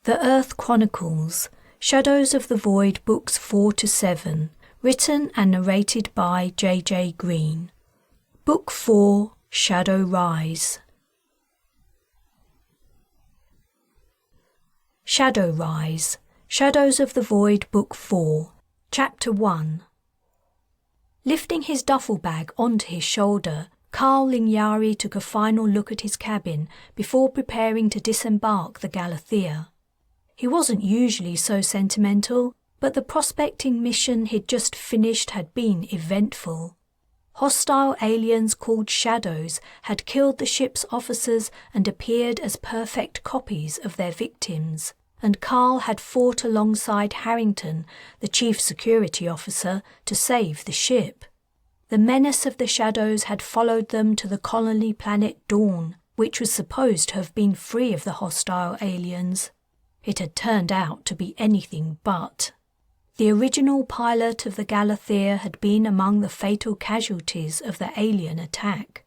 The EARTH CHRONICLES, Shadows of the Void, Books 4 to 7, written and narrated by J.J. Green. Book 4, Shadowrise. Shadowrise, Shadows of the Void, Book 4, Chapter 1. Lifting his duffel bag onto his shoulder, Carl Lingyari took a final look at his cabin before preparing to disembark the Galathia. He wasn't usually so sentimental, but the prospecting mission he'd just finished had been eventful. Hostile aliens called Shadows had killed the ship's officers and appeared as perfect copies of their victims, and Carl had fought alongside Harrington, the chief security officer, to save the ship. The menace of the Shadows had followed them to the colony planet Dawn, which was supposed to have been free of the hostile aliens. It had turned out to be anything but. The original pilot of the Galathia had been among the fatal casualties of the alien attack.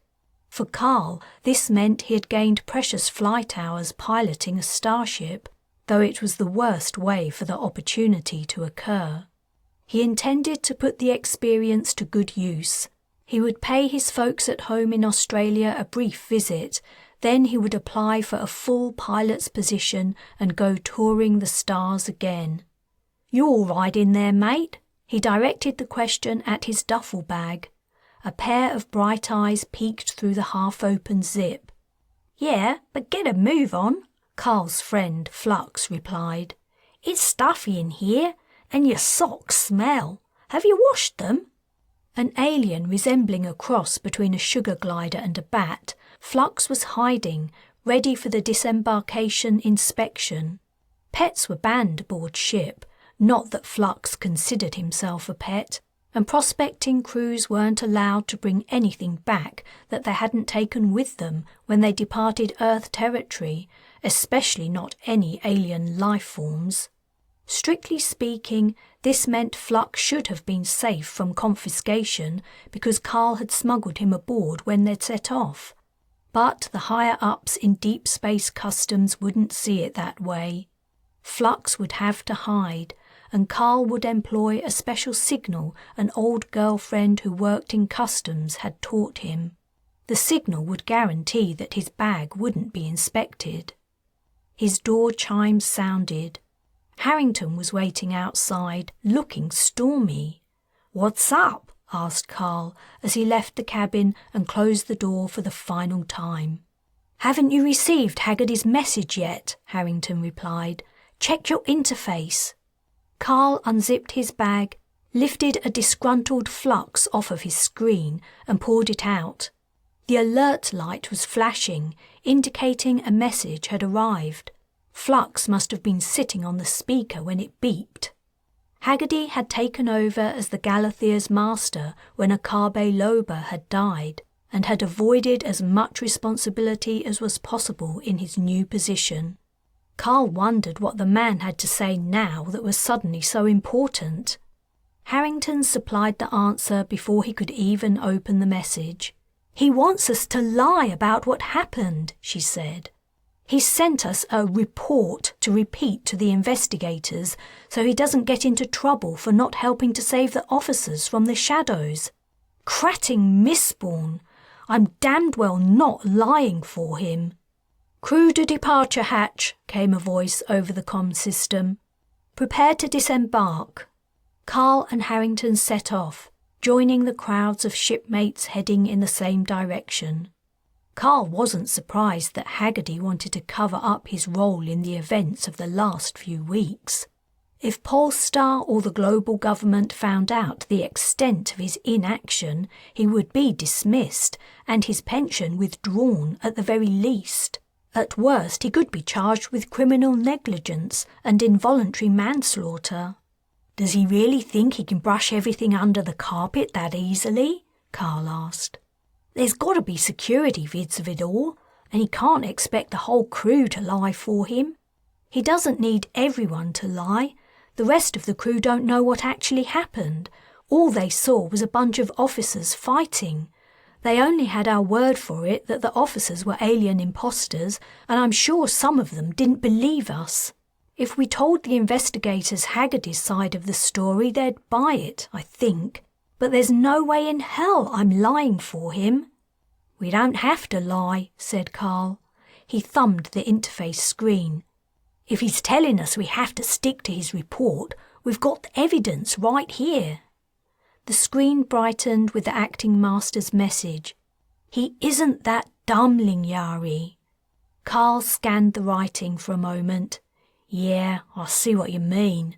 For Carl, this meant he had gained precious flight hours piloting a starship, though it was the worst way for the opportunity to occur. He intended to put the experience to good use. He would pay his folks at home in Australia a brief visit, then he would apply for a full pilot's position and go touring the stars again. "You all right in there, mate?" He directed the question at his duffel bag. A pair of bright eyes peeked through the half-open zip. "Yeah, but get a move on," Carl's friend Flux replied. "It's stuffy in here, and your socks smell. Have you washed them?" An alien resembling a cross between a sugar glider and a bat, Flux was hiding, ready for the disembarkation inspection. Pets were banned aboard ship, not that Flux considered himself a pet, and prospecting crews weren't allowed to bring anything back that they hadn't taken with them when they departed Earth territory, especially not any alien life forms. Strictly speaking, this meant Flux should have been safe from confiscation because Carl had smuggled him aboard when they'd set off. But the higher-ups in deep space customs wouldn't see it that way. Flux would have to hide, and Carl would employ a special signal an old girlfriend who worked in customs had taught him. The signal would guarantee that his bag wouldn't be inspected. His door chimes sounded. Harrington was waiting outside, looking stormy. "What's up?" asked Carl as he left the cabin and closed the door for the final time. "Haven't you received Haggerty's message yet?" Harrington replied. "Check your interface." Carl unzipped his bag, lifted a disgruntled Flux off of his screen and pulled it out. The alert light was flashing, indicating a message had arrived. Flux must have been sitting on the speaker when it beeped. Haggerty had taken over as the Galathia's master when Akabe Loba had died, and had avoided as much responsibility as was possible in his new position. Carl wondered what the man had to say now that was suddenly so important. Harrington supplied the answer before he could even open the message. "He wants us to lie about what happened," she said. "He sent us a report to repeat to the investigators so he doesn't get into trouble for not helping to save the officers from the Shadows. Cratting Mistborn! I'm damned well not lying for him." "Crew to departure hatch," came a voice over the comm system. "Prepare to disembark." Carl and Harrington set off, joining the crowds of shipmates heading in the same direction. Carl wasn't surprised that Haggerty wanted to cover up his role in the events of the last few weeks. If Polestar or the global government found out the extent of his inaction, he would be dismissed and his pension withdrawn at the very least. At worst, he could be charged with criminal negligence and involuntary manslaughter. "Does he really think he can brush everything under the carpet that easily?" Carl asked. "There's got to be security vids of it all, and he can't expect the whole crew to lie for him. He doesn't need everyone to lie. The rest of the crew don't know what actually happened. All they saw was a bunch of officers fighting. They only had our word for it that the officers were alien imposters, and I'm sure some of them didn't believe us. If we told the investigators Haggerty's side of the story, they'd buy it, I think. But there's no way in hell I'm lying for him." "We don't have to lie," said Carl. He thumbed the interface screen. "If he's telling us we have to stick to his report, we've got the evidence right here." The screen brightened with the acting master's message. "He isn't that dumbling, Yari." Carl scanned the writing for a moment. "Yeah, I see what you mean."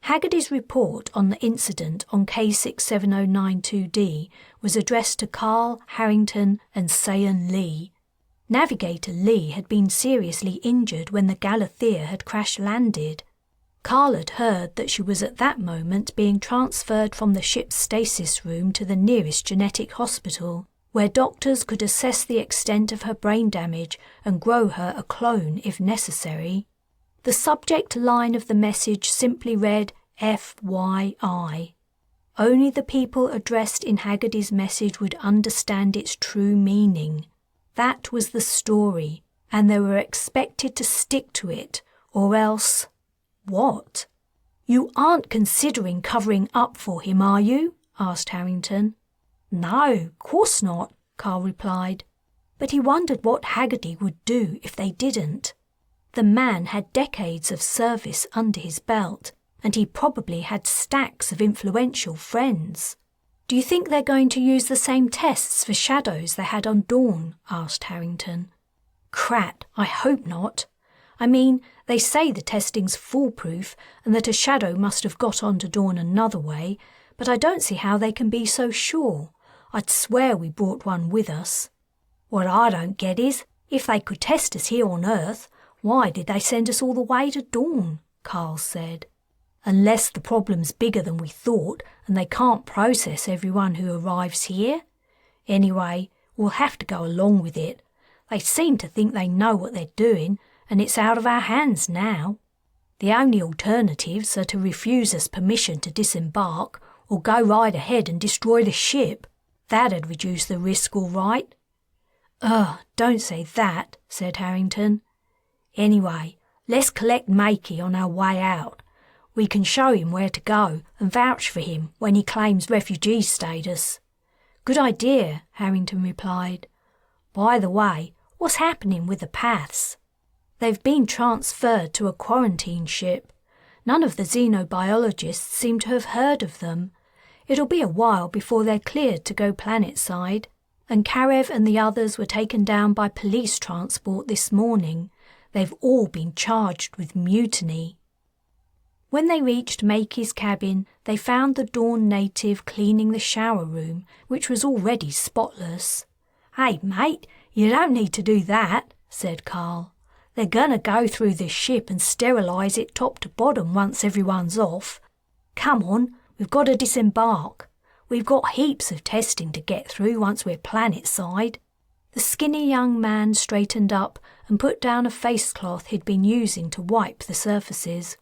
Haggerty's report on the incident on K67092D was addressed to Carl, Harrington and Sayan Lee. Navigator Lee had been seriously injured when the Galathia had crash-landed. Carl had heard that she was at that moment being transferred from the ship's stasis room to the nearest genetic hospital, where doctors could assess the extent of her brain damage and grow her a clone if necessary. The subject line of the message simply read FYI. Only the people addressed in Haggerty's message would understand its true meaning. That was the story, and they were expected to stick to it, or else... What? "You aren't considering covering up for him, are you?" asked Harrington. "No, course not," Carl replied. But he wondered what Haggerty would do if they didn't. The man had decades of service under his belt, and he probably had stacks of influential friends. "Do you think they're going to use the same tests for shadows they had on Dawn?" asked Harrington. "Crat, I hope not. I mean, they say the testing's foolproof and that a shadow must have got onto Dawn another way, but I don't see how they can be so sure. I'd swear we brought one with us." "What I don't get is, if they could test us here on Earth, why did they send us all the way to Dawn?" Carl said. "Unless the problem's bigger than we thought and they can't process everyone who arrives here. Anyway, we'll have to go along with it. They seem to think they know what they're doing, and it's out of our hands now. The only alternatives are to refuse us permission to disembark or go right ahead and destroy the ship. That'd reduce the risk all right." Don't say that," said Harrington. "Anyway, let's collect Makey on our way out. We can show him where to go and vouch for him when he claims refugee status." "Good idea," Harrington replied. "By the way, what's happening with the paths?" "They've been transferred to a quarantine ship. None of the xenobiologists seem to have heard of them. It'll be a while before they're cleared to go planetside, and Karev and the others were taken down by police transport this morning. They've all been charged with mutiny." When they reached Makey's cabin, they found the Dawn native cleaning the shower room, which was already spotless. "Hey, mate, you don't need to do that," said Carl. "They're gonna go through this ship and sterilise it top to bottom once everyone's off. Come on, we've got to disembark. We've got heaps of testing to get through once we're planetside." The skinny young man straightened up and put down a face cloth he'd been using to wipe the surfaces.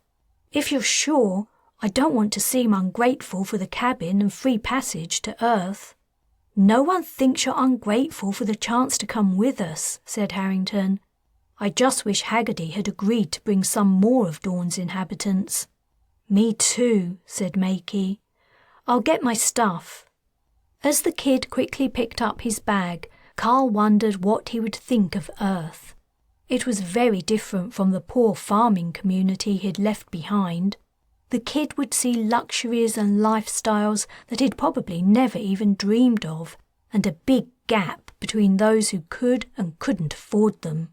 "If you're sure, I don't want to seem ungrateful for the cabin and free passage to Earth." "No one thinks you're ungrateful for the chance to come with us," said Harrington. "I just wish Haggerty had agreed to bring some more of Dawn's inhabitants." "Me too," said Makey. "I'll get my stuff." As the kid quickly picked up his bag, Carl wondered what he would think of Earth. It was very different from the poor farming community he'd left behind. The kid would see luxuries and lifestyles that he'd probably never even dreamed of, and a big gap between those who could and couldn't afford them.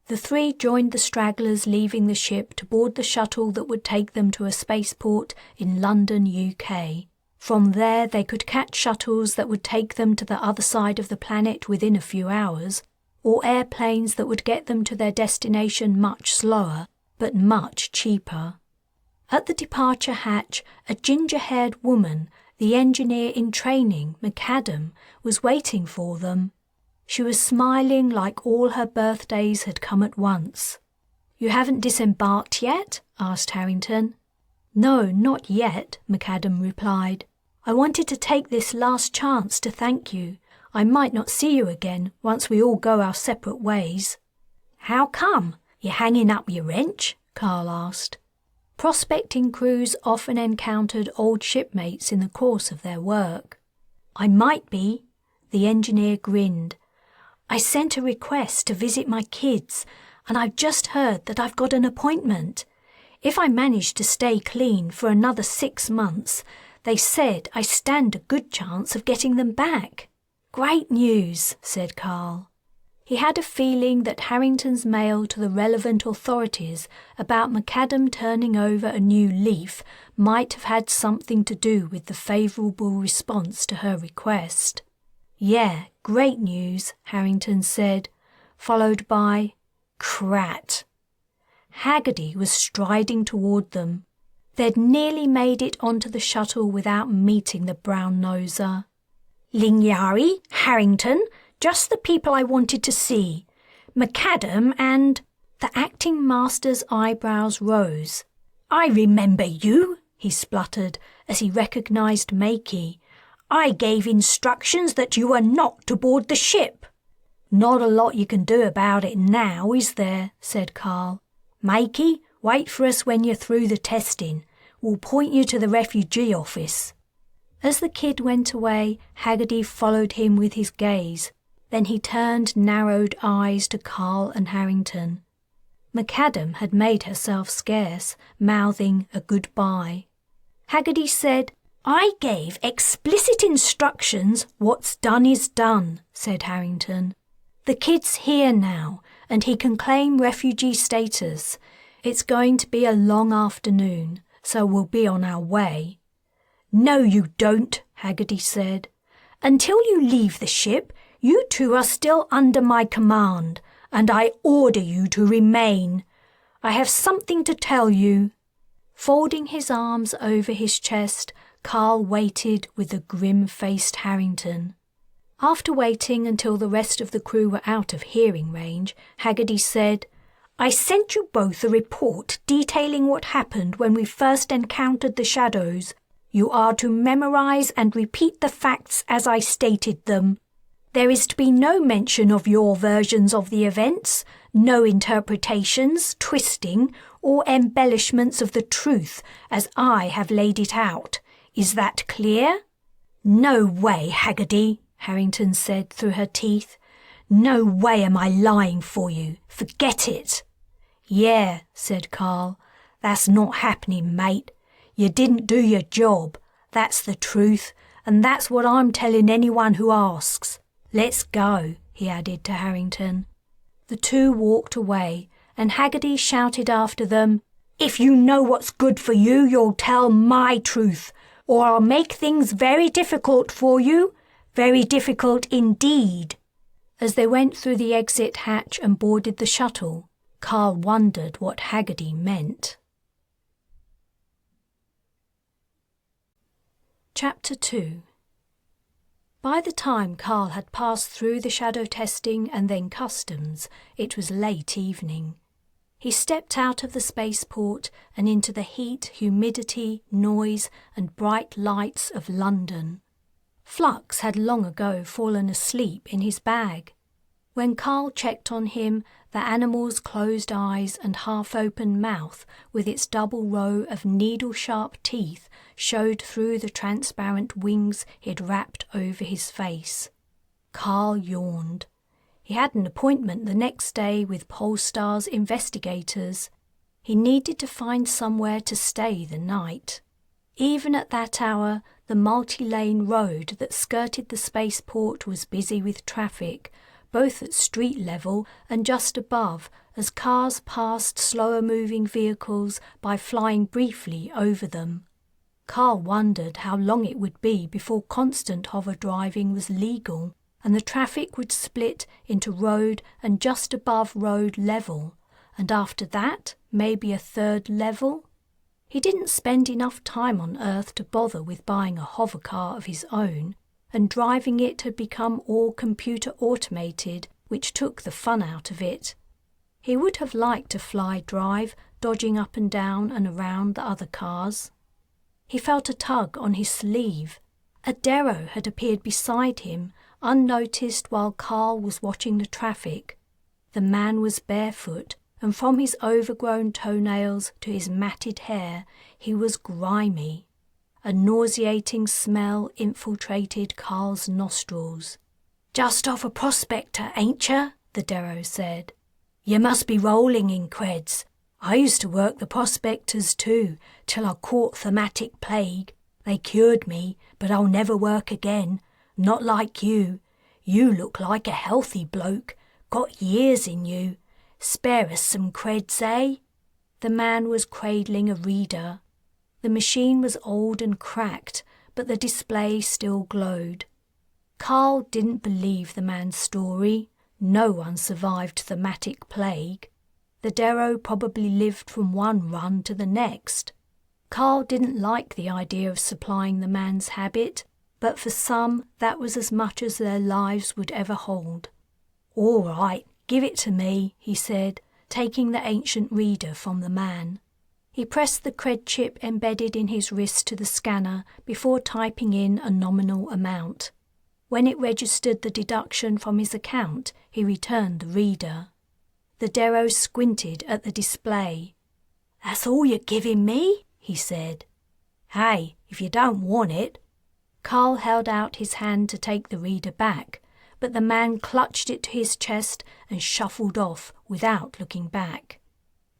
The three joined the stragglers leaving the ship to board the shuttle that would take them to a spaceport in London, UK. From there they could catch shuttles that would take them to the other side of the planet within a few hours, or airplanes that would get them to their destination much slower, but much cheaper. At the departure hatch, a ginger-haired woman, the engineer in training, McAdam, was waiting for them. She was smiling like all her birthdays had come at once. "You haven't disembarked yet?" asked Harrington. "No, not yet," McAdam replied. "I wanted to take this last chance to thank you. I might not see you again once we all go our separate ways." "How come? You hanging up your wrench?" Carl asked. Prospecting crews often encountered old shipmates in the course of their work. I might be, the engineer grinned. I sent a request to visit my kids, and I've just heard that I've got an appointment. If I manage to stay clean for another 6 months, they said I stand a good chance of getting them back. Great news, said Carl. He had a feeling that Harrington's mail to the relevant authorities about McAdam turning over a new leaf might have had something to do with the favourable response to her request. Yeah, great news, Harrington said, followed by, Crat. Haggerty was striding toward them. They'd nearly made it onto the shuttle without meeting the brown-noser. Lingyari, Harrington, just the people I wanted to see. McAdam and... The acting master's eyebrows rose. I remember you, he spluttered as he recognised Makey. I gave instructions that you were not to board the ship. Not a lot you can do about it now, is there? Said Carl. Makey, wait for us when you're through the testing. We'll point you to the refugee office. As the kid went away, Haggerty followed him with his gaze. Then he turned narrowed eyes to Carl and Harrington. McAdam had made herself scarce, mouthing a goodbye. Haggerty said, I gave explicit instructions. What's done is done, said Harrington. The kid's here now, and he can claim refugee status. It's going to be a long afternoon, so we'll be on our way. No, you don't, Haggerty said. Until you leave the ship, you two are still under my command, and I order you to remain. I have something to tell you. Folding his arms over his chest, Carl waited with the grim-faced Harrington. After waiting until the rest of the crew were out of hearing range, Haggerty said, I sent you both a report detailing what happened when we first encountered the shadows. You are to memorize and repeat the facts as I stated them. There is to be no mention of your versions of the events, no interpretations, twisting, or embellishments of the truth as I have laid it out. Is that clear? No way, Haggerty, Harrington said through her teeth. No way am I lying for you. Forget it. Yeah, said Carl. That's not happening, mate. You didn't do your job. That's the truth, and that's what I'm telling anyone who asks. Let's go, he added to Harrington. The two walked away, and Haggerty shouted after them, If you know what's good for you, you'll tell my truth, or I'll make things very difficult for you, very difficult indeed. As they went through the exit hatch and boarded the shuttle, Carl wondered what Haggerty meant. Chapter 2. By the time Carl had passed through the shadow testing and then customs, it was late evening. He stepped out of the spaceport and into the heat, humidity, noise and bright lights of London. Flux had long ago fallen asleep in his bag. When Carl checked on him, the animal's closed eyes and half-open mouth with its double row of needle-sharp teeth showed through the transparent wings he'd wrapped over his face. Carl yawned. He had an appointment the next day with Polestar's investigators. He needed to find somewhere to stay the night. Even at that hour, the multi-lane road that skirted the spaceport was busy with traffic, both at street level and just above, as cars passed slower-moving vehicles by flying briefly over them. Carl wondered how long it would be before constant hover driving was legal, and the traffic would split into road and just above road level, and after that, maybe a third level. He didn't spend enough time on Earth to bother with buying a hover car of his own, and driving it had become all computer automated, which took the fun out of it. He would have liked to fly drive, dodging up and down and around the other cars. He felt a tug on his sleeve. A Darrow had appeared beside him, unnoticed while Carl was watching the traffic. The man was barefoot, and from his overgrown toenails to his matted hair, he was grimy. A nauseating smell infiltrated Carl's nostrils. "Just off a prospector, ain't ya?" the Darrow said. "You must be rolling in creds. I used to work the prospectors too, till I caught thematic plague. They cured me, but I'll never work again. Not like you. You look like a healthy bloke. Got years in you. Spare us some creds, eh?" The man was cradling a reader. The machine was old and cracked, but the display still glowed. Carl didn't believe the man's story. No one survived thematic plague. The Darrow probably lived from one run to the next. Carl didn't like the idea of supplying the man's habit, but for some that was as much as their lives would ever hold. "All right, give it to me," he said, taking the ancient reader from the man. He pressed the cred chip embedded in his wrist to the scanner before typing in a nominal amount. When it registered the deduction from his account, he returned the reader. The Darrow squinted at the display. "That's all you're giving me?" he said. "Hey, if you don't want it." Carl held out his hand to take the reader back, but the man clutched it to his chest and shuffled off without looking back.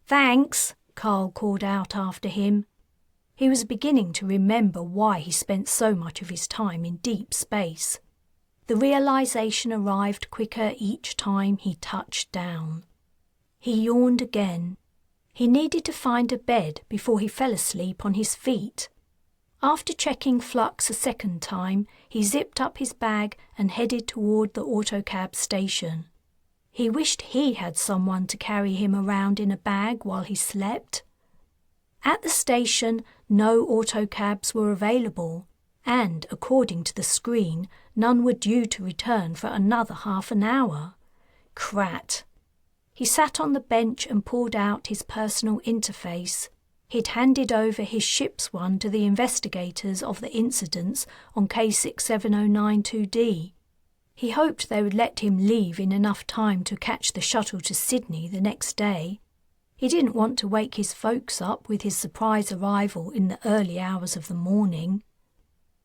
"Thanks," Carl called out after him. He was beginning to remember why he spent so much of his time in deep space. The realization arrived quicker each time he touched down. He yawned again. He needed to find a bed before he fell asleep on his feet. After checking flux a second time, he zipped up his bag and headed toward the autocab station. He wished he had someone to carry him around in a bag while he slept. At the station, no autocabs were available, and, according to the screen, none were due to return for another half an hour. Crat! He sat on the bench and pulled out his personal interface. He'd handed over his ship's one to the investigators of the incidents on K67092D. He hoped they would let him leave in enough time to catch the shuttle to Sydney the next day. He didn't want to wake his folks up with his surprise arrival in the early hours of the morning.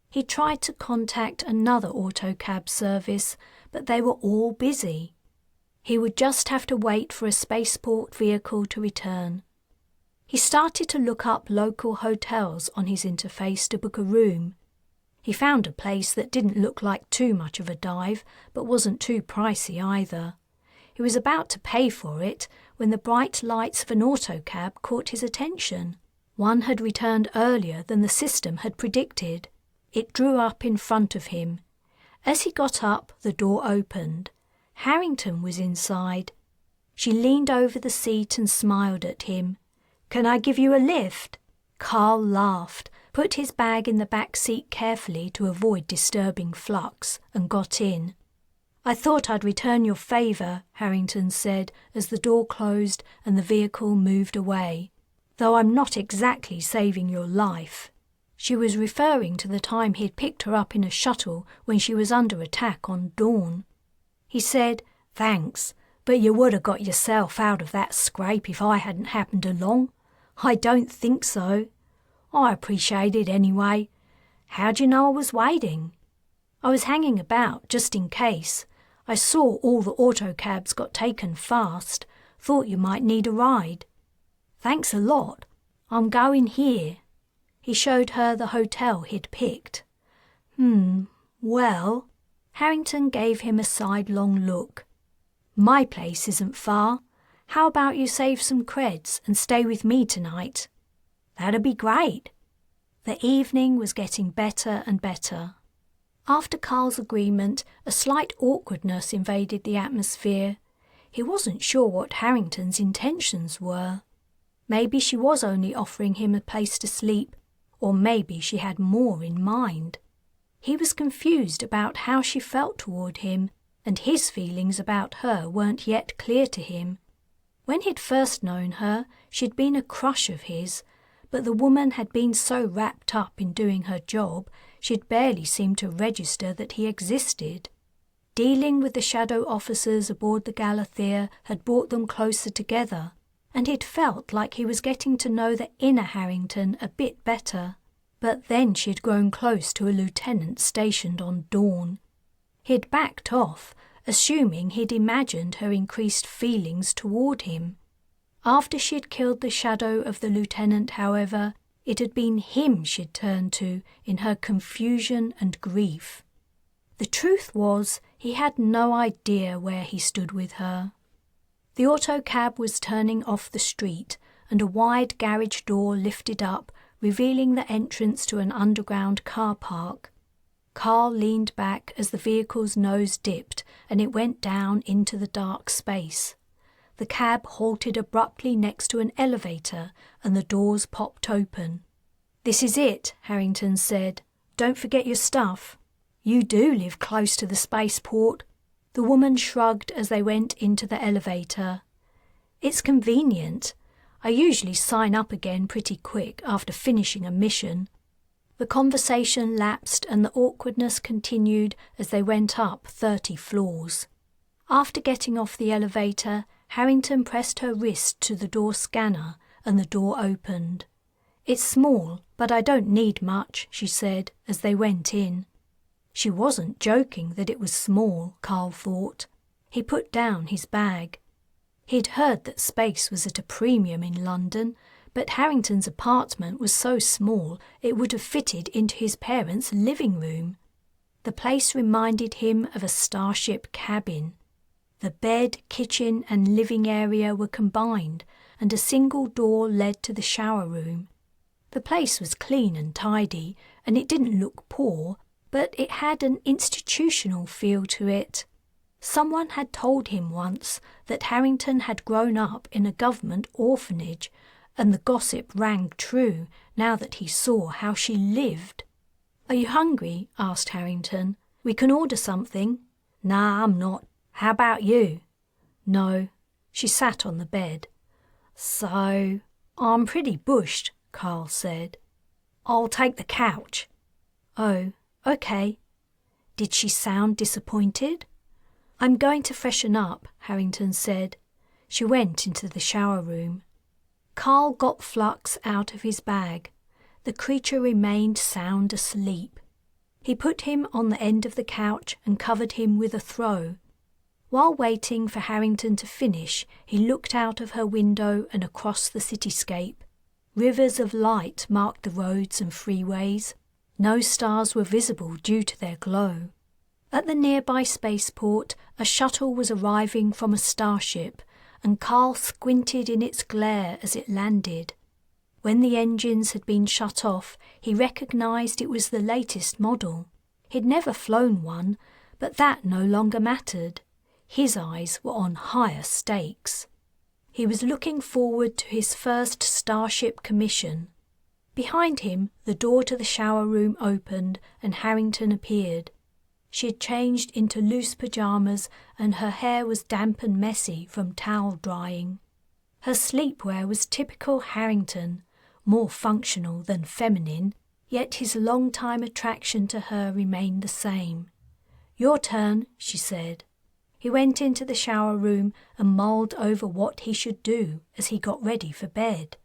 He tried to contact another autocab service, but they were all busy. He would just have to wait for a spaceport vehicle to return. He started to look up local hotels on his interface to book a room. He found a place that didn't look like too much of a dive, but wasn't too pricey either. He was about to pay for it when the bright lights of an autocab caught his attention. One had returned earlier than the system had predicted. It drew up in front of him. As he got up, the door opened. Harrington was inside. She leaned over the seat and smiled at him. "Can I give you a lift?" Carl laughed, put his bag in the back seat carefully to avoid disturbing flux, and got in. "I thought I'd return your favour," Harrington said as the door closed and the vehicle moved away. "Though I'm not exactly saving your life." She was referring to the time he'd picked her up in a shuttle when she was under attack on Dawn. He said, "Thanks, but you would have got yourself out of that scrape if I hadn't happened along." "I don't think so." "I appreciate it anyway. How'd you know I was waiting?" "I was hanging about just in case. I saw all the autocabs got taken fast. Thought you might need a ride." "Thanks a lot. I'm going here." He showed her the hotel he'd picked. Well..." Harrington gave him a sidelong look. "My place isn't far. How about you save some creds and stay with me tonight?" "That'd be great." The evening was getting better and better. After Carl's agreement, a slight awkwardness invaded the atmosphere. He wasn't sure what Harrington's intentions were. Maybe she was only offering him a place to sleep, or maybe she had more in mind. He was confused about how she felt toward him, and his feelings about her weren't yet clear to him. When he'd first known her, she'd been a crush of his, but the woman had been so wrapped up in doing her job, she'd barely seemed to register that he existed. Dealing with the shadow officers aboard the Galathia had brought them closer together, and he'd felt like he was getting to know the inner Harrington a bit better. But then she'd grown close to a lieutenant stationed on Dawn. He'd backed off, assuming he'd imagined her increased feelings toward him. After she'd killed the shadow of the lieutenant, however, it had been him she'd turned to in her confusion and grief. The truth was, he had no idea where he stood with her. The autocab was turning off the street, and a wide garage door lifted up, revealing the entrance to an underground car park. Carl leaned back as the vehicle's nose dipped and it went down into the dark space. The cab halted abruptly next to an elevator and the doors popped open. "This is it," Harrington said. "Don't forget your stuff. You do live close to the spaceport." The woman shrugged as they went into the elevator. "It's convenient. I usually sign up again pretty quick after finishing a mission." The conversation lapsed and the awkwardness continued as they went up 30 floors. After getting off the elevator, Harrington pressed her wrist to the door scanner and the door opened. "It's small, but I don't need much," she said as they went in. She wasn't joking that it was small, Carl thought. He put down his bag. He'd heard that space was at a premium in London, but Harrington's apartment was so small it would have fitted into his parents' living room. The place reminded him of a starship cabin. The bed, kitchen and living area were combined, and a single door led to the shower room. The place was clean and tidy, and it didn't look poor, but it had an institutional feel to it. Someone had told him once that Harrington had grown up in a government orphanage, and the gossip rang true now that he saw how she lived. "Are you hungry?" asked Harrington. "We can order something." "Nah, I'm not. How about you?" "No." She sat on the bed. "So, I'm pretty bushed," Carl said. "I'll take the couch." "Oh, okay." Did she sound disappointed? "I'm going to freshen up," Harrington said. She went into the shower room. Carl got Flux out of his bag. The creature remained sound asleep. He put him on the end of the couch and covered him with a throw. While waiting for Harrington to finish, he looked out of her window and across the cityscape. Rivers of light marked the roads and freeways. No stars were visible due to their glow. At the nearby spaceport, a shuttle was arriving from a starship, and Carl squinted in its glare as it landed. When the engines had been shut off, he recognized it was the latest model. He'd never flown one, but that no longer mattered. His eyes were on higher stakes. He was looking forward to his first starship commission. Behind him, the door to the shower room opened and Harrington appeared. She had changed into loose pajamas and her hair was damp and messy from towel drying. Her sleepwear was typical Harrington, more functional than feminine, yet his long-time attraction to her remained the same. "Your turn," she said. He went into the shower room and mulled over what he should do as he got ready for bed.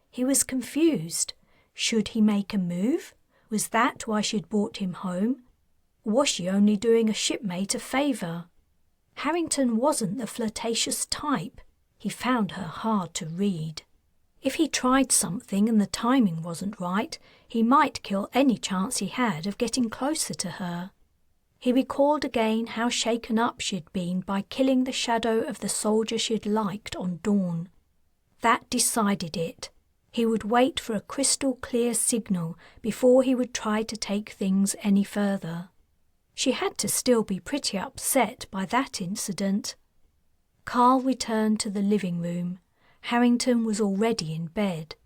He was confused. Should he make a move? Was that why she'd brought him home? Or was she only doing a shipmate a favour? Harrington wasn't the flirtatious type. He found her hard to read. If he tried something and the timing wasn't right, he might kill any chance he had of getting closer to her. He recalled again how shaken up she'd been by killing the shadow of the soldier she'd liked on Dawn. That decided it. He would wait for a crystal-clear signal before he would try to take things any further. She had to still be pretty upset by that incident. Carl returned to the living room. Harrington was already in bed.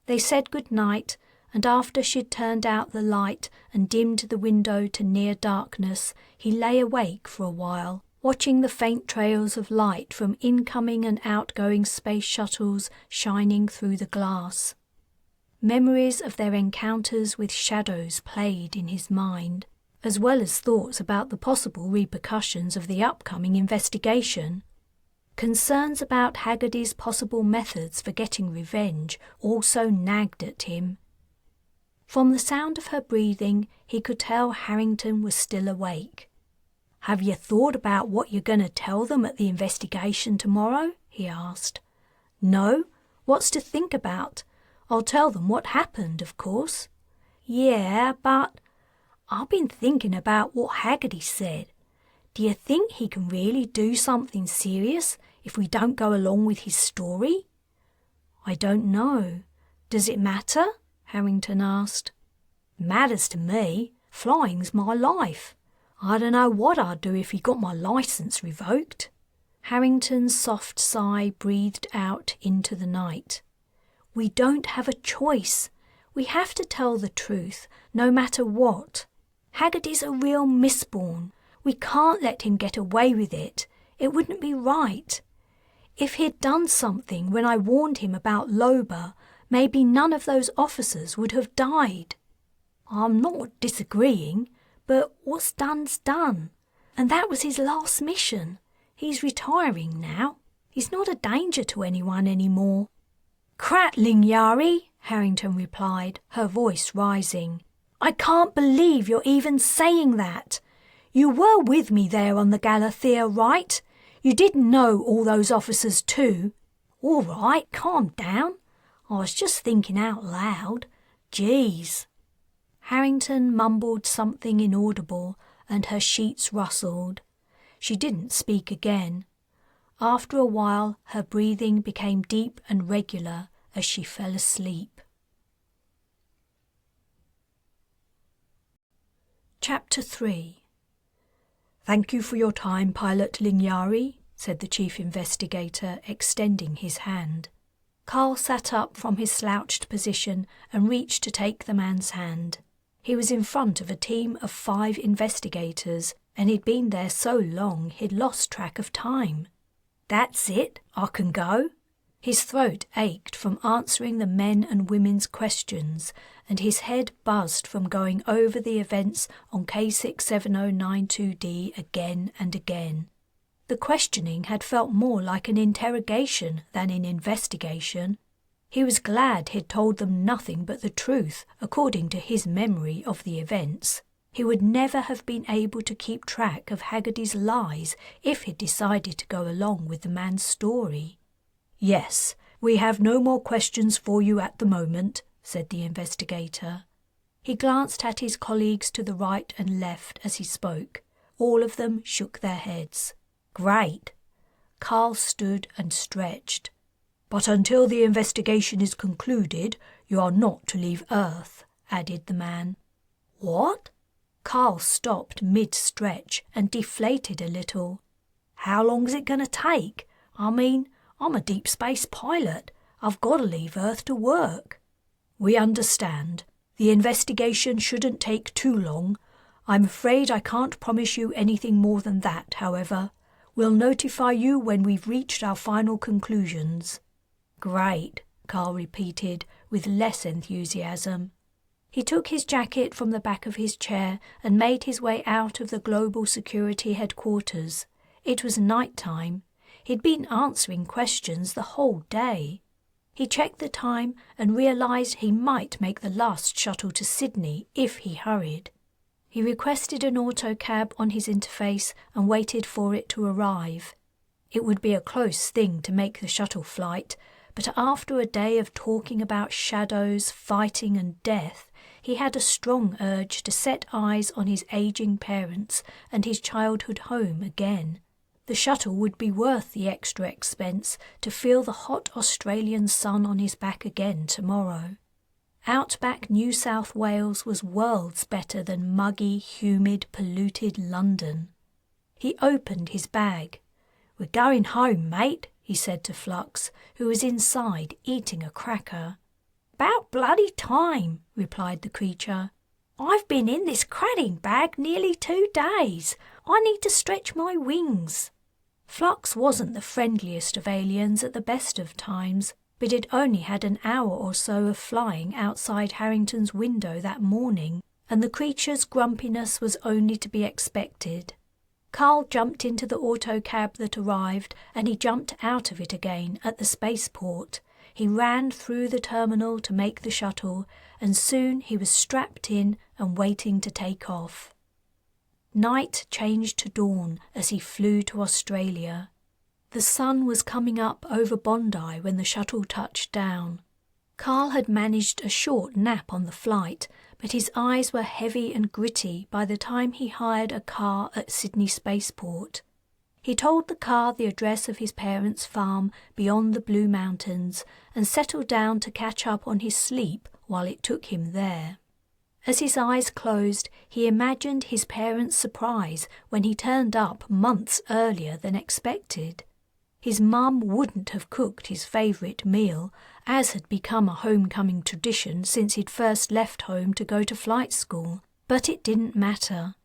They said good night, and after she'd turned out the light and dimmed the window to near darkness, he lay awake for a while, watching the faint trails of light from incoming and outgoing space shuttles shining through the glass. Memories of their encounters with shadows played in his mind, as well as thoughts about the possible repercussions of the upcoming investigation. Concerns about Haggerty's possible methods for getting revenge also nagged at him. From the sound of her breathing, he could tell Harrington was still awake. "Have you thought about what you're going to tell them at the investigation tomorrow?" he asked. "No? What's to think about? I'll tell them what happened, of course." "Yeah, but I've been thinking about what Haggerty said. Do you think he can really do something serious if we don't go along with his story?" "I don't know. Does it matter?" Harrington asked. "Matters to me. Flying's my life. I don't know what I'd do if he got my licence revoked." Harrington's soft sigh breathed out into the night. "We don't have a choice. We have to tell the truth, no matter what. Haggerty's a real misborn. We can't let him get away with it. It wouldn't be right. If he'd done something when I warned him about Loba, maybe none of those officers would have died. I'm not disagreeing, but what's done's done. And that was his last mission. He's retiring now. He's not a danger to anyone anymore." "Crattling, Yari," Harrington replied, her voice rising. "I can't believe you're even saying that. You were with me there on the Galathia, right? You didn't know all those officers too. All right, calm down. I was just thinking out loud. Jeez." Harrington mumbled something inaudible, and her sheets rustled. She didn't speak again. After a while, her breathing became deep and regular as she fell asleep. Chapter 3. "Thank you for your time, Pilot Lingyari," said the chief investigator, extending his hand. Carl sat up from his slouched position and reached to take the man's hand. He was in front of a team of 5 investigators, and he'd been there so long he'd lost track of time. "That's it, I can go." His throat ached from answering the men and women's questions, and his head buzzed from going over the events on K67092D again and again. The questioning had felt more like an interrogation than an investigation. He was glad he'd told them nothing but the truth according to his memory of the events. He would never have been able to keep track of Haggerty's lies if he'd decided to go along with the man's story. "Yes, we have no more questions for you at the moment," said the investigator. He glanced at his colleagues to the right and left as he spoke. All of them shook their heads. "Great." Carl stood and stretched. "But until the investigation is concluded, you are not to leave Earth," added the man. "What?" Carl stopped mid-stretch and deflated a little. "How long's it going to take? I mean, I'm a deep space pilot. I've got to leave Earth to work." "We understand. The investigation shouldn't take too long. I'm afraid I can't promise you anything more than that, however. We'll notify you when we've reached our final conclusions." "Great," Carl repeated with less enthusiasm. He took his jacket from the back of his chair and made his way out of the Global Security Headquarters. It was night time. He'd been answering questions the whole day. He checked the time and realised he might make the last shuttle to Sydney if he hurried. He requested an autocab on his interface and waited for it to arrive. It would be a close thing to make the shuttle flight, but after a day of talking about shadows, fighting and death, he had a strong urge to set eyes on his ageing parents and his childhood home again. The shuttle would be worth the extra expense to feel the hot Australian sun on his back again tomorrow. Outback New South Wales was worlds better than muggy, humid, polluted London. He opened his bag. "We're going home, mate," he said to Flux, who was inside eating a cracker. "About bloody time," replied the creature. "I've been in this cradding bag nearly 2 days. I need to stretch my wings." Flux wasn't the friendliest of aliens at the best of times, but it only had an hour or so of flying outside Harrington's window that morning, and the creature's grumpiness was only to be expected. Carl jumped into the autocab that arrived, and he jumped out of it again at the spaceport. He ran through the terminal to make the shuttle, and soon he was strapped in and waiting to take off. Night changed to dawn as he flew to Australia. The sun was coming up over Bondi when the shuttle touched down. Carl had managed a short nap on the flight, but his eyes were heavy and gritty by the time he hired a car at Sydney Spaceport. He told the car the address of his parents' farm beyond the Blue Mountains and settled down to catch up on his sleep while it took him there. As his eyes closed, he imagined his parents' surprise when he turned up months earlier than expected. His mum wouldn't have cooked his favourite meal, as had become a homecoming tradition since he'd first left home to go to flight school, but it didn't matter.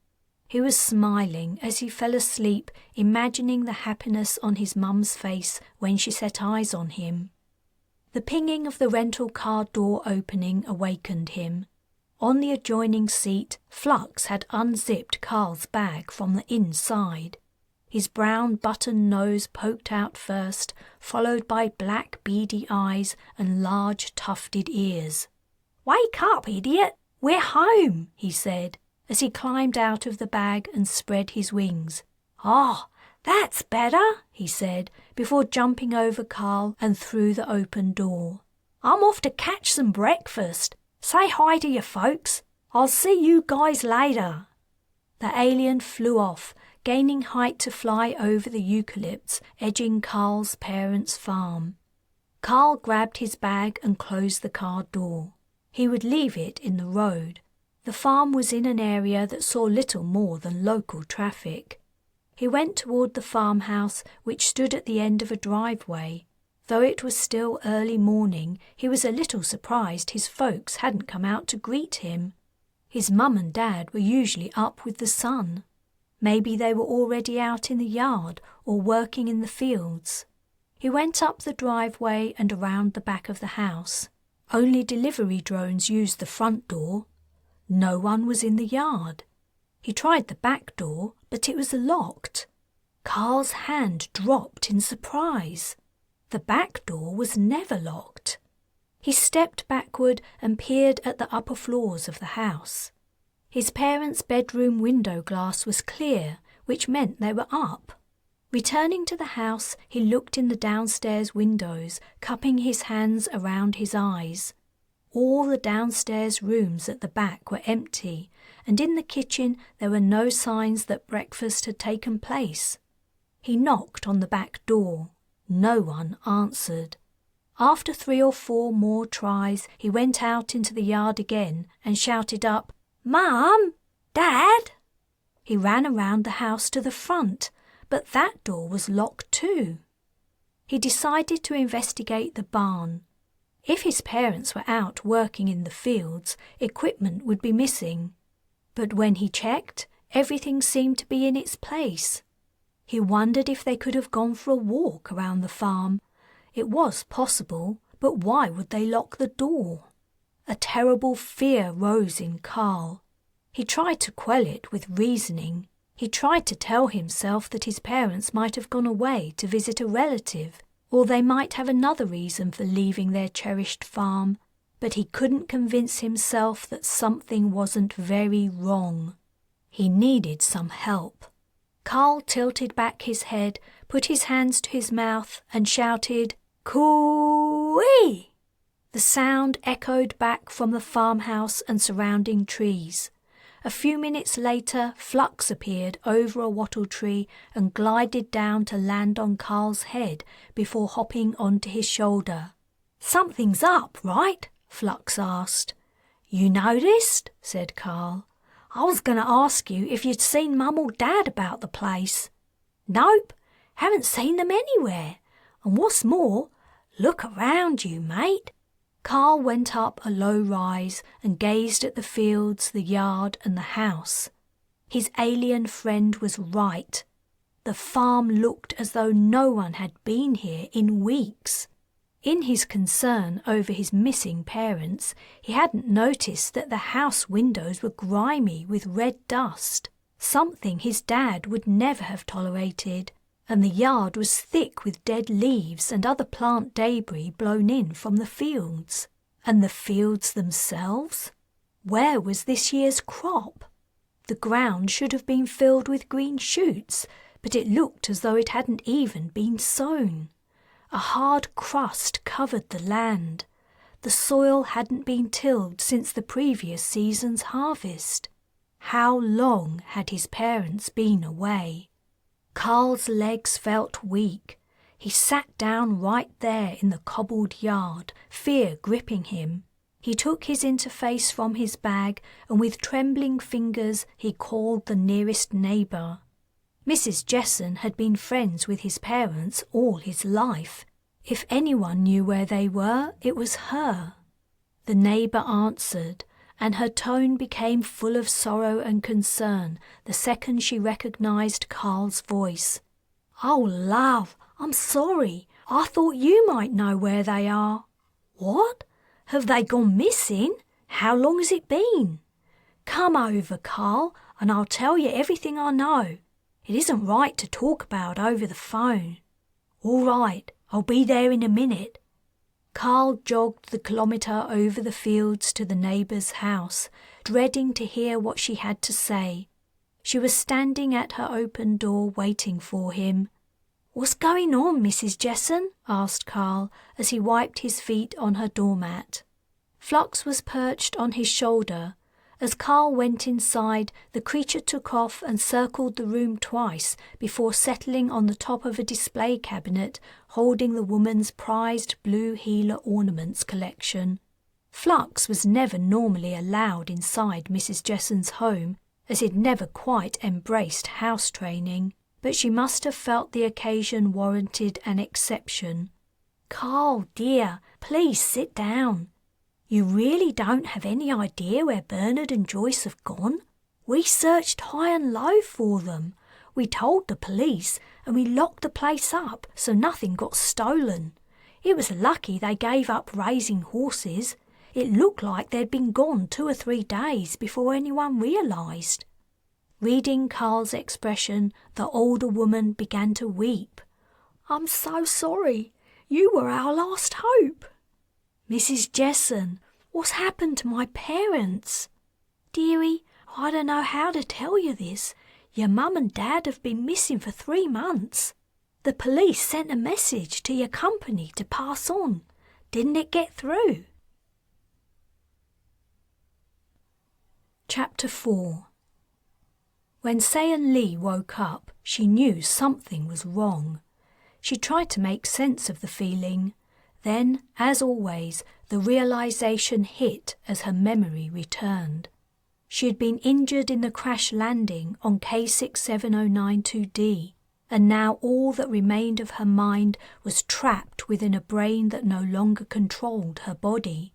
He was smiling as he fell asleep, imagining the happiness on his mum's face when she set eyes on him. The pinging of the rental car door opening awakened him. On the adjoining seat, Flux had unzipped Carl's bag from the inside. His brown button nose poked out first, followed by black beady eyes and large tufted ears. "Wake up, idiot! We're home," he said, as he climbed out of the bag and spread his wings. "Ah, that's better," he said, before jumping over Carl and through the open door. "I'm off to catch some breakfast. Say hi to your folks. I'll see you guys later." The alien flew off, gaining height to fly over the eucalypts edging Carl's parents' farm. Carl grabbed his bag and closed the car door. He would leave it in the road. The farm was in an area that saw little more than local traffic. He went toward the farmhouse, which stood at the end of a driveway. Though it was still early morning, he was a little surprised his folks hadn't come out to greet him. His mum and dad were usually up with the sun. Maybe they were already out in the yard or working in the fields. He went up the driveway and around the back of the house. Only delivery drones used the front door. No one was in the yard. He tried the back door, but it was locked. Carl's hand dropped in surprise. The back door was never locked. He stepped backward and peered at the upper floors of the house. His parents' bedroom window glass was clear, which meant they were up. Returning to the house, he looked in the downstairs windows, cupping his hands around his eyes. All the downstairs rooms at the back were empty, and in the kitchen there were no signs that breakfast had taken place. He knocked on the back door. No one answered. After 3 or 4 more tries, he went out into the yard again and shouted up, "Mum! Dad!" He ran around the house to the front, but that door was locked too. He decided to investigate the barn. If his parents were out working in the fields, equipment would be missing. But when he checked, everything seemed to be in its place. He wondered if they could have gone for a walk around the farm. It was possible, but why would they lock the door? A terrible fear rose in Carl. He tried to quell it with reasoning. He tried to tell himself that his parents might have gone away to visit a relative, or they might have another reason for leaving their cherished farm, but he couldn't convince himself that something wasn't very wrong. He needed some help. Carl tilted back his head, put his hands to his mouth, and shouted, "Coo-ee!" The sound echoed back from the farmhouse and surrounding trees. A few minutes later, Flux appeared over a wattle tree and glided down to land on Carl's head before hopping onto his shoulder. "Something's up, right?" Flux asked. "You noticed?" said Carl. "I was going to ask you if you'd seen Mum or Dad about the place." "Nope, haven't seen them anywhere. And what's more, look around you, mate." Carl went up a low rise and gazed at the fields, the yard and the house. His alien friend was right. The farm looked as though no one had been here in weeks. In his concern over his missing parents, he hadn't noticed that the house windows were grimy with red dust. something his dad would never have tolerated, and the yard was thick with dead leaves and other plant debris blown in from the fields. And the fields themselves? Where was this year's crop? The ground should have been filled with green shoots, but it looked as though it hadn't even been sown. A hard crust covered the land. The soil hadn't been tilled since the previous season's harvest. How long had his parents been away? Carl's legs felt weak. He sat down right there in the cobbled yard, fear gripping him. He took his interface from his bag and with trembling fingers he called the nearest neighbour. Mrs. Jesson had been friends with his parents all his life. If anyone knew where they were, it was her. The neighbour answered, and her tone became full of sorrow and concern the second she recognised Carl's voice. "Oh, love, I'm sorry. I thought you might know where they are." "What? Have they gone missing? How long has it been?" "Come over, Carl, and I'll tell you everything I know. It isn't right to talk about over the phone." "All right, I'll be there in a minute." Carl jogged the kilometre over the fields to the neighbour's house, dreading to hear what she had to say. She was standing at her open door waiting for him. "What's going on, Mrs. Jesson?" asked Carl as he wiped his feet on her doormat. Flux was perched on his shoulder. As Carl went inside, the creature took off and circled the room twice before settling on the top of a display cabinet holding the woman's prized blue heeler ornaments collection. Flux was never normally allowed inside Mrs. Jesson's home, as he'd never quite embraced house training, but she must have felt the occasion warranted an exception. "Carl, dear, please sit down. You really don't have any idea where Bernard and Joyce have gone? We searched high and low for them. We told the police and we locked the place up so nothing got stolen. It was lucky they gave up raising horses. It looked like they'd been gone 2 or 3 days before anyone realised." Reading Carl's expression, the older woman began to weep. "I'm so sorry. You were our last hope." "Mrs. Jesson, what's happened to my parents?" "Dearie, I don't know how to tell you this. Your mum and dad have been missing for 3 months. The police sent a message to your company to pass on. Didn't it get through?" Chapter 4. When Sayan Lee woke up, she knew something was wrong. She tried to make sense of the feeling. Then, as always, the realization hit as her memory returned. She had been injured in the crash landing on K67092D, and now all that remained of her mind was trapped within a brain that no longer controlled her body.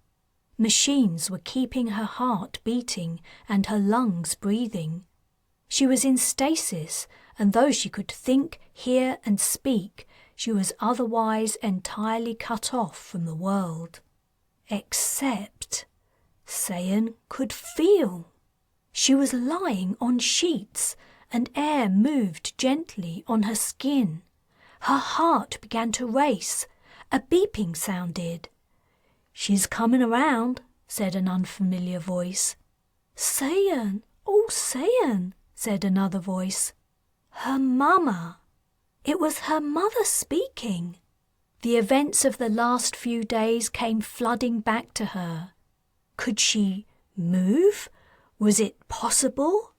Machines were keeping her heart beating and her lungs breathing. She was in stasis, and though she could think, hear and speak, she was otherwise entirely cut off from the world. Except Sayan could feel. She was lying on sheets, and air moved gently on her skin. Her heart began to race. A beeping sounded. "She's coming around," said an unfamiliar voice. "Sayan, oh Sayan," said another voice. Her mama. It was her mother speaking. The events of the last few days came flooding back to her. Could she move? Was it possible?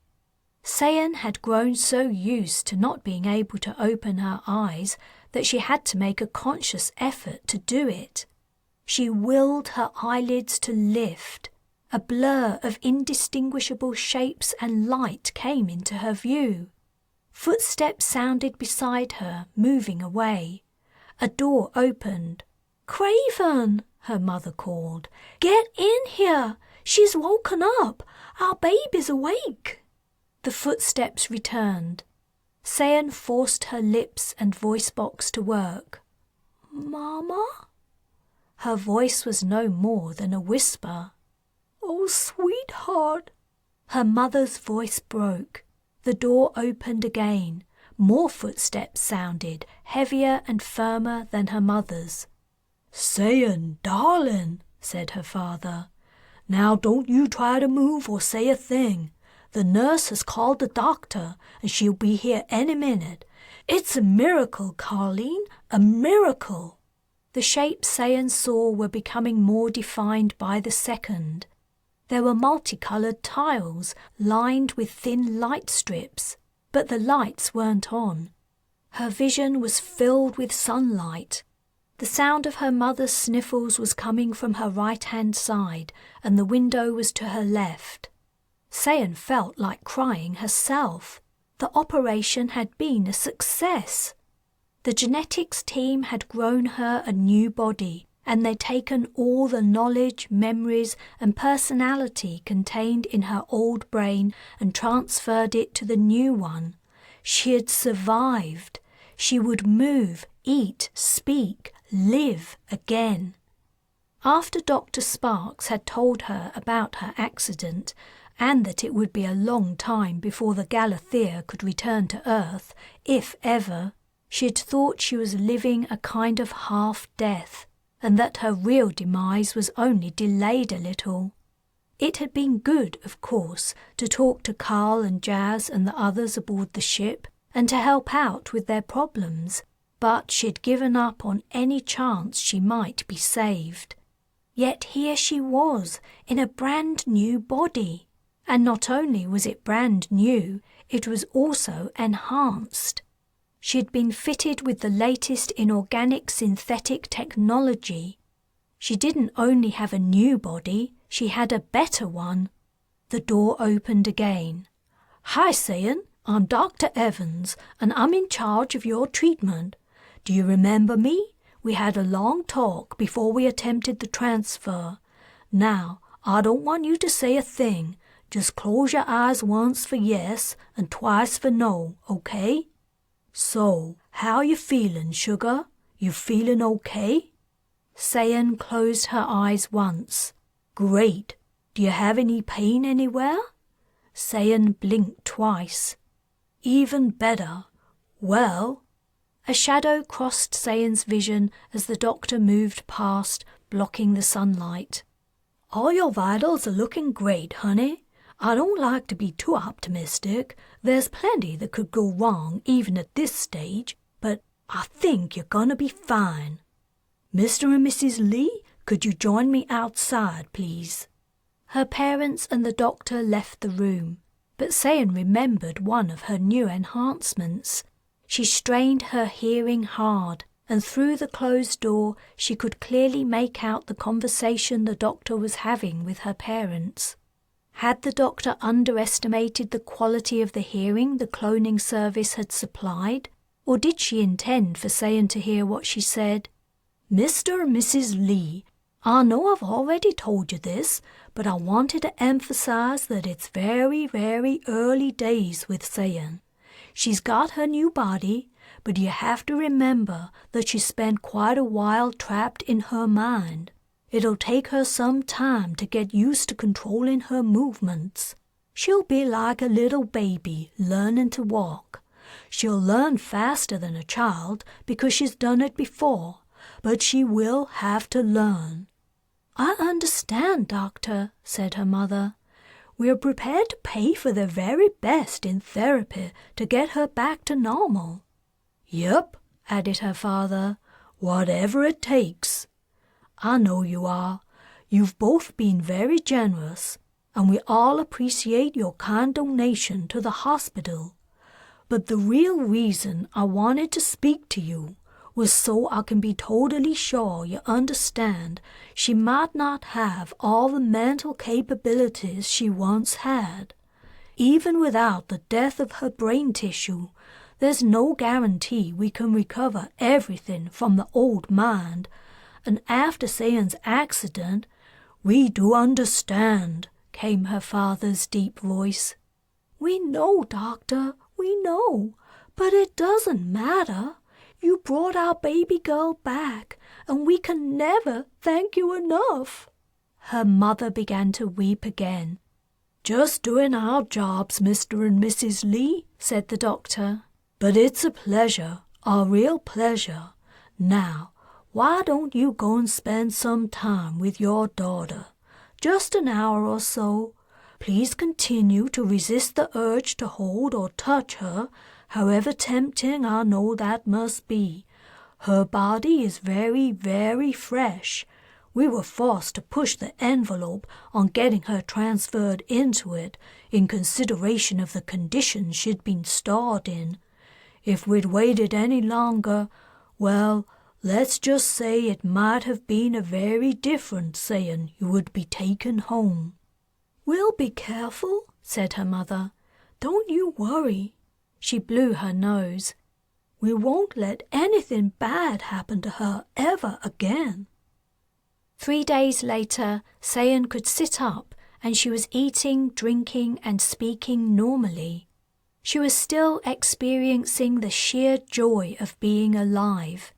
Sayan had grown so used to not being able to open her eyes that she had to make a conscious effort to do it. She willed her eyelids to lift. A blur of indistinguishable shapes and light came into her view. Footsteps sounded beside her, moving away. A door opened. "Craven," her mother called. "Get in here. She's woken up. Our baby's awake." The footsteps returned. Sayan forced her lips and voice box to work. "Mama?" Her voice was no more than a whisper. "Oh, sweetheart." Her mother's voice broke. The door opened again. More footsteps sounded, heavier and firmer than her mother's. "Sayan, darling," said her father. "Now don't you try to move or say a thing. The nurse has called the doctor, and she'll be here any minute. It's a miracle, Carleen, a miracle." The shapes Sayan saw were becoming more defined by the second. There were multicolored tiles lined with thin light strips, but the lights weren't on. Her vision was filled with sunlight. The sound of her mother's sniffles was coming from her right-hand side, and the window was to her left. Sayan felt like crying herself. The operation had been a success. The genetics team had grown her a new body, and they'd taken all the knowledge, memories, and personality contained in her old brain and transferred it to the new one. She had survived. She would move, eat, speak, live again. After Dr. Sparks had told her about her accident, and that it would be a long time before the Galathia could return to Earth, if ever, she had thought she was living a kind of half-death, and that her real demise was only delayed a little. It had been good, of course, to talk to Carl and Jas and the others aboard the ship, and to help out with their problems, but she'd given up on any chance she might be saved. Yet here she was, in a brand new body. And not only was it brand new, it was also enhanced. She'd been fitted with the latest in organic synthetic technology. She didn't only have a new body, she had a better one. The door opened again. "Hi, Sayan, I'm Dr. Evans, and I'm in charge of your treatment. Do you remember me? We had a long talk before we attempted the transfer. Now, I don't want you to say a thing. Just close your eyes once for yes and twice for no, okay? So, how you feeling, sugar? You feeling okay?" Sayan closed her eyes once. "Great. Do you have any pain anywhere?" Sayan blinked twice. "Even better. Well..." A shadow crossed Sayan's vision as the doctor moved past, blocking the sunlight. "All your vitals are looking great, honey. I don't like to be too optimistic. There's plenty that could go wrong even at this stage, but I think you're gonna be fine. Mr. and Mrs. Lee, could you join me outside, please?" Her parents and the doctor left the room, but Sayan remembered one of her new enhancements. She strained her hearing hard, and through the closed door she could clearly make out the conversation the doctor was having with her parents. Had the doctor underestimated the quality of the hearing the cloning service had supplied, or did she intend for Sayan to hear what she said? "Mr. and Mrs. Lee, I know I've already told you this, but I wanted to emphasize that it's very, very early days with Sayan. She's got her new body, but you have to remember that she spent quite a while trapped in her mind. It'll take her some time to get used to controlling her movements. She'll be like a little baby learning to walk. She'll learn faster than a child because she's done it before, but she will have to learn." "I understand, Doctor," said her mother. "We're prepared to pay for the very best in therapy to get her back to normal." "Yep," added her father, "whatever it takes." "I know you are. You've both been very generous, and we all appreciate your kind donation to the hospital. But the real reason I wanted to speak to you was so I can be totally sure you understand she might not have all the mental capabilities she once had. Even without the death of her brain tissue, there's no guarantee we can recover everything from the old mind. And after Sayan's accident, we do understand," came her father's deep voice. "We know, Doctor, we know, but it doesn't matter. You brought our baby girl back, and we can never thank you enough." Her mother began to weep again. "Just doing our jobs, Mr. and Mrs. Lee," said the doctor. "But it's a pleasure, a real pleasure. Now, why don't you go and spend some time with your daughter? Just an hour or so. Please continue to resist the urge to hold or touch her, however tempting I know that must be. Her body is very, very fresh. We were forced to push the envelope on getting her transferred into it in consideration of the conditions she'd been stored in. If we'd waited any longer, well, let's just say it might have been a very different Sayan you would be taken home." "We'll be careful," said her mother. "Don't you worry." She blew her nose. "We won't let anything bad happen to her ever again." 3 days later, Sayan could sit up and she was eating, drinking and speaking normally. She was still experiencing the sheer joy of being alive.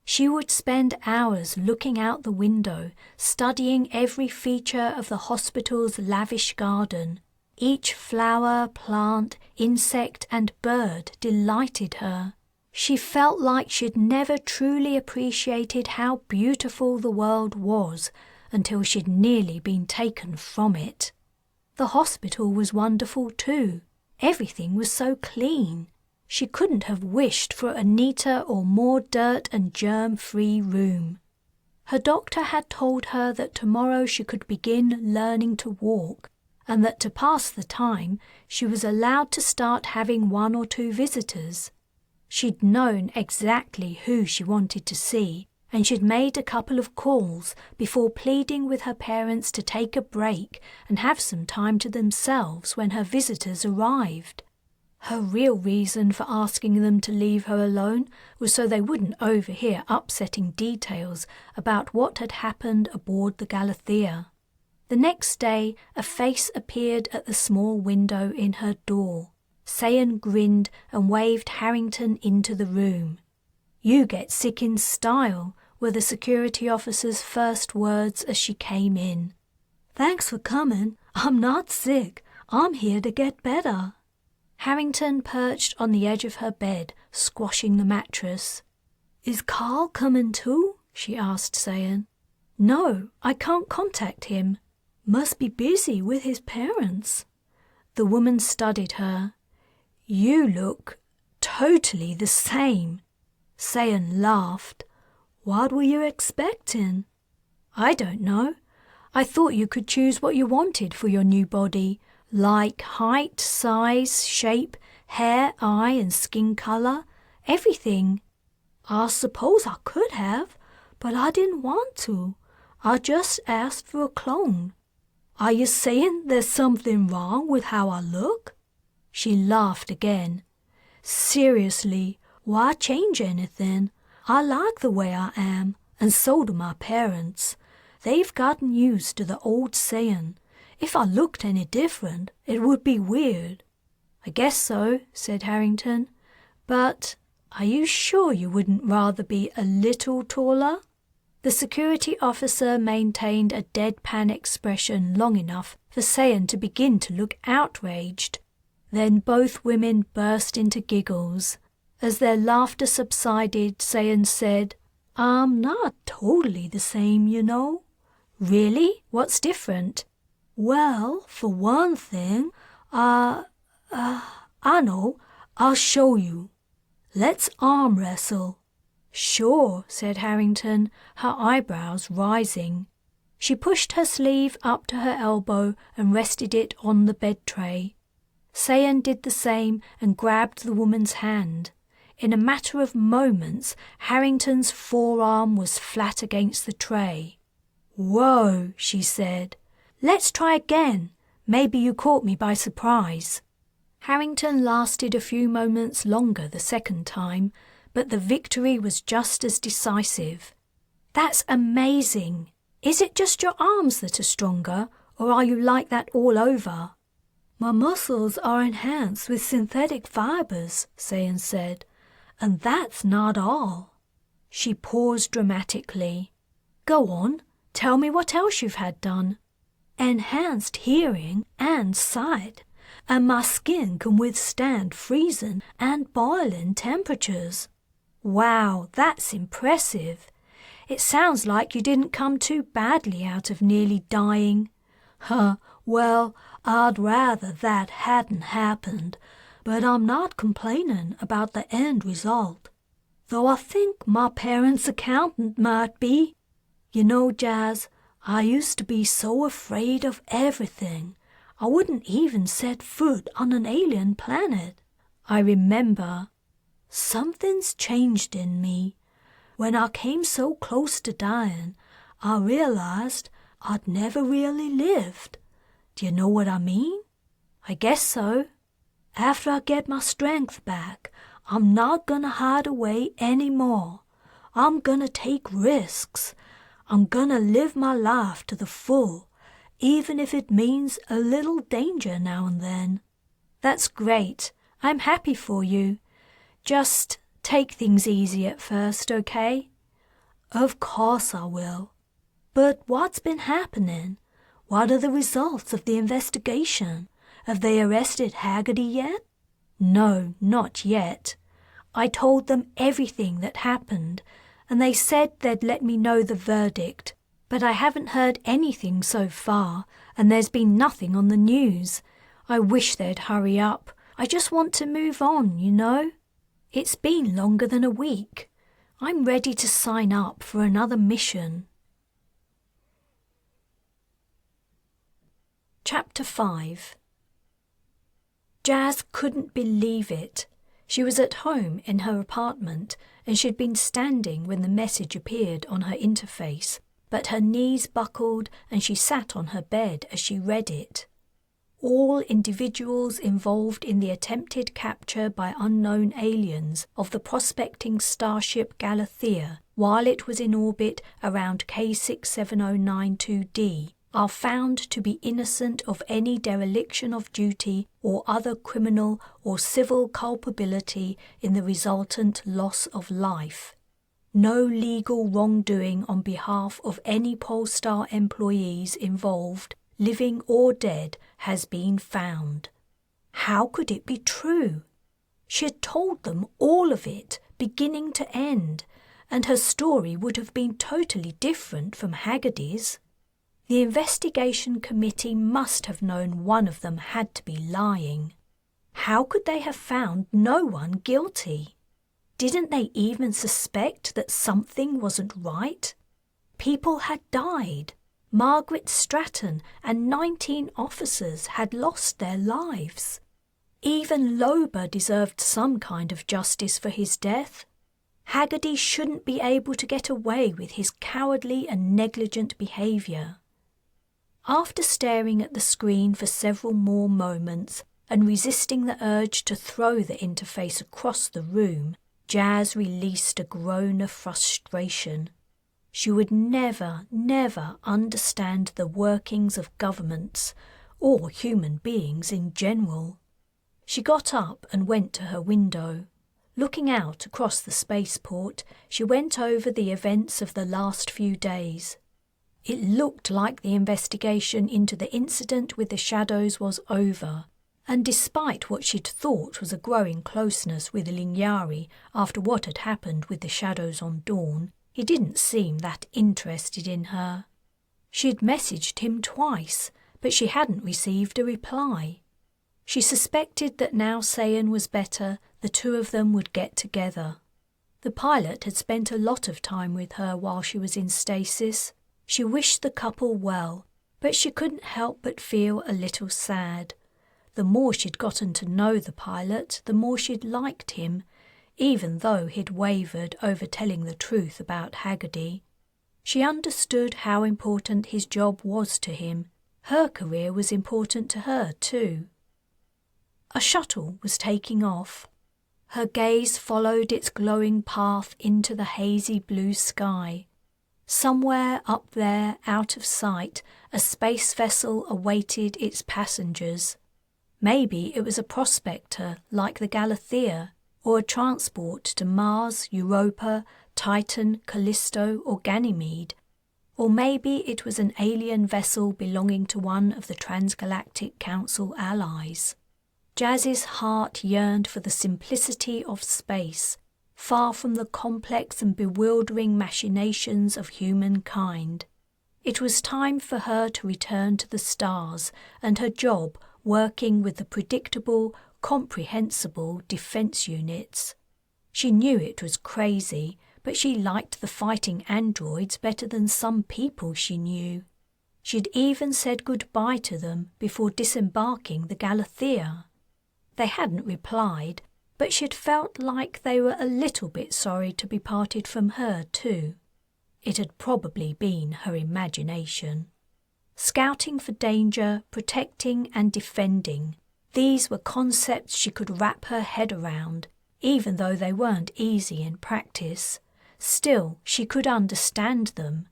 She would spend hours looking out the window, studying every feature of the hospital's lavish garden. Each flower, plant, insect and bird delighted her. She felt like she'd never truly appreciated how beautiful the world was until she'd nearly been taken from it. The hospital was wonderful too. Everything was so clean. She couldn't have wished for a neater or more dirt and germ-free room. Her doctor had told her that tomorrow she could begin learning to walk, and that to pass the time she was allowed to start having 1 or 2 visitors. She'd known exactly who she wanted to see, and she'd made a couple of calls before pleading with her parents to take a break and have some time to themselves when her visitors arrived. Her real reason for asking them to leave her alone was so they wouldn't overhear upsetting details about what had happened aboard the Galathia. The next day, a face appeared at the small window in her door. Sayan grinned and waved Harrington into the room. "You get sick in style," were the security officer's first words as she came in. "Thanks for coming. I'm not sick. I'm here to get better." Harrington perched on the edge of her bed, squashing the mattress. "Is Carl coming too?" she asked Sayan. "No, I can't contact him. Must be busy with his parents." The woman studied her. "You look totally the same." Sayan laughed. "What were you expecting?" "I don't know. I thought you could choose what you wanted for your new body, like height, size, shape, hair, eye and skin color, everything." "I suppose I could have, but I didn't want to. I just asked for a clone." "Are you saying there's something wrong with how I look?" She laughed again. "Seriously, why change anything? I like the way I am, and so do my parents. They've gotten used to the old Sayan. If I looked any different, it would be weird." "I guess so," said Harrington. "But are you sure you wouldn't rather be a little taller?" The security officer maintained a deadpan expression long enough for Sayan to begin to look outraged. Then both women burst into giggles. As their laughter subsided, Sayan said, "I'm not totally the same, you know." "Really? What's different?" "Well, for one thing, I know. I'll show you. Let's arm wrestle." "Sure," said Harrington, her eyebrows rising. She pushed her sleeve up to her elbow and rested it on the bed tray. Sayan did the same and grabbed the woman's hand. In a matter of moments, Harrington's forearm was flat against the tray. "Whoa," she said. "Let's try again. Maybe you caught me by surprise." Harrington lasted a few moments longer the second time, but the victory was just as decisive. "That's amazing. Is it just your arms that are stronger, or are you like that all over?" "My muscles are enhanced with synthetic fibers," Sayan said, "and that's not all." She paused dramatically. "Go on, tell me what else you've had done." enhanced hearing and sight, and my skin can withstand freezing and boiling temperatures. Wow, that's impressive. It sounds like you didn't come too badly out of nearly dying. Well, I'd rather that hadn't happened, but I'm not complaining about the end result. Though I think my parents' accountant might be. You know, Jas, I used to be so afraid of everything. I wouldn't even set foot on an alien planet. I remember. Something's changed in me. When I came so close to dying, I realized I'd never really lived. Do you know what I mean? I guess so. After I get my strength back, I'm not gonna hide away anymore. I'm gonna take risks. I'm gonna live my life to the full, even if it means a little danger now and then. That's great. I'm happy for you. Just take things easy at first, okay? Of course I will. But what's been happening? What are the results of the investigation? Have they arrested Haggerty yet? No, not yet. I told them everything that happened, and they said they'd let me know the verdict. But I haven't heard anything so far, and there's been nothing on the news. I wish they'd hurry up. I just want to move on, you know? It's been longer than a week. I'm ready to sign up for another mission. Chapter 5. Jas couldn't believe it. She was at home in her apartment, and she'd been standing when the message appeared on her interface, but her knees buckled and she sat on her bed as she read it. All individuals involved in the attempted capture by unknown aliens of the prospecting starship Galathia while it was in orbit around K67092d are found to be innocent of any dereliction of duty or other criminal or civil culpability in the resultant loss of life. No legal wrongdoing on behalf of any Polestar employees involved, living or dead, has been found. How could it be true? She had told them all of it, beginning to end, and her story would have been totally different from Haggerty's. The investigation committee must have known one of them had to be lying. How could they have found no one guilty? Didn't they even suspect that something wasn't right? People had died. Margaret Stratton and 19 officers had lost their lives. Even Lober deserved some kind of justice for his death. Haggerty shouldn't be able to get away with his cowardly and negligent behaviour. After staring at the screen for several more moments and resisting the urge to throw the interface across the room, Jas released a groan of frustration. She would never understand the workings of governments or human beings in general. She got up and went to her window. Looking out across the spaceport, she went over the events of the last few days. It looked like the investigation into the incident with the shadows was over, and despite what she'd thought was a growing closeness with Lingyari after what had happened with the shadows on Dawn, he didn't seem that interested in her. She'd messaged him twice, but she hadn't received a reply. She suspected that now Sayan was better, the two of them would get together. The pilot had spent a lot of time with her while she was in stasis. She wished the couple well, but she couldn't help but feel a little sad. The more she'd gotten to know the pilot, the more she'd liked him, even though he'd wavered over telling the truth about Haggerty. She understood how important his job was to him. Her career was important to her too. A shuttle was taking off. Her gaze followed its glowing path into the hazy blue sky. Somewhere up there, out of sight, a space vessel awaited its passengers. Maybe it was a prospector like the Galathia, or a transport to Mars, Europa, Titan, Callisto or Ganymede. Or maybe it was an alien vessel belonging to one of the Transgalactic Council allies. Jas's heart yearned for the simplicity of space, far from the complex and bewildering machinations of humankind. It was time for her to return to the stars and her job working with the predictable, comprehensible defense units. She knew it was crazy, but she liked the fighting androids better than some people she knew. She'd even said goodbye to them before disembarking the Galathia. They hadn't replied, but she'd felt like they were a little bit sorry to be parted from her too. It had probably been her imagination. Scouting for danger, protecting and defending, these were concepts she could wrap her head around, even though they weren't easy in practice. Still, she could understand them.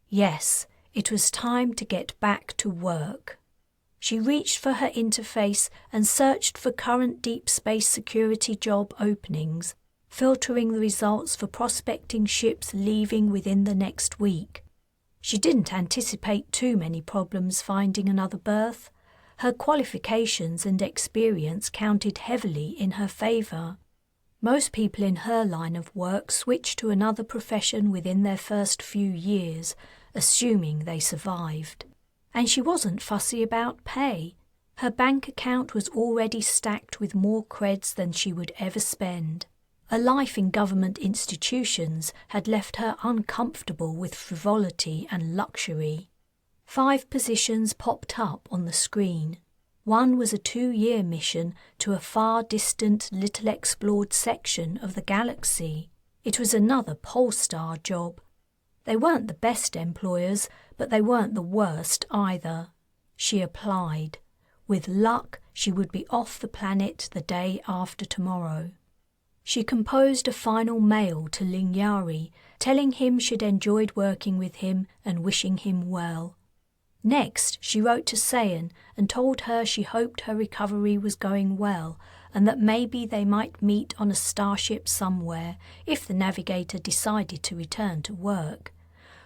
Yes, it was time to get back to work. She reached for her interface and searched for current deep space security job openings, filtering the results for prospecting ships leaving within the next week. She didn't anticipate too many problems finding another berth. Her qualifications and experience counted heavily in her favour. Most people in her line of work switch to another profession within their first few years, assuming they survived. And she wasn't fussy about pay. Her bank account was already stacked with more creds than she would ever spend. A life in government institutions had left her uncomfortable with frivolity and luxury. 5 positions popped up on the screen. One was a 2-year mission to a far-distant, little-explored section of the galaxy. It was another Polestar job. They weren't the best employers, but they weren't the worst either. She applied. With luck, she would be off the planet the day after tomorrow. She composed a final mail to Lingyari, telling him she'd enjoyed working with him and wishing him well. Next, she wrote to Sayan and told her she hoped her recovery was going well and that maybe they might meet on a starship somewhere if the navigator decided to return to work.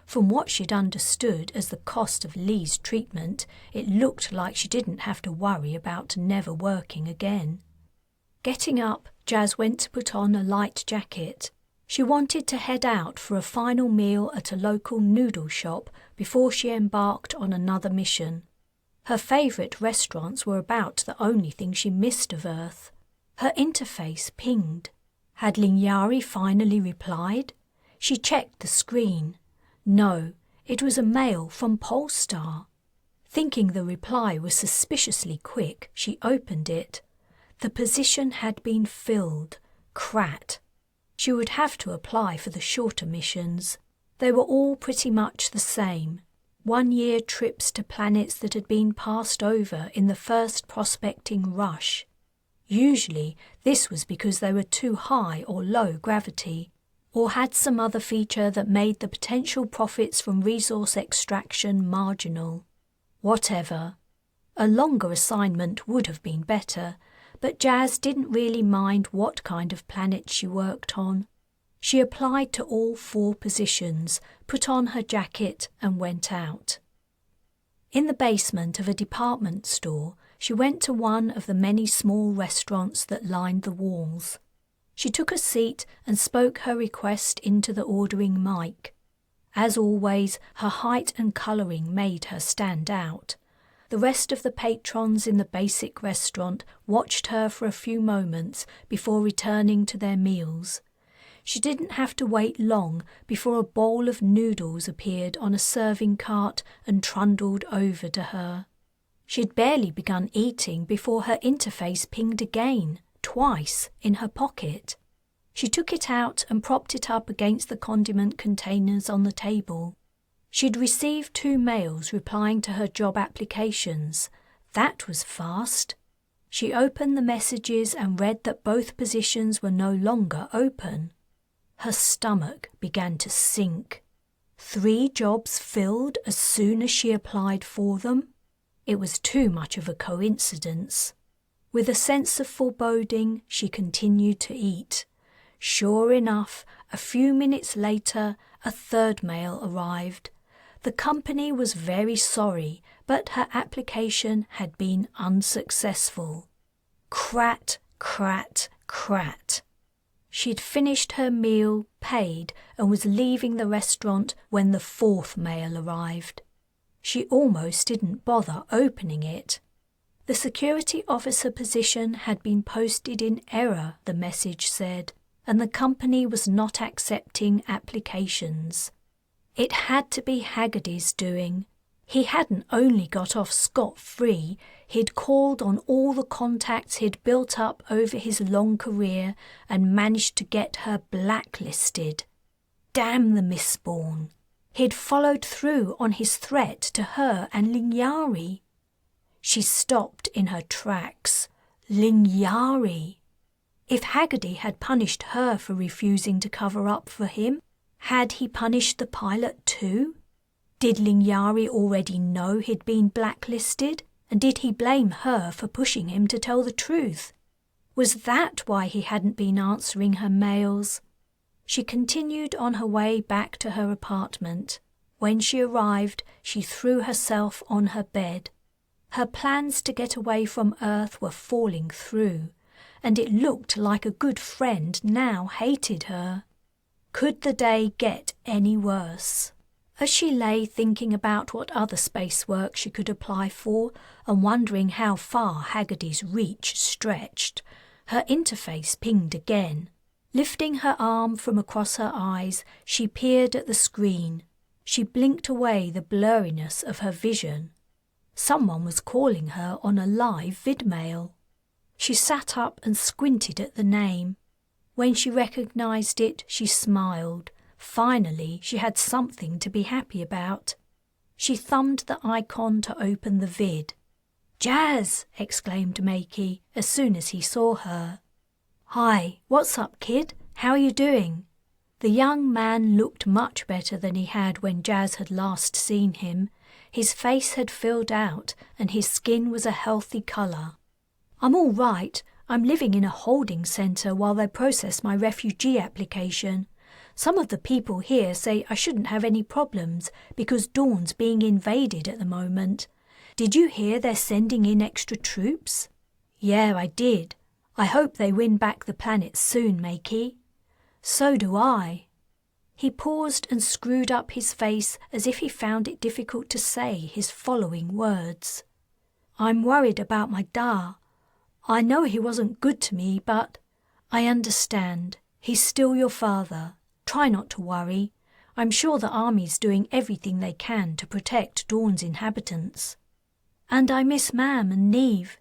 From what she'd understood as the cost of Lee's treatment, it looked like she didn't have to worry about never working again. Getting up, Jas went to put on a light jacket. She wanted to head out for a final meal at a local noodle shop before she embarked on another mission. Her favourite restaurants were about the only thing she missed of Earth. Her interface pinged. Had Lingyari finally replied? She checked the screen. No, it was a mail from Polestar. Thinking the reply was suspiciously quick, she opened it. The position had been filled. Crat. She would have to apply for the shorter missions. They were all pretty much the same. 1-year trips to planets that had been passed over in the first prospecting rush. Usually, this was because they were too high or low gravity, or had some other feature that made the potential profits from resource extraction marginal. Whatever. A longer assignment would have been better, but Jas didn't really mind what kind of planet she worked on. She applied to all 4 positions, put on her jacket and went out. In the basement of a department store, she went to one of the many small restaurants that lined the walls. She took a seat and spoke her request into the ordering mic. As always, her height and colouring made her stand out. The rest of the patrons in the basic restaurant watched her for a few moments before returning to their meals. She didn't have to wait long before a bowl of noodles appeared on a serving cart and trundled over to her. She'd barely begun eating before her interface pinged again, twice, in her pocket. She took it out and propped it up against the condiment containers on the table. She'd received 2 mails replying to her job applications. That was fast. She opened the messages and read that both positions were no longer open. Her stomach began to sink. 3 jobs filled as soon as she applied for them? It was too much of a coincidence. With a sense of foreboding, she continued to eat. Sure enough, a few minutes later, a 3rd mail arrived. The company was very sorry, but her application had been unsuccessful. Crat, crat, crat. She'd finished her meal, paid, and was leaving the restaurant when the fourth mail arrived. She almost didn't bother opening it. The security officer position had been posted in error, the message said, and the company was not accepting applications. It had to be Haggerty's doing. He hadn't only got off scot-free, he'd called on all the contacts he'd built up over his long career and managed to get her blacklisted. Damn the Mistborn. He'd followed through on his threat to her and Lingyari. She stopped in her tracks. Lingyari. If Haggerty had punished her for refusing to cover up for him, had he punished the pilot too? Did Lingyari already know he'd been blacklisted? And did he blame her for pushing him to tell the truth? Was that why he hadn't been answering her mails? She continued on her way back to her apartment. When she arrived, she threw herself on her bed. Her plans to get away from Earth were falling through, and it looked like a good friend now hated her. Could the day get any worse? As she lay thinking about what other space work she could apply for and wondering how far Haggerty's reach stretched, her interface pinged again. Lifting her arm from across her eyes, she peered at the screen. She blinked away the blurriness of her vision. Someone was calling her on a live vidmail. She sat up and squinted at the name. When she recognised it, she smiled. Finally, she had something to be happy about. She thumbed the icon to open the vid. "Jas!" exclaimed Makey as soon as he saw her. "Hi, what's up, kid? How are you doing?" The young man looked much better than he had when Jas had last seen him. His face had filled out and his skin was a healthy colour. "I'm all right. I'm living in a holding centre while they process my refugee application. Some of the people here say I shouldn't have any problems because Dawn's being invaded at the moment. Did you hear they're sending in extra troops?" "Yeah, I did. I hope they win back the planet soon, Makey." "So do I." He paused and screwed up his face as if he found it difficult to say his following words. "I'm worried about my Da. I know he wasn't good to me, but I understand. He's still your father. Try not to worry. I'm sure the army's doing everything they can to protect Dawn's inhabitants. And I miss Mam and Neve.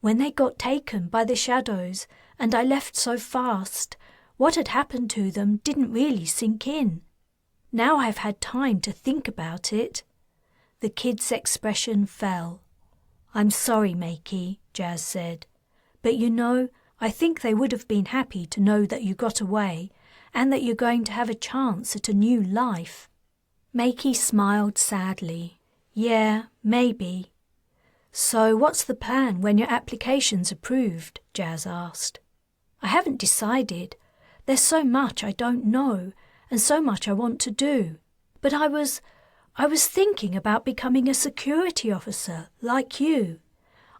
When they got taken by the shadows and I left so fast, what had happened to them didn't really sink in. Now I've had time to think about it." The kid's expression fell. "I'm sorry, Makey," Jas said. "But you know, I think they would have been happy to know that you got away and that you're going to have a chance at a new life." Makey smiled sadly. "Yeah, maybe." "So what's the plan when your application's approved?" Jas asked. "I haven't decided. There's so much I don't know and so much I want to do. But I was thinking about becoming a security officer like you.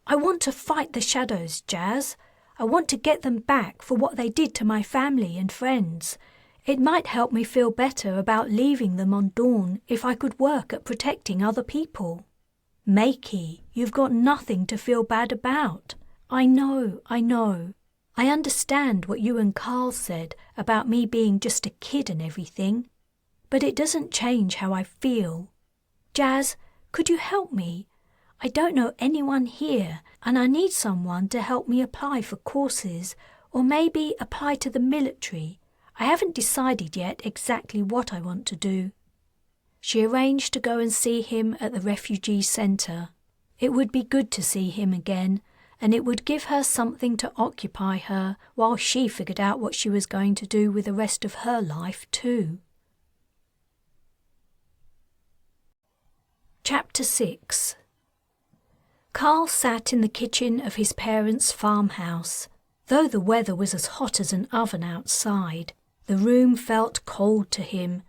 I want to fight the shadows, Jas. I want to get them back for what they did to my family and friends. It might help me feel better about leaving them on Dawn if I could work at protecting other people." "Makey, you've got nothing to feel bad about." I know. I understand what you and Carl said about me being just a kid and everything, but it doesn't change how I feel. Jas, could you help me? I don't know anyone here, and I need someone to help me apply for courses, or maybe apply to the military. I haven't decided yet exactly what I want to do." She arranged to go and see him at the refugee centre. It would be good to see him again, and it would give her something to occupy her while she figured out what she was going to do with the rest of her life too. Chapter 6. Carl sat in the kitchen of his parents' farmhouse. Though the weather was as hot as an oven outside, the room felt cold to him.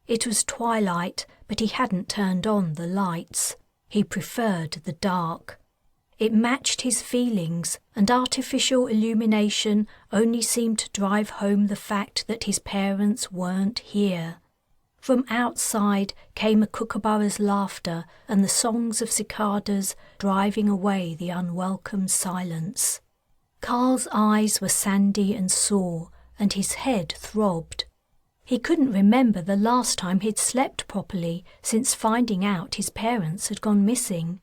It was twilight, but he hadn't turned on the lights. He preferred the dark. It matched his feelings, and artificial illumination only seemed to drive home the fact that his parents weren't here. From outside came a kookaburra's laughter and the songs of cicadas driving away the unwelcome silence. Carl's eyes were sandy and sore, and his head throbbed. He couldn't remember the last time he'd slept properly since finding out his parents had gone missing.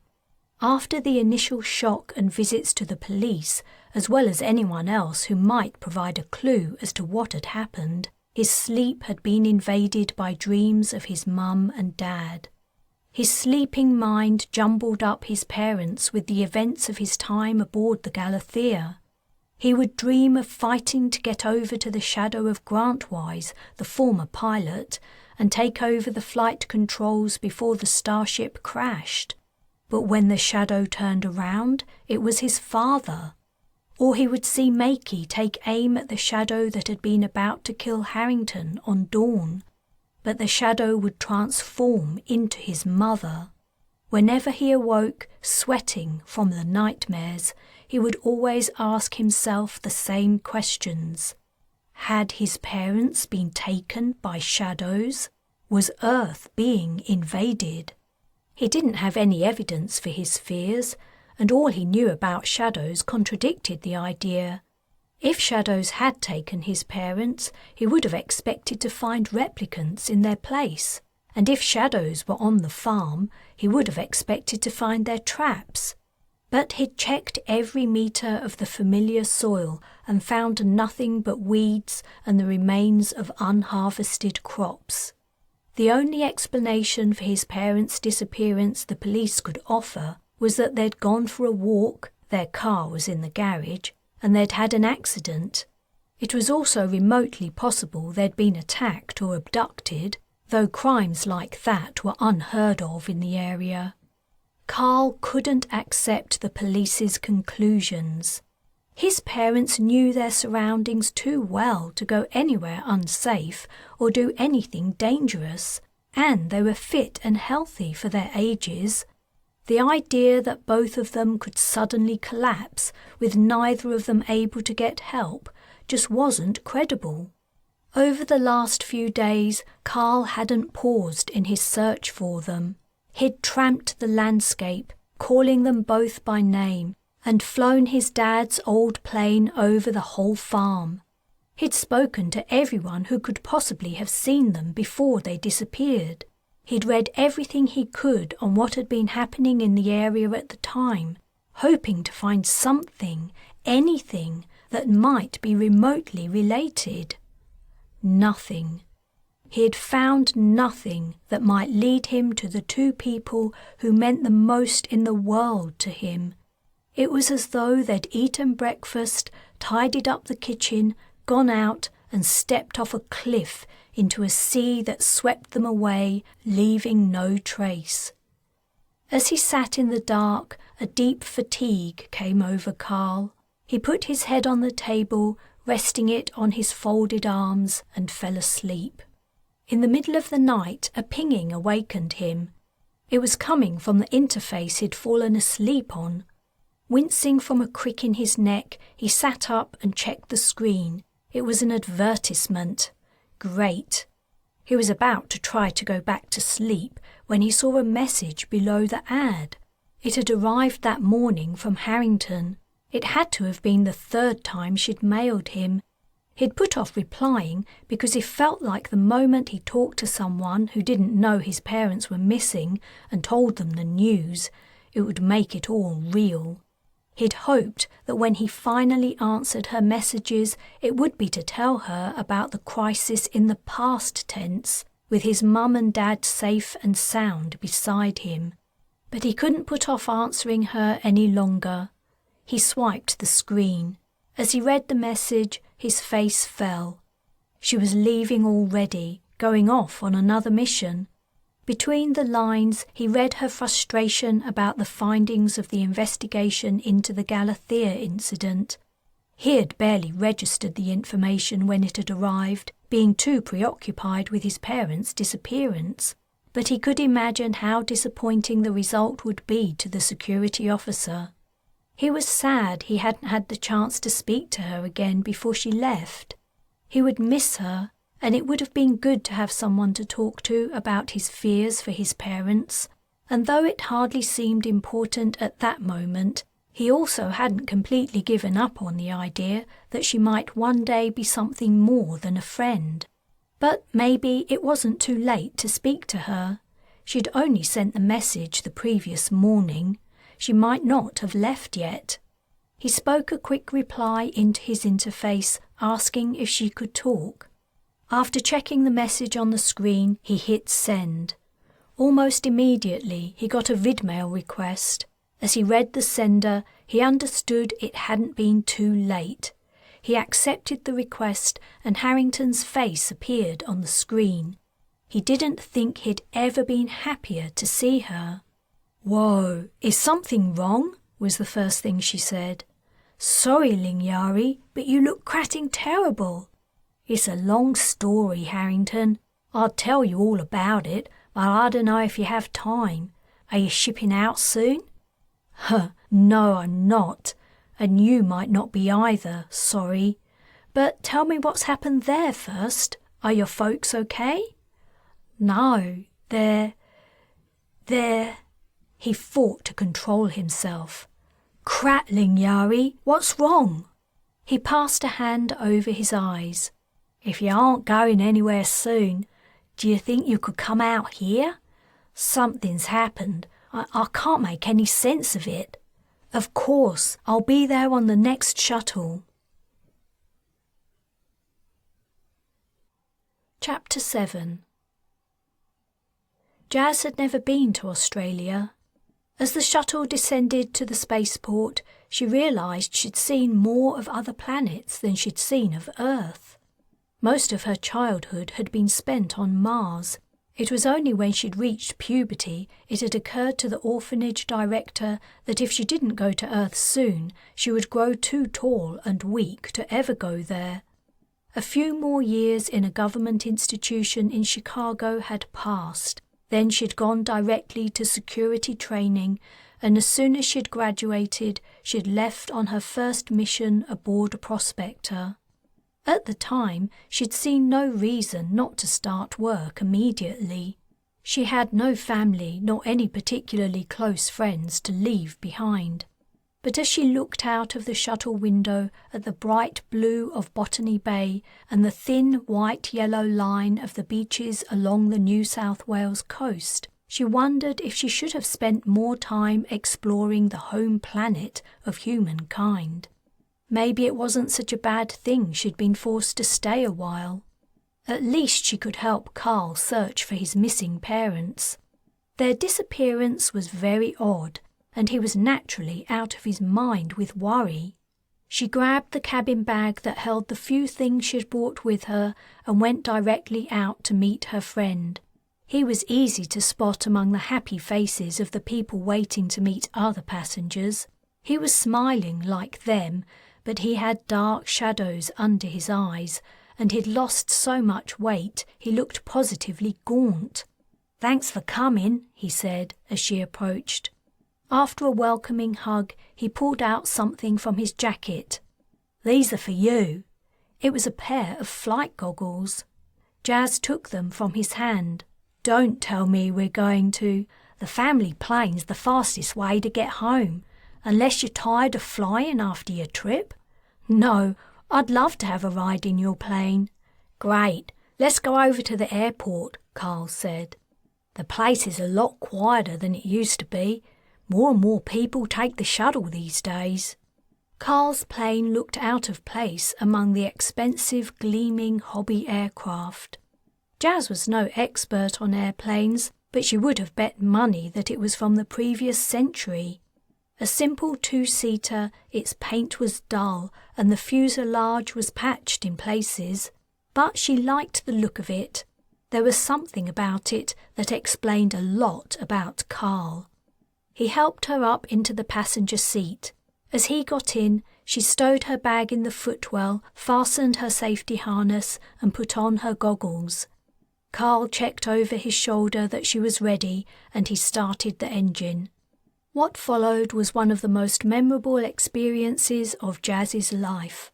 After the initial shock and visits to the police, as well as anyone else who might provide a clue as to what had happened, his sleep had been invaded by dreams of his mum and dad. His sleeping mind jumbled up his parents with the events of his time aboard the Galathia. He would dream of fighting to get over to the shadow of Grantwise, the former pilot, and take over the flight controls before the starship crashed. But when the shadow turned around, it was his father. Or he would see Makey take aim at the shadow that had been about to kill Harrington on Dawn. But the shadow would transform into his mother. Whenever he awoke, sweating from the nightmares, he would always ask himself the same questions. Had his parents been taken by shadows? Was Earth being invaded? He didn't have any evidence for his fears, and all he knew about shadows contradicted the idea. If shadows had taken his parents, he would have expected to find replicants in their place, and if shadows were on the farm, he would have expected to find their traps. But he'd checked every metre of the familiar soil and found nothing but weeds and the remains of unharvested crops. The only explanation for his parents' disappearance the police could offer was that they'd gone for a walk, their car was in the garage, and they'd had an accident. It was also remotely possible they'd been attacked or abducted, though crimes like that were unheard of in the area. Carl couldn't accept the police's conclusions. His parents knew their surroundings too well to go anywhere unsafe or do anything dangerous, and they were fit and healthy for their ages. The idea that both of them could suddenly collapse, with neither of them able to get help, just wasn't credible. Over the last few days, Carl hadn't paused in his search for them. He'd tramped the landscape, calling them both by name, and flown his dad's old plane over the whole farm. He'd spoken to everyone who could possibly have seen them before they disappeared. He'd read everything he could on what had been happening in the area at the time, hoping to find something, anything, that might be remotely related. Nothing. He had found nothing that might lead him to the two people who meant the most in the world to him. It was as though they'd eaten breakfast, tidied up the kitchen, gone out and stepped off a cliff into a sea that swept them away, leaving no trace. As he sat in the dark, a deep fatigue came over Carl. He put his head on the table, resting it on his folded arms, and fell asleep. In the middle of the night, a pinging awakened him. It was coming from the interface he'd fallen asleep on. Wincing from a crick in his neck, he sat up and checked the screen. It was an advertisement. Great. He was about to try to go back to sleep when he saw a message below the ad. It had arrived that morning from Harrington. It had to have been the third time she'd mailed him. He'd put off replying because he felt like the moment he talked to someone who didn't know his parents were missing and told them the news, it would make it all real. He'd hoped that when he finally answered her messages, it would be to tell her about the crisis in the past tense, with his mum and dad safe and sound beside him. But he couldn't put off answering her any longer. He swiped the screen. As he read the message, his face fell. She was leaving already, going off on another mission. Between the lines, he read her frustration about the findings of the investigation into the Galathia incident. He had barely registered the information when it had arrived, being too preoccupied with his parents' disappearance, but he could imagine how disappointing the result would be to the security officer. He was sad he hadn't had the chance to speak to her again before she left. He would miss her, and it would have been good to have someone to talk to about his fears for his parents, and though it hardly seemed important at that moment, he also hadn't completely given up on the idea that she might one day be something more than a friend. But maybe it wasn't too late to speak to her. She'd only sent the message the previous morning. She might not have left yet. He spoke a quick reply into his interface, asking if she could talk. After checking the message on the screen, he hit send. Almost immediately, he got a vidmail request. As he read the sender, he understood it hadn't been too late. He accepted the request, and Harrington's face appeared on the screen. He didn't think he'd ever been happier to see her. "Whoa, is something wrong?" was the first thing she said. "Sorry, Lingyari, but you look cratting terrible." "It's a long story, Harrington. I'd tell you all about it, but I don't know if you have time. Are you shipping out soon?" No, I'm not. And you might not be either, sorry. But tell me what's happened there first. Are your folks okay?" "No, they're... He fought to control himself. "Crat, Lingyari, what's wrong?" He passed a hand over his eyes. "If you aren't going anywhere soon, do you think you could come out here? Something's happened. I can't make any sense of it." "Of course, I'll be there on the next shuttle." Chapter 7. Jas had never been to Australia. As the shuttle descended to the spaceport, she realised she'd seen more of other planets than she'd seen of Earth. Most of her childhood had been spent on Mars. It was only when she'd reached puberty it had occurred to the orphanage director that if she didn't go to Earth soon, she would grow too tall and weak to ever go there. A few more years in a government institution in Chicago had passed. Then she'd gone directly to security training, and as soon as she'd graduated, she'd left on her first mission aboard a prospector. At the time, she'd seen no reason not to start work immediately. She had no family nor any particularly close friends to leave behind. But as she looked out of the shuttle window at the bright blue of Botany Bay and the thin white-yellow line of the beaches along the New South Wales coast, she wondered if she should have spent more time exploring the home planet of humankind. Maybe it wasn't such a bad thing she'd been forced to stay a while. At least she could help Carl search for his missing parents. Their disappearance was very odd, and he was naturally out of his mind with worry. She grabbed the cabin bag that held the few things she'd brought with her and went directly out to meet her friend. He was easy to spot among the happy faces of the people waiting to meet other passengers. He was smiling like them, but he had dark shadows under his eyes, and he'd lost so much weight he looked positively gaunt. "Thanks for coming," he said as she approached. After a welcoming hug, he pulled out something from his jacket. "These are for you." It was a pair of flight goggles. Jas took them from his hand. "Don't tell me we're going to... The family plane's the fastest way to get home. Unless you're tired of flying after your trip?" "No, I'd love to have a ride in your plane." "Great, let's go over to the airport," Carl said. "The place is a lot quieter than it used to be. More and more people take the shuttle these days." Carl's plane looked out of place among the expensive, gleaming hobby aircraft. Jas was no expert on airplanes, but she would have bet money that it was from the previous century. A simple two-seater, its paint was dull and the fuselage was patched in places, but she liked the look of it. There was something about it that explained a lot about Carl. He helped her up into the passenger seat. As he got in, She stowed her bag in the footwell, fastened her safety harness, and put on her goggles. Carl checked over his shoulder that she was ready, and he started the engine. What followed was one of the most memorable experiences of Jas's life.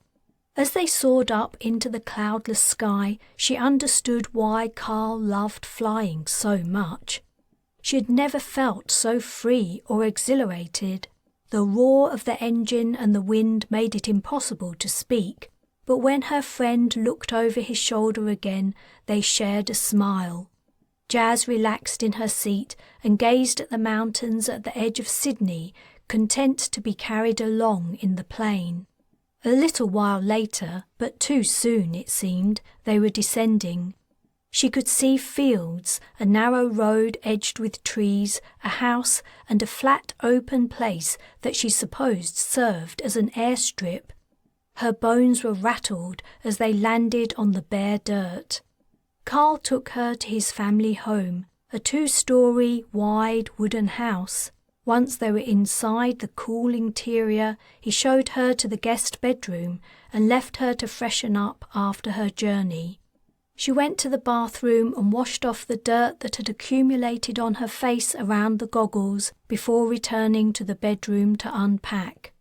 As they soared up into the cloudless sky, she understood why Carl loved flying so much. She had never felt so free or exhilarated. The roar of the engine and the wind made it impossible to speak, but when her friend looked over his shoulder again, they shared a smile. Jas relaxed in her seat and gazed at the mountains at the edge of Sydney, content to be carried along in the plane. A little while later, but too soon it seemed, they were descending. She could see fields, a narrow road edged with trees, a house, and a flat open place that she supposed served as an airstrip. Her bones were rattled as they landed on the bare dirt. Carl took her to his family home, a 2-story, wide wooden house. Once they were inside the cool interior, he showed her to the guest bedroom and left her to freshen up after her journey. She went to the bathroom and washed off the dirt that had accumulated on her face around the goggles before returning to the bedroom to unpack.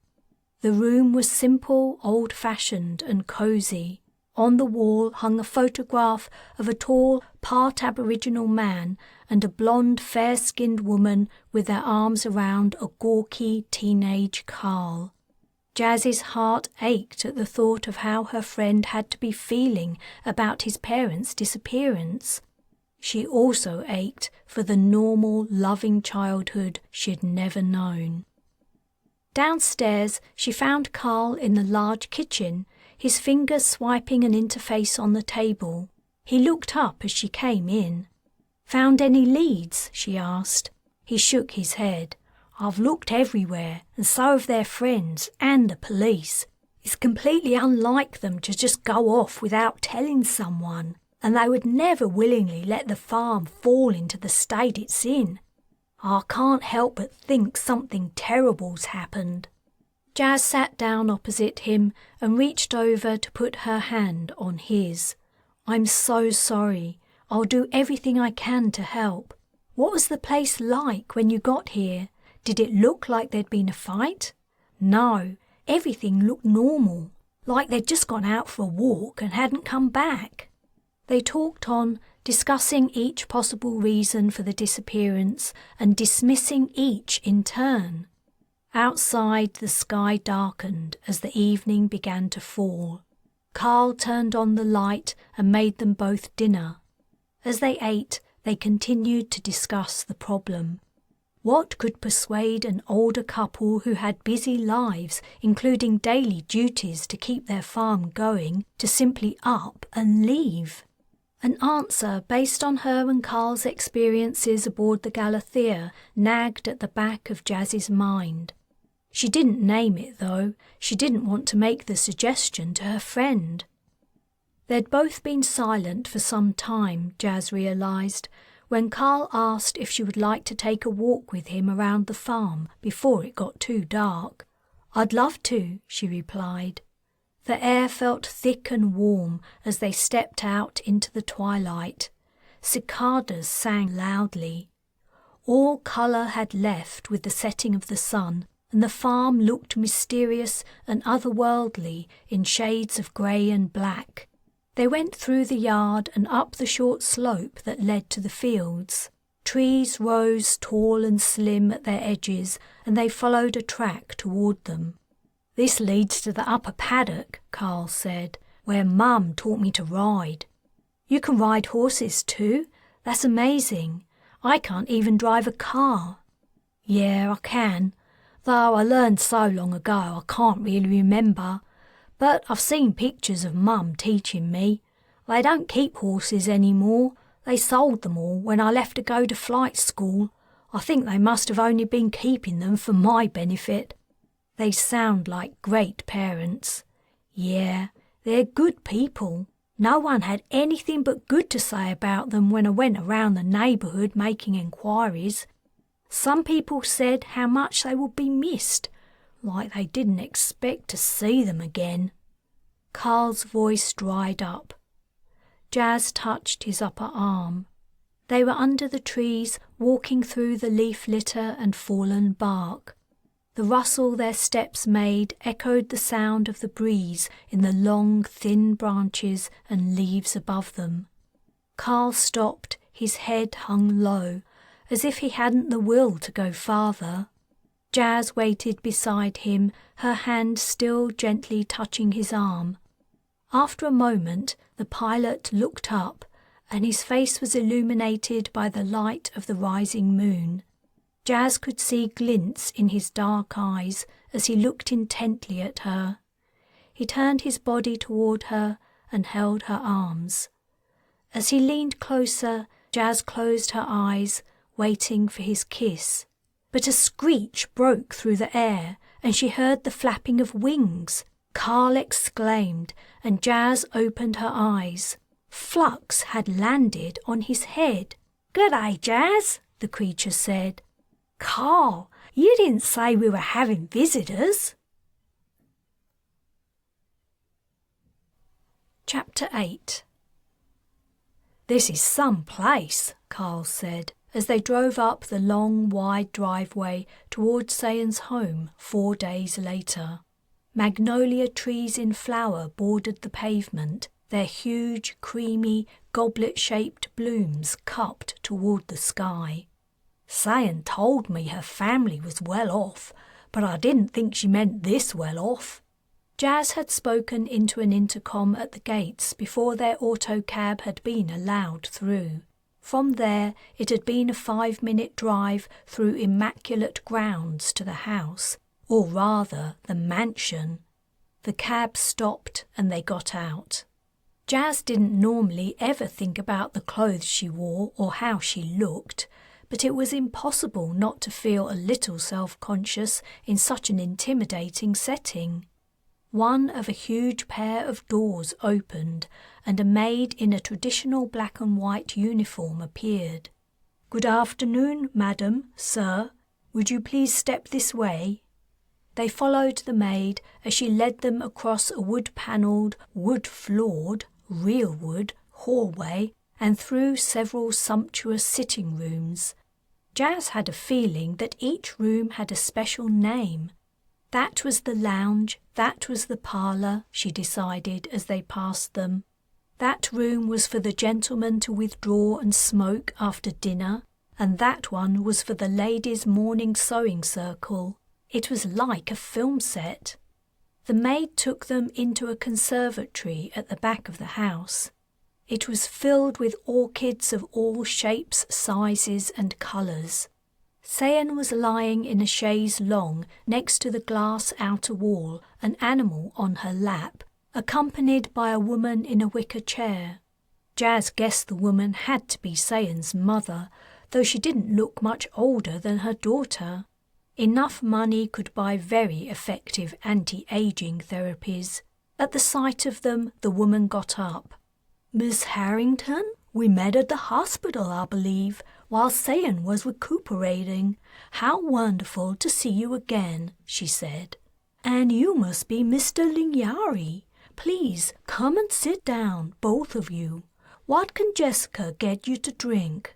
The room was simple, old-fashioned and cosy. On the wall hung a photograph of a tall, part Aboriginal man and a blonde, fair-skinned woman with their arms around a gawky teenage Carl. Jas's heart ached at the thought of how her friend had to be feeling about his parents' disappearance. She also ached for the normal, loving childhood she'd never known. Downstairs, she found Carl in the large kitchen, his fingers swiping an interface on the table. He looked up as she came in. "Found any leads?" she asked. He shook his head. "I've looked everywhere, and so have their friends and the police. It's completely unlike them to just go off without telling someone, and they would never willingly let the farm fall into the state it's in. I can't help but think something terrible's happened." Jas sat down opposite him and reached over to put her hand on his. "I'm so sorry. I'll do everything I can to help. What was the place like when you got here? Did it look like there'd been a fight?" "No, everything looked normal, like they'd just gone out for a walk and hadn't come back." They talked on, discussing each possible reason for the disappearance and dismissing each in turn. Outside, the sky darkened as the evening began to fall. Carl turned on the light and made them both dinner. As they ate, they continued to discuss the problem. What could persuade an older couple who had busy lives, including daily duties to keep their farm going, to simply up and leave? An answer based on her and Carl's experiences aboard the Galathia nagged at the back of Jas's mind. She didn't name it, though. She didn't want to make the suggestion to her friend. They'd both been silent for some time, Jas realised, when Carl asked if she would like to take a walk with him around the farm before it got too dark. "I'd love to," she replied. The air felt thick and warm as they stepped out into the twilight. Cicadas sang loudly. All colour had left with the setting of the sun, and the farm looked mysterious and otherworldly in shades of grey and black. They went through the yard and up the short slope that led to the fields. Trees rose tall and slim at their edges, and they followed a track toward them. "This leads to the upper paddock," Carl said, "where Mum taught me to ride." "You can ride horses too? That's amazing. I can't even drive a car." "Yeah, I can. Though I learned so long ago I can't really remember. But I've seen pictures of Mum teaching me. They don't keep horses anymore. They sold them all when I left to go to flight school. I think they must have only been keeping them for my benefit." "They sound like great parents." "Yeah, they're good people. No one had anything but good to say about them when I went around the neighbourhood making inquiries. Some people said how much they would be missed. like they didn't expect to see them again. Carl's voice dried up. Jas touched his upper arm. They were under the trees, walking through the leaf litter and fallen bark. The rustle their steps made echoed the sound of the breeze in the long, thin branches and leaves above them. Carl stopped, his head hung low, as if he hadn't the will to go farther. Jas waited beside him, her hand still gently touching his arm. After a moment, the pilot looked up, and his face was illuminated by the light of the rising moon. Jas could see glints in his dark eyes as he looked intently at her. He turned his body toward her and held her arms. As he leaned closer, Jas closed her eyes, waiting for his kiss. But a screech broke through the air, and she heard the flapping of wings. Carl exclaimed, and Jas opened her eyes. Flux had landed on his head. "G'day, Jas," the creature said. "Carl, you didn't say we were having visitors." Chapter 8. "This is some place," Carl said, as they drove up the long, wide driveway towards Sayan's home 4 days later. Magnolia trees in flower bordered the pavement, their huge, creamy, goblet-shaped blooms cupped toward the sky. "Sayan told me her family was well off, but I didn't think she meant this well off." Jas had spoken into an intercom at the gates before their autocab had been allowed through. From there, it had been a 5-minute drive through immaculate grounds to the house, or rather, the mansion. The cab stopped and they got out. Jas didn't normally ever think about the clothes she wore or how she looked, but it was impossible not to feel a little self-conscious in such an intimidating setting. One of a huge pair of doors opened, and a maid in a traditional black and white uniform appeared. "Good afternoon, madam, sir. Would you please step this way?" They followed the maid as she led them across a wood-panelled, wood-floored, real wood, hallway and through several sumptuous sitting rooms. Jas had a feeling that each room had a special name. That was the lounge, that was the parlour, she decided as they passed them. That room was for the gentlemen to withdraw and smoke after dinner, and that one was for the ladies' morning sewing circle. It was like a film set. The maid took them into a conservatory at the back of the house. It was filled with orchids of all shapes, sizes and colours. Sayan was lying in a chaise longue next to the glass outer wall, an animal on her lap, accompanied by a woman in a wicker chair. Jas guessed the woman had to be Sayan's mother, though she didn't look much older than her daughter. Enough money could buy very effective anti-aging therapies. At the sight of them, the woman got up. "Miss Harrington? We met at the hospital, I believe, while Sayan was recuperating. How wonderful to see you again," she said. "And you must be Mr. Lingyari. Please come and sit down, both of you. What can Jessica get you to drink?"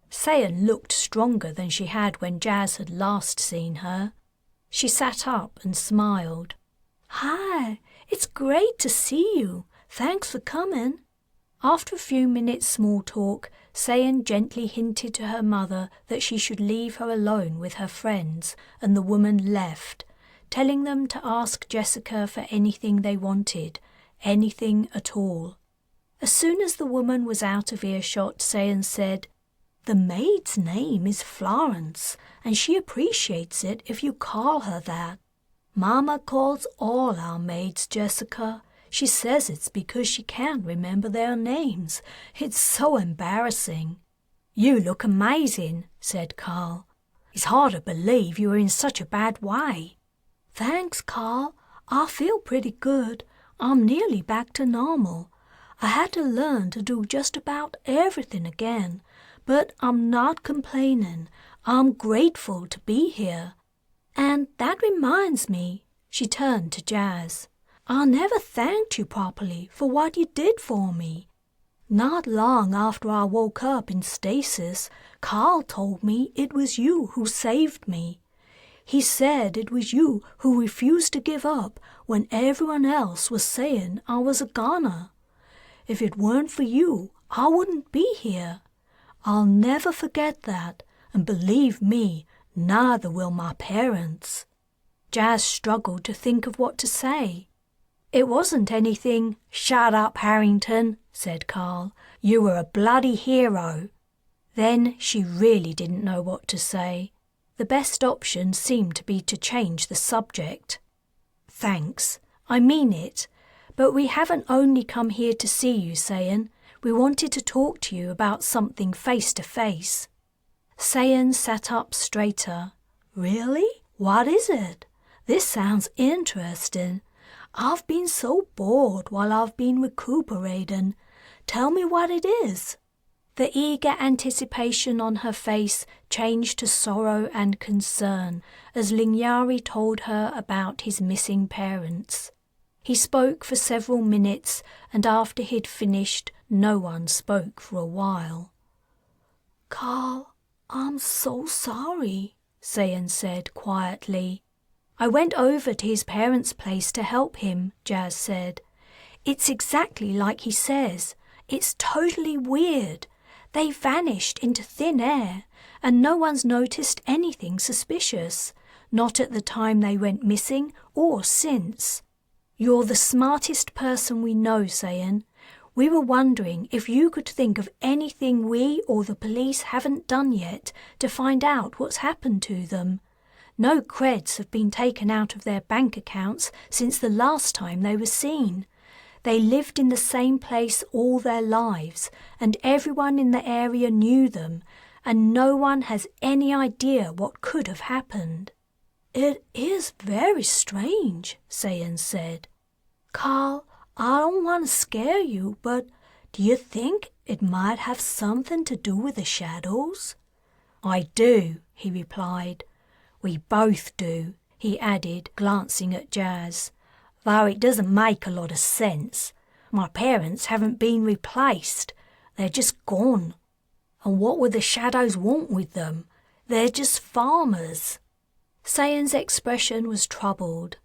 Sayan looked stronger than she had when Jas had last seen her. She sat up and smiled. "Hi, it's great to see you. Thanks for coming." After a few minutes' small talk, Sayan gently hinted to her mother that she should leave her alone with her friends, and the woman left, telling them to ask Jessica for anything they wanted, anything at all. As soon as the woman was out of earshot, Sayan said, "The maid's name is Florence, and she appreciates it if you call her that. Mama calls all our maids Jessica. She says it's because she can't remember their names. It's so embarrassing." "You look amazing," said Carl. "It's hard to believe you were in such a bad way." "Thanks, Carl. I feel pretty good. I'm nearly back to normal. I had to learn to do just about everything again, but I'm not complaining. I'm grateful to be here. And that reminds me, she turned to Jas. I never thanked you properly for what you did for me. Not long after I woke up in stasis, Carl told me it was you who saved me. He said it was you who refused to give up when everyone else was saying I was a goner. If it weren't for you, I wouldn't be here. I'll never forget that, and believe me, neither will my parents. Jas struggled to think of what to say. It wasn't anything. Shut up, Harrington, said Carl. You were a bloody hero. Then she really didn't know what to say. The best option seemed to be to change the subject. Thanks, I mean it, but we haven't only come here to see you, Sayan. We wanted to talk to you about something face to face. Sayan sat up straighter. Really? What is it? This sounds interesting. I've been so bored while I've been recuperating. Tell me what it is. The eager anticipation on her face changed to sorrow and concern as Lingyari told her about his missing parents. He spoke for several minutes, and after he'd finished, no one spoke for a while. Carl, I'm so sorry, Sayan said quietly. I went over to his parents' place to help him, Jas said. It's exactly like he says. It's totally weird. They vanished into thin air, and no one's noticed anything suspicious, not at the time they went missing or since. You're the smartest person we know, Sayan. We were wondering if you could think of anything we or the police haven't done yet to find out what's happened to them. No creds have been taken out of their bank accounts since the last time they were seen. They lived in the same place all their lives, and everyone in the area knew them, and no one has any idea what could have happened. It is very strange, Sayan said. Carl, I don't want to scare you, but do you think it might have something to do with the shadows? I do, he replied. We both do, he added, glancing at Jas. Though it doesn't make a lot of sense. My parents haven't been replaced. They're just gone. And what would the shadows want with them? They're just farmers. Sayan's expression was troubled.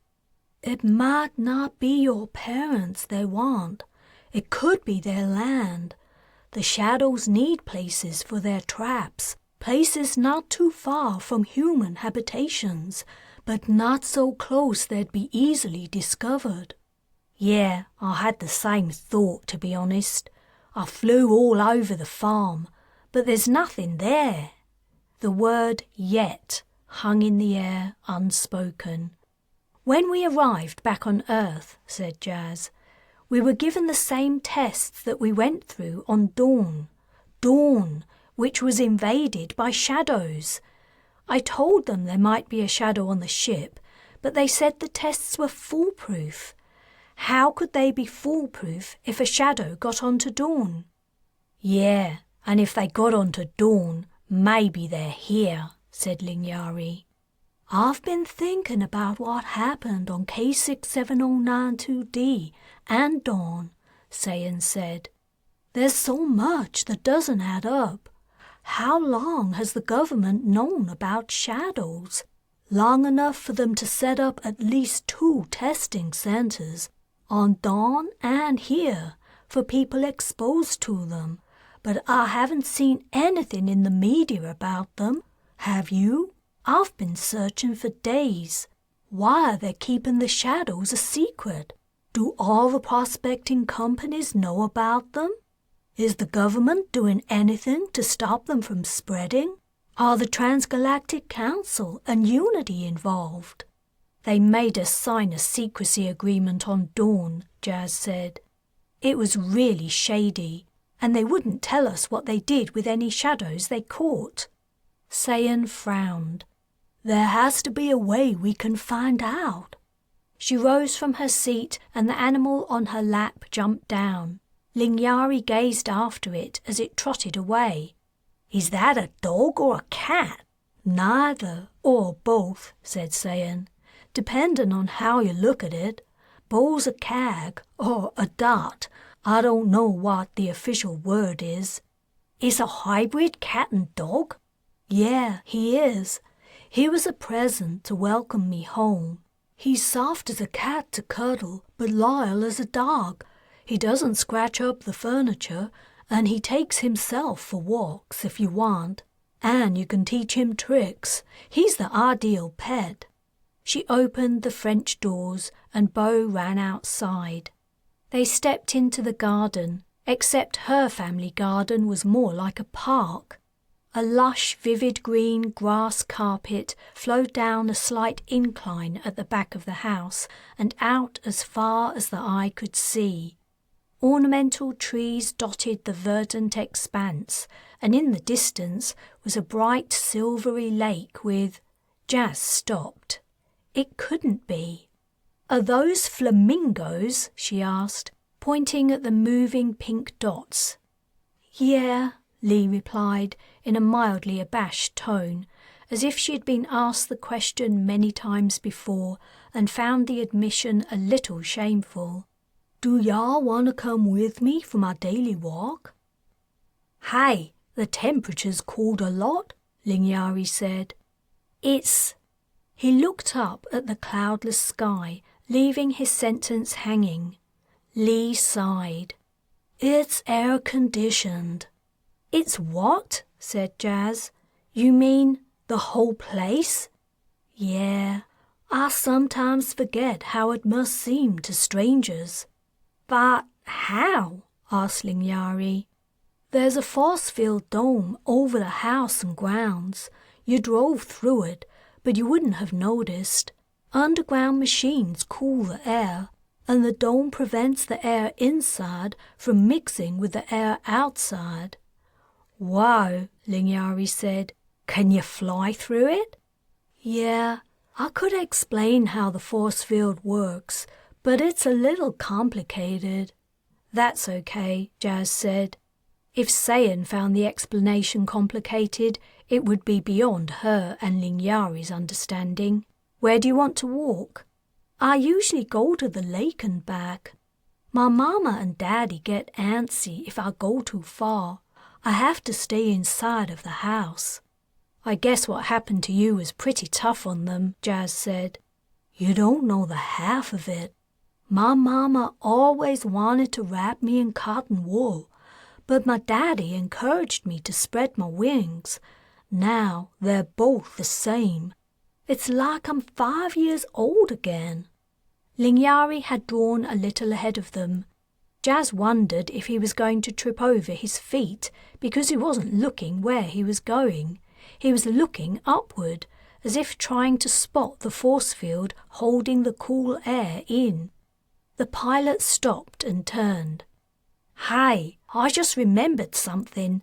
It might not be your parents they want. It could be their land. The shadows need places for their traps, places not too far from human habitations, but not so close they'd be easily discovered. Yeah, I had the same thought, to be honest. I flew all over the farm, but there's nothing there. The word yet hung in the air unspoken. When we arrived back on Earth, said Jas, we were given the same tests that we went through on Dawn. Dawn, which was invaded by shadows. I told them there might be a shadow on the ship, but they said the tests were foolproof. How could they be foolproof if a shadow got onto Dawn? Yeah, and if they got onto Dawn, maybe they're here, said Lingyari. I've been thinking about what happened on K67092D and Dawn, Sayan said. There's so much that doesn't add up. How long has the government known about shadows? Long enough for them to set up at least 2 testing centers, on Dawn and here, for people exposed to them. But I haven't seen anything in the media about them. Have you? I've been searching for days. Why are they keeping the shadows a secret? Do all the prospecting companies know about them? Is the government doing anything to stop them from spreading? Are the Transgalactic Council and Unity involved? They made us sign a secrecy agreement on Dawn, Jas said. It was really shady, and they wouldn't tell us what they did with any shadows they caught. Sayan frowned. There has to be a way we can find out. She rose from her seat and the animal on her lap jumped down. Lingyari gazed after it as it trotted away. Is that a dog or a cat? Neither, Or both, said Sayan, depending on how you look at it. Bo's a cag, or a dot. I don't know what the official word is. Is a hybrid cat and dog? Yeah, he is. He was a present to welcome me home. He's soft as a cat to cuddle, but loyal as a dog. He doesn't scratch up the furniture, and he takes himself for walks if you want. And you can teach him tricks. He's the ideal pet. She opened the French doors, and Bo ran outside. They stepped into the garden, except her family garden was more like a park. A lush, vivid green grass carpet flowed down a slight incline at the back of the house and out as far as the eye could see. Ornamental trees dotted the verdant expanse, and in the distance was a bright silvery lake with— Jas stopped. It couldn't be. Are those flamingos? She asked, pointing at the moving pink dots. Yeah, Lee replied in a mildly abashed tone, as if she had been asked the question many times before and found the admission a little shameful. Do y'all want to come with me for my daily walk? Hey, the temperature's cooled a lot, Lingyari said. It's— He looked up at the cloudless sky, leaving his sentence hanging. Lee sighed. It's air-conditioned. It's what? Said Jas. You mean the whole place? Yeah, I sometimes forget how it must seem to strangers. But how? Asked Lingyari. There's a force-field dome over the house and grounds. You drove through it, but you wouldn't have noticed. Underground machines cool the air, and the dome prevents the air inside from mixing with the air outside. Wow, Lingyari said. Can you fly through it? Yeah, I could explain how the force field works, but it's a little complicated. That's okay, Jas said. If Sayan found the explanation complicated, it would be beyond her and Lingyari's understanding. Where do you want to walk? I usually go to the lake and back. My mama and daddy get antsy if I go too far. I have to stay inside of the house. I guess what happened to you was pretty tough on them, Jas said. You don't know the half of it. My mama always wanted to wrap me in cotton wool, but my daddy encouraged me to spread my wings. Now they're both the same. It's like I'm 5 years old again. Lingyari had drawn a little ahead of them. Jas wondered if he was going to trip over his feet because he wasn't looking where he was going. He was looking upward, as if trying to spot the force field holding the cool air in. The pilot stopped and turned. Hey, I just remembered something.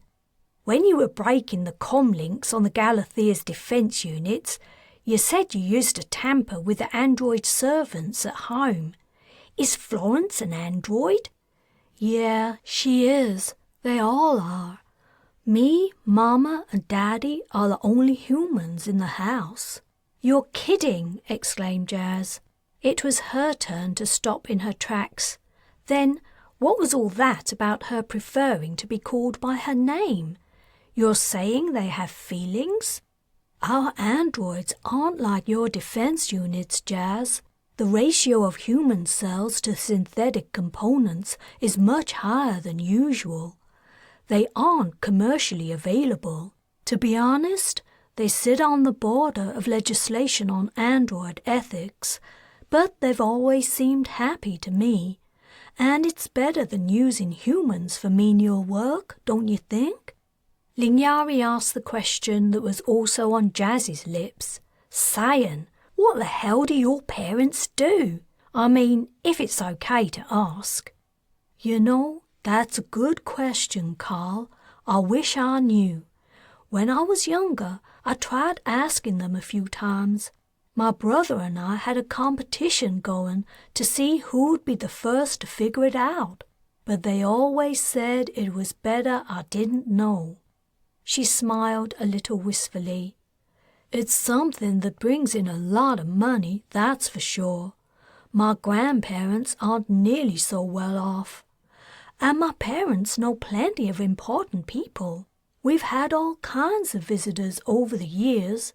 When you were breaking the comm links on the Galathia's defense units, you said you used to tamper with the android servants at home. Is Florence an android? Yeah, she is. They all are. Me, Mama, and Daddy are the only humans in the house. You're kidding, exclaimed Jas. It was her turn to stop in her tracks. Then, what was all that about her preferring to be called by her name? You're saying they have feelings? Our androids aren't like your defense units, Jas. The ratio of human cells to synthetic components is much higher than usual. They aren't commercially available. To be honest, they sit on the border of legislation on android ethics, but they've always seemed happy to me. And it's better than using humans for menial work, don't you think? Lingyari asked the question that was also on Jas's lips. Sayan, what the hell do your parents do? I mean, if it's okay to ask. You know, that's a good question, Carl. I wish I knew. When I was younger, I tried asking them a few times. My brother and I had a competition going to see who'd be the first to figure it out, but they always said it was better I didn't know. She smiled a little wistfully. It's something that brings in a lot of money, that's for sure. My grandparents aren't nearly so well off. And my parents know plenty of important people. We've had all kinds of visitors over the years.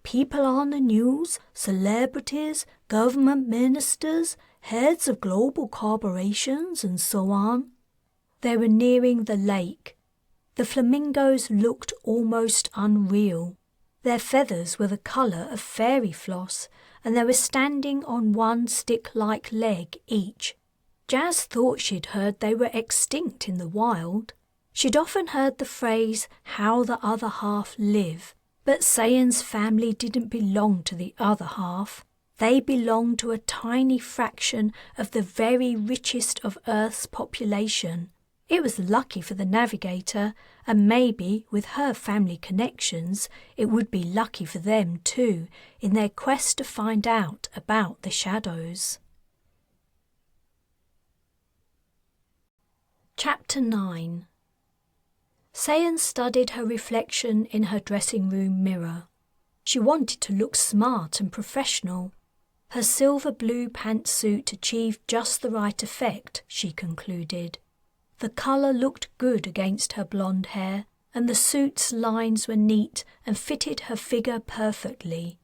People on the news, celebrities, government ministers, heads of global corporations, and so on. They were nearing the lake. The flamingos looked almost unreal. Their feathers were the colour of fairy floss, and they were standing on one stick-like leg each. Jas thought she'd heard they were extinct in the wild. She'd often heard the phrase, how the other half live, but Sayan's family didn't belong to the other half. They belonged to a tiny fraction of the very richest of Earth's population. It was lucky for the navigator, and maybe, with her family connections, it would be lucky for them too, in their quest to find out about the shadows. Chapter 9. Sayan studied her reflection in her dressing room mirror. She wanted to look smart and professional. Her silver blue pantsuit achieved just the right effect, she concluded. The colour looked good against her blonde hair, and the suit's lines were neat and fitted her figure perfectly.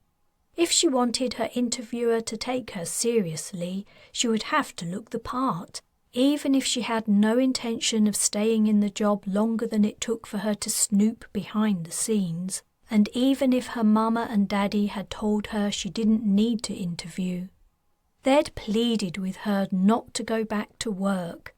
If she wanted her interviewer to take her seriously, she would have to look the part, even if she had no intention of staying in the job longer than it took for her to snoop behind the scenes, and even if her mama and daddy had told her she didn't need to interview. They'd pleaded with her not to go back to work.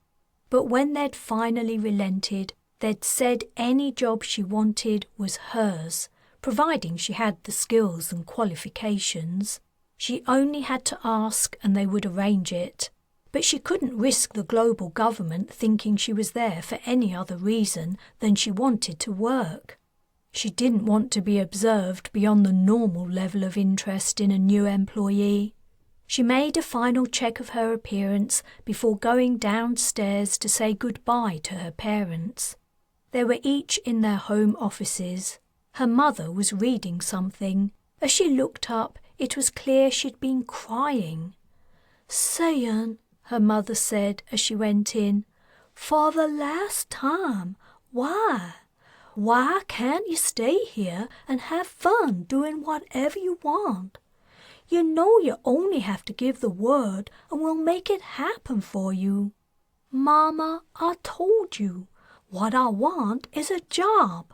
But when they'd finally relented, they'd said any job she wanted was hers, providing she had the skills and qualifications. She only had to ask and they would arrange it. But she couldn't risk the global government thinking she was there for any other reason than she wanted to work. She didn't want to be observed beyond the normal level of interest in a new employee. She made a final check of her appearance before going downstairs to say goodbye to her parents. They were each in their home offices. Her mother was reading something. As she looked up, it was clear she'd been crying. "Sayan," her mother said as she went in, "for the last time, why? Why can't you stay here and have fun doing whatever you want? You know you only have to give the word and we'll make it happen for you." "Mama, I told you. What I want is a job.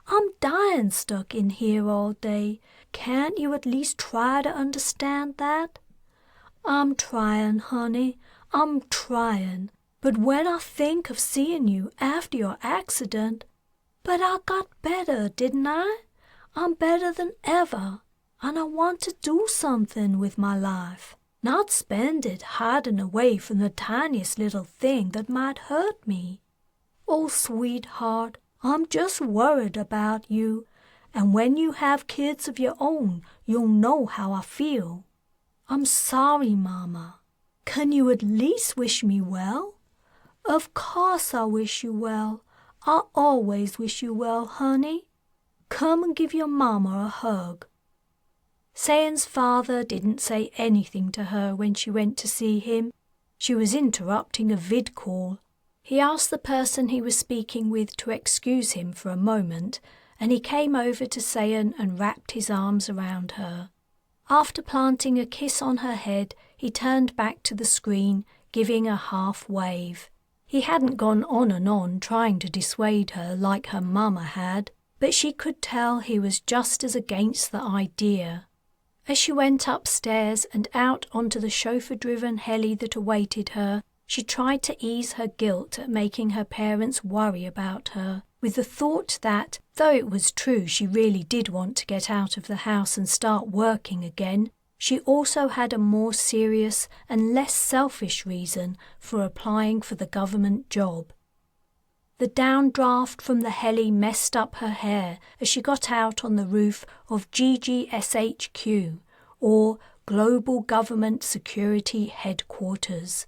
I'm dying stuck in here all day. Can't you at least try to understand that?" "I'm trying, honey. I'm trying. But when I think of seeing you after your accident... But I got better, didn't I? I'm better than ever. And I want to do something with my life, not spend it hiding away from the tiniest little thing that might hurt me. Oh, sweetheart, I'm just worried about you, and when you have kids of your own, you'll know how I feel. I'm sorry, Mama. Can you at least wish me well?" "Of course I wish you well. I always wish you well, honey. Come and give your Mama a hug." Sayan's father didn't say anything to her when she went to see him. She was interrupting a vid call. He asked the person he was speaking with to excuse him for a moment, and he came over to Sayan and wrapped his arms around her. After planting a kiss on her head, he turned back to the screen, giving a half wave. He hadn't gone on and on trying to dissuade her like her mama had, but she could tell he was just as against the idea. As she went upstairs and out onto the chauffeur-driven heli that awaited her, she tried to ease her guilt at making her parents worry about her, with the thought that, though it was true she really did want to get out of the house and start working again, she also had a more serious and less selfish reason for applying for the government job. The downdraft from the heli messed up her hair as she got out on the roof of GGSHQ, or Global Government Security Headquarters.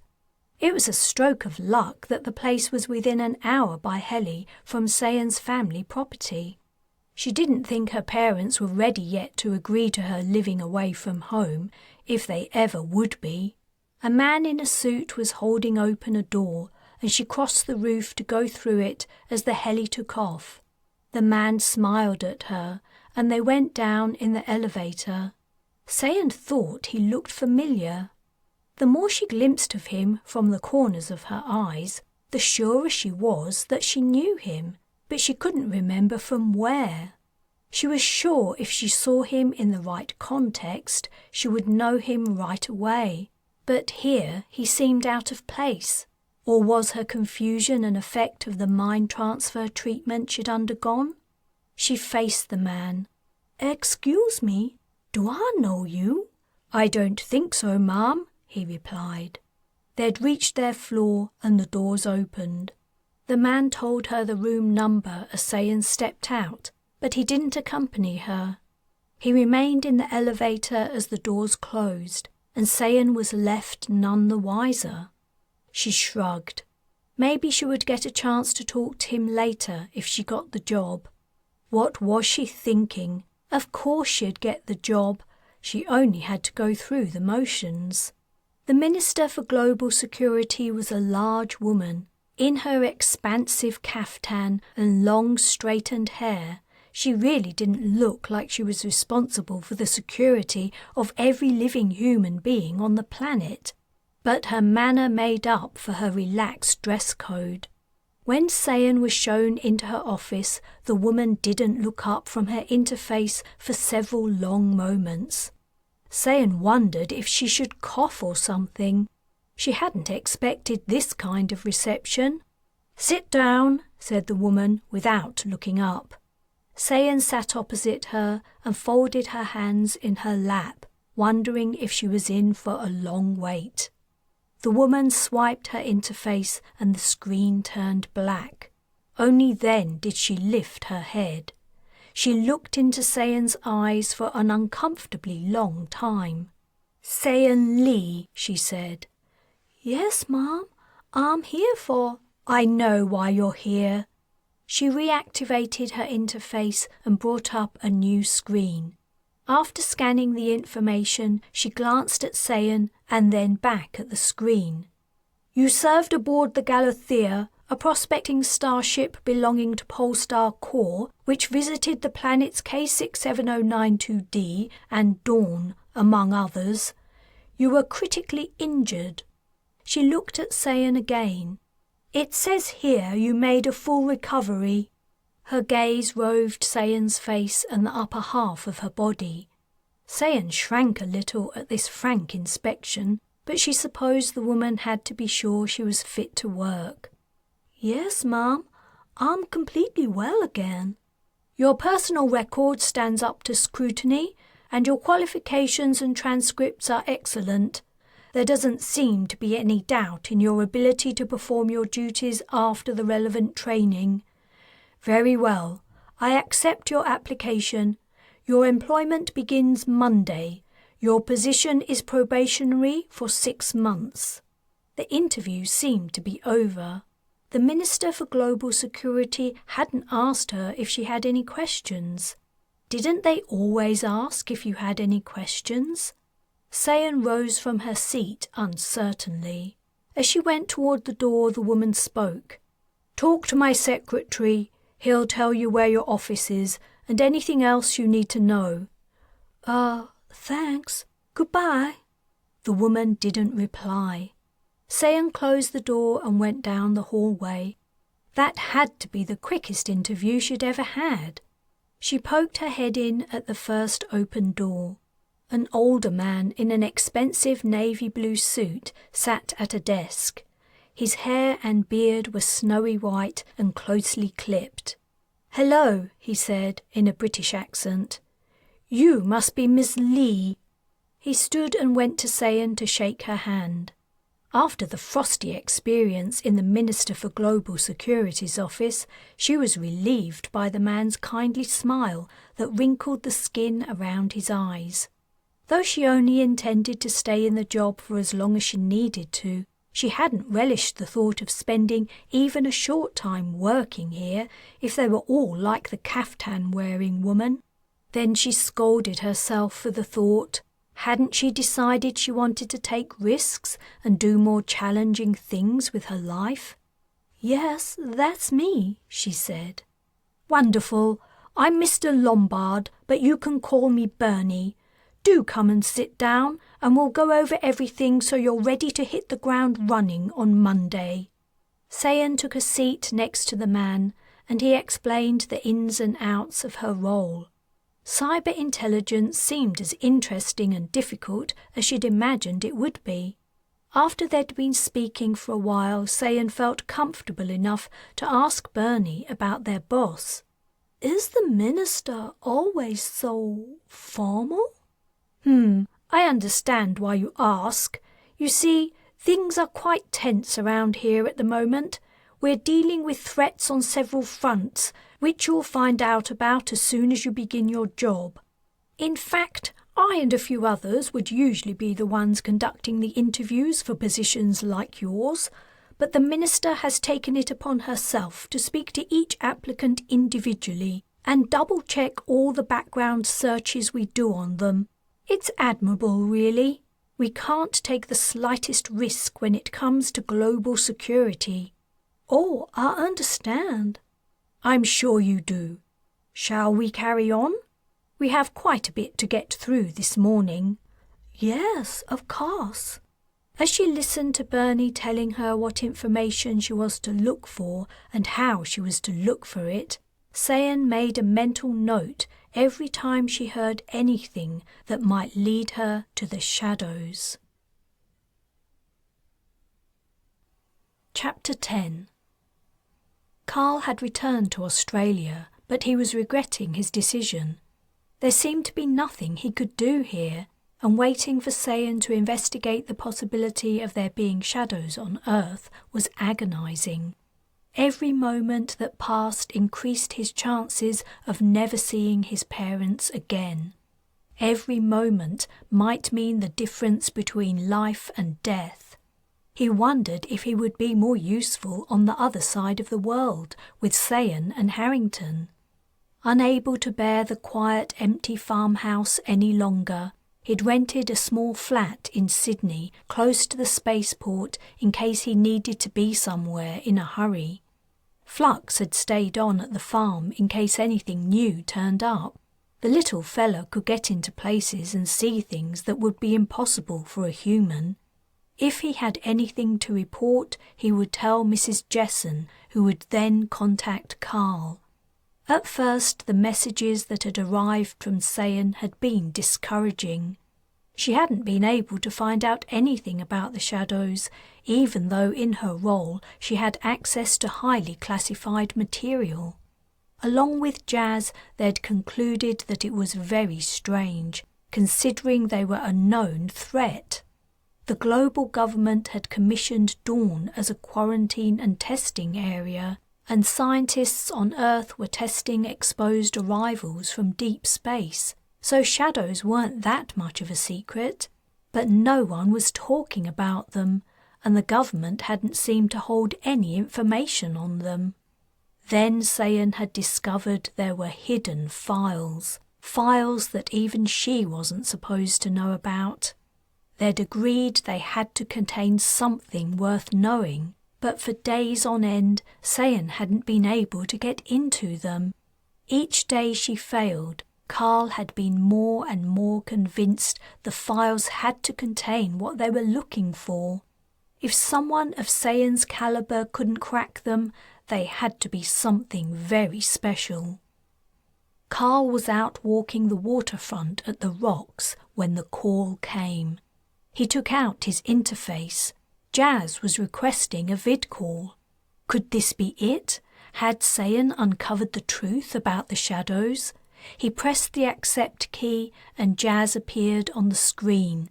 It was a stroke of luck that the place was within an hour by heli from Sayan's family property. She didn't think her parents were ready yet to agree to her living away from home, if they ever would be. A man in a suit was holding open a door, and she crossed the roof to go through it as the heli took off. The man smiled at her, and they went down in the elevator. Sayan thought he looked familiar. The more she glimpsed of him from the corners of her eyes, the surer she was that she knew him, but she couldn't remember from where. She was sure if she saw him in the right context, she would know him right away. But here he seemed out of place. Or was her confusion an effect of the mind transfer treatment she'd undergone? She faced the man. "Excuse me, do I know you?" "I don't think so, ma'am," he replied. They'd reached their floor and the doors opened. The man told her the room number as Sayan stepped out, but he didn't accompany her. He remained in the elevator as the doors closed, and Sayan was left none the wiser. She shrugged. Maybe she would get a chance to talk to him later if she got the job. What was she thinking? Of course she'd get the job. She only had to go through the motions. The Minister for Global Security was a large woman. In her expansive caftan and long straightened hair, she really didn't look like she was responsible for the security of every living human being on the planet. But her manner made up for her relaxed dress code. When Sayan was shown into her office, the woman didn't look up from her interface for several long moments. Sayan wondered if she should cough or something. She hadn't expected this kind of reception. "Sit down," said the woman without looking up. Sayan sat opposite her and folded her hands in her lap, wondering if she was in for a long wait. The woman swiped her interface and the screen turned black. Only then did she lift her head. She looked into Sayan's eyes for an uncomfortably long time. "Sayan Lee," she said. "Yes, Mom. I'm here for—" "I know why you're here." She reactivated her interface and brought up a new screen. After scanning the information, she glanced at Sayan and then back at the screen. "You served aboard the Galathia, a prospecting starship belonging to Polestar Corps, which visited the planets K67092D and Dawn, among others. You were critically injured." She looked at Sayan again. "It says here you made a full recovery." Her gaze roved Sayan's face and the upper half of her body. Sayan shrank a little at this frank inspection, but she supposed the woman had to be sure she was fit to work. "Yes, Ma'am, I'm completely well again." "Your personal record stands up to scrutiny, and your qualifications and transcripts are excellent. There doesn't seem to be any doubt in your ability to perform your duties after the relevant training. Very well, I accept your application. Your employment begins Monday. Your position is probationary for 6 months. The interview seemed to be over. The Minister for Global Security hadn't asked her if she had any questions. Didn't they always ask if you had any questions? Sayan rose from her seat uncertainly. As she went toward the door, the woman spoke. "Talk to my secretary. He'll tell you where your office is and anything else you need to know." Thanks. Goodbye." The woman didn't reply. Sayan closed the door and went down the hallway. That had to be the quickest interview she'd ever had. She poked her head in at the first open door. An older man in an expensive navy blue suit sat at a desk. His hair and beard were snowy white and closely clipped. "Hello," he said in a British accent. "You must be Miss Lee." He stood and went to Sayan to shake her hand. After the frosty experience in the Minister for Global Security's office, she was relieved by the man's kindly smile that wrinkled the skin around his eyes. Though she only intended to stay in the job for as long as she needed to, She hadn't relished the thought of spending even a short time working here if they were all like the caftan-wearing woman. Then she scolded herself for the thought. Hadn't she decided she wanted to take risks and do more challenging things with her life? "Yes, that's me," she said. "Wonderful. I'm Mr. Lombard, but you can call me Bernie. Do come and sit down, and we'll go over everything so you're ready to hit the ground running on Monday." Sayan took a seat next to the man, and he explained the ins and outs of her role. Cyber intelligence seemed as interesting and difficult as she'd imagined it would be. After they'd been speaking for a while, Sayan felt comfortable enough to ask Bernie about their boss. "Is the minister always so formal?" I understand why you ask. You see, things are quite tense around here at the moment. We're dealing with threats on several fronts, which you'll find out about as soon as you begin your job. In fact, I and a few others would usually be the ones conducting the interviews for positions like yours, but the minister has taken it upon herself to speak to each applicant individually and double-check all the background searches we do on them. It's admirable, really. We can't take the slightest risk when it comes to global security. "Oh, I understand." "I'm sure you do. Shall we carry on? We have quite a bit to get through this morning." "Yes, of course." As she listened to Bernie telling her what information she was to look for and how she was to look for it, Sayan made a mental note every time she heard anything that might lead her to the shadows. Chapter 10. Carl had returned to Australia, but he was regretting his decision. There seemed to be nothing he could do here, and waiting for Sayan to investigate the possibility of there being shadows on Earth was agonizing. Every moment that passed increased his chances of never seeing his parents again. Every moment might mean the difference between life and death. He wondered if he would be more useful on the other side of the world with Sayan and Harrington. Unable to bear the quiet, empty farmhouse any longer, he'd rented a small flat in Sydney close to the spaceport in case he needed to be somewhere in a hurry. Flux had stayed on at the farm in case anything new turned up. The little fella could get into places and see things that would be impossible for a human. If he had anything to report, he would tell Mrs. Jesson, who would then contact Carl. At first, the messages that had arrived from Sayan had been discouraging. She hadn't been able to find out anything about the shadows, even though in her role she had access to highly classified material. Along with Jas, they'd concluded that it was very strange, considering they were a known threat. The global government had commissioned Dawn as a quarantine and testing area, and scientists on Earth were testing exposed arrivals from deep space, so shadows weren't that much of a secret. But no one was talking about them, and the government hadn't seemed to hold any information on them. Then Sayan had discovered there were hidden files that even she wasn't supposed to know about. They'd agreed they had to contain something worth knowing, but for days on end, Sayan hadn't been able to get into them. Each day she failed, Carl had been more and more convinced the files had to contain what they were looking for. If someone of Sayan's caliber couldn't crack them, they had to be something very special. Carl was out walking the waterfront at the rocks when the call came. He took out his interface. Jas was requesting a vid call. Could this be it? Had Sayan uncovered the truth about the shadows? He pressed the accept key and Jas appeared on the screen.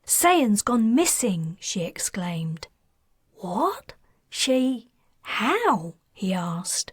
"Sayan's gone missing," she exclaimed. "What? How?" he asked.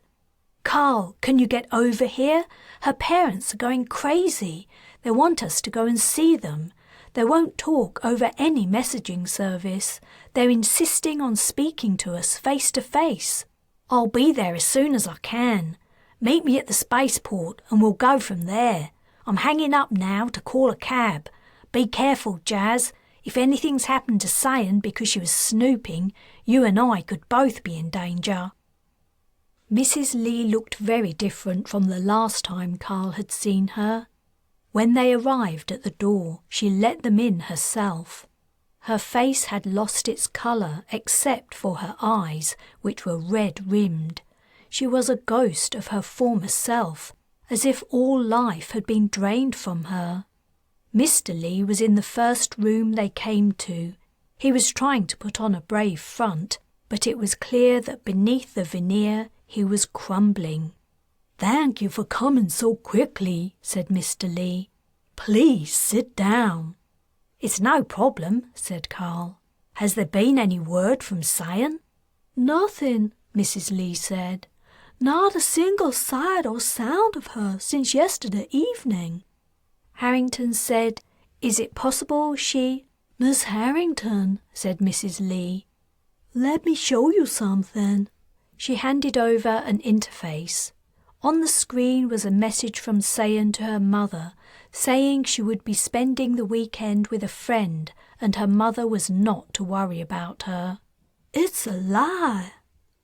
"Carl, can you get over here? Her parents are going crazy. They want us to go and see them. They won't talk over any messaging service. They're insisting on speaking to us face to face. I'll be there as soon as I can. Meet me at the spaceport and we'll go from there. I'm hanging up now to call a cab. Be careful, Jas. If anything's happened to Sayan because she was snooping, you and I could both be in danger." Mrs. Lee looked very different from the last time Carl had seen her. When they arrived at the door, she let them in herself. Her face had lost its colour except for her eyes, which were red-rimmed. She was a ghost of her former self, as if all life had been drained from her. Mr. Lee was in the first room they came to. He was trying to put on a brave front, but it was clear that beneath the veneer he was crumbling. "Thank you for coming so quickly," said Mr. Lee. "Please sit down." "It's no problem," said Carl. "Has there been any word from Sayan?" "Nothing," Mrs. Lee said. "Not a single sight or sound of her since yesterday evening." Harrington said, "Is it possible she—" "Miss Harrington," said Mrs. Lee, "let me show you something." She handed over an interface. On the screen was a message from Sayan to her mother, saying she would be spending the weekend with a friend and her mother was not to worry about her. "It's a lie."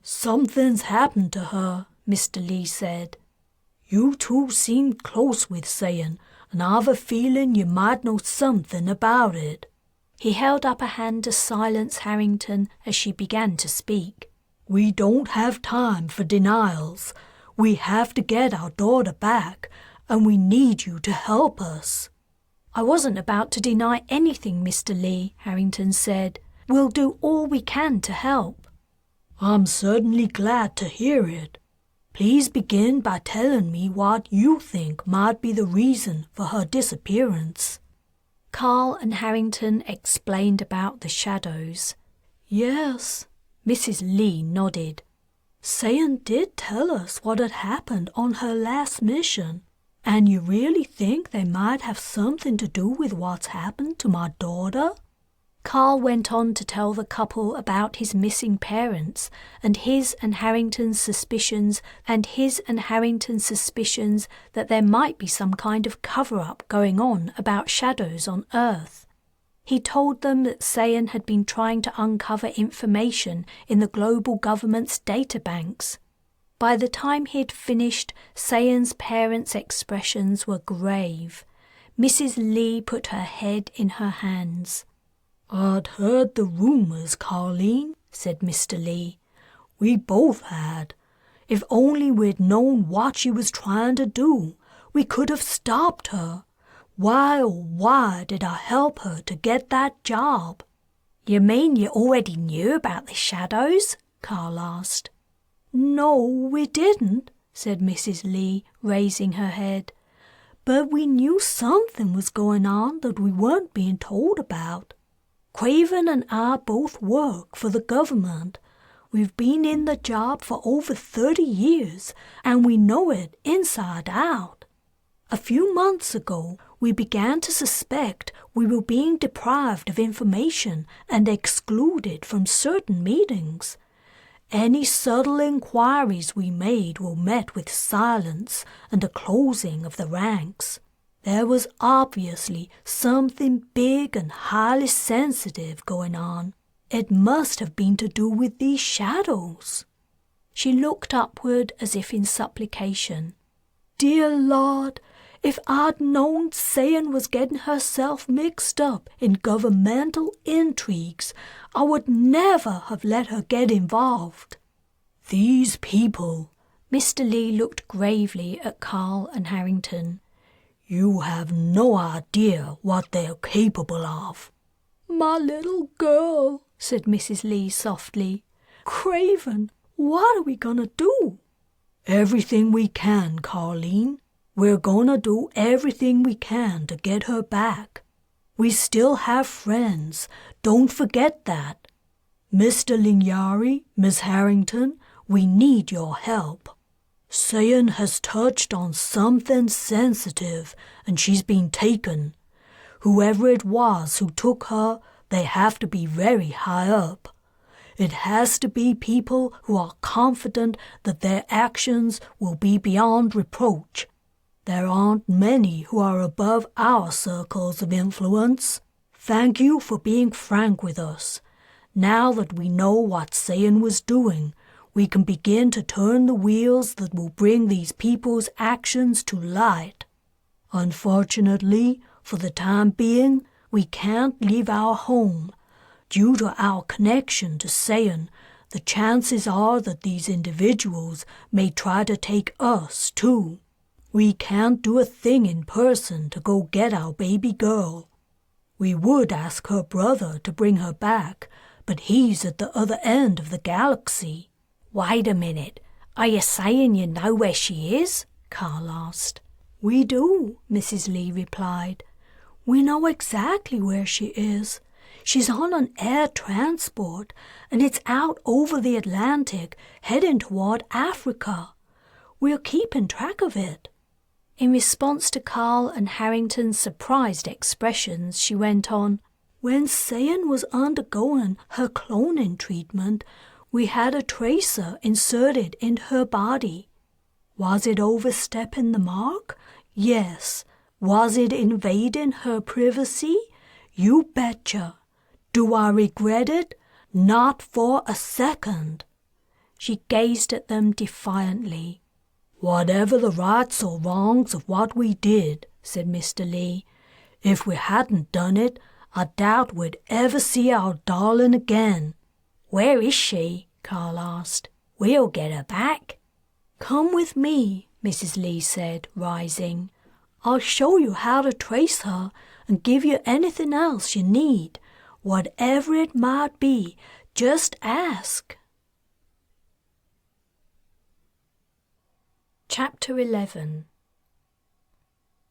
"Something's happened to her," Mr. Lee said. "You two seemed close with Sayan, and I've a feeling you might know something about it." He held up a hand to silence Harrington as she began to speak. "We don't have time for denials. We have to get our daughter back, and we need you to help us." "I wasn't about to deny anything, Mr. Lee," Harrington said. "We'll do all we can to help." "I'm certainly glad to hear it. Please begin by telling me what you think might be the reason for her disappearance." Carl and Harrington explained about the shadows. "Yes," Mrs. Lee nodded. "Sayan did tell us what had happened on her last mission. And you really think they might have something to do with what's happened to my daughter?" Carl went on to tell the couple about his missing parents and his and Harrington's suspicions that there might be some kind of cover-up going on about shadows on Earth. He told them that Sayan had been trying to uncover information in the global government's databanks. By the time he'd finished, Sayan's parents' expressions were grave. Mrs. Lee put her head in her hands. "I'd heard the rumors, Carleen," said Mr. Lee. "We both had. If only we'd known what she was trying to do, we could have stopped her. Why, oh why did I help her to get that job?" "You mean you already knew about the shadows?" Carl asked. "No, we didn't," said Mrs. Lee, raising her head. "But we knew something was going on that we weren't being told about. Craven and I both work for the government. We've been in the job for over 30 years, and we know it inside out. A few months ago, we began to suspect we were being deprived of information and excluded from certain meetings. Any subtle inquiries we made were met with silence and a closing of the ranks. There was obviously something big and highly sensitive going on. It must have been to do with these shadows." She looked upward as if in supplication. "Dear Lord, if I'd known Sayan was getting herself mixed up in governmental intrigues, I would never have let her get involved." "These people," Mr. Lee looked gravely at Carl and Harrington. "You have no idea what they're capable of." "My little girl," said Mrs. Lee softly. "Craven, what are we gonna do?" "Everything we can, Carleen. We're gonna do everything we can to get her back. We still have friends, don't forget that. Mr. Lingyari, Miss Harrington, we need your help. Sayan has touched on something sensitive and she's been taken. Whoever it was who took her, they have to be very high up. It has to be people who are confident that their actions will be beyond reproach. There aren't many who are above our circles of influence. Thank you for being frank with us. Now that we know what Sayan was doing, we can begin to turn the wheels that will bring these people's actions to light. Unfortunately, for the time being, we can't leave our home. Due to our connection to Sayan, the chances are that these individuals may try to take us too. We can't do a thing in person to go get our baby girl. We would ask her brother to bring her back, but he's at the other end of the galaxy. Wait a minute, are you saying you know where she is? Carl asked. We do, Mrs. Lee replied. We know exactly where she is. She's on an air transport, and it's out over the Atlantic, heading toward Africa. We're keeping track of it. In response to Carl and Harrington's surprised expressions, she went on, When Sayan was undergoing her cloning treatment, we had a tracer inserted into her body. Was it overstepping the mark? Yes. Was it invading her privacy? You betcha. Do I regret it? Not for a second. She gazed at them defiantly. Whatever the rights or wrongs of what we did, said Mr. Lee, if we hadn't done it, I doubt we'd ever see our darling again. Where is she? Carl asked. We'll get her back. Come with me, Mrs. Lee said, rising. I'll show you how to trace her and give you anything else you need. Whatever it might be, just ask. Chapter 11.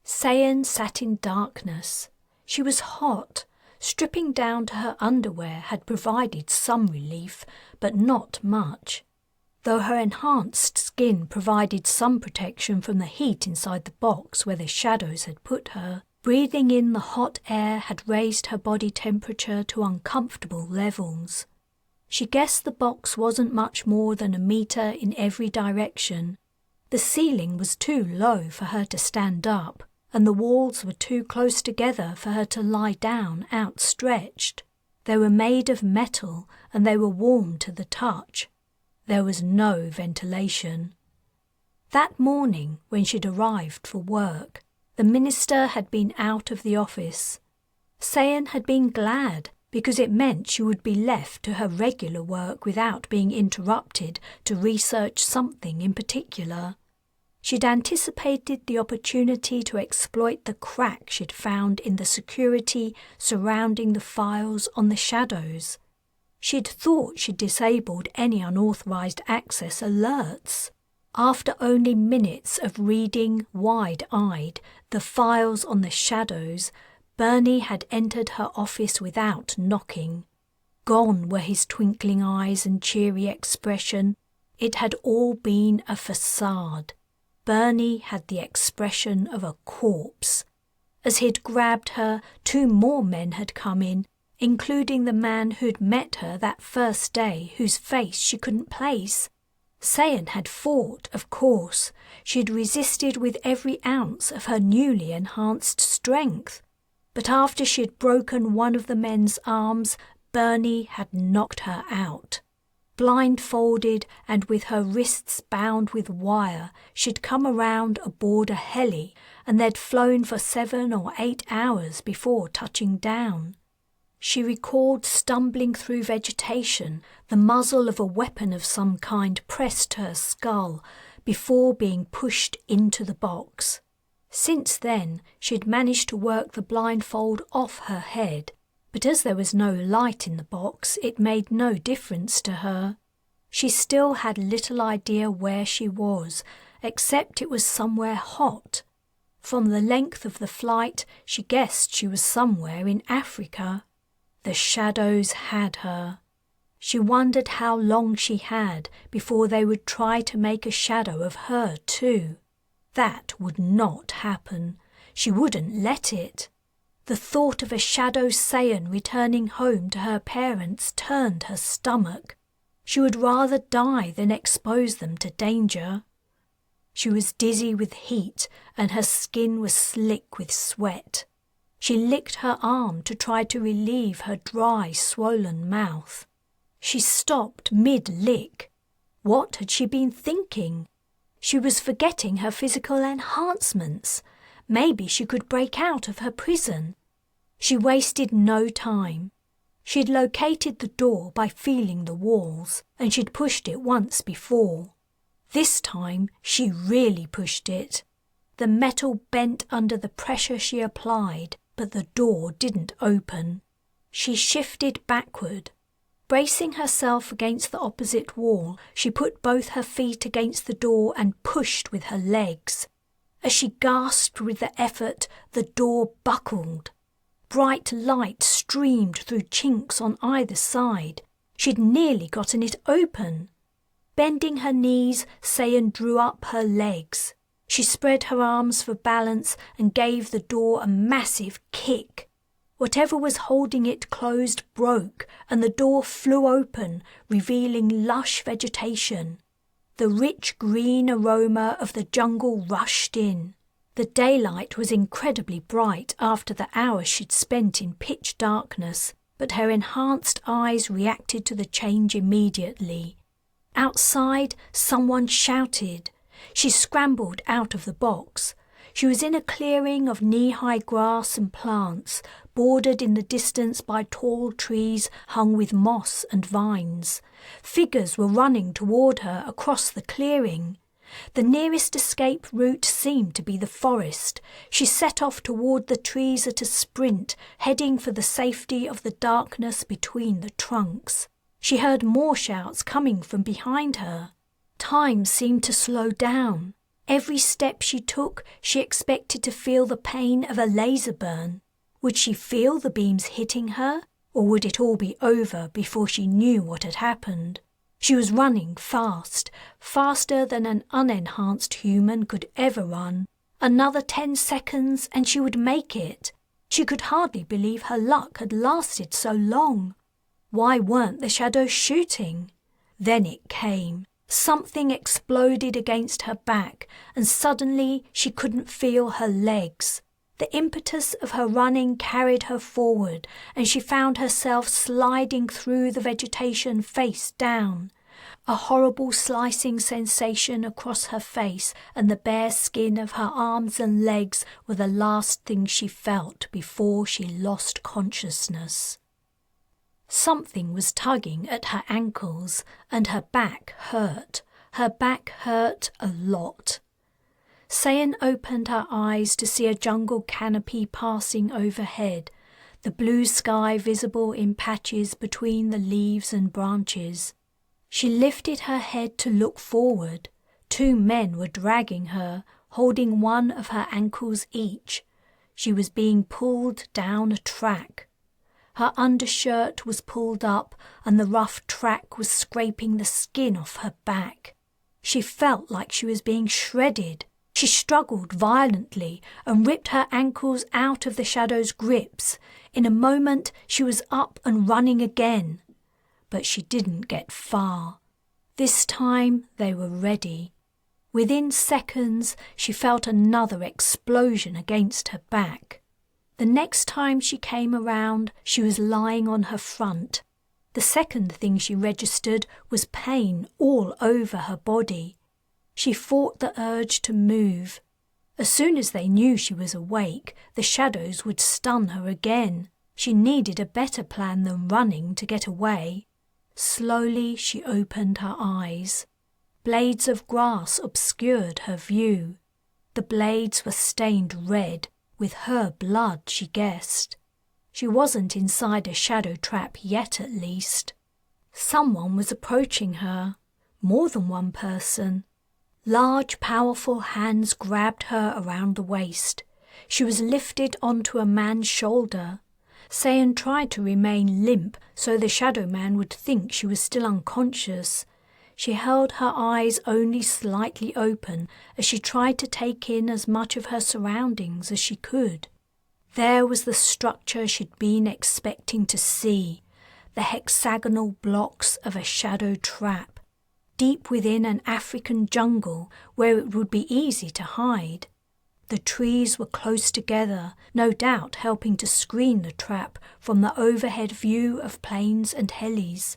Sayan sat in darkness. She was hot. Stripping down to her underwear had provided some relief, but not much. Though her enhanced skin provided some protection from the heat inside the box where the shadows had put her, breathing in the hot air had raised her body temperature to uncomfortable levels. She guessed the box wasn't much more than 1 meter in every direction. The ceiling was too low for her to stand up, and the walls were too close together for her to lie down outstretched. They were made of metal, and they were warm to the touch. There was no ventilation. That morning, when she'd arrived for work, the minister had been out of the office. Sayan had been glad, because it meant she would be left to her regular work without being interrupted to research something in particular. She'd anticipated the opportunity to exploit the crack she'd found in the security surrounding the files on the shadows. She'd thought she'd disabled any unauthorized access alerts. After only minutes of reading, wide-eyed, the files on the shadows, Bernie had entered her office without knocking. Gone were his twinkling eyes and cheery expression. It had all been a facade. Bernie had the expression of a corpse. As he'd grabbed her, 2 more men had come in, including the man who'd met her that first day, whose face she couldn't place. Sayan had fought, of course. She'd resisted with every ounce of her newly enhanced strength. But after she'd broken one of the men's arms, Bernie had knocked her out. Blindfolded and with her wrists bound with wire, she'd come around aboard a heli, and they'd flown for 7 or 8 hours before touching down. She recalled stumbling through vegetation, the muzzle of a weapon of some kind pressed to her skull, before being pushed into the box. Since then, she'd managed to work the blindfold off her head, but as there was no light in the box, it made no difference to her. She still had little idea where she was, except it was somewhere hot. From the length of the flight, she guessed she was somewhere in Africa. The shadows had her. She wondered how long she had before they would try to make a shadow of her too. That would not happen. She wouldn't let it. The thought of a shadow Sayan returning home to her parents turned her stomach. She would rather die than expose them to danger. She was dizzy with heat and her skin was slick with sweat. She licked her arm to try to relieve her dry, swollen mouth. She stopped mid-lick. What had she been thinking? She was forgetting her physical enhancements. Maybe she could break out of her prison. She wasted no time. She'd located the door by feeling the walls, and she'd pushed it once before. This time she really pushed it. The metal bent under the pressure she applied, but the door didn't open. She shifted backward. Bracing herself against the opposite wall, she put both her feet against the door and pushed with her legs. As she gasped with the effort, the door buckled. Bright light streamed through chinks on either side. She'd nearly gotten it open. Bending her knees, Sayan drew up her legs. She spread her arms for balance and gave the door a massive kick. Whatever was holding it closed broke, and the door flew open, revealing lush vegetation. The rich green aroma of the jungle rushed in. The daylight was incredibly bright after the hours she'd spent in pitch darkness, but her enhanced eyes reacted to the change immediately. Outside, someone shouted. She scrambled out of the box. She was in a clearing of knee-high grass and plants, bordered in the distance by tall trees hung with moss and vines. Figures were running toward her across the clearing. The nearest escape route seemed to be the forest. She set off toward the trees at a sprint, heading for the safety of the darkness between the trunks. She heard more shouts coming from behind her. Time seemed to slow down. Every step she took, she expected to feel the pain of a laser burn. Would she feel the beams hitting her, or would it all be over before she knew what had happened? She was running fast, faster than an unenhanced human could ever run. Another 10 seconds and she would make it. She could hardly believe her luck had lasted so long. Why weren't the shadows shooting? Then it came. Something exploded against her back, and suddenly she couldn't feel her legs. The impetus of her running carried her forward, and she found herself sliding through the vegetation face down. A horrible slicing sensation across her face and the bare skin of her arms and legs were the last thing she felt before she lost consciousness. Something was tugging at her ankles, and her back hurt. Her back hurt a lot. Sayan opened her eyes to see a jungle canopy passing overhead, the blue sky visible in patches between the leaves and branches. She lifted her head to look forward. 2 men were dragging her, holding one of her ankles each. She was being pulled down a track. Her undershirt was pulled up and the rough track was scraping the skin off her back. She felt like she was being shredded. She struggled violently and ripped her ankles out of the shadow's grips. In a moment she was up and running again. But she didn't get far. This time they were ready. Within seconds she felt another explosion against her back. The next time she came around, she was lying on her front. The second thing she registered was pain all over her body. She fought the urge to move. As soon as they knew she was awake, the shadows would stun her again. She needed a better plan than running to get away. Slowly she opened her eyes. Blades of grass obscured her view. The blades were stained red. With her blood, she guessed. She wasn't inside a shadow trap yet, at least. Someone was approaching her. More than one person. Large, powerful hands grabbed her around the waist. She was lifted onto a man's shoulder. Sayan tried to remain limp so the shadow man would think she was still unconscious. She held her eyes only slightly open as she tried to take in as much of her surroundings as she could. There was the structure she'd been expecting to see, the hexagonal blocks of a shadow trap, deep within an African jungle where it would be easy to hide. The trees were close together, no doubt helping to screen the trap from the overhead view of planes and helis.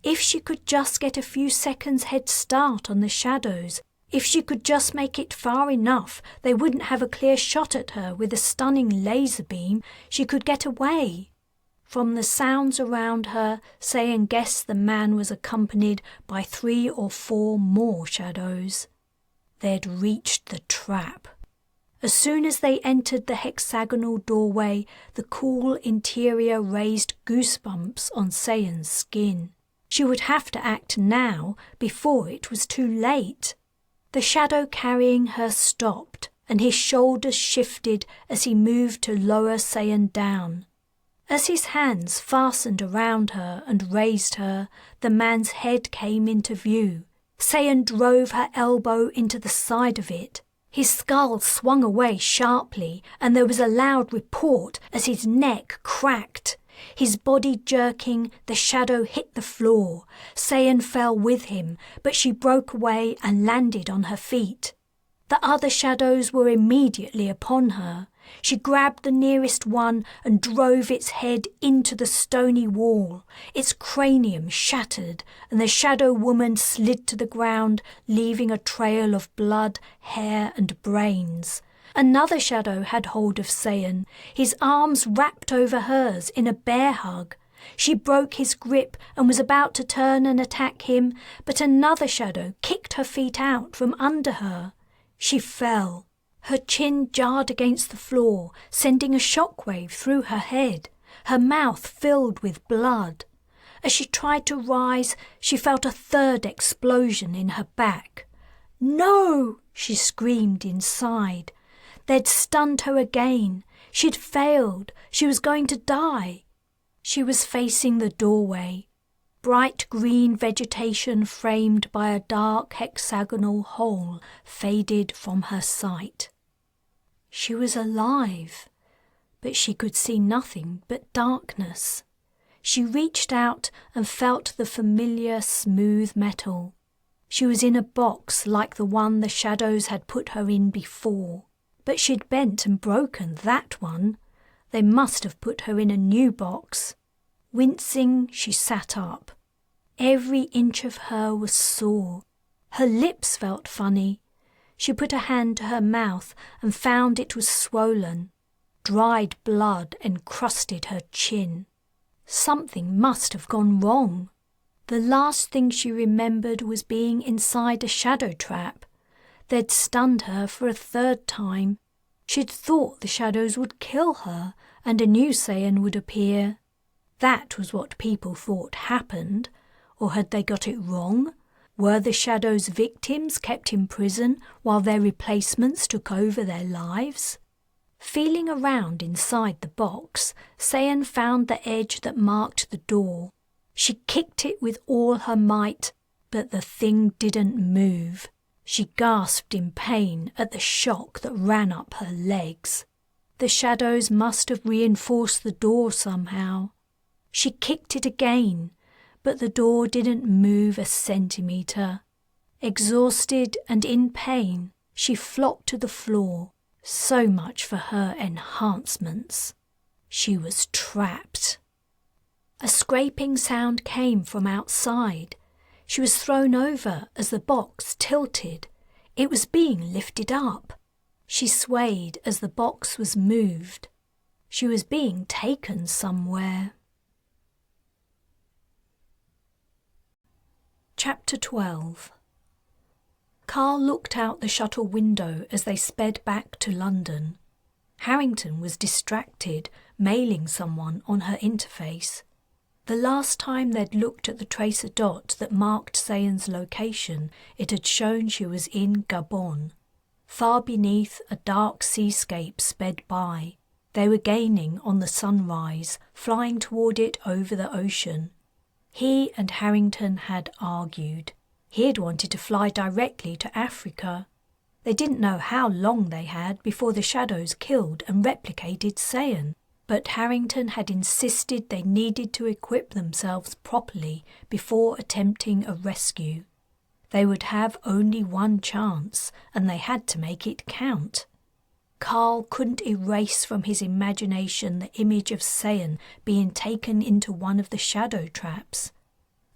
If she could just get a few seconds head start on the shadows, if she could just make it far enough they wouldn't have a clear shot at her with a stunning laser beam, she could get away. From the sounds around her, Sayan guessed the man was accompanied by 3 or 4 more shadows. They'd reached the trap. As soon as they entered the hexagonal doorway, the cool interior raised goosebumps on Sayan's skin. She would have to act now before it was too late. The shadow carrying her stopped, and his shoulders shifted as he moved to lower Sayan down. As his hands fastened around her and raised her, the man's head came into view. Sayan drove her elbow into the side of it. His skull swung away sharply, and there was a loud report as his neck cracked. His body jerking, the shadow hit the floor. Sayan fell with him, but she broke away and landed on her feet. The other shadows were immediately upon her. She grabbed the nearest one and drove its head into the stony wall. Its cranium shattered, and the shadow woman slid to the ground, leaving a trail of blood, hair and brains. Another shadow had hold of Sayan, his arms wrapped over hers in a bear hug. She broke his grip and was about to turn and attack him, but another shadow kicked her feet out from under her. She fell. Her chin jarred against the floor, sending a shockwave through her head. Her mouth filled with blood. As she tried to rise, she felt a third explosion in her back. "No!" she screamed inside. They'd stunned her again. She'd failed. She was going to die. She was facing the doorway. Bright green vegetation framed by a dark hexagonal hole faded from her sight. She was alive, but she could see nothing but darkness. She reached out and felt the familiar smooth metal. She was in a box like the one the shadows had put her in before, but she'd bent and broken that one. They must have put her in a new box. Wincing, she sat up. Every inch of her was sore. Her lips felt funny. She put a hand to her mouth and found it was swollen. Dried blood encrusted her chin. Something must have gone wrong. The last thing she remembered was being inside a shadow trap. They'd stunned her for a third time. She'd thought the shadows would kill her and a new Sayan would appear. That was what people thought happened. Or had they got it wrong? Were the shadows victims kept in prison while their replacements took over their lives? Feeling around inside the box, Sayan found the edge that marked the door. She kicked it with all her might, but the thing didn't move. She gasped in pain at the shock that ran up her legs. The shadows must have reinforced the door somehow. She kicked it again, but the door didn't move a centimetre. Exhausted and in pain, she flopped to the floor. So much for her enhancements. She was trapped. A scraping sound came from outside. She was thrown over as the box tilted. It was being lifted up. She swayed as the box was moved. She was being taken somewhere. Chapter 12. Carl looked out the shuttle window as they sped back to London. Harrington was distracted, mailing someone on her interface. The last time they'd looked at the tracer dot that marked Sayan's location, it had shown she was in Gabon. Far beneath, a dark seascape sped by. They were gaining on the sunrise, flying toward it over the ocean. He and Harrington had argued. He had wanted to fly directly to Africa. They didn't know how long they had before the shadows killed and replicated Sayan, but Harrington had insisted they needed to equip themselves properly before attempting a rescue. They would have only one chance, and they had to make it count. Carl couldn't erase from his imagination the image of Sayan being taken into one of the shadow traps.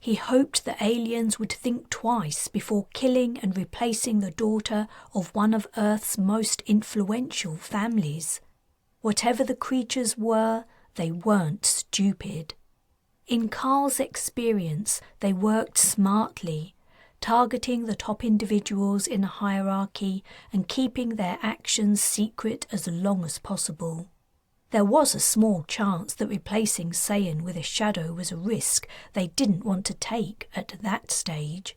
He hoped the aliens would think twice before killing and replacing the daughter of one of Earth's most influential families. Whatever the creatures were, they weren't stupid. In Carl's experience, they worked smartly, targeting the top individuals in a hierarchy and keeping their actions secret as long as possible. There was a small chance that replacing Sayan with a shadow was a risk they didn't want to take at that stage.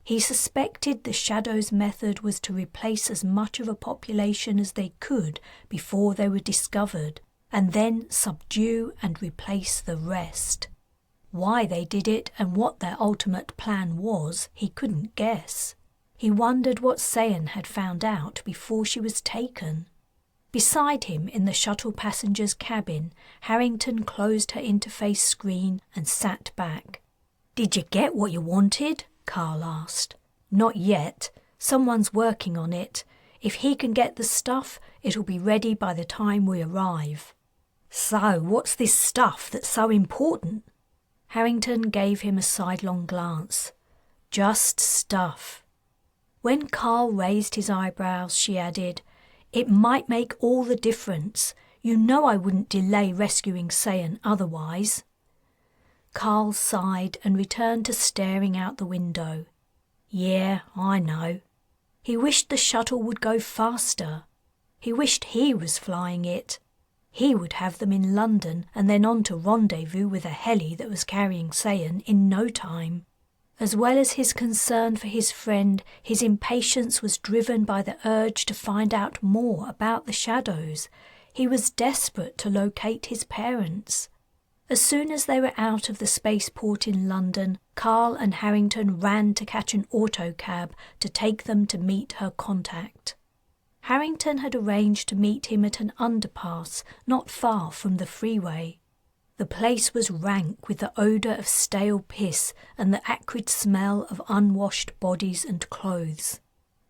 He suspected the shadow's method was to replace as much of a population as they could before they were discovered, and then subdue and replace the rest. Why they did it and what their ultimate plan was, he couldn't guess. He wondered what Sayan had found out before she was taken. Beside him in the shuttle passenger's cabin, Harrington closed her interface screen and sat back. "Did you get what you wanted?" Carl asked. "Not yet. Someone's working on it. If he can get the stuff, it'll be ready by the time we arrive." "So, what's this stuff that's so important?" Harrington gave him a sidelong glance. "Just stuff." When Carl raised his eyebrows, she added, "It might make all the difference. You know I wouldn't delay rescuing Sayan otherwise." Carl sighed and returned to staring out the window. "Yeah, I know." He wished the shuttle would go faster. He wished he was flying it. He would have them in London and then on to rendezvous with a heli that was carrying Sayan in no time. As well as his concern for his friend, his impatience was driven by the urge to find out more about the shadows. He was desperate to locate his parents. As soon as they were out of the spaceport in London, Carl and Harrington ran to catch an autocab to take them to meet her contact. Harrington had arranged to meet him at an underpass not far from the freeway. The place was rank with the odour of stale piss and the acrid smell of unwashed bodies and clothes.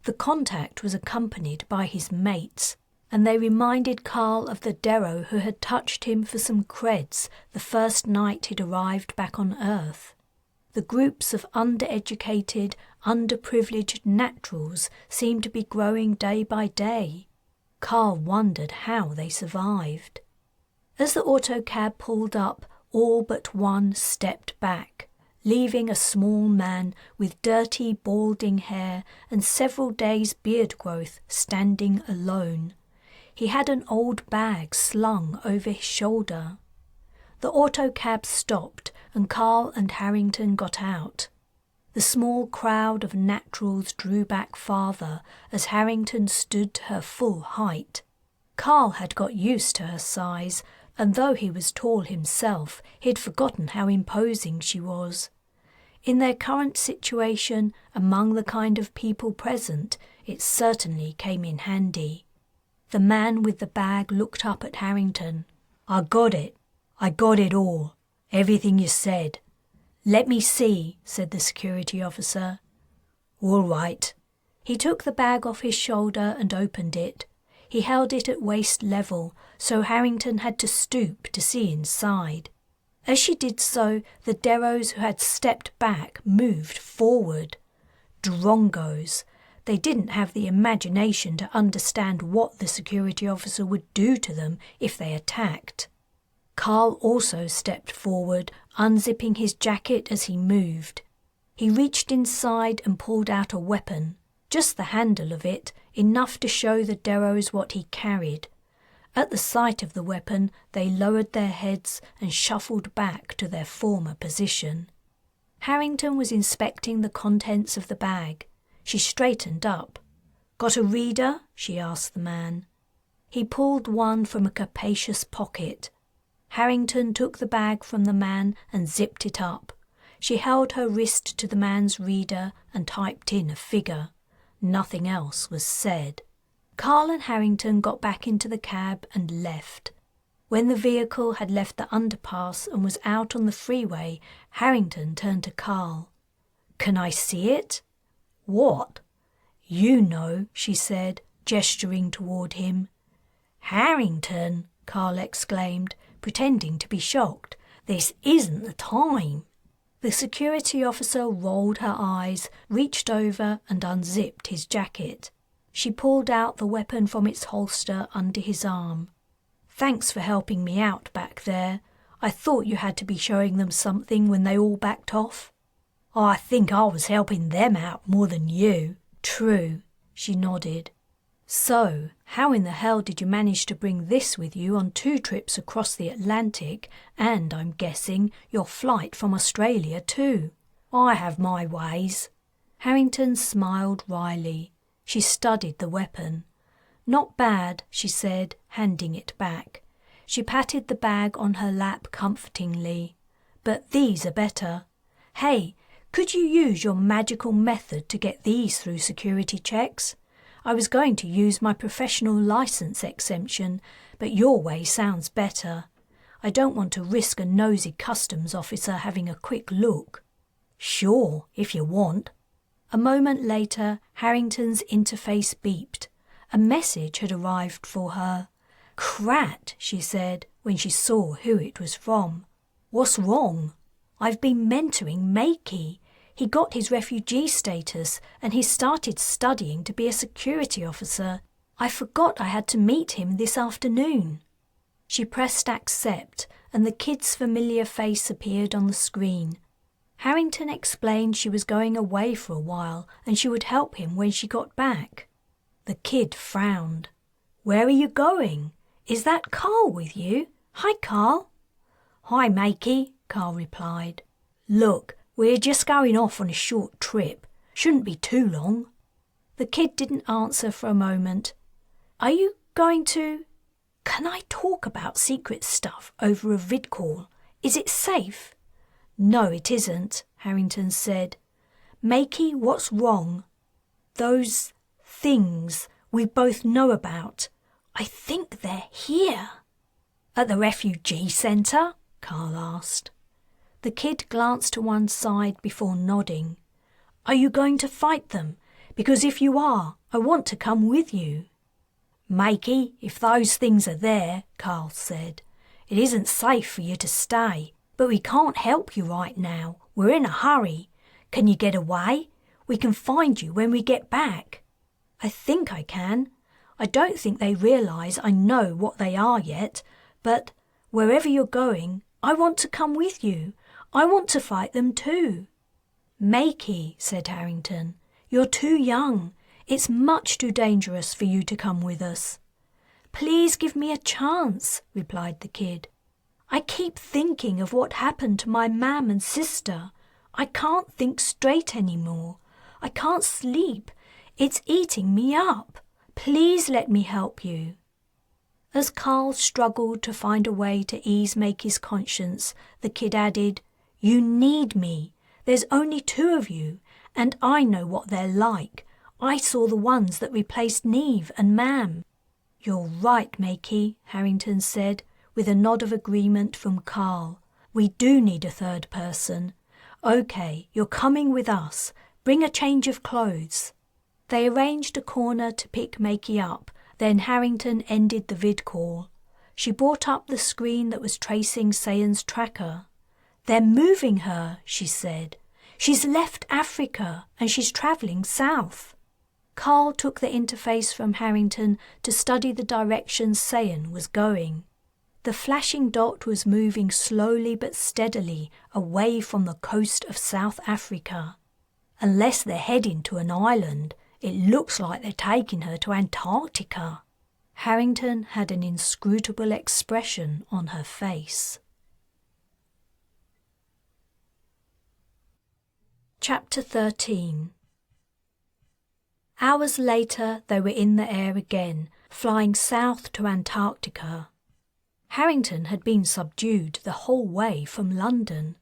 The contact was accompanied by his mates, and they reminded Carl of the Derro who had touched him for some creds the first night he'd arrived back on Earth. The groups of undereducated, underprivileged naturals seemed to be growing day by day. Carl wondered how they survived. As the autocab pulled up, all but one stepped back, leaving a small man with dirty, balding hair and several days' beard growth standing alone. He had an old bag slung over his shoulder. The autocab stopped and Carl and Harrington got out. The small crowd of naturals drew back farther as Harrington stood to her full height. Carl had got used to her size, and though he was tall himself, he'd forgotten how imposing she was. In their current situation, among the kind of people present, it certainly came in handy. The man with the bag looked up at Harrington. "I got it. I got it all. Everything you said." "Let me see," said the security officer. "All right." He took the bag off his shoulder and opened it. He held it at waist level, so Harrington had to stoop to see inside. As she did so, the Derros who had stepped back moved forward. Drongos. They didn't have the imagination to understand what the security officer would do to them if they attacked. Carl also stepped forward, unzipping his jacket as he moved. He reached inside and pulled out a weapon, just the handle of it, enough to show the Derros what he carried. At the sight of the weapon, they lowered their heads and shuffled back to their former position. Harrington was inspecting the contents of the bag. She straightened up. "Got a reader?" she asked the man. He pulled one from a capacious pocket. Harrington took the bag from the man and zipped it up. She held her wrist to the man's reader and typed in a figure. Nothing else was said. Carl and Harrington got back into the cab and left. When the vehicle had left the underpass and was out on the freeway, Harrington turned to Carl. "Can I see it?" "What?" "You know," she said, gesturing toward him. "Harrington," Carl exclaimed, pretending to be shocked. "This isn't the time." The security officer rolled her eyes, reached over and unzipped his jacket. She pulled out the weapon from its holster under his arm. "Thanks for helping me out back there. I thought you had to be showing them something when they all backed off." "I think I was helping them out more than you." "True," she nodded. "So, how in the hell did you manage to bring this with you on 2 trips across the Atlantic and, I'm guessing, your flight from Australia too?" "I have my ways." Harrington smiled wryly. She studied the weapon. "Not bad," she said, handing it back. She patted the bag on her lap comfortingly. "But these are better. Hey, could you use your magical method to get these through security checks? I was going to use my professional license exemption, but your way sounds better. I don't want to risk a nosy customs officer having a quick look." "Sure, if you want." A moment later, Harrington's interface beeped. A message had arrived for her. "Crat," she said, when she saw who it was from. "What's wrong?" "I've been mentoring Makey. He got his refugee status and he started studying to be a security officer. I forgot I had to meet him this afternoon." She pressed accept and the kid's familiar face appeared on the screen. Harrington explained she was going away for a while and she would help him when she got back. The kid frowned. "Where are you going? Is that Carl with you? Hi, Carl." "Hi, Makey," Carl replied. "Look, we're just going off on a short trip. Shouldn't be too long." The kid didn't answer for a moment. "Are you going to... Can I talk about secret stuff over a vid call? Is it safe?" "No, it isn't," Harrington said. "Makey, what's wrong?" "Those things we both know about. I think they're here." "At the refugee centre?" Carl asked. The kid glanced to one side before nodding. "Are you going to fight them? Because if you are, I want to come with you." "Makey, if those things are there," Carl said, "it isn't safe for you to stay. But we can't help you right now. We're in a hurry. Can you get away? We can find you when we get back." "I think I can. I don't think they realise I know what they are yet, but wherever you're going, I want to come with you. I want to fight them too." "Makey," said Harrington, "you're too young. It's much too dangerous for you to come with us." "Please give me a chance," replied the kid. "I keep thinking of what happened to my mam and sister. I can't think straight anymore. I can't sleep. It's eating me up. Please let me help you." As Carl struggled to find a way to ease Makey's conscience, the kid added, "You need me. There's only 2 of you, and I know what they're like. I saw the ones that replaced Neve and Mam." "You're right, Makey," Harrington said, with a nod of agreement from Carl. "We do need a 3rd person. Okay, you're coming with us. Bring a change of clothes." They arranged a corner to pick Makey up, then Harrington ended the vid call. She brought up the screen that was tracing Sayan's tracker. "They're moving her," she said. "She's left Africa and she's travelling south." Carl took the interface from Harrington to study the direction Sayan was going. The flashing dot was moving slowly but steadily away from the coast of South Africa. "Unless they're heading to an island, it looks like they're taking her to Antarctica." Harrington had an inscrutable expression on her face. Chapter 13. Hours later, they were in the air again, flying south to Antarctica. Harrington had been subdued the whole way from London.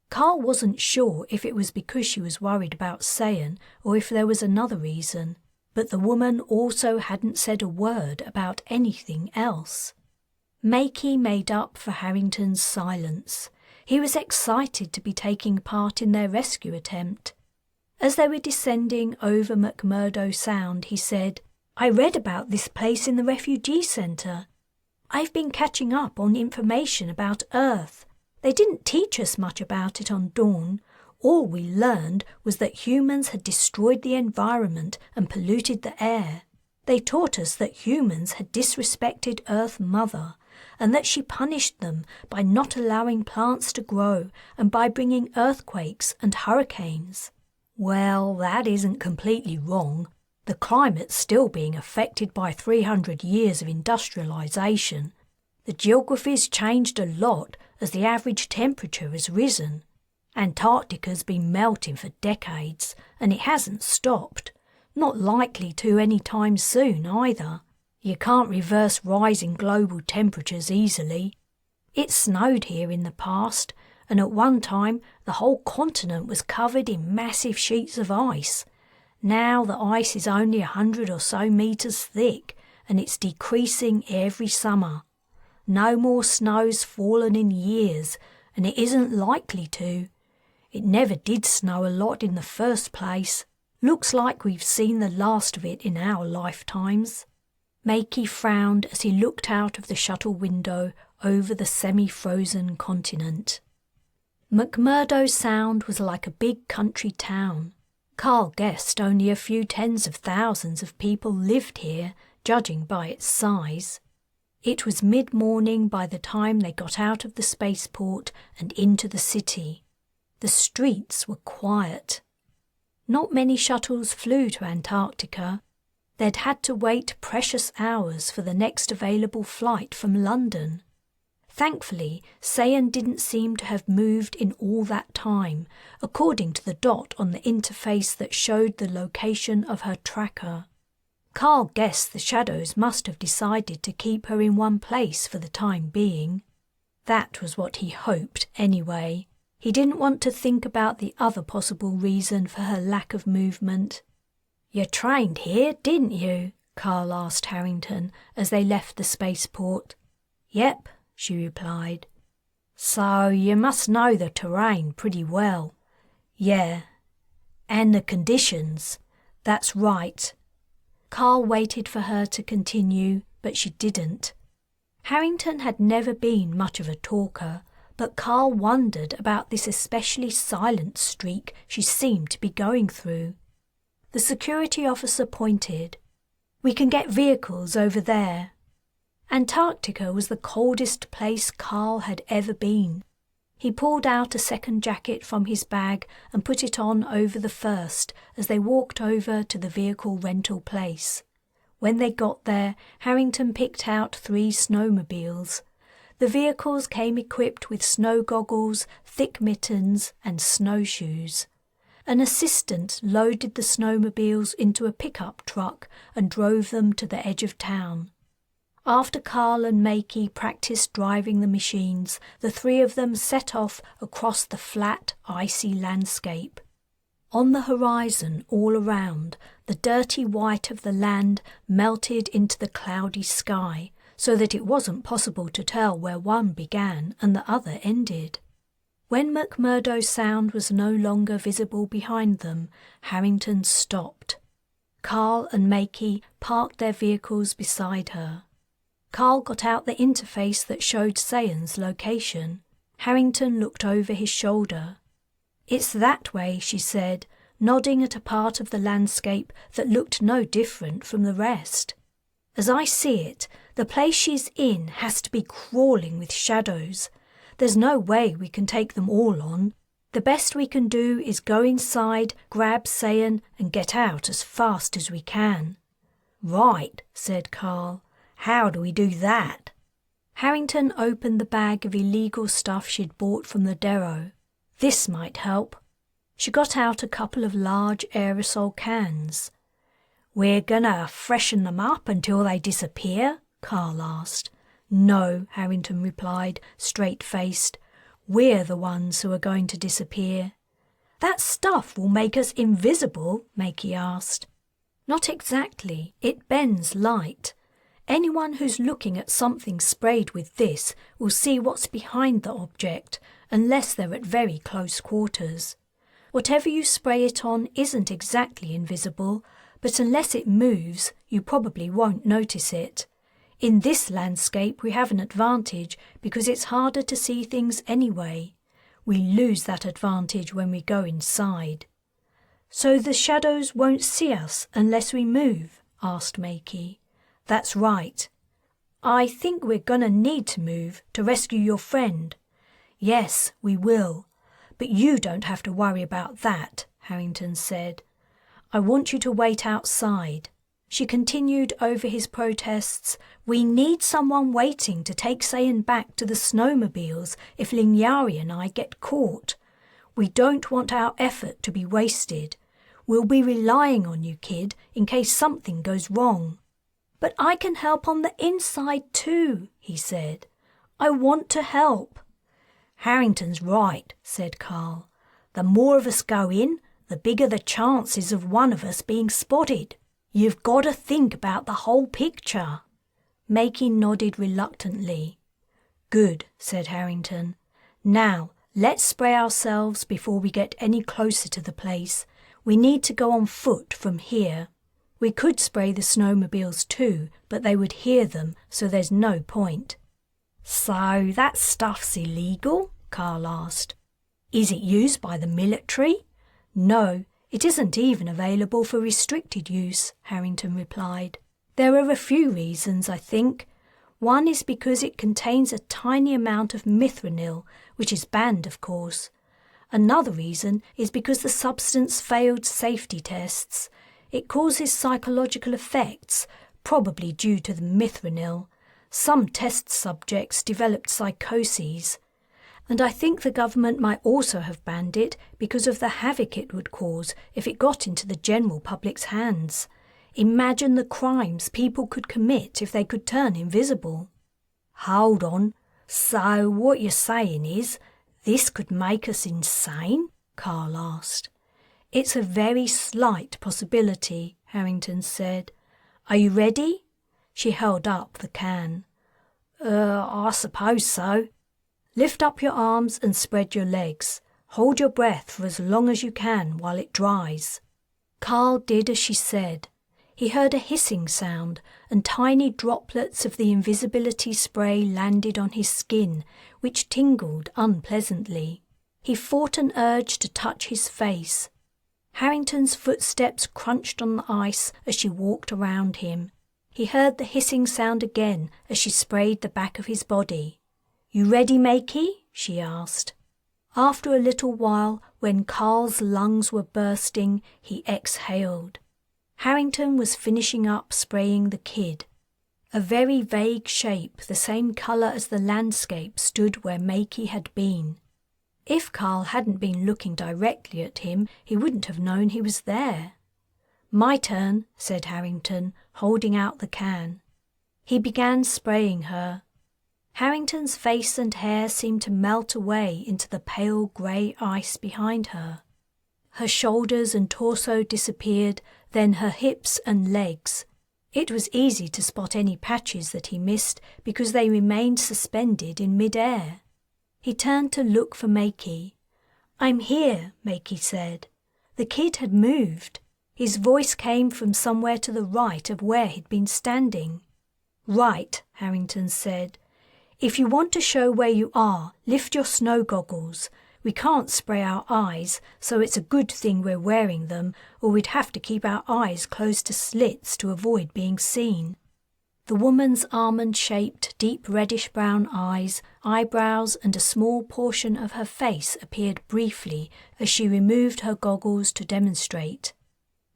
Carl wasn't sure if it was because she was worried about Sayan or if there was another reason. But the woman also hadn't said a word about anything else. Makey made up for Harrington's silence. He was excited to be taking part in their rescue attempt. As they were descending over McMurdo Sound, he said, "I read about this place in the refugee centre. I've been catching up on information about Earth. They didn't teach us much about it on Dawn. All we learned was that humans had destroyed the environment and polluted the air. They taught us that humans had disrespected Earth Mother, and that she punished them by not allowing plants to grow and by bringing earthquakes and hurricanes. Well, that isn't completely wrong. The climate's still being affected by 300 years of industrialisation. The geography's changed a lot as the average temperature has risen. Antarctica's been melting for decades, and it hasn't stopped. Not likely to any time soon either. You can't reverse rising global temperatures easily. It snowed here in the past, and at one time the whole continent was covered in massive sheets of ice. Now the ice is only 100 or so metres thick, and it's decreasing every summer. No more snow's fallen in years, and it isn't likely to. It never did snow a lot in the first place. Looks like we've seen the last of it in our lifetimes." Makey frowned as he looked out of the shuttle window over the semi-frozen continent. McMurdo Sound was like a big country town. Carl guessed only a few tens of thousands of people lived here, judging by its size. It was mid-morning by the time they got out of the spaceport and into the city. The streets were quiet. Not many shuttles flew to Antarctica. They'd had to wait precious hours for the next available flight from London. Thankfully, Sayan didn't seem to have moved in all that time, according to the dot on the interface that showed the location of her tracker. Carl guessed the shadows must have decided to keep her in one place for the time being. That was what he hoped anyway. He didn't want to think about the other possible reason for her lack of movement. "You trained here, didn't you?" Carl asked Harrington as they left the spaceport. "Yep," she replied. "So you must know the terrain pretty well." "Yeah." "And the conditions." "That's right." Carl waited for her to continue, but she didn't. Harrington had never been much of a talker, but Carl wondered about this especially silent streak she seemed to be going through. The security officer pointed. "We can get vehicles over there." Antarctica was the coldest place Carl had ever been. He pulled out a second jacket from his bag and put it on over the first as they walked over to the vehicle rental place. When they got there, Harrington picked out 3 snowmobiles. The vehicles came equipped with snow goggles, thick mittens, and snowshoes. An assistant loaded the snowmobiles into a pickup truck and drove them to the edge of town. After Carl and Makey practiced driving the machines, the 3 of them set off across the flat, icy landscape. On the horizon all around, the dirty white of the land melted into the cloudy sky, so that it wasn't possible to tell where one began and the other ended. When McMurdo Sound was no longer visible behind them, Harrington stopped. Carl and Makey parked their vehicles beside her. Carl got out the interface that showed Sayan's location. Harrington looked over his shoulder. "It's that way," she said, nodding at a part of the landscape that looked no different from the rest. "As I see it, the place she's in has to be crawling with shadows. There's no way we can take them all on. The best we can do is go inside, grab Sayan, and get out as fast as we can." "Right," said Carl. "How do we do that?" Harrington opened the bag of illegal stuff she'd bought from the depot. This might help. She got out a couple of large aerosol cans. "We're gonna freshen them up until they disappear?" Carl asked. "No," Harrington replied, straight-faced. "We're the ones who are going to disappear." "That stuff will make us invisible?" Makey asked. Not exactly. It bends light. Anyone who's looking at something sprayed with this will see what's behind the object, unless they're at very close quarters. Whatever you spray it on isn't exactly invisible, but unless it moves, you probably won't notice it. In this landscape we have an advantage because it's harder to see things anyway. We lose that advantage when we go inside. So the shadows won't see us unless we move? Asked Makey. That's right. I think we're gonna need to move to rescue your friend. Yes, we will. But you don't have to worry about that, Harrington said. I want you to wait outside. She continued over his protests. We need someone waiting to take Sayan back to the snowmobiles if Lingyari and I get caught. We don't want our effort to be wasted. We'll be relying on you, kid, in case something goes wrong. But I can help on the inside too, he said. I want to help. Harrington's right, said Carl. The more of us go in, the bigger the chances of one of us being spotted. You've got to think about the whole picture. Makey nodded reluctantly. Good, said Harrington. Now, let's spray ourselves before we get any closer to the place. We need to go on foot from here. We could spray the snowmobiles too, but they would hear them, so there's no point. So that stuff's illegal? Carl asked. Is it used by the military? No, it isn't even available for restricted use, Harrington replied. There are a few reasons, I think. One is because it contains a tiny amount of mithranil, which is banned, of course. Another reason is because the substance failed safety tests. It causes psychological effects, probably due to the mithranil. Some test subjects developed psychoses. And I think the government might also have banned it because of the havoc it would cause if it got into the general public's hands. Imagine the crimes people could commit if they could turn invisible. Hold on. So what you're saying is, this could make us insane? Carl asked. It's a very slight possibility, Harrington said. Are you ready? She held up the can. I suppose so. Lift up your arms and spread your legs. Hold your breath for as long as you can while it dries. Carl did as she said. He heard a hissing sound, and tiny droplets of the invisibility spray landed on his skin, which tingled unpleasantly. He fought an urge to touch his face. Harrington's footsteps crunched on the ice as she walked around him. He heard the hissing sound again as she sprayed the back of his body. You ready, Makey? She asked. After a little while, when Carl's lungs were bursting, he exhaled. Harrington was finishing up spraying the kid. A very vague shape, the same colour as the landscape, stood where Makey had been. If Carl hadn't been looking directly at him, he wouldn't have known he was there. My turn, said Harrington, holding out the can. He began spraying her. Harrington's face and hair seemed to melt away into the pale grey ice behind her. Her shoulders and torso disappeared, then her hips and legs. It was easy to spot any patches that he missed because they remained suspended in mid-air. He turned to look for Makey. I'm here, Makey said. The kid had moved. His voice came from somewhere to the right of where he'd been standing. Right, Harrington said. If you want to show where you are, lift your snow goggles. We can't spray our eyes, so it's a good thing we're wearing them, or we'd have to keep our eyes closed to slits to avoid being seen. The woman's almond-shaped, deep reddish-brown eyes, eyebrows and a small portion of her face appeared briefly as she removed her goggles to demonstrate.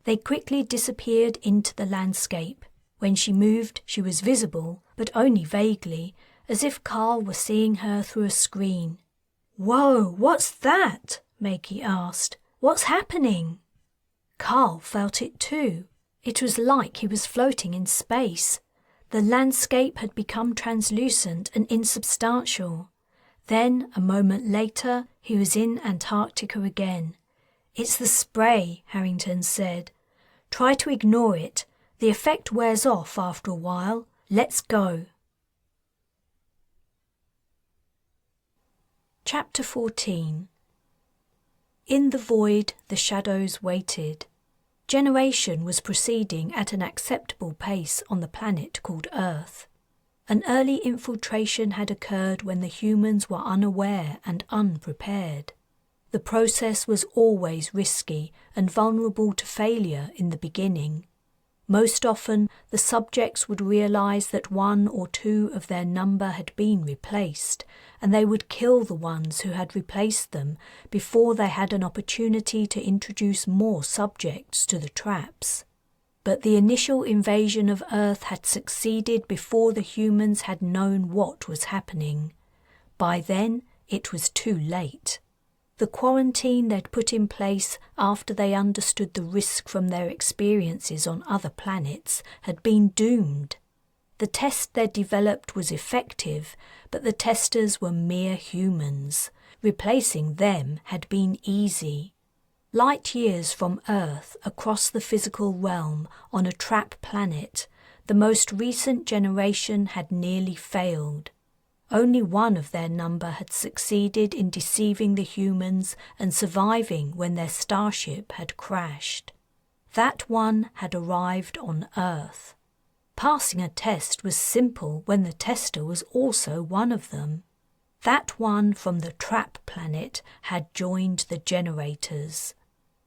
They quickly disappeared into the landscape. When she moved, she was visible, but only vaguely, as if Carl were seeing her through a screen. Whoa, what's that? Makey asked. What's happening? Carl felt it too. It was like he was floating in space. The landscape had become translucent and insubstantial. Then, a moment later, he was in Antarctica again. It's the spray, Harrington said. Try to ignore it. The effect wears off after a while. Let's go. Chapter 14. In the void, the shadows waited. Generation was proceeding at an acceptable pace on the planet called Earth. An early infiltration had occurred when the humans were unaware and unprepared. The process was always risky and vulnerable to failure in the beginning. Most often, the subjects would realize that one or two of their number had been replaced, and they would kill the ones who had replaced them before they had an opportunity to introduce more subjects to the traps. But the initial invasion of Earth had succeeded before the humans had known what was happening. By then, it was too late. The quarantine they'd put in place after they understood the risk from their experiences on other planets had been doomed. The test they'd developed was effective, but the testers were mere humans. Replacing them had been easy. Light years from Earth across the physical realm on a trap planet, the most recent generation had nearly failed. Only one of their number had succeeded in deceiving the humans and surviving when their starship had crashed. That one had arrived on Earth. Passing a test was simple when the tester was also one of them. That one from the trap planet had joined the generators.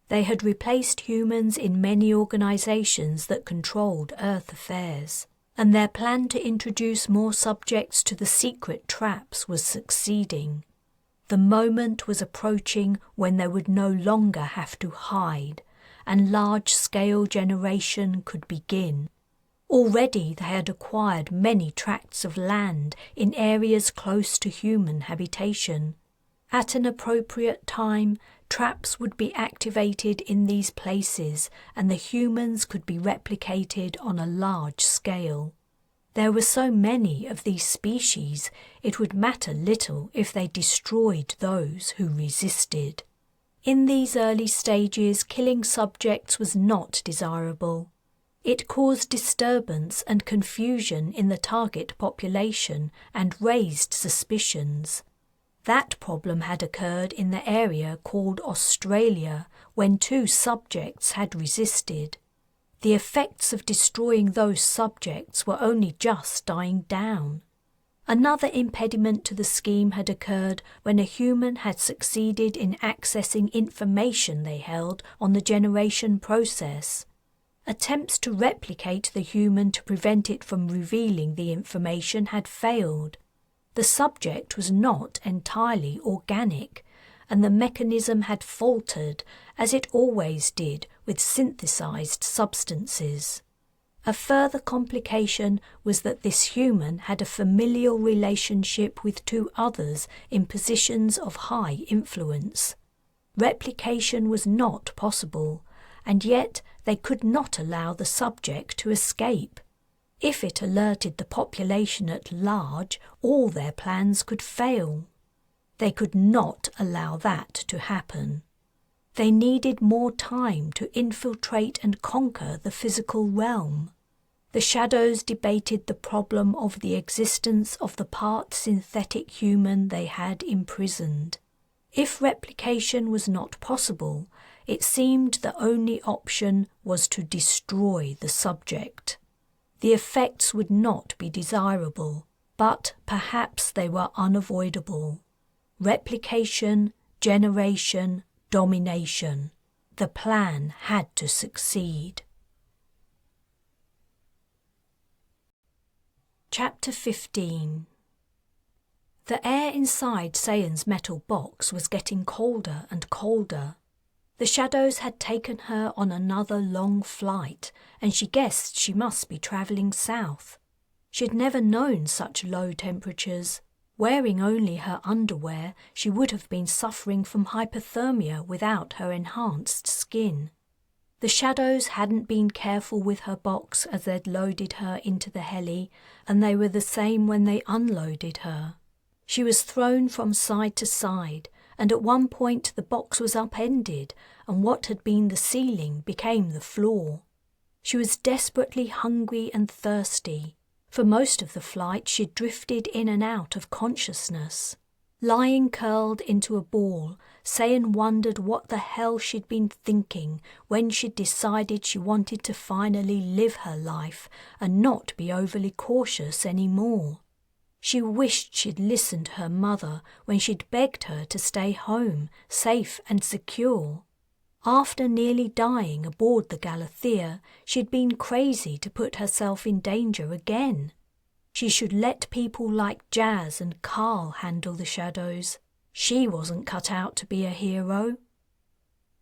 They had replaced humans in many organizations that controlled Earth affairs, and their plan to introduce more subjects to the secret traps was succeeding. The moment was approaching when they would no longer have to hide, and large-scale generation could begin. Already they had acquired many tracts of land in areas close to human habitation. At an appropriate time, traps would be activated in these places and the humans could be replicated on a large scale. There were so many of these species, it would matter little if they destroyed those who resisted. In these early stages, killing subjects was not desirable. It caused disturbance and confusion in the target population and raised suspicions. That problem had occurred in the area called Australia when 2 subjects had resisted. The effects of destroying those subjects were only just dying down. Another impediment to the scheme had occurred when a human had succeeded in accessing information they held on the generation process. Attempts to replicate the human to prevent it from revealing the information had failed. The subject was not entirely organic, and the mechanism had faltered, as it always did with synthesized substances. A further complication was that this human had a familial relationship with 2 others in positions of high influence. Replication was not possible, and yet they could not allow the subject to escape. If it alerted the population at large, all their plans could fail. They could not allow that to happen. They needed more time to infiltrate and conquer the physical realm. The shadows debated the problem of the existence of the part synthetic human they had imprisoned. If replication was not possible, it seemed the only option was to destroy the subject. The effects would not be desirable, but perhaps they were unavoidable. Replication, generation, domination. The plan had to succeed. Chapter 15. The air inside Sayan's metal box was getting colder and colder. The shadows had taken her on another long flight, and she guessed she must be travelling south. She'd never known such low temperatures. Wearing only her underwear, she would have been suffering from hypothermia without her enhanced skin. The shadows hadn't been careful with her box as they'd loaded her into the heli, and they were the same when they unloaded her. She was thrown from side to side, and at one point the box was upended, and what had been the ceiling became the floor. She was desperately hungry and thirsty. For most of the flight, she'd drifted in and out of consciousness. Lying curled into a ball, Sayan wondered what the hell she'd been thinking when she'd decided she wanted to finally live her life and not be overly cautious anymore. She wished she'd listened to her mother when she'd begged her to stay home, safe and secure. After nearly dying aboard the Galathia, she'd been crazy to put herself in danger again. She should let people like Jas and Carl handle the shadows. She wasn't cut out to be a hero.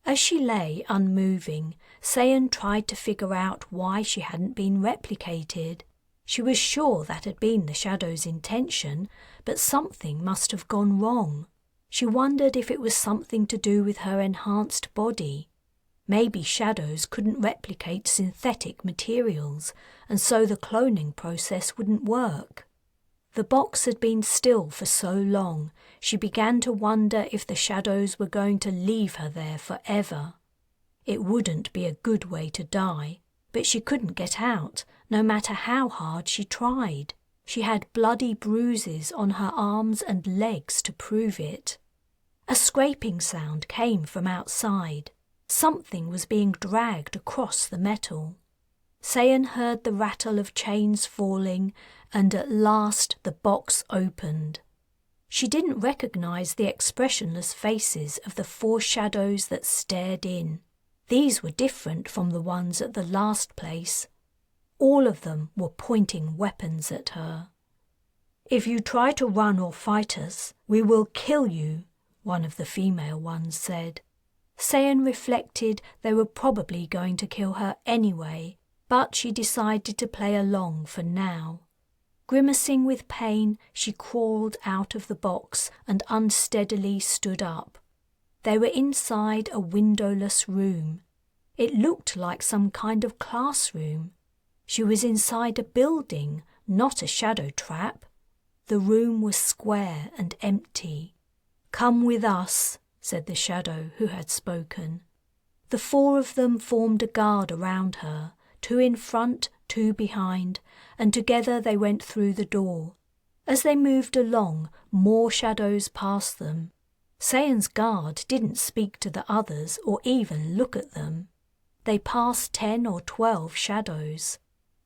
As she lay unmoving, Sayan tried to figure out why she hadn't been replicated. She was sure that had been the shadow's intention, but something must have gone wrong. She wondered if it was something to do with her enhanced body. Maybe shadows couldn't replicate synthetic materials, and so the cloning process wouldn't work. The box had been still for so long, she began to wonder if the shadows were going to leave her there forever. It wouldn't be a good way to die, but she couldn't get out, no matter how hard she tried. She had bloody bruises on her arms and legs to prove it. A scraping sound came from outside. Something was being dragged across the metal. Sayan heard the rattle of chains falling, and at last the box opened. She didn't recognize the expressionless faces of the 4 shadows that stared in. These were different from the ones at the last place. All of them were pointing weapons at her. "If you try to run or fight us, we will kill you," one of the female ones said. Sayan reflected they were probably going to kill her anyway, but she decided to play along for now. Grimacing with pain, she crawled out of the box and unsteadily stood up. They were inside a windowless room. It looked like some kind of classroom. She was inside a building, not a shadow trap. The room was square and empty. "Come with us," said the shadow who had spoken. The 4 of them formed a guard around her, 2 in front, 2 behind, and together they went through the door. As they moved along, more shadows passed them. Sayan's guard didn't speak to the others or even look at them. They passed 10 or 12 shadows.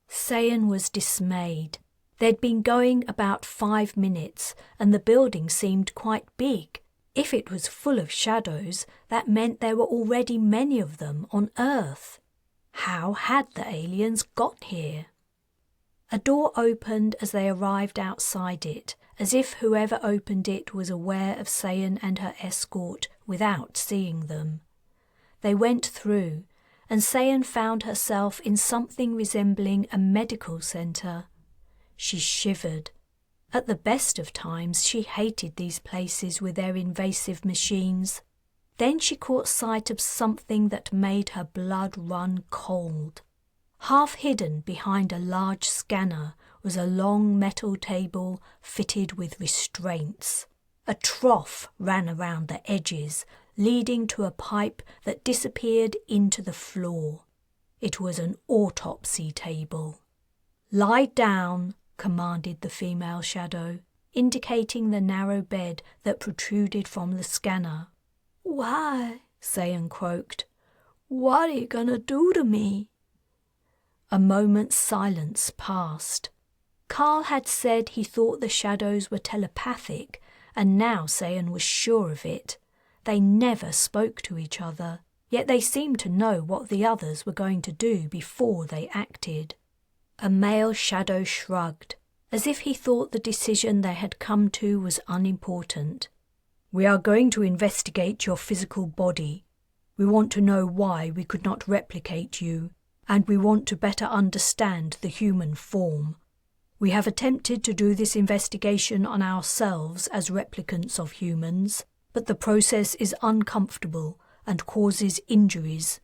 Sayan was dismayed. They'd been going about 5 minutes, and the building seemed quite big. If it was full of shadows, that meant there were already many of them on Earth. How had the aliens got here? A door opened as they arrived outside it, as if whoever opened it was aware of Sayan and her escort without seeing them. They went through, and Sayan found herself in something resembling a medical centre. She shivered. At the best of times, she hated these places with their invasive machines. Then she caught sight of something that made her blood run cold. Half hidden behind a large scanner was a long metal table fitted with restraints. A trough ran around the edges, leading to a pipe that disappeared into the floor. It was an autopsy table. "Lie down," commanded the female shadow, indicating the narrow bed that protruded from the scanner. "Why?" Sayan croaked. "What are you gonna do to me?" A moment's silence passed. Carl had said he thought the shadows were telepathic, and now Sayan was sure of it. They never spoke to each other, yet they seemed to know what the others were going to do before they acted. A male shadow shrugged, as if he thought the decision they had come to was unimportant. "We are going to investigate your physical body. We want to know why we could not replicate you, and we want to better understand the human form. We have attempted to do this investigation on ourselves as replicants of humans, but the process is uncomfortable and causes injuries.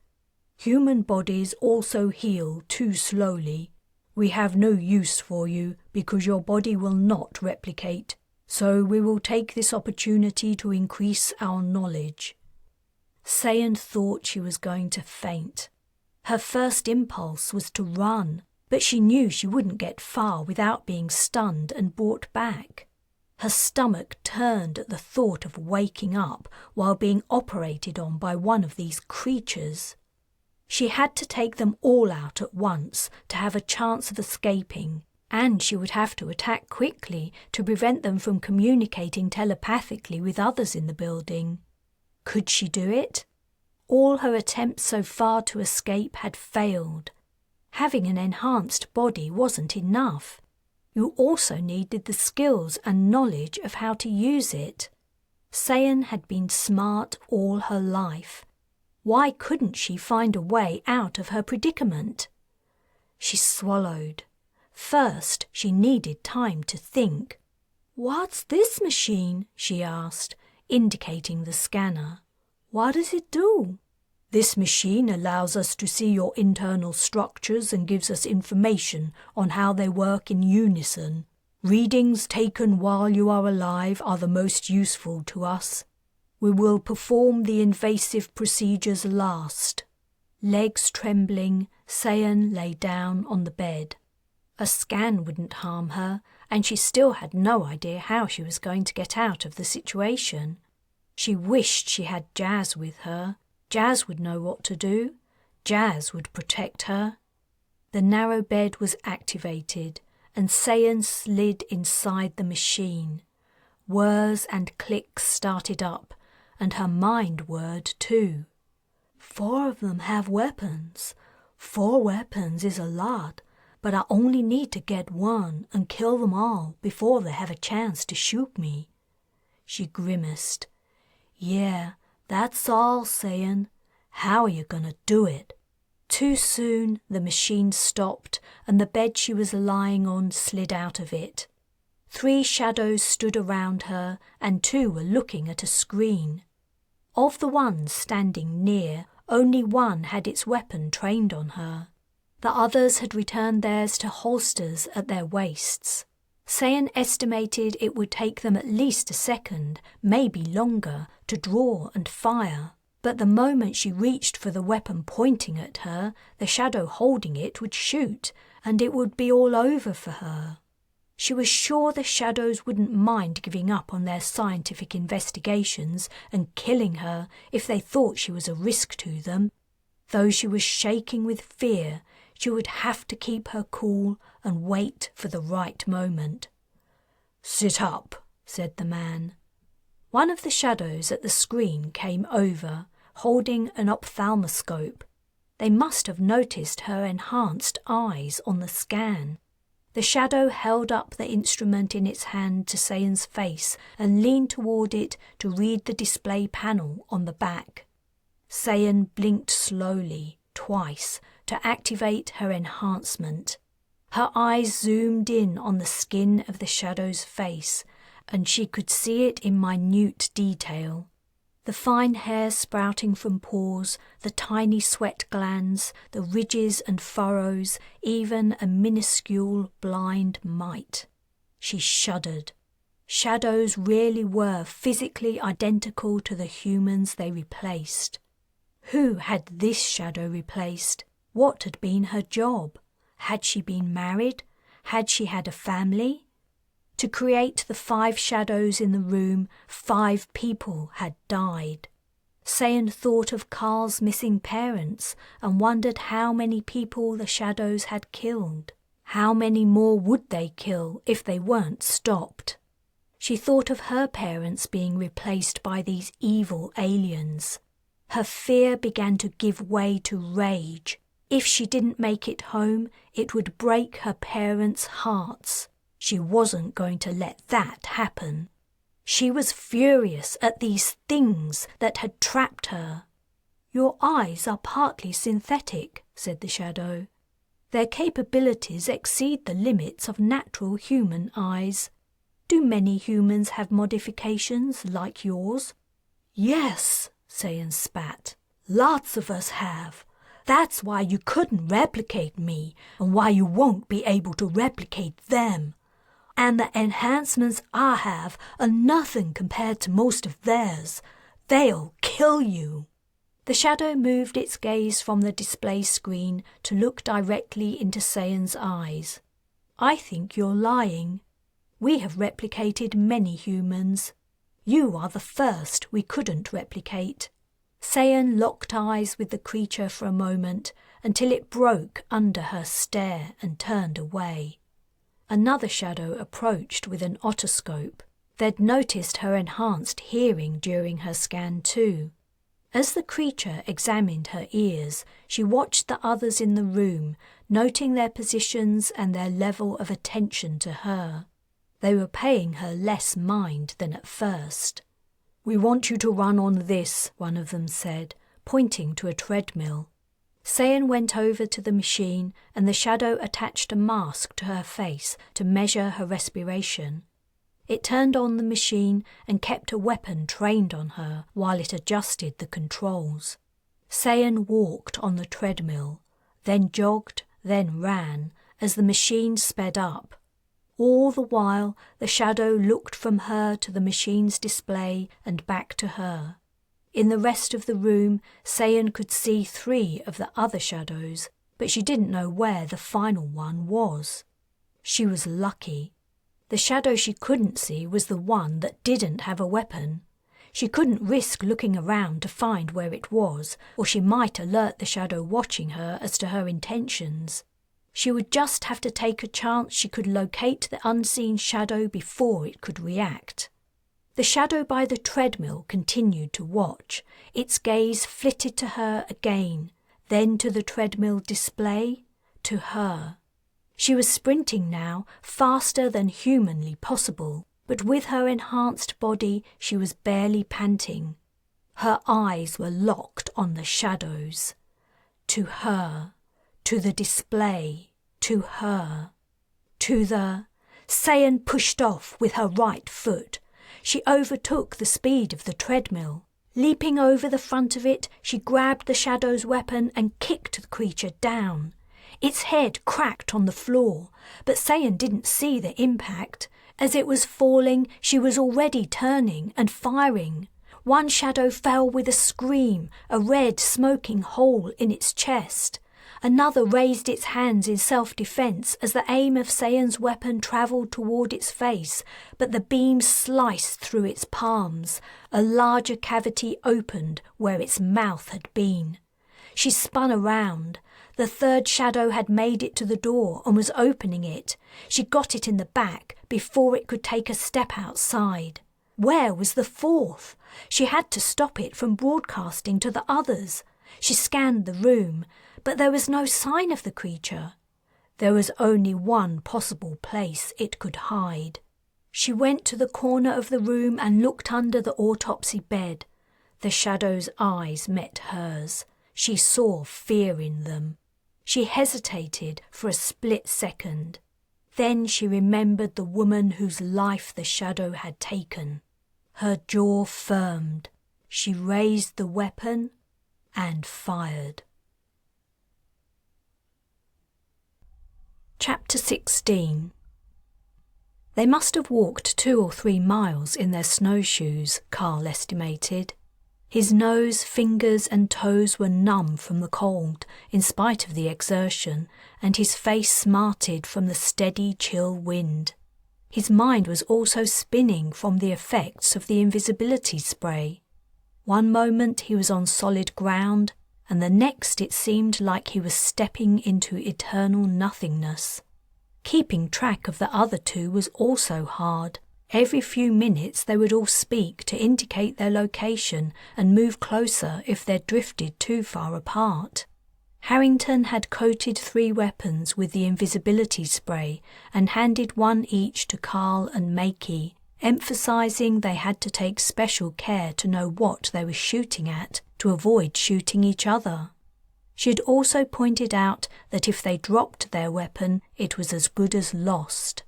Human bodies also heal too slowly. We have no use for you because your body will not replicate, so we will take this opportunity to increase our knowledge." Sayan thought she was going to faint. Her first impulse was to run, but she knew she wouldn't get far without being stunned and brought back. Her stomach turned at the thought of waking up while being operated on by one of these creatures. She had to take them all out at once to have a chance of escaping, and she would have to attack quickly to prevent them from communicating telepathically with others in the building. Could she do it? All her attempts so far to escape had failed. Having an enhanced body wasn't enough. You also needed the skills and knowledge of how to use it. Sayan had been smart all her life. Why couldn't she find a way out of her predicament? She swallowed. First, she needed time to think. "What's this machine?" she asked, indicating the scanner. "What does it do?" "This machine allows us to see your internal structures and gives us information on how they work in unison. Readings taken while you are alive are the most useful to us. We will perform the invasive procedures last." Legs trembling, Sayan lay down on the bed. A scan wouldn't harm her, and she still had no idea how she was going to get out of the situation. She wished she had Jas with her. Jas would know what to do. Jas would protect her. The narrow bed was activated, and Sayan slid inside the machine. Whirs and clicks started up, and her mind whirred too. 4 of them have weapons. 4 weapons is a lot, but I only need to get one and kill them all before they have a chance to shoot me. She grimaced. "Yeah, that's all, Sayan. How are you gonna do it?" Too soon the machine stopped and the bed she was lying on slid out of it. 3 shadows stood around her and 2 were looking at a screen. Of the ones standing near, only one had its weapon trained on her. The others had returned theirs to holsters at their waists. Sayan estimated it would take them at least a second, maybe longer, to draw and fire. But the moment she reached for the weapon pointing at her, the shadow holding it would shoot, and it would be all over for her. She was sure the shadows wouldn't mind giving up on their scientific investigations and killing her if they thought she was a risk to them. Though she was shaking with fear, she would have to keep her cool and wait for the right moment. "Sit up," said the man. One of the shadows at the screen came over, holding an ophthalmoscope. They must have noticed her enhanced eyes on the scan. The shadow held up the instrument in its hand to Sayan's face and leaned toward it to read the display panel on the back. Sayan blinked slowly, twice, to activate her enhancement. Her eyes zoomed in on the skin of the shadow's face, and she could see it in minute detail. The fine hair sprouting from pores, the tiny sweat glands, the ridges and furrows, even a minuscule blind mite. She shuddered. Shadows really were physically identical to the humans they replaced. Who had this shadow replaced? What had been her job? Had she been married? Had she had a family? To create the 5 shadows in the room, 5 people had died. Sayan thought of Carl's missing parents and wondered how many people the shadows had killed. How many more would they kill if they weren't stopped? She thought of her parents being replaced by these evil aliens. Her fear began to give way to rage. If she didn't make it home, it would break her parents' hearts. She wasn't going to let that happen. She was furious at these things that had trapped her. "Your eyes are partly synthetic," said the shadow. "Their capabilities exceed the limits of natural human eyes. Do many humans have modifications like yours?" "Yes," Sayan spat. "Lots of us have. That's why you couldn't replicate me and why you won't be able to replicate them. And the enhancements I have are nothing compared to most of theirs. They'll kill you." The shadow moved its gaze from the display screen to look directly into Sayan's eyes. "I think you're lying. We have replicated many humans. You are the first we couldn't replicate." Sayan locked eyes with the creature for a moment until it broke under her stare and turned away. Another shadow approached with an otoscope. They'd noticed her enhanced hearing during her scan too. As the creature examined her ears, she watched the others in the room, noting their positions and their level of attention to her. They were paying her less mind than at first. "We want you to run on this," one of them said, pointing to a treadmill. Sayan went over to the machine and the shadow attached a mask to her face to measure her respiration. It turned on the machine and kept a weapon trained on her while it adjusted the controls. Sayan walked on the treadmill, then jogged, then ran, as the machine sped up. All the while, the shadow looked from her to the machine's display and back to her. In the rest of the room, Sayan could see 3 of the other shadows, but she didn't know where the final one was. She was lucky. The shadow she couldn't see was the one that didn't have a weapon. She couldn't risk looking around to find where it was, or she might alert the shadow watching her as to her intentions. She would just have to take a chance she could locate the unseen shadow before it could react. The shadow by the treadmill continued to watch. Its gaze flitted to her again, then to the treadmill display, to her. She was sprinting now, faster than humanly possible, but with her enhanced body she was barely panting. Her eyes were locked on the shadows. To her, to the display, to her, to the... Sayan pushed off with her right foot. She overtook the speed of the treadmill. Leaping over the front of it, she grabbed the shadow's weapon and kicked the creature down. Its head cracked on the floor, but Sayan didn't see the impact. As it was falling, she was already turning and firing. One shadow fell with a scream, a red smoking hole in its chest. Another raised its hands in self-defense as the aim of Sayan's weapon travelled toward its face, but the beam sliced through its palms. A larger cavity opened where its mouth had been. She spun around. The third shadow had made it to the door and was opening it. She got it in the back before it could take a step outside. Where was the fourth? She had to stop it from broadcasting to the others. She scanned the room, but there was no sign of the creature. There was only one possible place it could hide. She went to the corner of the room and looked under the autopsy bed. The shadow's eyes met hers. She saw fear in them. She hesitated for a split second. Then she remembered the woman whose life the shadow had taken. Her jaw firmed. She raised the weapon and fired. Chapter 16. They must have walked 2 or 3 miles in their snowshoes, Carl estimated. His nose, fingers and toes were numb from the cold, in spite of the exertion, and his face smarted from the steady, chill wind. His mind was also spinning from the effects of the invisibility spray. One moment he was on solid ground, and the next it seemed like he was stepping into eternal nothingness. Keeping track of the other 2 was also hard. Every few minutes they would all speak to indicate their location and move closer if they'd drifted too far apart. Harrington had coated 3 weapons with the invisibility spray and handed 1 each to Carl and Makey, emphasizing they had to take special care to know what they were shooting at to avoid shooting each other. She had also pointed out that if they dropped their weapon, it was as good as lost.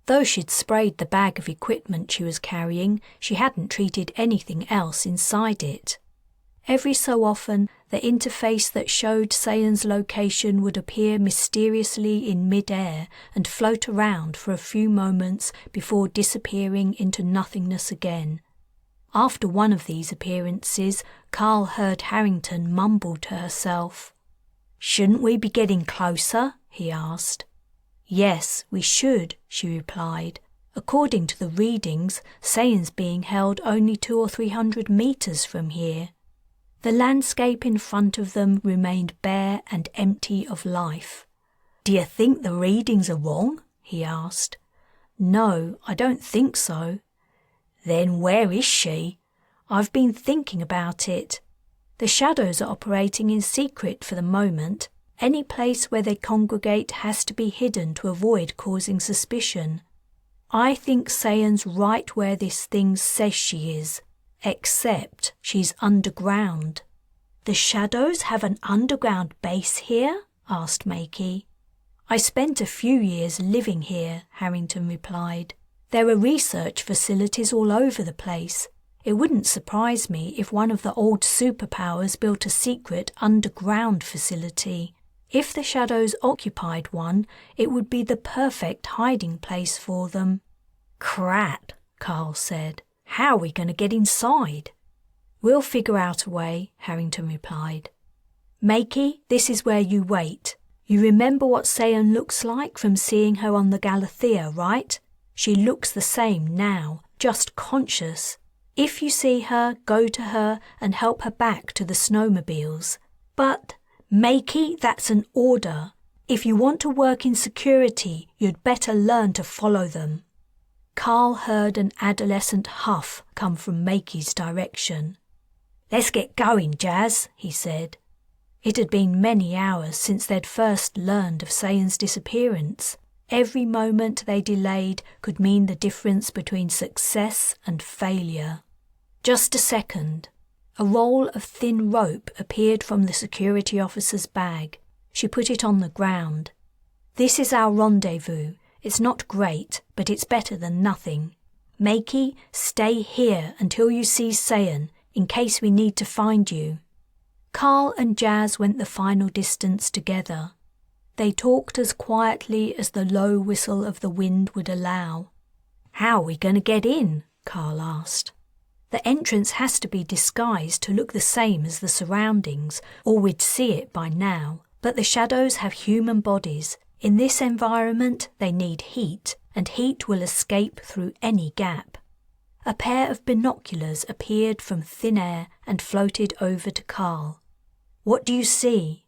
Though she'd sprayed the bag of equipment she was carrying, she hadn't treated anything else inside it. Every so often, the interface that showed Sayan's location would appear mysteriously in mid-air and float around for a few moments before disappearing into nothingness again. After one of these appearances, Carl heard Harrington mumble to herself. "Shouldn't we be getting closer?" he asked. "Yes, we should," she replied. "According to the readings, Sayan's being held only 200 or 300 meters from here." The landscape in front of them remained bare and empty of life. "Do you think the readings are wrong?" he asked. "No, I don't think so." "Then where is she?" "I've been thinking about it. The shadows are operating in secret for the moment. Any place where they congregate has to be hidden to avoid causing suspicion. I think Sayan's right where this thing says she is, except she's underground." "The shadows have an underground base here?" asked Makey. "I spent a few years living here," Harrington replied. "There are research facilities all over the place. It wouldn't surprise me if one of the old superpowers built a secret underground facility. If the shadows occupied one, it would be the perfect hiding place for them." "Crat," Carl said. "How are we going to get inside?" "We'll figure out a way," Harrington replied. "Makey, this is where you wait. You remember what Sayan looks like from seeing her on the Galathia, right? She looks the same now, just conscious. If you see her, go to her and help her back to the snowmobiles. But, Makey, that's an order. If you want to work in security, you'd better learn to follow them." Carl heard an adolescent huff come from Makey's direction. "Let's get going, Jas," he said. It had been many hours since they'd first learned of Sayan's disappearance. Every moment they delayed could mean the difference between success and failure. Just a second. A roll of thin rope appeared from the security officer's bag. She put it on the ground. "This is our rendezvous. It's not great, but it's better than nothing. Makey, stay here until you see Sayan, in case we need to find you." Carl and Jas went the final distance together. They talked as quietly as the low whistle of the wind would allow. "How are we going to get in?" Carl asked. "The entrance has to be disguised to look the same as the surroundings, or we'd see it by now. But the shadows have human bodies. In this environment, they need heat, and heat will escape through any gap." A pair of binoculars appeared from thin air and floated over to Carl. "What do you see?"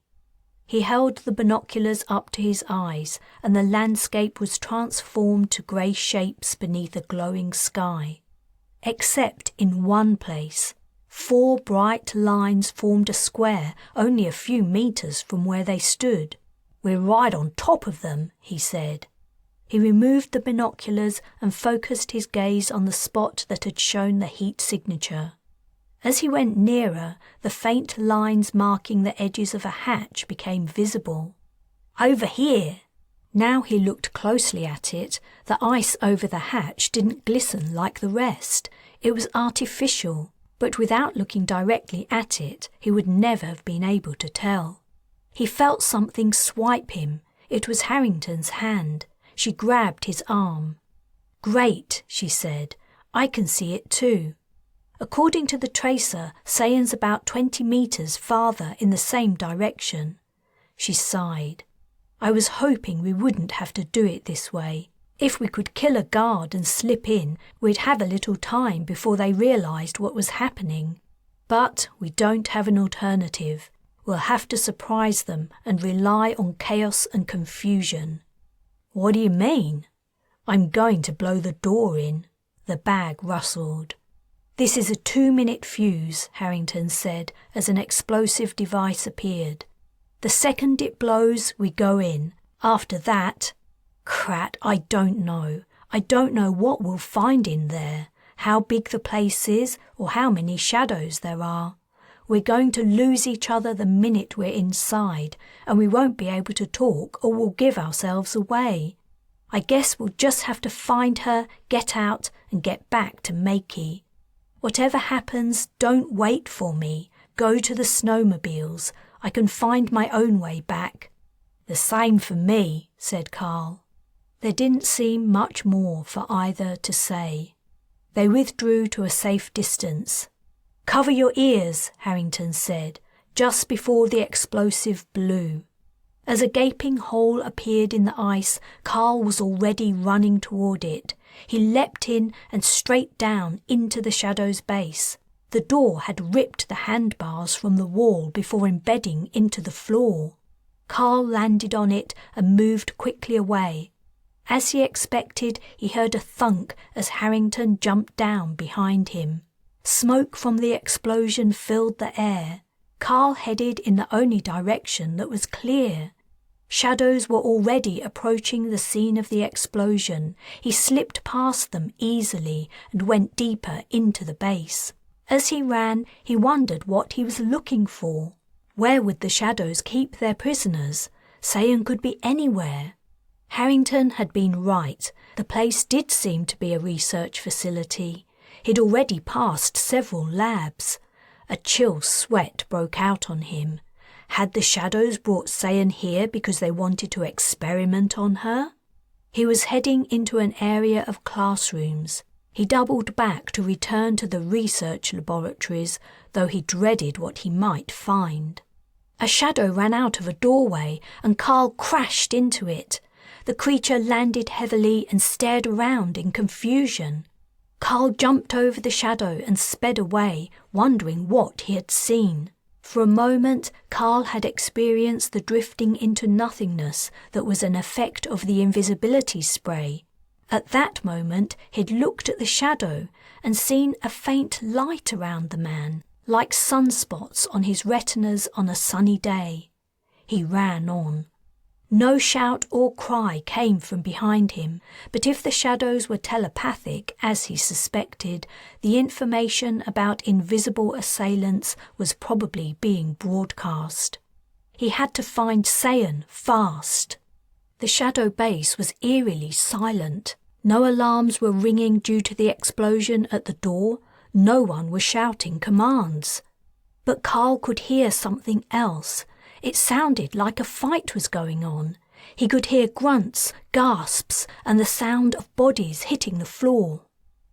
He held the binoculars up to his eyes, and the landscape was transformed to grey shapes beneath a glowing sky. Except in one place. 4 bright lines formed a square only a few meters from where they stood. "We're right on top of them," he said. He removed the binoculars and focused his gaze on the spot that had shown the heat signature. As he went nearer, the faint lines marking the edges of a hatch became visible. "Over here!" Now he looked closely at it. The ice over the hatch didn't glisten like the rest. It was artificial, but without looking directly at it, he would never have been able to tell. He felt something swipe him. It was Harrington's hand. She grabbed his arm. "Great," she said. "I can see it too. According to the tracer, Sayan's about 20 meters farther in the same direction." She sighed. "I was hoping we wouldn't have to do it this way. If we could kill a guard and slip in, we'd have a little time before they realized what was happening. But we don't have an alternative. We'll have to surprise them and rely on chaos and confusion." "What do you mean?" "I'm going to blow the door in." The bag rustled. "This is a 2-minute fuse," Harrington said as an explosive device appeared. "The second it blows, we go in. After that, Crat, I don't know. I don't know what we'll find in there, how big the place is, or how many shadows there are. We're going to lose each other the minute we're inside, and we won't be able to talk or we'll give ourselves away. I guess we'll just have to find her, get out, and get back to Makey. Whatever happens, don't wait for me. Go to the snowmobiles. I can find my own way back." "The same for me," said Carl. There didn't seem much more for either to say. They withdrew to a safe distance. "Cover your ears," Harrington said, just before the explosive blew. As a gaping hole appeared in the ice, Carl was already running toward it. He leapt in and straight down into the shadow's base. The door had ripped the handbars from the wall before embedding into the floor. Carl landed on it and moved quickly away. As he expected, he heard a thunk as Harrington jumped down behind him. Smoke from the explosion filled the air. Carl headed in the only direction that was clear. Shadows were already approaching the scene of the explosion. He slipped past them easily and went deeper into the base. As he ran, he wondered what he was looking for. Where would the shadows keep their prisoners? Sayan could be anywhere. Harrington had been right. The place did seem to be a research facility. He'd already passed several labs. A chill sweat broke out on him. Had the shadows brought Sayan here because they wanted to experiment on her? He was heading into an area of classrooms. He doubled back to return to the research laboratories, though he dreaded what he might find. A shadow ran out of a doorway, and Carl crashed into it. The creature landed heavily and stared around in confusion. Carl jumped over the shadow and sped away, wondering what he had seen. For a moment, Carl had experienced the drifting into nothingness that was an effect of the invisibility spray. At that moment, he'd looked at the shadow and seen a faint light around the man, like sunspots on his retinas on a sunny day. He ran on. No shout or cry came from behind him, but if the shadows were telepathic, as he suspected, the information about invisible assailants was probably being broadcast. He had to find Sayan fast. The shadow base was eerily silent. No alarms were ringing due to the explosion at the door. No one was shouting commands. But Carl could hear something else. It sounded like a fight was going on. He could hear grunts, gasps, and the sound of bodies hitting the floor.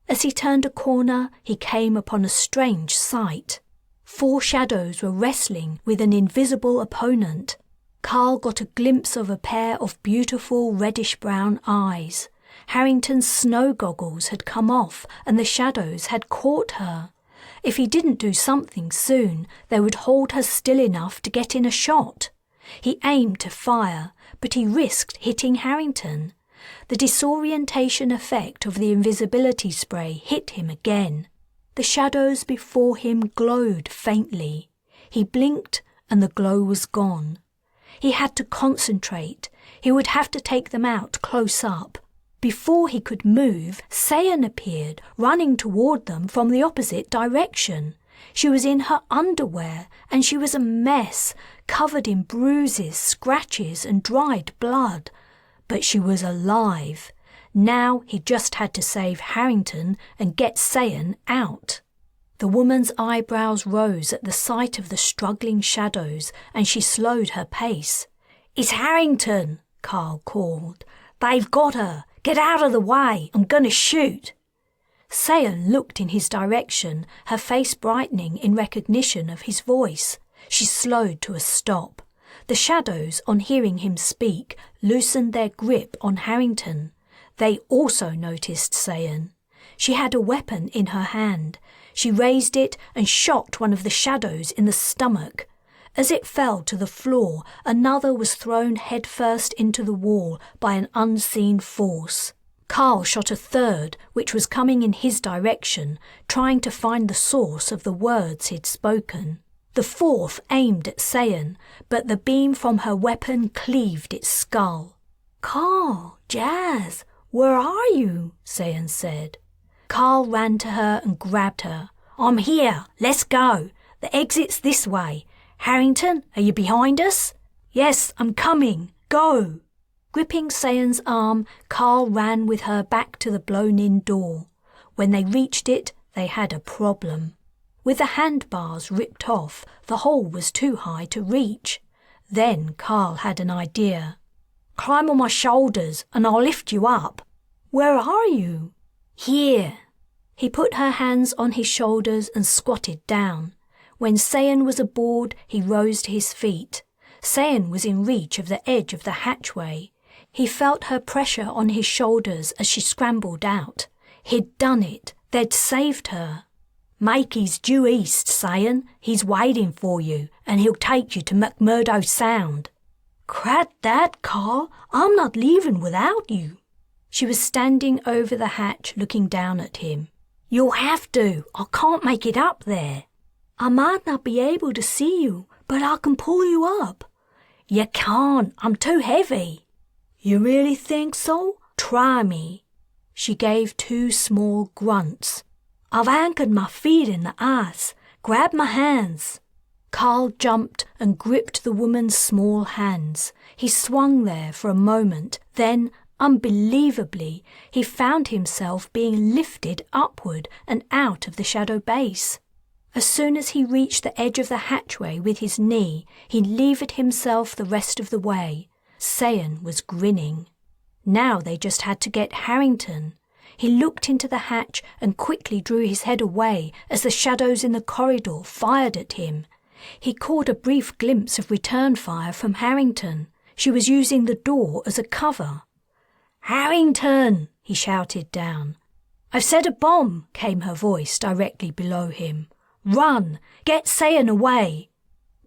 As he turned a corner, he came upon a strange sight. 4 shadows were wrestling with an invisible opponent. Carl got a glimpse of a pair of beautiful reddish-brown eyes. Harrington's snow goggles had come off, and the shadows had caught her. If he didn't do something soon, they would hold her still enough to get in a shot. He aimed to fire, but he risked hitting Harrington. The disorientation effect of the invisibility spray hit him again. The shadows before him glowed faintly. He blinked and the glow was gone. He had to concentrate. He would have to take them out close up. Before he could move, Sayan appeared, running toward them from the opposite direction. She was in her underwear, and she was a mess, covered in bruises, scratches, and dried blood. But she was alive. Now he just had to save Harrington and get Sayan out. The woman's eyebrows rose at the sight of the struggling shadows, and she slowed her pace. "It's Harrington," Carl called. "They've got her. Get out of the way. I'm going to shoot." Sayan looked in his direction, her face brightening in recognition of his voice. She slowed to a stop. The shadows, on hearing him speak, loosened their grip on Harrington. They also noticed Sayan. She had a weapon in her hand. She raised it and shot one of the shadows in the stomach. As it fell to the floor, another was thrown headfirst into the wall by an unseen force. Carl shot a third, which was coming in his direction, trying to find the source of the words he'd spoken. The fourth aimed at Sayan, but the beam from her weapon cleaved its skull. "Carl, Jas, where are you?" Sayan said. Carl ran to her and grabbed her. "I'm here. Let's go. The exit's this way. Harrington, are you behind us?" "Yes, I'm coming. Go." Gripping Sayan's arm, Carl ran with her back to the blown-in door. When they reached it, they had a problem. With the handbars ripped off, the hole was too high to reach. Then Carl had an idea. "Climb on my shoulders and I'll lift you up." "Where are you?" "Here." He put her hands on his shoulders and squatted down. When Sayan was aboard, he rose to his feet. Sayan was in reach of the edge of the hatchway. He felt her pressure on his shoulders as she scrambled out. He'd done it. They'd saved her. "Makey's due east, Sayan. He's waiting for you, and he'll take you to McMurdo Sound." "Crat that, Carl. I'm not leaving without you." She was standing over the hatch looking down at him. "You'll have to. I can't make it up there." "I might not be able to see you, but I can pull you up." "You can't. I'm too heavy." "You really think so? Try me." She gave 2 small grunts. "I've anchored my feet in the ice. Grab my hands." Carl jumped and gripped the woman's small hands. He swung there for a moment, then, unbelievably, he found himself being lifted upward and out of the shadow base. As soon as he reached the edge of the hatchway with his knee, he levered himself the rest of the way. Sayan was grinning. Now they just had to get Harrington. He looked into the hatch and quickly drew his head away as the shadows in the corridor fired at him. He caught a brief glimpse of return fire from Harrington. She was using the door as a cover. "Harrington!" he shouted down. "I've set a bomb," came her voice directly below him. "Run! Get Sayan away!"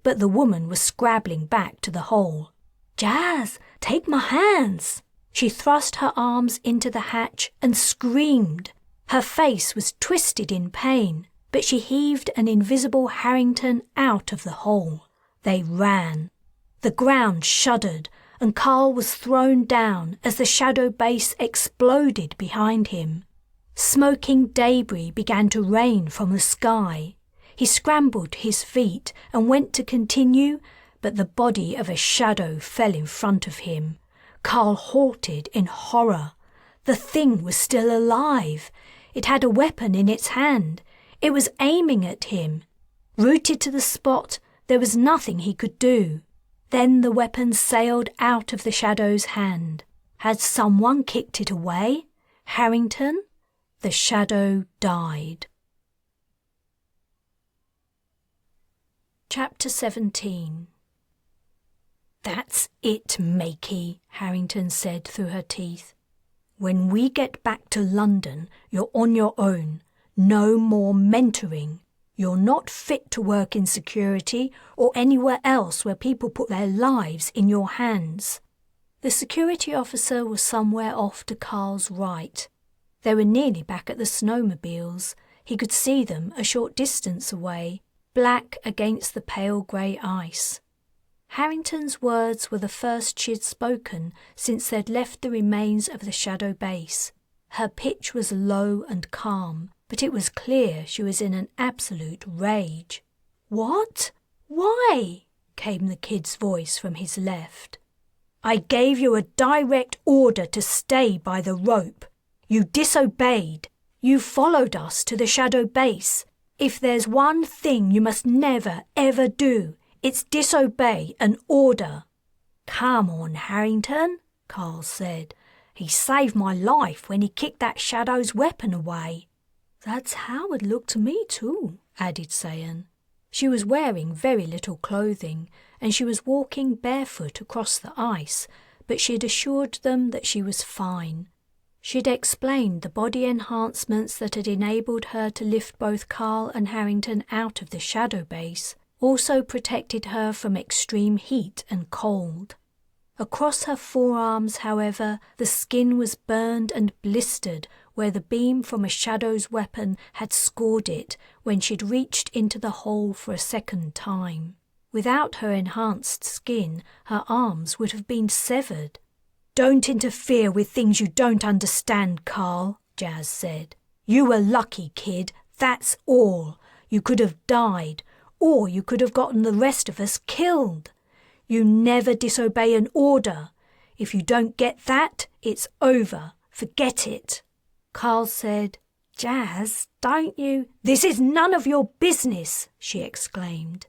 But the woman was scrabbling back to the hole. "Jas, take my hands!" She thrust her arms into the hatch and screamed. Her face was twisted in pain, but she heaved an invisible Harrington out of the hole. They ran. The ground shuddered, and Carl was thrown down as the shadow base exploded behind him. Smoking debris began to rain from the sky. He scrambled to his feet and went to continue, but the body of a shadow fell in front of him. Carl halted in horror. The thing was still alive. It had a weapon in its hand. It was aiming at him. Rooted to the spot, there was nothing he could do. Then the weapon sailed out of the shadow's hand. Had someone kicked it away? Harrington? The shadow died. Chapter 17. "That's it, Makey," Harrington said through her teeth. "When we get back to London, you're on your own. No more mentoring. You're not fit to work in security or anywhere else where people put their lives in your hands." The security officer was somewhere off to Carl's right. They were nearly back at the snowmobiles. He could see them a short distance away, black against the pale grey ice. Harrington's words were the first she'd spoken since they'd left the remains of the shadow base. Her pitch was low and calm, but it was clear she was in an absolute rage. "What? Why?" came the kid's voice from his left. "I gave you a direct order to stay by the rope. You disobeyed. You followed us to the shadow base. If there's one thing you must never, ever do, it's disobey an order." "Come on, Harrington," Carl said. "He saved my life when he kicked that shadow's weapon away." "That's how it looked to me too," added Sayan. She was wearing very little clothing, and she was walking barefoot across the ice, but she'd assured them that she was fine. She'd explained the body enhancements that had enabled her to lift both Carl and Harrington out of the shadow base, also protected her from extreme heat and cold. Across her forearms, however, the skin was burned and blistered where the beam from a shadow's weapon had scored it when she'd reached into the hole for a second time. Without her enhanced skin, her arms would have been severed. "Don't interfere with things you don't understand, Carl," Jas said. "You were lucky, kid, that's all. You could have died, or you could have gotten the rest of us killed. You never disobey an order. If you don't get that, it's over. Forget it." Carl said, "Jas, don't you—" "This is none of your business," she exclaimed.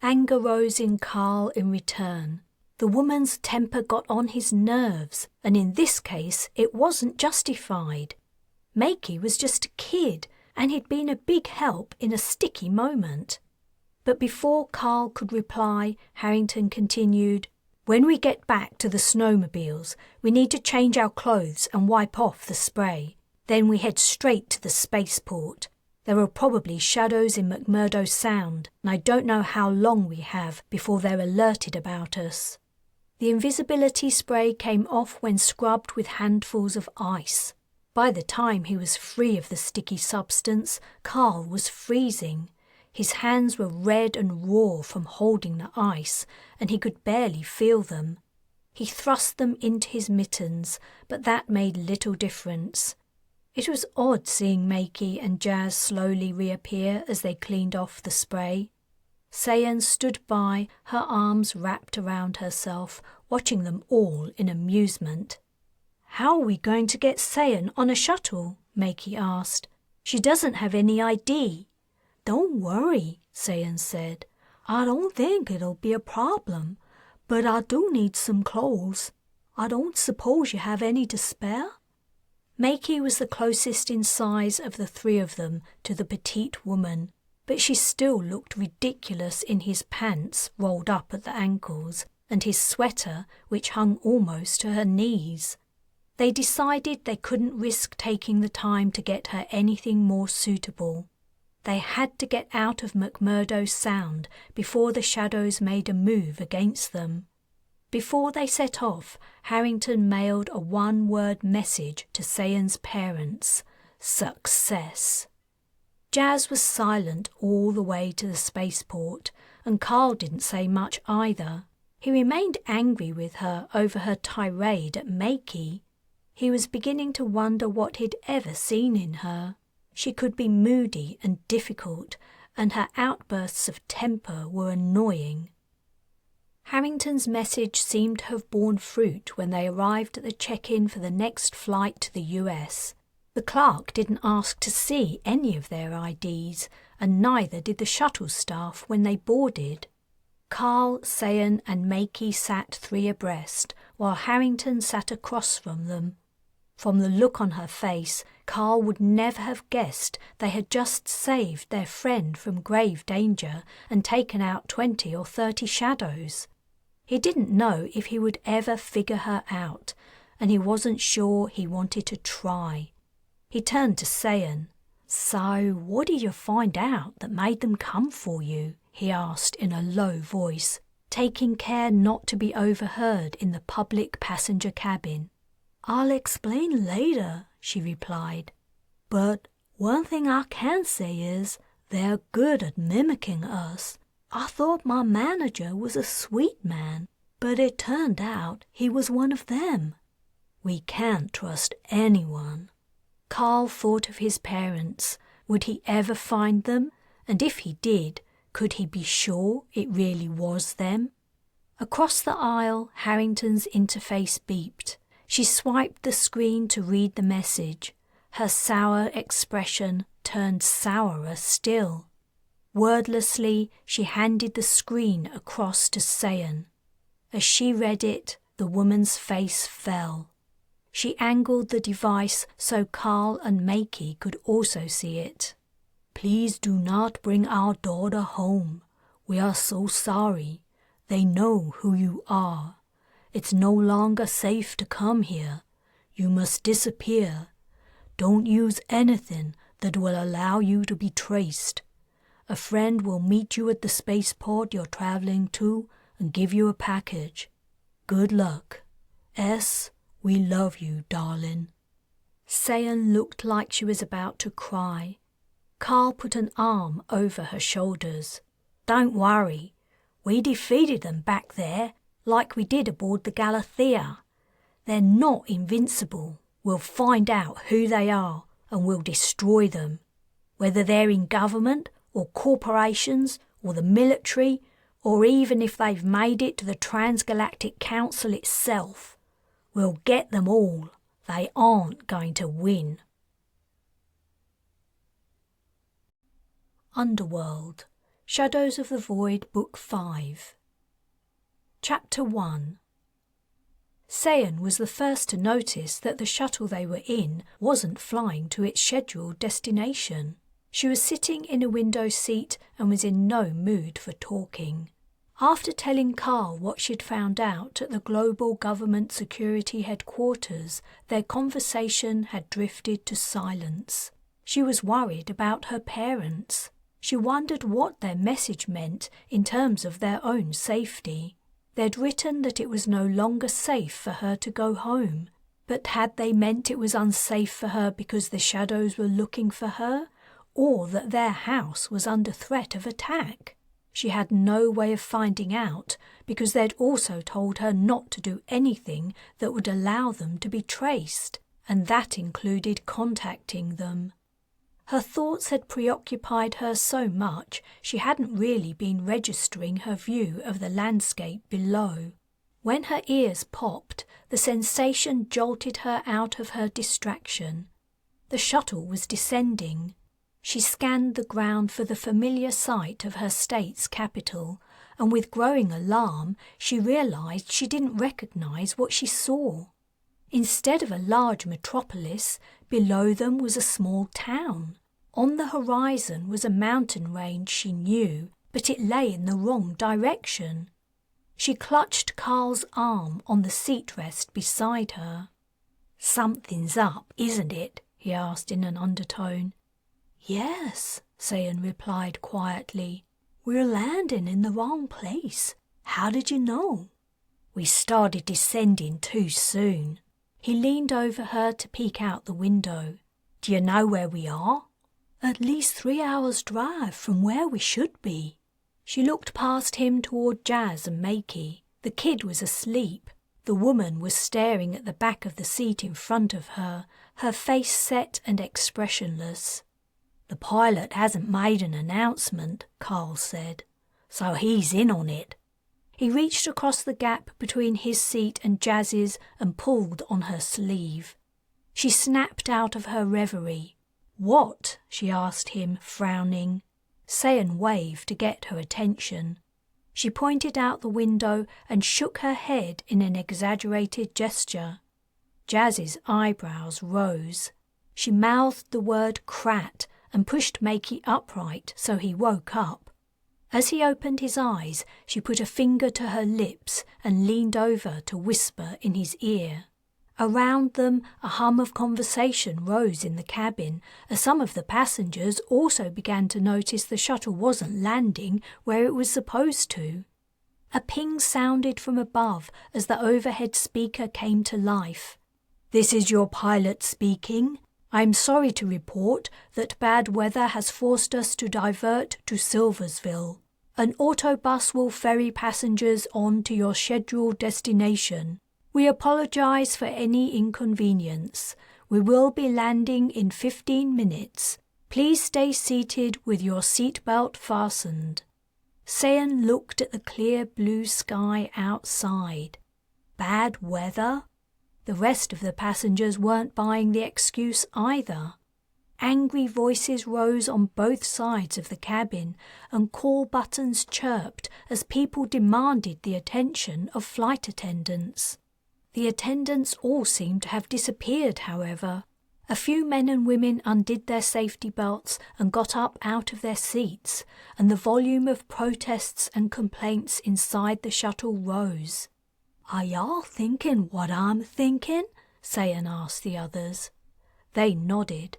Anger rose in Carl in return. The woman's temper got on his nerves, and in this case it wasn't justified. Makey was just a kid, and he'd been a big help in a sticky moment. But before Carl could reply, Harrington continued, "When we get back to the snowmobiles, we need to change our clothes and wipe off the spray. Then we head straight to the spaceport. There are probably shadows in McMurdo Sound, and I don't know how long we have before they're alerted about us." The invisibility spray came off when scrubbed with handfuls of ice. By the time he was free of the sticky substance, Carl was freezing. His hands were red and raw from holding the ice, and he could barely feel them. He thrust them into his mittens, but that made little difference. It was odd seeing Makey and Jas slowly reappear as they cleaned off the spray. Sayan stood by, her arms wrapped around herself, watching them all in amusement. "How are we going to get Sayan on a shuttle?" Makey asked. "She doesn't have any ID." "Don't worry," Sayan said. "I don't think it'll be a problem, but I do need some clothes. I don't suppose you have any to spare?" Makey was the closest in size of the three of them to the petite woman, but she still looked ridiculous in his pants rolled up at the ankles and his sweater which hung almost to her knees. They decided they couldn't risk taking the time to get her anything more suitable. They had to get out of McMurdo Sound before the shadows made a move against them. Before they set off, Harrington mailed a one-word message to Sayan's parents: "Success." Jas was silent all the way to the spaceport, and Carl didn't say much either. He remained angry with her over her tirade at Makey. He was beginning to wonder what he'd ever seen in her. She could be moody and difficult, and her outbursts of temper were annoying. Harrington's message seemed to have borne fruit when they arrived at the check-in for the next flight to the US. The clerk didn't ask to see any of their IDs, and neither did the shuttle staff when they boarded. Carl, Sayan and Makey sat three abreast, while Harrington sat across from them. From the look on her face, Carl would never have guessed they had just saved their friend from grave danger and taken out 20 or 30 shadows. He didn't know if he would ever figure her out, and he wasn't sure he wanted to try. He turned to Sayan. "So, what did you find out that made them come for you?" he asked in a low voice, taking care not to be overheard in the public passenger cabin. "I'll explain later," she replied. "But one thing I can say is they're good at mimicking us. I thought my manager was a sweet man, but it turned out he was one of them. We can't trust anyone." Carl thought of his parents. Would he ever find them? And if he did, could he be sure it really was them? Across the aisle, Harrington's interface beeped. She swiped the screen to read the message. Her sour expression turned sourer still. Wordlessly, she handed the screen across to Sayan. As she read it, the woman's face fell. She angled the device so Carl and Makey could also see it. "Please do not bring our daughter home. We are so sorry. They know who you are. It's no longer safe to come here. You must disappear. Don't use anything that will allow you to be traced. A friend will meet you at the spaceport you're traveling to and give you a package. Good luck. S, we love you, darling." Sayan looked like she was about to cry. Carl put an arm over her shoulders. "Don't worry. We defeated them back there, like we did aboard the Galathia. They're not invincible. We'll find out who they are and we'll destroy them. Whether they're in government or corporations or the military, or even if they've made it to the Transgalactic Council itself. We'll get them all. They aren't going to win." Underworld, Shadows of the Void, Book 5. Chapter 1. Sayan was the first to notice that the shuttle they were in wasn't flying to its scheduled destination. She was sitting in a window seat and was in no mood for talking. After telling Carl what she'd found out at the Global Government Security Headquarters, their conversation had drifted to silence. She was worried about her parents. She wondered what their message meant in terms of their own safety. They'd written that it was no longer safe for her to go home, but had they meant it was unsafe for her because the shadows were looking for her, or that their house was under threat of attack? She had no way of finding out because they'd also told her not to do anything that would allow them to be traced, and that included contacting them. Her thoughts had preoccupied her so much she hadn't really been registering her view of the landscape below. When her ears popped, the sensation jolted her out of her distraction. The shuttle was descending. She scanned the ground for the familiar sight of her state's capital, and with growing alarm she realized she didn't recognize what she saw. Instead of a large metropolis, below them was a small town. On the horizon was a mountain range she knew, but it lay in the wrong direction. She clutched Carl's arm on the seat rest beside her. "Something's up, isn't it?" he asked in an undertone. "Yes," Sayan replied quietly. "We're landing in the wrong place. How did you know?" "We started descending too soon." He leaned over her to peek out the window. "Do you know where we are?" "At least 3 hours' drive from where we should be." She looked past him toward Jas and Makey. The kid was asleep. The woman was staring at the back of the seat in front of her, her face set and expressionless. "The pilot hasn't made an announcement," Carl said, "so he's in on it." He reached across the gap between his seat and Jas's and pulled on her sleeve. She snapped out of her reverie. "What?" she asked him, frowning. Sayan waved to get her attention. She pointed out the window and shook her head in an exaggerated gesture. Jas's eyebrows rose. She mouthed the word "crat" and pushed Makey upright so he woke up. As he opened his eyes, she put a finger to her lips and leaned over to whisper in his ear. Around them, a hum of conversation rose in the cabin as some of the passengers also began to notice the shuttle wasn't landing where it was supposed to. A ping sounded from above as the overhead speaker came to life. "This is your pilot speaking. I am sorry to report that bad weather has forced us to divert to Silversville. An autobus will ferry passengers on to your scheduled destination. We apologize for any inconvenience. We will be landing in 15 minutes. Please stay seated with your seatbelt fastened." Sayan looked at the clear blue sky outside. Bad weather? The rest of the passengers weren't buying the excuse either. Angry voices rose on both sides of the cabin, and call buttons chirped as people demanded the attention of flight attendants. The attendants all seemed to have disappeared, however. A few men and women undid their safety belts and got up out of their seats, and the volume of protests and complaints inside the shuttle rose. "Are y'all thinking what I'm thinking?" Sayan asked the others. They nodded.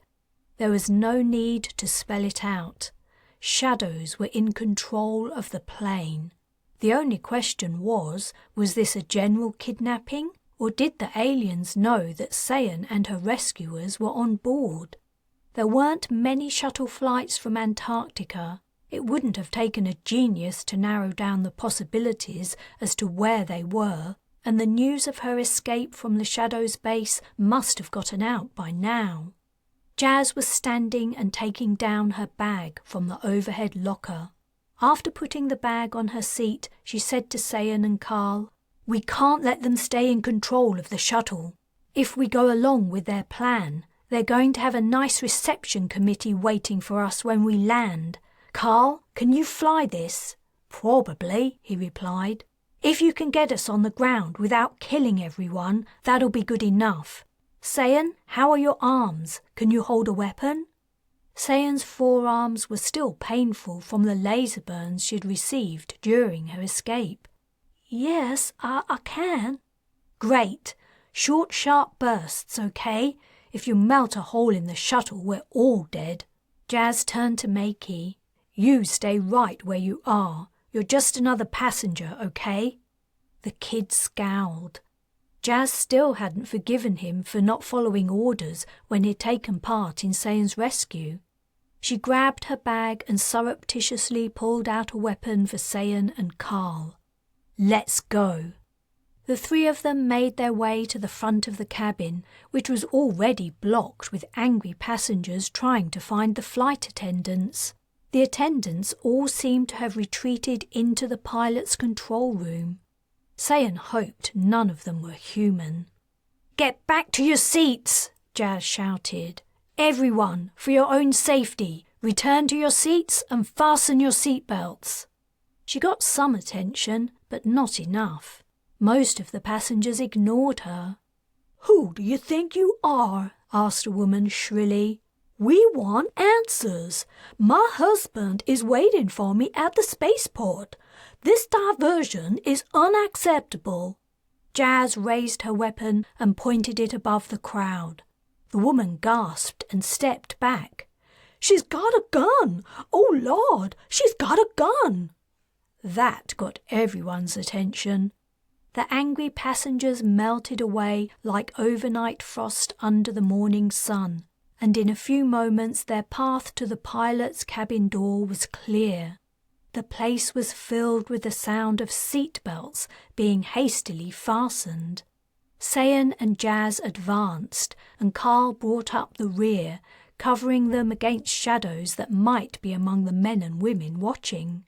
There was no need to spell it out. Shadows were in control of the plane. The only question was this a general kidnapping, or did the aliens know that Sayan and her rescuers were on board? There weren't many shuttle flights from Antarctica. It wouldn't have taken a genius to narrow down the possibilities as to where they were, and the news of her escape from the Shadow's base must have gotten out by now. Jas was standing and taking down her bag from the overhead locker. After putting the bag on her seat, she said to Sayan and Carl, "We can't let them stay in control of the shuttle. If we go along with their plan, they're going to have a nice reception committee waiting for us when we land. Carl, can you fly this?" "Probably," he replied. "If you can get us on the ground without killing everyone, that'll be good enough. Sayan, how are your arms? Can you hold a weapon?" Sayan's forearms were still painful from the laser burns she'd received during her escape. "Yes, I can." "Great. Short, sharp bursts, okay? If you melt a hole in the shuttle, we're all dead." Jas turned to Makey. "You stay right where you are. You're just another passenger, okay?" The kid scowled. Jas still hadn't forgiven him for not following orders when he'd taken part in Sayan's rescue. She grabbed her bag and surreptitiously pulled out a weapon for Sayan and Carl. "Let's go." The three of them made their way to the front of the cabin, which was already blocked with angry passengers trying to find the flight attendants. The attendants all seemed to have retreated into the pilot's control room. Sayan hoped none of them were human. "Get back to your seats!" Jas shouted. "Everyone, for your own safety, return to your seats and fasten your seatbelts." She got some attention, but not enough. Most of the passengers ignored her. "Who do you think you are?" asked a woman shrilly. "We want answers. My husband is waiting for me at the spaceport. This diversion is unacceptable." Jas raised her weapon and pointed it above the crowd. The woman gasped and stepped back. "She's got a gun! Oh, Lord, she's got a gun!" That got everyone's attention. The angry passengers melted away like overnight frost under the morning sun, and in a few moments their path to the pilot's cabin door was clear. The place was filled with the sound of seat belts being hastily fastened. Sayan and Jas advanced, and Carl brought up the rear, covering them against shadows that might be among the men and women watching.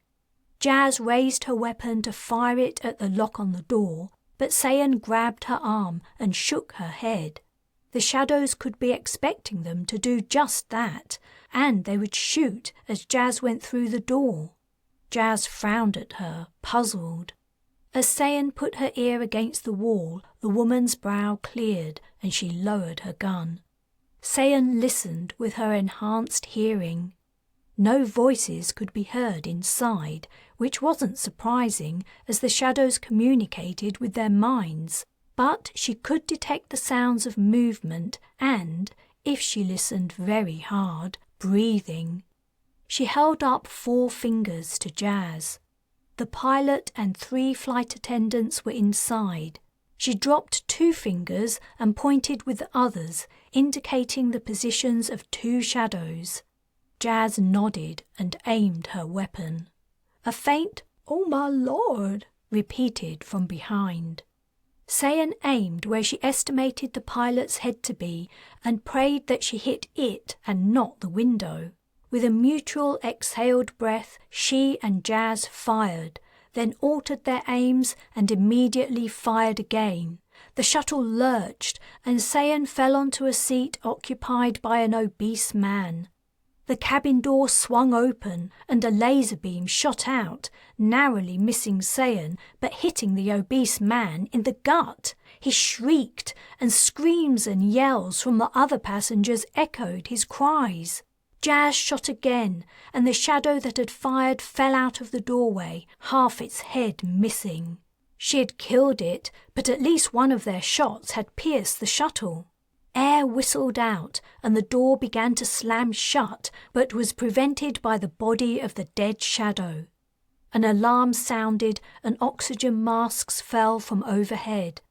Jas raised her weapon to fire it at the lock on the door, but Sayan grabbed her arm and shook her head. The shadows could be expecting them to do just that, and they would shoot as Jas went through the door. Jas frowned at her, puzzled. As Sayan put her ear against the wall, the woman's brow cleared and she lowered her gun. Sayan listened with her enhanced hearing. No voices could be heard inside, which wasn't surprising as the shadows communicated with their minds, but she could detect the sounds of movement and, if she listened very hard, breathing. She held up 4 fingers to Jas. The pilot and 3 flight attendants were inside. She dropped 2 fingers and pointed with the others, indicating the positions of 2 shadows. Jas nodded and aimed her weapon. A faint, "Oh my Lord," repeated from behind. Sayan aimed where she estimated the pilot's head to be and prayed that she hit it and not the window. With a mutual exhaled breath, she and Jas fired, then altered their aims and immediately fired again. The shuttle lurched and Sayan fell onto a seat occupied by an obese man. The cabin door swung open and a laser beam shot out, narrowly missing Sayan but hitting the obese man in the gut. He shrieked, and screams and yells from the other passengers echoed his cries. Jas shot again, and the shadow that had fired fell out of the doorway, half its head missing. She had killed it, but at least one of their shots had pierced the shuttle. Air whistled out, and the door began to slam shut, but was prevented by the body of the dead shadow. An alarm sounded, and oxygen masks fell from overhead.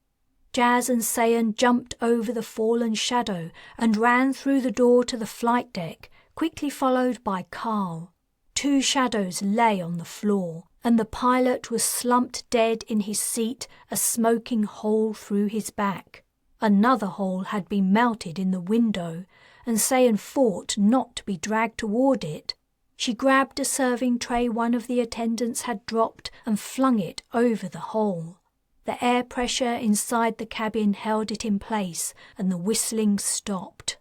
Jas and Sayan jumped over the fallen shadow and ran through the door to the flight deck, quickly followed by Carl. 2 shadows lay on the floor, and the pilot was slumped dead in his seat, a smoking hole through his back. Another hole had been melted in the window, and Sayan fought not to be dragged toward it. She grabbed a serving tray one of the attendants had dropped and flung it over the hole. The air pressure inside the cabin held it in place, and the whistling stopped.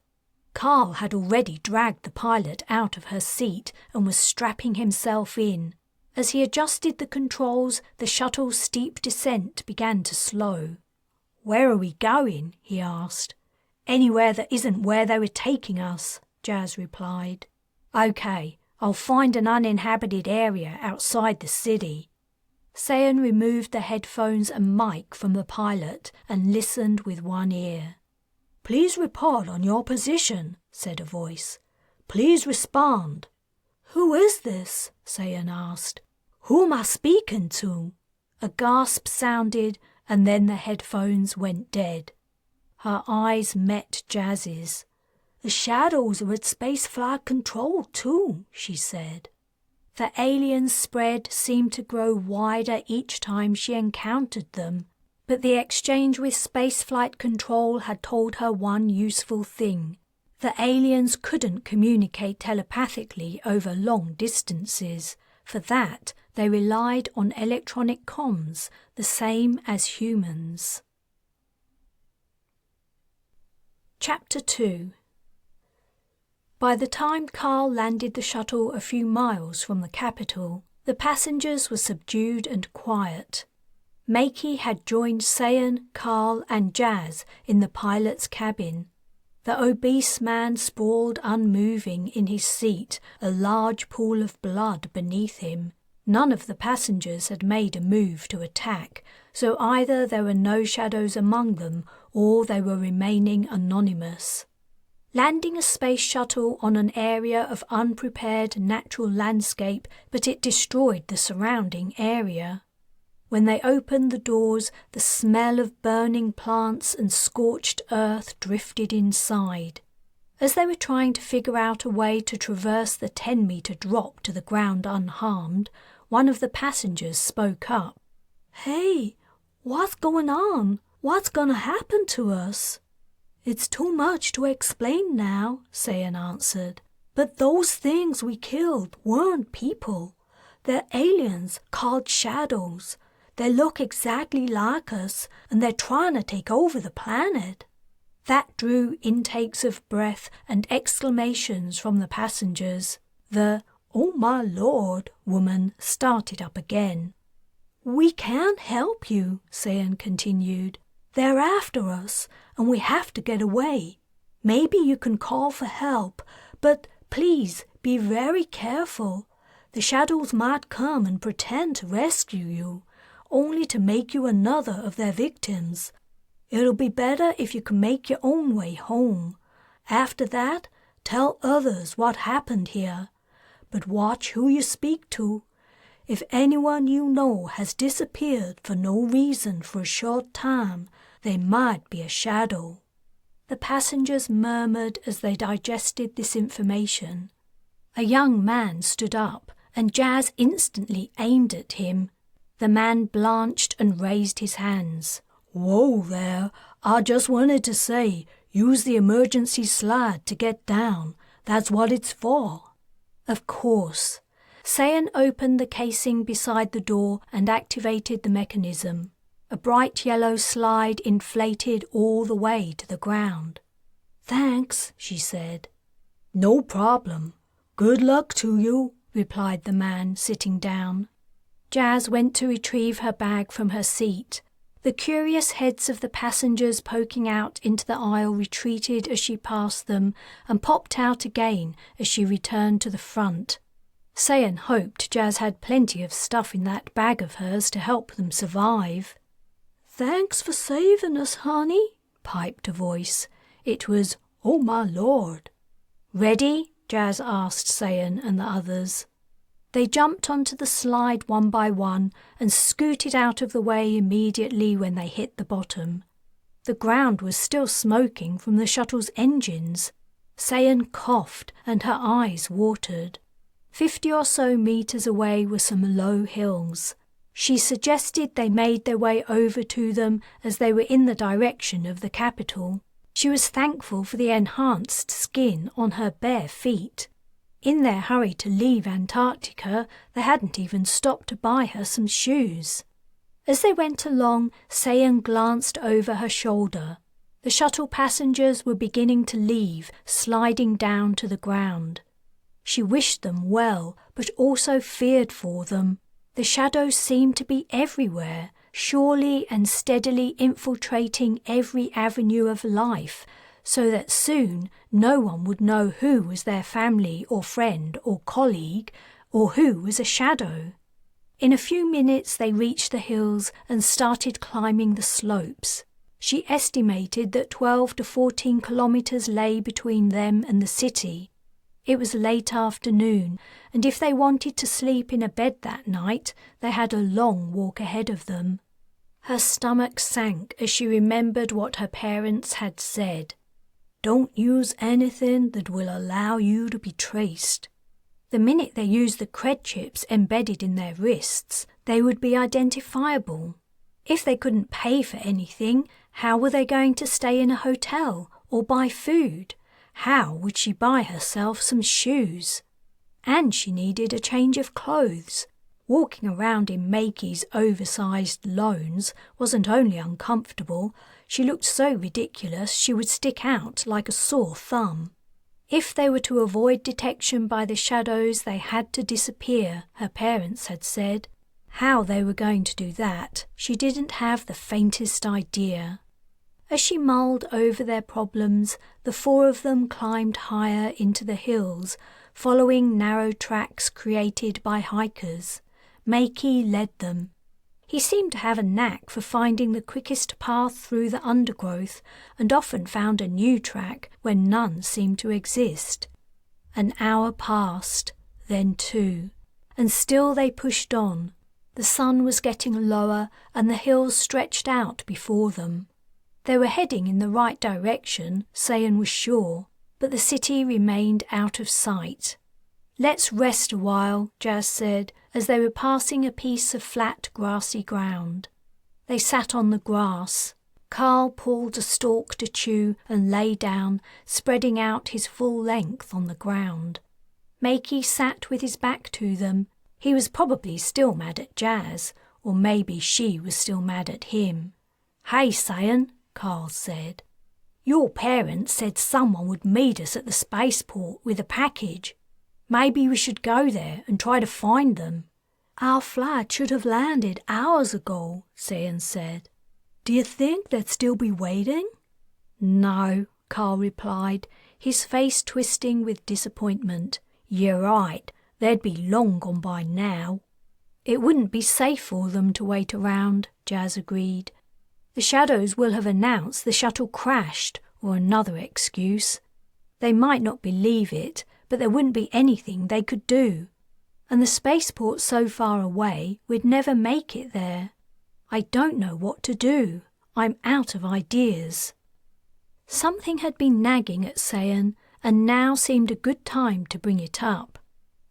Carl had already dragged the pilot out of her seat and was strapping himself in. As he adjusted the controls, the shuttle's steep descent began to slow. "Where are we going?" he asked. "Anywhere that isn't where they were taking us," Jas replied. Okay, I'll find an uninhabited area outside the city. Sayan removed the headphones and mic from the pilot and listened with one ear. Please report on your position, said a voice. Please respond. Who is this? Sayan asked. Who am I speaking to? A gasp sounded, and then the headphones went dead. Her eyes met Jas's. The shadows are at spaceflight control too, she said. The aliens' spread seemed to grow wider each time she encountered them, but the exchange with spaceflight control had told her one useful thing. The aliens couldn't communicate telepathically over long distances. For that, they relied on electronic comms, the same as humans. Chapter 2. By the time Carl landed the shuttle a few miles from the capital, the passengers were subdued and quiet. Makey had joined Sayan, Carl and Jas in the pilot's cabin. The obese man sprawled unmoving in his seat, a large pool of blood beneath him. None of the passengers had made a move to attack, so either there were no shadows among them or they were remaining anonymous. Landing a space shuttle on an area of unprepared natural landscape, but it destroyed the surrounding area. When they opened the doors, the smell of burning plants and scorched earth drifted inside. As they were trying to figure out a way to traverse the 10-meter drop to the ground unharmed, one of the passengers spoke up. Hey, what's going on? What's gonna happen to us? It's too much to explain now, Sayan answered. But those things we killed weren't people. They're aliens called shadows. They look exactly like us, and they're trying to take over the planet. That drew intakes of breath and exclamations from the passengers. The "Oh my Lord" woman started up again. We can't help you, Sayan continued. They're after us, and we have to get away. Maybe you can call for help, but please be very careful. The shadows might come and pretend to rescue you, only to make you another of their victims. It'll be better if you can make your own way home. After that, tell others what happened here. But watch who you speak to. If anyone you know has disappeared for no reason for a short time, they might be a shadow. The passengers murmured as they digested this information. A young man stood up, and Jas instantly aimed at him. The man blanched and raised his hands. Whoa there, I just wanted to say, use the emergency slide to get down. That's what it's for. Of course. Sayan opened the casing beside the door and activated the mechanism. A bright yellow slide inflated all the way to the ground. Thanks, she said. No problem. Good luck to you, replied the man, sitting down. Jas went to retrieve her bag from her seat. The curious heads of the passengers poking out into the aisle retreated as she passed them and popped out again as she returned to the front. Sayan hoped Jas had plenty of stuff in that bag of hers to help them survive. Thanks for saving us, honey, piped a voice. It was, Oh my Lord. Ready? Jas asked Sayan and the others. They jumped onto the slide one by one and scooted out of the way immediately when they hit the bottom. The ground was still smoking from the shuttle's engines. Sayan coughed and her eyes watered. 50 or so meters away were some low hills. She suggested they made their way over to them as they were in the direction of the capital. She was thankful for the enhanced skin on her bare feet. In their hurry to leave Antarctica, they hadn't even stopped to buy her some shoes. As they went along, Sayan glanced over her shoulder. The shuttle passengers were beginning to leave, sliding down to the ground. She wished them well, but also feared for them. The shadows seemed to be everywhere, surely and steadily infiltrating every avenue of life, so that soon no one would know who was their family or friend or colleague, or who was a shadow. In a few minutes they reached the hills and started climbing the slopes. She estimated that 12 to 14 kilometres lay between them and the city. It was late afternoon, and if they wanted to sleep in a bed that night, they had a long walk ahead of them. Her stomach sank as she remembered what her parents had said. "Don't use anything that will allow you to be traced." The minute they used the cred chips embedded in their wrists, they would be identifiable. If they couldn't pay for anything, how were they going to stay in a hotel or buy food? How would she buy herself some shoes? And she needed a change of clothes. Walking around in Makey's oversized loans wasn't only uncomfortable, she looked so ridiculous she would stick out like a sore thumb. If they were to avoid detection by the shadows, they had to disappear, her parents had said. How they were going to do that, she didn't have the faintest idea. As she mulled over their problems, the four of them climbed higher into the hills, following narrow tracks created by hikers. Makey led them. He seemed to have a knack for finding the quickest path through the undergrowth, and often found a new track when none seemed to exist. An hour passed, then 2, and still they pushed on. The sun was getting lower, and the hills stretched out before them. They were heading in the right direction, Sayan was sure, but the city remained out of sight. "Let's rest a while," Jas said, as they were passing a piece of flat, grassy ground. They sat on the grass. Carl pulled a stalk to chew and lay down, spreading out his full length on the ground. Makey sat with his back to them. He was probably still mad at Jas, or maybe she was still mad at him. "Hey, Sayan," Carl said. "Your parents said someone would meet us at the spaceport with a package. Maybe we should go there and try to find them." "Our flight should have landed hours ago," Sayan said. "Do you think they'd still be waiting?" "No," Carl replied, his face twisting with disappointment. "You're right, they'd be long gone by now." "It wouldn't be safe for them to wait around," Jas agreed. "The shadows will have announced the shuttle crashed, or another excuse. They might not believe it, but there wouldn't be anything they could do. And the spaceport's so far away, we'd never make it there. I don't know what to do. I'm out of ideas." Something had been nagging at Sayan, and now seemed a good time to bring it up.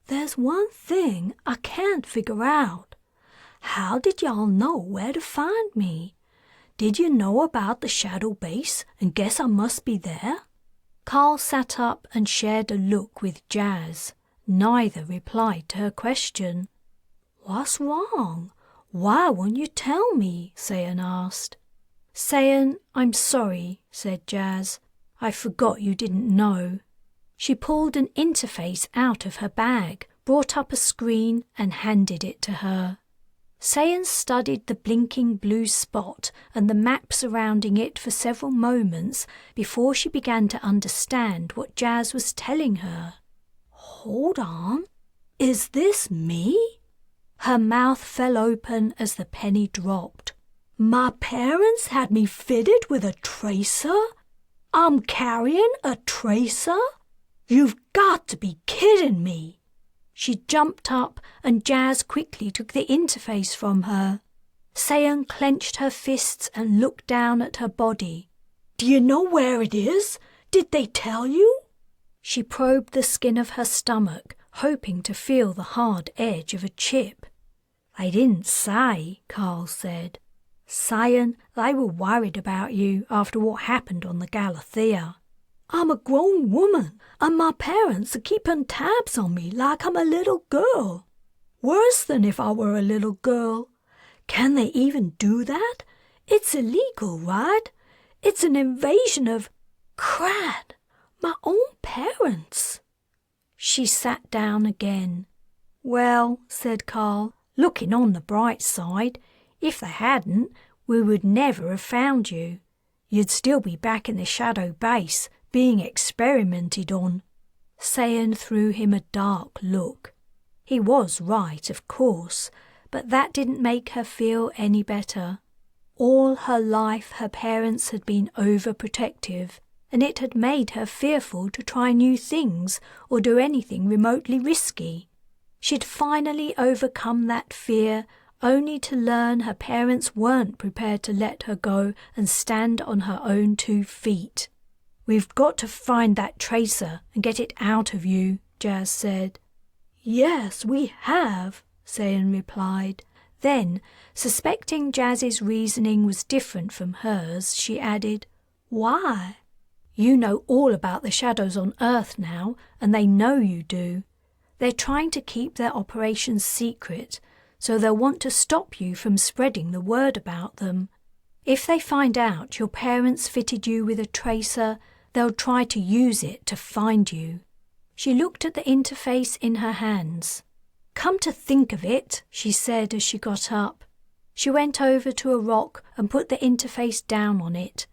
"There's one thing I can't figure out. How did y'all know where to find me? Did you know about the shadow base and guess I must be there?" Carl sat up and shared a look with Jas. Neither replied to her question. "What's wrong? Why won't you tell me?" Sayan asked. "Sayan, I'm sorry," said Jas. "I forgot you didn't know." She pulled an interface out of her bag, brought up a screen, and handed it to her. Sayan studied the blinking blue spot and the map surrounding it for several moments before she began to understand what Jas was telling her. "Hold on. Is this me?" Her mouth fell open as the penny dropped. "My parents had me fitted with a tracer? I'm carrying a tracer? You've got to be kidding me!" She jumped up, and Jas quickly took the interface from her. Sayan clenched her fists and looked down at her body. "Do you know where it is? Did they tell you?" She probed the skin of her stomach, hoping to feel the hard edge of a chip. "They didn't say," Carl said. "Sayan, they were worried about you after what happened on the Galathia." "I'm a grown woman, and my parents are keeping tabs on me like I'm a little girl. Worse than if I were a little girl. Can they even do that? It's illegal, right? It's an invasion of... crad! My own parents." She sat down again. "Well," said Carl, "looking on the bright side, if they hadn't, we would never have found you. you'd still be back in the shadow base, being experimented on. Sayan threw him a dark look. He was right, of course, but that didn't make her feel any better. All her life her parents had been overprotective, and it had made her fearful to try new things or do anything remotely risky. She'd finally overcome that fear, only to learn her parents weren't prepared to let her go and stand on her own 2 feet. "We've got to find that tracer and get it out of you," Jas said. "Yes, we have," Sayan replied. Then, suspecting Jas's reasoning was different from hers, she added, "Why?" "You know all about the shadows on Earth now, and they know you do. They're trying to keep their operations secret, so they'll want to stop you from spreading the word about them. If they find out your parents fitted you with a tracer, they'll try to use it to find you." She looked at the interface in her hands. "Come to think of it," she said as she got up. She went over to a rock and put the interface down on it.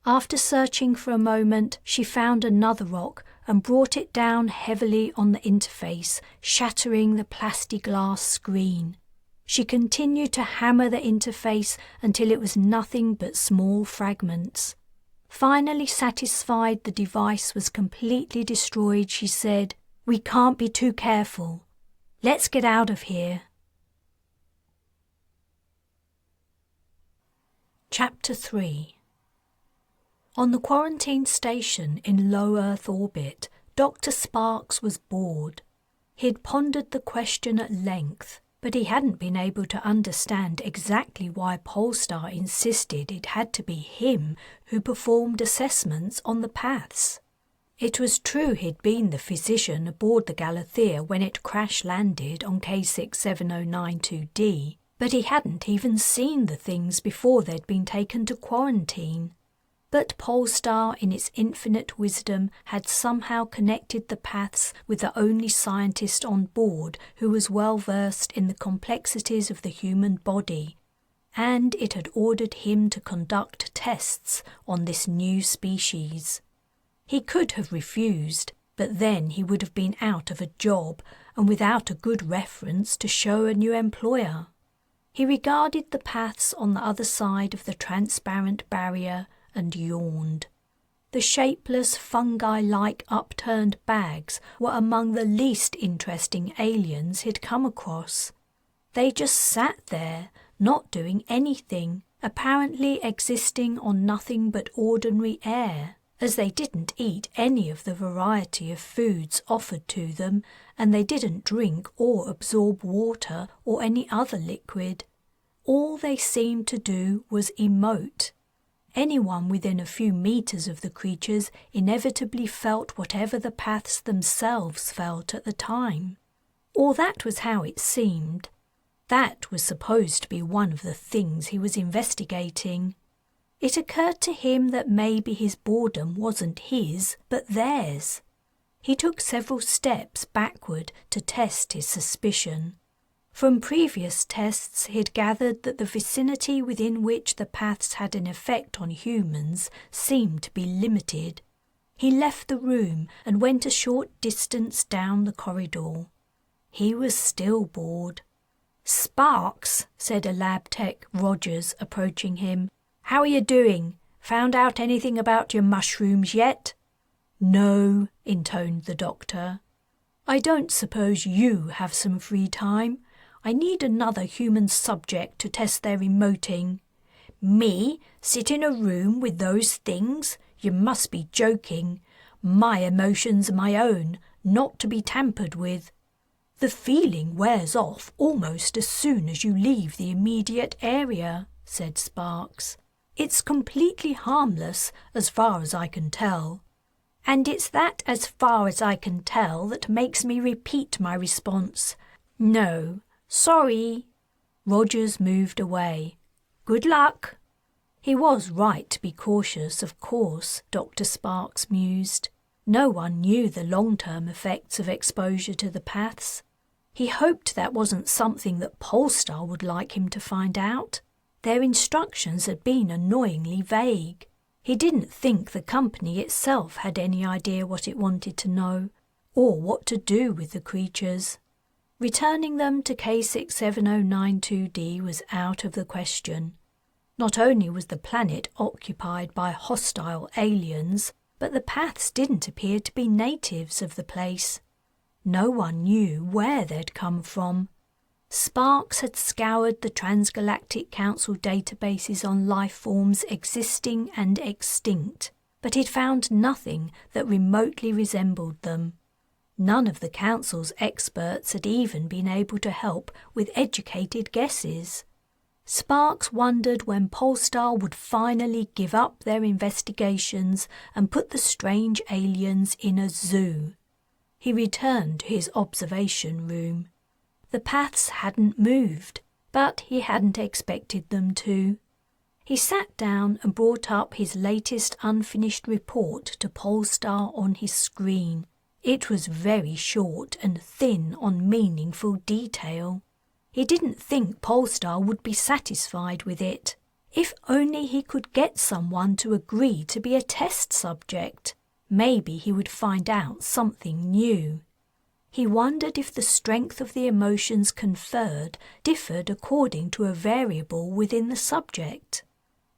After searching for a moment, she found another rock and brought it down heavily on the interface, shattering the plexiglass screen. She continued to hammer the interface until it was nothing but small fragments. Finally satisfied the device was completely destroyed, she said, "We can't be too careful. Let's get out of here." Chapter 3. On the quarantine station in low Earth orbit, Dr. Sparks was bored. He'd pondered the question at length, but he hadn't been able to understand exactly why Polestar insisted it had to be him who performed assessments on the paths. It was true he'd been the physician aboard the Galathia when it crash-landed on K67092D, but he hadn't even seen the things before they'd been taken to quarantine. But Polestar, in its infinite wisdom, had somehow connected the paths with the only scientist on board who was well versed in the complexities of the human body, and it had ordered him to conduct tests on this new species. He could have refused, but then he would have been out of a job and without a good reference to show a new employer. He regarded the paths on the other side of the transparent barrier and yawned. The shapeless, fungi-like upturned bags were among the least interesting aliens he'd come across. They just sat there, not doing anything, apparently existing on nothing but ordinary air, as they didn't eat any of the variety of foods offered to them, and they didn't drink or absorb water or any other liquid. All they seemed to do was emote. Anyone within a few meters of the creatures inevitably felt whatever the paths themselves felt at the time. Or that was how it seemed. That was supposed to be one of the things he was investigating. It occurred to him that maybe his boredom wasn't his, but theirs. He took several steps backward to test his suspicion. From previous tests he'd gathered that the vicinity within which the paths had an effect on humans seemed to be limited. He left the room and went a short distance down the corridor. He was still bored. "Sparks," said a lab tech, Rogers, approaching him. "How are you doing? Found out anything about your mushrooms yet?" "No," intoned the doctor. "I don't suppose you have some free time? I need another human subject to test their emoting." "Me? Sit in a room with those things? You must be joking. My emotions are my own, not to be tampered with." "The feeling wears off almost as soon as you leave the immediate area," said Sparks. "It's completely harmless as far as I can tell." "And it's that 'as far as I can tell' that makes me repeat my response. No. Sorry." Rogers moved away. "Good luck." He was right to be cautious, of course, Dr. Sparks mused. No one knew the long-term effects of exposure to the paths. He hoped that wasn't something that Polestar would like him to find out. Their instructions had been annoyingly vague. He didn't think the company itself had any idea what it wanted to know, or what to do with the creatures. Returning them to K67092D was out of the question. Not only was the planet occupied by hostile aliens, but the paths didn't appear to be natives of the place. No one knew where they'd come from. Sparks had scoured the Transgalactic Council databases on life forms existing and extinct, but he'd found nothing that remotely resembled them. None of the Council's experts had even been able to help with educated guesses. Sparks wondered when Polestar would finally give up their investigations and put the strange aliens in a zoo. He returned to his observation room. The paths hadn't moved, but he hadn't expected them to. He sat down and brought up his latest unfinished report to Polestar on his screen. It was very short and thin on meaningful detail. He didn't think Polestar would be satisfied with it. If only he could get someone to agree to be a test subject, maybe he would find out something new. He wondered if the strength of the emotions conferred differed according to a variable within the subject.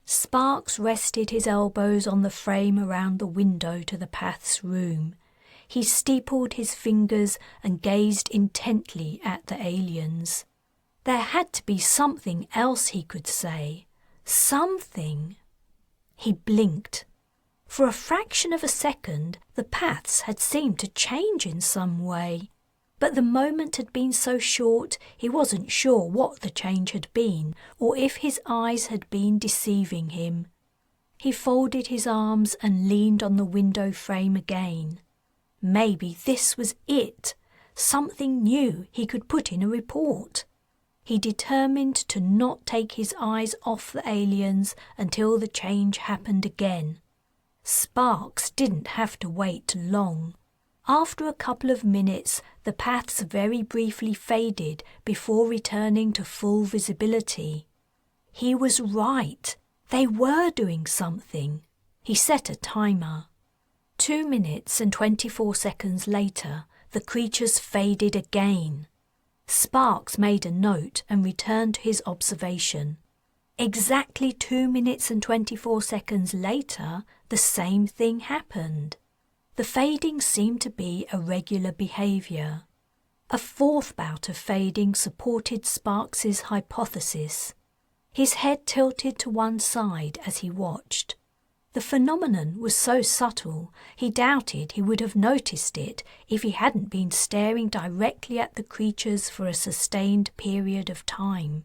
Sparks rested his elbows on the frame around the window to the path's room. He steepled his fingers and gazed intently at the aliens. There had to be something else he could say. Something. He blinked. For a fraction of a second, the paths had seemed to change in some way. But the moment had been so short, he wasn't sure what the change had been, or if his eyes had been deceiving him. He folded his arms and leaned on the window frame again. Maybe this was it, something new he could put in a report. He determined to not take his eyes off the aliens until the change happened again. Sparks didn't have to wait long. After a couple of minutes, the paths very briefly faded before returning to full visibility. He was right. They were doing something. He set a timer. 2 minutes and 24 seconds later, the creatures faded again. Sparks made a note and returned to his observation. Exactly 2 minutes and 24 seconds later, the same thing happened. The fading seemed to be a regular behaviour. A fourth bout of fading supported Sparks's hypothesis. His head tilted to one side as he watched. The phenomenon was so subtle, he doubted he would have noticed it if he hadn't been staring directly at the creatures for a sustained period of time.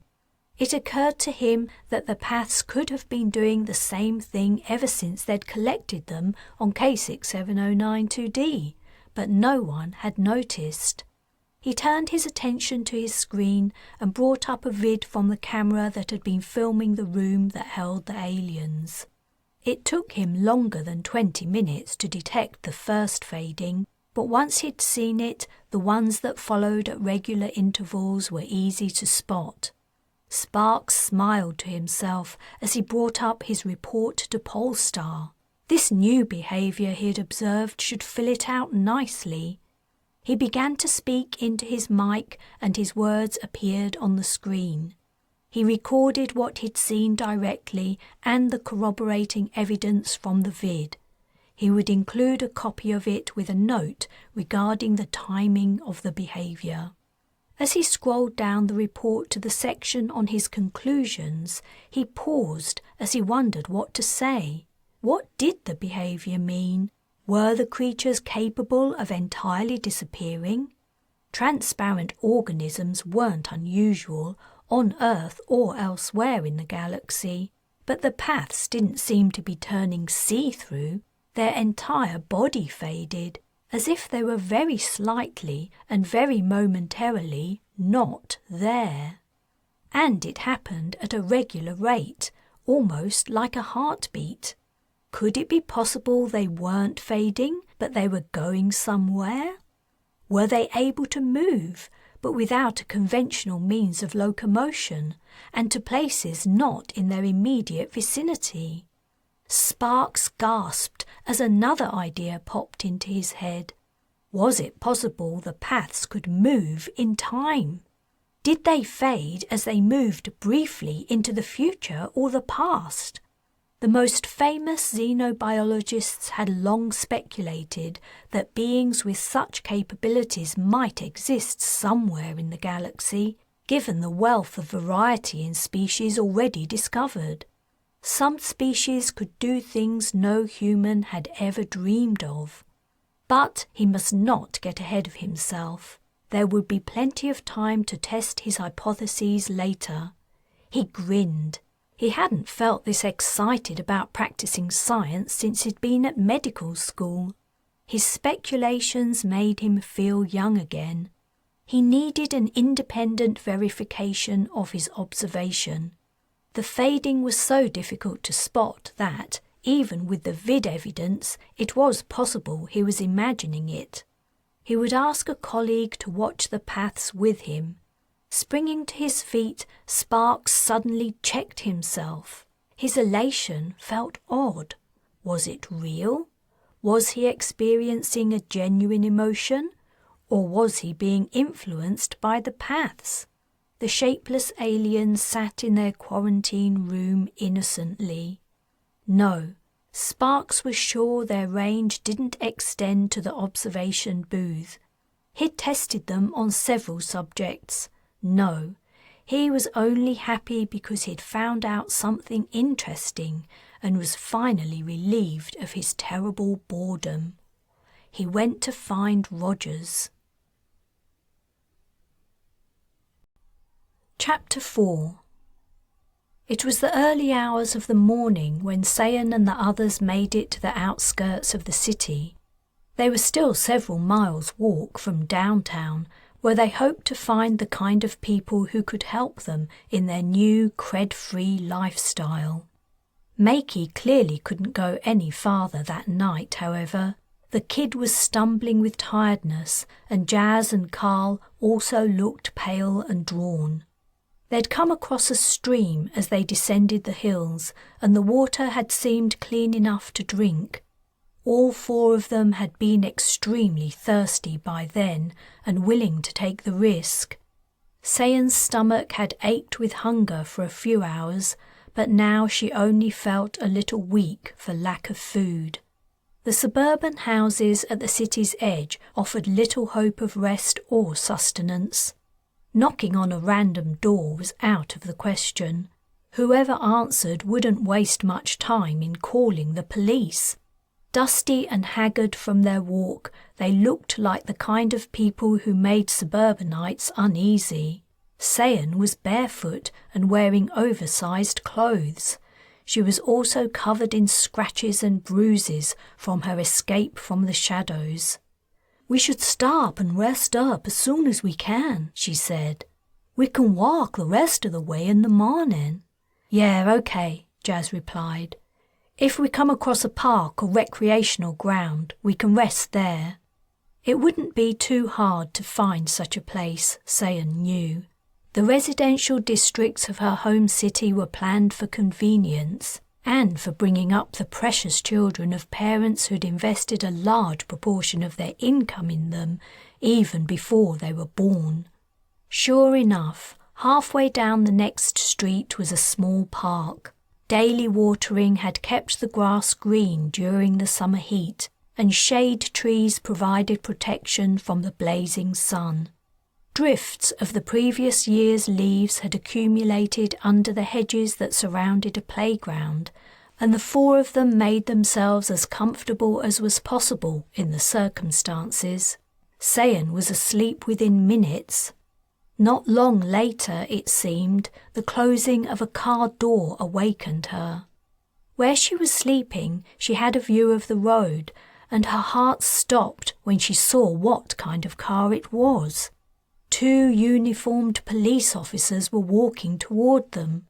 It occurred to him that the paths could have been doing the same thing ever since they'd collected them on K67092D, but no one had noticed. He turned his attention to his screen and brought up a vid from the camera that had been filming the room that held the aliens. It took him longer than 20 minutes to detect the first fading, but once he'd seen it, the ones that followed at regular intervals were easy to spot. Sparks smiled to himself as he brought up his report to Polestar. This new behaviour he had observed should fill it out nicely. He began to speak into his mic and his words appeared on the screen. He recorded what he'd seen directly and the corroborating evidence from the vid. He would include a copy of it with a note regarding the timing of the behaviour. As he scrolled down the report to the section on his conclusions, he paused as he wondered what to say. What did the behaviour mean? Were the creatures capable of entirely disappearing? Transparent organisms weren't unusual on Earth or elsewhere in the galaxy, but the paths didn't seem to be turning see-through. Their entire body faded, as if they were very slightly and very momentarily not there. And it happened at a regular rate, almost like a heartbeat. Could it be possible they weren't fading, but they were going somewhere? Were they able to move, but without a conventional means of locomotion, and to places not in their immediate vicinity? Sparks gasped as another idea popped into his head. Was it possible the paths could move in time? Did they fade as they moved briefly into the future or the past? The most famous xenobiologists had long speculated that beings with such capabilities might exist somewhere in the galaxy, given the wealth of variety in species already discovered. Some species could do things no human had ever dreamed of. But he must not get ahead of himself. There would be plenty of time to test his hypotheses later. He grinned. He hadn't felt this excited about practicing science since he'd been at medical school. His speculations made him feel young again. He needed an independent verification of his observation. The fading was so difficult to spot that, even with the vid evidence, it was possible he was imagining it. He would ask a colleague to watch the paths with him. Springing to his feet, Sparks suddenly checked himself. His elation felt odd. Was it real? Was he experiencing a genuine emotion? Or was he being influenced by the paths? The shapeless aliens sat in their quarantine room innocently. No, Sparks was sure their range didn't extend to the observation booth. He'd tested them on several subjects. No, he was only happy because he'd found out something interesting and was finally relieved of his terrible boredom. He went to find Rogers. Chapter 4. It was the early hours of the morning when Sayan and the others made it to the outskirts of the city. They were still several miles' walk from downtown, where they hoped to find the kind of people who could help them in their new cred-free lifestyle. Makey clearly couldn't go any farther that night, however. The kid was stumbling with tiredness, and Jas and Carl also looked pale and drawn. They'd come across a stream as they descended the hills, and the water had seemed clean enough to drink. All four of them had been extremely thirsty by then and willing to take the risk. Sayan's stomach had ached with hunger for a few hours, but now she only felt a little weak for lack of food. The suburban houses at the city's edge offered little hope of rest or sustenance. Knocking on a random door was out of the question. Whoever answered wouldn't waste much time in calling the police. Dusty and haggard from their walk, they looked like the kind of people who made suburbanites uneasy. Sayan was barefoot and wearing oversized clothes. She was also covered in scratches and bruises from her escape from the shadows. "We should stop and rest up as soon as we can," she said. "We can walk the rest of the way in the morning." "Yeah, okay," Jas replied. "If we come across a park or recreational ground, we can rest there." It wouldn't be too hard to find such a place, Sayan knew. The residential districts of her home city were planned for convenience and for bringing up the precious children of parents who'd invested a large proportion of their income in them even before they were born. Sure enough, halfway down the next street was a small park. Daily watering had kept the grass green during the summer heat, and shade trees provided protection from the blazing sun. Drifts of the previous year's leaves had accumulated under the hedges that surrounded a playground, and the four of them made themselves as comfortable as was possible in the circumstances. Sayan was asleep within minutes. Not long later, it seemed, the closing of a car door awakened her. Where she was sleeping, she had a view of the road, and her heart stopped when she saw what kind of car it was. 2 uniformed police officers were walking toward them.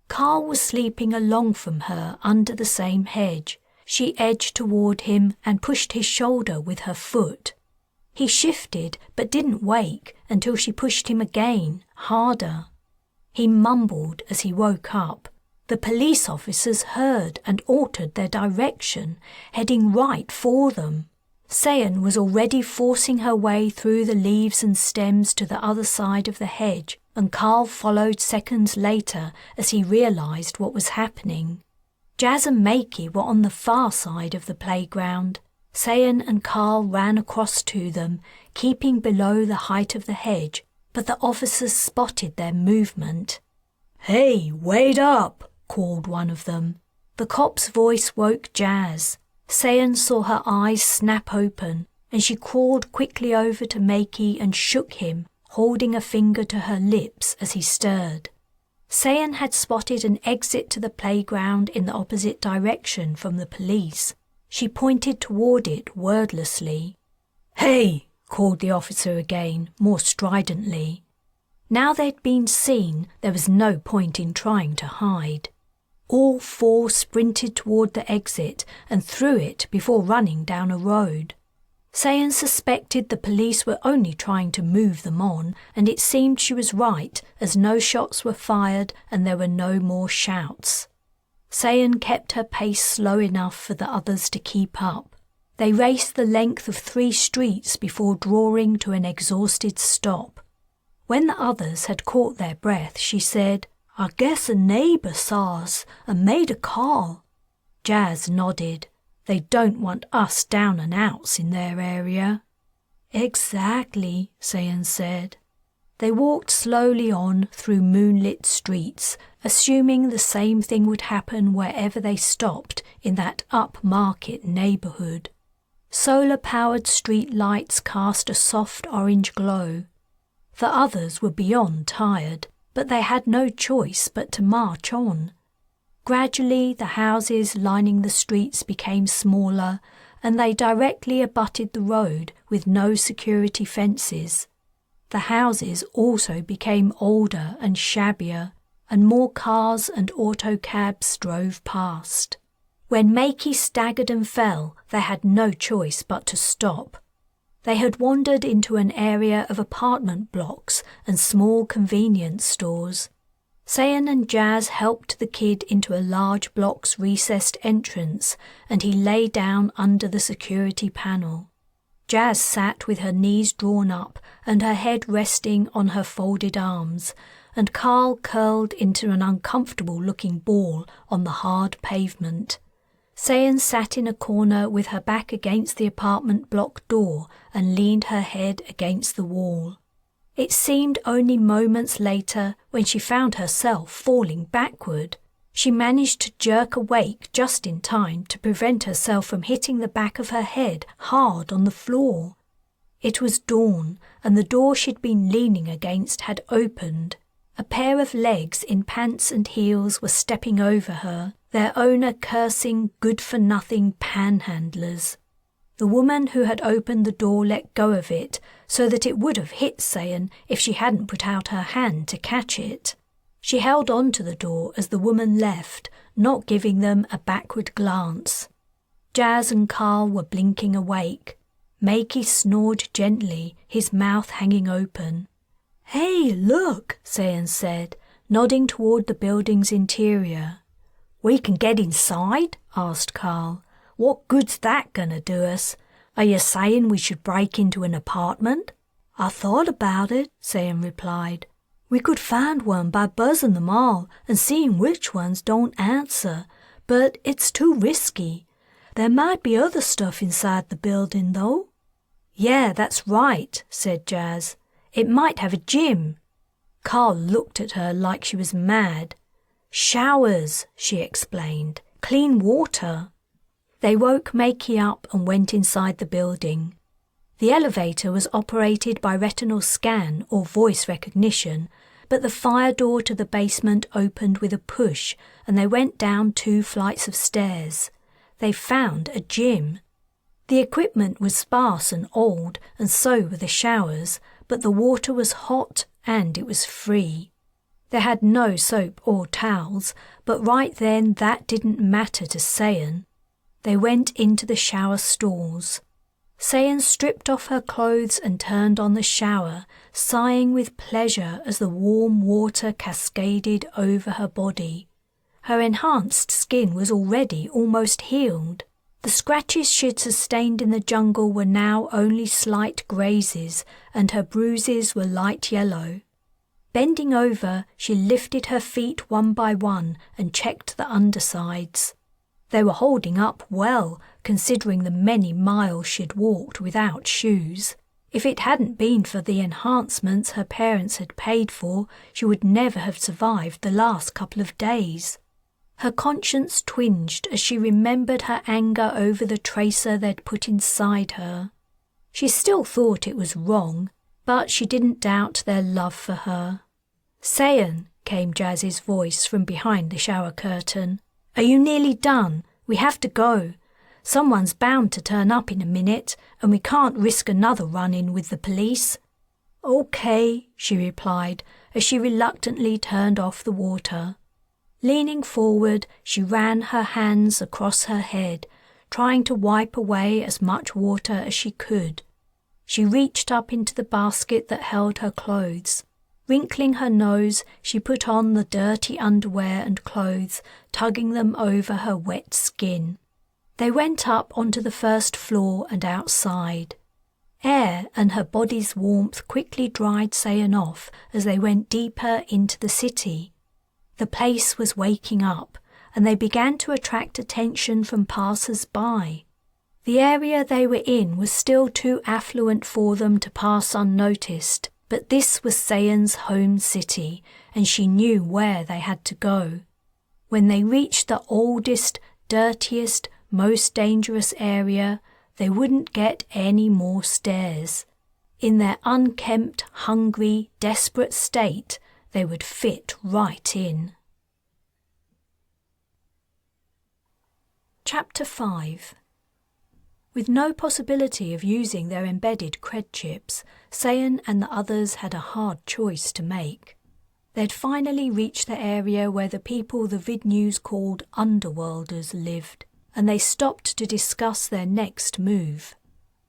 Carl was sleeping along from her under the same hedge. She edged toward him and pushed his shoulder with her foot. He shifted but didn't wake until she pushed him again, harder. He mumbled as he woke up. The police officers heard and altered their direction, heading right for them. Sayan was already forcing her way through the leaves and stems to the other side of the hedge, and Carl followed seconds later as he realised what was happening. Jas and Makey were on the far side of the playground. Sayan and Carl ran across to them, keeping below the height of the hedge, but the officers spotted their movement. "Hey, wait up!" called one of them. The cop's voice woke Jas. Sayan saw her eyes snap open, and she crawled quickly over to Makey and shook him, holding a finger to her lips as he stirred. Sayan had spotted an exit to the playground in the opposite direction from the police. She pointed toward it wordlessly. "Hey!" called the officer again, more stridently. Now they'd been seen, there was no point in trying to hide. All four sprinted toward the exit and through it before running down a road. Sayan suspected the police were only trying to move them on, and it seemed she was right, as no shots were fired and there were no more shouts. Sayan kept her pace slow enough for the others to keep up. They raced the length of 3 streets before drawing to an exhausted stop. When the others had caught their breath, she said, "I guess a neighbour saw us and made a call." Jas nodded. "They don't want us down and outs in their area." "Exactly," Sayan said. They walked slowly on through moonlit streets, assuming the same thing would happen wherever they stopped in that upmarket neighbourhood. Solar-powered street lights cast a soft orange glow. The others were beyond tired, but they had no choice but to march on. Gradually, the houses lining the streets became smaller, and they directly abutted the road with no security fences. The houses also became older and shabbier, and more cars and autocabs drove past. When Makey staggered and fell, they had no choice but to stop. They had wandered into an area of apartment blocks and small convenience stores. Sayan and Jas helped the kid into a large block's recessed entrance, and he lay down under the security panel. Jas sat with her knees drawn up and her head resting on her folded arms, and Carl curled into an uncomfortable-looking ball on the hard pavement. Sayan sat in a corner with her back against the apartment block door and leaned her head against the wall. It seemed only moments later when she found herself falling backward. She managed to jerk awake just in time to prevent herself from hitting the back of her head hard on the floor. It was dawn, and the door she'd been leaning against had opened. A pair of legs in pants and heels were stepping over her, their owner cursing good-for-nothing panhandlers. The woman who had opened the door let go of it so that it would have hit Sayan if she hadn't put out her hand to catch it. She held on to the door as the woman left, not giving them a backward glance. Jas and Carl were blinking awake. Makey snored gently, his mouth hanging open. "Hey, look," Sayan said, nodding toward the building's interior. "We can get inside?" asked Carl. "What good's that gonna do us? Are you saying we should break into an apartment?" "I thought about it," Sayan replied. "We could find one by buzzing them all and seeing which ones don't answer, but it's too risky. There might be other stuff inside the building, though." "Yeah, that's right," said Jas. "It might have a gym." Carl looked at her like she was mad. "Showers," she explained. "Clean water." They woke Makey up and went inside the building. The elevator was operated by retinal scan or voice recognition, but the fire door to the basement opened with a push and they went down 2 flights of stairs. They found a gym. The equipment was sparse and old, and so were the showers, but the water was hot and it was free. They had no soap or towels, but right then that didn't matter to Sayan. They went into the shower stalls. Sayan stripped off her clothes and turned on the shower, sighing with pleasure as the warm water cascaded over her body. Her enhanced skin was already almost healed. The scratches she'd sustained in the jungle were now only slight grazes, and her bruises were light yellow. Bending over, she lifted her feet one by one and checked the undersides. They were holding up well, considering the many miles she'd walked without shoes. If it hadn't been for the enhancements her parents had paid for, she would never have survived the last couple of days. Her conscience twinged as she remembered her anger over the tracer they'd put inside her. She still thought it was wrong, but she didn't doubt their love for her. "Sayan," came Jas's voice from behind the shower curtain. "Are you nearly done? We have to go. Someone's bound to turn up in a minute, and we can't risk another run-in with the police." "Okay," she replied as she reluctantly turned off the water. Leaning forward, she ran her hands across her head, trying to wipe away as much water as she could. She reached up into the basket that held her clothes. Wrinkling her nose, she put on the dirty underwear and clothes, tugging them over her wet skin. They went up onto the first floor and outside. Air and her body's warmth quickly dried Sayan off as they went deeper into the city. The place was waking up, and they began to attract attention from passers-by. The area they were in was still too affluent for them to pass unnoticed, but this was Sayan's home city, and she knew where they had to go. When they reached the oldest, dirtiest, most dangerous area, they wouldn't get any more stairs. In their unkempt, hungry, desperate state, they would fit right in. Chapter 5. With no possibility of using their embedded cred chips, Sayan and the others had a hard choice to make. They'd finally reached the area where the people the vid news called Underworlders lived, and they stopped to discuss their next move.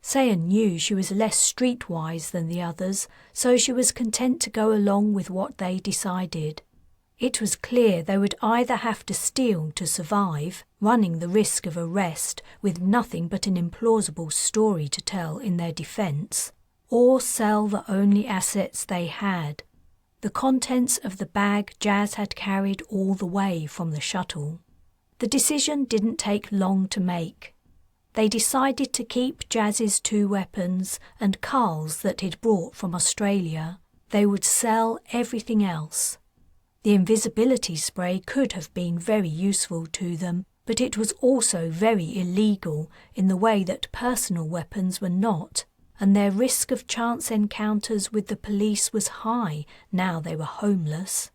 Sayan knew she was less streetwise than the others, so she was content to go along with what they decided. It was clear they would either have to steal to survive, running the risk of arrest with nothing but an implausible story to tell in their defence, or sell the only assets they had, the contents of the bag Jas had carried all the way from the shuttle. The decision didn't take long to make. They decided to keep Jas's 2 weapons and Carl's that he'd brought from Australia. They would sell everything else. The invisibility spray could have been very useful to them, but it was also very illegal in the way that personal weapons were not, and their risk of chance encounters with the police was high now they were homeless.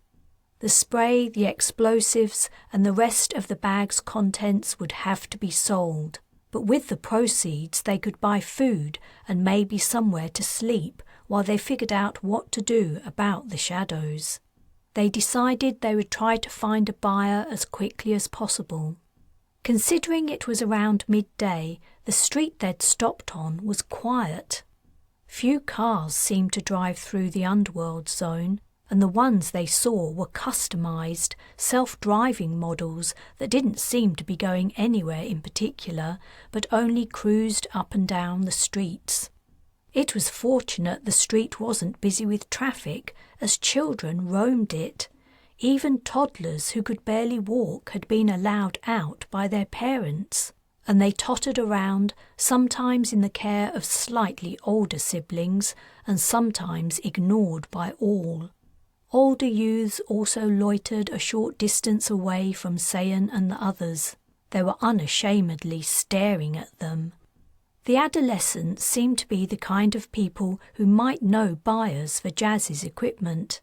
The spray, the explosives, and the rest of the bag's contents would have to be sold. But with the proceeds they could buy food and maybe somewhere to sleep while they figured out what to do about the shadows. They decided they would try to find a buyer as quickly as possible. Considering it was around midday, the street they'd stopped on was quiet. Few cars seemed to drive through the Underworld zone, and the ones they saw were customised, self-driving models that didn't seem to be going anywhere in particular, but only cruised up and down the streets. It was fortunate the street wasn't busy with traffic, as children roamed it. Even toddlers who could barely walk had been allowed out by their parents, and they tottered around, sometimes in the care of slightly older siblings, and sometimes ignored by all. Older youths also loitered a short distance away from Sayan and the others. They were unashamedly staring at them. The adolescents seemed to be the kind of people who might know buyers for Jas's equipment.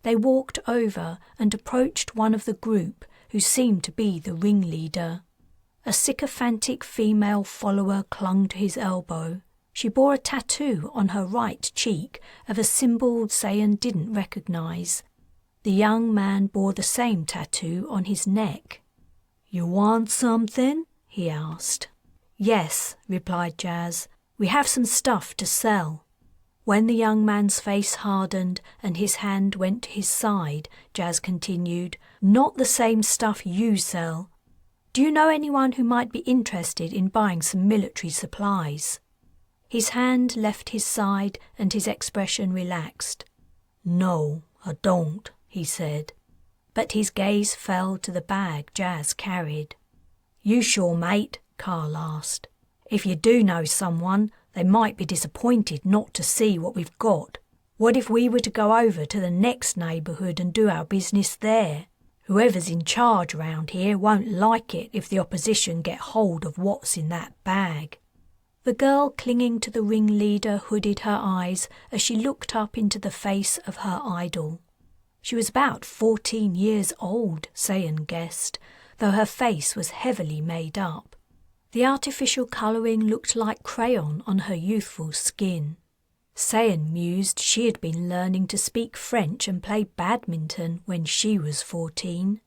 They walked over and approached one of the group, who seemed to be the ringleader. A sycophantic female follower clung to his elbow. She bore a tattoo on her right cheek of a symbol Sayan didn't recognise. The young man bore the same tattoo on his neck. "You want something?" he asked. "Yes," replied Jas. "We have some stuff to sell." When the young man's face hardened and his hand went to his side, Jas continued, "Not the same stuff you sell. Do you know anyone who might be interested in buying some military supplies?" His hand left his side and his expression relaxed. "No, I don't," he said. But his gaze fell to the bag Jas carried. "You sure, mate?" Carl asked. "If you do know someone, they might be disappointed not to see what we've got. What if we were to go over to the next neighbourhood and do our business there? Whoever's in charge round here won't like it if the opposition get hold of what's in that bag." The girl clinging to the ringleader hooded her eyes as she looked up into the face of her idol. She was about 14 years old, Sayan guessed, though her face was heavily made up. The artificial colouring looked like crayon on her youthful skin. Sayan mused she had been learning to speak French and play badminton when she was 14.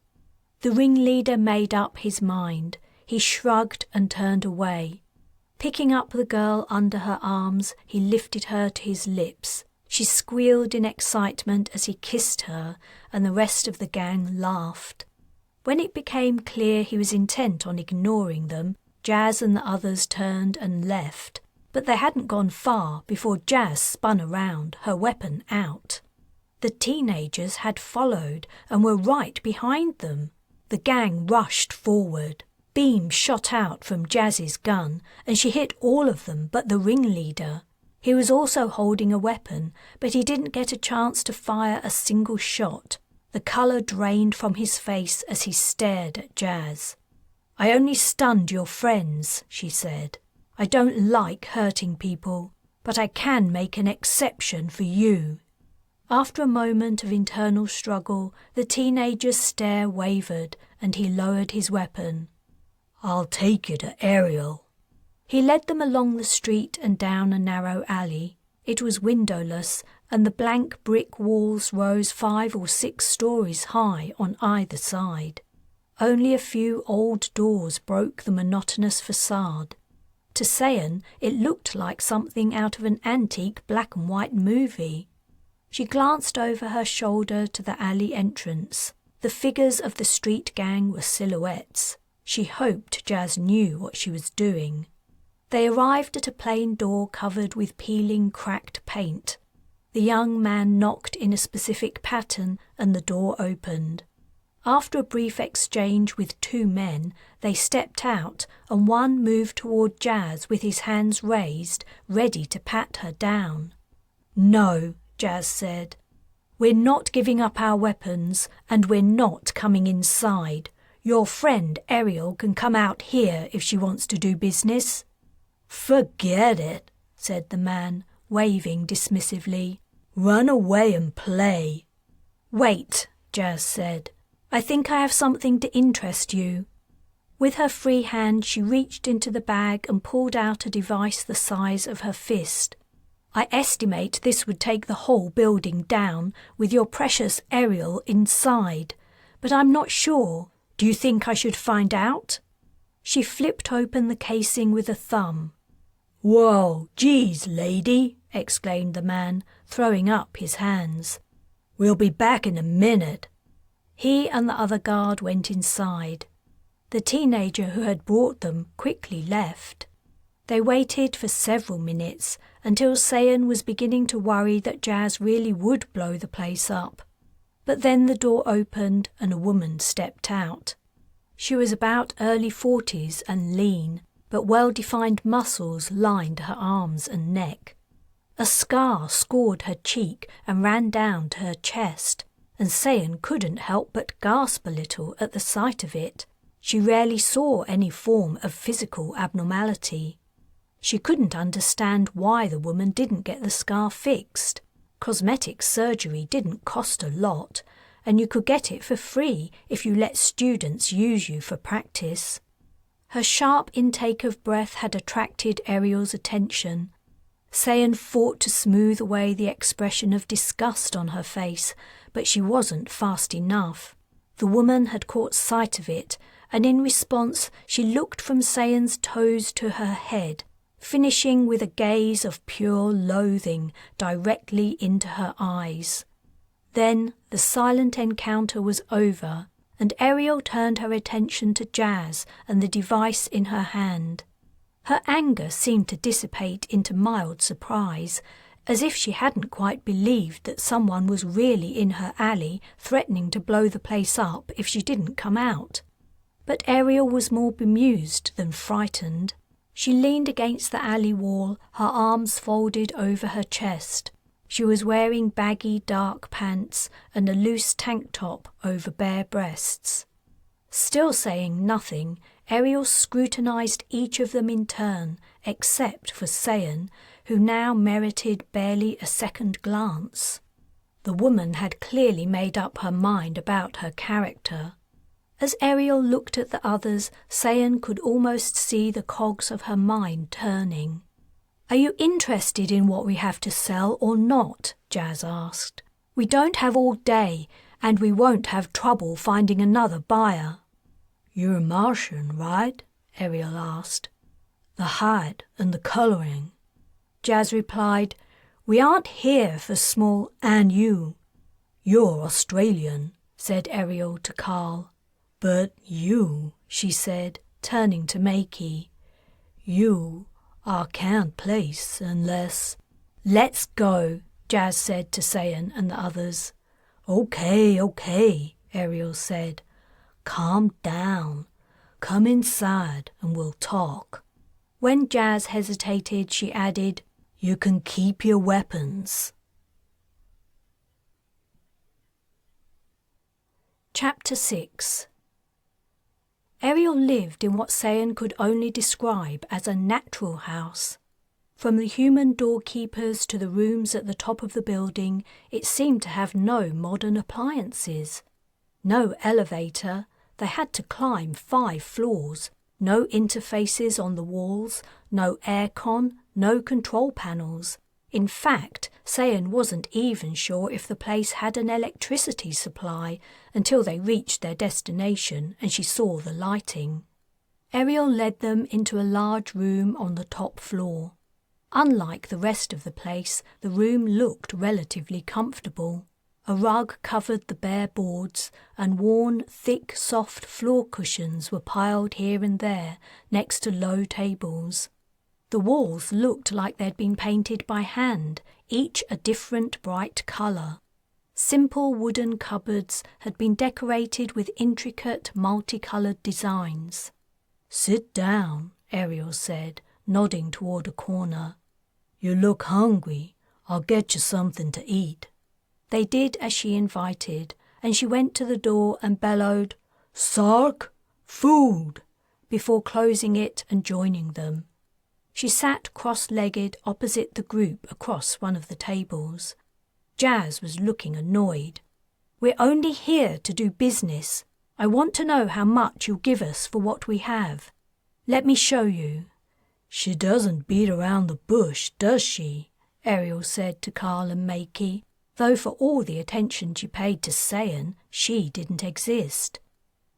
The ringleader made up his mind. He shrugged and turned away. Picking up the girl under her arms, he lifted her to his lips. She squealed in excitement as he kissed her, and the rest of the gang laughed. When it became clear he was intent on ignoring them, Jas and the others turned and left, but they hadn't gone far before Jas spun around, her weapon out. The teenagers had followed and were right behind them. The gang rushed forward. Beams shot out from Jas's gun, and she hit all of them but the ringleader. He was also holding a weapon, but he didn't get a chance to fire a single shot. The colour drained from his face as he stared at Jas. "I only stunned your friends," she said. "I don't like hurting people, but I can make an exception for you." After a moment of internal struggle, the teenager's stare wavered and he lowered his weapon. "I'll take you to Ariel." He led them along the street and down a narrow alley. It was windowless, and the blank brick walls rose 5 or 6 stories high on either side. Only a few old doors broke the monotonous facade. To Sayan, it looked like something out of an antique black and white movie. She glanced over her shoulder to the alley entrance. The figures of the street gang were silhouettes. She hoped Jas knew what she was doing. They arrived at a plain door covered with peeling, cracked paint. The young man knocked in a specific pattern and the door opened. After a brief exchange with 2 men, they stepped out and one moved toward Jas with his hands raised, ready to pat her down. "No," Jas said. "We're not giving up our weapons and we're not coming inside. Your friend Ariel can come out here if she wants to do business." "Forget it," said the man, waving dismissively. "Run away and play." "Wait," Jas said. "I think I have something to interest you." With her free hand, she reached into the bag and pulled out a device the size of her fist. "I estimate this would take the whole building down with your precious Ariel inside, but I'm not sure. Do you think I should find out?" She flipped open the casing with a thumb. "Whoa, geez, lady," exclaimed the man, throwing up his hands. "We'll be back in a minute." He and the other guard went inside. The teenager who had brought them quickly left. They waited for several minutes until Sayan was beginning to worry that Jas really would blow the place up. But then the door opened and a woman stepped out. She was about early 40s and lean, but well-defined muscles lined her arms and neck. A scar scored her cheek and ran down to her chest, and Sayan couldn't help but gasp a little at the sight of it. She rarely saw any form of physical abnormality. She couldn't understand why the woman didn't get the scar fixed. Cosmetic surgery didn't cost a lot, and you could get it for free if you let students use you for practice. Her sharp intake of breath had attracted Ariel's attention. Sayan fought to smooth away the expression of disgust on her face, but she wasn't fast enough. The woman had caught sight of it, and in response she looked from Sayan's toes to her head. finishing with a gaze of pure loathing directly into her eyes. Then the silent encounter was over, and Ariel turned her attention to Jas and the device in her hand. Her anger seemed to dissipate into mild surprise, as if she hadn't quite believed that someone was really in her alley threatening to blow the place up if she didn't come out. But Ariel was more bemused than frightened. She leaned against the alley wall, her arms folded over her chest. She was wearing baggy dark pants and a loose tank top over bare breasts. Still saying nothing, Ariel scrutinized each of them in turn, except for Sayan, who now merited barely a second glance. The woman had clearly made up her mind about her character. As Ariel looked at the others, Sayan could almost see the cogs of her mind turning. "Are you interested in what we have to sell or not?" Jas asked. "We don't have all day, and we won't have trouble finding another buyer." "You're a Martian, right?" Ariel asked. "The hide and the colouring." Jas replied, "We aren't here for small and you." "You're Australian," said Ariel to Carl. "But you," she said, turning to Makey, "you, I can't place unless—" "Let's go," Jas said to Sayan and the others. Okay, Ariel said. "Calm down. Come inside and we'll talk." When Jas hesitated, she added, "You can keep your weapons." Chapter 6. Ariel lived in what Sayan could only describe as a natural house. From the human doorkeepers to the rooms at the top of the building, it seemed to have no modern appliances. No elevator, they had to climb 5 floors, no interfaces on the walls, no aircon, no control panels. In fact, Sayan wasn't even sure if the place had an electricity supply until they reached their destination and she saw the lighting. Ariel led them into a large room on the top floor. Unlike the rest of the place, the room looked relatively comfortable. A rug covered the bare boards, and worn, thick, soft floor cushions were piled here and there next to low tables. The walls looked like they'd been painted by hand, each a different bright colour. Simple wooden cupboards had been decorated with intricate, multicoloured designs. "Sit down," Ariel said, nodding toward a corner. "You look hungry. I'll get you something to eat." They did as she invited, and she went to the door and bellowed, "Sark, food!" before closing it and joining them. She sat cross-legged opposite the group across one of the tables. Jas was looking annoyed. "We're only here to do business. I want to know how much you'll give us for what we have. Let me show you." "She doesn't beat around the bush, does she?" Ariel said to Carl and Makey, though for all the attention she paid to Sayan, she didn't exist.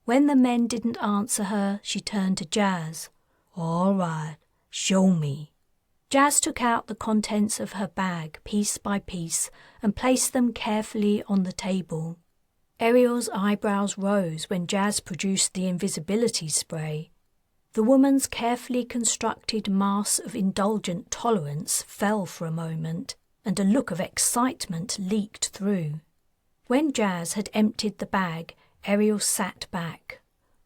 When the men didn't answer her, she turned to Jas. "All right. Show me." Jas took out the contents of her bag piece by piece and placed them carefully on the table. Ariel's eyebrows rose when Jas produced the invisibility spray. The woman's carefully constructed mass of indulgent tolerance fell for a moment, and a look of excitement leaked through. When Jas had emptied the bag, Ariel sat back.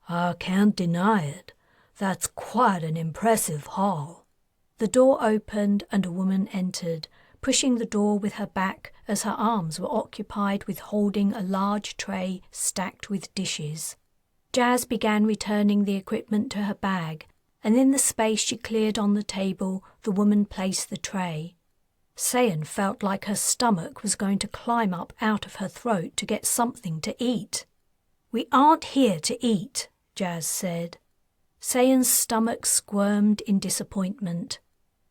"I can't deny it. That's quite an impressive haul." The door opened and a woman entered, pushing the door with her back as her arms were occupied with holding a large tray stacked with dishes. Jas began returning the equipment to her bag, and in the space she cleared on the table, the woman placed the tray. Sayan felt like her stomach was going to climb up out of her throat to get something to eat. "We aren't here to eat," Jas said. Sayan's stomach squirmed in disappointment.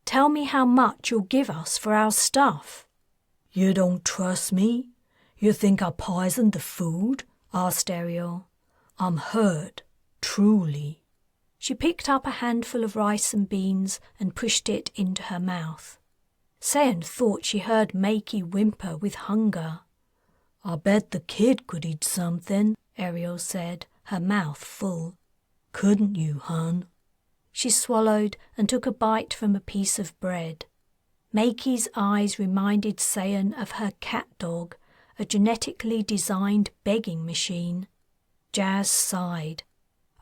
"Tell me how much you'll give us for our stuff." "You don't trust me? You think I poisoned the food?" asked Ariel. "I'm hurt, truly." She picked up a handful of rice and beans and pushed it into her mouth. Sayan thought she heard Makey whimper with hunger. "I bet the kid could eat something," Ariel said, her mouth full. "Couldn't you, hun?" She swallowed and took a bite from a piece of bread. Makey's eyes reminded Sayan of her cat dog, a genetically designed begging machine. Jas sighed.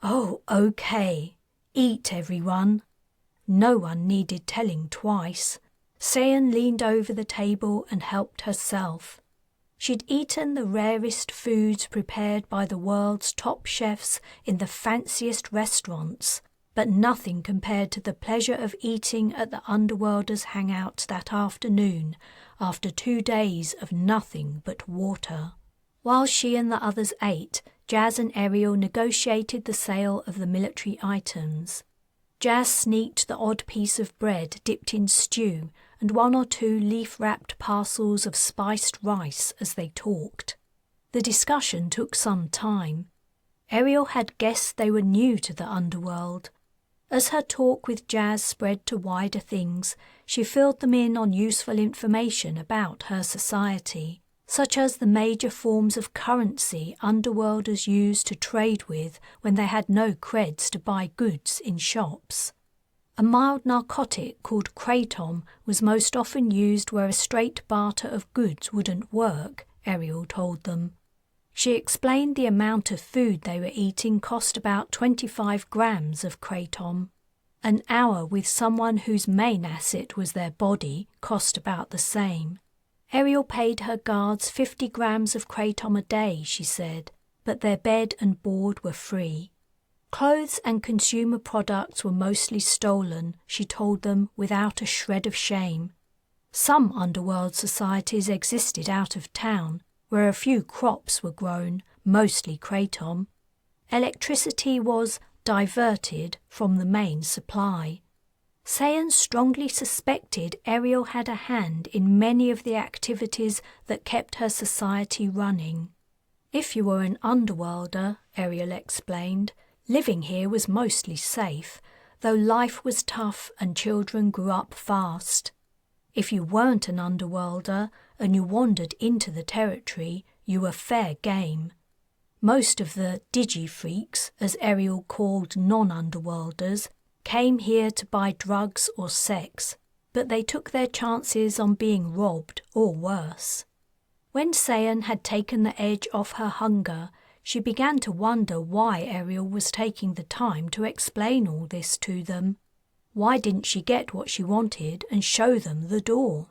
"Oh, okay. Eat, everyone." No one needed telling twice. Sayan leaned over the table and helped herself. She'd eaten the rarest foods prepared by the world's top chefs in the fanciest restaurants, but nothing compared to the pleasure of eating at the Underworlders' hangout that afternoon after 2 days of nothing but water. While she and the others ate, Jas and Ariel negotiated the sale of the military items. Jas sneaked the odd piece of bread dipped in stew and 1 or 2 leaf-wrapped parcels of spiced rice as they talked. The discussion took some time. Ariel had guessed they were new to the Underworld. As her talk with Jas spread to wider things, she filled them in on useful information about her society, such as the major forms of currency Underworlders used to trade with when they had no creds to buy goods in shops. A mild narcotic called kratom was most often used where a straight barter of goods wouldn't work, Ariel told them. She explained the amount of food they were eating cost about 25 grams of kratom. An hour with someone whose main asset was their body cost about the same. Ariel paid her guards 50 grams of kratom a day, she said, but their bed and board were free. Clothes and consumer products were mostly stolen, she told them without a shred of shame. Some underworld societies existed out of town, where a few crops were grown, mostly kratom. Electricity was diverted from the main supply. Sayan strongly suspected Ariel had a hand in many of the activities that kept her society running. If you were an Underworlder, Ariel explained, living here was mostly safe, though life was tough and children grew up fast. If you weren't an Underworlder and you wandered into the territory, you were fair game. Most of the digi-freaks, as Ariel called non-Underworlders, came here to buy drugs or sex, but they took their chances on being robbed or worse. When Sayan had taken the edge off her hunger, she began to wonder why Ariel was taking the time to explain all this to them. Why didn't she get what she wanted and show them the door?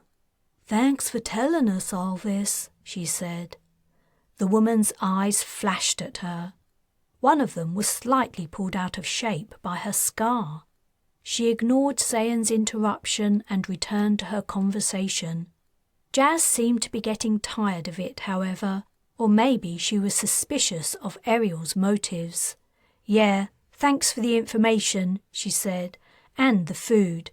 "Thanks for telling us all this," she said. The woman's eyes flashed at her. One of them was slightly pulled out of shape by her scar. She ignored Sayan's interruption and returned to her conversation. Jas seemed to be getting tired of it, however, or maybe she was suspicious of Ariel's motives. "Yeah, thanks for the information," she said, "and the food.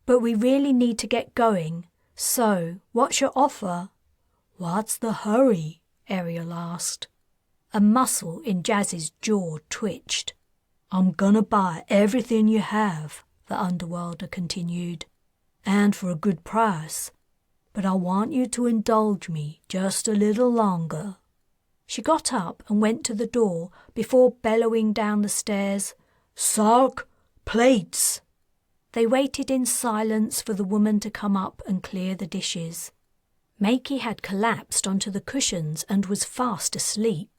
But we really need to get going. So, what's your offer?" "What's the hurry?" Ariel asked. A muscle in Jas's jaw twitched. "I'm gonna buy everything you have," the Underworlder continued, "and for a good price. But I want you to indulge me just a little longer." She got up and went to the door before bellowing down the stairs, "Sark, plates!" They waited in silence for the woman to come up and clear the dishes. Makey had collapsed onto the cushions and was fast asleep.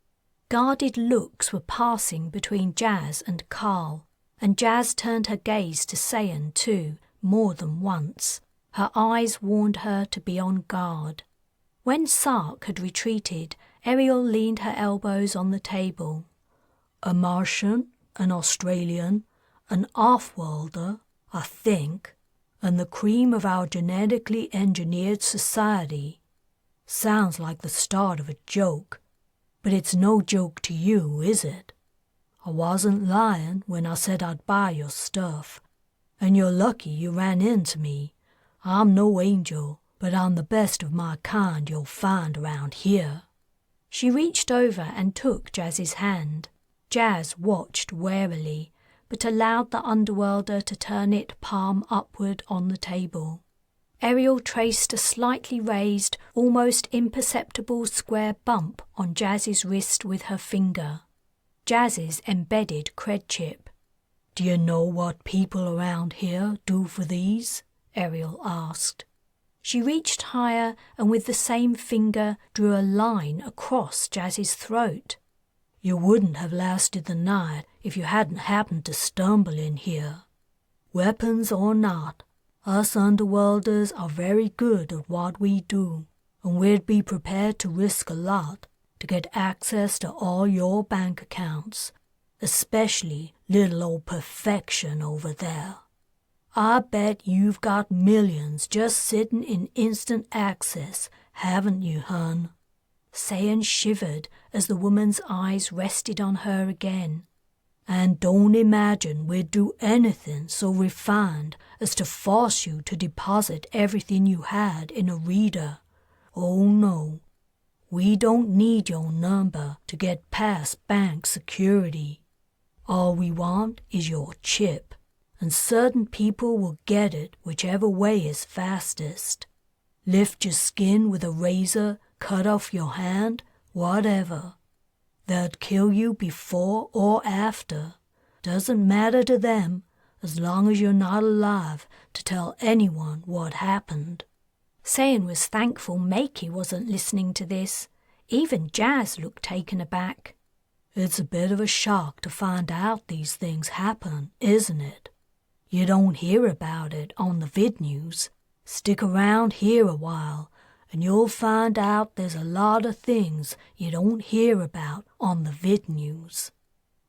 Guarded looks were passing between Jas and Carl, and Jas turned her gaze to Sayan too, more than once. Her eyes warned her to be on guard. When Sark had retreated, Ariel leaned her elbows on the table. "A Martian, an Australian, an Offworlder, I think, and the cream of our genetically engineered society. Sounds like the start of a joke, but it's no joke to you, is it? I wasn't lying when I said I'd buy your stuff, and you're lucky you ran into me. I'm no angel, but I'm the best of my kind you'll find around here." She reached over and took Jas's hand. Jas watched warily, but allowed the Underworlder to turn it palm upward on the table. Ariel traced a slightly raised, almost imperceptible square bump on Jas's wrist with her finger. Jas's embedded cred chip. "Do you know what people around here do for these?" Ariel asked. She reached higher and with the same finger drew a line across Jas's throat. "You wouldn't have lasted the night if you hadn't happened to stumble in here. Weapons or not, us Underworlders are very good at what we do, and we'd be prepared to risk a lot to get access to all your bank accounts, especially little old Perfection over there. I bet you've got millions just sitting in instant access, haven't you, hun?" Sayan shivered as the woman's eyes rested on her again. "And don't imagine we'd do anything so refined as to force you to deposit everything you had in a reader. Oh no, we don't need your number to get past bank security. All we want is your chip, and certain people will get it whichever way is fastest. Lift your skin with a razor, cut off your hand, whatever. They'd kill you before or after. Doesn't matter to them, as long as you're not alive to tell anyone what happened." Sayan was thankful Makey wasn't listening to this. Even Jas looked taken aback. "It's a bit of a shock to find out these things happen, isn't it? You don't hear about it on the vid news. Stick around here a while, and you'll find out there's a lot of things you don't hear about on the vid news."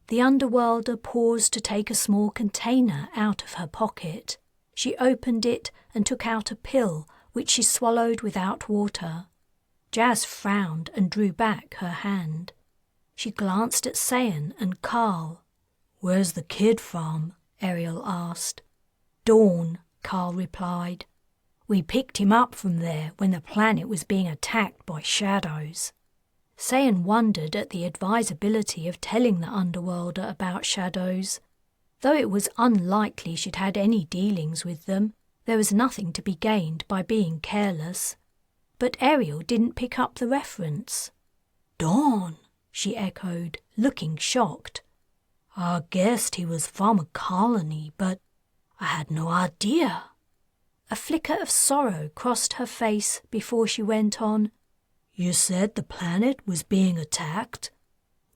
The Underworlder paused to take a small container out of her pocket. She opened it and took out a pill, which she swallowed without water. Jas frowned and drew back her hand. She glanced at Sayan and Carl. "Where's the kid from?" Ariel asked. "Dawn," Carl replied. "We picked him up from there when the planet was being attacked by shadows." Sayan wondered at the advisability of telling the Underworlder about shadows. Though it was unlikely she'd had any dealings with them, there was nothing to be gained by being careless. But Ariel didn't pick up the reference. "Dawn," she echoed, looking shocked. "I guessed he was from a colony, but I had no idea." A flicker of sorrow crossed her face before she went on. "You said the planet was being attacked?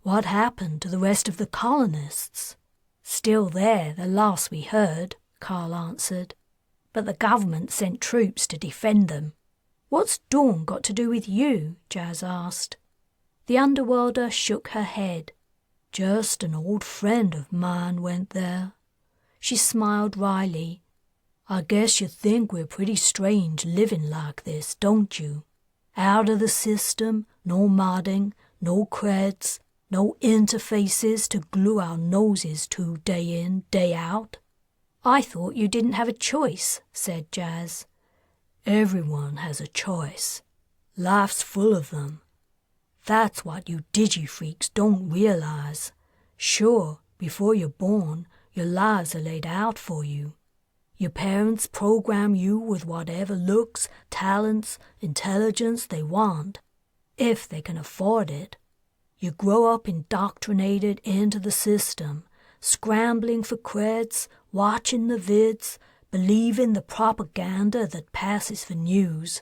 What happened to the rest of the colonists?" "Still there, the last we heard," Carl answered. "But the government sent troops to defend them." "What's Dawn got to do with you?" Jas asked. The Underworlder shook her head. "Just an old friend of mine went there." She smiled wryly. "I guess you think we're pretty strange living like this, don't you? Out of the system, no modding, no creds, no interfaces to glue our noses to day in, day out." "I thought you didn't have a choice," said Jas. "Everyone has a choice. Life's full of them. That's what you digifreaks don't realize. Sure, before you're born, your lives are laid out for you. Your parents program you with whatever looks, talents, intelligence they want, if they can afford it. You grow up indoctrinated into the system, scrambling for creds, watching the vids, believing the propaganda that passes for news.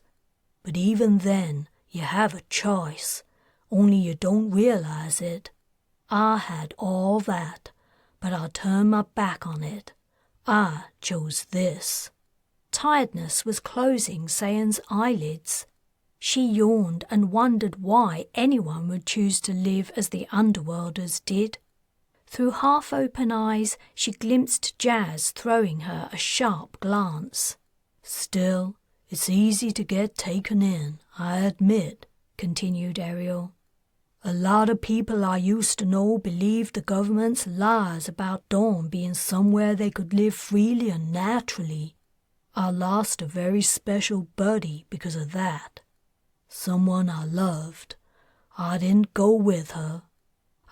But even then, you have a choice, only you don't realize it. I had all that, but I turned my back on it. I chose this." Tiredness was closing Sayan's eyelids. She yawned and wondered why anyone would choose to live as the Underworlders did. Through half-open eyes, she glimpsed Jas throwing her a sharp glance. "Still, it's easy to get taken in, I admit," continued Ariel. "A lot of people I used to know believed the government's lies about Dawn being somewhere they could live freely and naturally. I lost a very special buddy because of that. Someone I loved. I didn't go with her.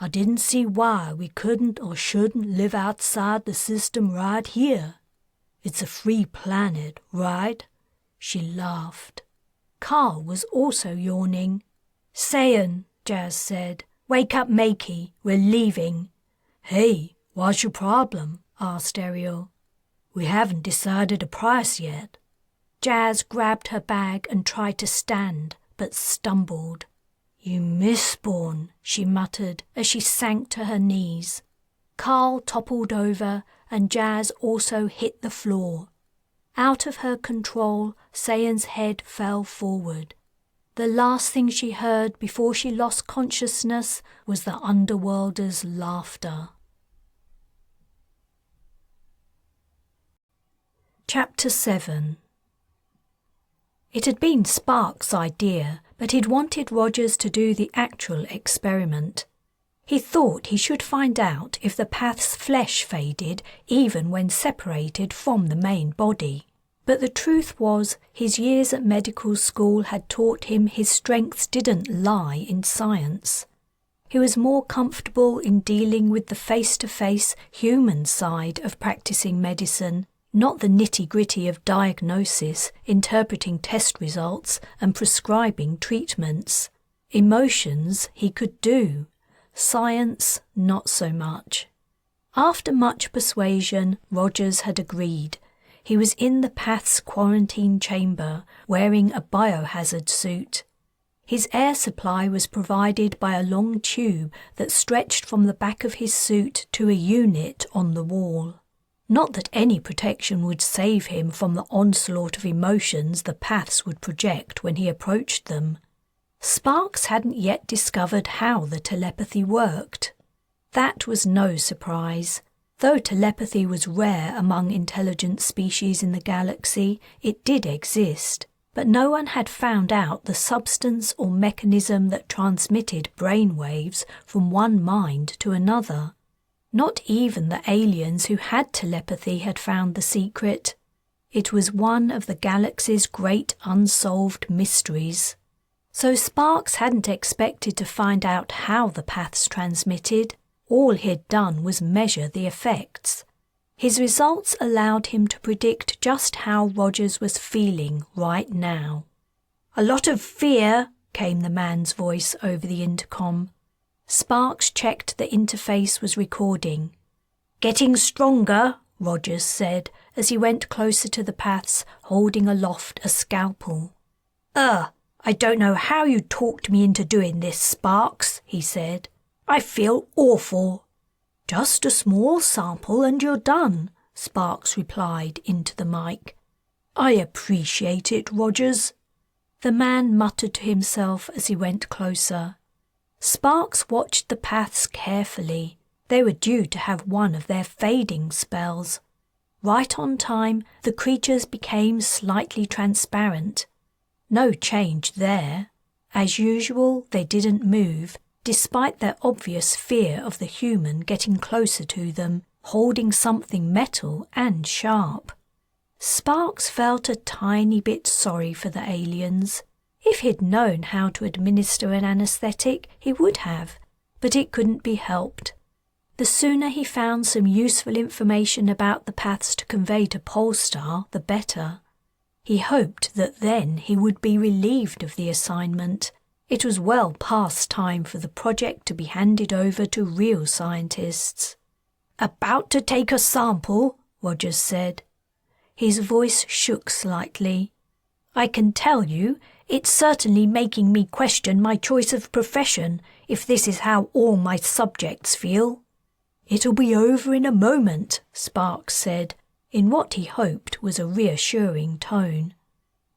I didn't see why we couldn't or shouldn't live outside the system right here. It's a free planet, right?" She laughed. Carl was also yawning. "Sayan," Jas said, "wake up, matey, we're leaving." "Hey, what's your problem?" asked Ariel. "We haven't decided a price yet." Jas grabbed her bag and tried to stand, but stumbled. "You misspawn," she muttered as she sank to her knees. Carl toppled over and Jas also hit the floor. Out of her control, Sayan's head fell forward. The last thing she heard before she lost consciousness was the Underworlders' laughter. Chapter 7. It had been Sparks' idea, but he'd wanted Rogers to do the actual experiment. He thought he should find out if the path's flesh faded even when separated from the main body. But the truth was, his years at medical school had taught him his strengths didn't lie in science. He was more comfortable in dealing with the face-to-face human side of practicing medicine, not the nitty-gritty of diagnosis, interpreting test results and prescribing treatments. Emotions he could do. Science, not so much. After much persuasion, Rogers had agreed. He was in the path's quarantine chamber, wearing a biohazard suit. His air supply was provided by a long tube that stretched from the back of his suit to a unit on the wall. Not that any protection would save him from the onslaught of emotions the paths would project when he approached them. Sparks hadn't yet discovered how the telepathy worked. That was no surprise. Though telepathy was rare among intelligent species in the galaxy, it did exist, but no one had found out the substance or mechanism that transmitted brainwaves from one mind to another. Not even the aliens who had telepathy had found the secret. It was one of the galaxy's great unsolved mysteries. So Sparks hadn't expected to find out how the paths transmitted. All he'd done was measure the effects. His results allowed him to predict just how Rogers was feeling right now. "A lot of fear," came the man's voice over the intercom. Sparks checked the interface was recording. "Getting stronger," Rogers said as he went closer to the paths, holding aloft a scalpel. I don't know how you talked me into doing this, Sparks," he said. "I feel awful." "Just a small sample and you're done," Sparks replied into the mic. "I appreciate it, Rogers." The man muttered to himself as he went closer. Sparks watched the paths carefully. They were due to have one of their fading spells. Right on time, the creatures became slightly transparent. No change there. As usual, they didn't move, despite their obvious fear of the human getting closer to them, holding something metal and sharp. Sparks felt a tiny bit sorry for the aliens. If he'd known how to administer an anesthetic, he would have, but it couldn't be helped. The sooner he found some useful information about the paths to convey to Polestar, the better. He hoped that then he would be relieved of the assignment. It was well past time for the project to be handed over to real scientists. "About to take a sample," Rogers said. His voice shook slightly. "I can tell you, it's certainly making me question my choice of profession, if this is how all my subjects feel." "It'll be over in a moment," Sparks said, in what he hoped was a reassuring tone.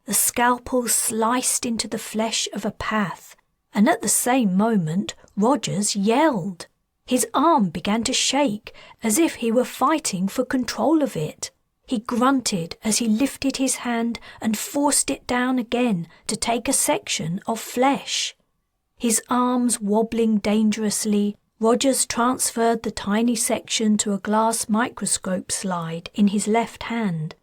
The scalpel sliced into the flesh of a path, and at the same moment Rogers yelled. His arm began to shake, as if he were fighting for control of it. He grunted as he lifted his hand and forced it down again to take a section of flesh. His arms wobbling dangerously, Rogers transferred the tiny section to a glass microscope slide in his left hand.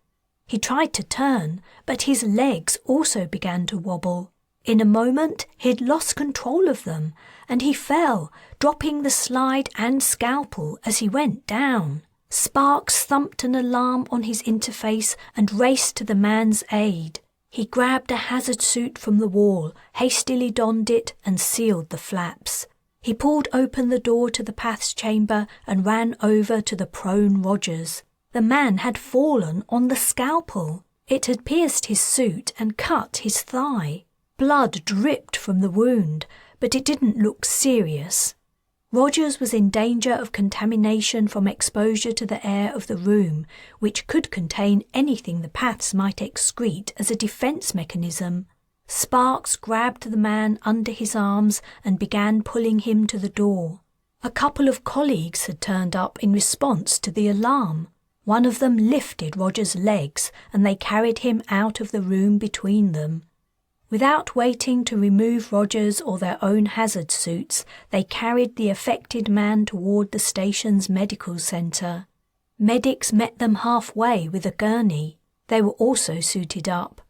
He tried to turn, but his legs also began to wobble. In a moment, he'd lost control of them, and he fell, dropping the slide and scalpel as he went down. Sparks thumped an alarm on his interface and raced to the man's aid. He grabbed a hazard suit from the wall, hastily donned it and sealed the flaps. He pulled open the door to the path's chamber and ran over to the prone Rogers. The man had fallen on the scalpel. It had pierced his suit and cut his thigh. Blood dripped from the wound, but it didn't look serious. Rogers was in danger of contamination from exposure to the air of the room, which could contain anything the paths might excrete as a defence mechanism. Sparks grabbed the man under his arms and began pulling him to the door. A couple of colleagues had turned up in response to the alarm. One of them lifted Rogers' legs and they carried him out of the room between them. Without waiting to remove Rogers or their own hazard suits, they carried the affected man toward the station's medical centre. Medics met them halfway with a gurney. They were also suited up.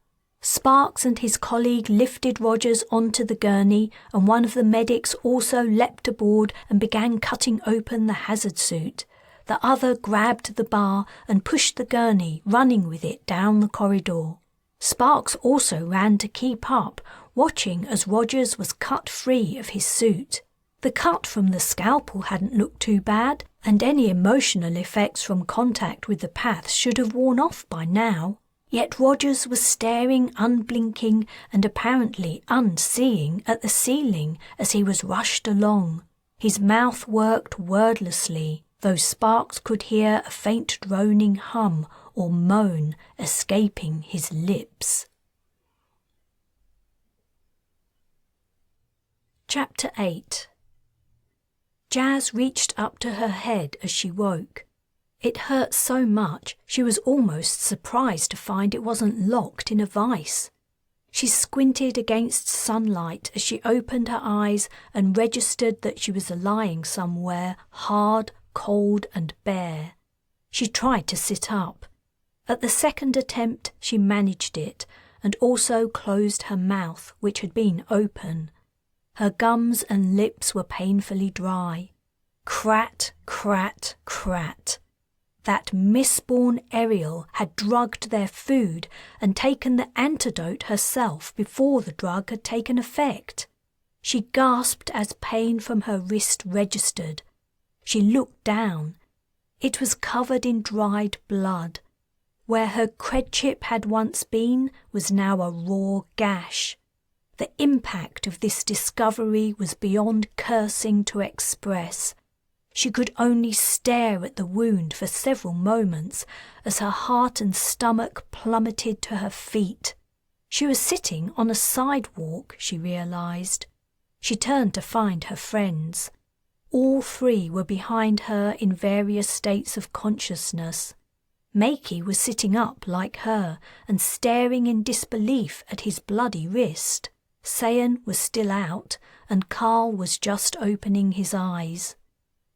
Sparks and his colleague lifted Rogers onto the gurney, and one of the medics also leapt aboard and began cutting open the hazard suit. The other grabbed the bar and pushed the gurney, running with it down the corridor. Sparks also ran to keep up, watching as Rogers was cut free of his suit. The cut from the scalpel hadn't looked too bad, and any emotional effects from contact with the path should have worn off by now. Yet Rogers was staring unblinking and apparently unseeing at the ceiling as he was rushed along. His mouth worked wordlessly, though Sparks could hear a faint droning hum or moan escaping his lips. Chapter 8. Jas reached up to her head as she woke. It hurt so much she was almost surprised to find it wasn't locked in a vice. She squinted against sunlight as she opened her eyes and registered that she was lying somewhere hard, cold and bare. She tried to sit up. At the second attempt she managed it, and also closed her mouth, which had been open. Her gums and lips were painfully dry. Crat, crat, crat. That misborn Ariel had drugged their food and taken the antidote herself before the drug had taken effect. She gasped as pain from her wrist registered. She looked down. It was covered in dried blood. Where her cred chip had once been was now a raw gash. The impact of this discovery was beyond cursing to express. She could only stare at the wound for several moments as her heart and stomach plummeted to her feet. She was sitting on a sidewalk, she realised. She turned to find her friends. All three were behind her in various states of consciousness. Makey was sitting up like her and staring in disbelief at his bloody wrist. Sayan was still out, and Carl was just opening his eyes.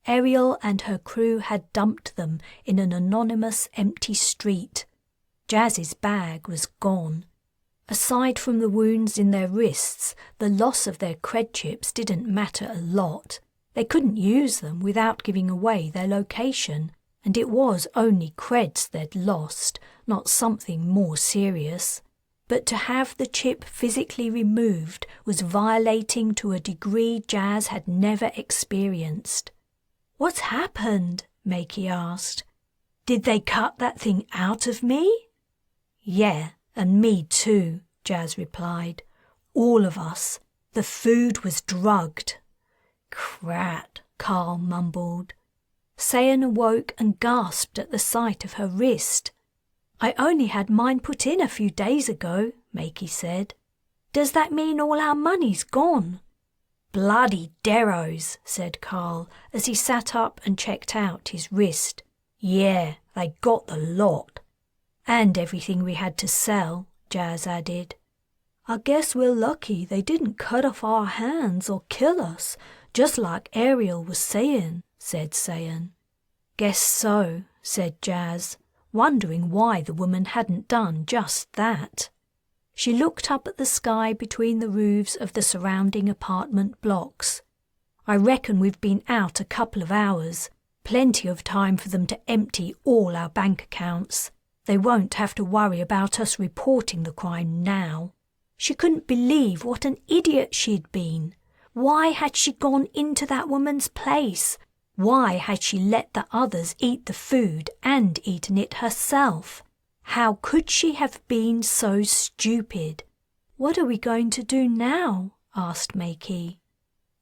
Ariel and her crew had dumped them in an anonymous empty street. Jas's bag was gone. Aside from the wounds in their wrists, the loss of their cred chips didn't matter a lot. They couldn't use them without giving away their location, and it was only creds they'd lost, not something more serious. But to have the chip physically removed was violating to a degree Jas had never experienced. "What's happened?" Makey asked. "Did they cut that thing out of me?" "Yeah, and me too," Jas replied. "All of us. The food was drugged." "Crat," Carl mumbled. Sayan awoke and gasped at the sight of her wrist. "I only had mine put in a few days ago," Makey said. "Does that mean all our money's gone?" "Bloody derros," said Carl as he sat up and checked out his wrist. "Yeah, they got the lot." "And everything we had to sell," Jas added. "I guess we're lucky they didn't cut off our hands or kill us, just like Ariel was saying," said Sayan. "Guess so," said Jas, wondering why the woman hadn't done just that. She looked up at the sky between the roofs of the surrounding apartment blocks. I reckon we've been out a couple of hours. Plenty of time for them to empty all our bank accounts. They won't have to worry about us reporting the crime now. She couldn't believe what an idiot she'd been. Why had she gone into that woman's place? Why had she let the others eat the food and eaten it herself? How could she have been so stupid? "What are we going to do now?" asked Makey.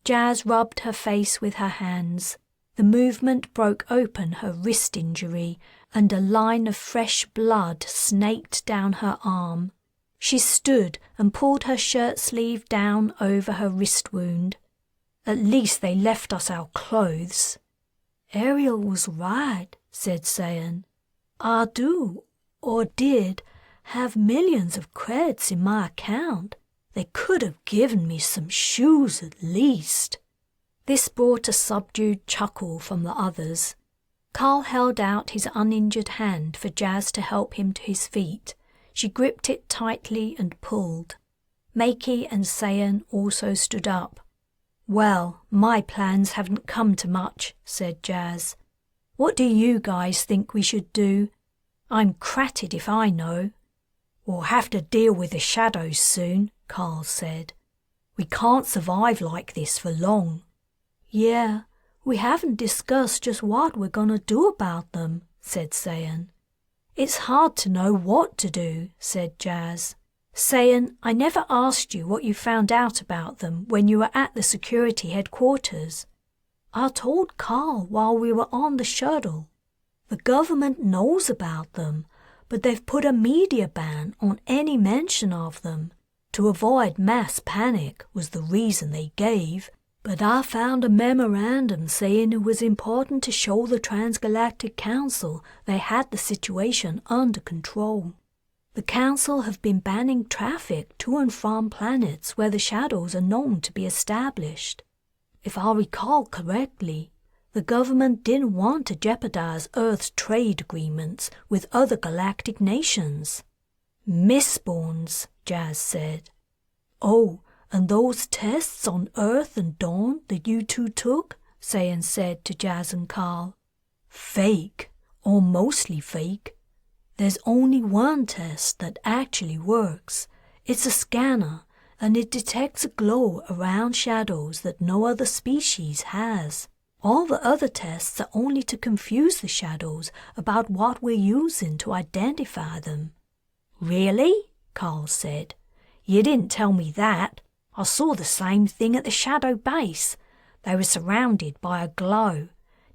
Jas rubbed her face with her hands. The movement broke open her wrist injury, and a line of fresh blood snaked down her arm. She stood and pulled her shirt sleeve down over her wrist wound. "At least they left us our clothes." "Ariel was right," said Sayan. "I do, or did, have millions of credits in my account. They could have given me some shoes at least." This brought a subdued chuckle from the others. Carl held out his uninjured hand for Jas to help him to his feet. She gripped it tightly and pulled. Makey and Sayan also stood up. "Well, my plans haven't come to much," said Jas. "What do you guys think we should do? I'm cratted if I know." "We'll have to deal with the shadows soon," Carl said. "We can't survive like this for long." "Yeah, we haven't discussed just what we're going to do about them," said Sayan. "It's hard to know what to do," said Jas. "Sayan, I never asked you what you found out about them when you were at the security headquarters." "I told Carl while we were on the shuttle. The government knows about them, but they've put a media ban on any mention of them. To avoid mass panic was the reason they gave. But I found a memorandum saying it was important to show the Transgalactic Council they had the situation under control. The Council have been banning traffic to and from planets where the shadows are known to be established. If I recall correctly, the government didn't want to jeopardize Earth's trade agreements with other galactic nations." "Mistborns," Jas said. "Oh, and those tests on Earth and Dawn that you two took," Sayan said to Jas and Carl. "Fake, or mostly fake. There's only one test that actually works. It's a scanner, and it detects a glow around shadows that no other species has. All the other tests are only to confuse the shadows about what we're using to identify them." "Really?" Carl said. "You didn't tell me that. I saw the same thing at the shadow base. They were surrounded by a glow.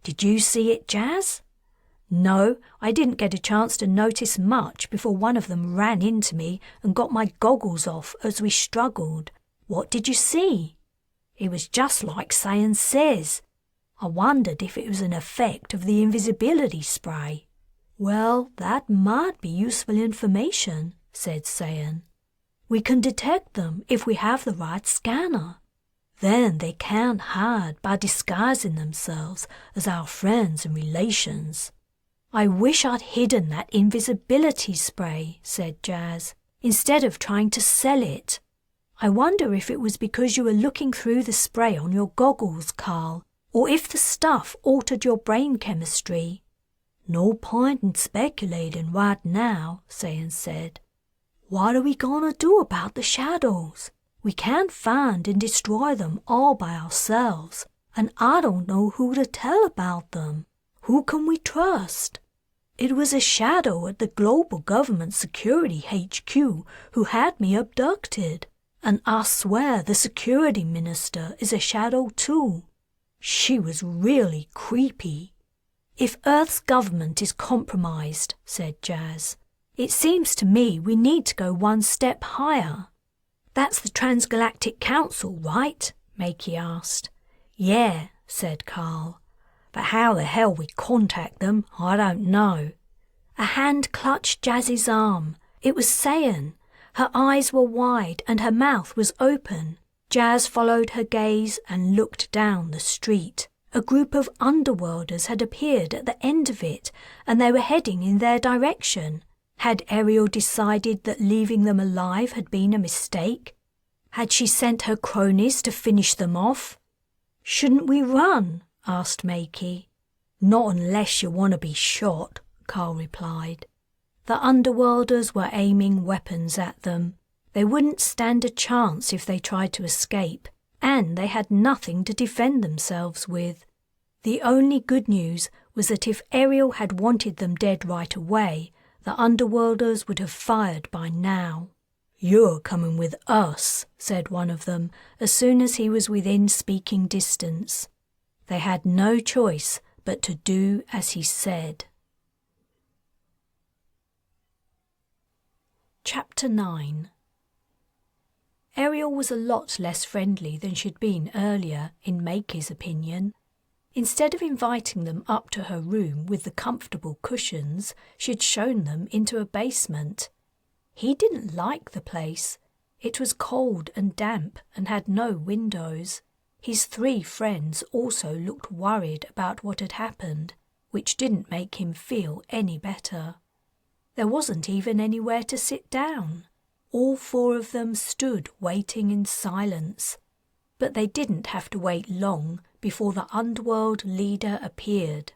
Did you see it, Jas?" "No, I didn't get a chance to notice much before one of them ran into me and got my goggles off as we struggled. What did you see?" "It was just like Sayan says. I wondered if it was an effect of the invisibility spray." "Well, that might be useful information," said Sayan. "We can detect them if we have the right scanner. Then they can't hide by disguising themselves as our friends and relations." "I wish I'd hidden that invisibility spray," said Jas, "instead of trying to sell it. I wonder if it was because you were looking through the spray on your goggles, Carl, or if the stuff altered your brain chemistry." "No point in speculating right now," Sayan said. "What are we going to do about the shadows? We can't find and destroy them all by ourselves, and I don't know who to tell about them. Who can we trust? It was a shadow at the Global Government Security HQ who had me abducted, and I swear the security minister is a shadow too. She was really creepy." "If Earth's government is compromised," said Jas, "it seems to me we need to go one step higher." "That's the Transgalactic Council, right?" Makey asked. "Yeah," said Carl. "But how the hell we contact them, I don't know." A hand clutched Jas's arm. It was Sayan. Her eyes were wide and her mouth was open. Jas followed her gaze and looked down the street. A group of underworlders had appeared at the end of it, and they were heading in their direction. Had Ariel decided that leaving them alive had been a mistake? Had she sent her cronies to finish them off? "Shouldn't we run?" asked Makey. "Not unless you want to be shot," Carl replied. The Underworlders were aiming weapons at them. They wouldn't stand a chance if they tried to escape, and they had nothing to defend themselves with. The only good news was that if Ariel had wanted them dead right away, the Underworlders would have fired by now. "You're coming with us," said one of them, as soon as he was within speaking distance. They had no choice but to do as he said. Chapter 9. Ariel was a lot less friendly than she'd been earlier, in Makey's opinion. Instead of inviting them up to her room with the comfortable cushions, she'd shown them into a basement. He didn't like the place. It was cold and damp and had no windows. His 3 friends also looked worried about what had happened, which didn't make him feel any better. There wasn't even anywhere to sit down. All 4 of them stood waiting in silence. But they didn't have to wait long before the Underworld leader appeared.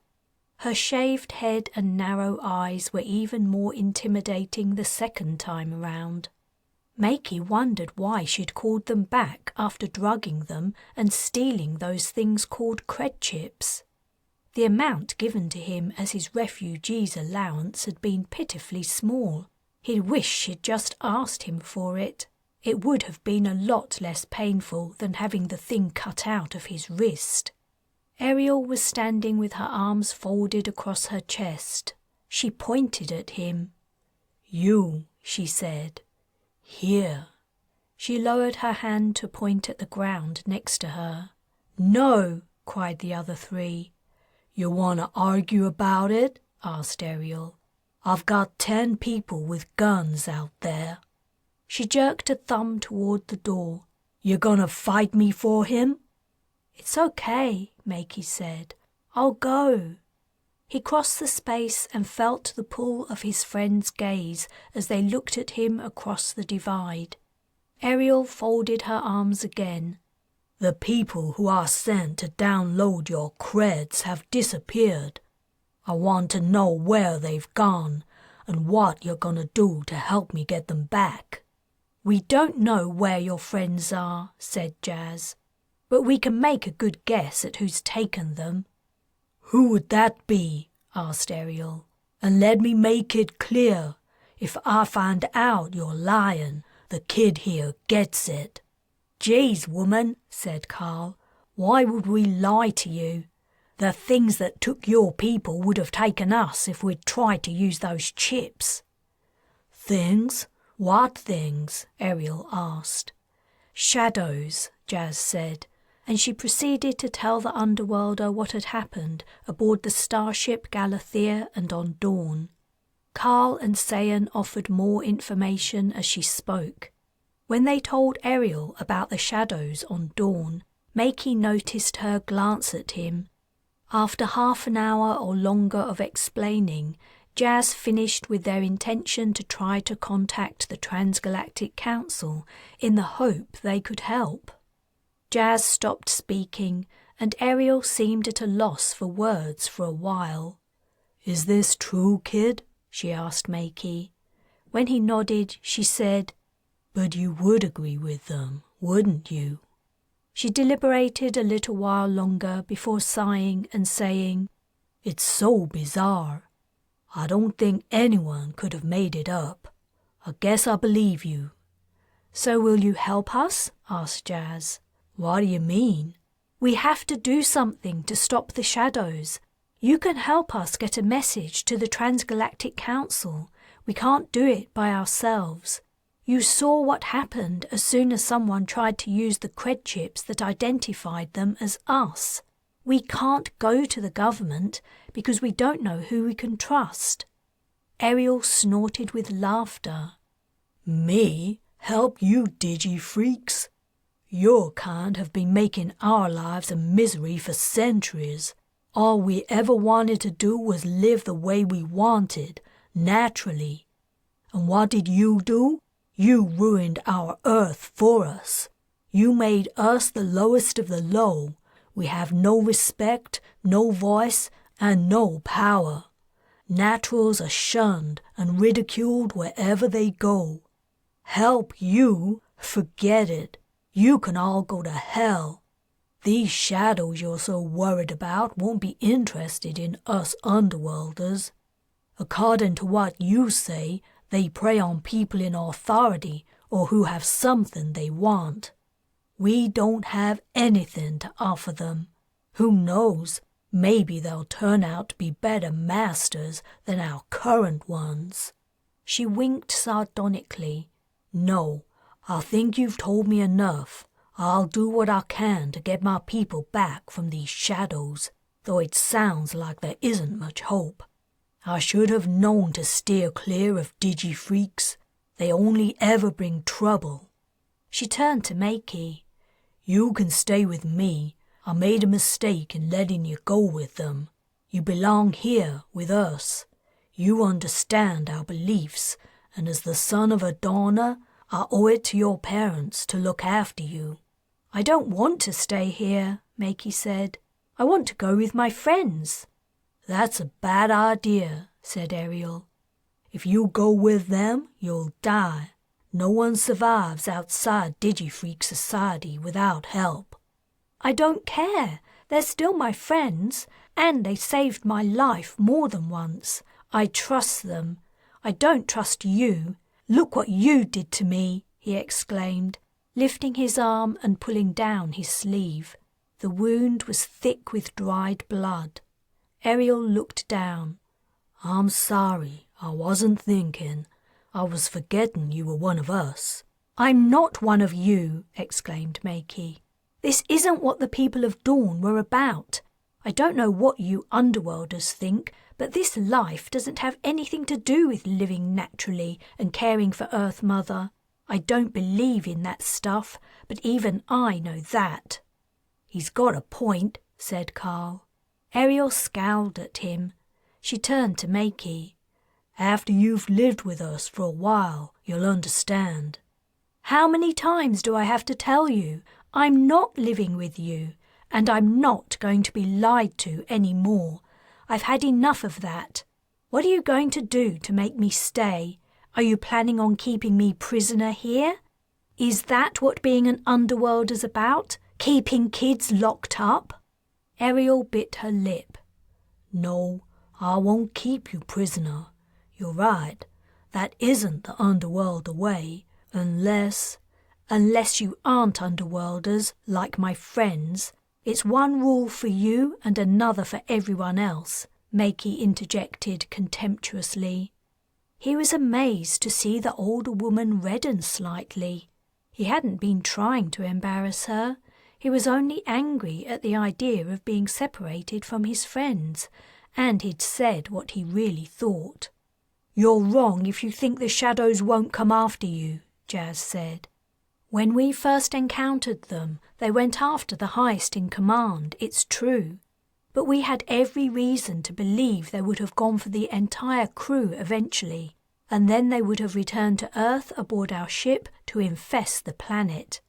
Her shaved head and narrow eyes were even more intimidating the second time around. Makey wondered why she'd called them back after drugging them and stealing those things called cred chips. The amount given to him as his refugee's allowance had been pitifully small. He'd wished she'd just asked him for it. It would have been a lot less painful than having the thing cut out of his wrist. Ariel was standing with her arms folded across her chest. She pointed at him. "You," she said. "Here." She lowered her hand to point at the ground next to her. "No," cried the other 3. "You want to argue about it?" asked Ariel. "I've got 10 people with guns out there." She jerked a thumb toward the door. "You gonna fight me for him?" "It's okay," Makey said. "I'll go." He crossed the space and felt the pull of his friend's gaze as they looked at him across the divide. Ariel folded her arms again. "The people who are sent to download your creds have disappeared. I want to know where they've gone and what you're gonna do to help me get them back." "We don't know where your friends are," said Jas, "but we can make a good guess at who's taken them." "Who would that be?" asked Ariel. "And let me make it clear, if I find out you're lying, the kid here gets it." "Geez, woman," said Carl, "why would we lie to you? The things that took your people would have taken us if we'd tried to use those chips." "Things? What things?" Ariel asked. "Shadows," Jas said, and she proceeded to tell the Underworlder what had happened aboard the starship Galathia and on Dawn. Carl and Sayan offered more information as she spoke. When they told Ariel about the shadows on Dawn, Makey noticed her glance at him. After half an hour or longer of explaining, Jas finished with their intention to try to contact the Transgalactic Council in the hope they could help. Jas stopped speaking, and Ariel seemed at a loss for words for a while. "Is this true, kid?" she asked Makey. When he nodded, she said, "But you would agree with them, wouldn't you?" She deliberated a little while longer before sighing and saying, "It's so bizarre. I don't think anyone could have made it up. I guess I believe you." "So will you help us?" asked Jas. "What do you mean?" "We have to do something to stop the shadows. You can help us get a message to the Transgalactic Council. We can't do it by ourselves. You saw what happened as soon as someone tried to use the cred chips that identified them as us. We can't go to the government because we don't know who we can trust." Ariel snorted with laughter. "Me? Help you digi-freaks? Your kind have been making our lives a misery for centuries. All we ever wanted to do was live the way we wanted, naturally. And what did you do? You ruined our Earth for us. You made us the lowest of the low. We have no respect, no voice, and no power. Naturals are shunned and ridiculed wherever they go. Help you? Forget it. You can all go to hell. These shadows you're so worried about won't be interested in us underworlders. According to what you say, they prey on people in authority or who have something they want. We don't have anything to offer them. Who knows, maybe they'll turn out to be better masters than our current ones. She winked sardonically. No, I think you've told me enough. I'll do what I can to get my people back from these shadows, though it sounds like there isn't much hope. I should have known to steer clear of digi-freaks. They only ever bring trouble. She turned to Makey. You can stay with me. I made a mistake in letting you go with them. You belong here with us. You understand our beliefs, and as the son of a Dawner, I owe it to your parents to look after you. I don't want to stay here, Makey said. I want to go with my friends. That's a bad idea, said Ariel. If you go with them, you'll die. No one survives outside Digifreak society without help. I don't care. They're still my friends, and they saved my life more than once. I trust them. I don't trust you. Look what you did to me, he exclaimed, lifting his arm and pulling down his sleeve. The wound was thick with dried blood. Ariel looked down. I'm sorry, I wasn't thinking. I was forgetting you were one of us. I'm not one of you, exclaimed Makey. This isn't what the people of Dawn were about. I don't know what you underworlders think, but this life doesn't have anything to do with living naturally and caring for Earth Mother. I don't believe in that stuff, but even I know that. He's got a point, said Carl. Ariel scowled at him. She turned to Makey. After you've lived with us for a while, you'll understand. How many times do I have to tell you? I'm not living with you, and I'm not going to be lied to any more. I've had enough of that. What are you going to do to make me stay? Are you planning on keeping me prisoner here? Is that what being an underworlder's about? Keeping kids locked up? Ariel bit her lip. No, I won't keep you prisoner. You're right. That isn't the underworlder way, unless you aren't underworlders like my friends. It's one rule for you and another for everyone else, Makey interjected contemptuously. He was amazed to see the older woman redden slightly. He hadn't been trying to embarrass her. He was only angry at the idea of being separated from his friends, and he'd said what he really thought. You're wrong if you think the shadows won't come after you, Jas said. When we first encountered them, they went after the highest in command, it's true. But we had every reason to believe they would have gone for the entire crew eventually, and then they would have returned to Earth aboard our ship to infest the planet.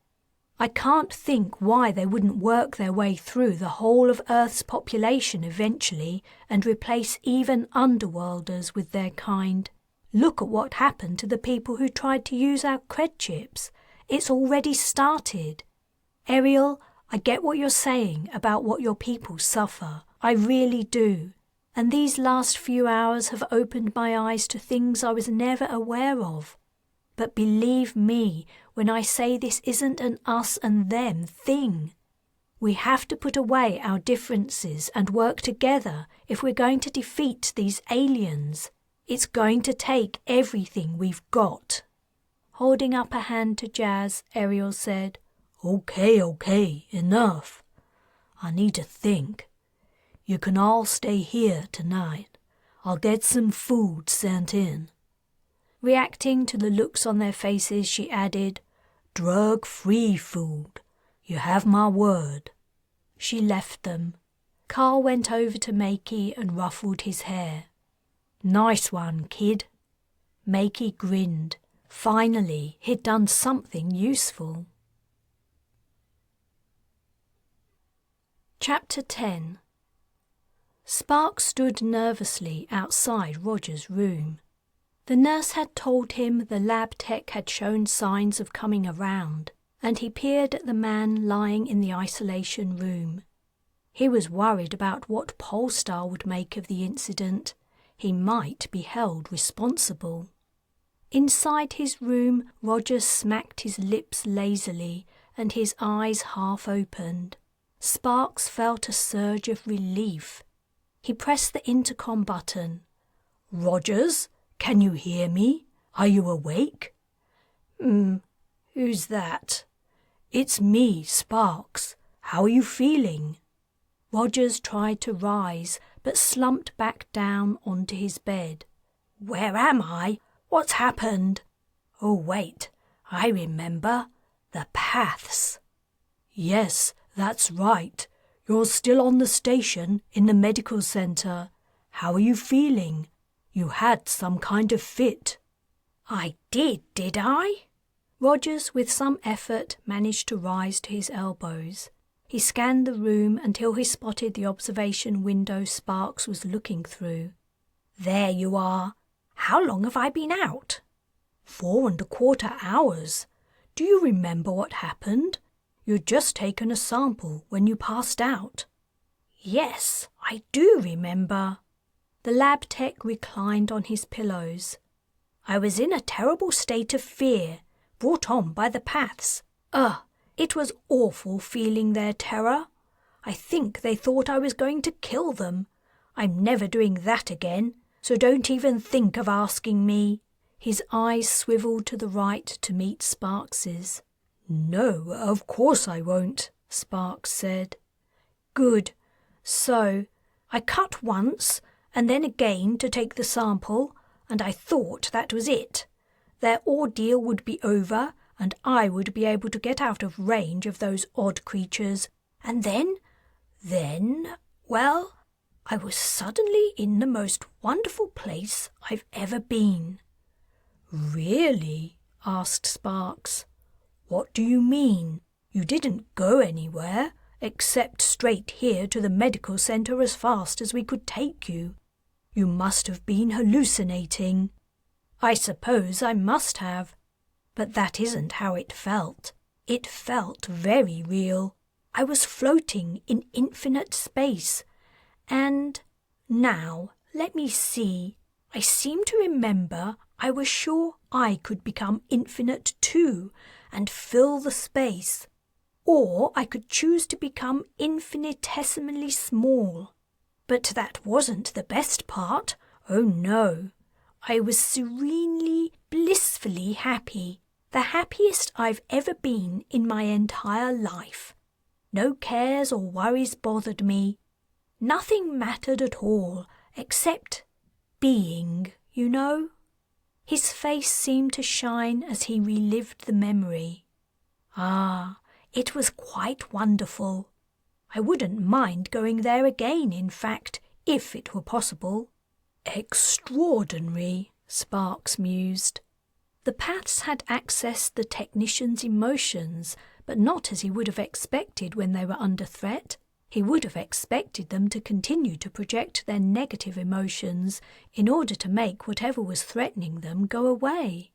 I can't think why they wouldn't work their way through the whole of Earth's population eventually and replace even underworlders with their kind. Look at what happened to the people who tried to use our cred chips. It's already started. Ariel, I get what you're saying about what your people suffer. I really do. And these last few hours have opened my eyes to things I was never aware of. But believe me when I say this isn't an us and them thing. We have to put away our differences and work together if we're going to defeat these aliens. It's going to take everything we've got. Holding up a hand to Jas, Ariel said, Okay, enough. I need to think. You can all stay here tonight. I'll get some food sent in. Reacting to the looks on their faces, she added, Drug-free food. You have my word. She left them. Carl went over to Makey and ruffled his hair. Nice one, kid. Makey grinned. Finally, he'd done something useful. Chapter 10. Sparks stood nervously outside Roger's room. The nurse had told him the lab tech had shown signs of coming around, and he peered at the man lying in the isolation room. He was worried about what Polestar would make of the incident. He might be held responsible. Inside his room, Roger smacked his lips lazily and his eyes half opened. Sparks felt a surge of relief. He pressed the intercom button. "Rogers, can you hear me? Are you awake?" Who's that?" "It's me, Sparks. How are you feeling?" Rogers tried to rise, but slumped back down onto his bed. "Where am I? What's happened? Oh, wait, I remember. The paths." "Yes, that's right. You're still on the station in the medical center. How are you feeling? You had some kind of fit." "I did I?" Rogers, with some effort, managed to rise to his elbows. He scanned the room until he spotted the observation window Sparks was looking through. "There you are. How long have I been out?" 4¼ hours. Do you remember what happened? You'd just taken a sample when you passed out." "Yes, I do remember." The lab tech reclined on his pillows. "I was in a terrible state of fear, brought on by the paths. It was awful feeling their terror. I think they thought I was going to kill them. I'm never doing that again, so don't even think of asking me." His eyes swiveled to the right to meet Sparks's. "No, of course I won't," Sparks said. "Good. So, I cut once and then again to take the sample, and I thought that was it. Their ordeal would be over, and I would be able to get out of range of those odd creatures. And then, well, I was suddenly in the most wonderful place I've ever been." "Really?" asked Sparks. "What do you mean? You didn't go anywhere, except straight here to the medical center as fast as we could take you. You must have been hallucinating." "I suppose I must have. But that isn't how it felt. It felt very real. I was floating in infinite space. And now, let me see. I seem to remember I was sure I could become infinite too and fill the space. Or I could choose to become infinitesimally small. But that wasn't the best part. Oh no. I was serenely, blissfully happy. The happiest I've ever been in my entire life. No cares or worries bothered me. Nothing mattered at all, except being, you know." His face seemed to shine as he relived the memory. It was quite wonderful. I wouldn't mind going there again, in fact, if it were possible. "Extraordinary," Sparks mused. The paths had accessed the technician's emotions, but not as he would have expected when they were under threat. He would have expected them to continue to project their negative emotions in order to make whatever was threatening them go away.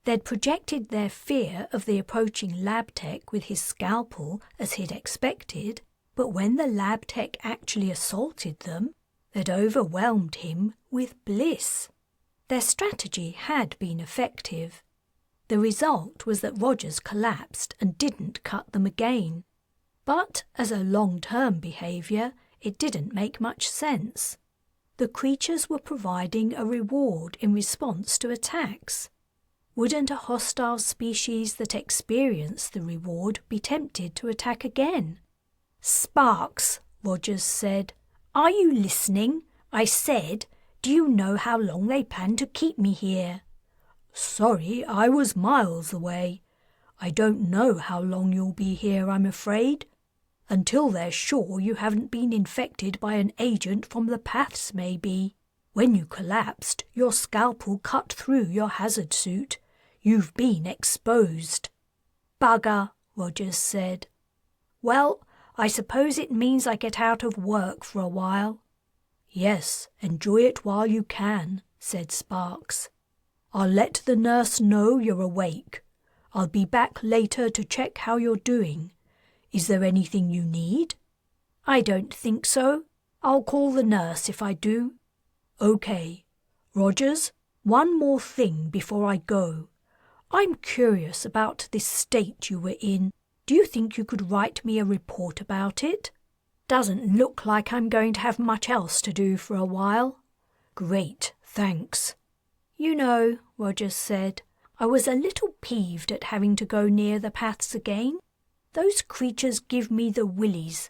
They'd projected their fear of the approaching lab tech with his scalpel as he'd expected, but when the lab tech actually assaulted them, they'd overwhelmed him with bliss. Their strategy had been effective. The result was that Rogers collapsed and didn't cut them again. But as a long-term behaviour, it didn't make much sense. The creatures were providing a reward in response to attacks. Wouldn't a hostile species that experienced the reward be tempted to attack again? "Sparks," Rogers said, "are you listening? I said, do you know how long they plan to keep me here?" "Sorry, I was miles away. I don't know how long you'll be here, I'm afraid. Until they're sure you haven't been infected by an agent from the paths, maybe." When you collapsed, your scalpel cut through your hazard suit. You've been exposed." "Bugger," Rogers said. "Well, I suppose it means I get out of work for a while." "Yes, enjoy it while you can," said Sparks. "I'll let the nurse know you're awake. I'll be back later to check how you're doing. Is there anything you need?" "I don't think so. I'll call the nurse if I do." "Okay. Rogers, one more thing before I go. I'm curious about this state you were in. Do you think you could write me a report about it?" "Doesn't look like I'm going to have much else to do for a while." "Great, thanks." "You know," Rogers said, "I was a little peeved at having to go near the paths again. Those creatures give me the willies.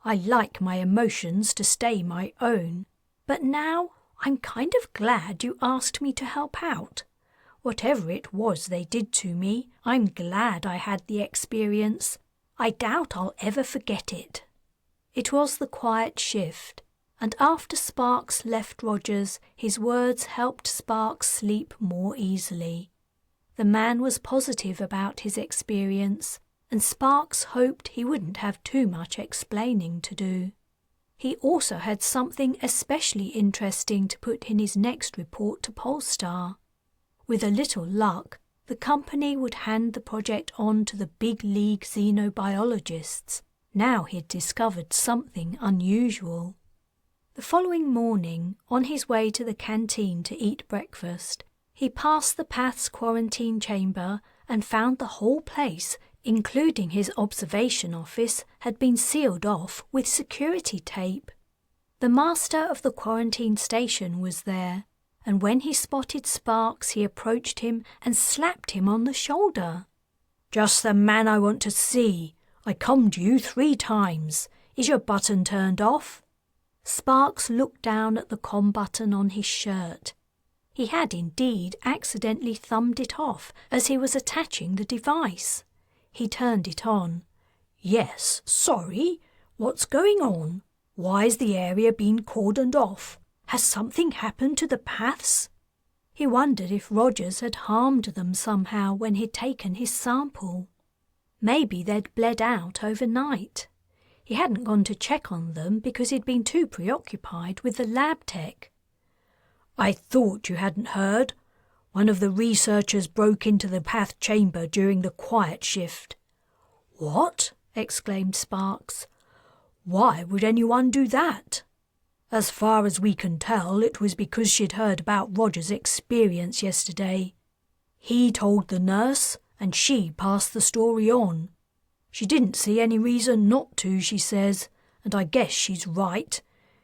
I like my emotions to stay my own, but now I'm kind of glad you asked me to help out. Whatever it was they did to me, I'm glad I had the experience. I doubt I'll ever forget it." It was the quiet shift, and after Sparks left Rogers, his words helped Sparks sleep more easily. The man was positive about his experience, and Sparks hoped he wouldn't have too much explaining to do. He also had something especially interesting to put in his next report to Polestar. With a little luck, the company would hand the project on to the big league xenobiologists. Now he'd discovered something unusual. The following morning, on his way to the canteen to eat breakfast, he passed the Path's quarantine chamber and found the whole place, including his observation office, had been sealed off with security tape. The master of the quarantine station was there, and when he spotted Sparks he approached him and slapped him on the shoulder. "Just the man I want to see. I cummed you 3 times. Is your button turned off?" Sparks looked down at the com button on his shirt. He had indeed accidentally thumbed it off as he was attaching the device. He turned it on. "Yes, sorry. What's going on? Why's the area been cordoned off? Has something happened to the paths?" He wondered if Rogers had harmed them somehow when he'd taken his sample. Maybe they'd bled out overnight. He hadn't gone to check on them because he'd been too preoccupied with the lab tech. "I thought you hadn't heard. One of the researchers broke into the path chamber during the quiet shift." "What?" exclaimed Sparks. "Why would anyone do that?" "As far as we can tell, it was because she'd heard about Roger's experience yesterday. He told the nurse, and she passed the story on. She didn't see any reason not to, she says, and I guess she's right.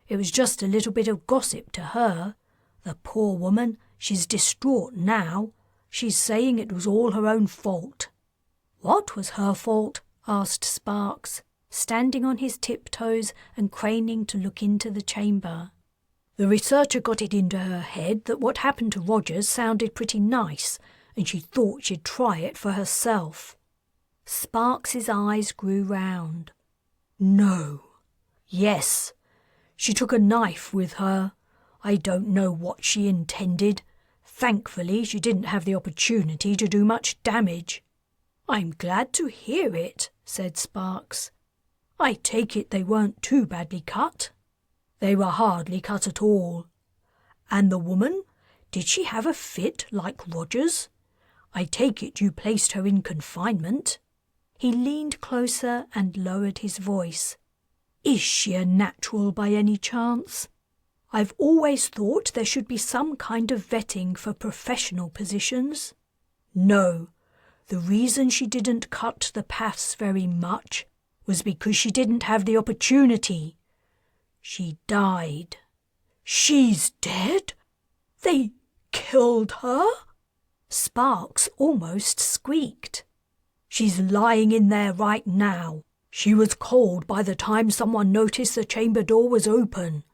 It was just a little bit of gossip to her. The poor woman, she's distraught now. She's saying it was all her own fault." "What was her fault?" asked Sparks, standing on his tiptoes and craning to look into the chamber. "The researcher got it into her head that what happened to Rogers sounded pretty nice, and she thought she'd try it for herself." Sparks's eyes grew round. "No." "Yes. She took a knife with her. I don't know what she intended. Thankfully, she didn't have the opportunity to do much damage." "I'm glad to hear it," said Sparks. "I take it they weren't too badly cut?" "They were hardly cut at all." "And the woman? Did she have a fit like Rogers? I take it you placed her in confinement?" He leaned closer and lowered his voice. "Is she a natural by any chance? I've always thought there should be some kind of vetting for professional positions." "No. The reason she didn't cut the paths very much was because she didn't have the opportunity. She died." "She's dead? They killed her?" Sparks almost squeaked. "She's lying in there right now. She was cold by the time someone noticed the chamber door was open.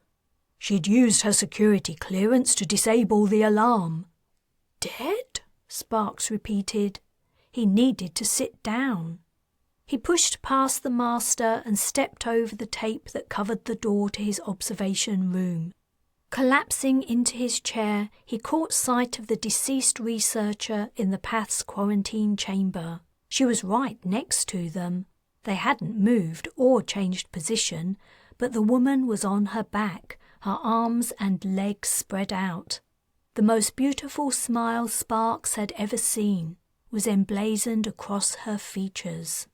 She'd used her security clearance to disable the alarm." "Dead?" Sparks repeated. He needed to sit down. He pushed past the master and stepped over the tape that covered the door to his observation room. Collapsing into his chair, he caught sight of the deceased researcher in the Path's quarantine chamber. She was right next to them. They hadn't moved or changed position, but the woman was on her back, her arms and legs spread out. The most beautiful smile Sparks had ever seen was emblazoned across her features.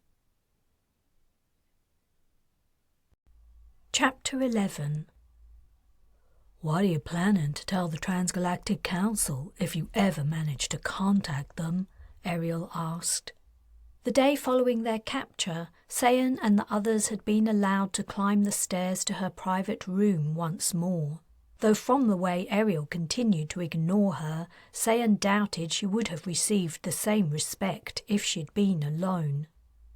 Chapter 11. What are you planning to tell the Transgalactic Council if you ever manage to contact them? Ariel asked. The day following their capture, Sayan and the others had been allowed to climb the stairs to her private room once more. Though from the way Ariel continued to ignore her, Sayan doubted she would have received the same respect if she'd been alone.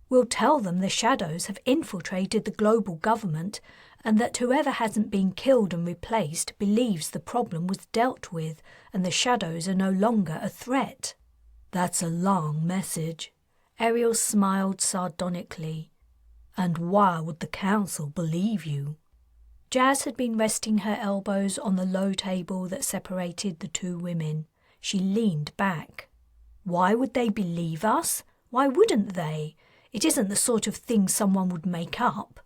"We'll tell them the Shadows have infiltrated the global government and that whoever hasn't been killed and replaced believes the problem was dealt with and the Shadows are no longer a threat." "That's a long message." Ariel smiled sardonically. "And why would the council believe you?" Jas had been resting her elbows on the low table that separated the two women. She leaned back. "Why would they believe us? Why wouldn't they? It isn't the sort of thing someone would make up."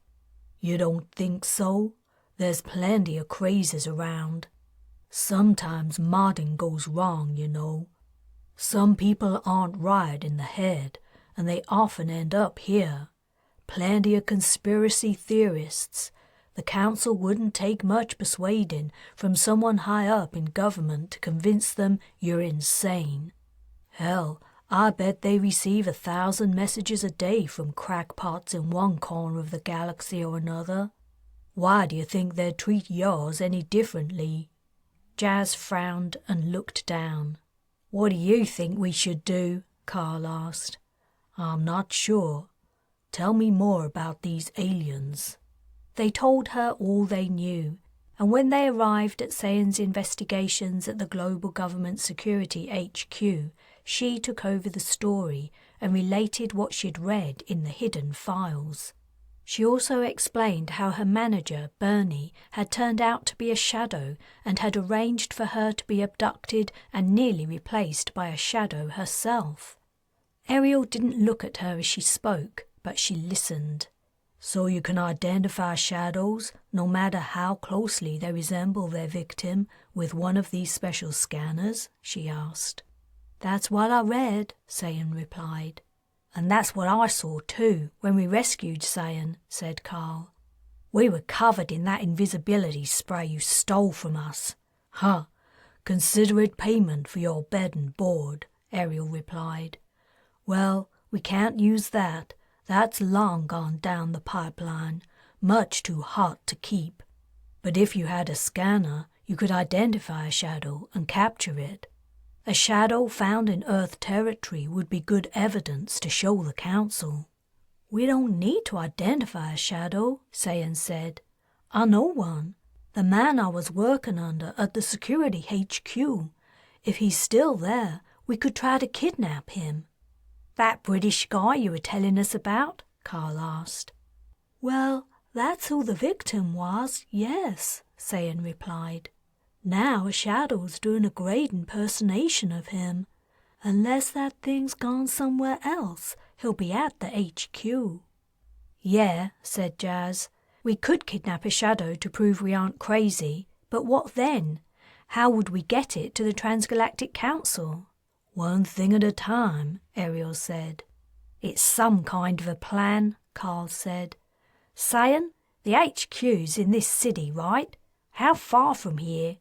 "You don't think so? There's plenty of crazes around. Sometimes modding goes wrong, you know. Some people aren't right in the head, and they often end up here. Plenty of conspiracy theorists. The council wouldn't take much persuading from someone high up in government to convince them you're insane. Hell, I bet they receive 1,000 messages a day from crackpots in one corner of the galaxy or another. Why do you think they'd treat yours any differently?" Jas frowned and looked down. "What do you think we should do?" Carl asked. "I'm not sure. Tell me more about these aliens." They told her all they knew, and when they arrived at Sayan's investigations at the Global Government Security HQ, she took over the story and related what she'd read in the hidden files. She also explained how her manager, Bernie, had turned out to be a shadow and had arranged for her to be abducted and nearly replaced by a shadow herself. Ariel didn't look at her as she spoke, but she listened. "So you can identify shadows, no matter how closely they resemble their victim, with one of these special scanners?" she asked. "That's what I read," Sayan replied. "And that's what I saw too when we rescued Sayan," said Carl. "We were covered in that invisibility spray you stole from us." "Huh, consider it payment for your bed and board," Ariel replied. "Well, we can't use that. That's long gone down the pipeline, much too hot to keep. But if you had a scanner, you could identify a shadow and capture it. A shadow found in Earth territory would be good evidence to show the council." "We don't need to identify a shadow," Sayan said. "I know one. The man I was working under at the security HQ. If he's still there, we could try to kidnap him." "That British guy you were telling us about?" Carl asked. "Well, that's who the victim was, yes," Sayan replied. "Now a shadow's doing a great impersonation of him. Unless that thing's gone somewhere else, he'll be at the HQ. "Yeah," said Jas. "We could kidnap a shadow to prove we aren't crazy, but what then? How would we get it to the Transgalactic Council?" "One thing at a time," Ariel said. "It's some kind of a plan," Carl said. "Sayan, the HQ's in this city, right? How far from here?"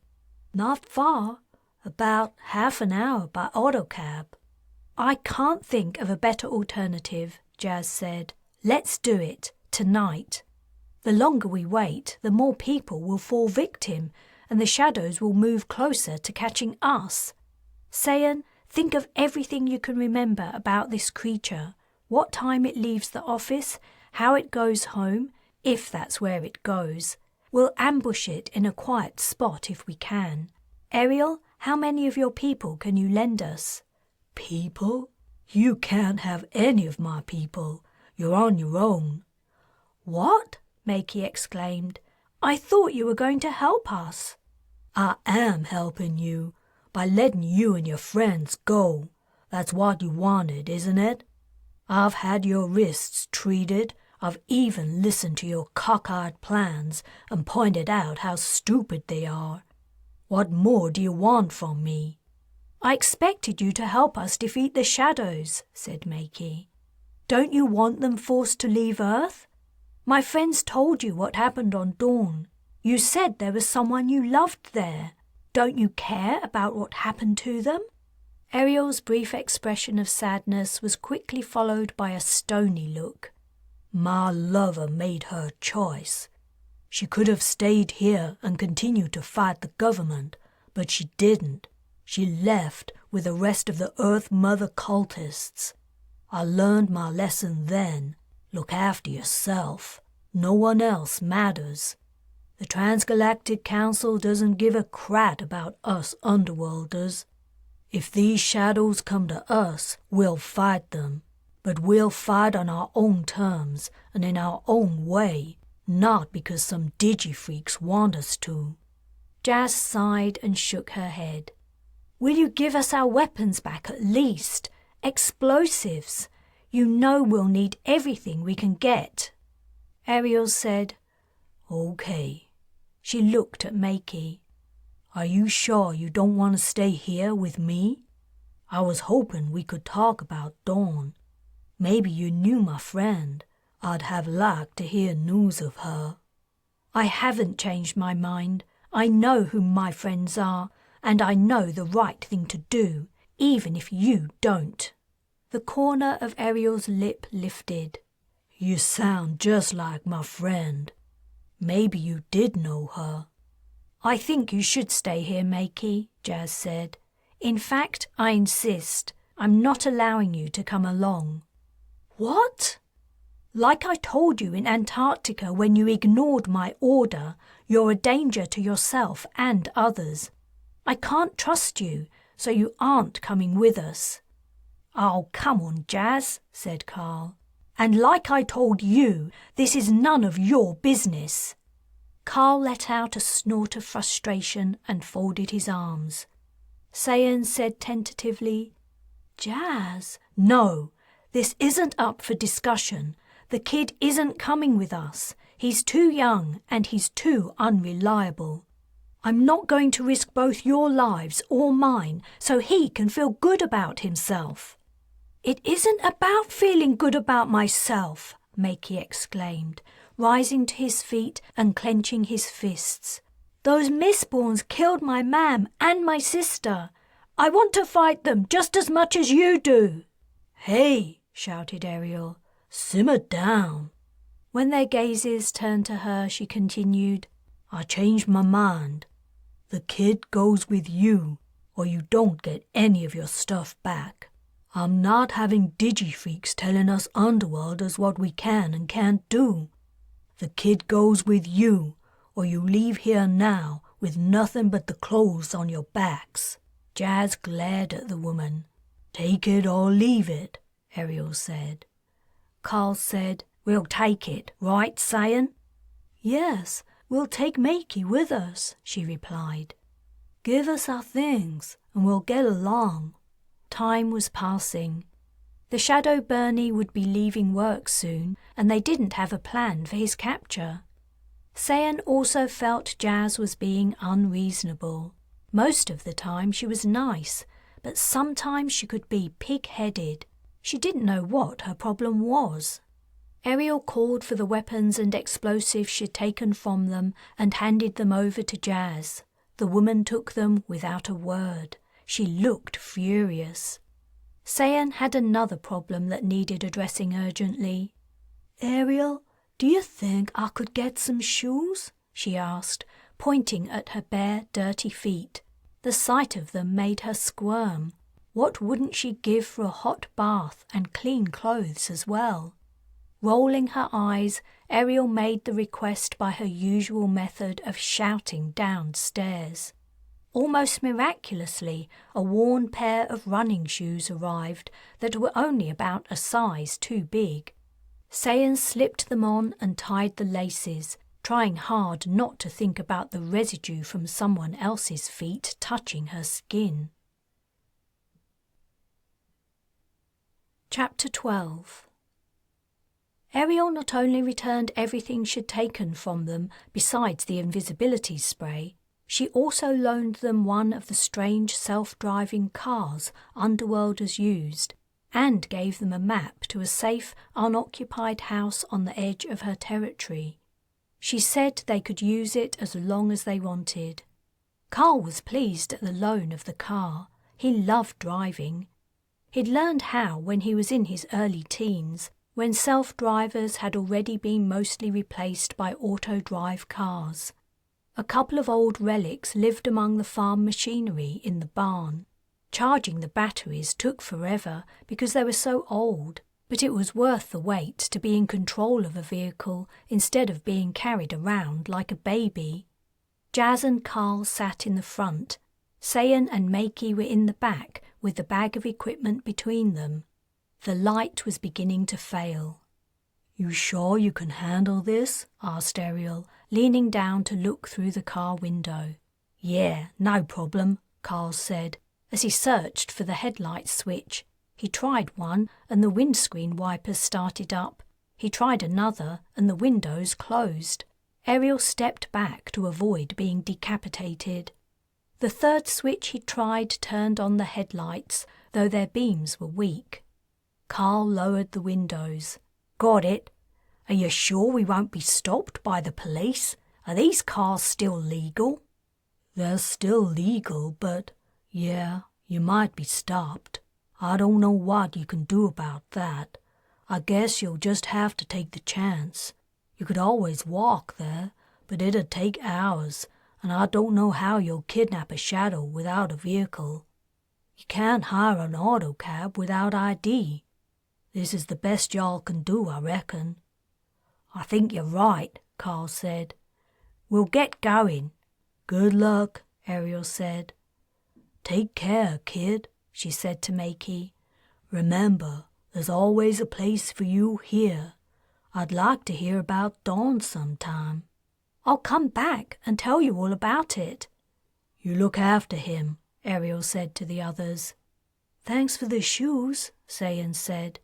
"Not far. About half an hour by autocab." "I can't think of a better alternative," Jas said. "Let's do it, tonight. The longer we wait, the more people will fall victim, and the shadows will move closer to catching us. Sayan, think of everything you can remember about this creature, what time it leaves the office, how it goes home, if that's where it goes. We'll ambush it in a quiet spot if we can. Ariel, how many of your people can you lend us?" "People? You can't have any of my people. You're on your own." "What?" Makey exclaimed. "I thought you were going to help us." I am helping you by letting you and your friends go. That's what you wanted, isn't it? I've had your wrists treated. I've even listened to your cockeyed plans and pointed out how stupid they are. What more do you want from me? I expected you to help us defeat the shadows, said Makey. Don't you want them forced to leave Earth? My friends told you what happened on Dawn. You said there was someone you loved there. Don't you care about what happened to them? Ariel's brief expression of sadness was quickly followed by a stony look. My lover made her choice. She could have stayed here and continued to fight the government, but she didn't. She left with the rest of the Earth Mother cultists. I learned my lesson then. Look after yourself. No one else matters. The Transgalactic Council doesn't give a crat about us Underworlders. If these shadows come to us, we'll fight them. But we'll fight on our own terms and in our own way, not because some digifreaks want us to. Jas sighed and shook her head. Will you give us our weapons back at least? Explosives. You know we'll need everything we can get. Ariel said, Okay. She looked at Makey. Are you sure you don't want to stay here with me? I was hoping we could talk about Dawn. Maybe you knew my friend. I'd have liked to hear news of her. I haven't changed my mind. I know who my friends are, and I know the right thing to do, even if you don't. The corner of Ariel's lip lifted. You sound just like my friend. Maybe you did know her. I think you should stay here, Makey, Jas said. In fact, I insist. I'm not allowing you to come along. What? Like I told you in Antarctica when you ignored my order, you're a danger to yourself and others. I can't trust you, so you aren't coming with us. Oh, come on, Jas, said Carl. And like I told you, this is none of your business. Carl let out a snort of frustration and folded his arms. Sayan said tentatively, Jas, no, this isn't up for discussion. The kid isn't coming with us. He's too young and he's too unreliable. I'm not going to risk both your lives or mine so he can feel good about himself. It isn't about feeling good about myself, Makey exclaimed, rising to his feet and clenching his fists. Those Mistborns killed my mam and my sister. I want to fight them just as much as you do. Hey, shouted Ariel, simmer down. When their gazes turned to her, she continued, I changed my mind. The kid goes with you, or you don't get any of your stuff back. I'm not having digifreaks telling us Underworlders what we can and can't do. The kid goes with you, or you leave here now with nothing but the clothes on your backs. Jas glared at the woman. Take it or leave it, Ariel said. Carl said, We'll take it, right, Sayan? Yes, we'll take Makey with us, she replied. Give us our things, and we'll get along. Time was passing. The Shadow Bernie would be leaving work soon, and they didn't have a plan for his capture. Sayan also felt Jas was being unreasonable. Most of the time she was nice, but sometimes she could be pig-headed. She didn't know what her problem was. Ariel called for the weapons and explosives she'd taken from them and handed them over to Jas. The woman took them without a word. She looked furious. Sayan had another problem that needed addressing urgently. Ariel, do you think I could get some shoes? She asked, pointing at her bare, dirty feet. The sight of them made her squirm. What wouldn't she give for a hot bath and clean clothes as well? Rolling her eyes, Ariel made the request by her usual method of shouting downstairs. Almost miraculously, a worn pair of running shoes arrived that were only about a size too big. Sayan slipped them on and tied the laces. trying hard not to think about the residue from someone else's feet touching her skin. Chapter 12. Ariel not only returned everything she'd taken from them besides the invisibility spray, she also loaned them one of the strange self-driving cars Underworlders used, and gave them a map to a safe, unoccupied house on the edge of her territory. She said they could use it as long as they wanted. Carl was pleased at the loan of the car. He loved driving. He'd learned how when he was in his early teens, when self-drivers had already been mostly replaced by auto-drive cars. A couple of old relics lived among the farm machinery in the barn. Charging the batteries took forever because they were so old, but it was worth the wait to be in control of a vehicle instead of being carried around like a baby. Jas and Carl sat in the front. Sayan and Makey were in the back with the bag of equipment between them. The light was beginning to fail. "You sure you can handle this?" asked Ariel, leaning down to look through the car window. "Yeah, no problem," Carl said, as he searched for the headlight switch. He tried one, and the windscreen wipers started up. He tried another, and the windows closed. Ariel stepped back to avoid being decapitated. The third switch he tried turned on the headlights, though their beams were weak. Carl lowered the windows. "Got it. Are you sure we won't be stopped by the police? Are these cars still legal?" "They're still legal, but yeah, you might be stopped. I don't know what you can do about that. I guess you'll just have to take the chance. You could always walk there, but it'd take hours, and I don't know how you'll kidnap a shadow without a vehicle. You can't hire an auto cab without ID. This is the best y'all can do, I reckon." "I think you're right," Carl said. "We'll get going." "Good luck," Ariel said. "Take care, kid," she said to Makey. "Remember, there's always a place for you here. I'd like to hear about Dawn sometime." "I'll come back and tell you all about it." "You look after him," Ariel said to the others. "Thanks for the shoes," Sayan said.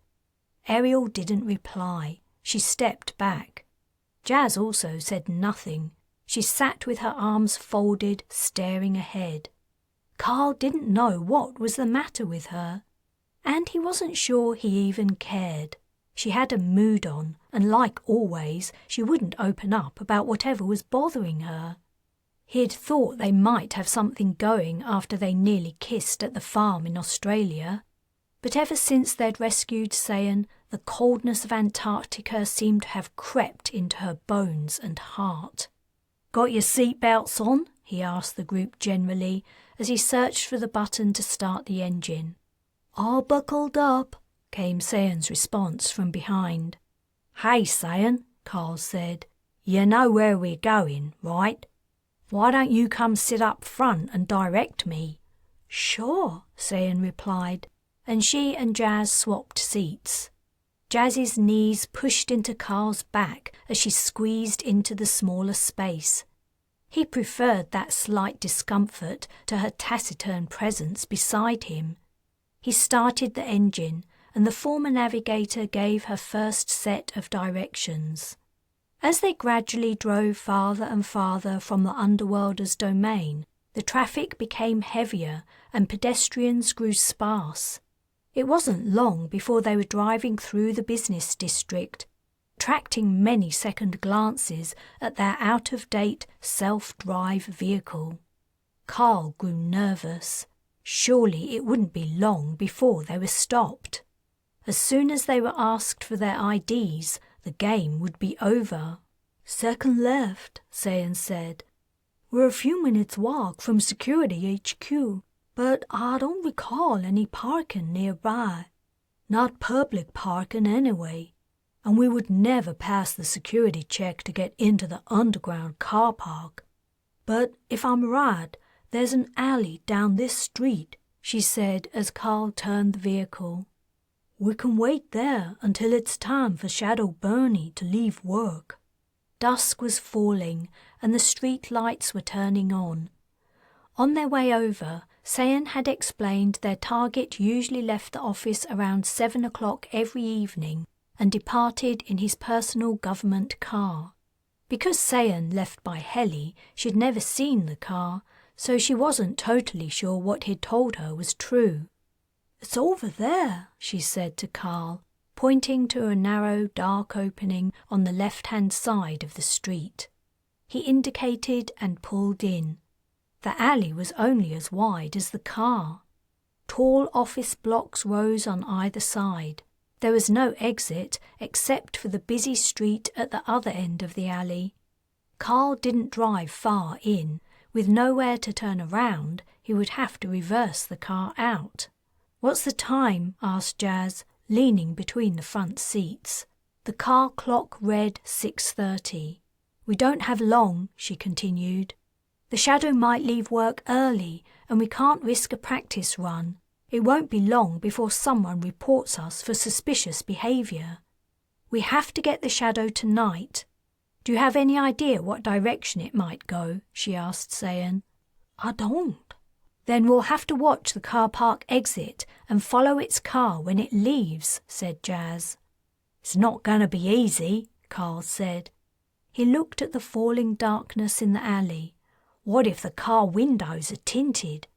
Ariel didn't reply. She stepped back. Jas also said nothing. She sat with her arms folded, staring ahead. Carl didn't know what was the matter with her, and he wasn't sure he even cared. She had a mood on, and like always, she wouldn't open up about whatever was bothering her. He'd thought they might have something going after they nearly kissed at the farm in Australia. But ever since they'd rescued Sayan, the coldness of Antarctica seemed to have crept into her bones and heart. "Got your seatbelts on?" he asked the group generally, as he searched for the button to start the engine. "All buckled up," came Sayan's response from behind. "Hey, Sayan," Carl said. "You know where we're going, right? Why don't you come sit up front and direct me?" "Sure," Sayan replied, and she and Jas swapped seats. Jas's knees pushed into Carl's back as she squeezed into the smaller space. He preferred that slight discomfort to her taciturn presence beside him. He started the engine, and the former navigator gave her first set of directions. As they gradually drove farther and farther from the Underworlders' domain, the traffic became heavier and pedestrians grew sparse. It wasn't long before they were driving through the business district, attracting many second glances at their out-of-date self-drive vehicle. Carl grew nervous. Surely it wouldn't be long before they were stopped. As soon as they were asked for their IDs, the game would be over. "Second left," Sayan said. "We're a few minutes' walk from Security HQ. But I don't recall any parking nearby. Not public parking anyway. And we would never pass the security check to get into the underground car park. But if I'm right, there's an alley down this street," she said as Carl turned the vehicle. "We can wait there until it's time for Shadow Bernie to leave work." Dusk was falling and the street lights were turning on. On their way over, Sayan had explained their target usually left the office around 7 o'clock every evening and departed in his personal government car. Because Sayan left by heli, she'd never seen the car, so she wasn't totally sure what he'd told her was true. "It's over there," she said to Carl, pointing to a narrow, dark opening on the left-hand side of the street. He indicated and pulled in. The alley was only as wide as the car. Tall office blocks rose on either side. There was no exit except for the busy street at the other end of the alley. Carl didn't drive far in. With nowhere to turn around, he would have to reverse the car out. "What's the time?" asked Jas, leaning between the front seats. The car clock read 6:30. "We don't have long," she continued. "The Shadow might leave work early, and we can't risk a practice run. It won't be long before someone reports us for suspicious behavior. We have to get the Shadow tonight. Do you have any idea what direction it might go?" she asked Sayan. "I don't." "Then we'll have to watch the car park exit and follow its car when it leaves," said Jas. "It's not going to be easy," Carl said. He looked at the falling darkness in the alley. What if the car windows are tinted?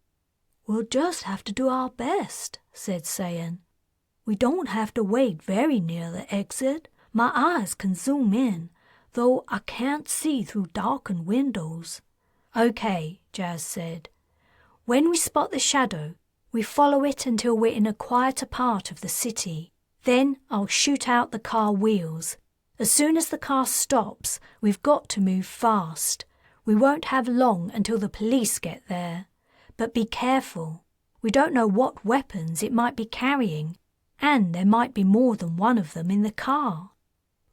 "We'll just have to do our best," said Sayan. "We don't have to wait very near the exit. My eyes can zoom in, though I can't see through darkened windows." "Okay," Jas said. "When we spot the Shadow, we follow it until we're in a quieter part of the city. Then I'll shoot out the car wheels. As soon as the car stops, we've got to move fast. We won't have long until the police get there. But be careful. We don't know what weapons it might be carrying, and there might be more than one of them in the car."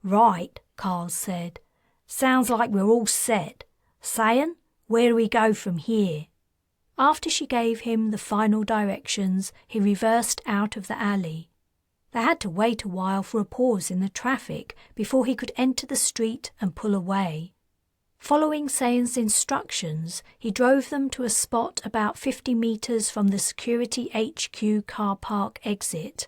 "Right," Carl said. "Sounds like we're all set. Sayan, where do we go from here?" After she gave him the final directions, he reversed out of the alley. They had to wait a while for a pause in the traffic before he could enter the street and pull away. Following Sayan's instructions, he drove them to a spot about 50 meters from the security HQ car park exit.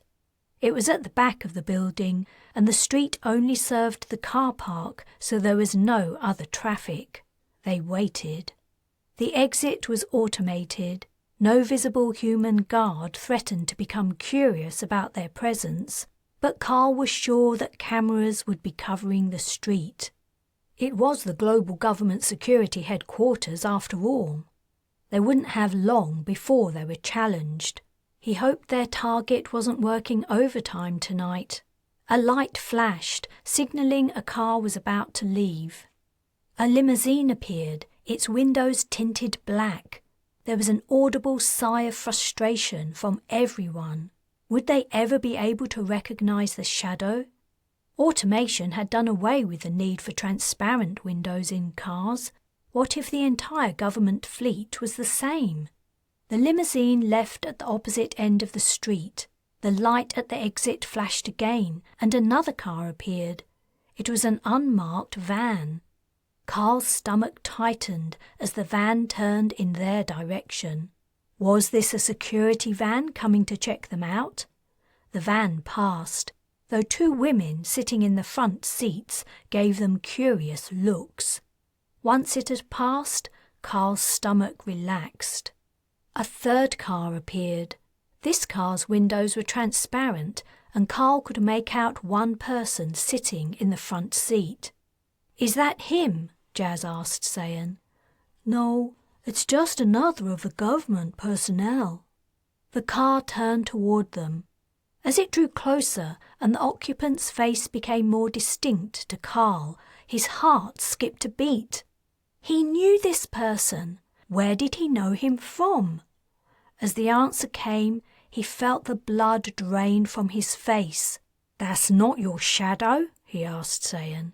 It was at the back of the building, and the street only served the car park, so there was no other traffic. They waited. The exit was automated. No visible human guard threatened to become curious about their presence, but Carl was sure that cameras would be covering the street. It was the global government security headquarters after all. They wouldn't have long before they were challenged. He hoped their target wasn't working overtime tonight. A light flashed, signalling a car was about to leave. A limousine appeared, its windows tinted black. There was an audible sigh of frustration from everyone. Would they ever be able to recognize the Shadow? Automation had done away with the need for transparent windows in cars. What if the entire government fleet was the same? The limousine left at the opposite end of the street. The light at the exit flashed again, and another car appeared. It was an unmarked van. Carl's stomach tightened as the van turned in their direction. Was this a security van coming to check them out? The van passed, though two women sitting in the front seats gave them curious looks. Once it had passed, Carl's stomach relaxed. A third car appeared. This car's windows were transparent, and Carl could make out one person sitting in the front seat. "Is that him?" Jas asked Sayan. "No, it's just another of the government personnel." The car turned toward them. As it drew closer and the occupant's face became more distinct to Carl, his heart skipped a beat. He knew this person. Where did he know him from? As the answer came, he felt the blood drain from his face. "That's not your Shadow?" he asked Sayan.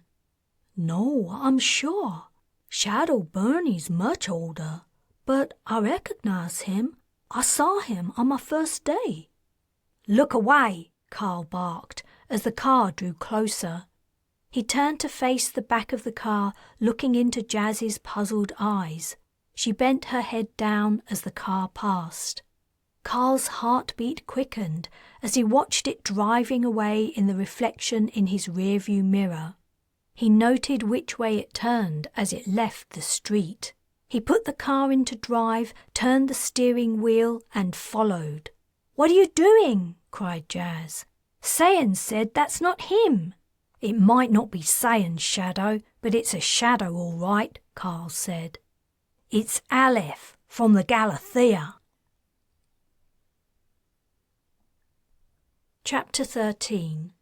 "No, I'm sure. Shadow Bernie's much older, but I recognize him. I saw him on my first day." "Look away," Carl barked as the car drew closer. He turned to face the back of the car, looking into Jas's puzzled eyes. She bent her head down as the car passed. Carl's heartbeat quickened as he watched it driving away in the reflection in his rearview mirror. He noted which way it turned as it left the street. He put the car into drive, turned the steering wheel, and followed. "What are you doing?" cried Jas. "Sayan said that's not him." "It might not be Sayan's shadow, but it's a shadow all right," Carl said. "It's Aleph from the Galathia." Chapter 13.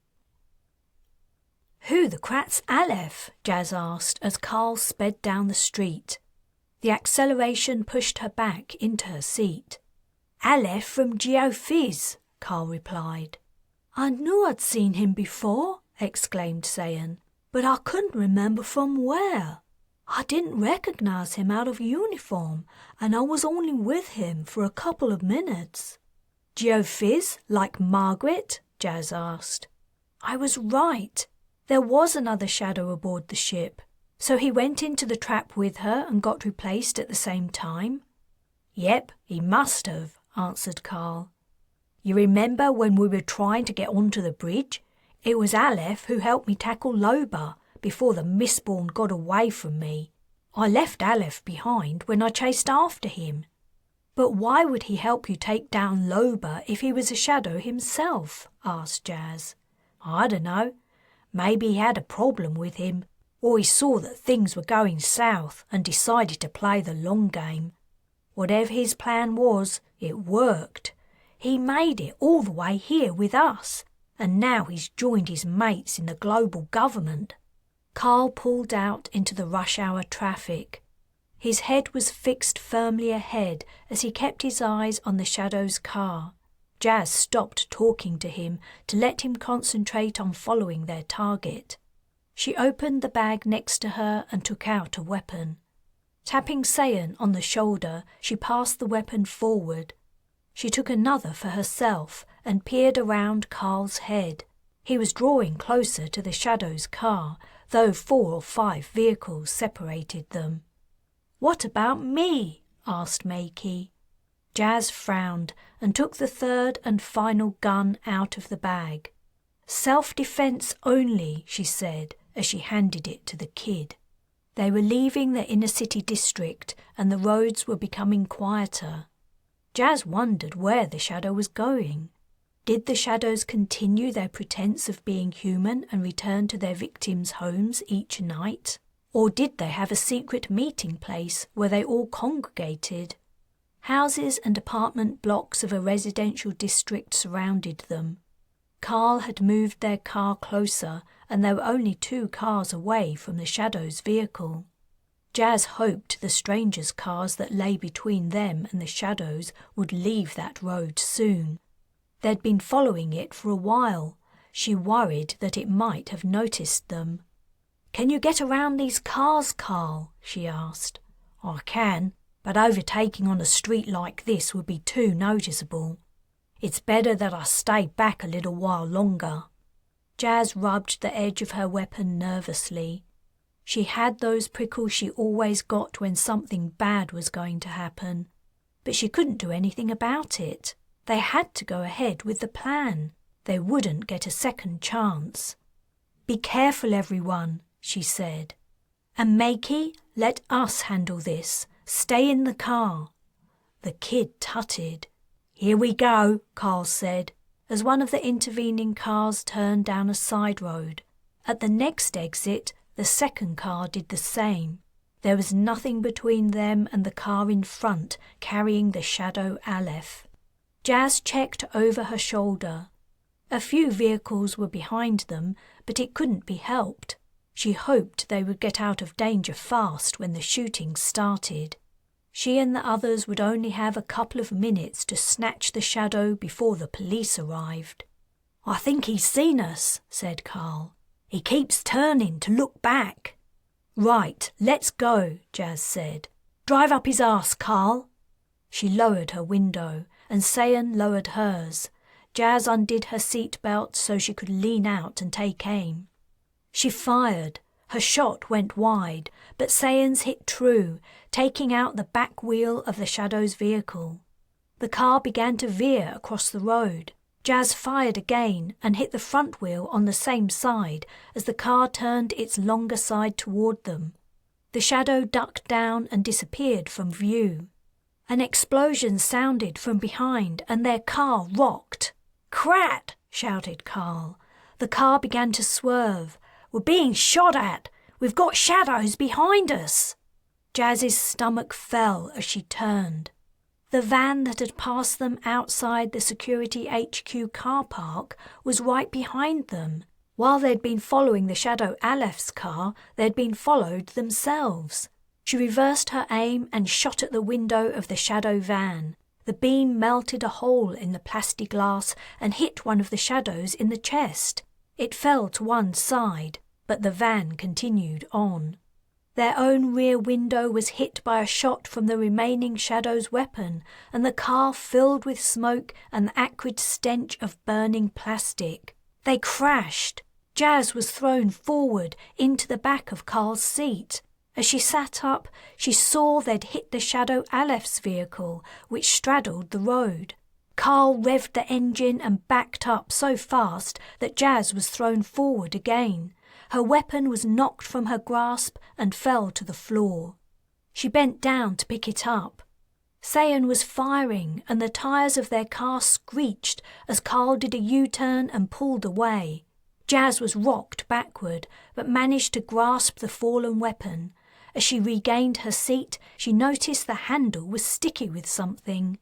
"Who the crat's Aleph?" Jas asked as Carl sped down the street. The acceleration pushed her back into her seat. "Aleph from Geophyz," Carl replied. "I knew I'd seen him before," exclaimed Sayan, "but I couldn't remember from where. I didn't recognize him out of uniform, and I was only with him for a couple of minutes." "Geophyz, like Margaret?" Jas asked. "I was right. There was another shadow aboard the ship. So he went into the trap with her and got replaced at the same time?" "Yep, he must have," answered Carl. "You remember when we were trying to get onto the bridge? It was Aleph who helped me tackle Loba before the Mistborn got away from me. I left Aleph behind when I chased after him." "But why would he help you take down Loba if he was a shadow himself?" asked Jas. "I dunno. Maybe he had a problem with him, or he saw that things were going south and decided to play the long game. Whatever his plan was, it worked. He made it all the way here with us, and now he's joined his mates in the global government." Carl pulled out into the rush hour traffic. His head was fixed firmly ahead as he kept his eyes on the shadow's car. Jas stopped talking to him to let him concentrate on following their target. She opened the bag next to her and took out a weapon. Tapping Sayan on the shoulder, she passed the weapon forward. She took another for herself and peered around Carl's head. He was drawing closer to the shadow's car, though 4 or 5 vehicles separated them. "What about me?" asked Makey. Jas frowned and took the third and final gun out of the bag. "Self-defense only," she said as she handed it to the kid. They were leaving the inner city district and the roads were becoming quieter. Jas wondered where the shadow was going. Did the shadows continue their pretense of being human and return to their victims' homes each night? Or did they have a secret meeting place where they all congregated? Houses and apartment blocks of a residential district surrounded them. Carl had moved their car closer, and they were only 2 cars away from the shadow's vehicle. Jas hoped the strangers' cars that lay between them and the shadows would leave that road soon. They'd been following it for a while. She worried that it might have noticed them. "Can you get around these cars, Carl?" she asked. "I can, but overtaking on a street like this would be too noticeable. It's better that I stay back a little while longer." Jas rubbed the edge of her weapon nervously. She had those prickles she always got when something bad was going to happen. But she couldn't do anything about it. They had to go ahead with the plan. They wouldn't get a second chance. "Be careful, everyone," she said. "And Makey, let us handle this. Stay in the car." The kid tutted. "Here we go," Carl said, as one of the intervening cars turned down a side road. At the next exit, the second car did the same. There was nothing between them and the car in front carrying the shadow Aleph. Jas checked over her shoulder. A few vehicles were behind them, but it couldn't be helped. She hoped they would get out of danger fast when the shooting started. She and the others would only have a couple of minutes to snatch the shadow before the police arrived. "I think he's seen us," said Carl. "He keeps turning to look back." "Right, let's go," Jas said. "Drive up his arse, Carl." She lowered her window, and Sayan lowered hers. Jas undid her seat belt so she could lean out and take aim. She fired. Her shot went wide, but Sayan's hit true, taking out the back wheel of the Shadow's vehicle. The car began to veer across the road. Jas fired again and hit the front wheel on the same side as the car turned its longer side toward them. The Shadow ducked down and disappeared from view. An explosion sounded from behind and their car rocked. "Crat!" shouted Carl. The car began to swerve. "We're being shot at! We've got shadows behind us!" Jas's stomach fell as she turned. The van that had passed them outside the security HQ car park was right behind them. While they'd been following the Shadow Aleph's car, they'd been followed themselves. She reversed her aim and shot at the window of the Shadow van. The beam melted a hole in the plexiglass and hit one of the Shadows in the chest. It fell to one side, but the van continued on. Their own rear window was hit by a shot from the remaining Shadow's weapon, and the car filled with smoke and the acrid stench of burning plastic. They crashed. Jas was thrown forward into the back of Carl's seat. As she sat up, she saw they'd hit the Shadow Aleph's vehicle, which straddled the road. Carl revved the engine and backed up so fast that Jas was thrown forward again. Her weapon was knocked from her grasp and fell to the floor. She bent down to pick it up. Sayan was firing and the tyres of their car screeched as Carl did a U-turn and pulled away. Jas was rocked backward but managed to grasp the fallen weapon. As she regained her seat, she noticed the handle was sticky with something.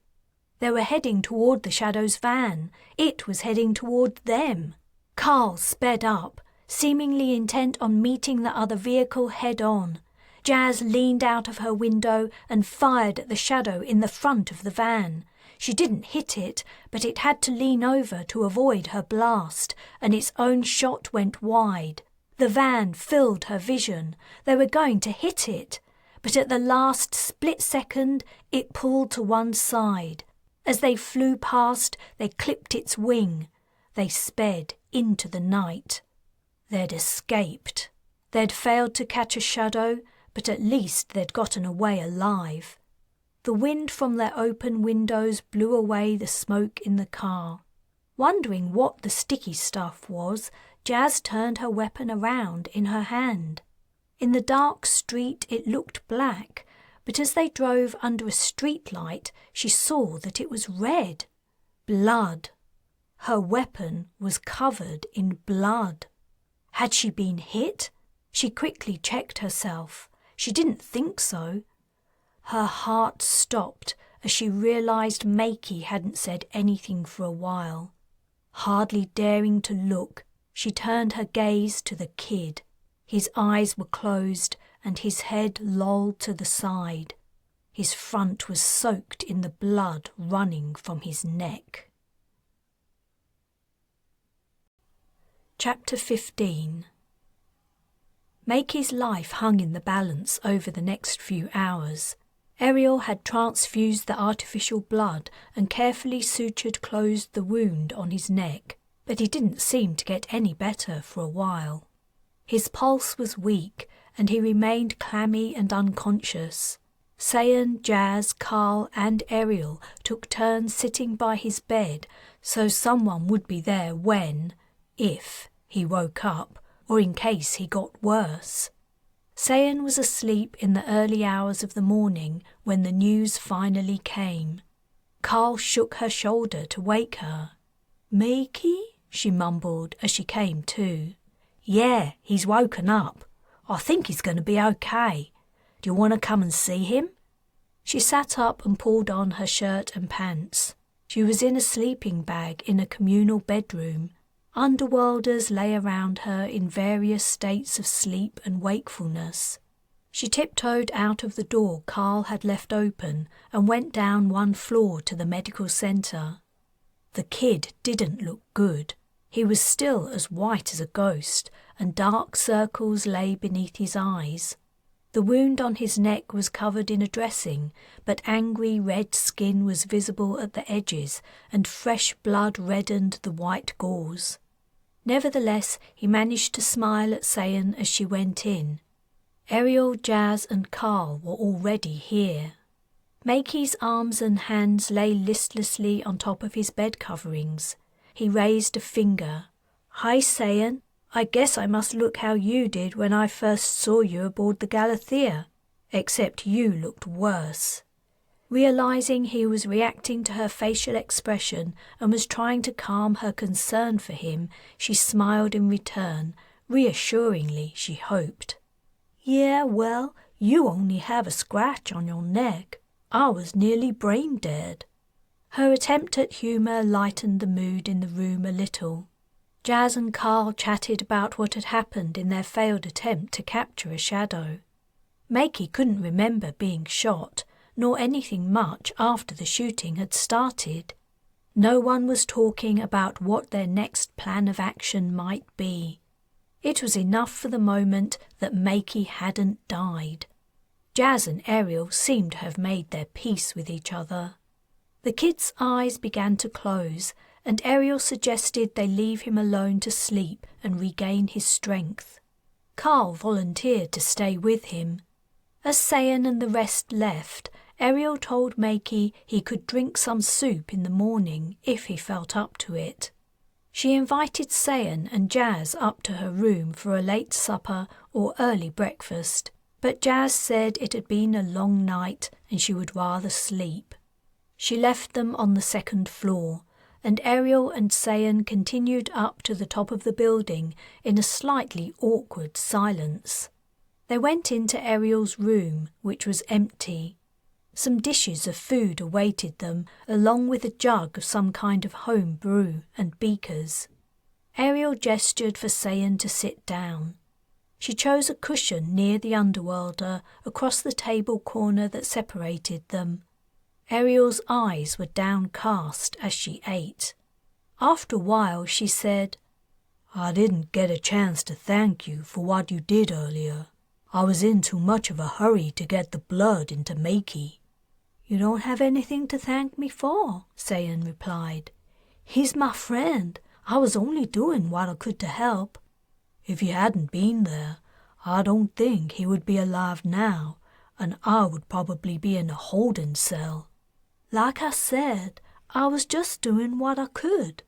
They were heading toward the Shadow's van. It was heading toward them. Carl sped up, seemingly intent on meeting the other vehicle head-on. Jas leaned out of her window and fired at the Shadow in the front of the van. She didn't hit it, but it had to lean over to avoid her blast, and its own shot went wide. The van filled her vision. They were going to hit it, but at the last split second it pulled to one side. As they flew past, they clipped its wing. They sped into the night. They'd escaped. They'd failed to catch a Shadow, but at least they'd gotten away alive. The wind from their open windows blew away the smoke in the car. Wondering what the sticky stuff was, Jas turned her weapon around in her hand. In the dark street it looked black, but as they drove under a streetlight, she saw that it was red. Blood. Her weapon was covered in blood. Had she been hit? She quickly checked herself. She didn't think so. Her heart stopped as she realized Makey hadn't said anything for a while. Hardly daring to look, she turned her gaze to the kid. His eyes were closed and his head lolled to the side. His front was soaked in the blood running from his neck. Chapter 15. Makey's life hung in the balance over the next few hours. Ariel had transfused the artificial blood and carefully closed the wound on his neck, but he didn't seem to get any better for a while. His pulse was weak and he remained clammy and unconscious. Sayan, Jas, Carl and Ariel took turns sitting by his bed so someone would be there when, if, he woke up, or in case he got worse. Sayan was asleep in the early hours of the morning when the news finally came. Carl shook her shoulder to wake her. "Makey?" she mumbled as she came to. "Yeah, he's woken up. I think he's going to be okay. Do you want to come and see him?" She sat up and pulled on her shirt and pants. She was in a sleeping bag in a communal bedroom. Underworlders lay around her in various states of sleep and wakefulness. She tiptoed out of the door Carl had left open and went down one floor to the medical centre. The kid didn't look good. He was still as white as a ghost, and dark circles lay beneath his eyes. The wound on his neck was covered in a dressing, but angry red skin was visible at the edges, and fresh blood reddened the white gauze. Nevertheless, he managed to smile at Sayan as she went in. Ariel, Jas and Carl were already here. Makey's arms and hands lay listlessly on top of his bed coverings. He raised a finger. "Hi, Sayan. I guess I must look how you did when I first saw you aboard the Galathia, except you looked worse." Realizing he was reacting to her facial expression and was trying to calm her concern for him, she smiled in return, reassuringly, she hoped. "Yeah, well, you only have a scratch on your neck. I was nearly brain dead." Her attempt at humour lightened the mood in the room a little. Jas and Carl chatted about what had happened in their failed attempt to capture a shadow. Makey couldn't remember being shot, nor anything much after the shooting had started. No one was talking about what their next plan of action might be. It was enough for the moment that Makey hadn't died. Jas and Ariel seemed to have made their peace with each other. The kid's eyes began to close, and Ariel suggested they leave him alone to sleep and regain his strength. Carl volunteered to stay with him. As Sayan and the rest left, Ariel told Makey he could drink some soup in the morning if he felt up to it. She invited Sayan and Jas up to her room for a late supper or early breakfast, but Jas said it had been a long night and she would rather sleep. She left them on the second floor, and Ariel and Sayan continued up to the top of the building in a slightly awkward silence. They went into Ariel's room, which was empty. Some dishes of food awaited them, along with a jug of some kind of home brew and beakers. Ariel gestured for Sayan to sit down. She chose a cushion near the Underworlder across the table corner that separated them. Ariel's eyes were downcast as she ate. After a while she said, "I didn't get a chance to thank you for what you did earlier. I was in too much of a hurry to get the blood into Makey." "You don't have anything to thank me for," Sayan replied. "He's my friend. I was only doing what I could to help." "If you hadn't been there, I don't think he would be alive now, and I would probably be in a holding cell." "Like I said, I was just doing what I could."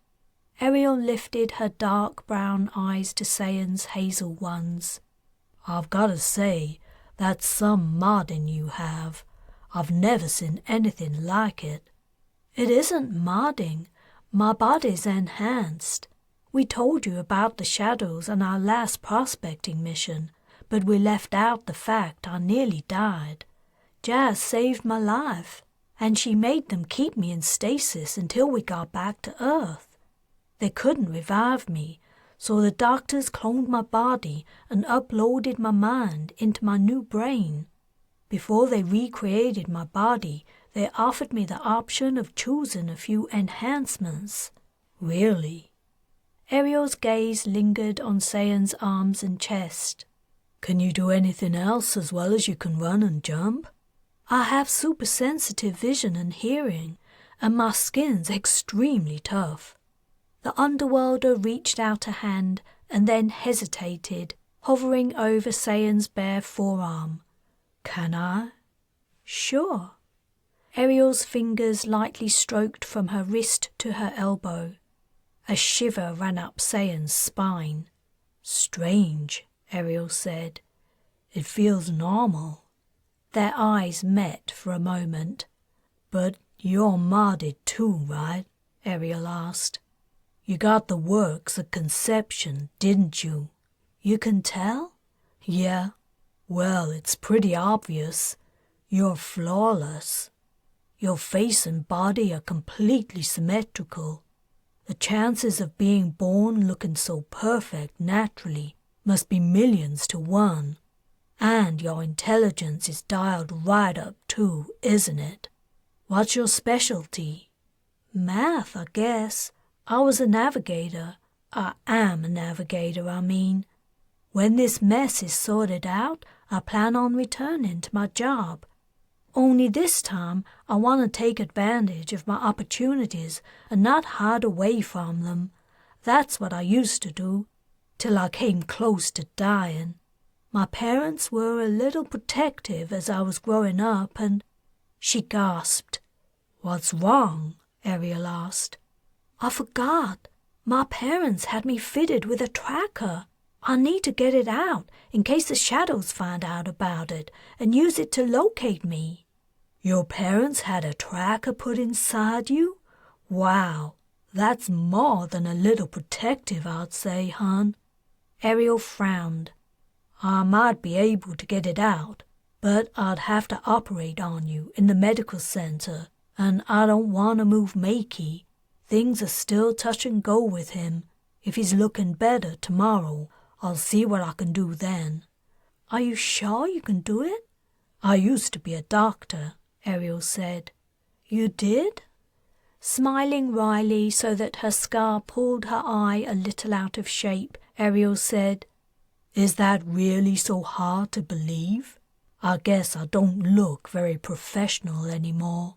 Ariel lifted her dark brown eyes to Sayan's hazel ones. "I've got to say, that's some modding you have. I've never seen anything like it." "It isn't modding. My body's enhanced. We told you about the shadows on our last prospecting mission, but we left out the fact I nearly died. Jas saved my life, and she made them keep me in stasis until we got back to Earth. They couldn't revive me, so the doctors cloned my body and uploaded my mind into my new brain. Before they recreated my body, they offered me the option of choosing a few enhancements." "Really?" Ariel's gaze lingered on Sayan's arms and chest. "Can you do anything else as well as you can run and jump?" "I have super sensitive vision and hearing, and my skin's extremely tough." The Underworlder reached out a hand and then hesitated, hovering over Sayan's bare forearm. "Can I?" "Sure." Ariel's fingers lightly stroked from her wrist to her elbow. A shiver ran up Sayan's spine. "Strange," Ariel said. "It feels normal." Their eyes met for a moment. "But you're modded too, right?" Ariel asked. "You got the works at conception, didn't you?" "You can tell?" "Yeah. Well, it's pretty obvious. You're flawless. Your face and body are completely symmetrical. The chances of being born looking so perfect naturally must be millions to one. And your intelligence is dialed right up too, isn't it? What's your specialty?" "Math, I guess. I was a navigator. I am a navigator, I mean. When this mess is sorted out, I plan on returning to my job. Only this time, I want to take advantage of my opportunities and not hide away from them. That's what I used to do, till I came close to dying. My parents were a little protective as I was growing up, and—" She gasped. "What's wrong?" Ariel asked. "I forgot. My parents had me fitted with a tracker. I need to get it out in case the shadows find out about it and use it to locate me." "Your parents had a tracker put inside you? Wow, that's more than a little protective, I'd say, hon." Ariel frowned. "I might be able to get it out, but I'd have to operate on you in the medical center, and I don't want to move Makey. Things are still touch and go with him. If he's looking better tomorrow, I'll see what I can do then." "Are you sure you can do it?" "I used to be a doctor," Ariel said. "You did?" Smiling wryly so that her scar pulled her eye a little out of shape, Ariel said, "Is that really so hard to believe? I guess I don't look very professional anymore."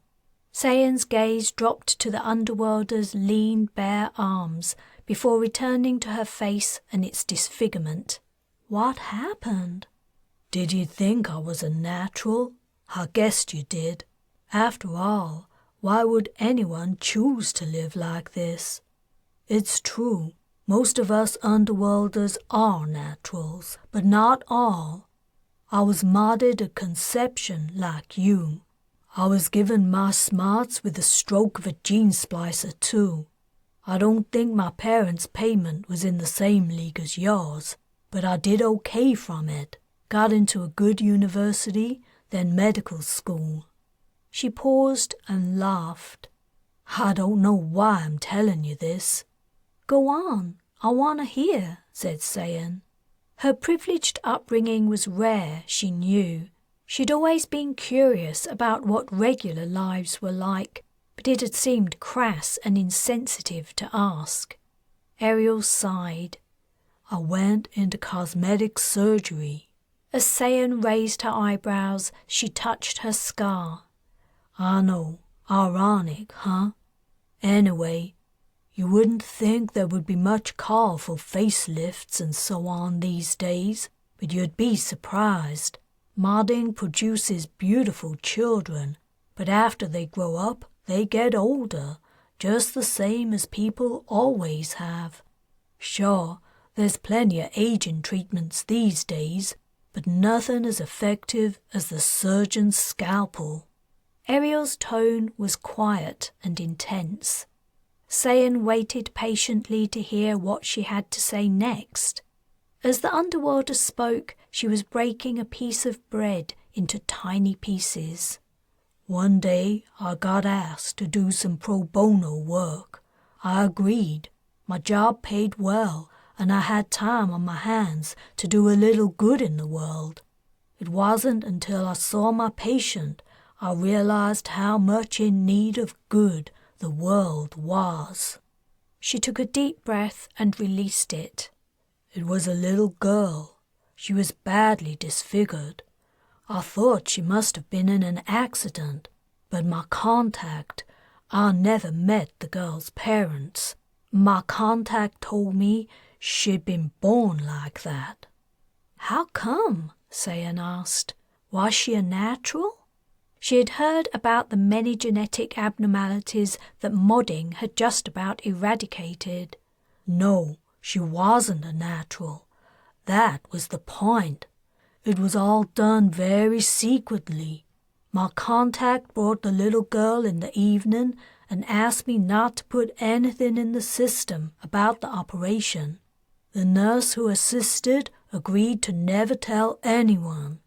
Sayan's gaze dropped to the underworlder's lean, bare arms before returning to her face and its disfigurement. "What happened?" "Did you think I was a natural? I guessed you did. After all, why would anyone choose to live like this? It's true, most of us underworlders are naturals, but not all. I was modded at conception like you. I was given my smarts with the stroke of a gene splicer too. I don't think my parents' payment was in the same league as yours, but I did okay from it. Got into a good university, then medical school." She paused and laughed. "I don't know why I'm telling you this." "Go on, I want to hear," said Sayan. Her privileged upbringing was rare, she knew. She'd always been curious about what regular lives were like, but it had seemed crass and insensitive to ask. Ariel sighed. "I went into cosmetic surgery." As Sayan raised her eyebrows, she touched her scar. "I know, ironic, huh? Anyway, you wouldn't think there would be much call for facelifts and so on these days, but you'd be surprised. Modding produces beautiful children, but after they grow up, they get older, just the same as people always have. Sure, there's plenty of aging treatments these days, but nothing as effective as the surgeon's scalpel." Ariel's tone was quiet and intense. Sayan waited patiently to hear what she had to say next. As the underworlder spoke, she was breaking a piece of bread into tiny pieces. "One day I got asked to do some pro bono work. I agreed. My job paid well, and I had time on my hands to do a little good in the world. It wasn't until I saw my patient I realized how much in need of good the world was." She took a deep breath and released it. "It was a little girl. She was badly disfigured. I thought she must have been in an accident, but my contact, I never met the girl's parents. My contact told me she'd been born like that." "How come?" Sayan asked. "Was she a natural?" She had heard about the many genetic abnormalities that modding had just about eradicated. "No, she wasn't a natural. That was the point. It was all done very secretly. My contact brought the little girl in the evening and asked me not to put anything in the system about the operation. The nurse who assisted agreed to never tell anyone.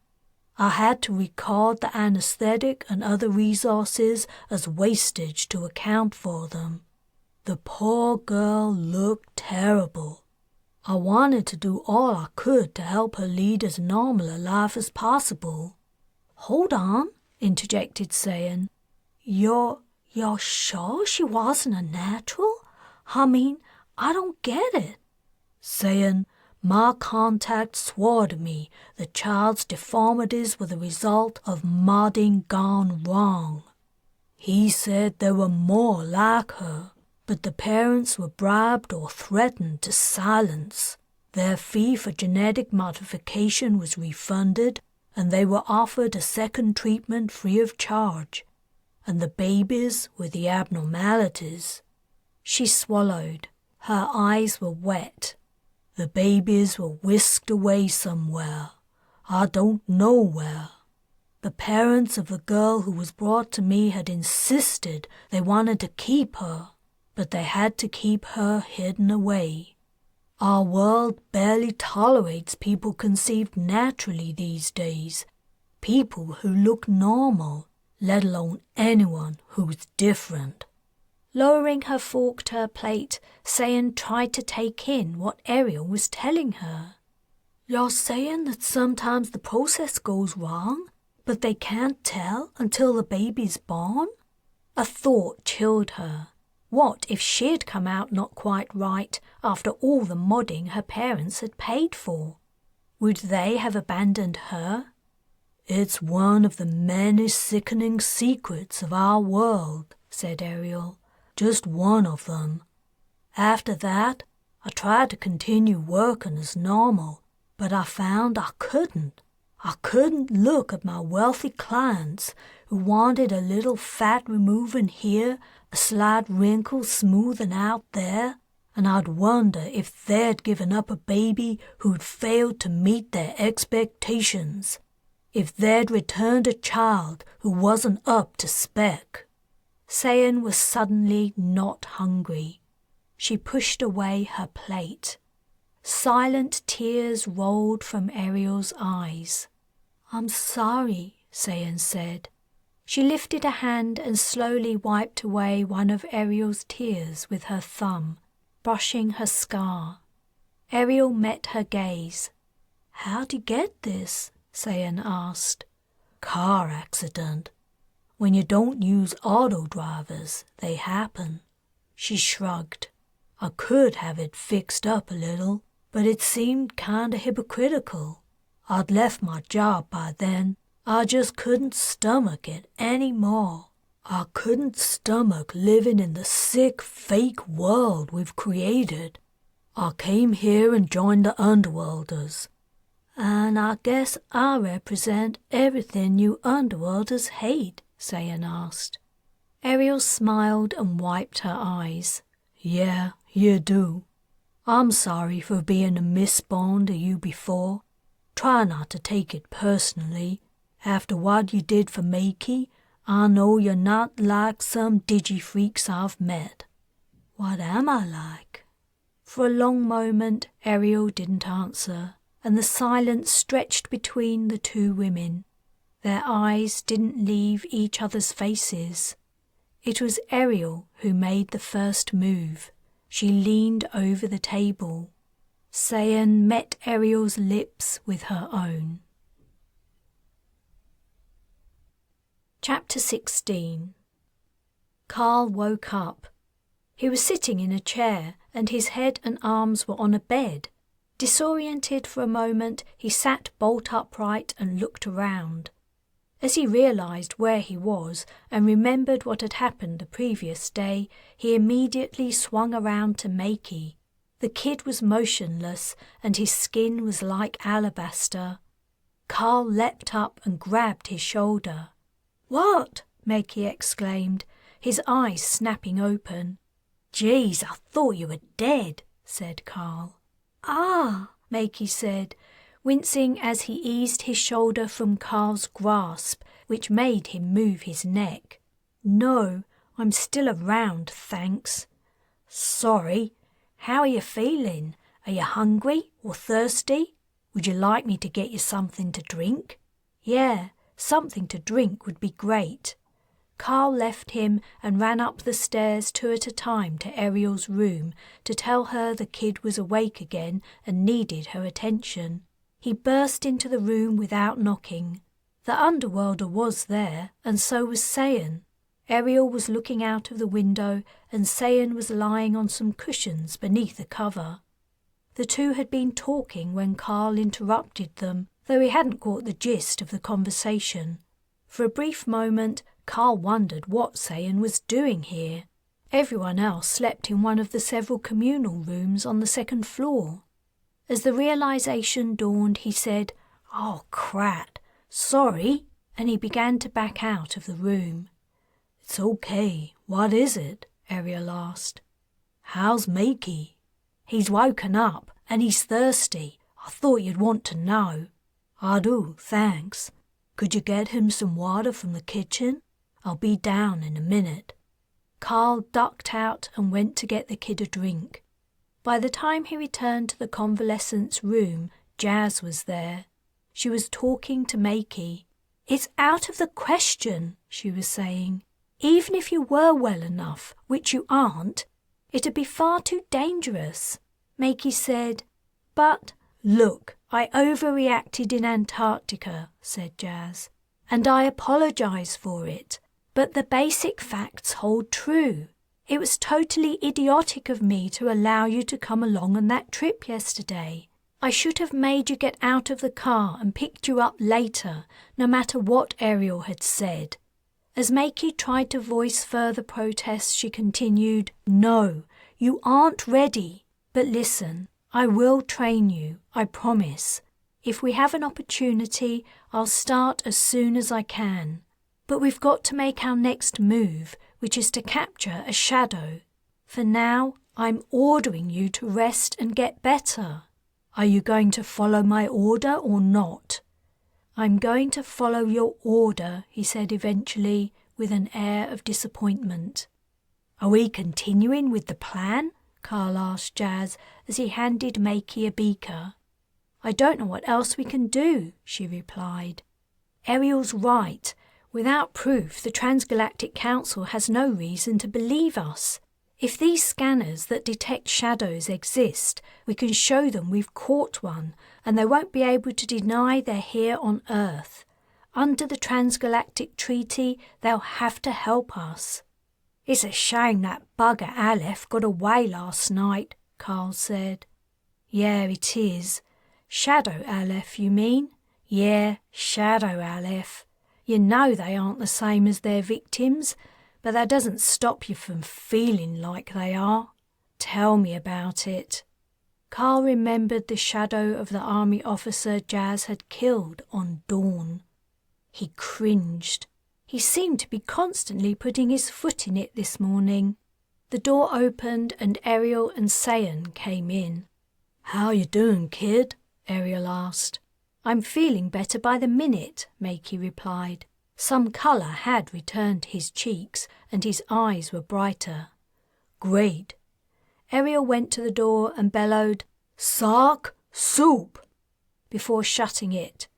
I had to record the anesthetic and other resources as wastage to account for them. The poor girl looked terrible. I wanted to do all I could to help her lead as normal a life as possible." "Hold on," interjected Sayan. You're sure she wasn't a natural? I mean, I don't get it." "Sayan, my contact swore to me the child's deformities were the result of modding gone wrong. He said there were more like her, but the parents were bribed or threatened to silence. Their fee for genetic modification was refunded, and they were offered a second treatment free of charge. And the babies with the abnormalities. She swallowed. Her eyes were wet. The babies were whisked away somewhere. I don't know where. The parents of the girl who was brought to me had insisted they wanted to keep her, but they had to keep her hidden away. Our world barely tolerates people conceived naturally these days, people who look normal, let alone anyone who's different. Lowering her fork to her plate, Sayan tried to take in what Ariel was telling her. You're saying that sometimes the process goes wrong, but they can't tell until the baby's born? A thought chilled her. What if she'd come out not quite right after all the modding her parents had paid for? Would they have abandoned her? It's one of the many sickening secrets of our world, said Ariel. Just one of them. After that, I tried to continue working as normal, but I found I couldn't. I couldn't look at my wealthy clients who wanted a little fat removing here, a slight wrinkle smoothing out there, and I'd wonder if they'd given up a baby who'd failed to meet their expectations, if they'd returned a child who wasn't up to spec. Sayan was suddenly not hungry. She pushed away her plate. Silent tears rolled from Ariel's eyes. I'm sorry, Sayan said. She lifted a hand and slowly wiped away one of Ariel's tears with her thumb, brushing her scar. Ariel met her gaze. How'd you get this? Sayan asked. Car accident. When you don't use auto drivers, they happen. She shrugged. I could have it fixed up a little, but it seemed kinda hypocritical. I'd left my job by then. I just couldn't stomach it any more. I couldn't stomach living in the sick, fake world we've created. I came here and joined the Underworlders. And I guess I represent everything you Underworlders hate, Sayan asked. Ariel smiled and wiped her eyes. Yeah, you do. I'm sorry for being a misborn to you before. Try not to take it personally. After what you did for Makey, I know you're not like some digi-freaks I've met. What am I like? For a long moment, Ariel didn't answer, and the silence stretched between the two women. Their eyes didn't leave each other's faces. It was Ariel who made the first move. She leaned over the table. Sayan met Ariel's lips with her own. Chapter 16. Carl woke up. He was sitting in a chair, and his head and arms were on a bed. Disoriented for a moment, he sat bolt upright and looked around. As he realized where he was and remembered what had happened the previous day, he immediately swung around to Makey. The kid was motionless, and his skin was like alabaster. Carl leapt up and grabbed his shoulder. What? Makey exclaimed, his eyes snapping open. Jeez, I thought you were dead, said Carl. Ah, Makey said, wincing as he eased his shoulder from Carl's grasp, which made him move his neck. No, I'm still around, thanks. Sorry. How are you feeling? Are you hungry or thirsty? Would you like me to get you something to drink? Yeah, something to drink would be great. Carl left him and ran up the stairs 2 at a time to Ariel's room to tell her the kid was awake again and needed her attention. He burst into the room without knocking. The Underworlder was there, and so was Sayan. Ariel was looking out of the window, and Sayan was lying on some cushions beneath a cover. The two had been talking when Carl interrupted them, though he hadn't caught the gist of the conversation. For a brief moment, Carl wondered what Sayan was doing here. Everyone else slept in one of the several communal rooms on the second floor. As the realization dawned, he said, "Oh, crap, sorry," and he began to back out of the room. "It's okay. What is it?" Ariel asked. "How's Makey?" "He's woken up, and he's thirsty. I thought you'd want to know." "I do, thanks. Could you get him some water from the kitchen? I'll be down in a minute." Carl ducked out and went to get the kid a drink. By the time he returned to the convalescent's room, Jas was there. She was talking to Makey. "It's out of the question," she was saying. "Even if you were well enough, which you aren't, it'd be far too dangerous." Makey said, "But look, I overreacted in Antarctica," said Jas, "and I apologize for it. But the basic facts hold true. It was totally idiotic of me to allow you to come along on that trip yesterday. I should have made you get out of the car and picked you up later, no matter what Ariel had said." As Makey tried to voice further protest, she continued, "No, you aren't ready. But listen, I will train you, I promise. If we have an opportunity, I'll start as soon as I can. But we've got to make our next move, which is to capture a shadow. For now, I'm ordering you to rest and get better." "Are you going to follow my order or not?" "I'm going to follow your order," he said eventually, with an air of disappointment. "Are we continuing with the plan?" Carl asked Jas as he handed Makey a beaker. "I don't know what else we can do," she replied. "Ariel's right. Without proof, the Transgalactic Council has no reason to believe us. If these scanners that detect shadows exist, we can show them we've caught one, and they won't be able to deny they're here on Earth. Under the Transgalactic Treaty, they'll have to help us." "It's a shame that bugger Aleph got away last night," Carl said. "Yeah, it is. Shadow Aleph, you mean?" "Yeah, Shadow Aleph. You know they aren't the same as their victims, but that doesn't stop you from feeling like they are." "Tell me about it." Carl remembered the shadow of the army officer Jas had killed on Dawn. He cringed. He seemed to be constantly putting his foot in it this morning. The door opened and Ariel and Sayan came in. "How you doing, kid?" Ariel asked. "I'm feeling better by the minute," Makey replied. Some colour had returned to his cheeks and his eyes were brighter. "Great." Ariel went to the door and bellowed, "Sock soup," before shutting it.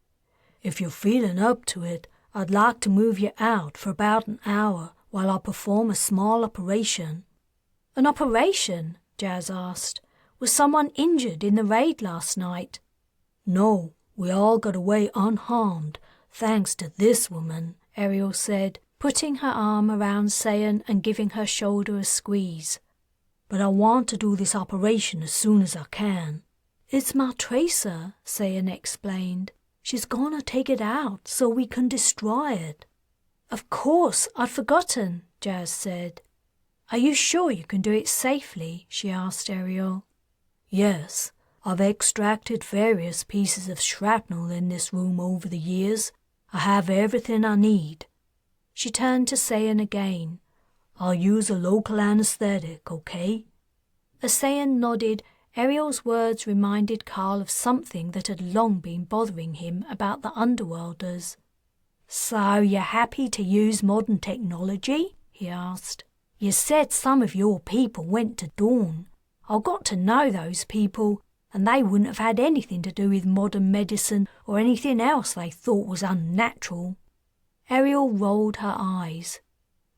"If you're feeling up to it, I'd like to move you out for about an hour while I perform a small operation." "An operation?" Jas asked. "Was someone injured in the raid last night?" "No, we all got away unharmed, thanks to this woman," Ariel said, putting her arm around Sayan and giving her shoulder a squeeze. "But I want to do this operation as soon as I can." "It's my tracer," Sayan explained. "She's gonna take it out so we can destroy it." "Of course, I'd forgotten," Jas said. "Are you sure you can do it safely?" she asked Ariel. "Yes, I've extracted various pieces of shrapnel in this room over the years. I have everything I need." She turned to Sayan again. "I'll use a local anesthetic, okay?" As Sayan nodded, Ariel's words reminded Carl of something that had long been bothering him about the Underworlders. "So you're happy to use modern technology?" he asked. "You said some of your people went to Dawn. I've got to know those people, and they wouldn't have had anything to do with modern medicine or anything else they thought was unnatural." Ariel rolled her eyes.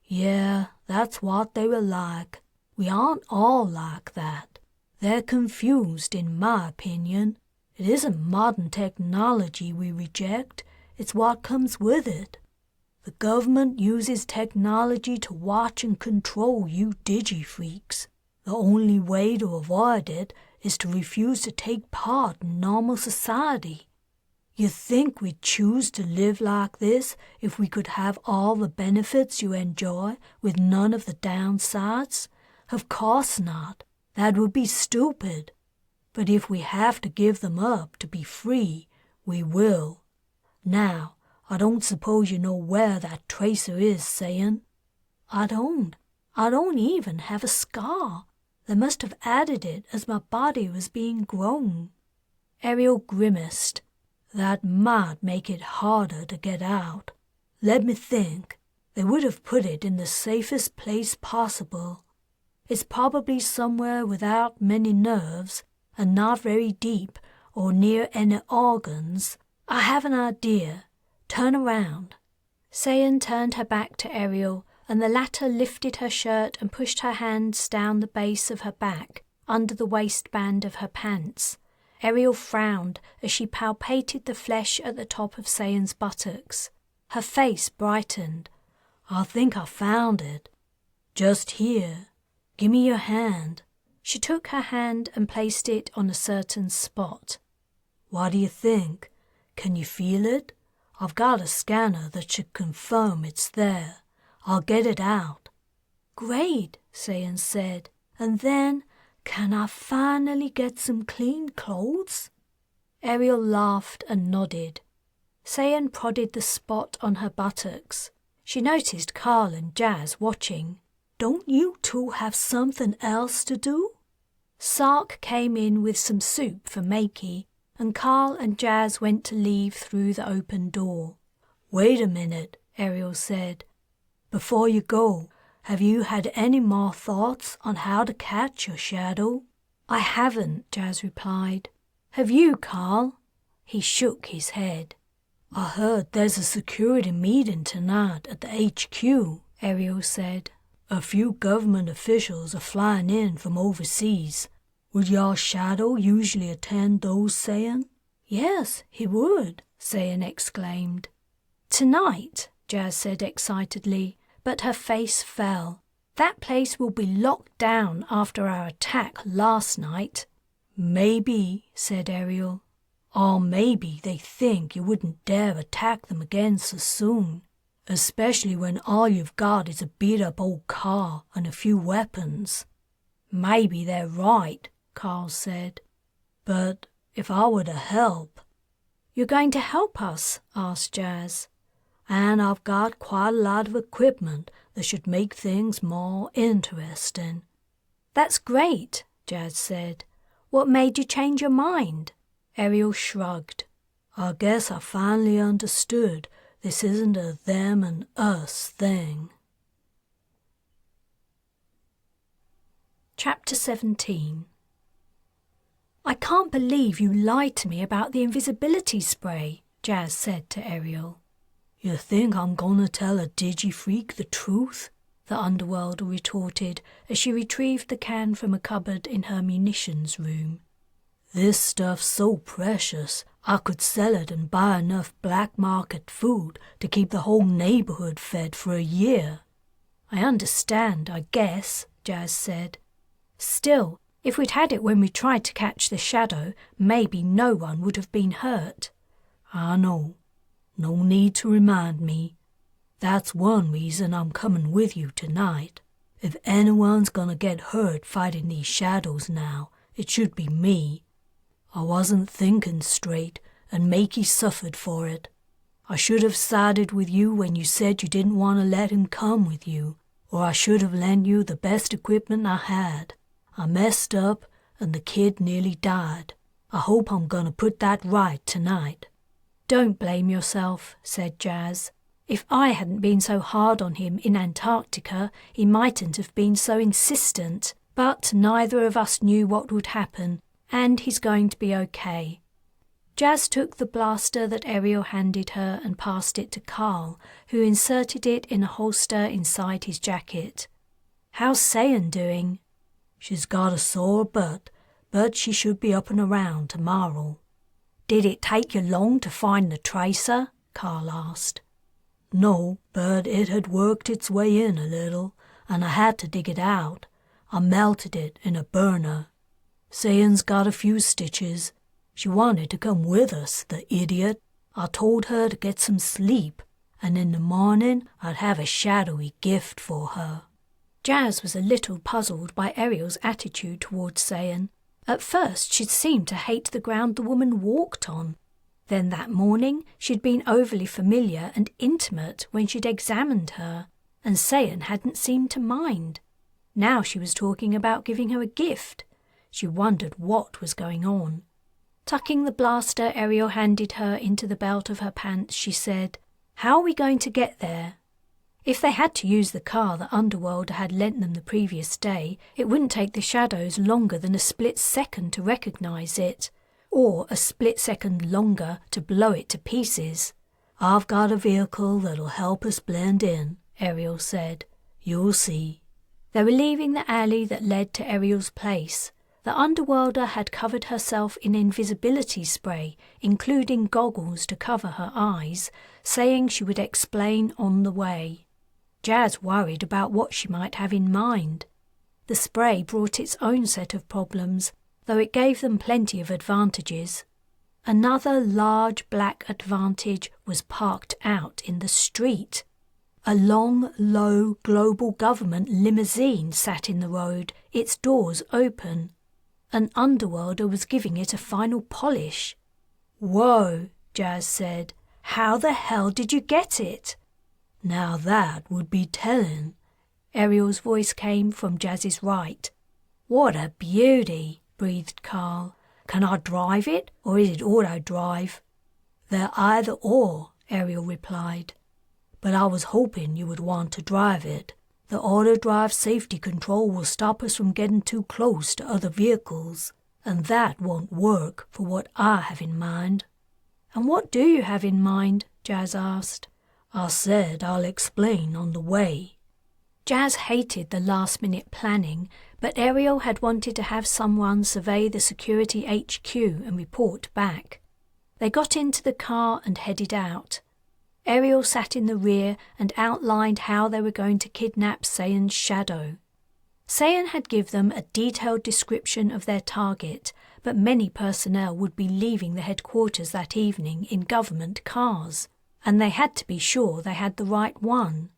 "Yeah, that's what they were like. We aren't all like that. They're confused, in my opinion. It isn't modern technology we reject, it's what comes with it. The government uses technology to watch and control you digi-freaks. The only way to avoid it is to refuse to take part in normal society." You think we'd choose to live like this if we could have all the benefits you enjoy with none of the downsides? Of course not. That would be stupid. But if we have to give them up to be free, we will. Now, I don't suppose you know where that tracer is, Sayan? I don't. I don't even have a scar. They must have added it as my body was being grown. Ariel grimaced. That might make it harder to get out. Let me think. They would have put it in the safest place possible. It's probably somewhere without many nerves and not very deep or near any organs. I have an idea. Turn around. Sayan turned her back to Ariel, and the latter lifted her shirt and pushed her hands down the base of her back, under the waistband of her pants. Ariel frowned as she palpated the flesh at the top of Sayan's buttocks. Her face brightened. I think I found it. Just here. Give me your hand. She took her hand and placed it on a certain spot. What do you think? Can you feel it? I've got a scanner that should confirm it's there. I'll get it out. Great, Sayan said. And then, can I finally get some clean clothes? Ariel laughed and nodded. Sayan prodded the spot on her buttocks. She noticed Carl and Jas watching. Don't you two have something else to do? Sark came in with some soup for Makey, and Carl and Jas went to leave through the open door. Wait a minute, Ariel said. Before you go, have you had any more thoughts on how to catch your shadow? I haven't, Jas replied. Have you, Carl? He shook his head. I heard there's a security meeting tonight at the HQ, Ariel said. A few government officials are flying in from overseas. Would your shadow usually attend those, Sayan? Yes, he would, Sayan exclaimed. Tonight, Jas said excitedly, but her face fell. That place will be locked down after our attack last night. Maybe, said Ariel. Or maybe they think you wouldn't dare attack them again so soon, especially when all you've got is a beat-up old car and a few weapons. Maybe they're right, Carl said. But if I were to help... You're going to help us? Asked Jas. And I've got quite a lot of equipment that should make things more interesting. That's great, Jas said. What made you change your mind? Ariel shrugged. I guess I finally understood this isn't a them and us thing. Chapter 17. I can't believe you lied to me about the invisibility spray, Jas said to Ariel. You think I'm gonna tell a digi-freak the truth? The Underworld retorted as she retrieved the can from a cupboard in her munitions room. This stuff's so precious, I could sell it and buy enough black market food to keep the whole neighborhood fed for a year. I understand, I guess, Jas said. Still, if we'd had it when we tried to catch the shadow, maybe no one would have been hurt. I know. No need to remind me. That's one reason I'm coming with you tonight. If anyone's gonna get hurt fighting these shadows now, it should be me. I wasn't thinking straight, and Makey suffered for it. I should have sided with you when you said you didn't want to let him come with you, or I should have lent you the best equipment I had. I messed up, and the kid nearly died. I hope I'm gonna put that right tonight. Don't blame yourself, said Jas. If I hadn't been so hard on him in Antarctica, he mightn't have been so insistent. But neither of us knew what would happen, and he's going to be okay. Jas took the blaster that Ariel handed her and passed it to Carl, who inserted it in a holster inside his jacket. How's Sayan doing? She's got a sore butt, but she should be up and around tomorrow. Did it take you long to find the tracer? Carl asked. No, but it had worked its way in a little, and I had to dig it out. I melted it in a burner. Sayan's got a few stitches. She wanted to come with us, the idiot. I told her to get some sleep, and in the morning I'd have a shadowy gift for her." Jas was a little puzzled by Ariel's attitude towards Sayan. At first she'd seemed to hate the ground the woman walked on. Then that morning she'd been overly familiar and intimate when she'd examined her, and Sayan hadn't seemed to mind. Now she was talking about giving her a gift. She wondered what was going on. Tucking the blaster Ariel handed her into the belt of her pants, she said, "How are we going to get there?" If they had to use the car that Underworld had lent them the previous day, it wouldn't take the Shadows longer than a split second to recognize it, or a split second longer to blow it to pieces. "I've got a vehicle that'll help us blend in," Ariel said. "You'll see." They were leaving the alley that led to Ariel's place. The Underworlder had covered herself in invisibility spray, including goggles to cover her eyes, saying she would explain on the way. Jas worried about what she might have in mind. The spray brought its own set of problems, though it gave them plenty of advantages. Another large black advantage was parked out in the street. A long, low global government limousine sat in the road, its doors open. An Underworlder was giving it a final polish. "Whoa," Jas said. "How the hell did you get it?" "Now that would be telling." Ariel's voice came from Jas's right. "What a beauty," breathed Carl. "Can I drive it, or is it auto-drive?" "They're either or," Ariel replied. "But I was hoping you would want to drive it. The auto-drive safety control will stop us from getting too close to other vehicles, and that won't work for what I have in mind." "And what do you have in mind?" Jas asked. "I said I'll explain on the way." Jas hated the last-minute planning, but Ariel had wanted to have someone survey the security HQ and report back. They got into the car and headed out. Ariel sat in the rear and outlined how they were going to kidnap Sayan's shadow. Sayan had given them a detailed description of their target, but many personnel would be leaving the headquarters that evening in government cars, and they had to be sure they had the right one.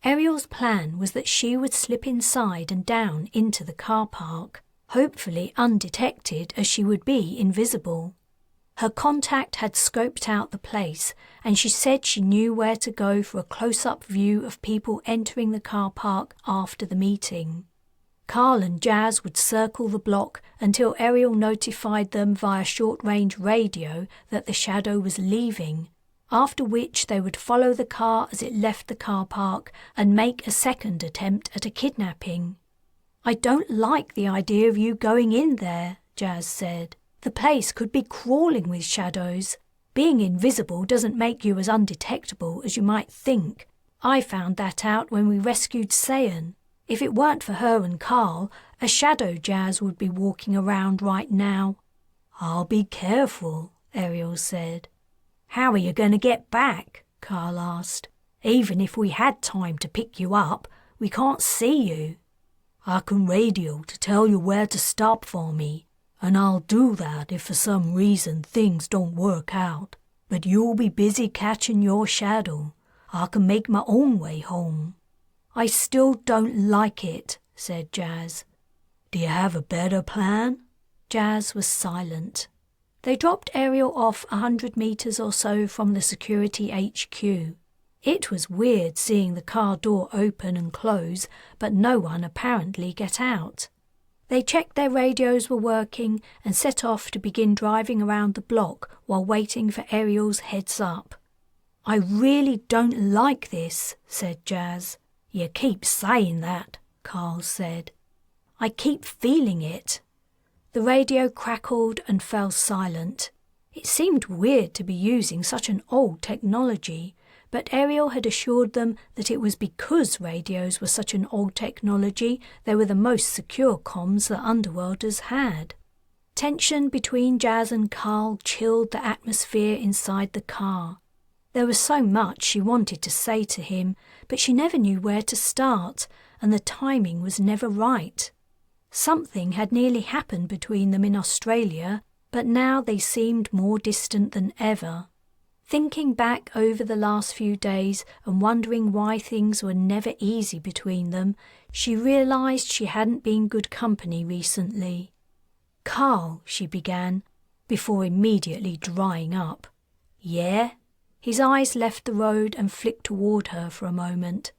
Ariel's plan was that she would slip inside and down into the car park, hopefully undetected as she would be invisible. Her contact had scoped out the place, and she said she knew where to go for a close-up view of people entering the car park after the meeting. Carl and Jas would circle the block until Ariel notified them via short-range radio that the shadow was leaving, after which they would follow the car as it left the car park and make a second attempt at a kidnapping. "I don't like the idea of you going in there," Jas said. "The place could be crawling with shadows. Being invisible doesn't make you as undetectable as you might think. I found that out when we rescued Sayan. If it weren't for her and Carl, a shadow Jas would be walking around right now." "I'll be careful," Ariel said. "How are you going to get back?" Carl asked. "Even if we had time to pick you up, we can't see you." "I can radio to tell you where to stop for me, and I'll do that if for some reason things don't work out. But you'll be busy catching your shadow. I can make my own way home." "I still don't like it," said Jas. "Do you have a better plan?" Jas was silent. They dropped Ariel off 100 meters or so from the security HQ. It was weird seeing the car door open and close, but no one apparently get out. They checked their radios were working and set off to begin driving around the block while waiting for Ariel's heads up. "I really don't like this," said Jas. "You keep saying that," Carl said. "I keep feeling it." The radio crackled and fell silent. It seemed weird to be using such an old technology, but Ariel had assured them that it was because radios were such an old technology they were the most secure comms the Underworlders had. Tension between Jas and Carl chilled the atmosphere inside the car. There was so much she wanted to say to him, but she never knew where to start, and the timing was never right. Something had nearly happened between them in Australia, but now they seemed more distant than ever. Thinking back over the last few days and wondering why things were never easy between them, she realised she hadn't been good company recently. "Carl," she began, before immediately drying up. "Yeah?" His eyes left the road and flicked toward her for a moment.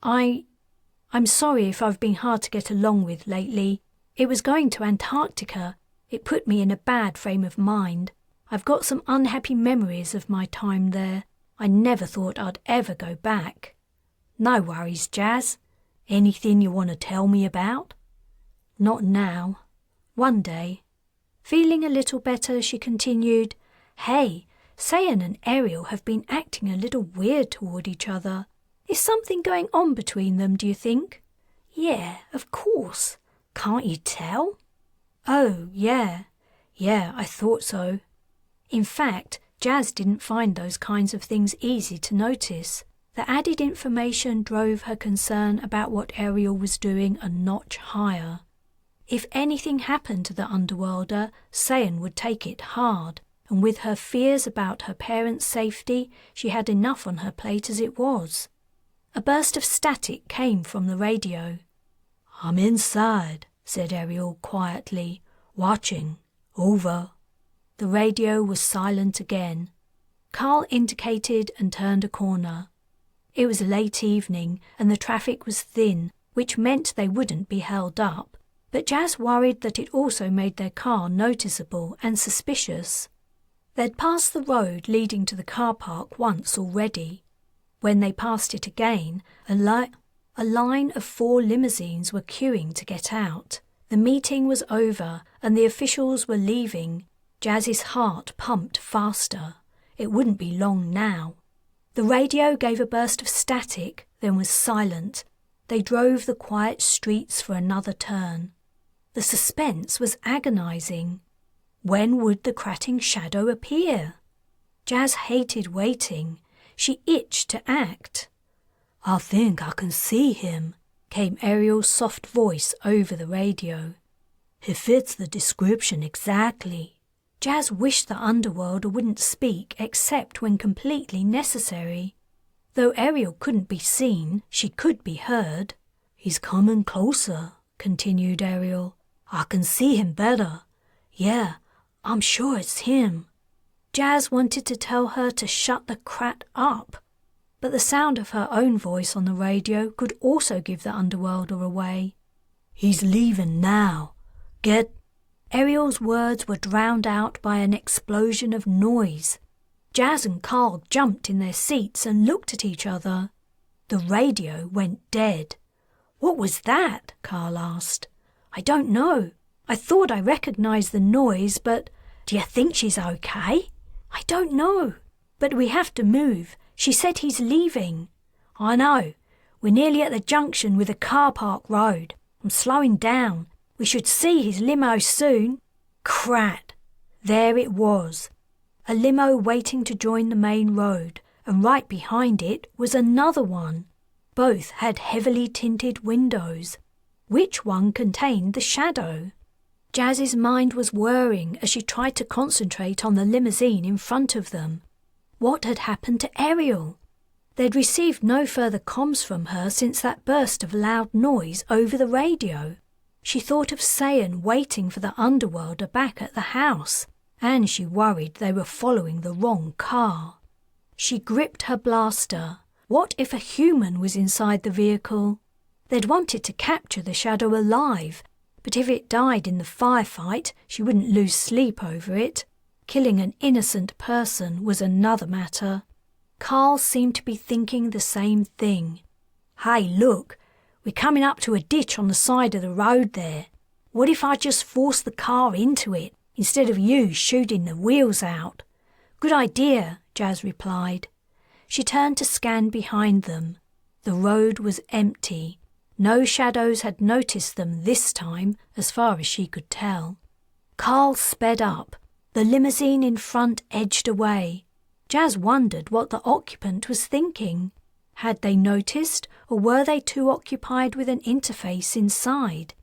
I'm sorry if I've been hard to get along with lately. It was going to Antarctica. It put me in a bad frame of mind. I've got some unhappy memories of my time there. I never thought I'd ever go back." "No worries, Jas. Anything you want to tell me about?" "Not now. One day." Feeling a little better, she continued, "Hey, Sayan and Ariel have been acting a little weird toward each other. Is something going on between them, do you think?" "Yeah, of course. Can't you tell?" "Oh, yeah. Yeah, I thought so." In fact, Jas didn't find those kinds of things easy to notice. The added information drove her concern about what Ariel was doing a notch higher. If anything happened to the Underworlder, Sayan would take it hard, and with her fears about her parents' safety, she had enough on her plate as it was. A burst of static came from the radio. "I'm inside," said Ariel quietly. "Watching. Over." The radio was silent again. Carl indicated and turned a corner. It was late evening and the traffic was thin, which meant they wouldn't be held up, but Jas worried that it also made their car noticeable and suspicious. They'd passed the road leading to the car park once already. When they passed it again, a line of 4 limousines were queuing to get out. The meeting was over and the officials were leaving. Jas's heart pumped faster. It wouldn't be long now. The radio gave a burst of static, then was silent. They drove the quiet streets for another turn. The suspense was agonizing. When would the cratting shadow appear? Jas hated waiting. She itched to act. "I think I can see him," came Ariel's soft voice over the radio. "He fits the description exactly." Jas wished the Underworlder wouldn't speak except when completely necessary. Though Ariel couldn't be seen, she could be heard. "He's coming closer," continued Ariel. "I can see him better. Yeah, I'm sure it's him." Jas wanted to tell her to shut the crat up, but the sound of her own voice on the radio could also give the Underworlder away. "He's leaving now. Get—" Ariel's words were drowned out by an explosion of noise. Jas and Carl jumped in their seats and looked at each other. The radio went dead. "What was that?" Carl asked. "I don't know. I thought I recognized the noise, but do you think she's okay?" "I don't know. But we have to move. She said he's leaving." "I know. We're nearly at the junction with the car park road. I'm slowing down. We should see his limo soon." Crat! There it was. A limo waiting to join the main road, and right behind it was another one. Both had heavily tinted windows. Which one contained the shadow? Jas's mind was whirring as she tried to concentrate on the limousine in front of them. What had happened to Ariel? They'd received no further comms from her since that burst of loud noise over the radio. She thought of Sayan waiting for the Underworlder back at the house, and she worried they were following the wrong car. She gripped her blaster. What if a human was inside the vehicle? They'd wanted to capture the shadow alive, but if it died in the firefight, she wouldn't lose sleep over it. Killing an innocent person was another matter. Carl seemed to be thinking the same thing. "Hey, look, we're coming up to a ditch on the side of the road there. What if I just force the car into it instead of you shooting the wheels out?" "Good idea," Jas replied. She turned to scan behind them. The road was empty. No shadows had noticed them this time, as far as she could tell. Carl sped up. The limousine in front edged away. Jas wondered what the occupant was thinking. Had they noticed, or were they too occupied with an interface inside?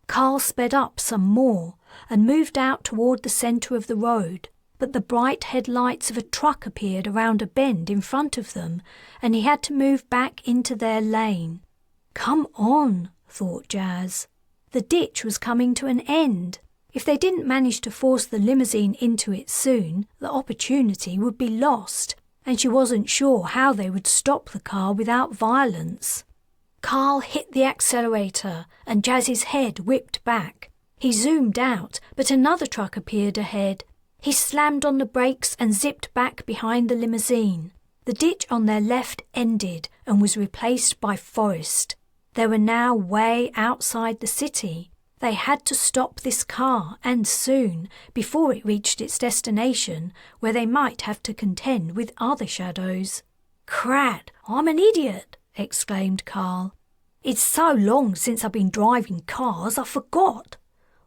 Carl sped up some more, and moved out toward the centre of the road, but the bright headlights of a truck appeared around a bend in front of them, and he had to move back into their lane. Come on, thought Jas. The ditch was coming to an end. If they didn't manage to force the limousine into it soon, the opportunity would be lost, and she wasn't sure how they would stop the car without violence. Carl hit the accelerator, and Jas's head whipped back. He zoomed out, but another truck appeared ahead. He slammed on the brakes and zipped back behind the limousine. The ditch on their left ended and was replaced by forest. They were now way outside the city. They had to stop this car, and soon, before it reached its destination, where they might have to contend with other shadows. "Crat, I'm an idiot," exclaimed Carl. "It's so long since I've been driving cars, I forgot."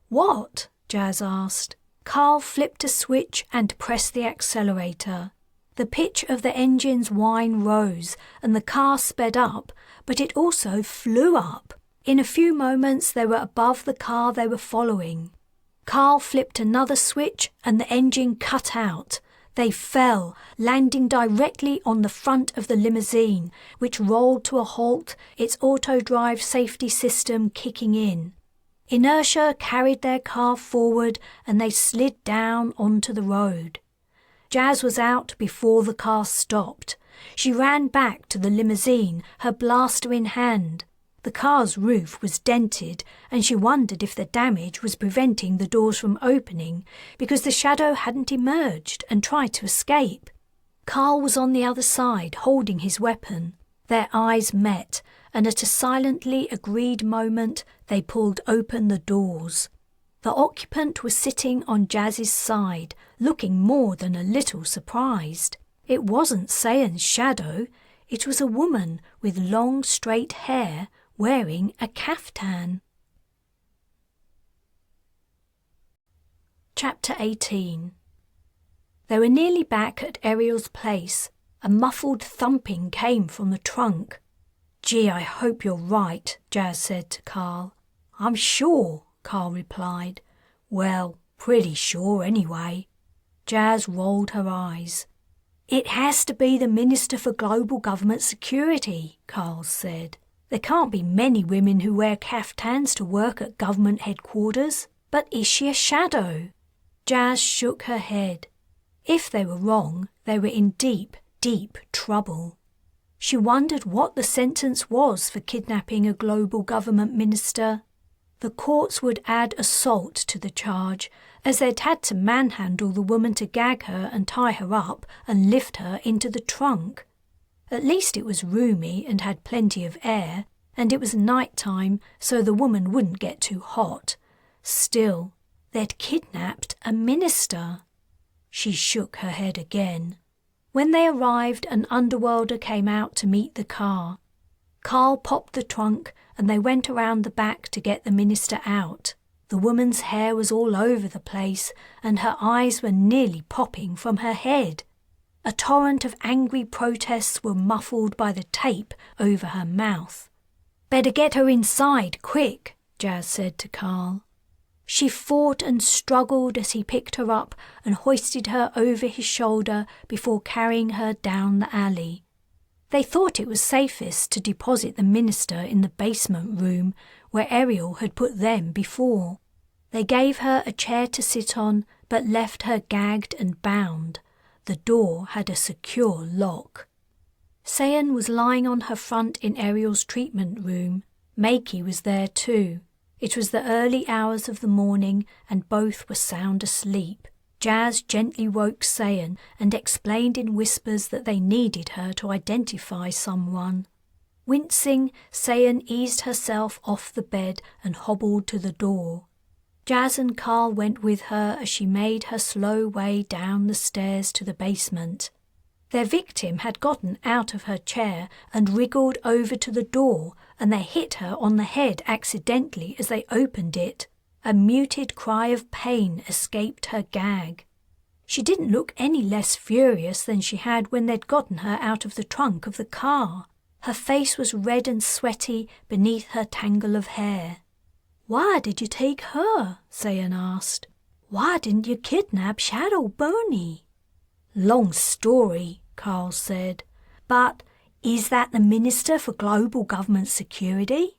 "What?" Jas asked. Carl flipped a switch and pressed the accelerator. The pitch of the engine's whine rose, and the car sped up, but it also flew up. In a few moments they were above the car they were following. Carl flipped another switch and the engine cut out. They fell, landing directly on the front of the limousine, which rolled to a halt, its auto-drive safety system kicking in. Inertia carried their car forward and they slid down onto the road. Jas was out before the car stopped. She ran back to the limousine, her blaster in hand. The car's roof was dented, and she wondered if the damage was preventing the doors from opening because the shadow hadn't emerged and tried to escape. Carl was on the other side, holding his weapon. Their eyes met, and at a silently agreed moment they pulled open the doors. The occupant was sitting on Jas's side, looking more than a little surprised. It wasn't Sayan's shadow. It was a woman with long straight hair, wearing a caftan. Chapter 18. They were nearly back at Ariel's place. A muffled thumping came from the trunk. "Gee, I hope you're right," Jas said to Carl. "I'm sure," Carl replied. "Well, pretty sure anyway." Jas rolled her eyes. "It has to be the Minister for Global Government Security," Carl said. "There can't be many women who wear caftans to work at government headquarters. But is she a shadow?" Jas shook her head. If they were wrong, they were in deep, deep trouble. She wondered what the sentence was for kidnapping a global government minister. The courts would add assault to the charge, as they'd had to manhandle the woman to gag her and tie her up and lift her into the trunk. At least it was roomy and had plenty of air, and it was night time, so the woman wouldn't get too hot. Still, they'd kidnapped a minister. She shook her head again. When they arrived, an underworlder came out to meet the car. Carl popped the trunk and they went around the back to get the minister out. The woman's hair was all over the place and her eyes were nearly popping from her head. A torrent of angry protests were muffled by the tape over her mouth. "Better get her inside, quick," Jas said to Carl. She fought and struggled as he picked her up and hoisted her over his shoulder before carrying her down the alley. They thought it was safest to deposit the minister in the basement room where Ariel had put them before. They gave her a chair to sit on but left her gagged and bound. The door had a secure lock. Sayan was lying on her front in Ariel's treatment room. Makey was there too. It was the early hours of the morning and both were sound asleep. Jas gently woke Sayan and explained in whispers that they needed her to identify someone. Wincing, Sayan eased herself off the bed and hobbled to the door. Jas and Carl went with her as she made her slow way down the stairs to the basement. Their victim had gotten out of her chair and wriggled over to the door, and they hit her on the head accidentally as they opened it. A muted cry of pain escaped her gag. She didn't look any less furious than she had when they'd gotten her out of the trunk of the car. Her face was red and sweaty beneath her tangle of hair. Why did you take her? Sayan asked. Why didn't you kidnap Shadow Bernie? Long story, Carl said. But is that the Minister for Global Government Security?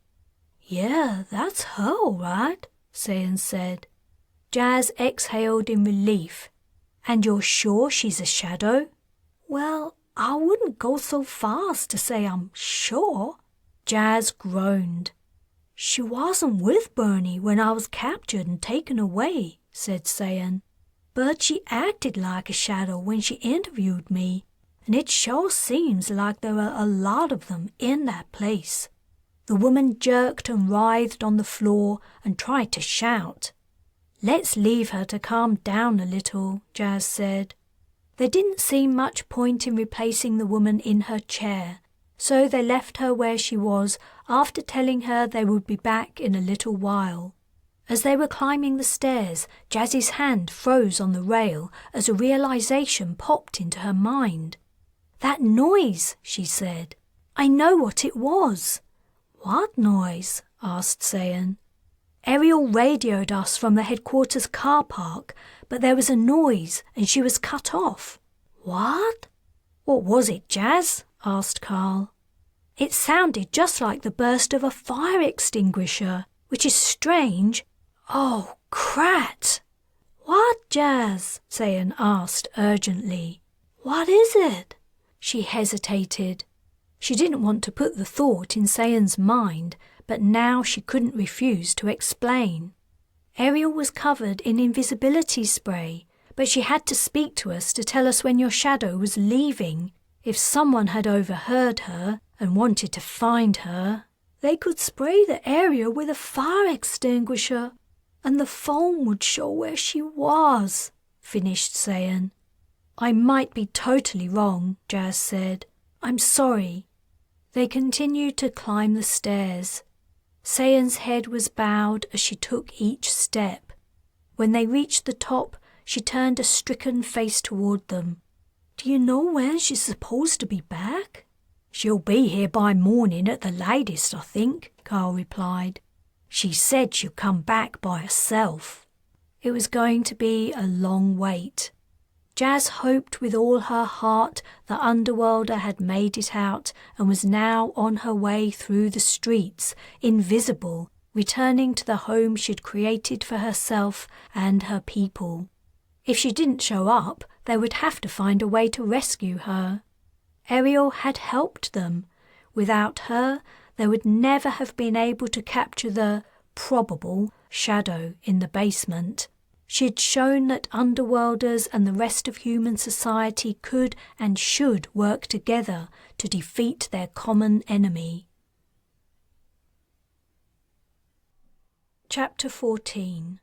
Yeah, that's her all right, Sayan said. Jas exhaled in relief. And you're sure she's a shadow? Well, I wouldn't go so far as to say I'm sure. Jas groaned. She wasn't with Bernie when I was captured and taken away, said Sayan. But she acted like a shadow when she interviewed me, and it sure seems like there are a lot of them in that place. The woman jerked and writhed on the floor and tried to shout. Let's leave her to calm down a little, Jas said. There didn't seem much point in replacing the woman in her chair, so they left her where she was after telling her they would be back in a little while. As they were climbing the stairs, Jas's hand froze on the rail as a realization popped into her mind. That noise, she said. I know what it was. What noise? Asked Sayan. Ariel radioed us from the headquarters car park, but there was a noise and she was cut off. What? What was it, Jas? Asked Carl. It sounded just like the burst of a fire extinguisher, which is strange. Oh, Krat! What, Jas? Sayan asked urgently. What is it? She hesitated. She didn't want to put the thought in Sayan's mind, but now she couldn't refuse to explain. Ariel was covered in invisibility spray, but she had to speak to us to tell us when your shadow was leaving. If someone had overheard her and wanted to find her, they could spray the area with a fire extinguisher, and the foam would show where she was, finished Sayan. I might be totally wrong, Jas said. I'm sorry. They continued to climb the stairs. Sayan's head was bowed as she took each step. When they reached the top, she turned a stricken face toward them. Do you know when she's supposed to be back? She'll be here by morning at the latest, I think, Carl replied. She said she'll come back by herself. It was going to be a long wait. Jas hoped with all her heart the Underworlder had made it out and was now on her way through the streets, invisible, returning to the home she'd created for herself and her people. If she didn't show up, they would have to find a way to rescue her. Ariel had helped them. Without her, they would never have been able to capture the probable shadow in the basement. She had shown that Underworlders and the rest of human society could and should work together to defeat their common enemy. Chapter 14.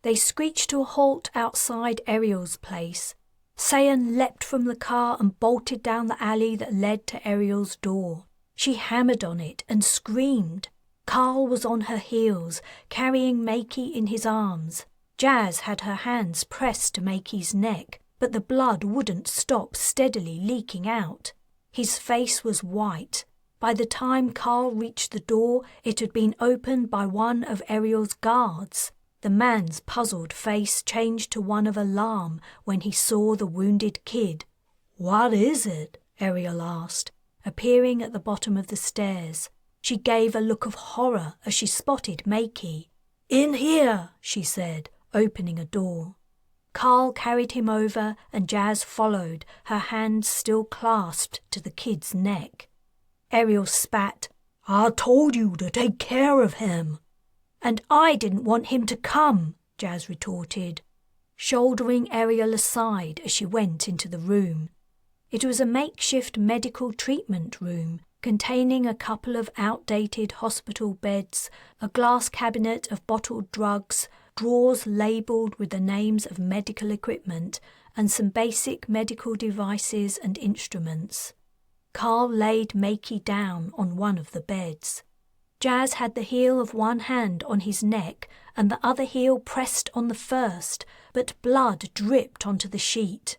They screeched to a halt outside Ariel's place. Sayan leapt from the car and bolted down the alley that led to Ariel's door. She hammered on it and screamed. Carl was on her heels, carrying Makey in his arms. Jas had her hands pressed to Makey's neck, but the blood wouldn't stop steadily leaking out. His face was white. By the time Carl reached the door, it had been opened by one of Ariel's guards. The man's puzzled face changed to one of alarm when he saw the wounded kid. "What is it?" Ariel asked, appearing at the bottom of the stairs. She gave a look of horror as she spotted Makey. "In here," she said, opening a door. Carl carried him over and Jas followed, her hands still clasped to the kid's neck. Ariel spat. "I told you to take care of him." "And I didn't want him to come," Jas retorted, shouldering Ariel aside as she went into the room. It was a makeshift medical treatment room, containing a couple of outdated hospital beds, a glass cabinet of bottled drugs, drawers labelled with the names of medical equipment, and some basic medical devices and instruments. Carl laid Makey down on one of the beds. Jas had the heel of one hand on his neck and the other heel pressed on the first, but blood dripped onto the sheet.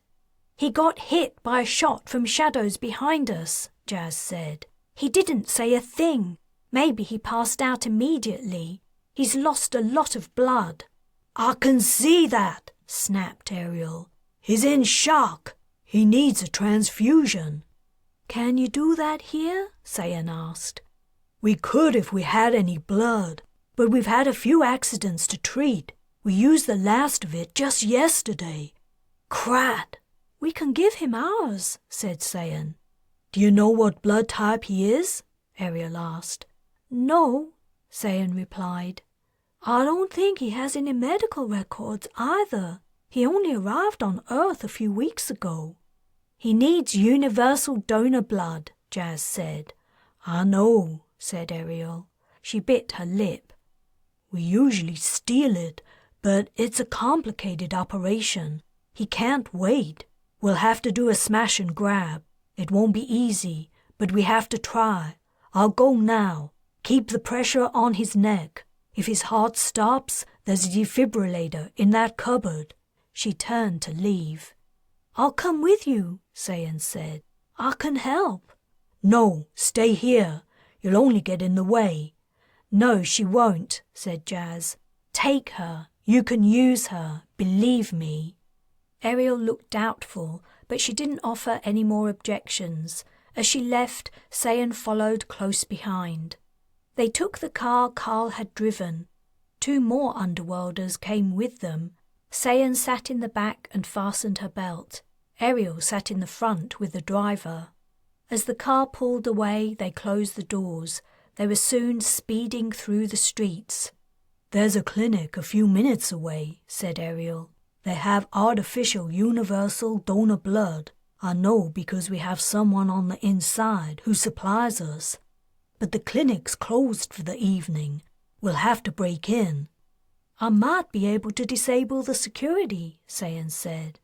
"He got hit by a shot from shadows behind us," Jas said. "He didn't say a thing. Maybe he passed out immediately. He's lost a lot of blood." "I can see that," snapped Ariel. "He's in shock. He needs a transfusion." "Can you do that here?" Sayan asked. "We could if we had any blood, but we've had a few accidents to treat. We used the last of it just yesterday. Crat!" "We can give him ours," said Sayan. "Do you know what blood type he is?" Ariel asked. "No," Sayan replied. "I don't think he has any medical records either. He only arrived on Earth a few weeks ago." "He needs universal donor blood," Jas said. "I know," said Ariel. She bit her lip. "We usually steal it, but it's a complicated operation. He can't wait. We'll have to do a smash and grab. It won't be easy, but we have to try. I'll go now. Keep the pressure on his neck. If his heart stops, there's a defibrillator in that cupboard." She turned to leave. "I'll come with you," Sayan said. "I can help." "No, stay here. You'll only get in the way." "No, she won't," said Jas. "Take her. You can use her. Believe me." Ariel looked doubtful, but she didn't offer any more objections. As she left, Sayan followed close behind. They took the car Carl had driven. 2 more Underworlders came with them. Sayan sat in the back and fastened her belt. Ariel sat in the front with the driver. As the car pulled away, they closed the doors. They were soon speeding through the streets. "There's a clinic a few minutes away," said Ariel. "They have artificial universal donor blood. I know because we have someone on the inside who supplies us. But the clinic's closed for the evening. We'll have to break in." "I might be able to disable the security," Sayan said.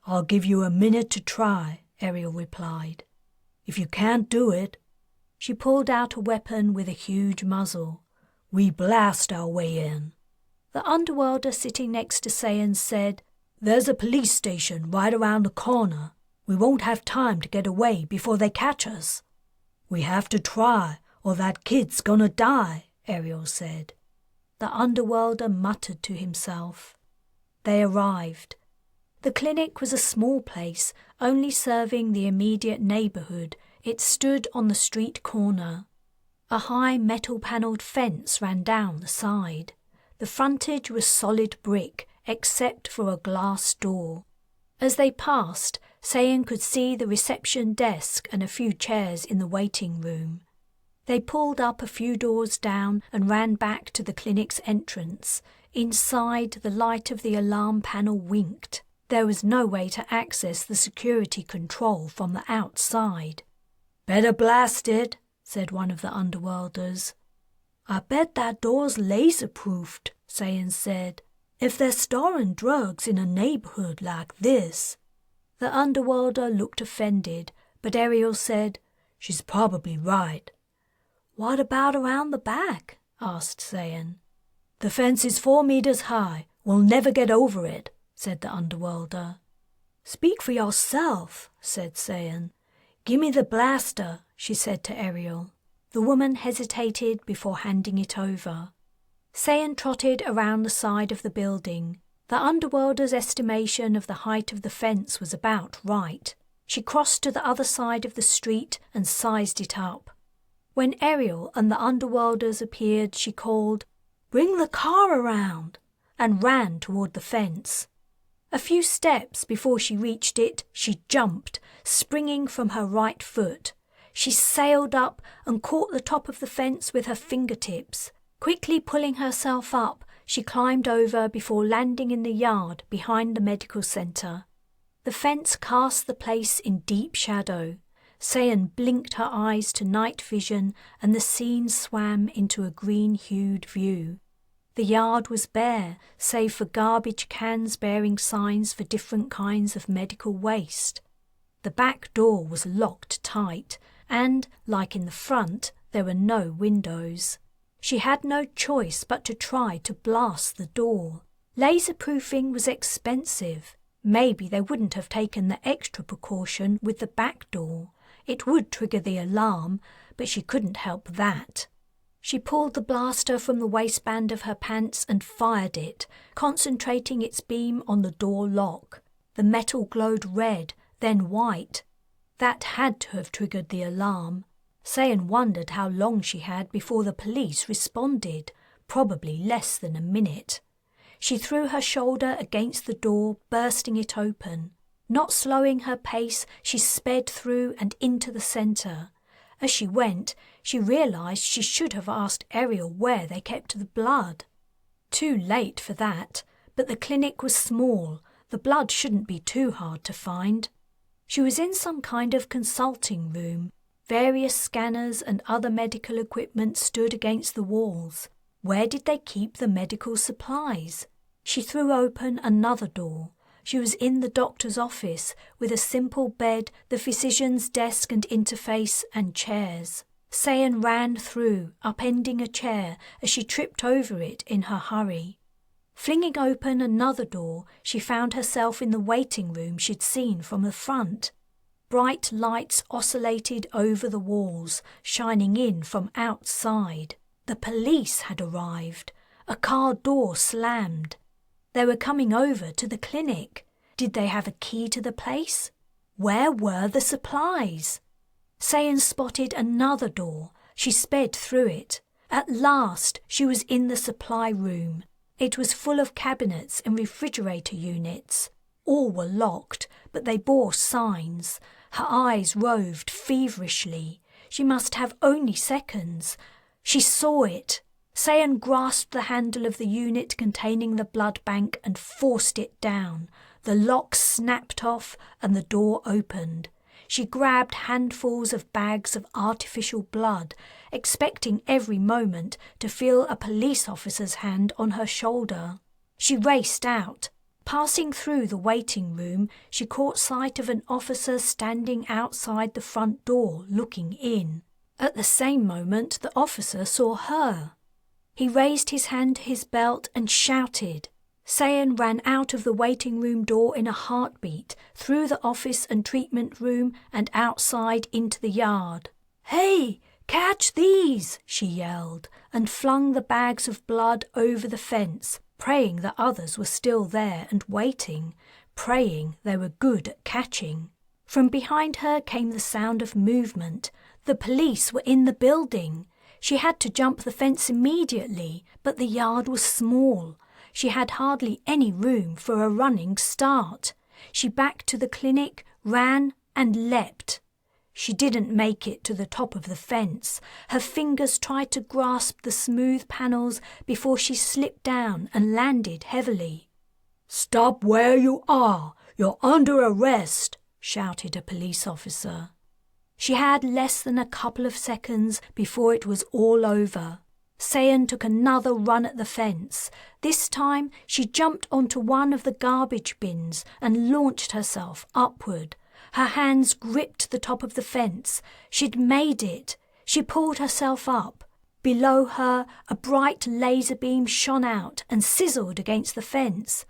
"I'll give you a minute to try," Ariel replied. "If you can't do it—" She pulled out a weapon with a huge muzzle. "We blast our way in." The Underworlder sitting next to Sayan said, "There's a police station right around the corner. We won't have time to get away before they catch us." "We have to try, or that kid's gonna die," Ariel said. The Underworlder muttered to himself. They arrived. The clinic was a small place, only serving the immediate neighborhood. It stood on the street corner. A high metal-paneled fence ran down the side. The frontage was solid brick, except for a glass door. As they passed, Sayan could see the reception desk and a few chairs in the waiting room. They pulled up a few doors down and ran back to the clinic's entrance. Inside, the light of the alarm panel winked. There was no way to access the security control from the outside. "Better blast it," said one of the Underworlders. "I bet that door's laser-proofed," Sayan said. "If they're storing drugs in a neighborhood like this." The Underworlder looked offended, but Ariel said, "She's probably right." "What about around the back?" asked Sayan. "The fence is 4 meters high. We'll never get over it," said the Underworlder. "Speak for yourself," said Sayan. "Give me the blaster," she said to Ariel. The woman hesitated before handing it over. Sayan trotted around the side of the building. The Underworlder's estimation of the height of the fence was about right. She crossed to the other side of the street and sized it up. When Ariel and the Underworlders appeared, she called, "Bring the car around," and ran toward the fence. A few steps before she reached it, she jumped, springing from her right foot. She sailed up and caught the top of the fence with her fingertips. Quickly pulling herself up, she climbed over before landing in the yard behind the medical center. The fence cast the place in deep shadow. Sayan blinked her eyes to night vision, and the scene swam into a green-hued view. The yard was bare, save for garbage cans bearing signs for different kinds of medical waste. The back door was locked tight, and, like in the front, there were no windows. She had no choice but to try to blast the door. Laser-proofing was expensive. Maybe they wouldn't have taken the extra precaution with the back door. It would trigger the alarm, but she couldn't help that. She pulled the blaster from the waistband of her pants and fired it, concentrating its beam on the door lock. The metal glowed red, then white. That had to have triggered the alarm. Sayan wondered how long she had before the police responded, probably less than a minute. She threw her shoulder against the door, bursting it open. Not slowing her pace, she sped through and into the centre. As she went, she realised she should have asked Ariel where they kept the blood. Too late for that, but the clinic was small. The blood shouldn't be too hard to find. She was in some kind of consulting room. Various scanners and other medical equipment stood against the walls. Where did they keep the medical supplies? She threw open another door. She was in the doctor's office, with a simple bed, the physician's desk and interface, and chairs. Sayan ran through, upending a chair as she tripped over it in her hurry. Flinging open another door, she found herself in the waiting room she'd seen from the front. Bright lights oscillated over the walls, shining in from outside. The police had arrived. A car door slammed. They were coming over to the clinic. Did they have a key to the place? Where were the supplies? Sayan spotted another door. She sped through it. At last, she was in the supply room. It was full of cabinets and refrigerator units. All were locked, but they bore signs. Her eyes roved feverishly. She must have only seconds. She saw it. Sayan grasped the handle of the unit containing the blood bank and forced it down. The lock snapped off and the door opened. She grabbed handfuls of bags of artificial blood, expecting every moment to feel a police officer's hand on her shoulder. She raced out. Passing through the waiting room, she caught sight of an officer standing outside the front door, looking in. At the same moment, the officer saw her. He raised his hand to his belt and shouted. Sayan ran out of the waiting room door in a heartbeat, through the office and treatment room and outside into the yard. "Hey, catch these!" she yelled, and flung the bags of blood over the fence, praying that others were still there and waiting, praying they were good at catching. From behind her came the sound of movement. The police were in the building. She had to jump the fence immediately, but the yard was small. She had hardly any room for a running start. She backed to the clinic, ran and leapt. She didn't make it to the top of the fence. Her fingers tried to grasp the smooth panels before she slipped down and landed heavily. "Stop where you are! You're under arrest!" shouted a police officer. She had less than a couple of seconds before it was all over. Sayan took another run at the fence. This time she jumped onto one of the garbage bins and launched herself upward. Her hands gripped the top of the fence. She'd made it. She pulled herself up. Below her, a bright laser beam shone out and sizzled against the fence.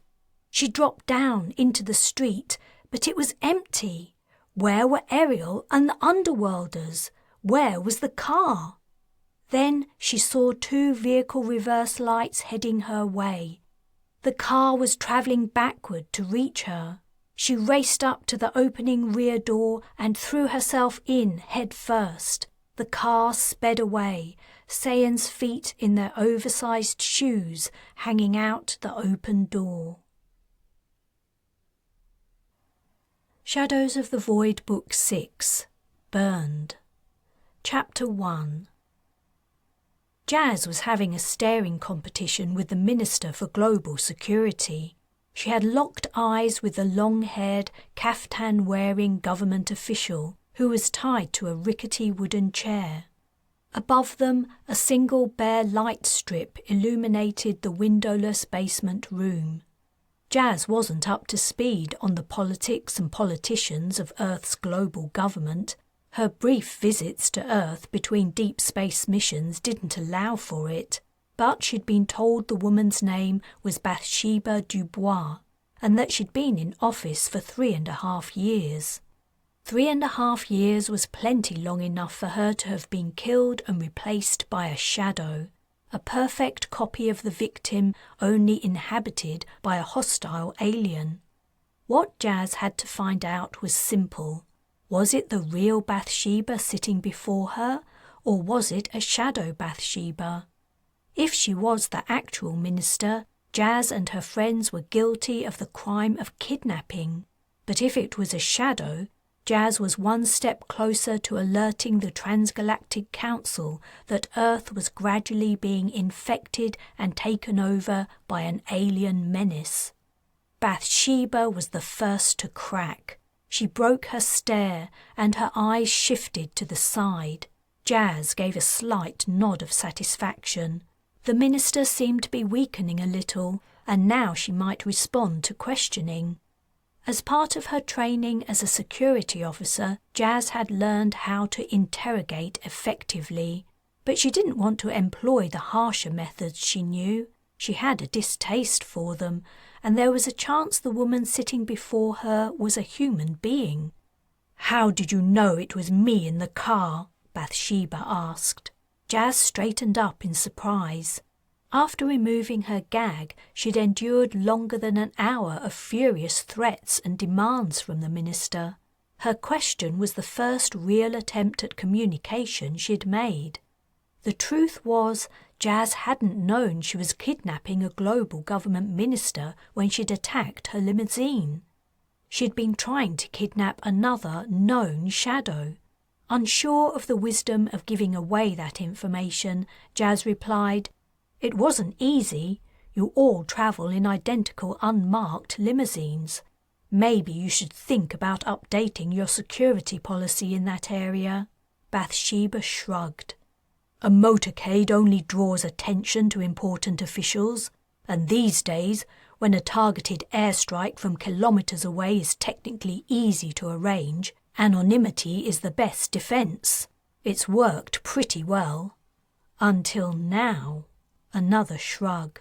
She dropped down into the street, but it was empty. Where were Ariel and the Underworlders? Where was the car? Then she saw two vehicle reverse lights heading her way. The car was travelling backward to reach her. She raced up to the opening rear door and threw herself in head first. The car sped away, Sayan's feet in their oversized shoes hanging out the open door. Shadows of the Void Book 6, Burned. Chapter 1. Jas was having a staring competition with the Minister for Global Security. She had locked eyes with the long-haired, caftan-wearing government official who was tied to a rickety wooden chair. Above them, a single bare light strip illuminated the windowless basement room. Jas wasn't up to speed on the politics and politicians of Earth's global government. Her brief visits to Earth between deep space missions didn't allow for it, but she'd been told the woman's name was Bathsheba Dubois, and that she'd been in office for 3.5 years. 3.5 years was plenty long enough for her to have been killed and replaced by a shadow, a perfect copy of the victim only inhabited by a hostile alien. What Jas had to find out was simple. Was it the real Bathsheba sitting before her, or was it a shadow Bathsheba? If she was the actual minister, Jas and her friends were guilty of the crime of kidnapping. But if it was a shadow, Jas was one step closer to alerting the Transgalactic Council that Earth was gradually being infected and taken over by an alien menace. Bathsheba was the first to crack. She broke her stare and her eyes shifted to the side. Jas gave a slight nod of satisfaction. The minister seemed to be weakening a little, and now she might respond to questioning. As part of her training as a security officer, Jas had learned how to interrogate effectively, but she didn't want to employ the harsher methods she knew. She had a distaste for them, and there was a chance the woman sitting before her was a human being. "How did you know it was me in the car?" Bathsheba asked. Jas straightened up in surprise. After removing her gag, she'd endured longer than an hour of furious threats and demands from the minister. Her question was the first real attempt at communication she'd made. The truth was, Jas hadn't known she was kidnapping a global government minister when she'd attacked her limousine. She'd been trying to kidnap another known shadow. Unsure of the wisdom of giving away that information, Jas replied, "It wasn't easy. You all travel in identical unmarked limousines. Maybe you should think about updating your security policy in that area." Bathsheba shrugged. "A motorcade only draws attention to important officials, and these days, when a targeted airstrike from kilometers away is technically easy to arrange, anonymity is the best defense. It's worked pretty well. Until now." Another shrug.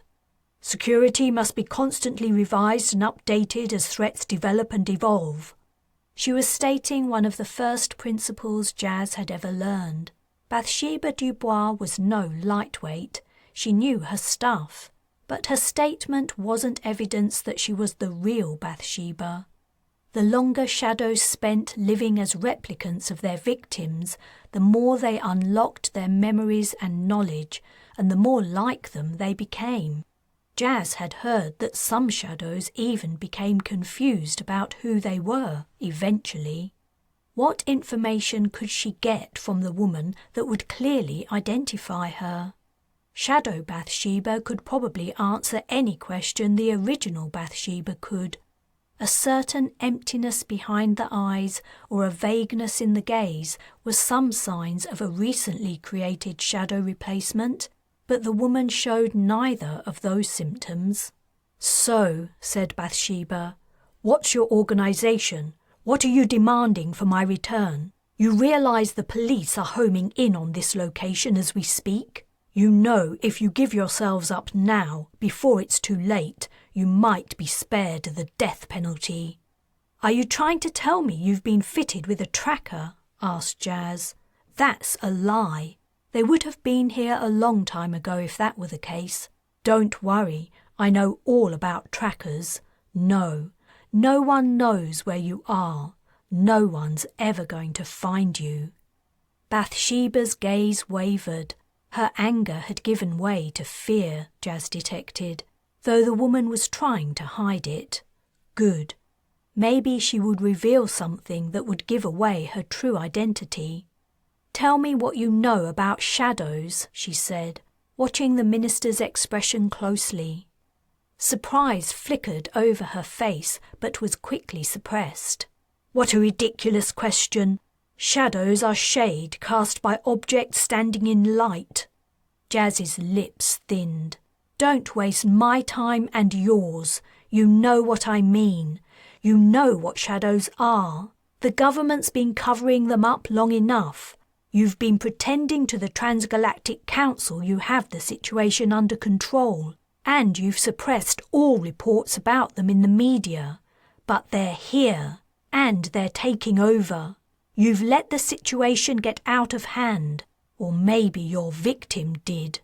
"Security must be constantly revised and updated as threats develop and evolve." She was stating one of the first principles Jas had ever learned. Bathsheba Dubois was no lightweight. She knew her stuff. But her statement wasn't evidence that she was the real Bathsheba. The longer shadows spent living as replicants of their victims, the more they unlocked their memories and knowledge, and the more like them they became. Jas had heard that some shadows even became confused about who they were, eventually. What information could she get from the woman that would clearly identify her? Shadow Bathsheba could probably answer any question the original Bathsheba could. A certain emptiness behind the eyes or a vagueness in the gaze were some signs of a recently created shadow replacement, but the woman showed neither of those symptoms. "So," said Bathsheba, "what's your organization? What are you demanding for my return? You realize the police are homing in on this location as we speak? You know if you give yourselves up now, before it's too late, you might be spared the death penalty." "Are you trying to tell me you've been fitted with a tracker?" asked Jas. "That's a lie. They would have been here a long time ago if that were the case. Don't worry, I know all about trackers. No one knows where you are. No one's ever going to find you." Bathsheba's gaze wavered. Her anger had given way to fear, Jas detected, though the woman was trying to hide it. Good. Maybe she would reveal something that would give away her true identity. "Tell me what you know about shadows," she said, watching the minister's expression closely. Surprise flickered over her face, but was quickly suppressed. "What a ridiculous question! Shadows are shade cast by objects standing in light." Jas's lips thinned. "Don't waste my time and yours. You know what I mean. You know what shadows are. The government's been covering them up long enough. You've been pretending to the Transgalactic Council you have the situation under control, and you've suppressed all reports about them in the media. But they're here, and they're taking over. You've let the situation get out of hand, or maybe your victim did.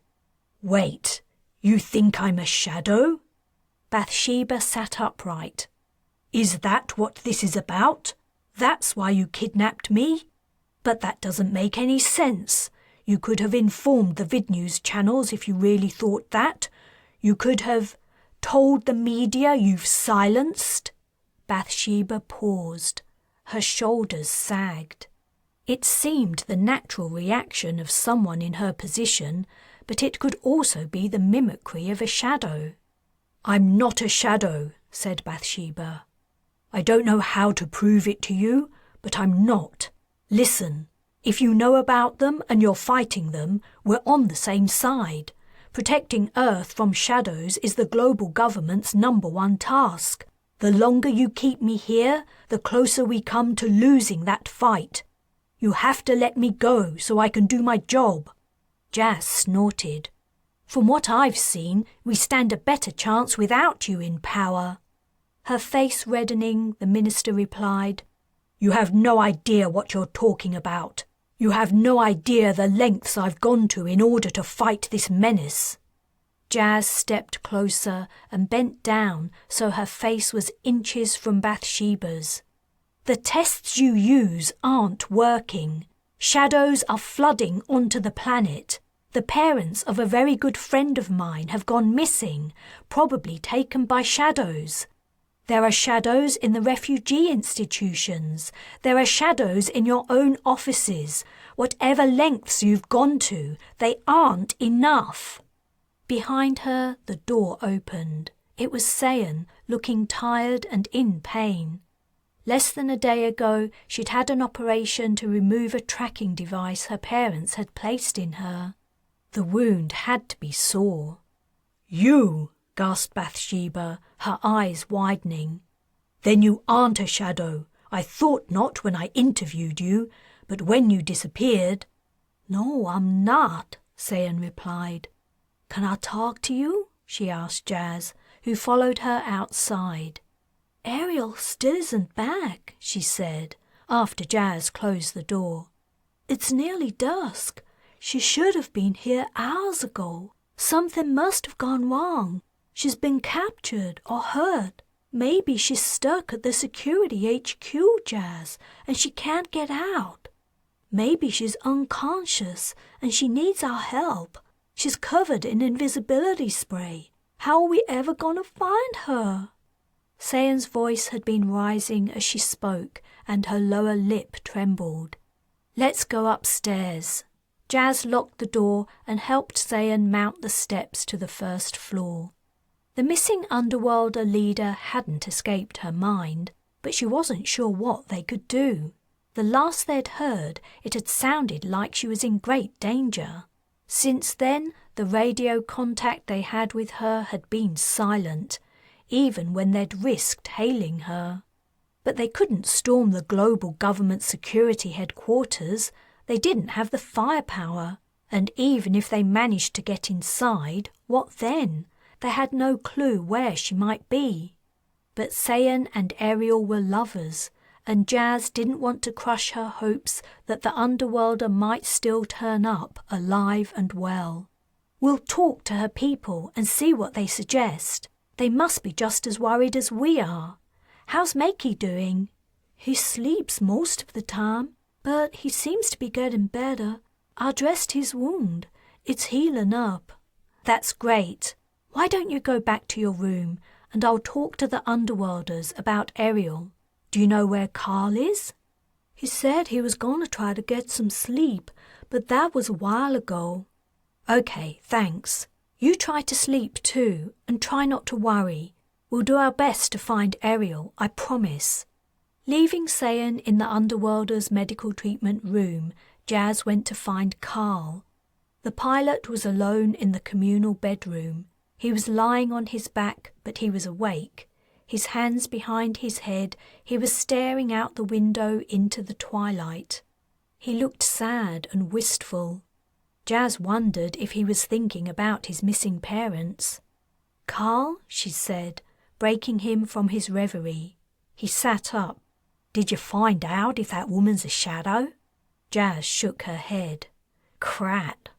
Wait, you think I'm a shadow? Bathsheba sat upright. Is that what this is about? That's why you kidnapped me? But that doesn't make any sense. You could have informed the VidNews channels if you really thought that. You could have told the media you've silenced. Bathsheba paused. Her shoulders sagged. It seemed the natural reaction of someone in her position, but it could also be the mimicry of a shadow. I'm not a shadow, said Bathsheba. I don't know how to prove it to you, but I'm not. Listen, if you know about them and you're fighting them, we're on the same side. Protecting Earth from shadows is the global government's #1 task. The longer you keep me here, the closer we come to losing that fight. You have to let me go so I can do my job. Jas snorted. From what I've seen, we stand a better chance without you in power. Her face reddening, the minister replied, You have no idea what you're talking about. You have no idea the lengths I've gone to in order to fight this menace. Jas stepped closer and bent down so her face was inches from Bathsheba's. The tests you use aren't working. Shadows are flooding onto the planet. The parents of a very good friend of mine have gone missing, probably taken by shadows. There are shadows in the refugee institutions. There are shadows in your own offices. Whatever lengths you've gone to, they aren't enough. Behind her, the door opened. It was Sayan, looking tired and in pain. Less than a day ago, she'd had an operation to remove a tracking device her parents had placed in her. The wound had to be sore. You, gasped Bathsheba, her eyes widening. Then you aren't a shadow. I thought not when I interviewed you, but when you disappeared. No, I'm not, Sayan replied. Can I talk to you? She asked Jas, who followed her outside. Ariel still isn't back, she said, after Jas closed the door. It's nearly dusk. She should have been here hours ago. Something must have gone wrong. She's been captured or hurt. Maybe she's stuck at the security HQ, Jas, and she can't get out. Maybe she's unconscious and she needs our help. She's covered in invisibility spray. How are we ever going to find her? Sayan's voice had been rising as she spoke, and her lower lip trembled. Let's go upstairs. Jas locked the door and helped Sayan mount the steps to the first floor. The missing Underworlder leader hadn't escaped her mind, but she wasn't sure what they could do. The last they'd heard, it had sounded like she was in great danger. Since then, the radio contact they had with her had been silent, even when they'd risked hailing her. But they couldn't storm the global government security headquarters. They didn't have the firepower, and even if they managed to get inside, what then? They had no clue where she might be. But Sayan and Ariel were lovers, and Jas didn't want to crush her hopes that the Underworlder might still turn up alive and well. We'll talk to her people and see what they suggest. They must be just as worried as we are. How's Makey doing? He sleeps most of the time, but he seems to be getting better. I dressed his wound. It's healing up. That's great. Why don't you go back to your room, and I'll talk to the Underworlders about Ariel. Do you know where Carl is? He said he was going to try to get some sleep, but that was a while ago. Okay, thanks. You try to sleep too, and try not to worry. We'll do our best to find Ariel, I promise. Leaving Sayan in the Underworlder's medical treatment room, Jas went to find Carl. The pilot was alone in the communal bedroom. He was lying on his back, but he was awake. His hands behind his head, he was staring out the window into the twilight. He looked sad and wistful. Jas wondered if he was thinking about his missing parents. Carl, she said, breaking him from his reverie. He sat up. Did you find out if that woman's a shadow? Jas shook her head. Crat.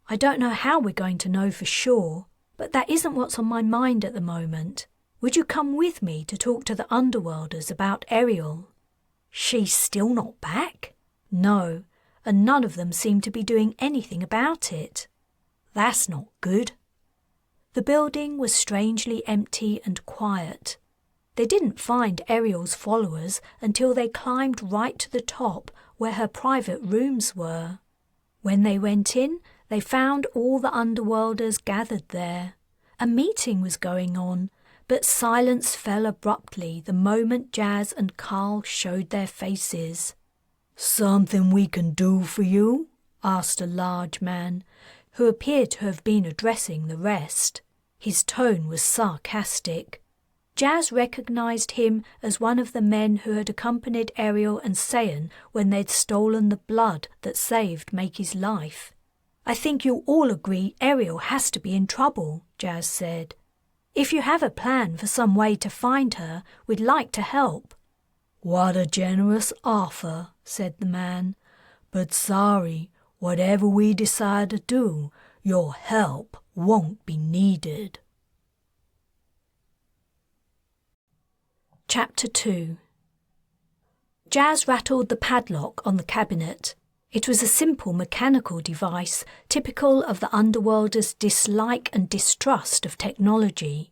I don't know how we're going to know for sure, but that isn't what's on my mind at the moment. Would you come with me to talk to the Underworlders about Ariel? She's still not back? No, and none of them seem to be doing anything about it. That's not good. The building was strangely empty and quiet. They didn't find Ariel's followers until they climbed right to the top where her private rooms were. When they went in, they found all the Underworlders gathered there. A meeting was going on, but silence fell abruptly the moment Jas and Carl showed their faces. "Something we can do for you?" asked a large man, who appeared to have been addressing the rest. His tone was sarcastic. Jas recognised him as one of the men who had accompanied Ariel and Sayan when they'd stolen the blood that saved Makey's life. "I think you'll all agree Ariel has to be in trouble," Jas said. "If you have a plan for some way to find her, we'd like to help." "What a generous offer," said the man. "But sorry, whatever we decide to do, your help won't be needed." Chapter 2. Jas rattled the padlock on the cabinet. It was a simple mechanical device typical of the Underworlders' dislike and distrust of technology.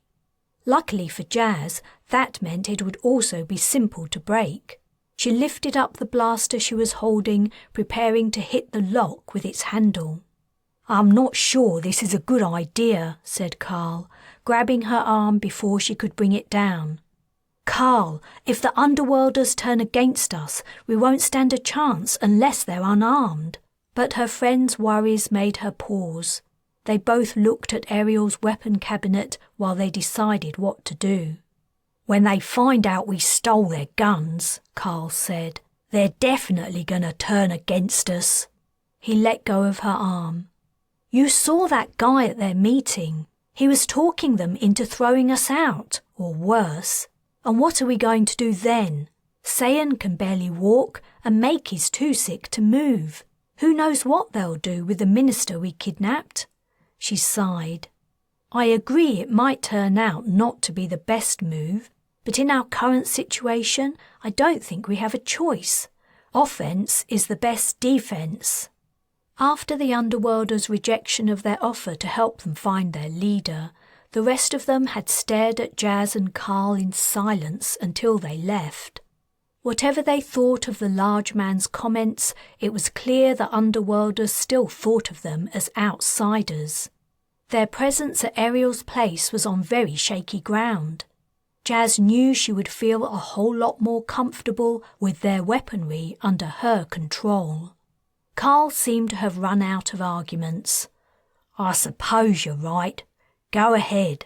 Luckily for Jas, that meant it would also be simple to break. She lifted up the blaster she was holding, preparing to hit the lock with its handle. "I'm not sure this is a good idea," said Carl, grabbing her arm before she could bring it down. "Carl, if the Underworlders turn against us, we won't stand a chance unless they're unarmed." But her friend's worries made her pause. They both looked at Ariel's weapon cabinet while they decided what to do. "When they find out we stole their guns," Carl said, "they're definitely going to turn against us." He let go of her arm. "You saw that guy at their meeting. He was talking them into throwing us out, or worse. And what are we going to do then? Sayan can barely walk, and Makey's too sick to move. Who knows what they'll do with the minister we kidnapped?" She sighed. "I agree it might turn out not to be the best move, but in our current situation, I don't think we have a choice. Offense is the best defense." After the Underworlders' rejection of their offer to help them find their leader, the rest of them had stared at Jas and Carl in silence until they left. Whatever they thought of the large man's comments, it was clear the Underworlders still thought of them as outsiders. Their presence at Ariel's place was on very shaky ground. Jas knew she would feel a whole lot more comfortable with their weaponry under her control. Carl seemed to have run out of arguments. "I suppose you're right. Go ahead."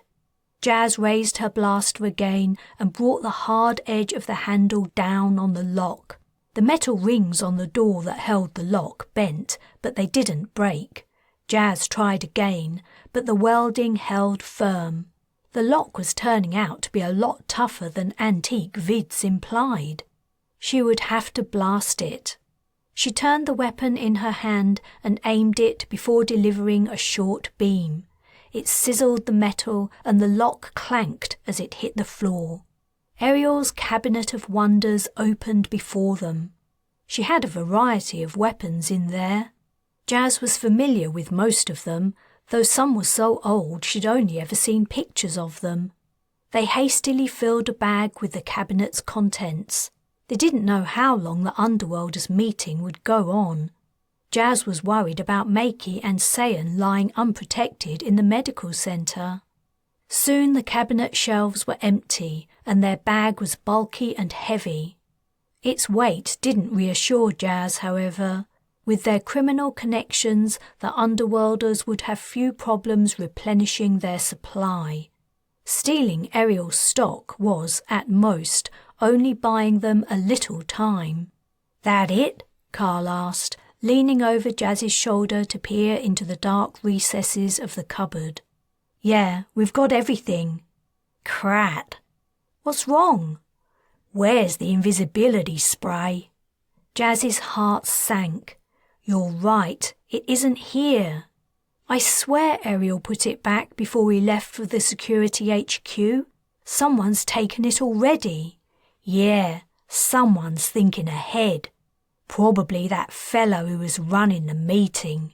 Jas raised her blaster again and brought the hard edge of the handle down on the lock. The metal rings on the door that held the lock bent, but they didn't break. Jas tried again, but the welding held firm. The lock was turning out to be a lot tougher than antique vids implied. She would have to blast it. She turned the weapon in her hand and aimed it before delivering a short beam. It sizzled the metal and the lock clanked as it hit the floor. Ariel's cabinet of wonders opened before them. She had a variety of weapons in there. Jas was familiar with most of them, though some were so old she'd only ever seen pictures of them. They hastily filled a bag with the cabinet's contents. They didn't know how long the Underworlders' meeting would go on. Jas was worried about Makey and Sayan lying unprotected in the medical centre. Soon the cabinet shelves were empty and their bag was bulky and heavy. Its weight didn't reassure Jas, however. With their criminal connections, the Underworlders would have few problems replenishing their supply. Stealing Ariel's stock was, at most, only buying them a little time. "That it?" Carl asked, leaning over Jas's shoulder to peer into the dark recesses of the cupboard. "Yeah, we've got everything." "Crat." "What's wrong?" Where's the invisibility spray? Jas's heart sank. You're right, it isn't here. I swear Ariel put it back before we left for the security HQ. Someone's taken it already. Yeah, someone's thinking ahead. Probably that fellow who was running the meeting.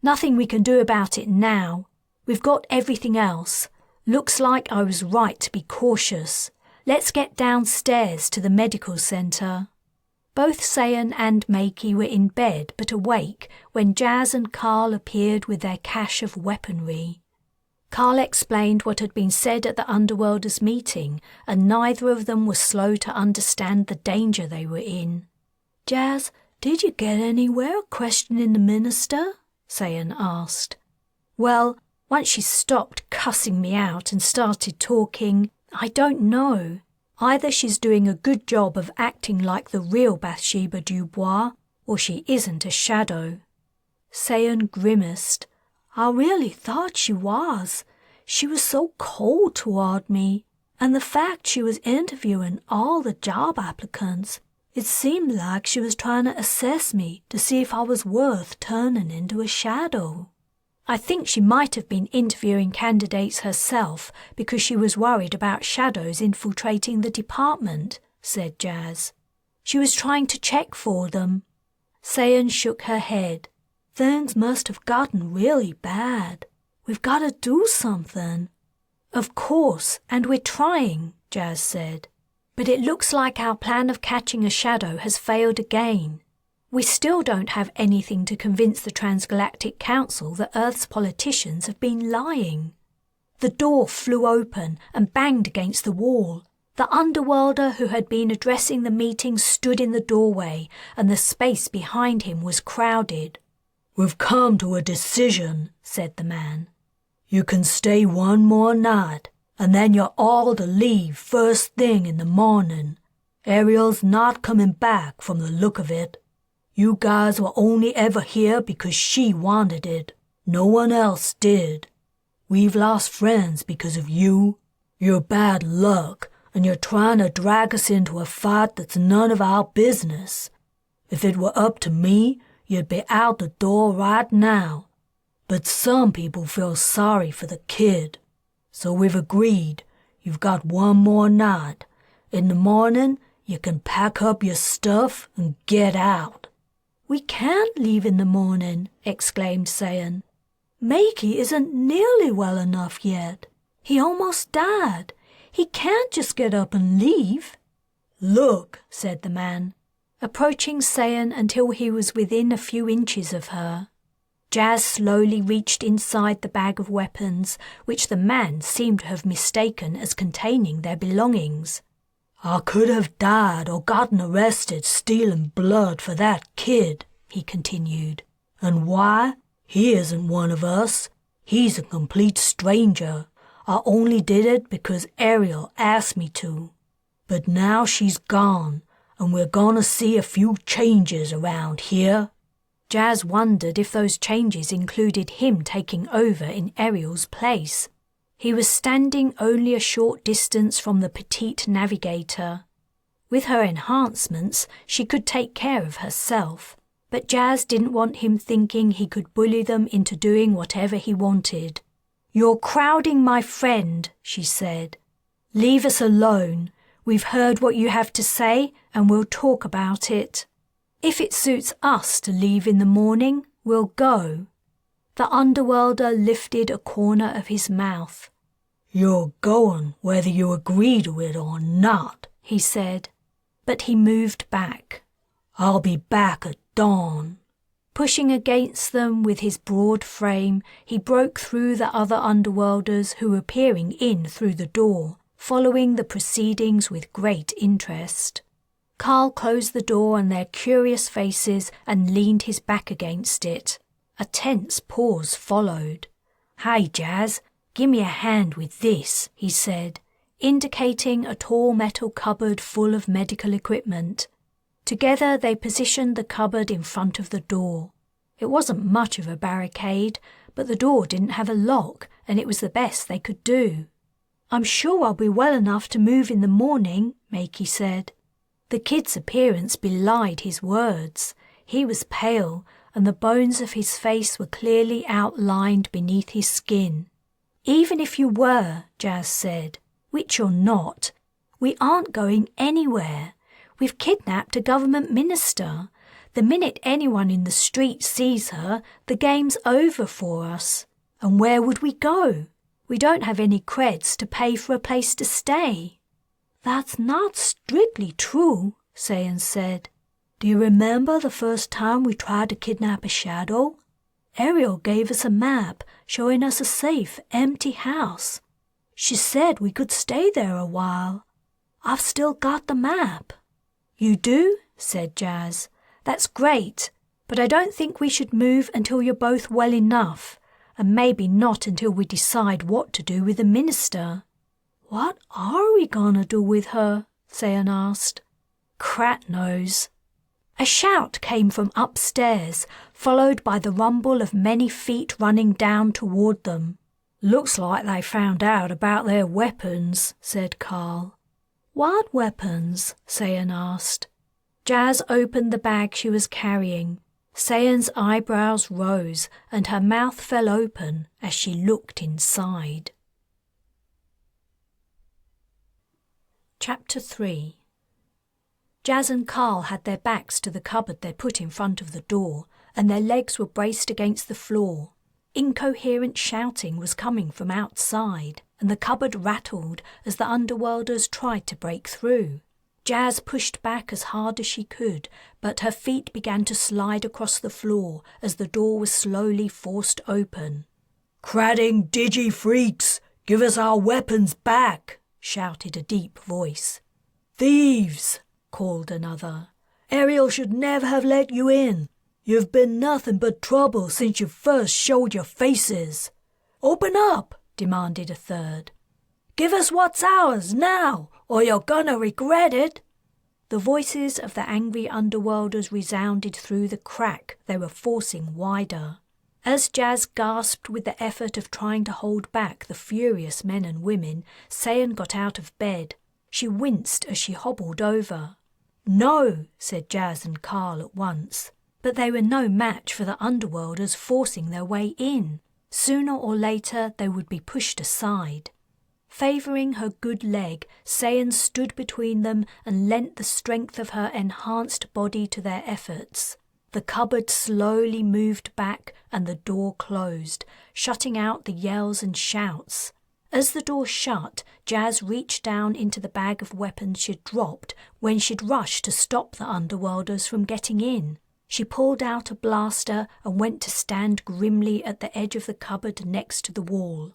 Nothing we can do about it now. We've got everything else. Looks like I was right to be cautious. Let's get downstairs to the medical centre. Both Sayan and Makey were in bed but awake when Jas and Carl appeared with their cache of weaponry. Carl explained what had been said at the Underworlders' meeting, and neither of them was slow to understand the danger they were in. Jas, did you get anywhere questioning the minister? Sayan asked. Well, once she stopped cussing me out and started talking, I don't know. Either she's doing a good job of acting like the real Bathsheba Dubois, or she isn't a shadow. Sayan grimaced. I really thought she was. She was so cold toward me, and the fact she was interviewing all the job applicants, it seemed like she was trying to assess me to see if I was worth turning into a shadow. I think she might have been interviewing candidates herself because she was worried about shadows infiltrating the department, said Jas. She was trying to check for them. Sayan shook her head. Things must have gotten really bad. We've got to do something. Of course, and we're trying, Jas said. But it looks like our plan of catching a shadow has failed again. We still don't have anything to convince the Transgalactic Council that Earth's politicians have been lying. The door flew open and banged against the wall. The Underworlder who had been addressing the meeting stood in the doorway, and the space behind him was crowded. We've come to a decision, said the man. You can stay one more night, and then you're all to leave first thing in the morning. Ariel's not coming back from the look of it. You guys were only ever here because she wanted it. No one else did. We've lost friends because of you. You're bad luck, and you're trying to drag us into a fight that's none of our business. If it were up to me, you'd be out the door right now. But some people feel sorry for the kid. So we've agreed. You've got one more night. In the morning, you can pack up your stuff and get out. We can't leave in the morning, exclaimed Sayan. Makey isn't nearly well enough yet. He almost died. He can't just get up and leave. Look, said the man, approaching Sayan until he was within a few inches of her. Jas slowly reached inside the bag of weapons, which the man seemed to have mistaken as containing their belongings. I could have died or gotten arrested stealing blood for that kid, he continued. And why? He isn't one of us. He's a complete stranger. I only did it because Ariel asked me to. But now she's gone, and we're gonna see a few changes around here. Jas wondered if those changes included him taking over in Ariel's place. He was standing only a short distance from the petite navigator. With her enhancements, she could take care of herself, but Jas didn't want him thinking he could bully them into doing whatever he wanted. "You're crowding my friend," she said. "Leave us alone. We've heard what you have to say, and we'll talk about it. If it suits us to leave in the morning, we'll go." The Underworlder lifted a corner of his mouth. "You're going whether you agree to it or not," he said, but he moved back. "I'll be back at dawn." Pushing against them with his broad frame, he broke through the other Underworlders who were peering in through the door, following the proceedings with great interest. Carl closed the door on their curious faces and leaned his back against it. A tense pause followed. "Hey, Jas, give me a hand with this," he said, indicating a tall metal cupboard full of medical equipment. Together they positioned the cupboard in front of the door. It wasn't much of a barricade, but the door didn't have a lock, and it was the best they could do. I'm sure I'll be well enough to move in the morning, Makey said. The kid's appearance belied his words. He was pale, and the bones of his face were clearly outlined beneath his skin. Even if you were, Jas said, which you're not, we aren't going anywhere. We've kidnapped a government minister. The minute anyone in the street sees her, the game's over for us. And where would we go? We don't have any creds to pay for a place to stay. That's not strictly true, Sayan said. Do you remember the first time we tried to kidnap a shadow? Ariel gave us a map showing us a safe, empty house. She said we could stay there a while. I've still got the map. You do? Said Jas. That's great, but I don't think we should move until you're both well enough, and maybe not until we decide what to do with the minister. What are we gonna do with her? Sayan asked. Crat knows. A shout came from upstairs, followed by the rumble of many feet running down toward them. Looks like they found out about their weapons, said Carl. What weapons? Sayan asked. Jas opened the bag she was carrying. Sayan's eyebrows rose and her mouth fell open as she looked inside. Chapter 3. Jas and Carl had their backs to the cupboard they put in front of the door, and their legs were braced against the floor. Incoherent shouting was coming from outside, and the cupboard rattled as the Underworlders tried to break through. Jas pushed back as hard as she could, but her feet began to slide across the floor as the door was slowly forced open. "Cradding digi-freaks, give us our weapons back!" shouted a deep voice. "Thieves!" called another. "Ariel should never have let you in. You've been nothing but trouble since you first showed your faces." "Open up!" demanded a third. "Give us what's ours now, or you're gonna regret it." The voices of the angry Underworlders resounded through the crack they were forcing wider. As Jas gasped with the effort of trying to hold back the furious men and women, Sayan got out of bed. She winced as she hobbled over. "No," said Jas and Carl at once. But they were no match for the Underworlders forcing their way in. Sooner or later they would be pushed aside. Favouring her good leg, Sayan stood between them and lent the strength of her enhanced body to their efforts. The cupboard slowly moved back and the door closed, shutting out the yells and shouts. As the door shut, Jas reached down into the bag of weapons she'd dropped when she'd rushed to stop the Underworlders from getting in. She pulled out a blaster and went to stand grimly at the edge of the cupboard next to the wall.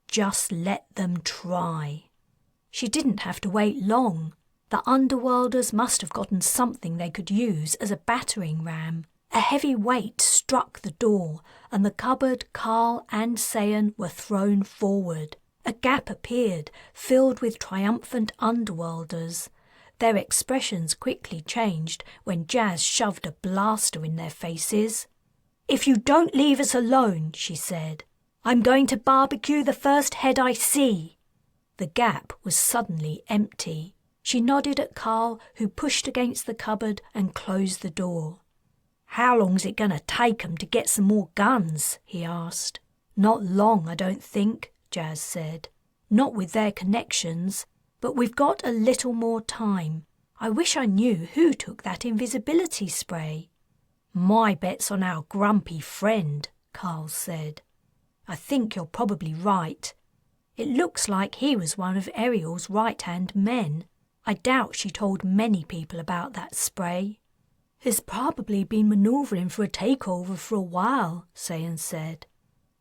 Just let them try. She didn't have to wait long. The Underworlders must have gotten something they could use as a battering ram. A heavy weight struck the door, and the cupboard, Carl and Sayan were thrown forward. A gap appeared, filled with triumphant Underworlders. Their expressions quickly changed when Jas shoved a blaster in their faces. "If you don't leave us alone," she said, "I'm going to barbecue the first head I see." The gap was suddenly empty. She nodded at Carl, who pushed against the cupboard and closed the door. "How long's it going to take 'em to get some more guns?" he asked. "Not long, I don't think," Jas said. "Not with their connections. But we've got a little more time. I wish I knew who took that invisibility spray." "My bet's on our grumpy friend," Carl said. "I think you're probably right. It looks like he was one of Ariel's right-hand men. I doubt she told many people about that spray." "He's probably been manoeuvring for a takeover for a while," Sayan said.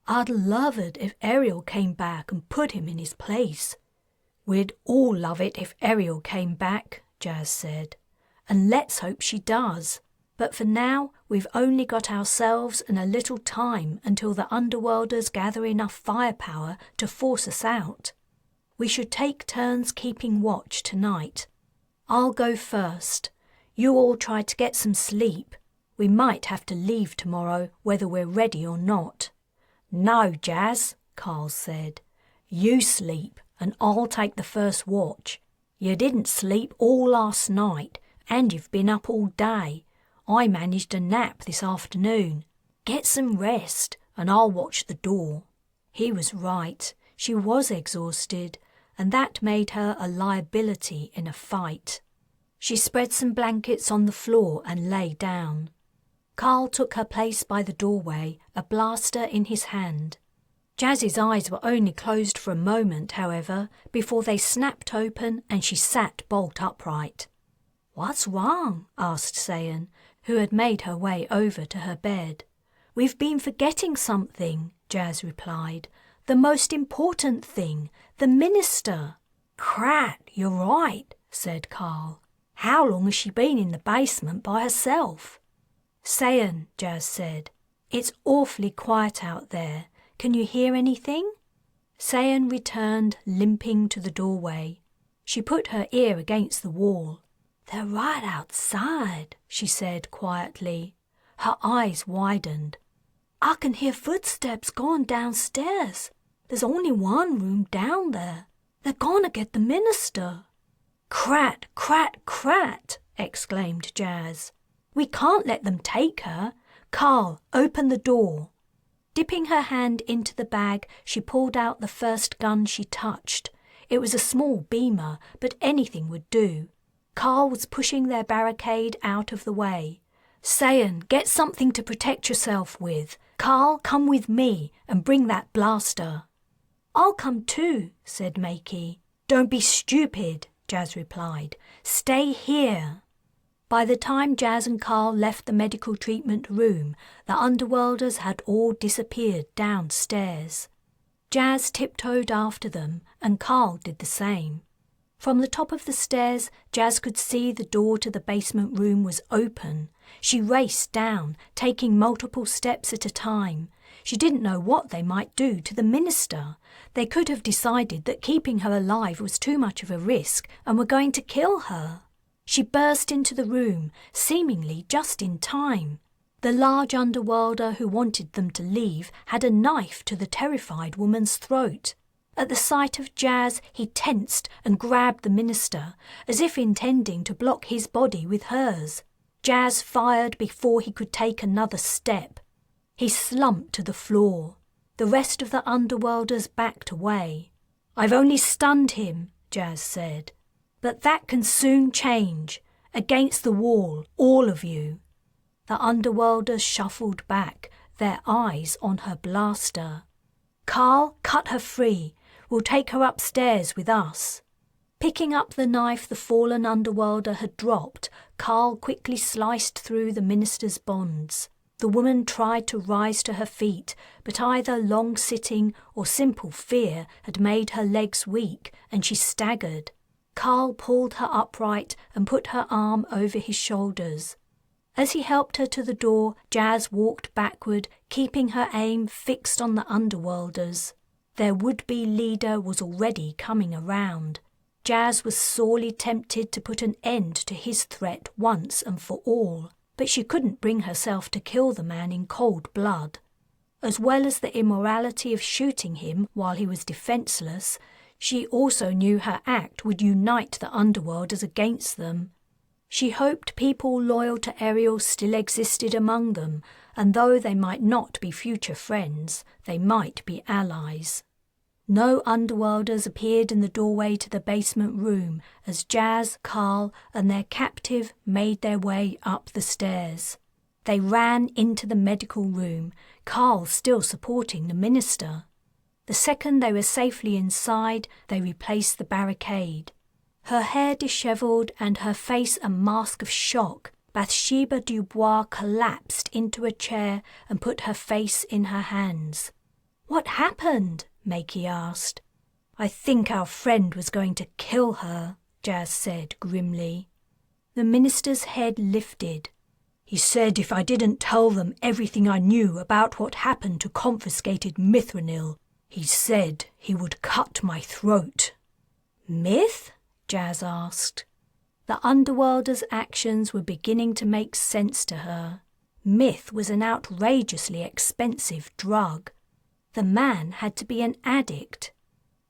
"I'd love it if Ariel came back and put him in his place." "We'd all love it if Ariel came back," Jas said. "And let's hope she does. But for now, we've only got ourselves and a little time until the Underworlders gather enough firepower to force us out. We should take turns keeping watch tonight. I'll go first. You all try to get some sleep. We might have to leave tomorrow, whether we're ready or not." "No, Jas," Carl said. "You sleep, and I'll take the first watch. You didn't sleep all last night, and you've been up all day. I managed a nap this afternoon. Get some rest, and I'll watch the door." He was right. She was exhausted, and that made her a liability in a fight. She spread some blankets on the floor and lay down. Carl took her place by the doorway, a blaster in his hand. Jas's eyes were only closed for a moment, however, before they snapped open and she sat bolt upright. "What's wrong?" asked Sayan, who had made her way over to her bed. "We've been forgetting something," Jas replied. "The most important thing, the minister." "Crat, you're right," said Carl. "How long has she been in the basement by herself?" "Sayan," Jas said, "it's awfully quiet out there. Can you hear anything?" Sayan returned, limping to the doorway. She put her ear against the wall. "They're right outside," she said quietly. Her eyes widened. "I can hear footsteps going downstairs. There's only one room down there. They're gonna get the minister." "Crat, crat, crat!" exclaimed Jas. "We can't let them take her. Carl, open the door." Dipping her hand into the bag, she pulled out the first gun she touched. It was a small beamer, but anything would do. Carl was pushing their barricade out of the way. "Sayan, get something to protect yourself with. Carl, come with me and bring that blaster." "I'll come too," said Makey. "Don't be stupid," Jas replied. "Stay here." By the time Jas and Carl left the medical treatment room, the Underworlders had all disappeared downstairs. Jas tiptoed after them, and Carl did the same. From the top of the stairs, Jas could see the door to the basement room was open. She raced down, taking multiple steps at a time. She didn't know what they might do to the minister. They could have decided that keeping her alive was too much of a risk and were going to kill her. She burst into the room, seemingly just in time. The large Underworlder who wanted them to leave had a knife to the terrified woman's throat. At the sight of Jas, he tensed and grabbed the minister, as if intending to block his body with hers. Jas fired before he could take another step. He slumped to the floor. The rest of the Underworlders backed away. "I've only stunned him," Jas said. "But that can soon change. Against the wall, all of you." The Underworlders shuffled back, their eyes on her blaster. "Carl, cut her free. We'll take her upstairs with us." Picking up the knife the fallen Underworlder had dropped, Carl quickly sliced through the minister's bonds. The woman tried to rise to her feet, but either long sitting or simple fear had made her legs weak, and she staggered. Carl pulled her upright and put her arm over his shoulders. As he helped her to the door, Jas walked backward, keeping her aim fixed on the Underworlders. Their would-be leader was already coming around. Jas was sorely tempted to put an end to his threat once and for all, but she couldn't bring herself to kill the man in cold blood. As well as the immorality of shooting him while he was defenseless, she also knew her act would unite the Underworlders against them. She hoped people loyal to Ariel still existed among them, and though they might not be future friends, they might be allies. No Underworlders appeared in the doorway to the basement room as Jas, Carl, and their captive made their way up the stairs. They ran into the medical room, Carl still supporting the minister. The second they were safely inside, they replaced the barricade. Her hair dishevelled and her face a mask of shock, Bathsheba Dubois collapsed into a chair and put her face in her hands. "What happened?" Makey asked. "I think our friend was going to kill her," Jas said grimly. The minister's head lifted. "He said if I didn't tell them everything I knew about what happened to confiscated Mithranil, he said he would cut my throat." "Myth?" Jas asked. The Underworlders' actions were beginning to make sense to her. Myth was an outrageously expensive drug. The man had to be an addict.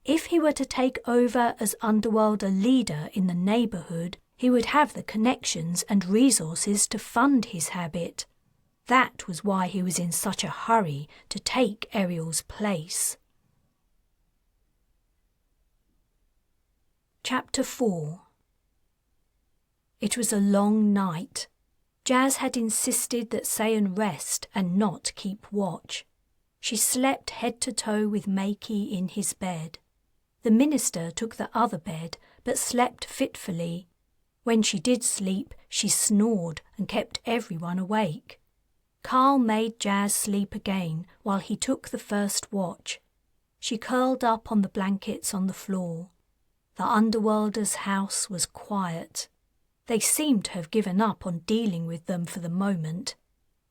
If he were to take over as Underworlder leader in the neighbourhood, he would have the connections and resources to fund his habit. That was why he was in such a hurry to take Ariel's place. Chapter 4. It was a long night. Jas had insisted that Sayan rest and not keep watch. She slept head to toe with Makey in his bed. The minister took the other bed, but slept fitfully. When she did sleep, she snored and kept everyone awake. Carl made Jas sleep again while he took the first watch. She curled up on the blankets on the floor. The Underworlder's house was quiet. They seemed to have given up on dealing with them for the moment.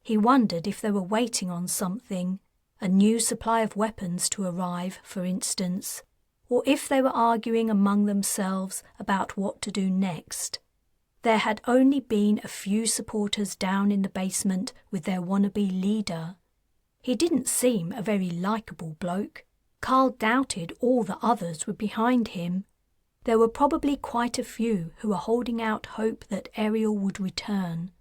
He wondered if they were waiting on something, a new supply of weapons to arrive, for instance, or if they were arguing among themselves about what to do next. There had only been a few supporters down in the basement with their wannabe leader. He didn't seem a very likeable bloke. Carl doubted all the others were behind him. There were probably quite a few who were holding out hope that Ariel would return.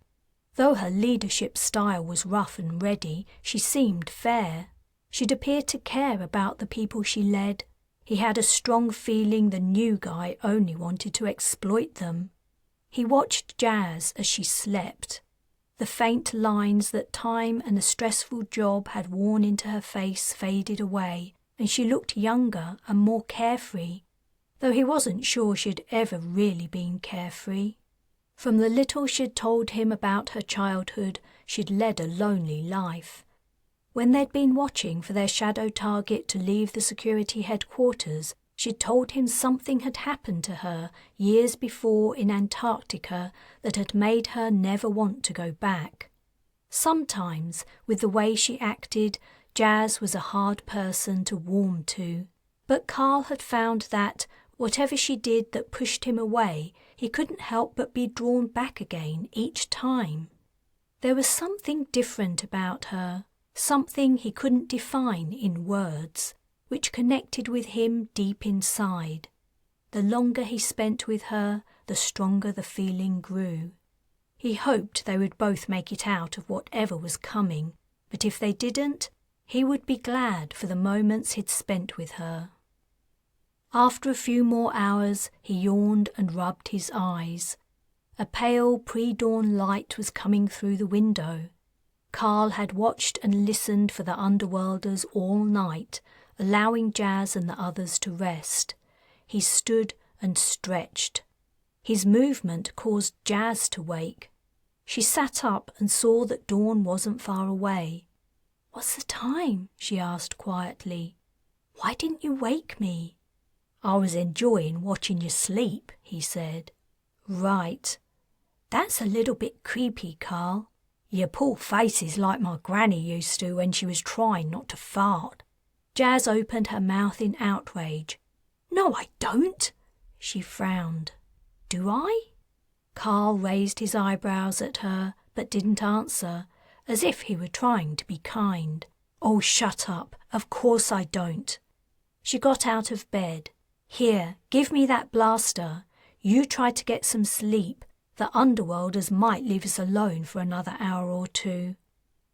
Though her leadership style was rough and ready, she seemed fair. She'd appeared to care about the people she led. He had a strong feeling the new guy only wanted to exploit them. He watched Jas as she slept. The faint lines that time and a stressful job had worn into her face faded away, and she looked younger and more carefree, though he wasn't sure she'd ever really been carefree. From the little she'd told him about her childhood, she'd led a lonely life. When they'd been watching for their shadow target to leave the security headquarters, she'd told him something had happened to her years before in Antarctica that had made her never want to go back. Sometimes, with the way she acted, Jas was a hard person to warm to, but Carl had found that, whatever she did that pushed him away, he couldn't help but be drawn back again each time. There was something different about her, something he couldn't define in words, which connected with him deep inside. The longer he spent with her, the stronger the feeling grew. He hoped they would both make it out of whatever was coming, but if they didn't, he would be glad for the moments he'd spent with her. After a few more hours, he yawned and rubbed his eyes. A pale pre-dawn light was coming through the window. Carl had watched and listened for the Underworlders all night, allowing Jas and the others to rest. He stood and stretched. His movement caused Jas to wake. She sat up and saw that dawn wasn't far away. "What's the time?" she asked quietly. "Why didn't you wake me?" "I was enjoying watching you sleep," he said. "Right. That's a little bit creepy, Carl. You pull faces like my granny used to when she was trying not to fart." Jas opened her mouth in outrage. "No, I don't." She frowned. "Do I?" Carl raised his eyebrows at her, but didn't answer, as if he were trying to be kind. "Oh, shut up. Of course I don't." She got out of bed. "Here, give me that blaster. You try to get some sleep. The Underworlders might leave us alone for another hour or two."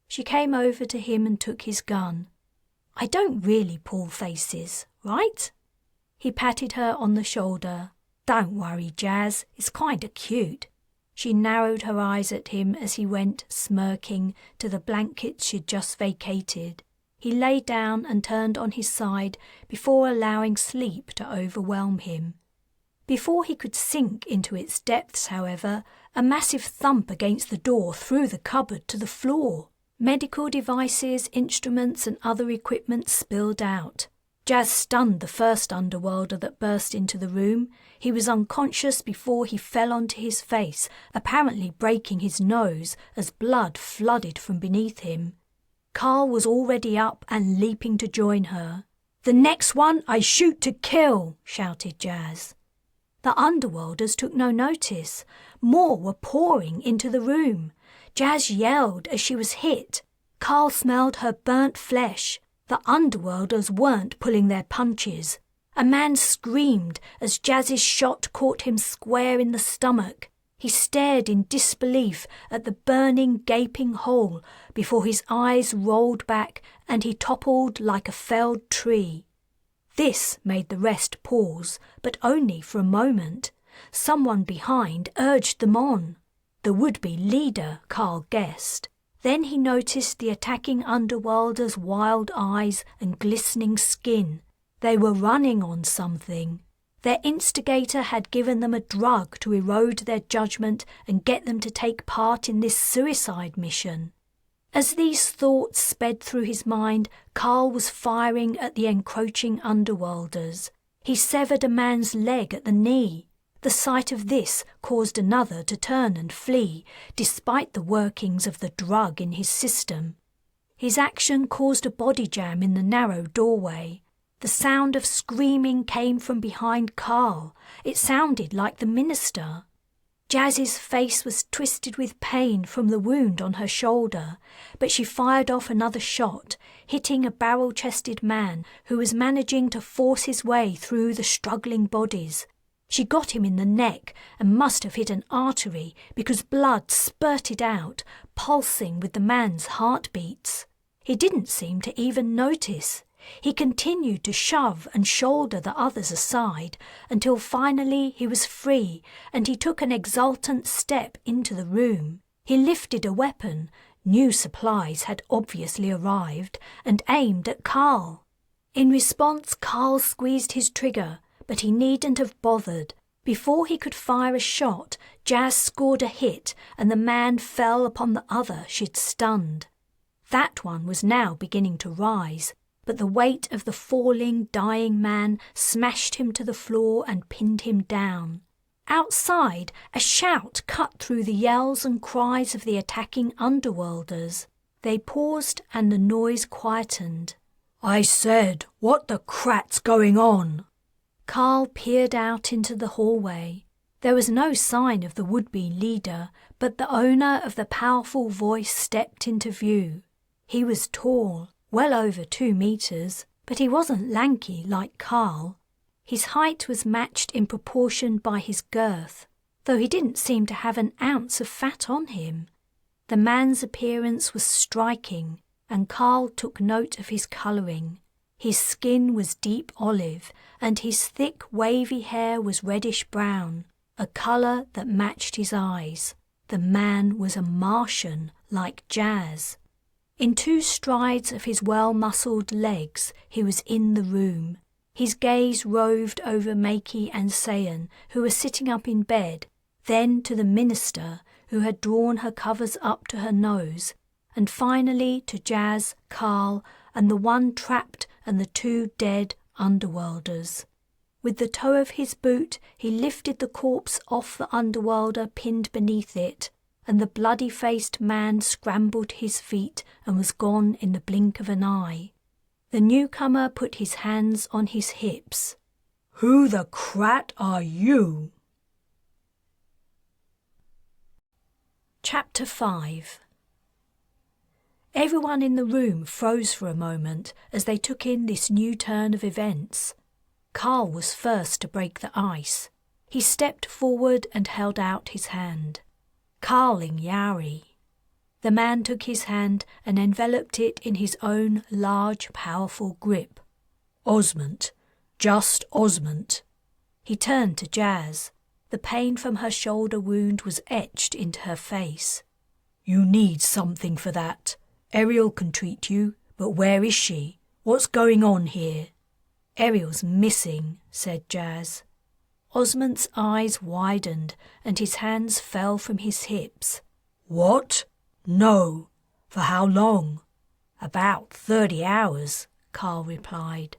She came over to him and took his gun. "I don't really pull faces, right?" He patted her on the shoulder. "Don't worry, Jas, it's kinda cute." She narrowed her eyes at him as he went, smirking, to the blankets she'd just vacated. He lay down and turned on his side before allowing sleep to overwhelm him. Before he could sink into its depths, however, a massive thump against the door threw the cupboard to the floor. Medical devices, instruments and other equipment spilled out. Jas stunned the first Underworlder that burst into the room. He was unconscious before he fell onto his face, apparently breaking his nose as blood flooded from beneath him. Carl was already up and leaping to join her. "The next one I shoot to kill," shouted Jas. The Underworlders took no notice. More were pouring into the room. Jas yelled as she was hit. Carl smelled her burnt flesh. The Underworlders weren't pulling their punches. A man screamed as Jas's shot caught him square in the stomach. He stared in disbelief at the burning, gaping hole before his eyes rolled back and he toppled like a felled tree. This made the rest pause, but only for a moment. Someone behind urged them on. The would-be leader, Carl guessed. Then he noticed the attacking Underworlders' wild eyes and glistening skin. They were running on something. Their instigator had given them a drug to erode their judgment and get them to take part in this suicide mission. As these thoughts sped through his mind, Carl was firing at the encroaching Underworlders. He severed a man's leg at the knee. The sight of this caused another to turn and flee, despite the workings of the drug in his system. His action caused a body jam in the narrow doorway. The sound of screaming came from behind Carl. It sounded like the minister. Jas's face was twisted with pain from the wound on her shoulder, but she fired off another shot, hitting a barrel-chested man who was managing to force his way through the struggling bodies. She got him in the neck and must have hit an artery because blood spurted out, pulsing with the man's heartbeats. He didn't seem to even notice. He continued to shove and shoulder the others aside until finally he was free and he took an exultant step into the room. He lifted a weapon, new supplies had obviously arrived, and aimed at Carl. In response, Carl squeezed his trigger, but he needn't have bothered. Before he could fire a shot, Jas scored a hit and the man fell upon the other she'd stunned. That one was now beginning to rise, but the weight of the falling, dying man smashed him to the floor and pinned him down. Outside, a shout cut through the yells and cries of the attacking Underworlders. They paused and the noise quietened. "I said, what the crat's going on?" Carl peered out into the hallway. There was no sign of the would-be leader, but the owner of the powerful voice stepped into view. He was tall, well over 2 meters, but he wasn't lanky like Carl. His height was matched in proportion by his girth, though he didn't seem to have an ounce of fat on him. The man's appearance was striking, and Carl took note of his colouring. His skin was deep olive, and his thick, wavy hair was reddish-brown, a colour that matched his eyes. The man was a Martian, like Jas. In 2 strides of his well-muscled legs, he was in the room. His gaze roved over Makey and Sayan, who were sitting up in bed, then to the minister, who had drawn her covers up to her nose, and finally to Jas, Carl, and the one trapped and the 2 dead Underworlders. With the toe of his boot, he lifted the corpse off the Underworlder pinned beneath it, and the bloody-faced man scrambled his feet and was gone in the blink of an eye. The newcomer put his hands on his hips. "Who the crat are you?" Chapter 5. Everyone in the room froze for a moment as they took in this new turn of events. Carl was first to break the ice. He stepped forward and held out his hand. "Carling Yari." The man took his hand and enveloped it in his own large, powerful grip. "Osmond, just Osmond." He turned to Jas. The pain from her shoulder wound was etched into her face. "You need something for that. Ariel can treat you, but where is she? What's going on here?" "Ariel's missing," said Jas. Osmond's eyes widened and his hands fell from his hips. "What? No. For how long?" "About 30 hours, Carl replied.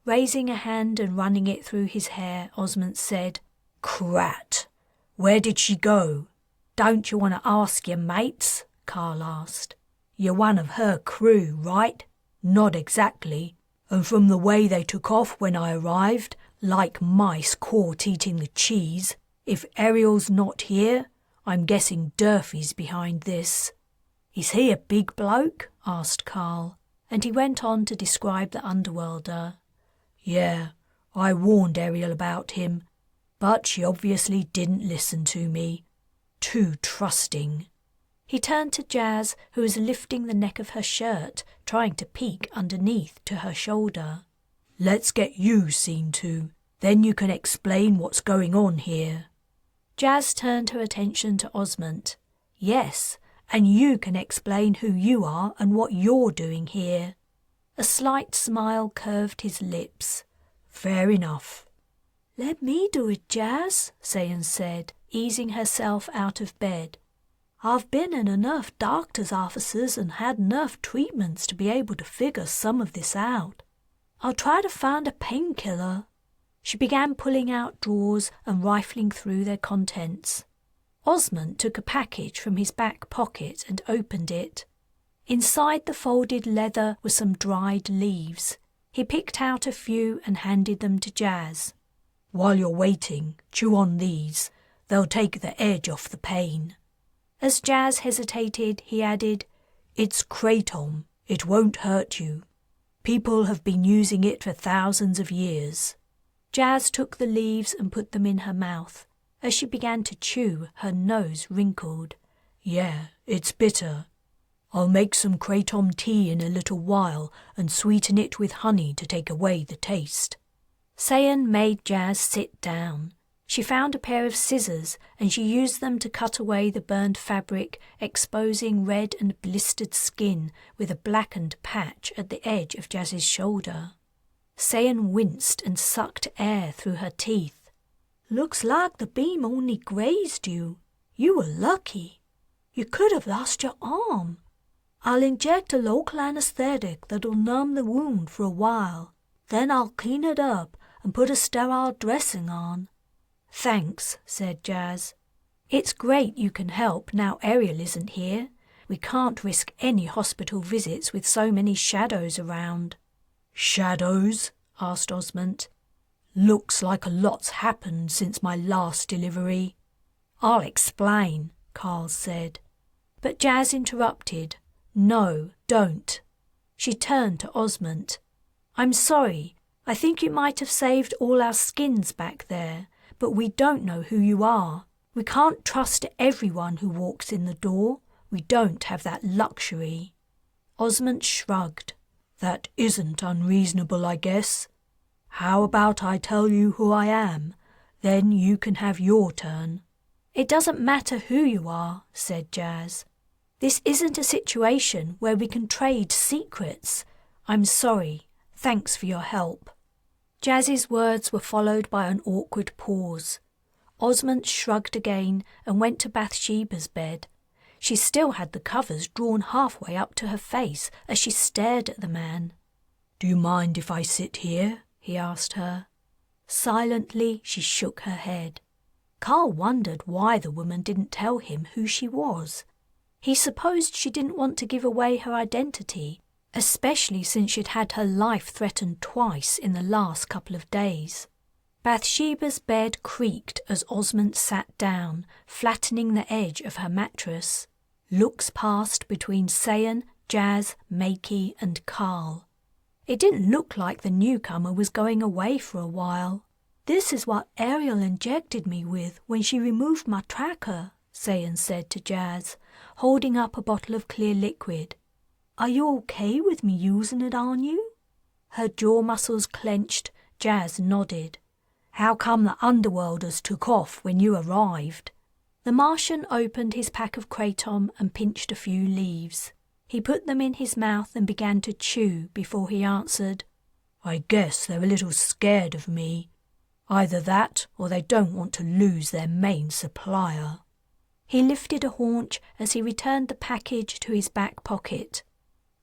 Raising a hand and running it through his hair, Osmond said, "Crat. Where did she go?" "Don't you want to ask your mates?" Carl asked. "You're one of her crew, right?" "Not exactly. And from the way they took off when I arrived, like mice caught eating the cheese. If Ariel's not here, I'm guessing Durfee's behind this." "Is he a big bloke?" asked Carl, and he went on to describe the Underworlder. "Yeah, I warned Ariel about him, but she obviously didn't listen to me. Too trusting." He turned to Jas, who was lifting the neck of her shirt, trying to peek underneath to her shoulder. "Let's get you seen to, then you can explain what's going on here." Jas turned her attention to Osmond. "Yes, and you can explain who you are and what you're doing here." A slight smile curved his lips. "Fair enough." "Let me do it, Jas," Sayan said, easing herself out of bed. "I've been in enough doctor's offices and had enough treatments to be able to figure some of this out. I'll try to find a painkiller." She began pulling out drawers and rifling through their contents. Osmond took a package from his back pocket and opened it. Inside the folded leather were some dried leaves. He picked out a few and handed them to Jas. "While you're waiting, chew on these. They'll take the edge off the pain." As Jas hesitated, he added, "It's kratom. It won't hurt you. People have been using it for thousands of years." Jas took the leaves and put them in her mouth. As she began to chew, her nose wrinkled. "Yeah, it's bitter. I'll make some kratom tea in a little while and sweeten it with honey to take away the taste." Sayan made Jas sit down. She found a pair of scissors and she used them to cut away the burned fabric, exposing red and blistered skin with a blackened patch at the edge of Jas's shoulder. Sayan winced and sucked air through her teeth. "Looks like the beam only grazed you. You were lucky. You could have lost your arm. I'll inject a local anesthetic that'll numb the wound for a while. Then I'll clean it up and put a sterile dressing on." "Thanks," said Jas. "It's great you can help now Ariel isn't here. We can't risk any hospital visits with so many shadows around." "Shadows?" asked Osmond. "Looks like a lot's happened since my last delivery." "I'll explain," Carl said. But Jas interrupted. "No, don't." She turned to Osmond. "I'm sorry. I think you might have saved all our skins back there, but we don't know who you are. We can't trust everyone who walks in the door. We don't have that luxury." Osmond shrugged. "That isn't unreasonable, I guess. How about I tell you who I am? Then you can have your turn." "It doesn't matter who you are," said Jas. "This isn't a situation where we can trade secrets. I'm sorry. Thanks for your help." Jas's words were followed by an awkward pause. Osmond shrugged again and went to Bathsheba's bed. She still had the covers drawn halfway up to her face as she stared at the man. "Do you mind if I sit here?" he asked her. Silently, she shook her head. Carl wondered why the woman didn't tell him who she was. He supposed she didn't want to give away her identity, especially since she'd had her life threatened twice in the last couple of days. Bathsheba's bed creaked as Osmond sat down, flattening the edge of her mattress. Looks passed between Sayan, Jas, Makey and Carl. It didn't look like the newcomer was going away for a while. "This is what Ariel injected me with when she removed my tracker," Sayan said to Jas, holding up a bottle of clear liquid. "Are you okay with me using it on you?" Her jaw muscles clenched. Jas nodded. "How come the Underworlders took off when you arrived?" The Martian opened his pack of kratom and pinched a few leaves. He put them in his mouth and began to chew before he answered, "I guess they're a little scared of me. Either that or they don't want to lose their main supplier." He lifted a haunch as he returned the package to his back pocket.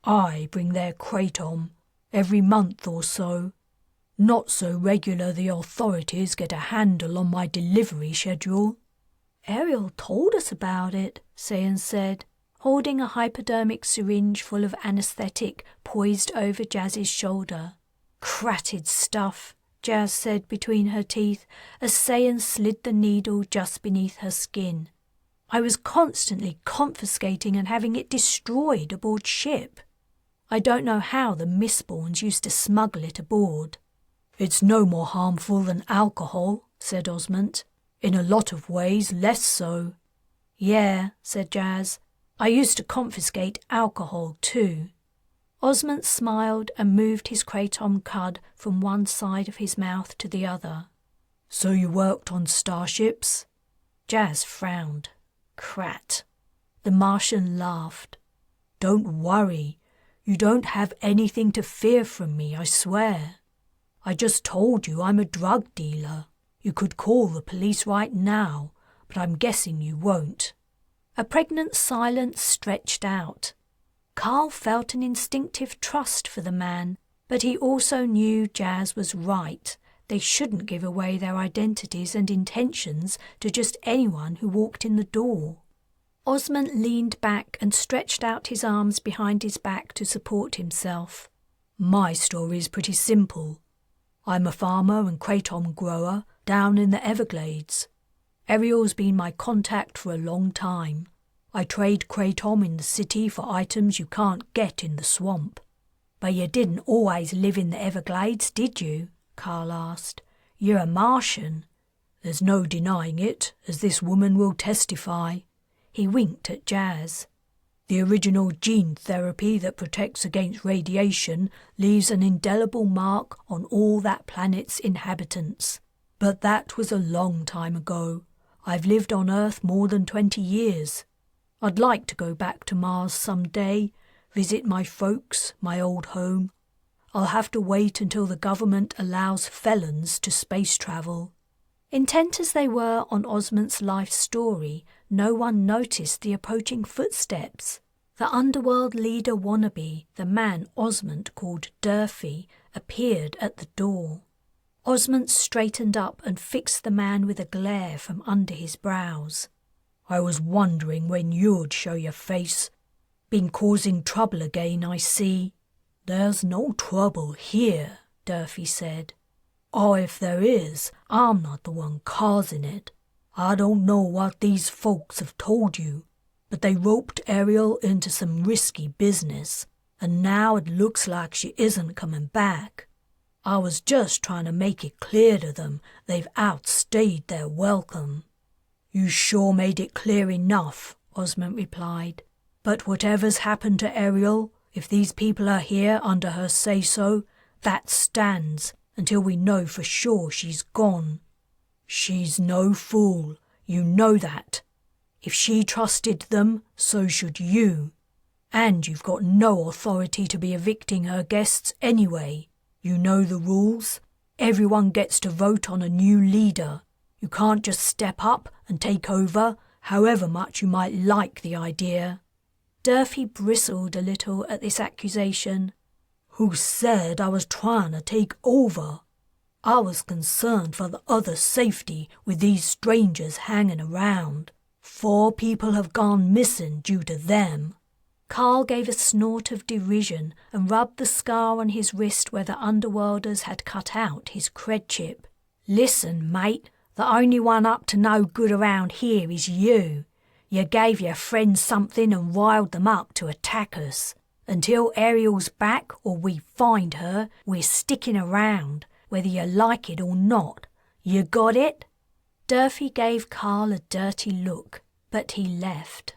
"I bring their kratom every month or so. Not so regular the authorities get a handle on my delivery schedule." "Ariel told us about it," Sayan said, holding a hypodermic syringe full of anesthetic poised over Jas's shoulder. "Cratted stuff," Jas said between her teeth as Sayan slid the needle just beneath her skin. "I was constantly confiscating and having it destroyed aboard ship. I don't know how the Mistborns used to smuggle it aboard." It's no more harmful than alcohol, said Osmond. In a lot of ways, less so. Yeah, said Jas. I used to confiscate alcohol too. Osmond smiled and moved his kratom cud from one side of his mouth to the other. So you worked on starships? Jas frowned. Crat. The Martian laughed. Don't worry. You don't have anything to fear from me, I swear. I just told you I'm a drug dealer. You could call the police right now, but I'm guessing you won't. A pregnant silence stretched out. Carl felt an instinctive trust for the man, but he also knew Jas was right. They shouldn't give away their identities and intentions to just anyone who walked in the door. Osmond leaned back and stretched out his arms behind his back to support himself. My story is pretty simple. I'm a farmer and kratom grower down in the Everglades. Ariel's been my contact for a long time. I trade kratom in the city for items you can't get in the swamp. But you didn't always live in the Everglades, did you? Carl asked. You're a Martian. There's no denying it, as this woman will testify. He winked at Jas. The original gene therapy that protects against radiation leaves an indelible mark on all that planet's inhabitants. But that was a long time ago. I've lived on Earth more than 20 years. I'd like to go back to Mars someday, visit my folks, my old home. I'll have to wait until the government allows felons to space travel. Intent as they were on Osmond's life story, no one noticed the approaching footsteps. The Underworld leader wannabe, the man Osmond called Durfee, appeared at the door. Osmond straightened up and fixed the man with a glare from under his brows. I was wondering when you'd show your face. Been causing trouble again, I see. There's no trouble here, Durfee said. Or if there is, I'm not the one causing it. I don't know what these folks have told you, but they roped Ariel into some risky business, and now it looks like she isn't coming back. I was just trying to make it clear to them they've outstayed their welcome. You sure made it clear enough, Osmond replied. But whatever's happened to Ariel, if these people are here under her say-so, that stands until we know for sure she's gone. She's no fool, you know that. If she trusted them, so should you. And you've got no authority to be evicting her guests anyway. You know the rules. Everyone gets to vote on a new leader. You can't just step up and take over, however much you might like the idea. Durfee bristled a little at this accusation. Who said I was trying to take over? I was concerned for the others' safety with these strangers hanging around. 4 people have gone missing due to them. Carl gave a snort of derision and rubbed the scar on his wrist where the Underworlders had cut out his cred chip. Listen, mate, the only one up to no good around here is you. You gave your friends something and riled them up to attack us. Until Ariel's back or we find her, we're sticking around, whether you like it or not. You got it? Durfee gave Carl a dirty look, but he left.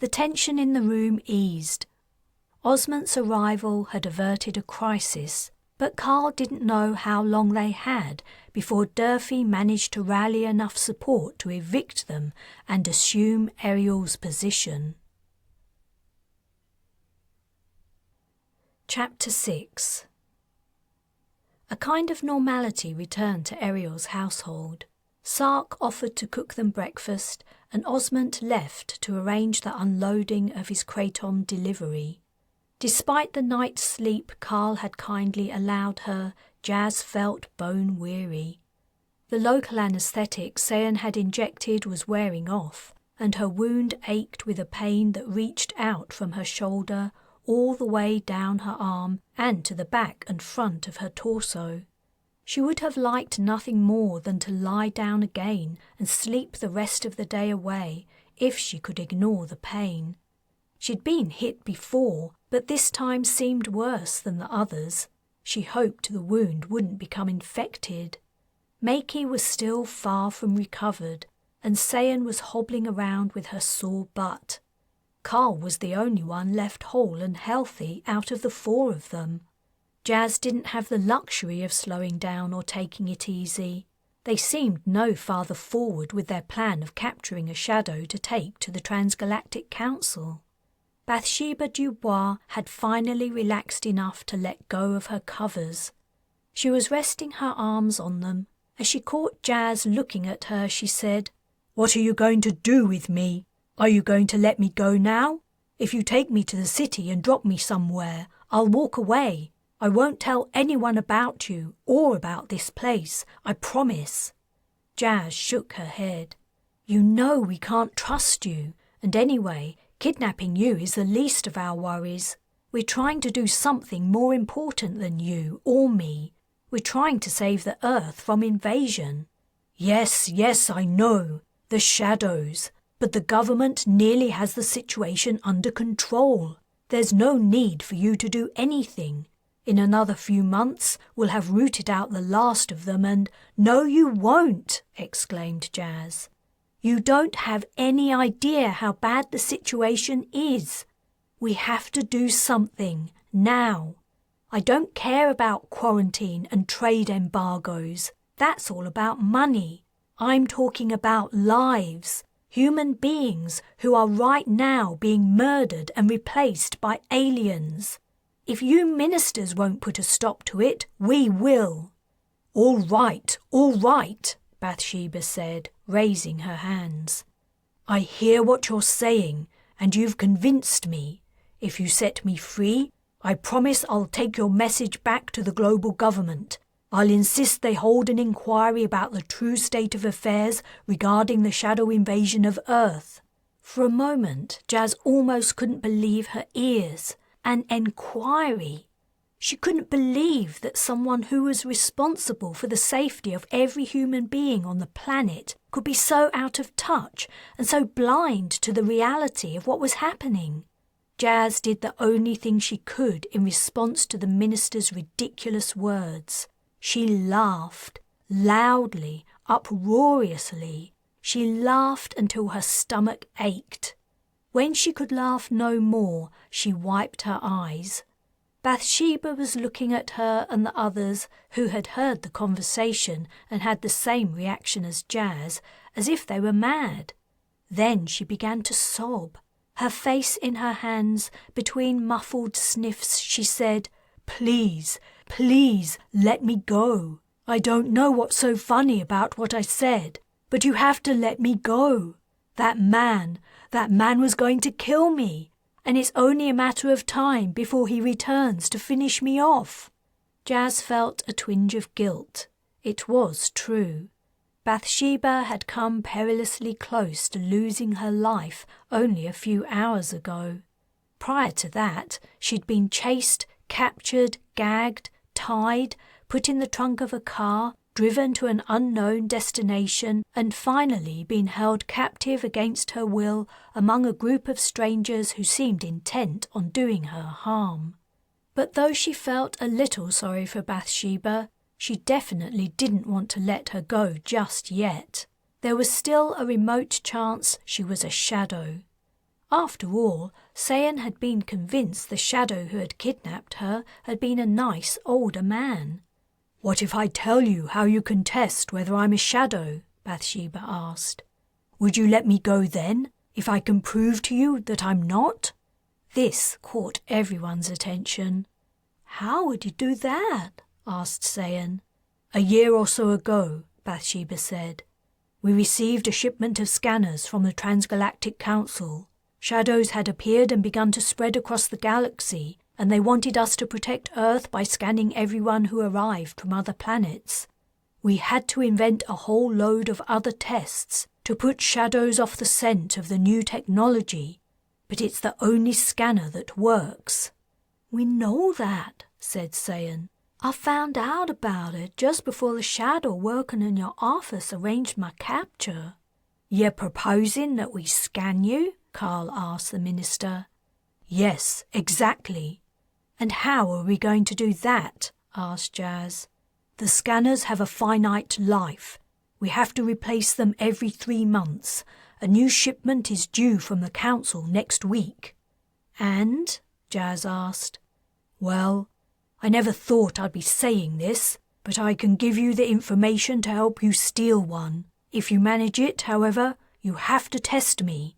The tension in the room eased. Osmond's arrival had averted a crisis, but Carl didn't know how long they had before Durfee managed to rally enough support to evict them and assume Ariel's position. Chapter 6. A kind of normality returned to Ariel's household. Sark offered to cook them breakfast, and Osmond left to arrange the unloading of his kratom delivery. Despite the night's sleep Carl had kindly allowed her, Jas felt bone-weary. The local anaesthetic Sayan had injected was wearing off, and her wound ached with a pain that reached out from her shoulder all the way down her arm and to the back and front of her torso. She would have liked nothing more than to lie down again and sleep the rest of the day away if she could ignore the pain. She'd been hit before, but this time seemed worse than the others. She hoped the wound wouldn't become infected. Maki was still far from recovered, and Sayan was hobbling around with her sore butt. Carl was the only one left whole and healthy out of the 4 of them. Jas didn't have the luxury of slowing down or taking it easy. They seemed no farther forward with their plan of capturing a shadow to take to the Transgalactic Council. Bathsheba Dubois had finally relaxed enough to let go of her covers. She was resting her arms on them. As she caught Jas looking at her, she said, "What are you going to do with me? Are you going to let me go now? If you take me to the city and drop me somewhere, I'll walk away. I won't tell anyone about you or about this place, I promise." Jas shook her head. "You know we can't trust you, and anyway, kidnapping you is the least of our worries. We're trying to do something more important than you or me. We're trying to save the Earth from invasion." Yes, I know. The shadows. But the government nearly has the situation under control. There's no need for you to do anything. In another few months, we'll have rooted out the last of them and— "No, you won't," exclaimed Jas. "You don't have any idea how bad the situation is. We have to do something, now. I don't care about quarantine and trade embargoes. That's all about money. I'm talking about lives. Human beings who are right now being murdered and replaced by aliens. If you ministers won't put a stop to it, we will." All right, Bathsheba said, raising her hands. "I hear what you're saying, and you've convinced me. If you set me free, I promise I'll take your message back to the global government. I'll insist they hold an inquiry about the true state of affairs regarding the shadow invasion of Earth." For a moment, Jas almost couldn't believe her ears. An inquiry. She couldn't believe that someone who was responsible for the safety of every human being on the planet could be so out of touch and so blind to the reality of what was happening. Jas did the only thing she could in response to the minister's ridiculous words. She laughed, loudly, uproariously. She laughed until her stomach ached. When she could laugh no more, she wiped her eyes. Bathsheba was looking at her and the others who had heard the conversation and had the same reaction as Jas, as if they were mad. Then she began to sob. Her face in her hands, between muffled sniffs, she said, Please, let me go. I don't know what's so funny about what I said, but you have to let me go. That man was going to kill me, and it's only a matter of time before he returns to finish me off." Jas felt a twinge of guilt. It was true. Bathsheba had come perilously close to losing her life only a few hours ago. Prior to that, she'd been chased, captured, gagged, tied, put in the trunk of a car, driven to an unknown destination, and finally been held captive against her will among a group of strangers who seemed intent on doing her harm. But though she felt a little sorry for Bathsheba, she definitely didn't want to let her go just yet. There was still a remote chance she was a shadow. After all, Sayan had been convinced the shadow who had kidnapped her had been a nice older man. "What if I tell you how you can test whether I'm a shadow?" Bathsheba asked. "Would you let me go then, if I can prove to you that I'm not?" This caught everyone's attention. "How would you do that?" asked Sayan. "A year or so ago," Bathsheba said, "we received a shipment of scanners from the Transgalactic Council. Shadows had appeared and begun to spread across the galaxy, and they wanted us to protect Earth by scanning everyone who arrived from other planets. We had to invent a whole load of other tests to put shadows off the scent of the new technology, but it's the only scanner that works." "We know that," said Sayan. "I found out about it just before the shadow working in your office arranged my capture." "You're proposing that we scan you?" Carl asked the minister. "Yes, exactly. And how are we going to do that?" asked Jas. The scanners have a finite life. We have to replace them every 3 months. A new shipment is due from the council next week. And? Jas asked. Well, I never thought I'd be saying this, but I can give you the information to help you steal one. If you manage it, however, you have to test me.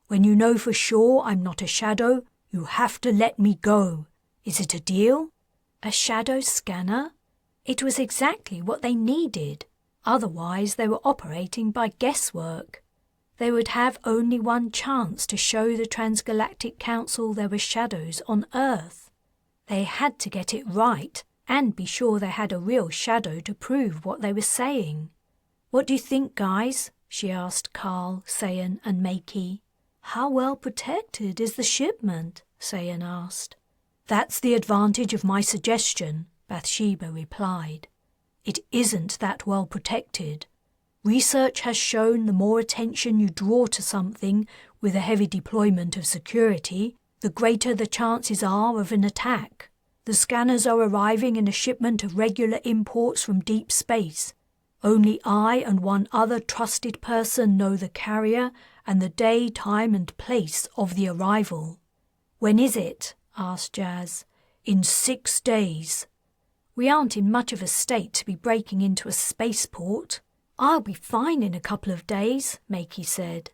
When you know for sure I'm not a shadow, you have to let me go. Is it a deal? A shadow scanner? It was exactly what they needed. Otherwise, they were operating by guesswork. They would have only one chance to show the Transgalactic Council there were shadows on Earth. They had to get it right and be sure they had a real shadow to prove what they were saying. "What do you think, guys?" she asked Carl, Sayan and Makey. "How well protected is the shipment?" Sayan asked. "That's the advantage of my suggestion," Bathsheba replied. "It isn't that well protected. Research has shown the more attention you draw to something with a heavy deployment of security, the greater the chances are of an attack. The scanners are arriving in a shipment of regular imports from deep space. Only I and one other trusted person know the carrier and the day, time and place of the arrival." "When is it?" asked Jas. "In 6 days. "We aren't in much of a state to be breaking into a spaceport." "I'll be fine in a couple of days," Makey said.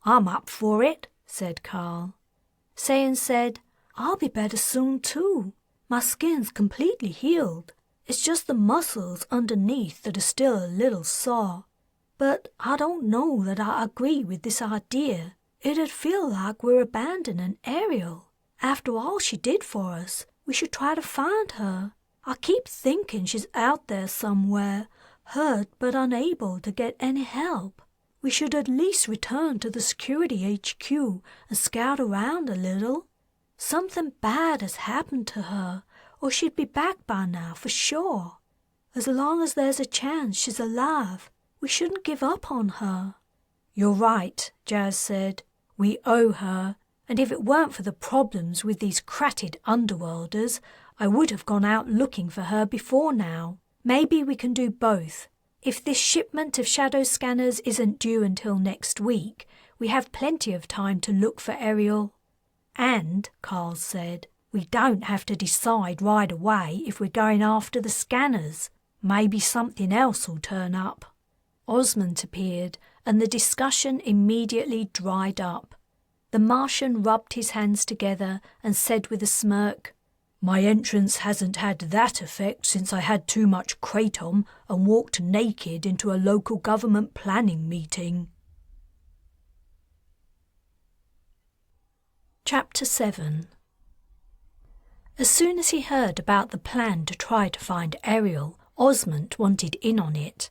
"I'm up for it," said Carl. Sayan said, "I'll be better soon too. My skin's completely healed. It's just the muscles underneath that are still a little sore. But I don't know that I agree with this idea. It'd feel like we're abandoning Ariel. After all she did for us, we should try to find her. I keep thinking she's out there somewhere, hurt but unable to get any help. We should at least return to the security HQ and scout around a little. Something bad has happened to her, or she'd be back by now for sure. As long as there's a chance she's alive, we shouldn't give up on her." "You're right," Jas said. "We owe her, and if it weren't for the problems with these cratted Underworlders, I would have gone out looking for her before now. Maybe we can do both. If this shipment of shadow scanners isn't due until next week, we have plenty of time to look for Ariel." "And," Carl said, "we don't have to decide right away if we're going after the scanners. Maybe something else will turn up." Osmond appeared, and the discussion immediately dried up. The Martian rubbed his hands together and said with a smirk, "My entrance hasn't had that effect since I had too much kratom and walked naked into a local government planning meeting." Chapter 7. As soon as he heard about the plan to try to find Ariel, Osmond wanted in on it.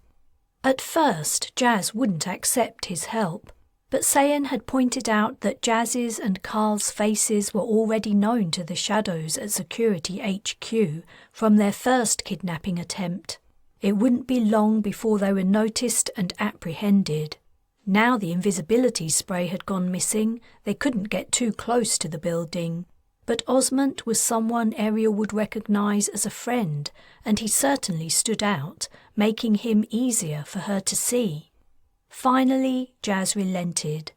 At first, Jas wouldn't accept his help, but Sayan had pointed out that Jas's and Carl's faces were already known to the shadows at Security HQ from their first kidnapping attempt. It wouldn't be long before they were noticed and apprehended. Now the invisibility spray had gone missing, they couldn't get too close to the building. But Osmond was someone Ariel would recognise as a friend, and he certainly stood out, making him easier for her to see. Finally, Jas relented.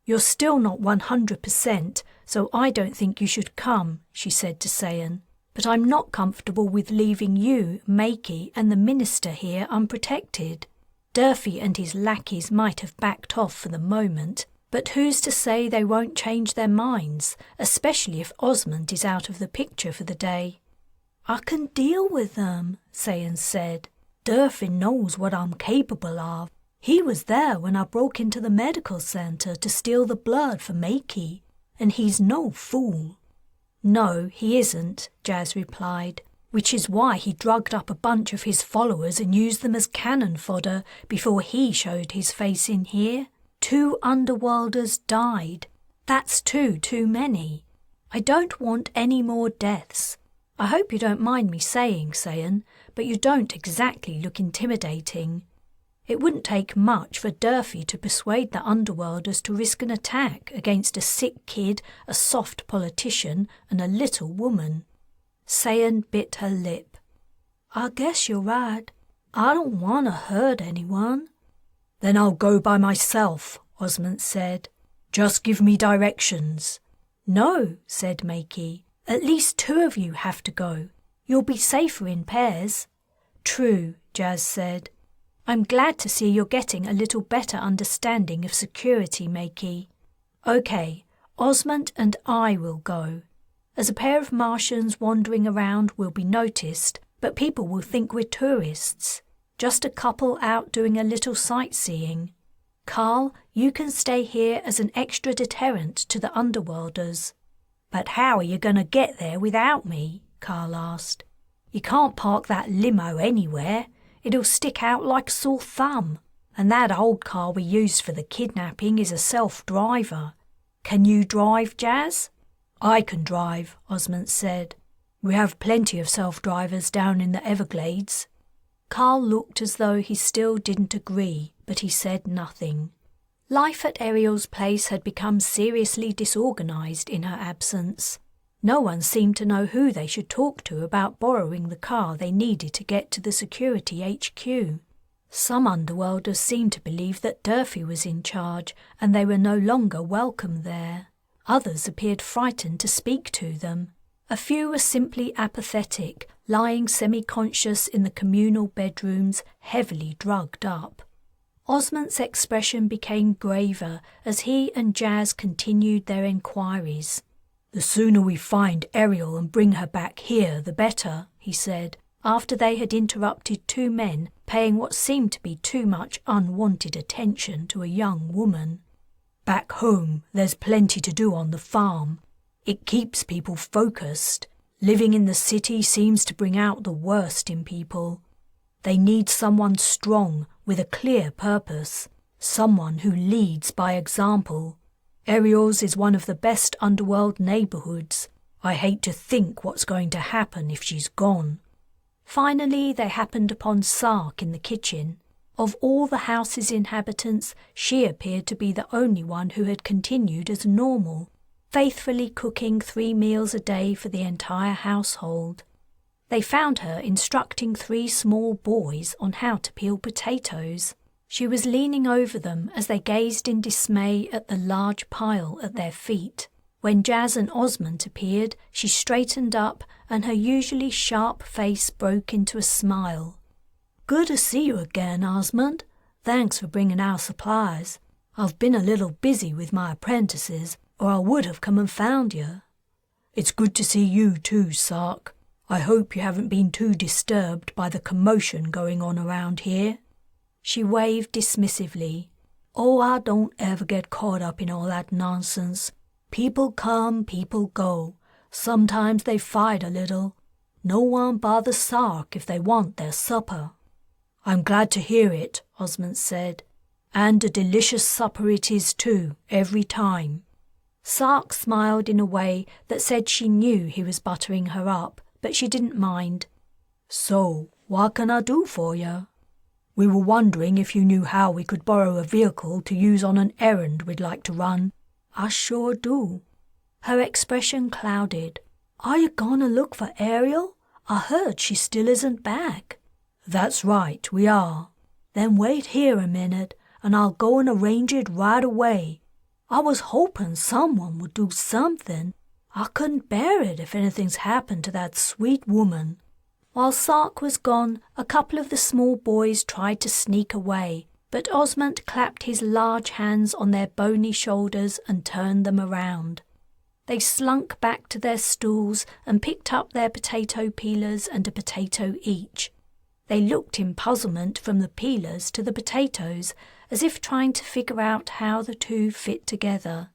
"You're still not 100%, so I don't think you should come," she said to Sayan. "But I'm not comfortable with leaving you, Makey, and the minister here unprotected. Durfee and his lackeys might have backed off for the moment, but who's to say they won't change their minds, especially if Osmond is out of the picture for the day?" "I can deal with them," Sayan said. "Durfee knows what I'm capable of. He was there when I broke into the medical center to steal the blood for Makey, and he's no fool." "No, he isn't," Jas replied, "which is why he drugged up a bunch of his followers and used them as cannon fodder before he showed his face in here. 2 Underworlders died. That's too many. I don't want any more deaths. I hope you don't mind me saying, Sayan, but you don't exactly look intimidating. It wouldn't take much for Durfee to persuade the Underworlders to risk an attack against a sick kid, a soft politician, and a little woman." Sayan bit her lip. I guess you're right. I don't want to hurt anyone. Then I'll go by myself, Osmond said. Just give me directions. No, said Makey. At least 2 of you have to go. You'll be safer in pairs. True, Jas said. I'm glad to see you're getting a little better understanding of security, Makey. Okay, Osmond and I will go. As a pair of Martians wandering around, we'll be noticed, but people will think we're tourists. Just a couple out doing a little sightseeing. Carl, you can stay here as an extra deterrent to the Underworlders. But how are you going to get there without me? Carl asked. You can't park that limo anywhere. It'll stick out like a sore thumb. And that old car we used for the kidnapping is a self-driver. Can you drive, Jas? I can drive, Osmond said. We have plenty of self-drivers down in the Everglades. Carl looked as though he still didn't agree, but he said nothing. Life at Ariel's place had become seriously disorganized in her absence. No one seemed to know who they should talk to about borrowing the car they needed to get to the security HQ. Some Underworlders seemed to believe that Durfee was in charge and they were no longer welcome there. Others appeared frightened to speak to them. A few were simply apathetic, lying semi-conscious in the communal bedrooms, heavily drugged up. Osmond's expression became graver as he and Jas continued their inquiries. The sooner we find Ariel and bring her back here, the better, he said, after they had interrupted 2 men paying what seemed to be too much unwanted attention to a young woman. Back home, there's plenty to do on the farm. It keeps people focused. Living in the city seems to bring out the worst in people. They need someone strong, with a clear purpose, someone who leads by example. Ariel's is one of the best Underworld neighborhoods. I hate to think what's going to happen if she's gone. Finally, they happened upon Sark in the kitchen. Of all the house's inhabitants, she appeared to be the only one who had continued as normal, faithfully cooking 3 meals a day for the entire household. They found her instructing 3 small boys on how to peel potatoes. She was leaning over them as they gazed in dismay at the large pile at their feet. When Jas and Osmond appeared, she straightened up and her usually sharp face broke into a smile. Good to see you again, Osmond. Thanks for bringing our supplies. I've been a little busy with my apprentices, or I would have come and found you. It's good to see you too, Sark. I hope you haven't been too disturbed by the commotion going on around here. She waved dismissively. Oh, I don't ever get caught up in all that nonsense. People come, people go. Sometimes they fight a little. No one bothers Sark if they want their supper. I'm glad to hear it, Osmond said. And a delicious supper it is too, every time. Sark smiled in a way that said she knew he was buttering her up, but she didn't mind. So, what can I do for you? We were wondering if you knew how we could borrow a vehicle to use on an errand we'd like to run. I sure do. Her expression clouded. Are you gonna look for Ariel? I heard she still isn't back. That's right, we are. Then wait here a minute, and I'll go and arrange it right away. I was hoping someone would do something. I couldn't bear it if anything's happened to that sweet woman. While Sark was gone, a couple of the small boys tried to sneak away, but Osmond clapped his large hands on their bony shoulders and turned them around. They slunk back to their stools and picked up their potato peelers and a potato each. They looked in puzzlement from the peelers to the potatoes, as if trying to figure out how the two fit together.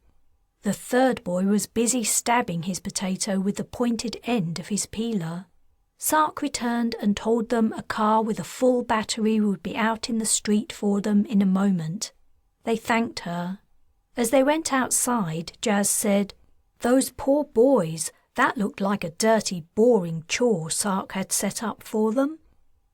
The third boy was busy stabbing his potato with the pointed end of his peeler. Sark returned and told them a car with a full battery would be out in the street for them in a moment. They thanked her. As they went outside, Jas said, "Those poor boys, that looked like a dirty, boring chore Sark had set up for them."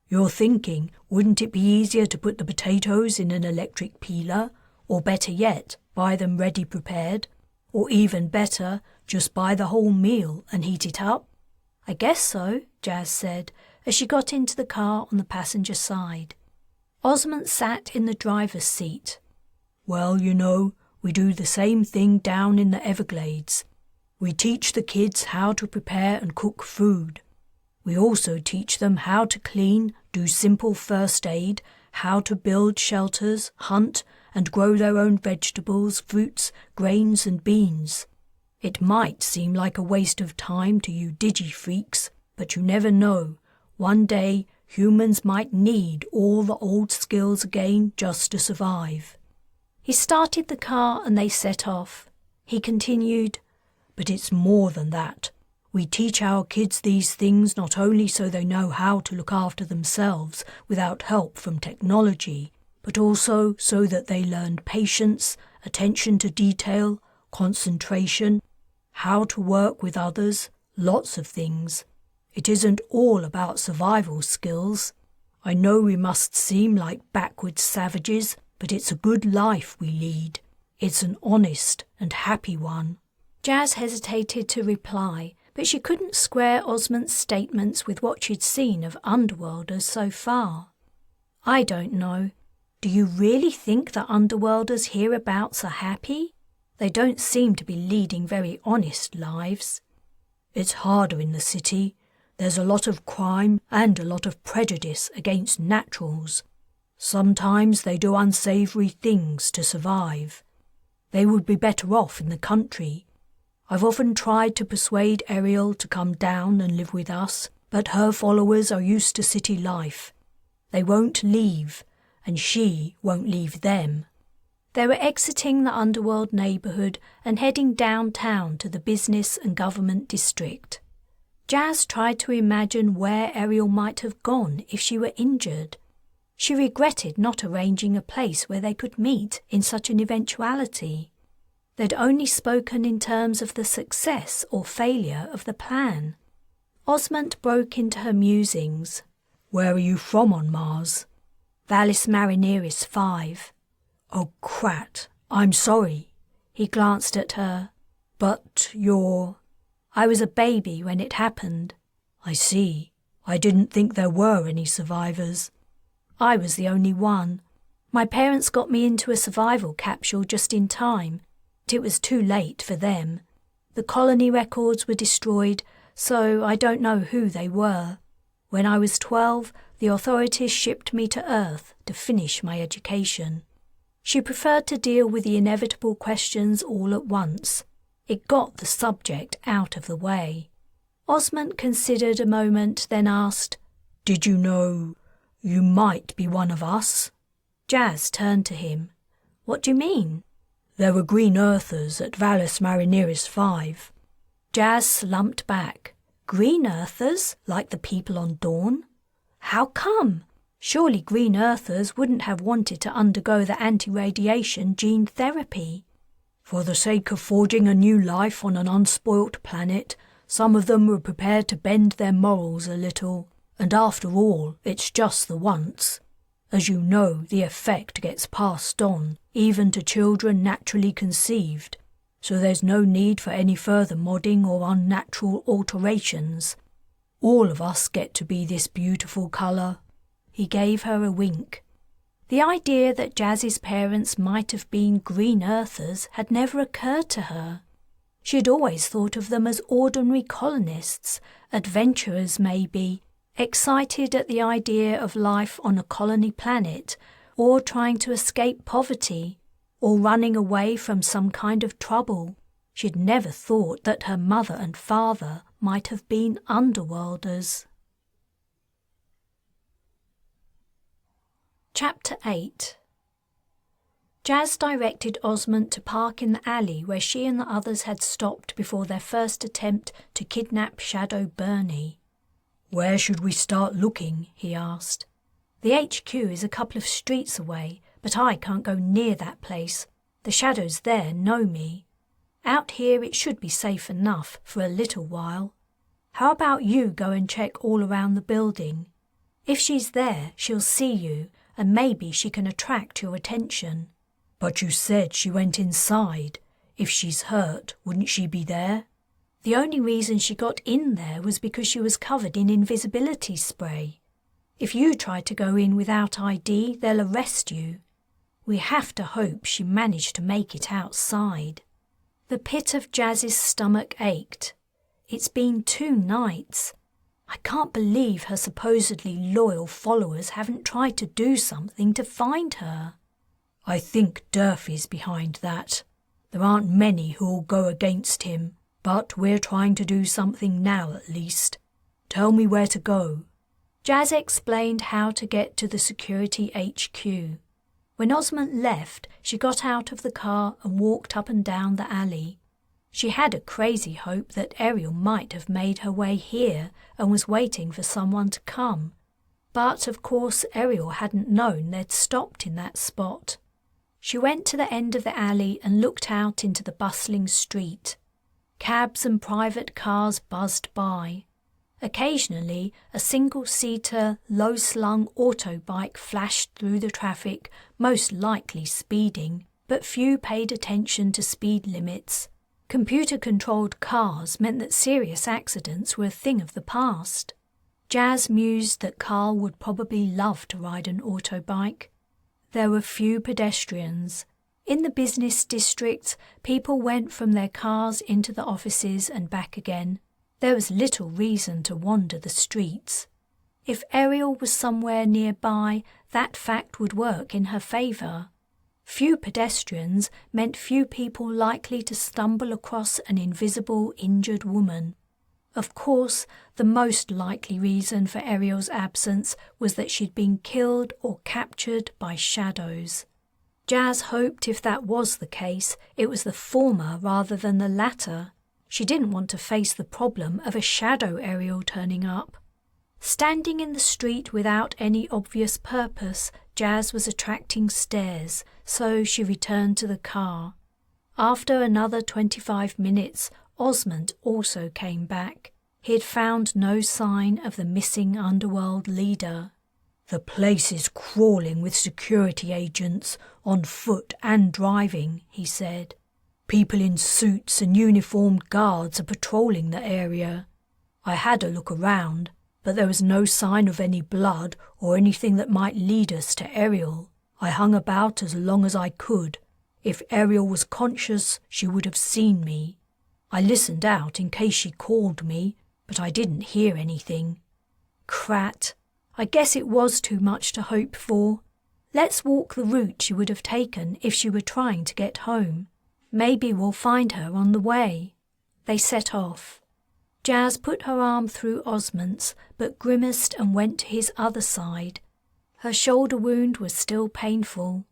"You're thinking, wouldn't it be easier to put the potatoes in an electric peeler? Or better yet, buy them ready prepared? Or even better, just buy the whole meal and heat it up?" "I guess so," Jas said, as she got into the car on the passenger side. Osmond sat in the driver's seat. Well, you know, we do the same thing down in the Everglades. We teach the kids how to prepare and cook food. We also teach them how to clean, do simple first aid, how to build shelters, hunt, and grow their own vegetables, fruits, grains, and beans. It might seem like a waste of time to you digi-freaks, but you never know. One day, humans might need all the old skills again just to survive. He started the car and they set off. He continued, But it's more than that. We teach our kids these things not only so they know how to look after themselves without help from technology, but also so that they learn patience, attention to detail, concentration, how to work with others, lots of things. It isn't all about survival skills. I know we must seem like backward savages, but it's a good life we lead. It's an honest and happy one. Jas hesitated to reply, but she couldn't square Osmond's statements with what she'd seen of Underworlders so far. I don't know. Do you really think the Underworlders hereabouts are happy? They don't seem to be leading very honest lives. It's harder in the city. There's a lot of crime and a lot of prejudice against naturals. Sometimes they do unsavoury things to survive. They would be better off in the country. I've often tried to persuade Ariel to come down and live with us, but her followers are used to city life. They won't leave, and she won't leave them. They were exiting the Underworld neighbourhood and heading downtown to the business and government district. Jas tried to imagine where Ariel might have gone if she were injured. She regretted not arranging a place where they could meet in such an eventuality. They'd only spoken in terms of the success or failure of the plan. Osmond broke into her musings. Where are you from on Mars? Vallis Marineris 5. Oh, Crat, I'm sorry. He glanced at her. But you're... I was a baby when it happened. I see. I didn't think there were any survivors. I was the only one. My parents got me into a survival capsule just in time. It was too late for them. The colony records were destroyed, so I don't know who they were. When I was 12, the authorities shipped me to Earth to finish my education. She preferred to deal with the inevitable questions all at once. It got the subject out of the way. Osmond considered a moment, then asked, Did you know you might be one of us? Jas turned to him. What do you mean? There were green earthers at Vallis Marineris 5. Jas slumped back. Green earthers, like the people on Dawn? How come? Surely green earthers wouldn't have wanted to undergo the anti-radiation gene therapy. For the sake of forging a new life on an unspoilt planet, some of them were prepared to bend their morals a little. And after all, it's just the once. As you know, the effect gets passed on, even to children naturally conceived, so there's no need for any further modding or unnatural alterations. All of us get to be this beautiful colour. He gave her a wink. The idea that Jas's parents might have been green earthers had never occurred to her. She had always thought of them as ordinary colonists, adventurers maybe, excited at the idea of life on a colony planet, or trying to escape poverty, or running away from some kind of trouble. She'd never thought that her mother and father might have been underworlders. Chapter 8. Jas directed Osmond to park in the alley where she and the others had stopped before their first attempt to kidnap Shadow Bernie. Where should we start looking? He asked. The HQ is a couple of streets away, but I can't go near that place. The shadows there know me. Out here it should be safe enough for a little while. How about you go and check all around the building? If she's there, she'll see you, and maybe she can attract your attention. But you said she went inside. If she's hurt, wouldn't she be there? The only reason she got in there was because she was covered in invisibility spray. If you try to go in without ID, they'll arrest you. We have to hope she managed to make it outside." The pit of Jas's stomach ached. It's been 2 nights. I can't believe her supposedly loyal followers haven't tried to do something to find her. "I think Durfee's behind that. There aren't many who'll go against him, but we're trying to do something now at least. Tell me where to go." Jas explained how to get to the security HQ. When Osmond left, she got out of the car and walked up and down the alley. She had a crazy hope that Ariel might have made her way here and was waiting for someone to come. But of course Ariel hadn't known they'd stopped in that spot. She went to the end of the alley and looked out into the bustling street. Cabs and private cars buzzed by. Occasionally, a single-seater, low-slung autobike flashed through the traffic, most likely speeding, but few paid attention to speed limits. Computer-controlled cars meant that serious accidents were a thing of the past. Jas mused that Carl would probably love to ride an autobike. There were few pedestrians. In the business district, people went from their cars into the offices and back again. There was little reason to wander the streets. If Ariel was somewhere nearby, that fact would work in her favour. Few pedestrians meant few people likely to stumble across an invisible, injured woman. Of course, the most likely reason for Ariel's absence was that she'd been killed or captured by shadows. Jas hoped if that was the case, it was the former rather than the latter. She didn't want to face the problem of a shadow Ariel turning up. Standing in the street without any obvious purpose, Jas was attracting stares, so she returned to the car. After another 25 minutes, Osmond also came back. He had found no sign of the missing Underworld leader. "The place is crawling with security agents, on foot and driving," he said. "People in suits and uniformed guards are patrolling the area. I had a look around, but there was no sign of any blood or anything that might lead us to Ariel. I hung about as long as I could. If Ariel was conscious, she would have seen me. I listened out in case she called me, but I didn't hear anything." Crat. I guess it was too much to hope for. Let's walk the route she would have taken if she were trying to get home. Maybe we'll find her on the way. They set off. Jas put her arm through Osmond's, but grimaced and went to his other side. Her shoulder wound was still painful.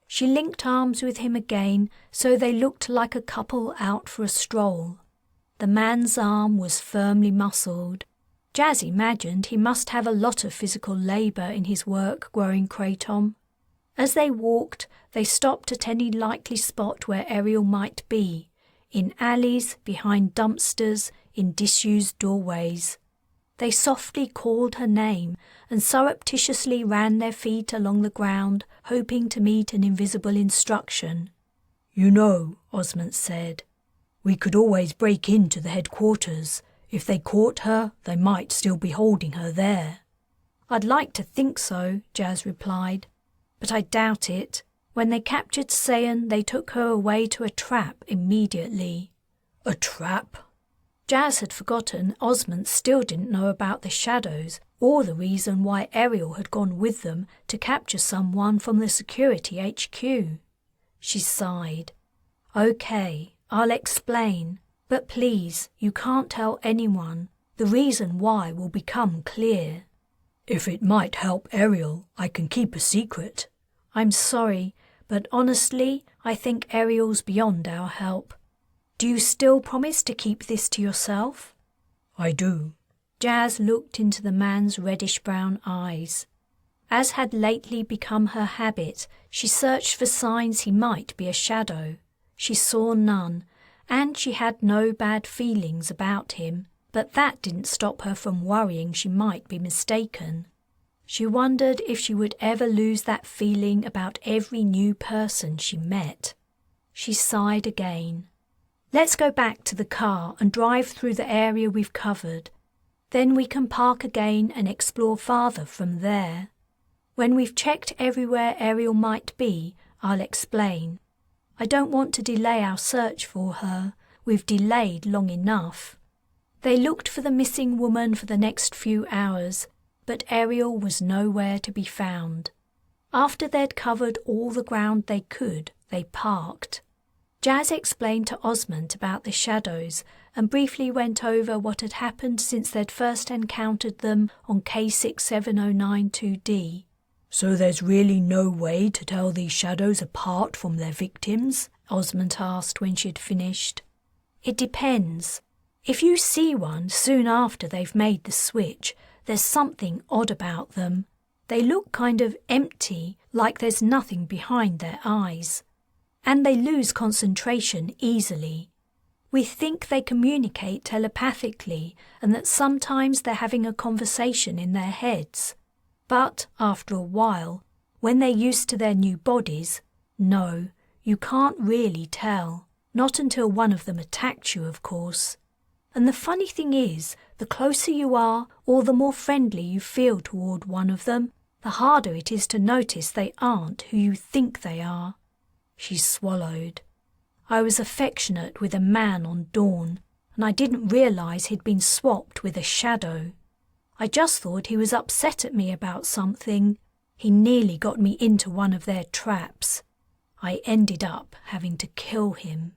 She linked arms with him again, so they looked like a couple out for a stroll. The man's arm was firmly muscled. Jas imagined he must have a lot of physical labour in his work growing kratom. As they walked, they stopped at any likely spot where Ariel might be, in alleys, behind dumpsters, in disused doorways. They softly called her name and surreptitiously ran their feet along the ground, hoping to meet an invisible instruction. "You know," Osmond said, "we could always break into the headquarters. If they caught her, they might still be holding her there." "I'd like to think so," Jas replied, "but I doubt it. When they captured Sayan, they took her away to a trap immediately." "A trap?" Jas had forgotten Osmond still didn't know about the shadows or the reason why Ariel had gone with them to capture someone from the security HQ. She sighed. "Okay, I'll explain, but please, you can't tell anyone. The reason why will become clear." "If it might help Ariel, I can keep a secret." "I'm sorry, but honestly, I think Ariel's beyond our help. Do you still promise to keep this to yourself?" "I do." Jas looked into the man's reddish-brown eyes. As had lately become her habit, she searched for signs he might be a shadow. She saw none, and she had no bad feelings about him, but that didn't stop her from worrying she might be mistaken. She wondered if she would ever lose that feeling about every new person she met. She sighed again. Let's go back to the car and drive through the area we've covered. Then we can park again and explore farther from there. When we've checked everywhere Ariel might be, I'll explain. I don't want to delay our search for her. We've delayed long enough." They looked for the missing woman for the next few hours, but Ariel was nowhere to be found. After they'd covered all the ground they could, they parked. Jas explained to Osmond about the shadows and briefly went over what had happened since they'd first encountered them on K67092D. "So there's really no way to tell these shadows apart from their victims?" Osmond asked when she'd finished. "It depends. If you see one soon after they've made the switch, there's something odd about them. They look kind of empty, like there's nothing behind their eyes. And they lose concentration easily. We think they communicate telepathically and that sometimes they're having a conversation in their heads. But after a while, when they're used to their new bodies, no, you can't really tell. Not until one of them attacked you, of course. And the funny thing is, the closer you are, or the more friendly you feel toward one of them, the harder it is to notice they aren't who you think they are." She swallowed. "I was affectionate with a man on Dawn, and I didn't realize he'd been swapped with a shadow. I just thought he was upset at me about something. He nearly got me into one of their traps. I ended up having to kill him."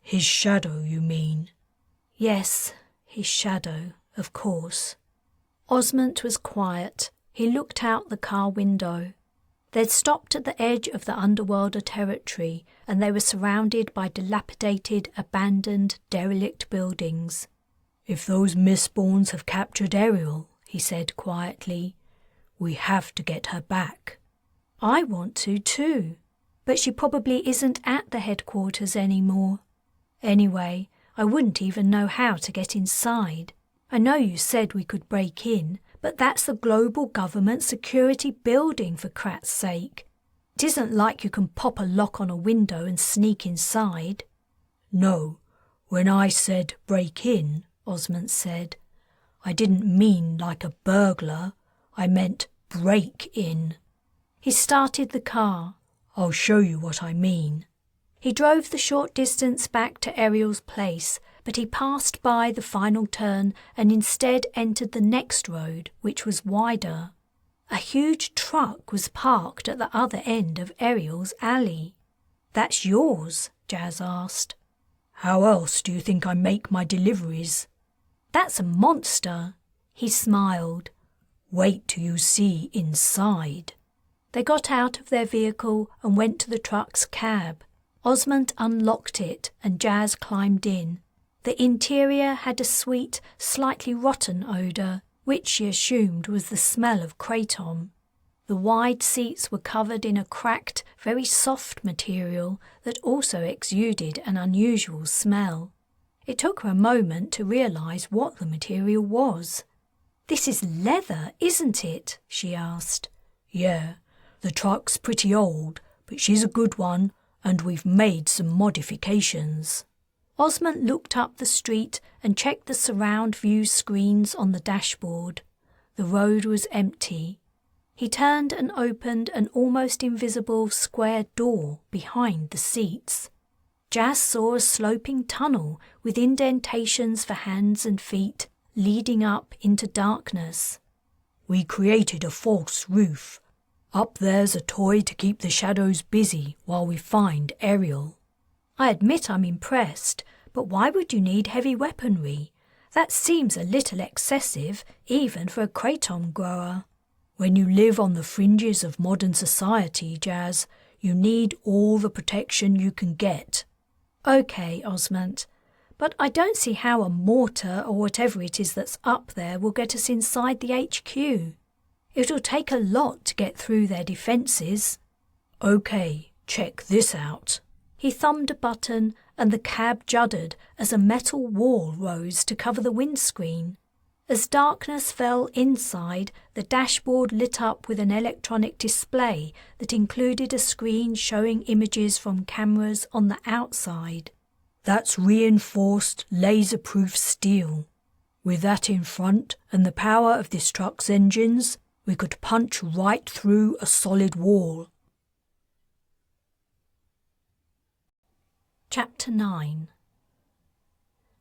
"His shadow, you mean?" "Yes, his shadow, of course." Osmond was quiet. He looked out the car window. They'd stopped at the edge of the Underworld territory, and they were surrounded by dilapidated, abandoned, derelict buildings. "If those Mistborns have captured Ariel," he said quietly, "we have to get her back." "I want to too, but she probably isn't at the headquarters anymore. Anyway, I wouldn't even know how to get inside. I know you said we could break in, but that's the global government security building, for Krat's sake. It isn't like you can pop a lock on a window and sneak inside." "No, when I said break in," Osmond said, "I didn't mean like a burglar. I meant break in." He started the car. "I'll show you what I mean." He drove the short distance back to Ariel's place, but he passed by the final turn and instead entered the next road, which was wider. A huge truck was parked at the other end of Ariel's alley. "That's yours?" Jas asked. "How else do you think I make my deliveries?" "That's a monster." He smiled. "Wait till you see inside." They got out of their vehicle and went to the truck's cab. Osmond unlocked it and Jas climbed in. The interior had a sweet, slightly rotten odour, which she assumed was the smell of kratom. The wide seats were covered in a cracked, very soft material that also exuded an unusual smell. It took her a moment to realise what the material was. "This is leather, isn't it?" she asked. "Yeah, the truck's pretty old, but she's a good one, and we've made some modifications." Osmond looked up the street and checked the surround view screens on the dashboard. The road was empty. He turned and opened an almost invisible square door behind the seats. Jas saw a sloping tunnel with indentations for hands and feet leading up into darkness. "We created a false roof. Up there's a toy to keep the shadows busy while we find Ariel." "I admit I'm impressed, but why would you need heavy weaponry? That seems a little excessive, even for a kratom grower." "When you live on the fringes of modern society, Jas, you need all the protection you can get." "Okay, Osmond, but I don't see how a mortar or whatever it is that's up there will get us inside the HQ. It'll take a lot to get through their defences." "Okay, check this out." He thumbed a button and the cab juddered as a metal wall rose to cover the windscreen. As darkness fell inside, the dashboard lit up with an electronic display that included a screen showing images from cameras on the outside. That's reinforced laser-proof steel. With that in front and the power of this truck's engines, we could punch right through a solid wall. Chapter 9.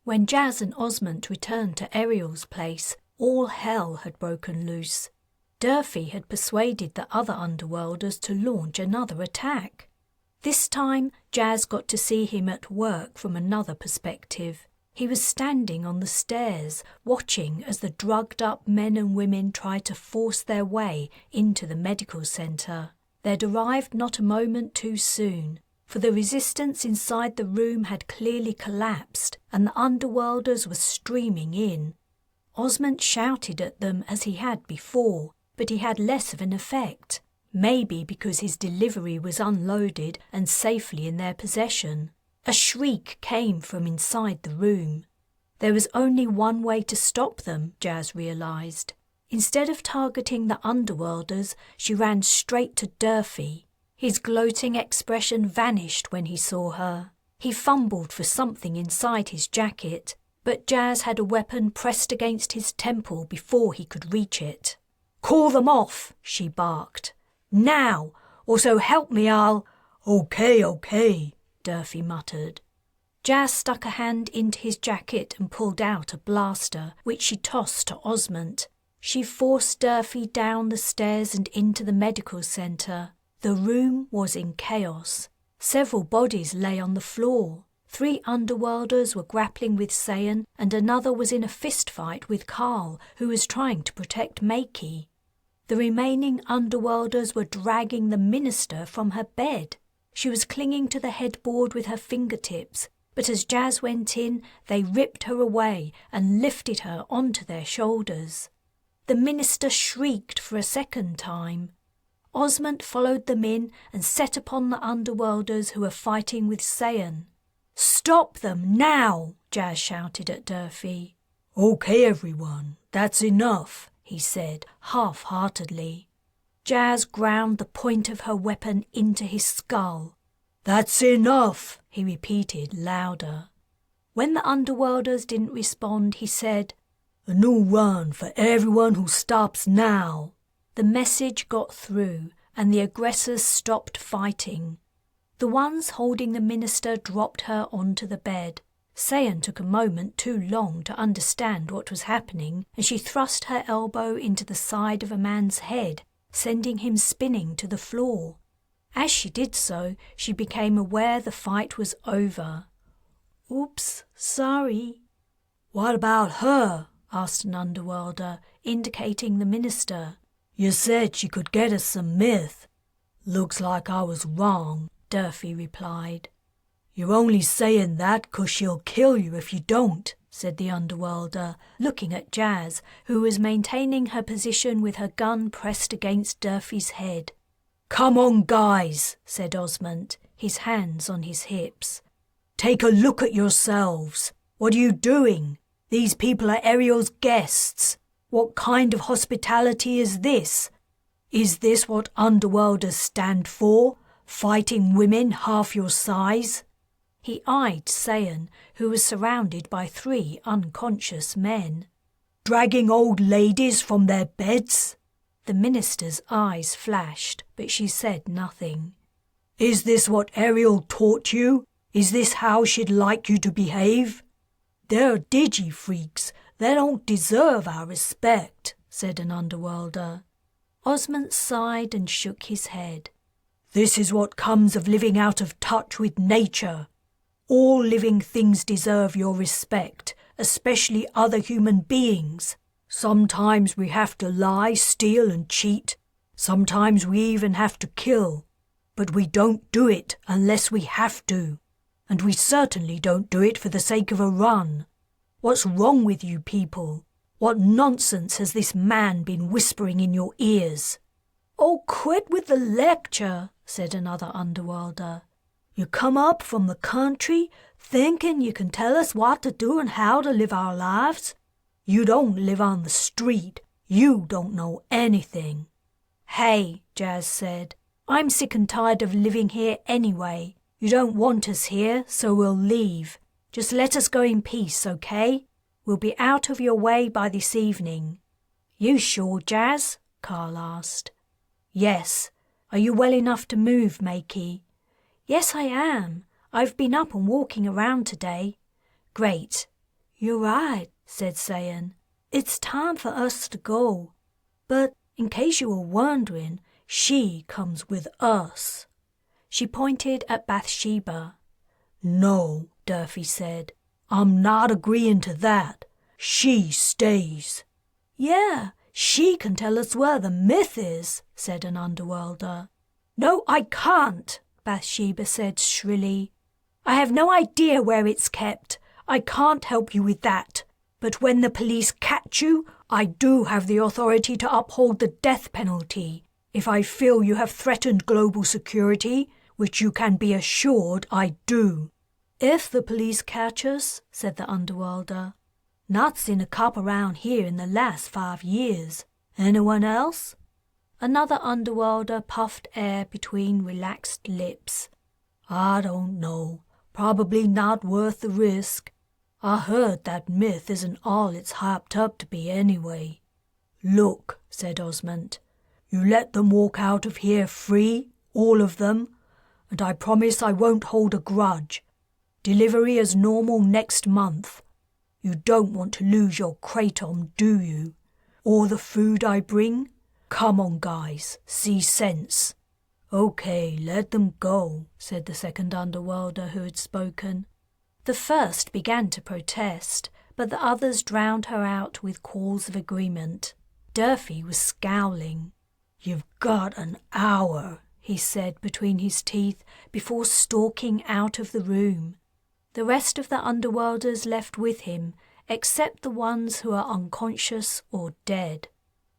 When Jas and Osmond returned to Ariel's place, all hell had broken loose. Durfee had persuaded the other Underworlders to launch another attack. This time, Jas got to see him at work from another perspective. He was standing on the stairs, watching as the drugged-up men and women tried to force their way into the medical centre. They'd arrived not a moment too soon, for the resistance inside the room had clearly collapsed and the Underworlders were streaming in. Osmond shouted at them as he had before, but he had less of an effect, maybe because his delivery was unloaded and safely in their possession. A shriek came from inside the room. There was only one way to stop them, Jas realised. Instead of targeting the Underworlders, she ran straight to Durfee. His gloating expression vanished when he saw her. He fumbled for something inside his jacket, but Jas had a weapon pressed against his temple before he could reach it. "Call them off," she barked. "Now, or so help me I'll—" Okay, Durfee muttered. Jas stuck a hand into his jacket and pulled out a blaster, which she tossed to Osmond. She forced Durfee down the stairs and into the medical centre. The room was in chaos. Several bodies lay on the floor. 3 Underworlders were grappling with Sayan, and another was in a fistfight with Carl, who was trying to protect Makey. The remaining Underworlders were dragging the minister from her bed. She was clinging to the headboard with her fingertips, but as Jas went in, they ripped her away and lifted her onto their shoulders. The minister shrieked for a second time. Osmond followed them in and set upon the Underworlders who were fighting with Sayan. "Stop them, now!" Jas shouted at Durfee. "Okay, everyone, that's enough," he said, half-heartedly. Jas ground the point of her weapon into his skull. "That's enough," he repeated louder. When the Underworlders didn't respond, he said, "A new run for everyone who stops now." The message got through, and the aggressors stopped fighting. The ones holding the minister dropped her onto the bed. Sayan took a moment too long to understand what was happening, and she thrust her elbow into the side of a man's head, sending him spinning to the floor. As she did so, she became aware the fight was over. "Oops, sorry." "What about her?" asked an Underworlder, indicating the minister. "You said she could get us some myth." "Looks like I was wrong," Durfee replied. "You're only saying that 'cause she'll kill you if you don't," said the Underworlder, looking at Jas, who was maintaining her position with her gun pressed against Durfee's head. "Come on, guys," said Osmond, his hands on his hips. "Take a look at yourselves. What are you doing? These people are Ariel's guests. What kind of hospitality is this? Is this what Underworlders stand for? Fighting women half your size?" He eyed Sayan, who was surrounded by 3 unconscious men. "Dragging old ladies from their beds?" The minister's eyes flashed, but she said nothing. "Is this what Ariel taught you? Is this how she'd like you to behave?" "They're digi-freaks. They don't deserve our respect," said an Underworlder. Osmond sighed and shook his head. "This is what comes of living out of touch with nature. All living things deserve your respect, especially other human beings. Sometimes we have to lie, steal and cheat. Sometimes we even have to kill. But we don't do it unless we have to. And we certainly don't do it for the sake of a run. What's wrong with you people? What nonsense has this man been whispering in your ears?" "Oh, quit with the lecture," said another Underworlder. "You come up from the country thinking you can tell us what to do and how to live our lives. You don't live on the street. You don't know anything." "Hey," Jas said, "I'm sick and tired of living here anyway. You don't want us here, so we'll leave. Just let us go in peace, okay? We'll be out of your way by this evening." "You sure, Jas?" Carl asked. "Yes. Are you well enough to move, Makey?" "Yes, I am. I've been up and walking around today." "Great." "You're right," said Sayan. "It's time for us to go. But in case you were wondering, she comes with us." She pointed at Bathsheba. "No," Durfee said. "I'm not agreeing to that. She stays." "Yeah, she can tell us where the myth is," said an Underworlder. "No, I can't," Bathsheba said shrilly. "I have no idea where it's kept. I can't help you with that. But when the police catch you, I do have the authority to uphold the death penalty if I feel you have threatened global security, which you can be assured I do." "If the police catch us," said the Underworlder. "Not seen a cop around here in the last 5 years. Anyone else?" Another Underworlder puffed air between relaxed lips. "I don't know. Probably not worth the risk. I heard that myth isn't all it's hyped up to be anyway." "Look," said Osmond, "you let them walk out of here free, all of them, and I promise I won't hold a grudge. Delivery as normal next month. You don't want to lose your kratom, do you? Or the food I bring? Come on, guys, see sense." "Okay, let them go," said the second Underworlder who had spoken. The first began to protest, but the others drowned her out with calls of agreement. Durfee was scowling. "You've got an hour," he said between his teeth, before stalking out of the room. The rest of the Underworlders left with him, except the ones who are unconscious or dead.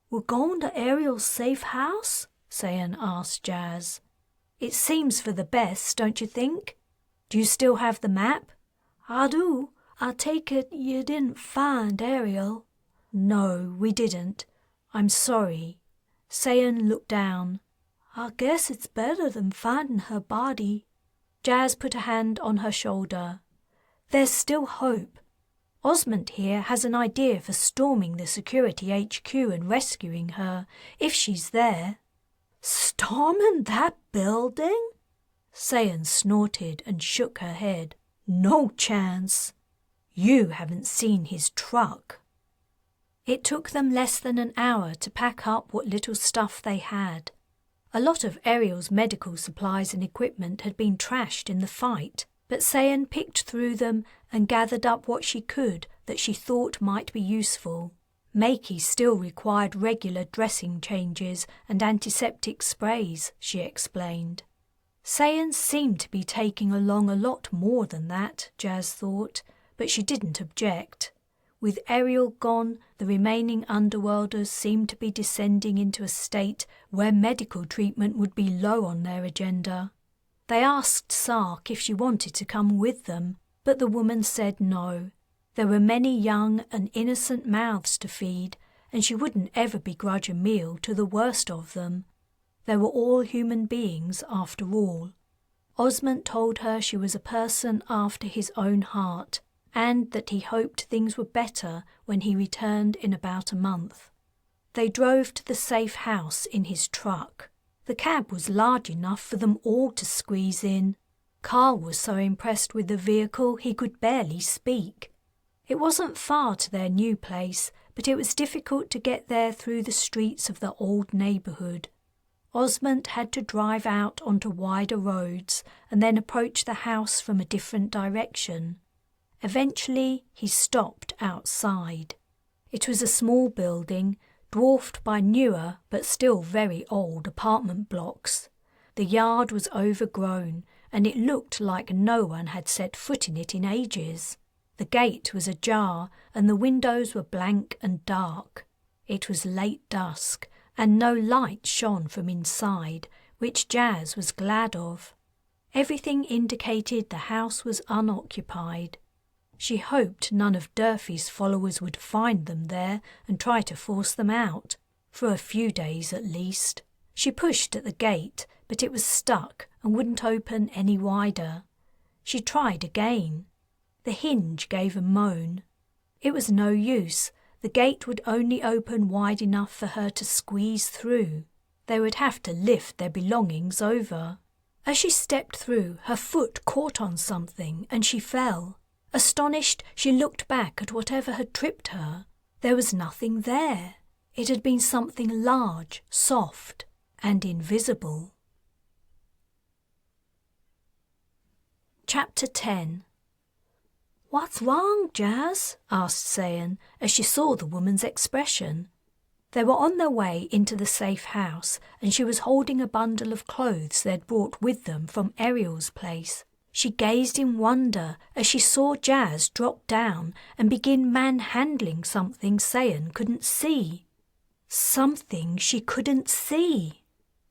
"We're going to Ariel's safe house?" Sayan asked Jas. "It seems for the best, don't you think? Do you still have the map?" "I do. I take it you didn't find Ariel?" "No, we didn't. I'm sorry." Sayan looked down. "I guess it's better than finding her body." Jas put a hand on her shoulder. "There's still hope. Osmond here has an idea for storming the security HQ and rescuing her, if she's there." "Storming that building?" Sayan snorted and shook her head. "No chance. You haven't seen his truck." It took them less than an hour to pack up what little stuff they had. A lot of Ariel's medical supplies and equipment had been trashed in the fight, but Sayan picked through them and gathered up what she could that she thought might be useful. Makey still required regular dressing changes and antiseptic sprays, she explained. Sayan seemed to be taking along a lot more than that, Jas thought, but she didn't object. With Ariel gone, the remaining Underworlders seemed to be descending into a state where medical treatment would be low on their agenda. They asked Sark if she wanted to come with them, but the woman said no. There were many young and innocent mouths to feed, and she wouldn't ever begrudge a meal to the worst of them. They were all human beings after all. Osmond told her she was a person after his own heart, and that he hoped things were better when he returned in about a month. They drove to the safe house in his truck. The cab was large enough for them all to squeeze in. Carl was so impressed with the vehicle he could barely speak. It wasn't far to their new place, but it was difficult to get there through the streets of the old neighbourhood. Osmond had to drive out onto wider roads and then approach the house from a different direction. Eventually, he stopped outside. It was a small building, dwarfed by newer but still very old apartment blocks. The yard was overgrown, and it looked like no one had set foot in it in ages. The gate was ajar, and the windows were blank and dark. It was late dusk, and no light shone from inside, which Jas was glad of. Everything indicated the house was unoccupied. She hoped none of Durfee's followers would find them there and try to force them out, for a few days at least. She pushed at the gate, but it was stuck and wouldn't open any wider. She tried again. The hinge gave a moan. It was no use. The gate would only open wide enough for her to squeeze through. They would have to lift their belongings over. As she stepped through, her foot caught on something and she fell. Astonished, she looked back at whatever had tripped her. There was nothing there. It had been something large, soft, and invisible. Chapter 10. "What's wrong, Jas?" asked Sayan as she saw the woman's expression. They were on their way into the safe house, and she was holding a bundle of clothes they'd brought with them from Ariel's place. She gazed in wonder as she saw Jas drop down and begin manhandling something Sayan couldn't see. Something she couldn't see.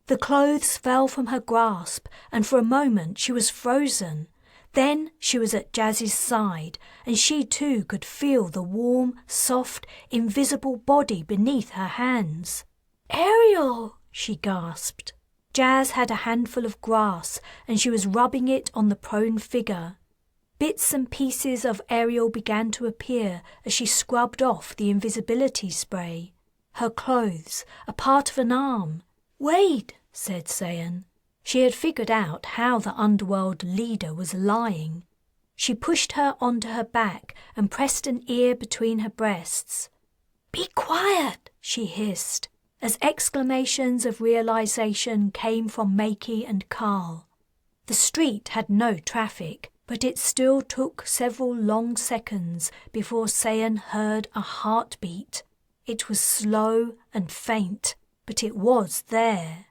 The clothes fell from her grasp, and for a moment she was frozen. Then she was at Jas's side, and she too could feel the warm, soft, invisible body beneath her hands. "Ariel!" she gasped. Jas had a handful of grass, and she was rubbing it on the prone figure. Bits and pieces of Ariel began to appear as she scrubbed off the invisibility spray. Her clothes, a part of an arm. "Wait," said Sayan. She had figured out how the Underworld leader was lying. She pushed her onto her back and pressed an ear between her breasts. "Be quiet," she hissed, as exclamations of realization came from Makey and Carl. The street had no traffic, but it still took several long seconds before Sayan heard a heartbeat. It was slow and faint, but it was there.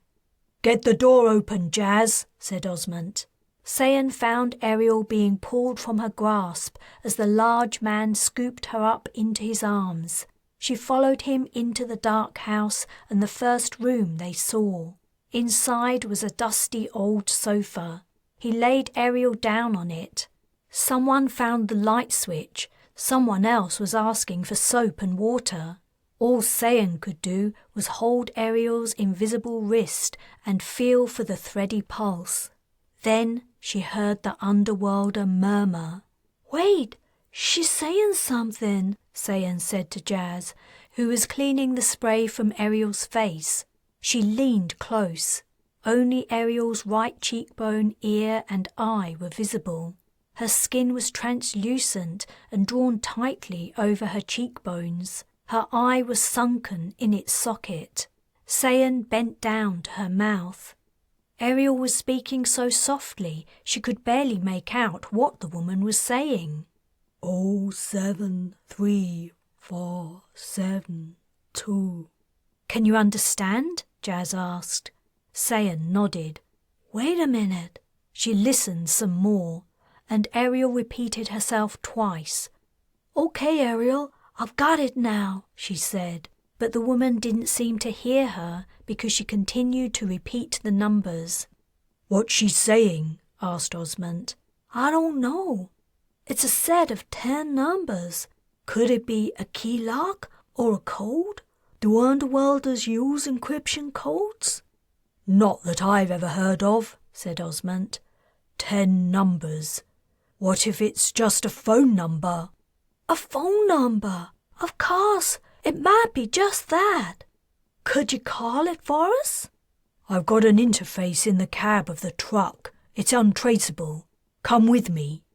"Get the door open, Jas," said Osmond. Sayan found Ariel being pulled from her grasp as the large man scooped her up into his arms. She followed him into the dark house and the first room they saw. Inside was a dusty old sofa. He laid Ariel down on it. Someone found the light switch. Someone else was asking for soap and water. All Sayan could do was hold Ariel's invisible wrist and feel for the thready pulse. Then she heard the Underworlder murmur. "Wait, she's saying something," Sayan said to Jas, who was cleaning the spray from Ariel's face. She leaned close. Only Ariel's right cheekbone, ear, and eye were visible. Her skin was translucent and drawn tightly over her cheekbones. Her eye was sunken in its socket. Sayan bent down to her mouth. Ariel was speaking so softly she could barely make out what the woman was saying. 07347 "Can you understand?" Jas asked. Sayan nodded. "Wait a minute." She listened some more, and Ariel repeated herself twice. "Okay, Ariel, I've got it now," she said, but the woman didn't seem to hear her because she continued to repeat the numbers. "What's she saying?" asked Osmond. "I don't know. It's a set of 10 numbers. Could it be a key lock or a code? Do Underworlders use encryption codes?" "Not that I've ever heard of," said Osmond. 10 numbers. What if it's just a phone number?" "A phone number? Of course, it might be just that. Could you call it for us?" "I've got an interface in the cab of the truck. It's untraceable. Come with me."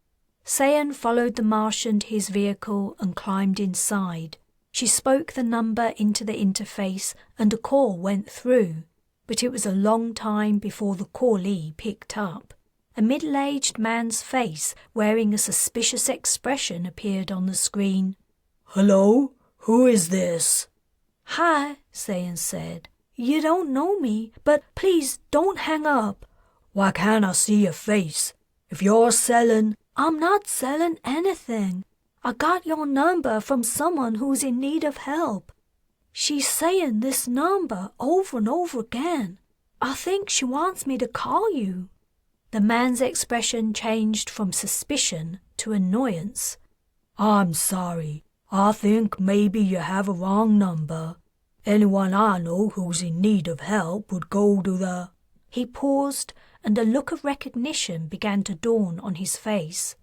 Sayan followed the Martian to his vehicle and climbed inside. She spoke the number into the interface and a call went through, but it was a long time before the callee picked up. A middle-aged man's face wearing a suspicious expression appeared on the screen. "Hello? Who is this?" "Hi," Sayan said. "You don't know me, but please don't hang up." "Why can't I see your face? If you're selling—" "I'm not selling anything. I got your number from someone who's in need of help. She's saying this number over and over again. I think she wants me to call you." The man's expression changed from suspicion to annoyance. "I'm sorry. I think maybe you have a wrong number. Anyone I know who's in need of help would go to the—" He paused, and a look of recognition began to dawn on his face.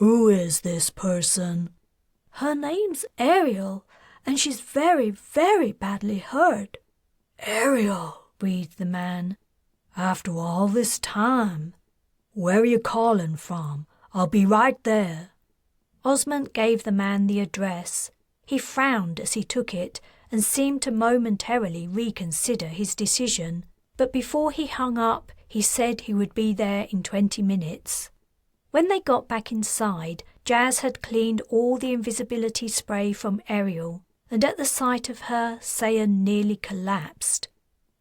Who is this person? Her name's Ariel, and she's very, very badly hurt. Ariel, breathed the man. After all this time. Where are you calling from? I'll be right there. Osmond gave the man the address. He frowned as he took it and seemed to momentarily reconsider his decision, but before he hung up, he said he would be there in 20 minutes. When they got back inside, Jas had cleaned all the invisibility spray from Ariel, and at the sight of her, Sayan nearly collapsed.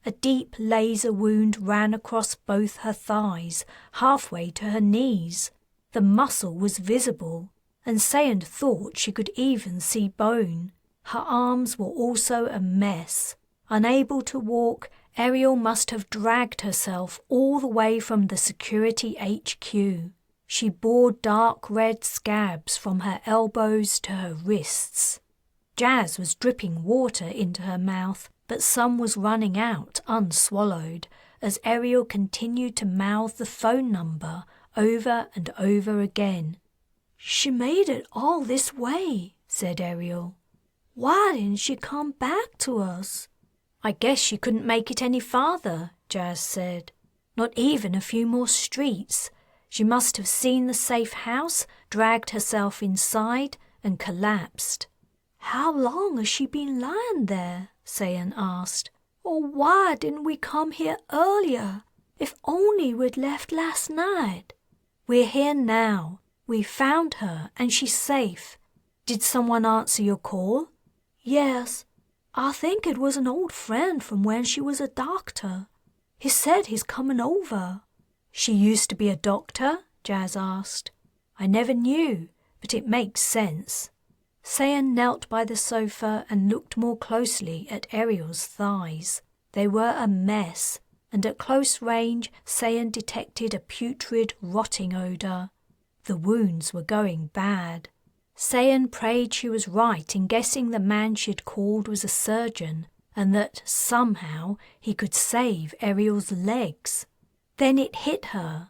A deep laser wound ran across both her thighs, halfway to her knees. The muscle was visible, and Sayan thought she could even see bone. Her arms were also a mess. Unable to walk, Ariel must have dragged herself all the way from the security HQ. She bore dark red scabs from her elbows to her wrists. Jas was dripping water into her mouth, but some was running out unswallowed as Ariel continued to mouth the phone number over and over again. She made it all this way, said Ariel. Why didn't she come back to us? I guess she couldn't make it any farther, Jas said. Not even a few more streets. She must have seen the safe house, dragged herself inside, and collapsed. How long has she been lying there? Sayan asked. Or why didn't we come here earlier? If only we'd left last night. We're here now. We found her and she's safe. Did someone answer your call? Yes. I think it was an old friend from when she was a doctor. He said he's coming over. She used to be a doctor? Jas asked. I never knew, but it makes sense. Sayan knelt by the sofa and looked more closely at Ariel's thighs. They were a mess, and at close range Sayan detected a putrid, rotting odour. The wounds were going bad. Sayan prayed she was right in guessing the man she'd called was a surgeon, and that, somehow, he could save Ariel's legs. Then it hit her.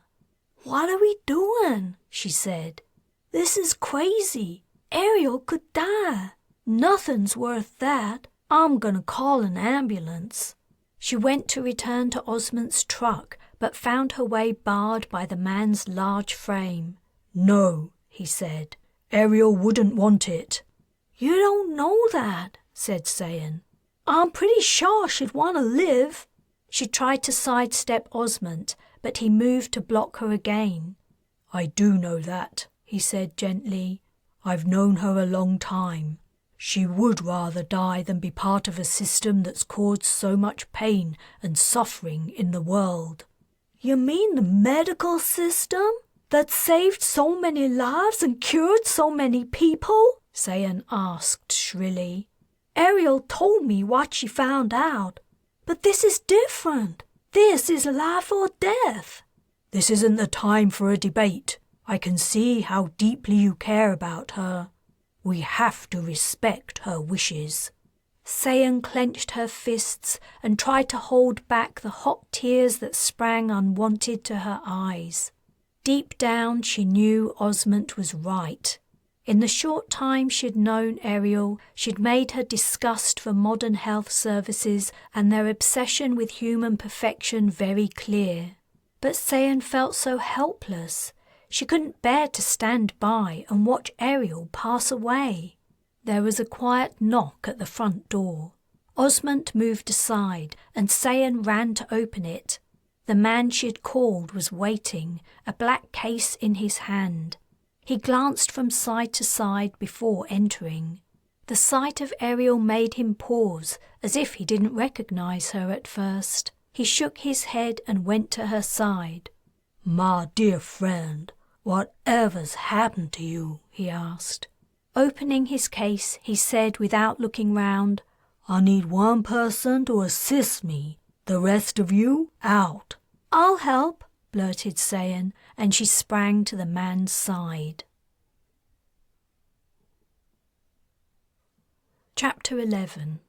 What are we doing? She said. This is crazy. Ariel could die. Nothing's worth that. I'm gonna call an ambulance. She went to return to Osmond's truck, but found her way barred by the man's large frame. No, he said. Ariel wouldn't want it. You don't know that, said Sayan. I'm pretty sure she'd want to live. She tried to sidestep Osmond, but he moved to block her again. I do know that, he said gently. I've known her a long time. She would rather die than be part of a system that's caused so much pain and suffering in the world. You mean the medical system? That saved so many lives and cured so many people? Sayan asked shrilly. Ariel told me what she found out. But this is different. This is life or death. This isn't the time for a debate. I can see how deeply you care about her. We have to respect her wishes. Sayan clenched her fists and tried to hold back the hot tears that sprang unwanted to her eyes. Deep down she knew Osmond was right. In the short time she'd known Ariel, she'd made her disgust for modern health services and their obsession with human perfection very clear. But Sayan felt so helpless. She couldn't bear to stand by and watch Ariel pass away. There was a quiet knock at the front door. Osmond moved aside and Sayan ran to open it. The man she'd called was waiting, a black case in his hand. He glanced from side to side before entering. The sight of Ariel made him pause, as if he didn't recognize her at first. He shook his head and went to her side. My dear friend, whatever's happened to you? He asked. Opening his case, he said without looking round, I need one person to assist me. The rest of you, out. I'll help, blurted Sayan, and she sprang to the man's side. Chapter 11.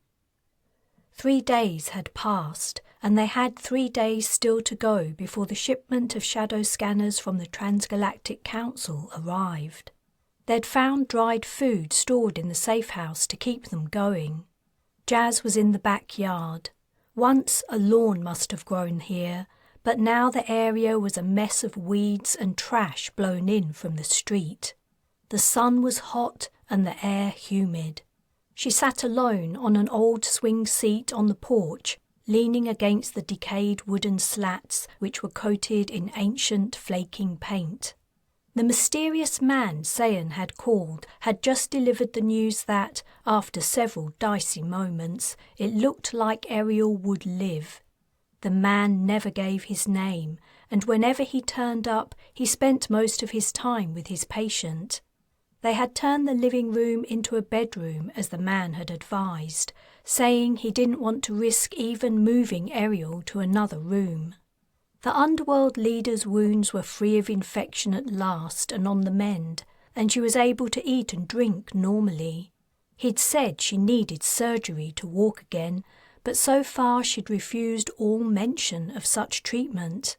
3 days had passed, and they had 3 days still to go before the shipment of shadow scanners from the Transgalactic Council arrived. They'd found dried food stored in the safe house to keep them going. Jas was in the backyard. Once a lawn must have grown here, but now the area was a mess of weeds and trash blown in from the street. The sun was hot and the air humid. She sat alone on an old swing seat on the porch, leaning against the decayed wooden slats which were coated in ancient flaking paint. The mysterious man Sayan had called had just delivered the news that, after several dicey moments, it looked like Ariel would live. The man never gave his name, and whenever he turned up, he spent most of his time with his patient. They had turned the living room into a bedroom as the man had advised, saying he didn't want to risk even moving Ariel to another room. The Underworld leader's wounds were free of infection at last and on the mend, and she was able to eat and drink normally. He'd said she needed surgery to walk again, but so far she'd refused all mention of such treatment.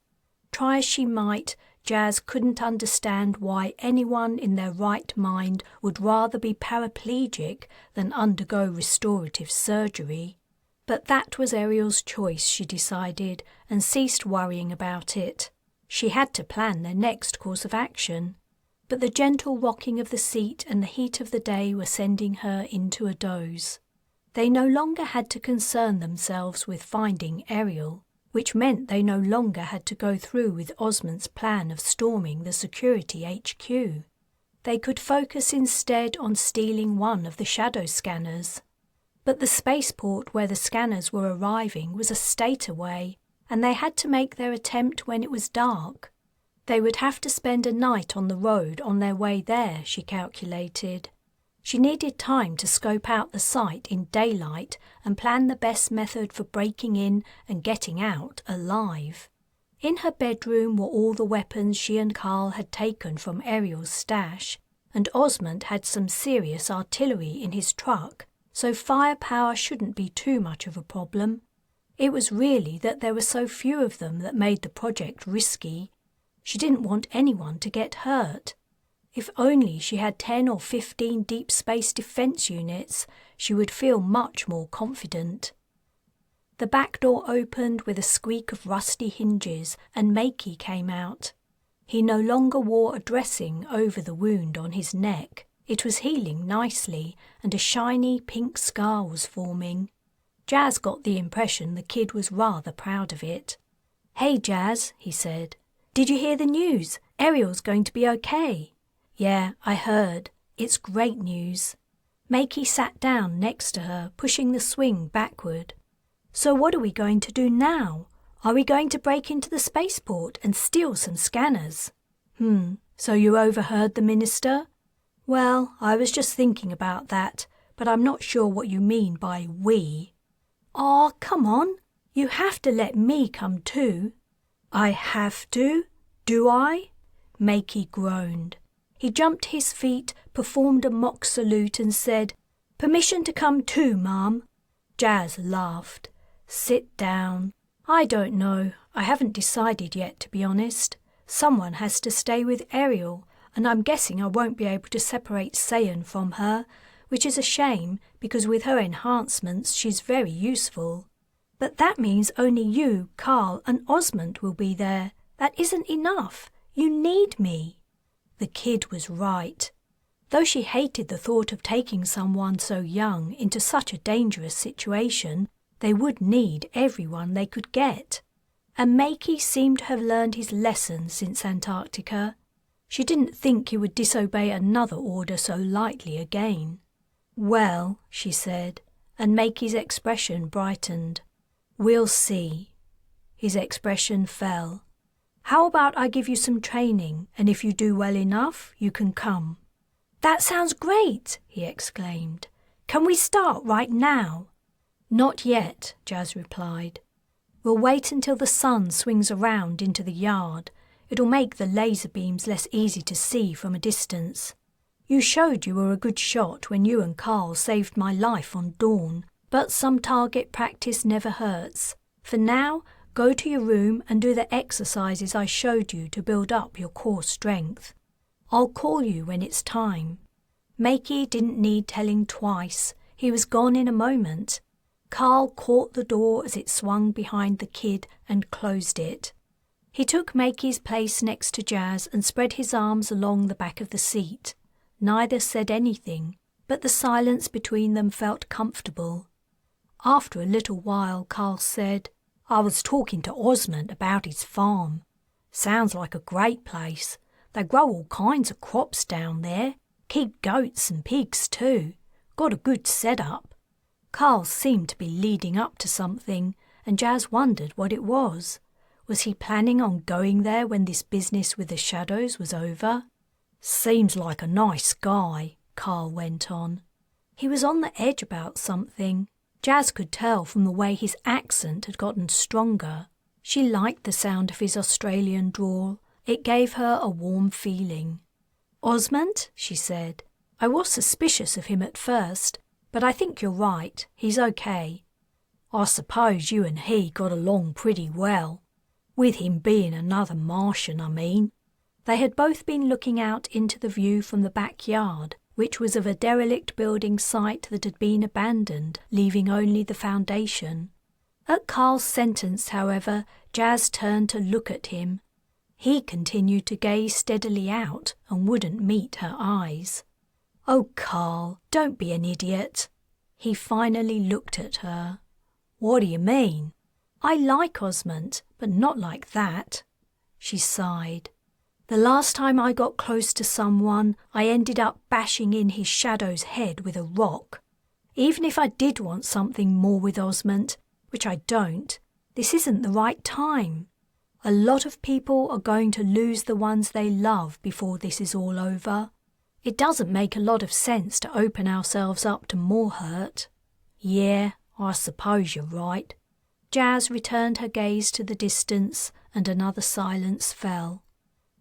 Try as she might, Jas couldn't understand why anyone in their right mind would rather be paraplegic than undergo restorative surgery. But that was Ariel's choice, she decided, and ceased worrying about it. She had to plan their next course of action. But the gentle rocking of the seat and the heat of the day were sending her into a doze. They no longer had to concern themselves with finding Ariel, which meant they no longer had to go through with Osmond's plan of storming the security HQ. They could focus instead on stealing one of the shadow scanners. But the spaceport where the scanners were arriving was a state away, and they had to make their attempt when it was dark. They would have to spend a night on the road on their way there, she calculated. She needed time to scope out the site in daylight and plan the best method for breaking in and getting out alive. In her bedroom were all the weapons she and Carl had taken from Ariel's stash, and Osmond had some serious artillery in his truck, so firepower shouldn't be too much of a problem. It was really that there were so few of them that made the project risky. She didn't want anyone to get hurt. If only she had 10 or 15 deep space defense units, she would feel much more confident. The back door opened with a squeak of rusty hinges and Makey came out. He no longer wore a dressing over the wound on his neck. It was healing nicely and a shiny pink scar was forming. Jas got the impression the kid was rather proud of it. "Hey Jas," he said. "Did you hear the news? Ariel's going to be okay." "Yeah, I heard. It's great news." Makey sat down next to her, pushing the swing backward. "So what are we going to do now? Are we going to break into the spaceport and steal some scanners?" So you overheard the minister?" "Well, I was just thinking about that, but I'm not sure what you mean by we." "Aw, come on. You have to let me come too." "I have to? Do I?" Makey groaned. He jumped to his feet, performed a mock salute and said, "Permission to come too, ma'am." Jas laughed. "Sit down." "I don't know. I haven't decided yet, to be honest. Someone has to stay with Ariel, and I'm guessing I won't be able to separate Sayan from her, which is a shame because with her enhancements she's very useful. But that means only you, Carl, and Osmond will be there. That isn't enough. You need me." The kid was right. Though she hated the thought of taking someone so young into such a dangerous situation, they would need everyone they could get. And Makey seemed to have learned his lesson since Antarctica. She didn't think he would disobey another order so lightly again. "Well," she said, and Makey's expression brightened. "We'll see." His expression fell. "How about I give you some training, and if you do well enough, you can come." "That sounds great!" he exclaimed. "Can we start right now?" "Not yet," Jas replied. "We'll wait until the sun swings around into the yard. It'll make the laser beams less easy to see from a distance. You showed you were a good shot when you and Carl saved my life on Dawn, but some target practice never hurts. For now, go to your room and do the exercises I showed you to build up your core strength. I'll call you when it's time." Makey didn't need telling twice. He was gone in a moment. Carl caught the door as it swung behind the kid and closed it. He took Makey's place next to Jas and spread his arms along the back of the seat. Neither said anything, but the silence between them felt comfortable. After a little while, Carl said, "I was talking to Osmond about his farm. Sounds like a great place. They grow all kinds of crops down there. Keep goats and pigs too. Got a good setup." Carl seemed to be leading up to something, and Jas wondered what it was. Was he planning on going there when this business with the shadows was over? "Seems like a nice guy," Carl went on. He was on the edge about something. Jas could tell from the way his accent had gotten stronger. She liked the sound of his Australian drawl. It gave her a warm feeling. "Osmond," she said, "I was suspicious of him at first, but I think you're right. He's okay. I suppose you and he got along pretty well. With him being another Martian, I mean." They had both been looking out into the view from the backyard, which was of a derelict building site that had been abandoned, leaving only the foundation. At Carl's sentence, however, Jas turned to look at him. He continued to gaze steadily out and wouldn't meet her eyes. "Oh, Carl, don't be an idiot." He finally looked at her. "What do you mean?" "I like Osmond, but not like that." She sighed. "The last time I got close to someone, I ended up bashing in his shadow's head with a rock. Even if I did want something more with Osmond, which I don't, this isn't the right time. A lot of people are going to lose the ones they love before this is all over. It doesn't make a lot of sense to open ourselves up to more hurt." "Yeah, I suppose you're right." Jas returned her gaze to the distance, and another silence fell.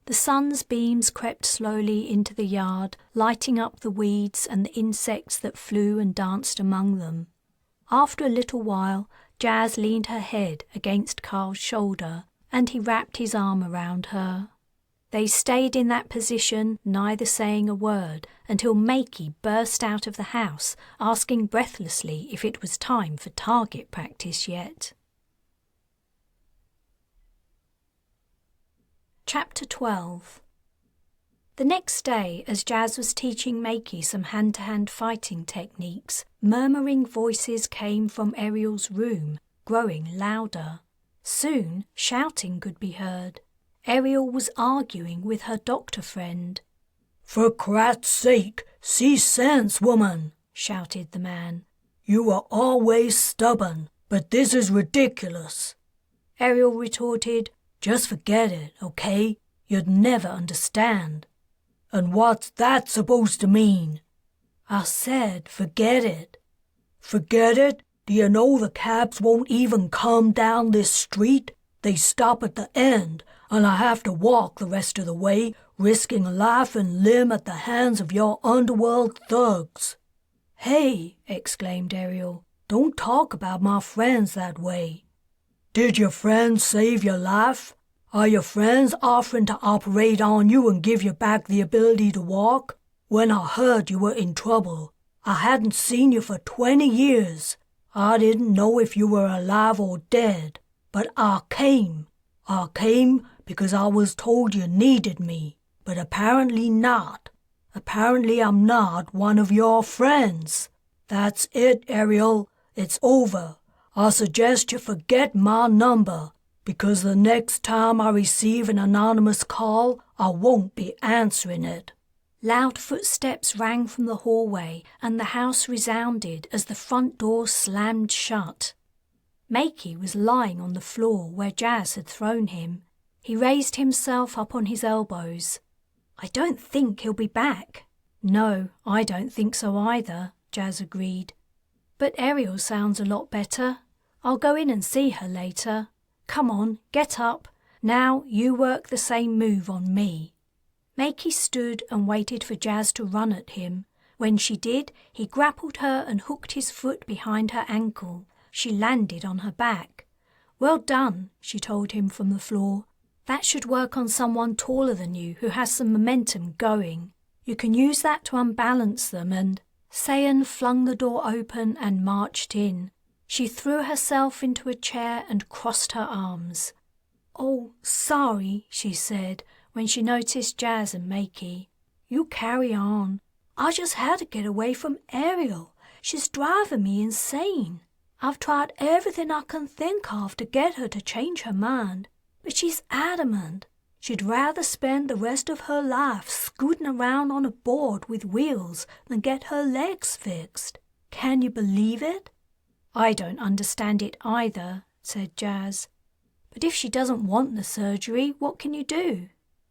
The sun's beams crept slowly into the yard, lighting up the weeds and the insects that flew and danced among them. After a little while, Jas leaned her head against Carl's shoulder, and he wrapped his arm around her. They stayed in that position, neither saying a word, until Makey burst out of the house, asking breathlessly if it was time for target practice yet. Chapter 12. The next day, as Jas was teaching Makey some hand-to-hand fighting techniques, murmuring voices came from Ariel's room, growing louder. Soon, shouting could be heard. Ariel was arguing with her doctor friend. "For Christ's sake, see sense, woman," shouted the man. "You are always stubborn, but this is ridiculous." Ariel retorted, "Just forget it, okay? You'd never understand." "And what's that supposed to mean?" "I said forget it." "Forget it? Do you know the cabs won't even come down this street? They stop at the end, and I have to walk the rest of the way, risking life and limb at the hands of your underworld thugs." "Hey," exclaimed Ariel, "don't talk about my friends that way." "Did your friends save your life? Are your friends offering to operate on you and give you back the ability to walk? When I heard you were in trouble, I hadn't seen you for 20 years. I didn't know if you were alive or dead, but I came. I came because I was told you needed me, but apparently not. Apparently I'm not one of your friends. That's it, Ariel. It's over. I suggest you forget my number, because the next time I receive an anonymous call, I won't be answering it." Loud footsteps rang from the hallway, and the house resounded as the front door slammed shut. Makey was lying on the floor where Jas had thrown him. He raised himself up on his elbows. "I don't think he'll be back." "No, I don't think so either," Jas agreed. "But Ariel sounds a lot better. I'll go in and see her later. Come on, get up. Now you work the same move on me." Makey stood and waited for Jas to run at him. When she did, he grappled her and hooked his foot behind her ankle. She landed on her back. Well done, she told him from the floor. That should work on someone taller than you who has some momentum going. You can use that to unbalance them and... Sayan flung the door open and marched in. She threw herself into a chair and crossed her arms. "Oh, sorry," she said when she noticed Jas and Makey. "You carry on. I just had to get away from Ariel. She's driving me insane. I've tried everything I can think of to get her to change her mind, but she's adamant. She'd rather spend the rest of her life scooting around on a board with wheels than get her legs fixed. Can you believe it?" "I don't understand it either," said Jas. "But if she doesn't want the surgery, what can you do?"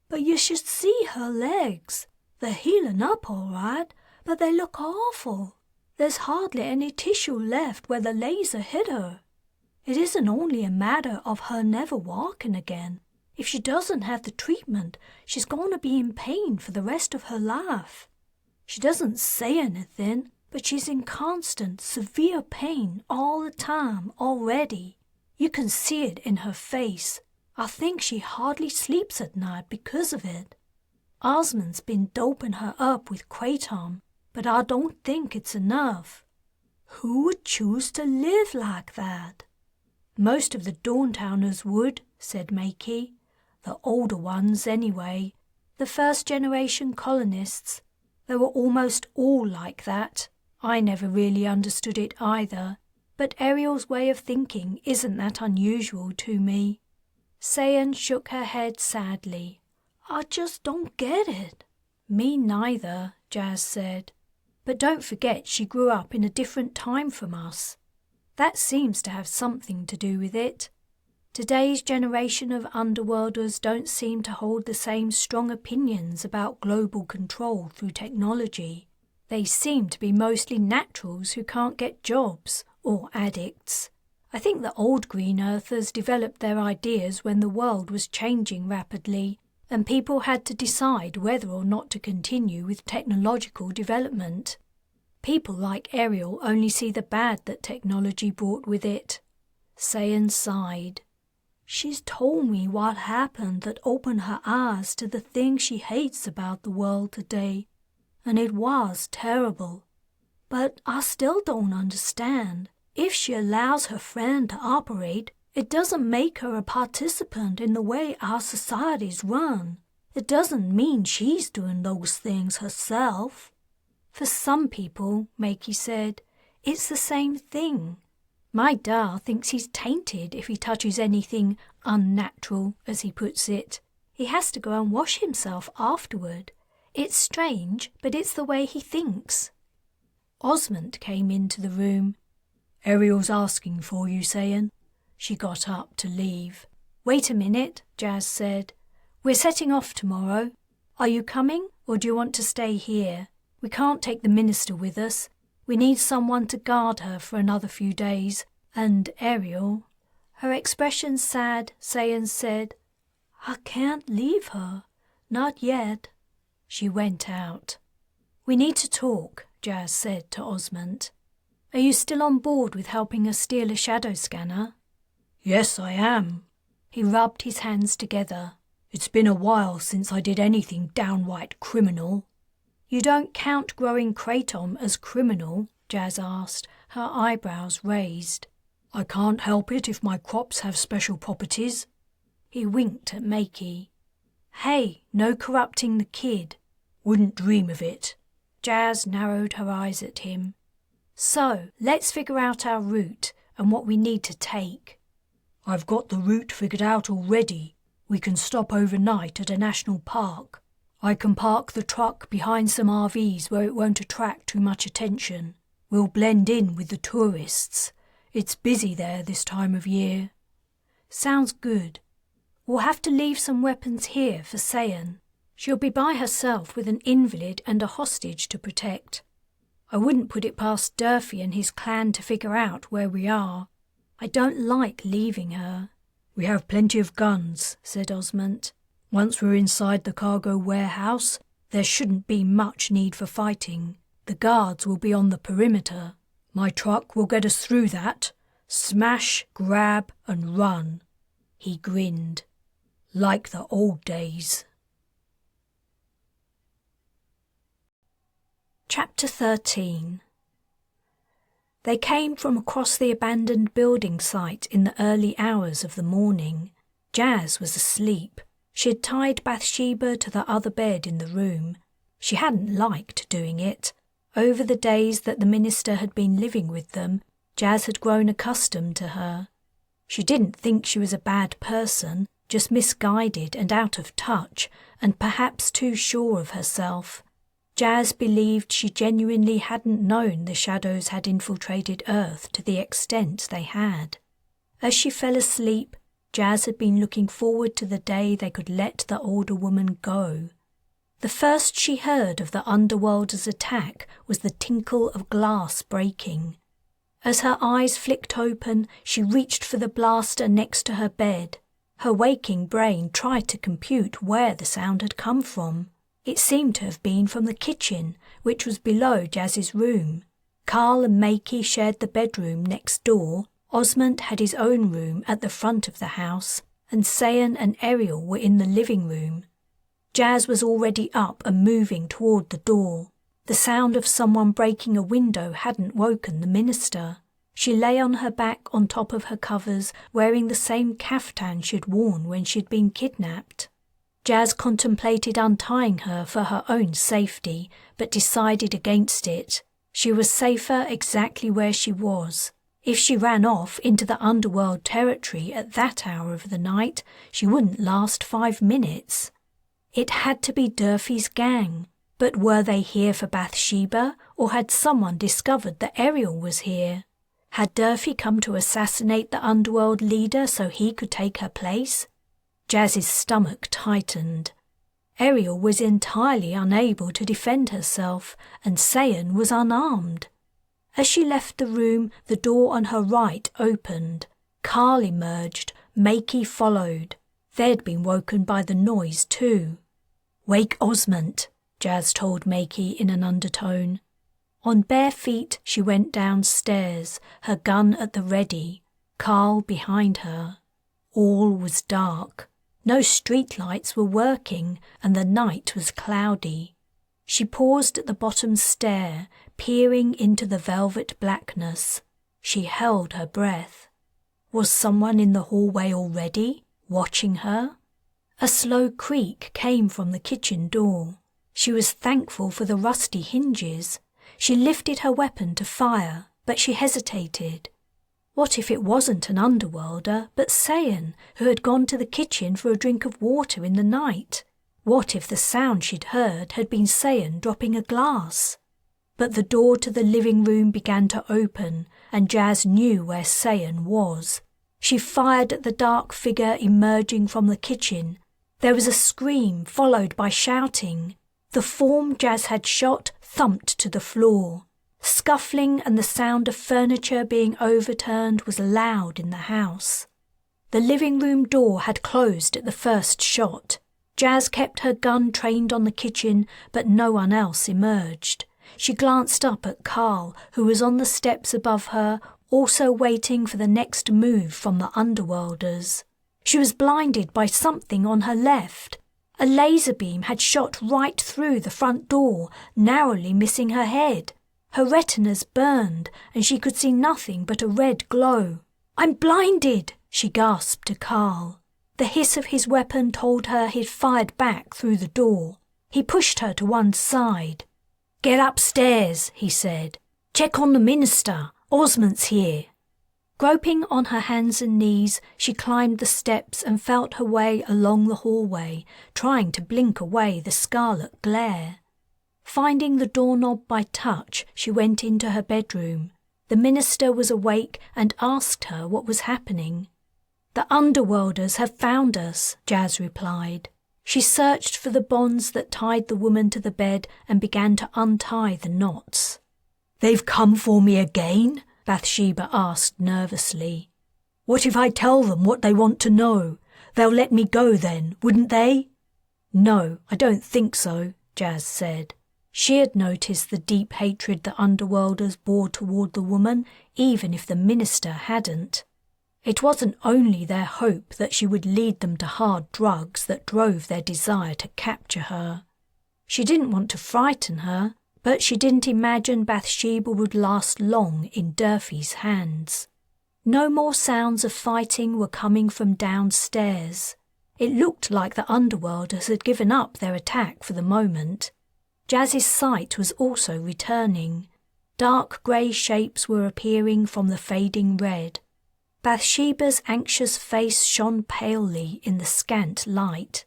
"But you should see her legs. They're healing up all right, but they look awful. There's hardly any tissue left where the laser hit her. It isn't only a matter of her never walking again. If she doesn't have the treatment, she's going to be in pain for the rest of her life. She doesn't say anything, but she's in constant, severe pain all the time already. You can see it in her face. I think she hardly sleeps at night because of it. Osmond's been doping her up with kratom, but I don't think it's enough." "Who would choose to live like that?" "Most of the Dawntowners would," said Makey. "The older ones, anyway. The first-generation colonists. They were almost all like that. I never really understood it either, but Ariel's way of thinking isn't that unusual to me." Sayan shook her head sadly. "I just don't get it." "Me neither," Jas said. "But don't forget she grew up in a different time from us. That seems to have something to do with it. Today's generation of underworlders don't seem to hold the same strong opinions about global control through technology. They seem to be mostly naturals who can't get jobs, or addicts. I think the old Green Earthers developed their ideas when the world was changing rapidly, and people had to decide whether or not to continue with technological development. People like Ariel only see the bad that technology brought with it." Sayan sighed. "She's told me what happened that opened her eyes to the things she hates about the world today, and it was terrible. But I still don't understand. If she allows her friend to operate, it doesn't make her a participant in the way our societies run. It doesn't mean she's doing those things herself." "For some people," Makey said, "it's the same thing. My Dar thinks he's tainted if he touches anything unnatural, as he puts it. He has to go and wash himself afterward. It's strange, but it's the way he thinks." Osmond came into the room. "Ariel's asking for you, Sayan." She got up to leave. "Wait a minute," Jas said. "We're setting off tomorrow. Are you coming, or do you want to stay here? We can't take the minister with us. We need someone to guard her for another few days. And Ariel..." Her expression sad, Sayan said, "I can't leave her. Not yet." She went out. "We need to talk," Jas said to Osmond. "Are you still on board with helping us steal a shadow scanner?" "Yes, I am." He rubbed his hands together. "It's been a while since I did anything downright criminal." "You don't count growing kratom as criminal?" Jas asked, her eyebrows raised. "I can't help it if my crops have special properties." He winked at Makey. "Hey, no corrupting the kid." "Wouldn't dream of it." Jas narrowed her eyes at him. "So, let's figure out our route and what we need to take." "I've got the route figured out already. We can stop overnight at a national park. I can park the truck behind some RVs where it won't attract too much attention. We'll blend in with the tourists. It's busy there this time of year." "Sounds good. We'll have to leave some weapons here for Sayan. She'll be by herself with an invalid and a hostage to protect. I wouldn't put it past Durfee and his clan to figure out where we are. I don't like leaving her." "We have plenty of guns," said Osmond. "Once we're inside the cargo warehouse, there shouldn't be much need for fighting. The guards will be on the perimeter. My truck will get us through that. Smash, grab, and run. He grinned. Like the old days. Chapter 13. They came from across the abandoned building site in the early hours of the morning. Jas was asleep. She had tied Bathsheba to the other bed in the room. She hadn't liked doing it. Over the days that the minister had been living with them, Jas had grown accustomed to her. She didn't think she was a bad person, just misguided and out of touch, and perhaps too sure of herself. Jas believed she genuinely hadn't known the shadows had infiltrated Earth to the extent they had. As she fell asleep, Jas had been looking forward to the day they could let the older woman go. The first she heard of the Underworld's attack was the tinkle of glass breaking. As her eyes flicked open, she reached for the blaster next to her bed. Her waking brain tried to compute where the sound had come from. It seemed to have been from the kitchen, which was below Jas's room. Carl and Makey shared the bedroom next door. Osmond had his own room at the front of the house, and Sayan and Ariel were in the living room. Jas was already up and moving toward the door. The sound of someone breaking a window hadn't woken the minister. She lay on her back on top of her covers, wearing the same caftan she'd worn when she'd been kidnapped. Jas contemplated untying her for her own safety, but decided against it. She was safer exactly where she was. If she ran off into the Underworld territory at that hour of the night, she wouldn't last 5 minutes. It had to be Durfee's gang. But were they here for Bathsheba, or had someone discovered that Ariel was here? Had Durfee come to assassinate the Underworld leader so he could take her place? Jas's stomach tightened. Ariel was entirely unable to defend herself, and Sayan was unarmed. As she left the room, the door on her right opened. Carl emerged, Makey followed. They'd been woken by the noise too. "Wake Osmond," Jas told Makey in an undertone. On bare feet she went downstairs, her gun at the ready, Carl behind her. All was dark. No streetlights were working, and the night was cloudy. She paused at the bottom stair, peering into the velvet blackness. She held her breath. Was someone in the hallway already, watching her? A slow creak came from the kitchen door. She was thankful for the rusty hinges. She lifted her weapon to fire, but she hesitated. What if it wasn't an Underworlder, but Sayan, who had gone to the kitchen for a drink of water in the night? What if the sound she'd heard had been Sayan dropping a glass? But the door to the living room began to open, and Jas knew where Sayan was. She fired at the dark figure emerging from the kitchen. There was a scream, followed by shouting. The form Jas had shot thumped to the floor. Scuffling and the sound of furniture being overturned was loud in the house. The living room door had closed at the first shot. Jas kept her gun trained on the kitchen, but no one else emerged. She glanced up at Carl, who was on the steps above her, also waiting for the next move from the Underworlders. She was blinded by something on her left. A laser beam had shot right through the front door, narrowly missing her head. Her retinas burned, and she could see nothing but a red glow. "I'm blinded!" she gasped to Carl. The hiss of his weapon told her he'd fired back through the door. He pushed her to one side. "Get upstairs," he said. "Check on the minister. Osmond's here." Groping on her hands and knees, she climbed the steps and felt her way along the hallway, trying to blink away the scarlet glare. Finding the doorknob by touch, she went into her bedroom. The minister was awake and asked her what was happening. "The Underworlders have found us," Jas replied. She searched for the bonds that tied the woman to the bed and began to untie the knots. "They've come for me again?" Bathsheba asked nervously. "What if I tell them what they want to know? They'll let me go then, wouldn't they?" "No, I don't think so," Jas said. She had noticed the deep hatred the Underworlders bore toward the woman, even if the minister hadn't. It wasn't only their hope that she would lead them to hard drugs that drove their desire to capture her. She didn't want to frighten her, but she didn't imagine Bathsheba would last long in Durfee's hands. No more sounds of fighting were coming from downstairs. It looked like the Underworlders had given up their attack for the moment. Jas's sight was also returning. Dark grey shapes were appearing from the fading red. Bathsheba's anxious face shone palely in the scant light.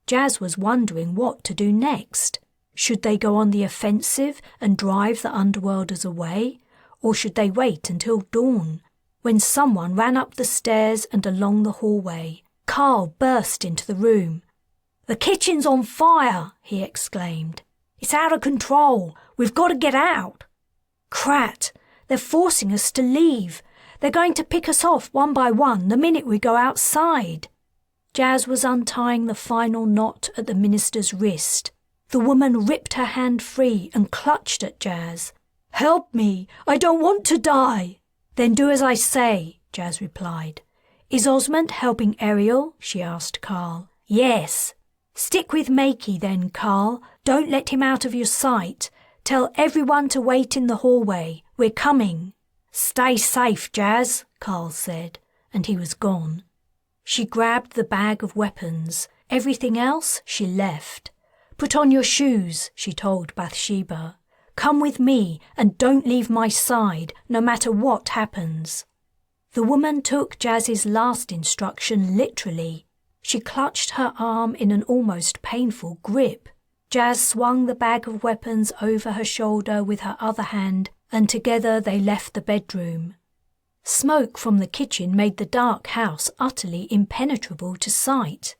Jas was wondering what to do next. Should they go on the offensive and drive the Underworlders away, or should they wait until dawn? When someone ran up the stairs and along the hallway, Carl burst into the room. "The kitchen's on fire!" he exclaimed. "It's out of control. We've got to get out." "Crat! They're forcing us to leave. They're going to pick us off one by one the minute we go outside." Jas was untying the final knot at the minister's wrist. The woman ripped her hand free and clutched at Jas. "Help me! I don't want to die!" "Then do as I say," Jas replied. "Is Osmond helping Ariel?" she asked Carl. "Yes." "Stick with Makey then, Carl. Don't let him out of your sight. Tell everyone to wait in the hallway. We're coming." "Stay safe, Jas," Carl said, and he was gone. She grabbed the bag of weapons. Everything else she left. "Put on your shoes," she told Bathsheba. "Come with me and don't leave my side, no matter what happens." The woman took Jas's last instruction literally. She clutched her arm in an almost painful grip. Jas swung the bag of weapons over her shoulder with her other hand, and together they left the bedroom. Smoke from the kitchen made the dark house utterly impenetrable to sight.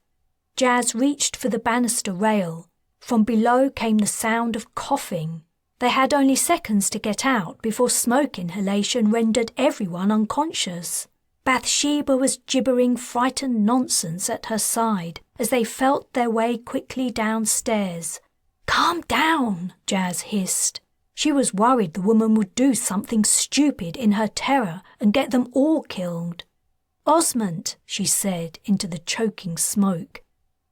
Jas reached for the banister rail. From below came the sound of coughing. They had only seconds to get out before smoke inhalation rendered everyone unconscious. Bathsheba was gibbering frightened nonsense at her side as they felt their way quickly downstairs. "Calm down," Jas hissed. She was worried the woman would do something stupid in her terror and get them all killed. "Osmond," she said into the choking smoke,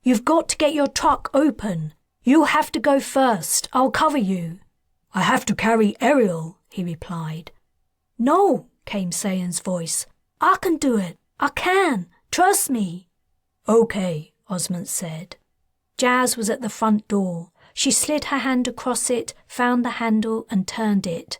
"you've got to get your truck open. You'll have to go first. I'll cover you." "I have to carry Ariel," he replied. "No," came Sayan's voice. "I can do it. I can. Trust me." "Okay," Osmond said. Jas was at the front door. She slid her hand across it, found the handle and turned it.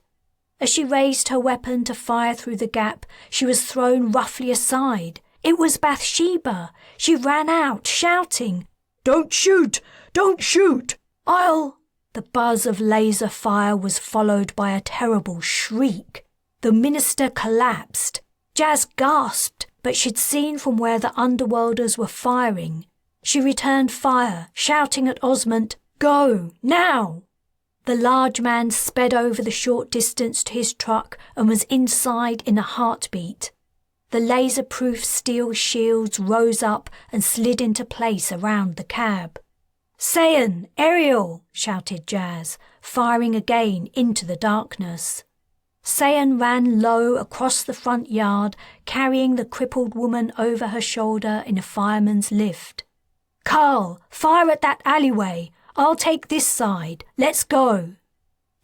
As she raised her weapon to fire through the gap, she was thrown roughly aside. It was Bathsheba. She ran out, shouting, "Don't shoot! Don't shoot! I'll—" The buzz of laser fire was followed by a terrible shriek. The minister collapsed. Jas gasped, but she'd seen from where the Underworlders were firing. She returned fire, shouting at Osmond, "Go, now!" The large man sped over the short distance to his truck and was inside in a heartbeat. The laser-proof steel shields rose up and slid into place around the cab. "Sayan! Ariel!" shouted Jas, firing again into the darkness. Sayan ran low across the front yard, carrying the crippled woman over her shoulder in a fireman's lift. "Carl, fire at that alleyway. I'll take this side. Let's go."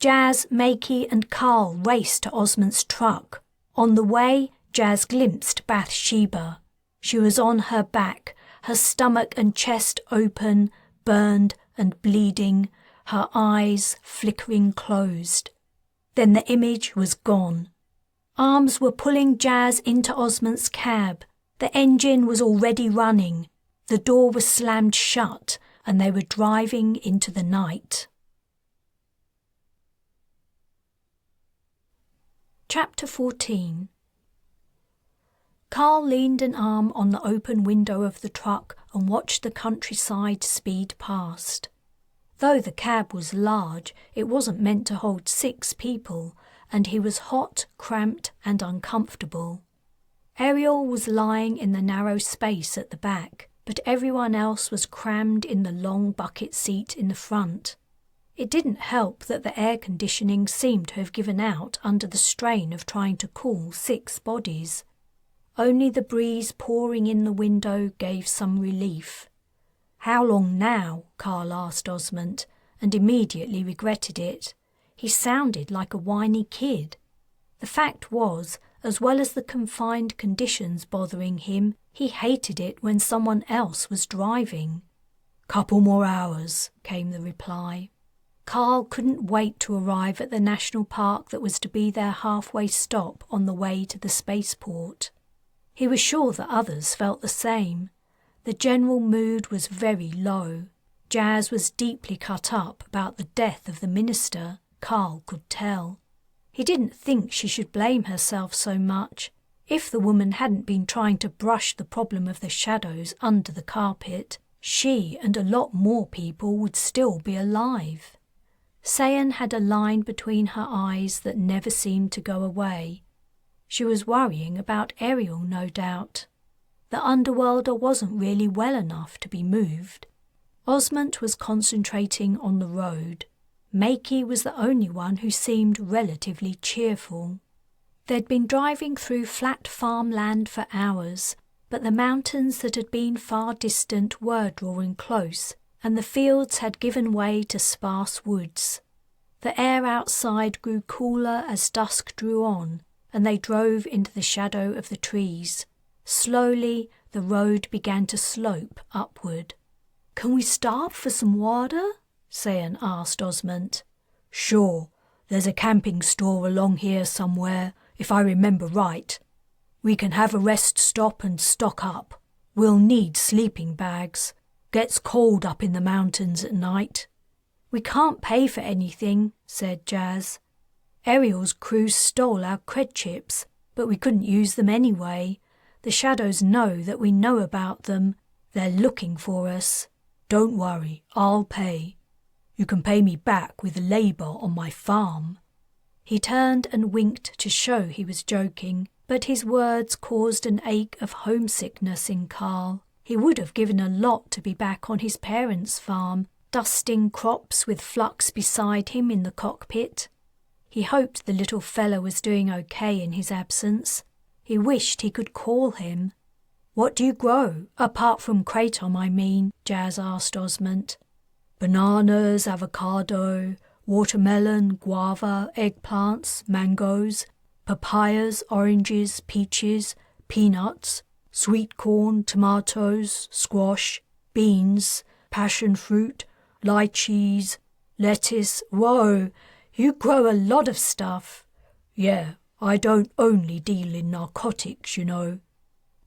Jas, Makey and Carl raced to Osmond's truck. On the way, Jas glimpsed Bathsheba. She was on her back, her stomach and chest open, burned and bleeding, her eyes flickering closed. Then the image was gone. Arms were pulling Jas into Osmond's cab. The engine was already running. The door was slammed shut, and they were driving into the night. Chapter 14. Carl leaned an arm on the open window of the truck and watched the countryside speed past. Though the cab was large, it wasn't meant to hold 6 people, and he was hot, cramped and uncomfortable. Ariel was lying in the narrow space at the back, but everyone else was crammed in the long bucket seat in the front. It didn't help that the air conditioning seemed to have given out under the strain of trying to cool 6 bodies. Only the breeze pouring in the window gave some relief. "How long now?" Carl asked Osmond, and immediately regretted it. He sounded like a whiny kid. The fact was, as well as the confined conditions bothering him, he hated it when someone else was driving. "Couple more hours," came the reply. Carl couldn't wait to arrive at the national park that was to be their halfway stop on the way to the spaceport. He was sure that others felt the same. The general mood was very low. Jas was deeply cut up about the death of the minister, Carl could tell. He didn't think she should blame herself so much. If the woman hadn't been trying to brush the problem of the shadows under the carpet, she and a lot more people would still be alive. Sayan had a line between her eyes that never seemed to go away. She was worrying about Ariel, no doubt. The Underworlder wasn't really well enough to be moved. Osmond was concentrating on the road. Makey was the only one who seemed relatively cheerful. They'd been driving through flat farmland for hours, but the mountains that had been far distant were drawing close, and the fields had given way to sparse woods. The air outside grew cooler as dusk drew on, and they drove into the shadow of the trees. Slowly, the road began to slope upward. "Can we stop for some water?" Sayan asked Osmond. "Sure, there's a camping store along here somewhere, if I remember right. We can have a rest stop and stock up. We'll need sleeping bags. Gets cold up in the mountains at night." "We can't pay for anything," said Jas. "Ariel's crew stole our cred chips, but we couldn't use them anyway. The shadows know that we know about them. They're looking for us." "Don't worry, I'll pay. You can pay me back with labour on my farm." He turned and winked to show he was joking, but his words caused an ache of homesickness in Carl. He would have given a lot to be back on his parents' farm, dusting crops with Flux beside him in the cockpit. He hoped the little fellow was doing okay in his absence. He wished he could call him. "What do you grow, apart from kratom, I mean?" Jas asked Osmond. "Bananas, avocado, watermelon, guava, eggplants, mangoes, papayas, oranges, peaches, peanuts, sweet corn, tomatoes, squash, beans, passion fruit, lychees, lettuce." "Whoa, you grow a lot of stuff." "Yeah, I don't only deal in narcotics, you know.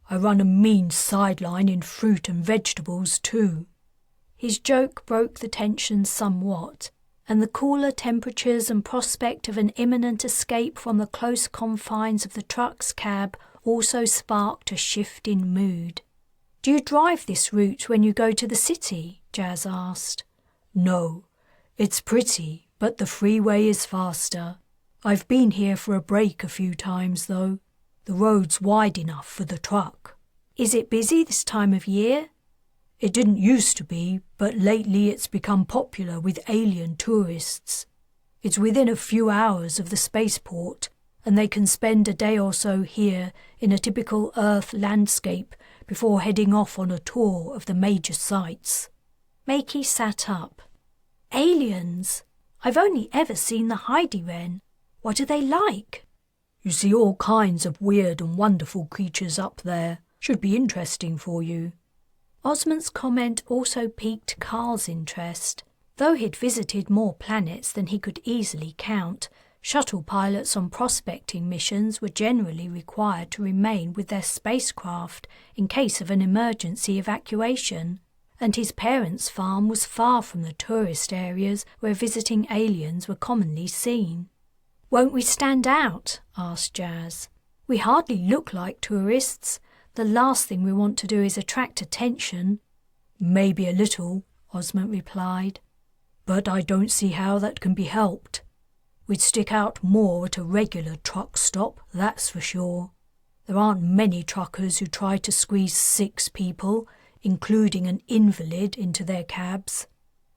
I run a mean sideline in fruit and vegetables too." His joke broke the tension somewhat, and the cooler temperatures and prospect of an imminent escape from the close confines of the truck's cab also sparked a shift in mood. "Do you drive this route when you go to the city?" Jas asked. "No, it's pretty, but the freeway is faster. I've been here for a break a few times, though. The road's wide enough for the truck." "Is it busy this time of year?" "It didn't used to be, but lately it's become popular with alien tourists. It's within a few hours of the spaceport, and they can spend a day or so here in a typical Earth landscape before heading off on a tour of the major sites." Makey sat up. "Aliens? I've only ever seen the Heidi Wren. What are they like?" "You see all kinds of weird and wonderful creatures up there. Should be interesting for you." Osmond's comment also piqued Carl's interest. Though he'd visited more planets than he could easily count, shuttle pilots on prospecting missions were generally required to remain with their spacecraft in case of an emergency evacuation, and his parents' farm was far from the tourist areas where visiting aliens were commonly seen. "Won't we stand out?" asked Jas. "We hardly look like tourists. The last thing we want to do is attract attention." "Maybe a little," Osmond replied, "but I don't see how that can be helped. We'd stick out more at a regular truck stop, that's for sure. There aren't many truckers who try to squeeze 6 people, including an invalid, into their cabs.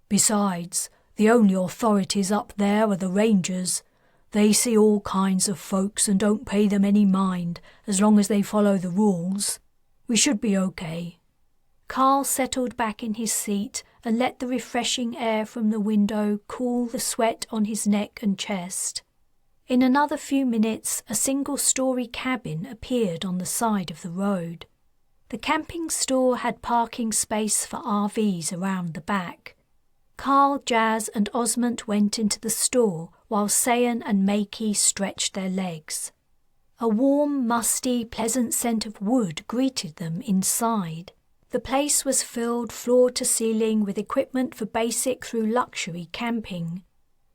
Besides, The only authorities up there are the rangers. They see all kinds of folks and don't pay them any mind as long as they follow the rules. We should be okay." Carl settled back in his seat and let the refreshing air from the window cool the sweat on his neck and chest. In another few minutes, a single-story cabin appeared on the side of the road. The camping store had parking space for RVs around the back. Carl, Jas and Osmond went into the store while Sayan and Makey stretched their legs. A warm, musty, pleasant scent of wood greeted them inside. The place was filled floor to ceiling with equipment for basic through luxury camping.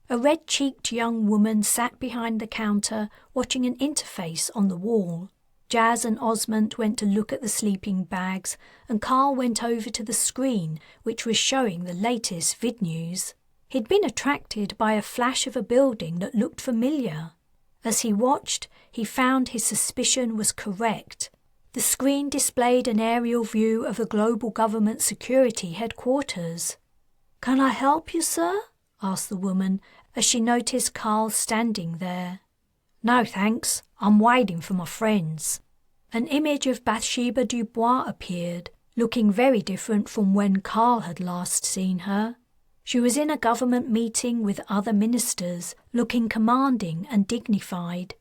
A red-cheeked young woman sat behind the counter watching an interface on the wall. Jas and Osmond went to look at the sleeping bags, and Carl went over to the screen, which was showing the latest vid news. He'd been attracted by a flash of a building that looked familiar. As he watched, he found his suspicion was correct. The screen displayed an aerial view of a global government security headquarters. "Can I help you, sir?" asked the woman as she noticed Carl standing there. "No, thanks. I'm waiting for my friends." An image of Bathsheba Dubois appeared, looking very different from when Carl had last seen her. She was in a government meeting with other ministers, looking commanding and dignified.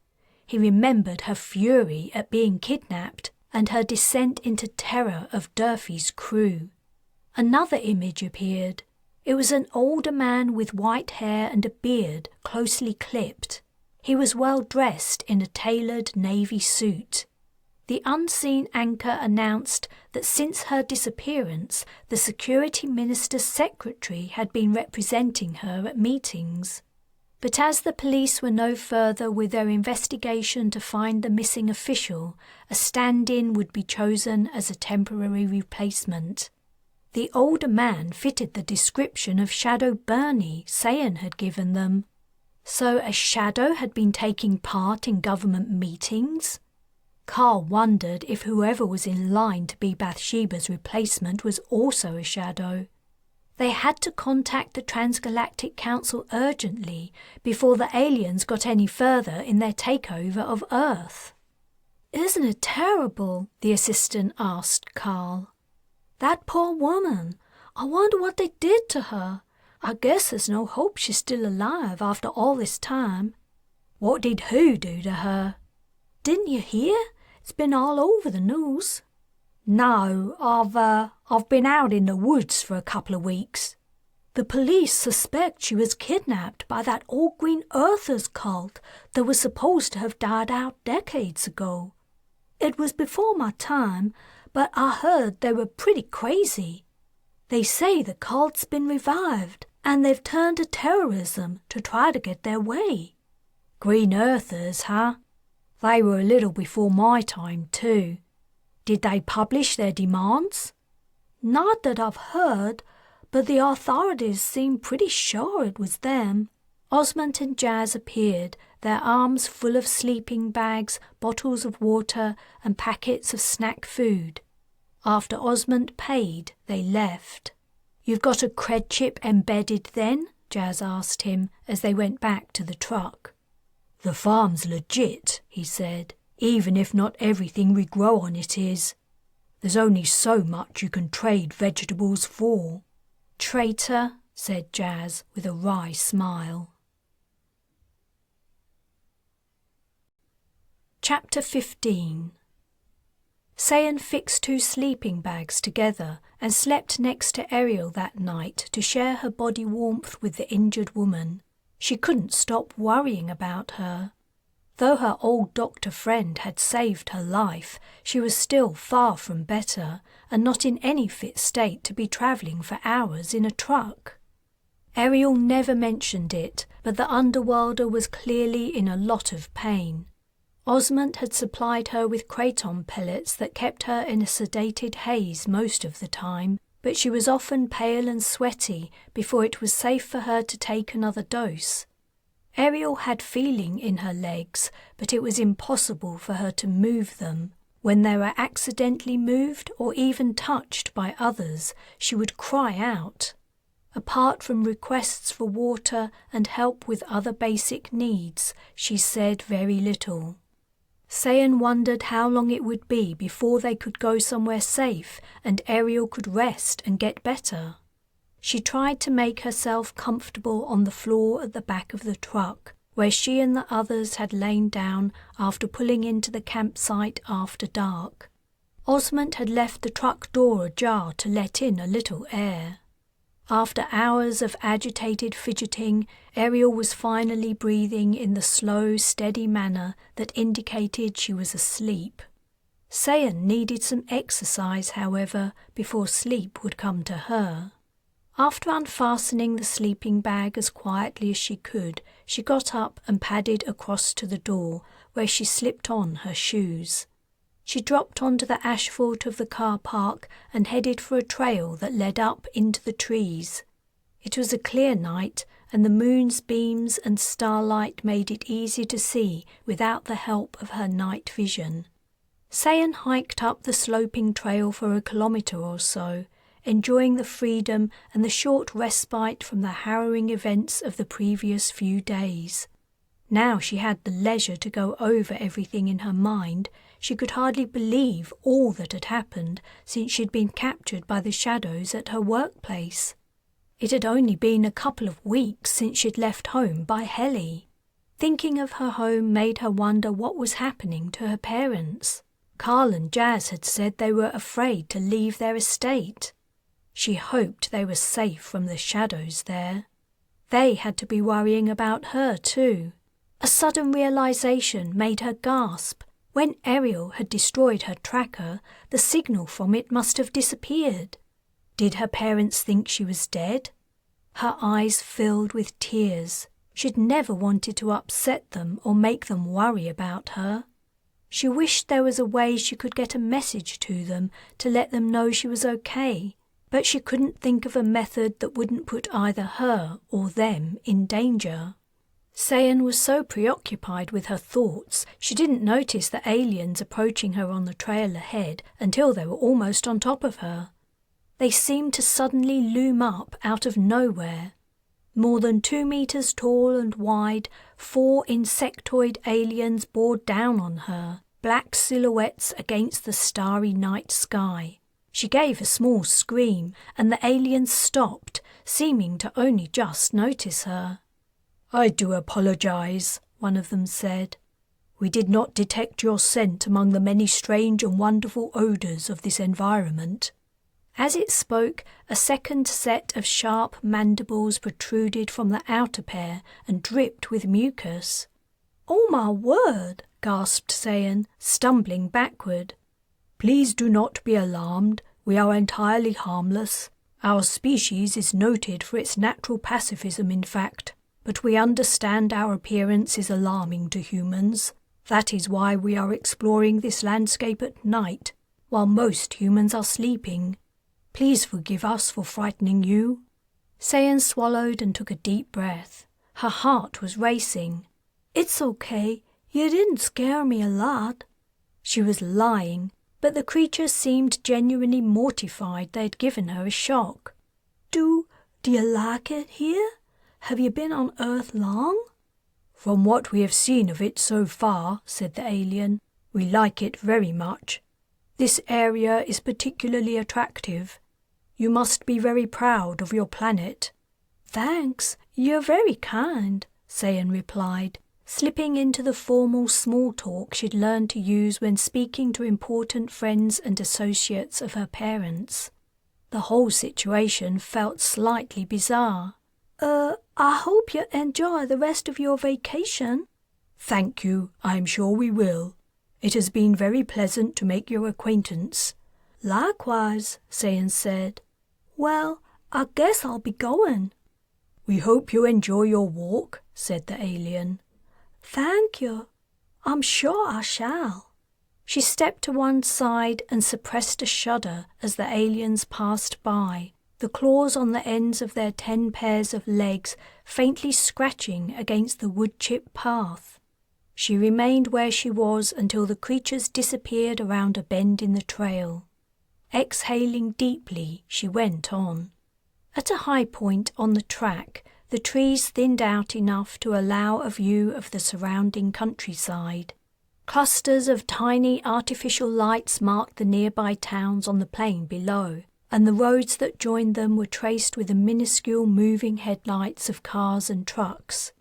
He remembered her fury at being kidnapped and her descent into terror of Durfee's crew. Another image appeared. It was an older man with white hair and a beard closely clipped. He was well dressed in a tailored navy suit. The unseen anchor announced that since her disappearance, the security minister's secretary had been representing her at meetings. But as the police were no further with their investigation to find the missing official, a stand-in would be chosen as a temporary replacement. The older man fitted the description of Shadow Bernie Sayan had given them. So a shadow had been taking part in government meetings? Carl wondered if whoever was in line to be Bathsheba's replacement was also a shadow. They had to contact the Transgalactic Council urgently before the aliens got any further in their takeover of Earth. "Isn't it terrible?" the assistant asked Carl. "That poor woman. I wonder what they did to her. I guess there's no hope she's still alive after all this time." "What did who do to her?" "Didn't you hear? It's been all over the news." "No, I've been out in the woods for a couple of weeks." "The police suspect she was kidnapped by that old Green Earthers cult that was supposed to have died out decades ago. It was before my time, but I heard they were pretty crazy. They say the cult's been revived, and they've turned to terrorism to try to get their way." "Green Earthers, huh? They were a little before my time, too. Did they publish their demands?" "Not that I've heard, but the authorities seem pretty sure it was them." Osmond and Jas appeared, their arms full of sleeping bags, bottles of water, and packets of snack food. After Osmond paid, they left. "You've got a cred chip embedded then?" Jas asked him as they went back to the truck. "The farm's legit," he said, "even if not everything we grow on it is. There's only so much you can trade vegetables for." "Traitor," said Jas with a wry smile. Chapter 15. Sayan fixed 2 sleeping bags together and slept next to Ariel that night to share her body warmth with the injured woman. She couldn't stop worrying about her. Though her old doctor friend had saved her life, she was still far from better and not in any fit state to be travelling for hours in a truck. Ariel never mentioned it, but the Underworlder was clearly in a lot of pain. Osmond had supplied her with kratom pellets that kept her in a sedated haze most of the time, but she was often pale and sweaty before it was safe for her to take another dose. Ariel had feeling in her legs, but it was impossible for her to move them. When they were accidentally moved or even touched by others, she would cry out. Apart from requests for water and help with other basic needs, she said very little. Sayan wondered how long it would be before they could go somewhere safe and Ariel could rest and get better. She tried to make herself comfortable on the floor at the back of the truck, where she and the others had lain down after pulling into the campsite after dark. Osmond had left the truck door ajar to let in a little air. After hours of agitated fidgeting, Ariel was finally breathing in the slow, steady manner that indicated she was asleep. Sayan needed some exercise, however, before sleep would come to her. After unfastening the sleeping bag as quietly as she could, she got up and padded across to the door, where she slipped on her shoes. She dropped onto the asphalt of the car park and headed for a trail that led up into the trees. It was a clear night, and the moon's beams and starlight made it easy to see without the help of her night vision. Sayan hiked up the sloping trail for a kilometre or so, enjoying the freedom and the short respite from the harrowing events of the previous few days. Now she had the leisure to go over everything in her mind. She could hardly believe all that had happened since she'd been captured by the shadows at her workplace. It had only been a couple of weeks since she'd left home by heli. Thinking of her home made her wonder what was happening to her parents. Carl and Jas had said they were afraid to leave their estate. She hoped they were safe from the shadows there. They had to be worrying about her too. A sudden realization made her gasp. When Ariel had destroyed her tracker, the signal from it must have disappeared. Did her parents think she was dead? Her eyes filled with tears. She'd never wanted to upset them or make them worry about her. She wished there was a way she could get a message to them to let them know she was okay, but she couldn't think of a method that wouldn't put either her or them in danger. Sayan was so preoccupied with her thoughts, she didn't notice the aliens approaching her on the trail ahead until they were almost on top of her. They seemed to suddenly loom up out of nowhere. More than 2 meters tall and wide, 4 insectoid aliens bore down on her, black silhouettes against the starry night sky. She gave a small scream, and the aliens stopped, seeming to only just notice her. "I do apologize," one of them said. "We did not detect your scent among the many strange and wonderful odors of this environment." As it spoke, a second set of sharp mandibles protruded from the outer pair and dripped with mucus. "Oh my word!" gasped Sayan, stumbling backward. "Please do not be alarmed. We are entirely harmless. Our species is noted for its natural pacifism, in fact. But we understand our appearance is alarming to humans. That is why we are exploring this landscape at night, while most humans are sleeping. Please forgive us for frightening you." Sayan swallowed and took a deep breath. Her heart was racing. "It's okay. You didn't scare me a lot." She was lying, but the creature seemed genuinely mortified they'd given her a shock. Do you like it here? Have you been on Earth long?" "From what we have seen of it so far," said the alien, "we like it very much. This area is particularly attractive. You must be very proud of your planet." "Thanks, you're very kind," Sayan replied, slipping into the formal small talk she'd learned to use when speaking to important friends and associates of her parents. The whole situation felt slightly bizarre. I hope you enjoy the rest of your vacation." "Thank you, I am sure we will. It has been very pleasant to make your acquaintance." "Likewise," Sayan said. "Well, I guess I'll be going." "We hope you enjoy your walk," said the alien. "Thank you. I'm sure I shall." She stepped to one side and suppressed a shudder as the aliens passed by, the claws on the ends of their 10 pairs of legs faintly scratching against the wood-chip path. She remained where she was until the creatures disappeared around a bend in the trail. Exhaling deeply, she went on. At a high point on the track, the trees thinned out enough to allow a view of the surrounding countryside. Clusters of tiny artificial lights marked the nearby towns on the plain below, and the roads that joined them were traced with the minuscule moving headlights of cars and trucks.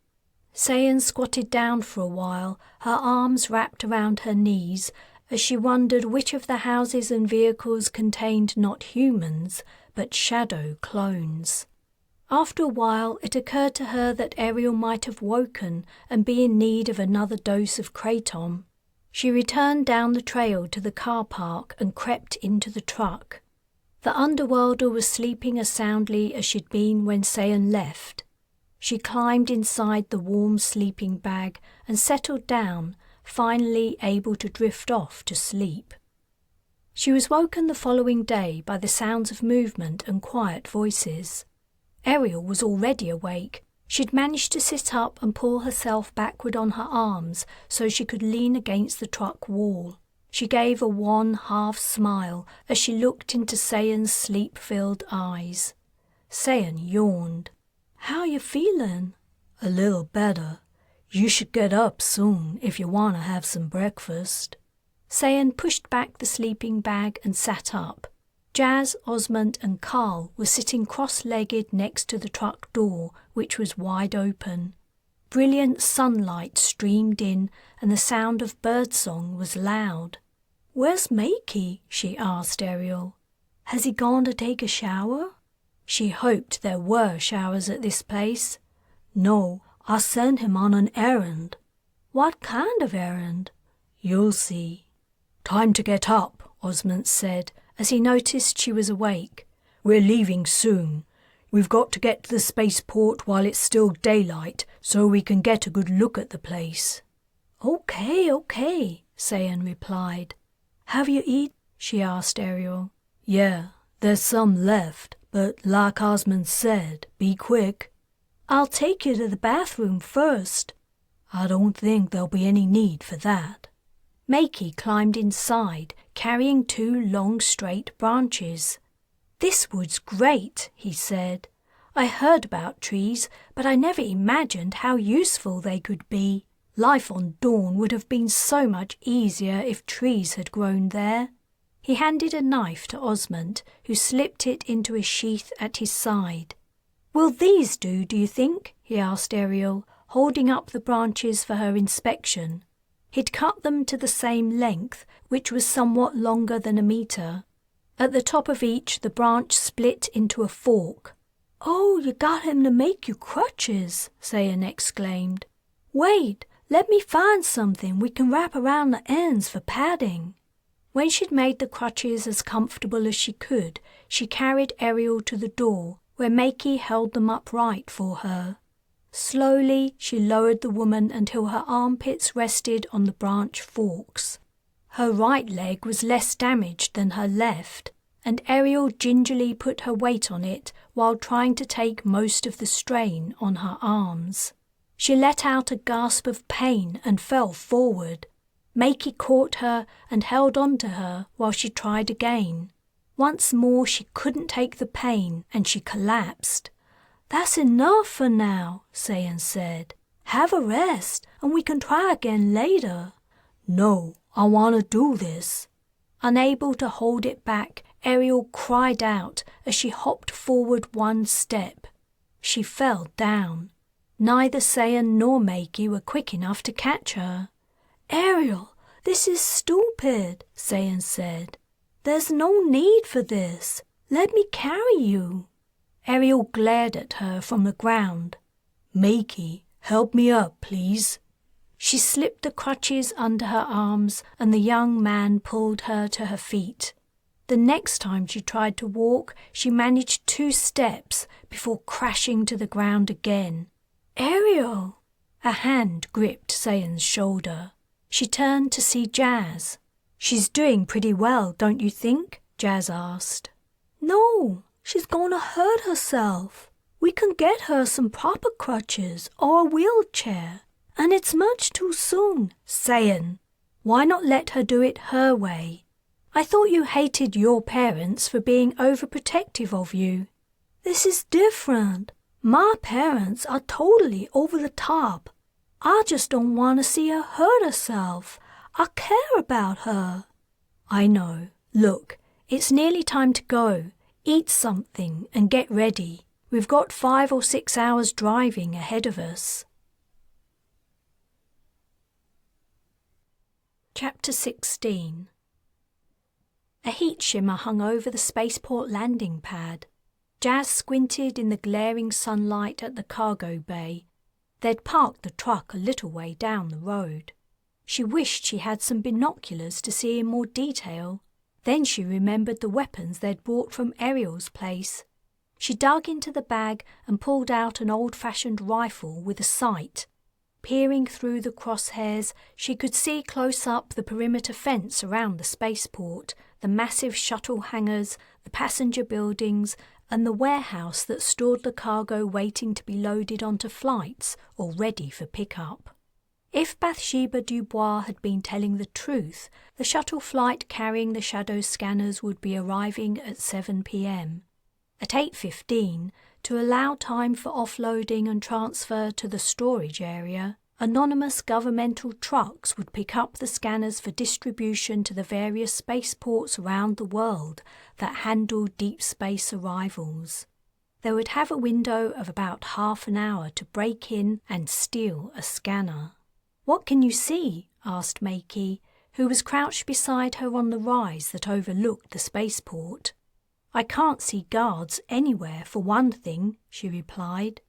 Sayan squatted down for a while, her arms wrapped around her knees, as she wondered which of the houses and vehicles contained not humans, but shadow clones. After a while, it occurred to her that Ariel might have woken and be in need of another dose of kratom. She returned down the trail to the car park and crept into the truck. The Underworlder was sleeping as soundly as she'd been when Sayan left. She climbed inside the warm sleeping bag and settled down, finally able to drift off to sleep. She was woken the following day by the sounds of movement and quiet voices. Ariel was already awake. She'd managed to sit up and pull herself backward on her arms so she could lean against the truck wall. She gave a wan half-smile as she looked into Sayan's sleep-filled eyes. Sayan yawned. "How you feeling?" "A little better. You should get up soon if you want to have some breakfast." Sayan pushed back the sleeping bag and sat up. Jas, Osmond and Carl were sitting cross-legged next to the truck door, which was wide open. Brilliant sunlight streamed in and the sound of birdsong was loud. "Where's Makey?" she asked Ariel. "Has he gone to take a shower?" She hoped there were showers at this place. "No, I sent him on an errand." "What kind of errand?" "You'll see." "Time to get up," Osmond said, as he noticed she was awake. "We're leaving soon. We've got to get to the spaceport while it's still daylight so we can get a good look at the place." Okay, Sayan replied. "Have you eaten?" she asked Ariel. "Yeah, there's some left, but like Osmond said, be quick." "I'll take you to the bathroom first." "I don't think there'll be any need for that." Makey climbed inside, carrying 2 long straight branches. "This wood's great," he said. "I heard about trees, but I never imagined how useful they could be. Life on Dawn would have been so much easier if trees had grown there." He handed a knife to Osmond, who slipped it into a sheath at his side. "Will these do you think?" he asked Ariel, holding up the branches for her inspection. He'd cut them to the same length, which was somewhat longer than a meter. At the top of each, the branch split into a fork. "Oh, you got him to make you crutches," Sayan exclaimed. "Wait, let me find something we can wrap around the ends for padding." When she'd made the crutches as comfortable as she could, she carried Ariel to the door, where Makey held them upright for her. Slowly, she lowered the woman until her armpits rested on the branch forks. Her right leg was less damaged than her left, and Ariel gingerly put her weight on it while trying to take most of the strain on her arms. She let out a gasp of pain and fell forward. Makey caught her and held on to her while she tried again. Once more she couldn't take the pain and she collapsed. "That's enough for now," Sayan said. "Have a rest and we can try again later." "No, I want to do this." Unable to hold it back, Ariel cried out as she hopped forward 1 step. She fell down. Neither Sayan nor Makey were quick enough to catch her. "Ariel, this is stupid," Sayan said. "There's no need for this. Let me carry you." Ariel glared at her from the ground. "Makey, help me up, please." She slipped the crutches under her arms and the young man pulled her to her feet. The next time she tried to walk, she managed 2 steps before crashing to the ground again. "Ariel!" A hand gripped Sayan's shoulder. She turned to see Jas. "She's doing pretty well, don't you think?" Jas asked. "No, she's going to hurt herself. We can get her some proper crutches or a wheelchair, and it's much too soon." "Sayan, why not let her do it her way? I thought you hated your parents for being overprotective of you." This is different. My parents are totally over the top. I just don't want to see her hurt herself. I care about her." "I know. Look, it's nearly time to go. Eat something and get ready. We've got 5 or 6 hours driving ahead of us." Chapter 16. A heat shimmer hung over the spaceport landing pad. Jas squinted in the glaring sunlight at the cargo bay. They'd parked the truck a little way down the road. She wished she had some binoculars to see in more detail. Then she remembered the weapons they'd brought from Ariel's place. She dug into the bag and pulled out an old-fashioned rifle with a sight. Peering through the crosshairs, she could see close up the perimeter fence around the spaceport, the massive shuttle hangars, the passenger buildings, and the warehouse that stored the cargo waiting to be loaded onto flights or ready for pickup. If Bathsheba Dubois had been telling the truth, the shuttle flight carrying the shadow scanners would be arriving at 7 p.m. At 8:15, to allow time for offloading and transfer to the storage area, anonymous governmental trucks would pick up the scanners for distribution to the various spaceports around the world that handle deep space arrivals. They would have a window of about half an hour to break in and steal a scanner. "What can you see?" asked Makey, who was crouched beside her on the rise that overlooked the spaceport. "I can't see guards anywhere, for one thing," she replied.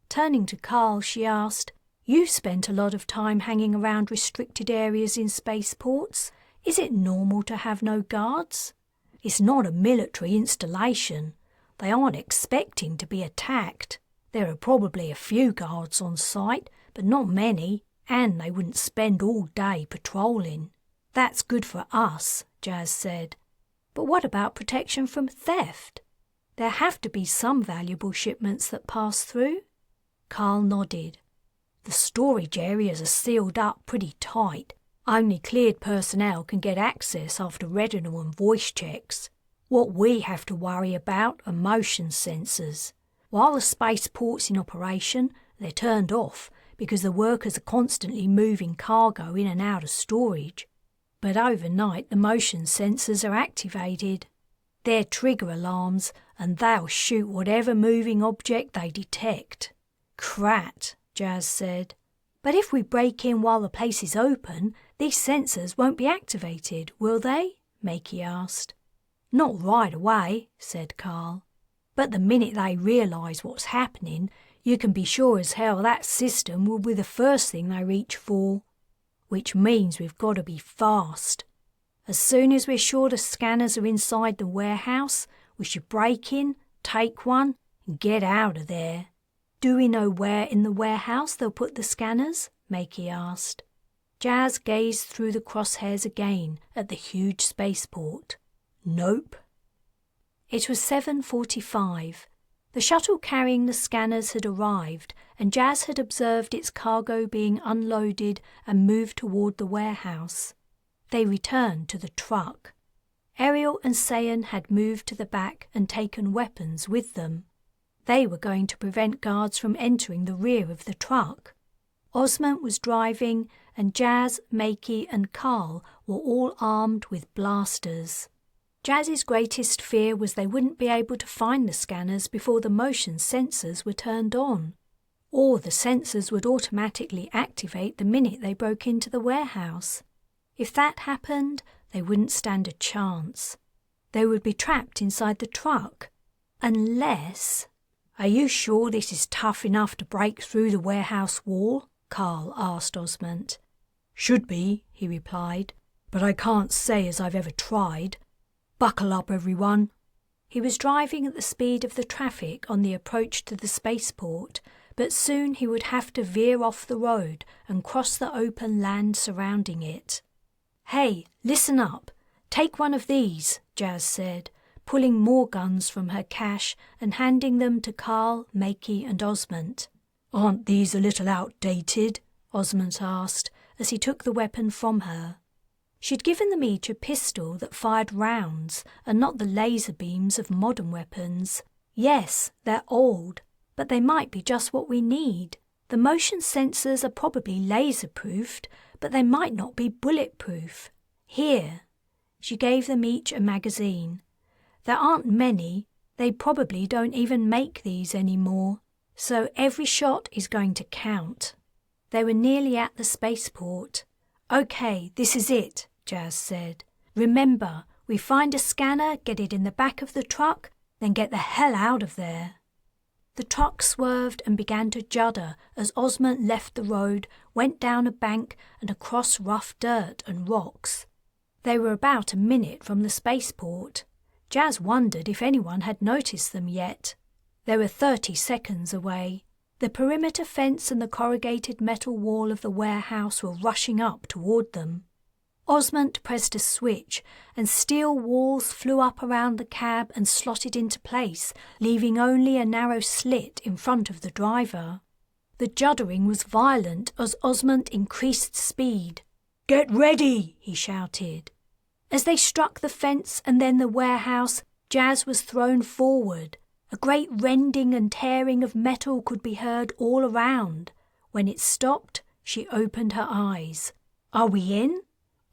Turning to Carl, she asked, "You've spent a lot of time hanging around restricted areas in spaceports. Is it normal to have no guards?" "It's not a military installation. They aren't expecting to be attacked. There are probably a few guards on site, but not many, and they wouldn't spend all day patrolling." "That's good for us," Jas said. "But what about protection from theft? There have to be some valuable shipments that pass through?" Carl nodded. "The storage areas are sealed up pretty tight. Only cleared personnel can get access after retinal and voice checks. What we have to worry about are motion sensors. While the spaceport's in operation, they're turned off because the workers are constantly moving cargo in and out of storage. But overnight the motion sensors are activated. They're trigger alarms, and they'll shoot whatever moving object they detect." "Crat," Jas said. "But if we break in while the place is open, these sensors won't be activated, will they?" Makey asked. "Not right away," said Carl. "But the minute they realise what's happening, you can be sure as hell that system will be the first thing they reach for. Which means we've got to be fast. As soon as we're sure the scanners are inside the warehouse, we should break in, take one, and get out of there." "Do we know where in the warehouse they'll put the scanners?" Makey asked. Jas gazed through the crosshairs again at the huge spaceport. "Nope." It was 7:45. The shuttle carrying the scanners had arrived, and Jas had observed its cargo being unloaded and moved toward the warehouse. They returned to the truck. Ariel and Sayan had moved to the back and taken weapons with them. They were going to prevent guards from entering the rear of the truck. Osmond was driving, and Jas, Makey, and Carl were all armed with blasters. Jas's greatest fear was they wouldn't be able to find the scanners before the motion sensors were turned on. Or the sensors would automatically activate the minute they broke into the warehouse. If that happened, they wouldn't stand a chance. They would be trapped inside the truck. Unless... "Are you sure this is tough enough to break through the warehouse wall?" Carl asked Osmond. "Should be," he replied, "but I can't say as I've ever tried. Buckle up, everyone." He was driving at the speed of the traffic on the approach to the spaceport, but soon he would have to veer off the road and cross the open land surrounding it. "Hey, listen up. Take one of these," Jas said, pulling more guns from her cache and handing them to Carl, Makey, and Osmond. "Aren't these a little outdated?" Osmond asked as he took the weapon from her. She'd given them each a pistol that fired rounds and not the laser beams of modern weapons. Yes, they're old, but they might be just what we need. The motion sensors are probably laser-proofed, but they might not be bulletproof. Here." She gave them each a magazine. "There aren't many. They probably don't even make these anymore. So every shot is going to count." They were nearly at the spaceport. "Okay, this is it," Jas said. "Remember, we find a scanner, get it in the back of the truck, then get the hell out of there." The truck swerved and began to judder as Osmond left the road, went down a bank and across rough dirt and rocks. They were about a minute from the spaceport. Jas wondered if anyone had noticed them yet. They were 30 seconds away. The perimeter fence and the corrugated metal wall of the warehouse were rushing up toward them. Osmond pressed a switch, and steel walls flew up around the cab and slotted into place, leaving only a narrow slit in front of the driver. The juddering was violent as Osmond increased speed. "Get ready!" he shouted. As they struck the fence and then the warehouse, Jas was thrown forward. A great rending and tearing of metal could be heard all around. When it stopped, she opened her eyes. "Are we in?"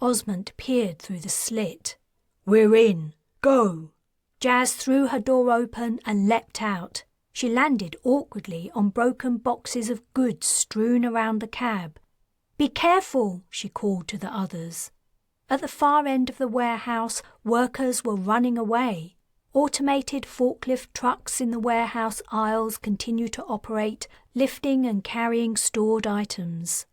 Osmond peered through the slit. "We're in. Go!" Jas threw her door open and leapt out. She landed awkwardly on broken boxes of goods strewn around the cab. "Be careful!" she called to the others. At the far end of the warehouse, workers were running away. Automated forklift trucks in the warehouse aisles continued to operate, lifting and carrying stored items.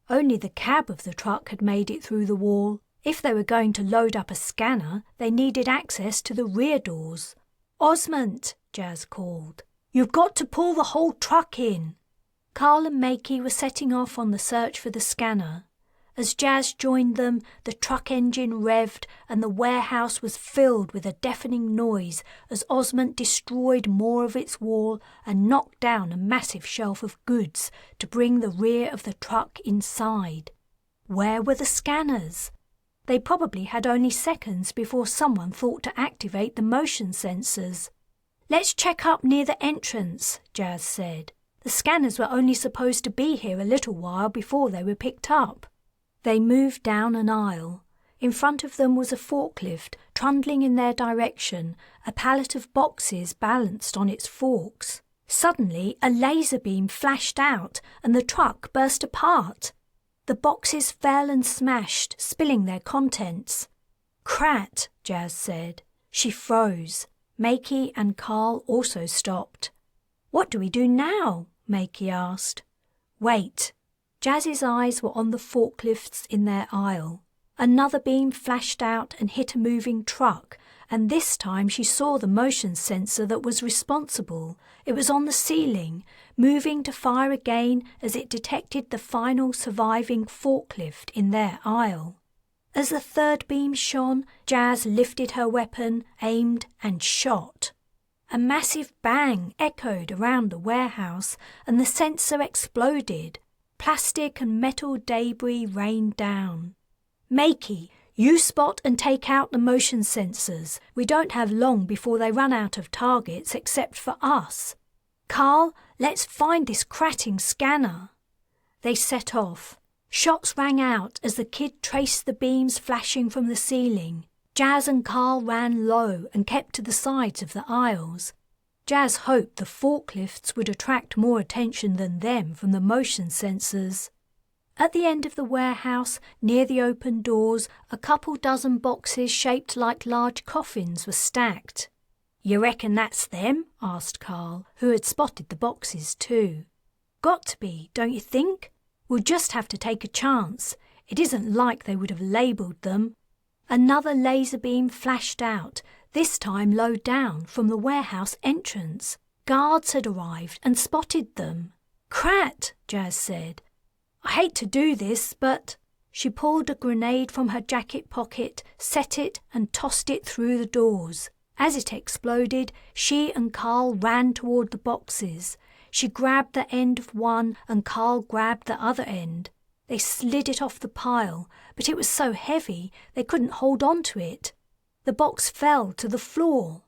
Only the cab of the truck had made it through the wall. If they were going to load up a scanner, they needed access to the rear doors. "Osmond," Jas called, "you've got to pull the whole truck in." Carl and Makey were setting off on the search for the scanner. As Jas joined them, the truck engine revved and the warehouse was filled with a deafening noise as Osmond destroyed more of its wall and knocked down a massive shelf of goods to bring the rear of the truck inside. Where were the scanners? They probably had only seconds before someone thought to activate the motion sensors. "Let's check up near the entrance," Jas said. "The scanners were only supposed to be here a little while before they were picked up." They moved down an aisle. In front of them was a forklift, trundling in their direction, a pallet of boxes balanced on its forks. Suddenly, a laser beam flashed out, and the truck burst apart. The boxes fell and smashed, spilling their contents. "Crat," Jas said. She froze. Makey and Carl also stopped. "What do we do now?" Makey asked. "Wait." Jas's eyes were on the forklifts in their aisle. Another beam flashed out and hit a moving truck, and this time she saw the motion sensor that was responsible. It was on the ceiling, moving to fire again as it detected the final surviving forklift in their aisle. As the third beam shone, Jas lifted her weapon, aimed, and shot. A massive bang echoed around the warehouse, and the sensor exploded. Plastic and metal debris rained down. "Makey, you spot and take out the motion sensors. We don't have long before they run out of targets except for us. Carl, let's find this cratting scanner." They set off. Shots rang out as the kid traced the beams flashing from the ceiling. Jas and Carl ran low and kept to the sides of the aisles. Jas hoped the forklifts would attract more attention than them from the motion sensors. At the end of the warehouse, near the open doors, a couple dozen boxes shaped like large coffins were stacked. "You reckon that's them?" asked Carl, who had spotted the boxes too. "Got to be, don't you think? We'll just have to take a chance. It isn't like they would have labelled them." Another laser beam flashed out, this time low down from the warehouse entrance. Guards had arrived and spotted them. "Crat," Jas said. "I hate to do this, but—" She pulled a grenade from her jacket pocket, set it and tossed it through the doors. As it exploded, she and Carl ran toward the boxes. She grabbed the end of one and Carl grabbed the other end. They slid it off the pile, but it was so heavy they couldn't hold on to it. The box fell to the floor.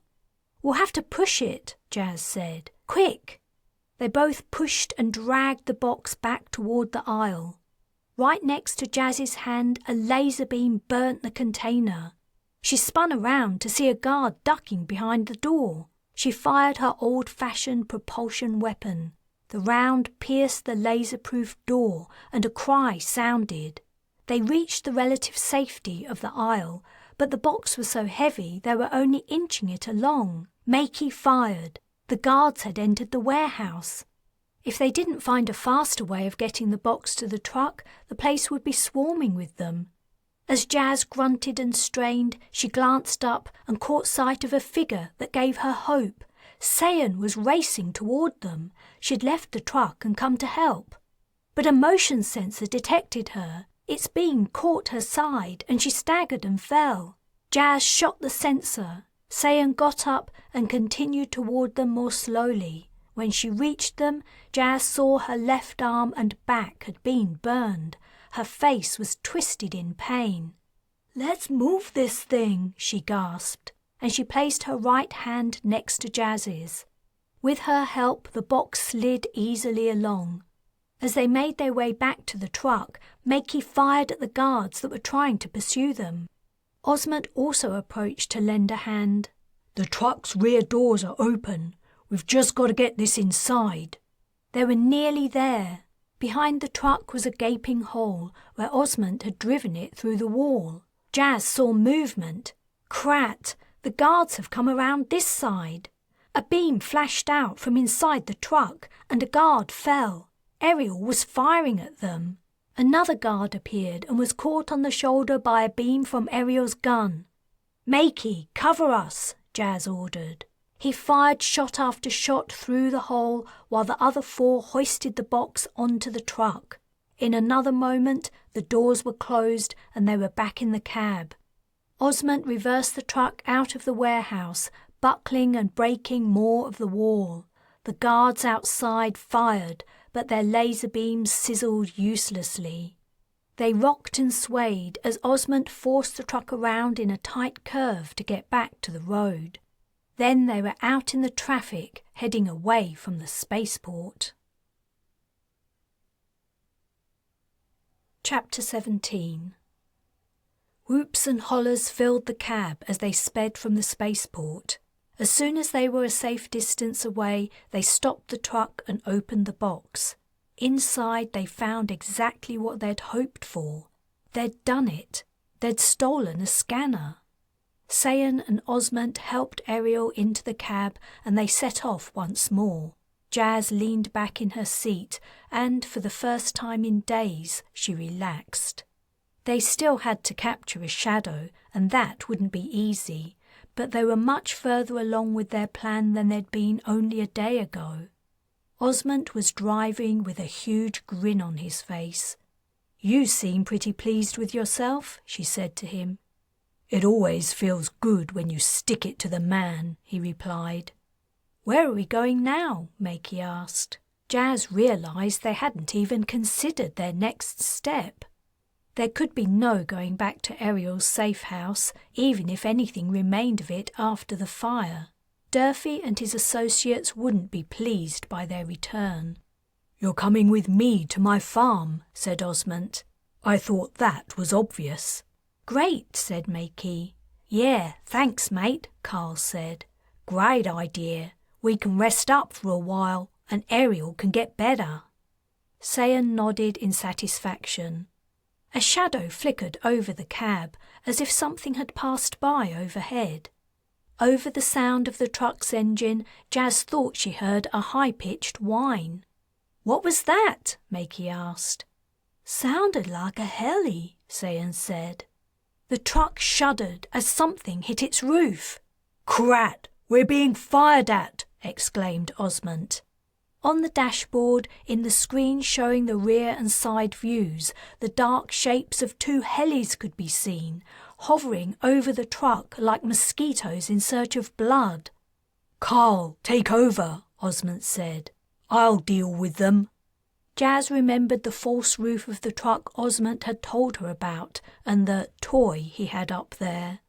"We'll have to push it," Jas said. "Quick!" They both pushed and dragged the box back toward the aisle. Right next to Jas's hand, a laser beam burnt the container. She spun around to see a guard ducking behind the door. She fired her old-fashioned propulsion weapon. The round pierced the laser-proof door, and a cry sounded. They reached the relative safety of the aisle, but the box was so heavy they were only inching it along. Makey fired. The guards had entered the warehouse. If they didn't find a faster way of getting the box to the truck, the place would be swarming with them. As Jas grunted and strained, she glanced up and caught sight of a figure that gave her hope. Sayan was racing toward them. She'd left the truck and come to help. But a motion sensor detected her. Its beam caught her side and she staggered and fell. Jas shot the sensor. Sayan got up and continued toward them more slowly. When she reached them, Jas saw her left arm and back had been burned. Her face was twisted in pain. "Let's move this thing," she gasped, and she placed her right hand next to Jas's. With her help, the box slid easily along. As they made their way back to the truck, Makey fired at the guards that were trying to pursue them. Osmond also approached to lend a hand. "The truck's rear doors are open. We've just got to get this inside." They were nearly there. Behind the truck was a gaping hole where Osmond had driven it through the wall. Jas saw movement. "Crat! The guards have come around this side." A beam flashed out from inside the truck and a guard fell. Ariel was firing at them. Another guard appeared and was caught on the shoulder by a beam from Ariel's gun. "Makey, cover us," Jas ordered. He fired shot after shot through the hole while the other four hoisted the box onto the truck. In another moment, the doors were closed and they were back in the cab. Osmond reversed the truck out of the warehouse, buckling and breaking more of the wall. The guards outside fired, but their laser beams sizzled uselessly. They rocked and swayed as Osmond forced the truck around in a tight curve to get back to the road. Then they were out in the traffic, heading away from the spaceport. Chapter 17. Whoops and hollers filled the cab as they sped from the spaceport. As soon as they were a safe distance away, they stopped the truck and opened the box. Inside, they found exactly what they'd hoped for. They'd done it. They'd stolen a scanner. Sayan and Osmond helped Ariel into the cab and they set off once more. Jas leaned back in her seat and, for the first time in days, she relaxed. They still had to capture a shadow, and that wouldn't be easy, but they were much further along with their plan than they'd been only a day ago. Osmond was driving with a huge grin on his face. "You seem pretty pleased with yourself," she said to him. "It always feels good when you stick it to the man," he replied. "Where are we going now?" Makey asked. Jas realised they hadn't even considered their next step. There could be no going back to Ariel's safe house, even if anything remained of it after the fire. Durfee and his associates wouldn't be pleased by their return. "You're coming with me to my farm," said Osmond. "I thought that was obvious." "Great," said Makey. "Yeah, thanks, mate," Carl said. "Great idea. We can rest up for a while and Ariel can get better." Sayan nodded in satisfaction. A shadow flickered over the cab as if something had passed by overhead. Over the sound of the truck's engine, Jas thought she heard a high-pitched whine. "What was that?" Makey asked. "Sounded like a heli," Sayan said. The truck shuddered as something hit its roof. "Crat! We're being fired at!" exclaimed Osmond. On the dashboard, in the screen showing the rear and side views, the dark shapes of two helis could be seen, hovering over the truck like mosquitoes in search of blood. "Carl, take over," Osmond said. "I'll deal with them." Jas remembered the false roof of the truck Osmond had told her about and the toy he had up there.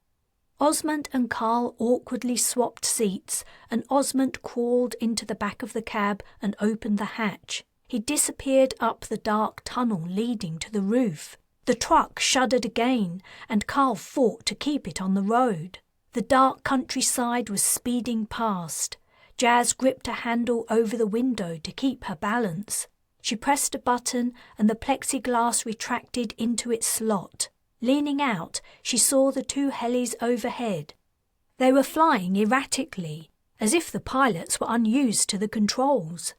Osmond and Carl awkwardly swapped seats, and Osmond crawled into the back of the cab and opened the hatch. He disappeared up the dark tunnel leading to the roof. The truck shuddered again, and Carl fought to keep it on the road. The dark countryside was speeding past. Jas gripped a handle over the window to keep her balance. She pressed a button and the plexiglass retracted into its slot. Leaning out, she saw the two helis overhead. They were flying erratically, as if the pilots were unused to the controls,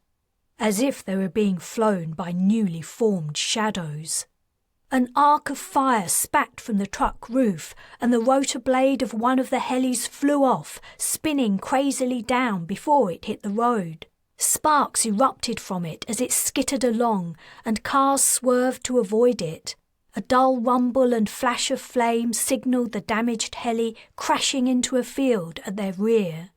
as if they were being flown by newly formed shadows. An arc of fire spat from the truck roof, and the rotor blade of one of the helis flew off, spinning crazily down before it hit the road. Sparks erupted from it as it skittered along, and cars swerved to avoid it. A dull rumble and flash of flame signalled the damaged heli crashing into a field at their rear.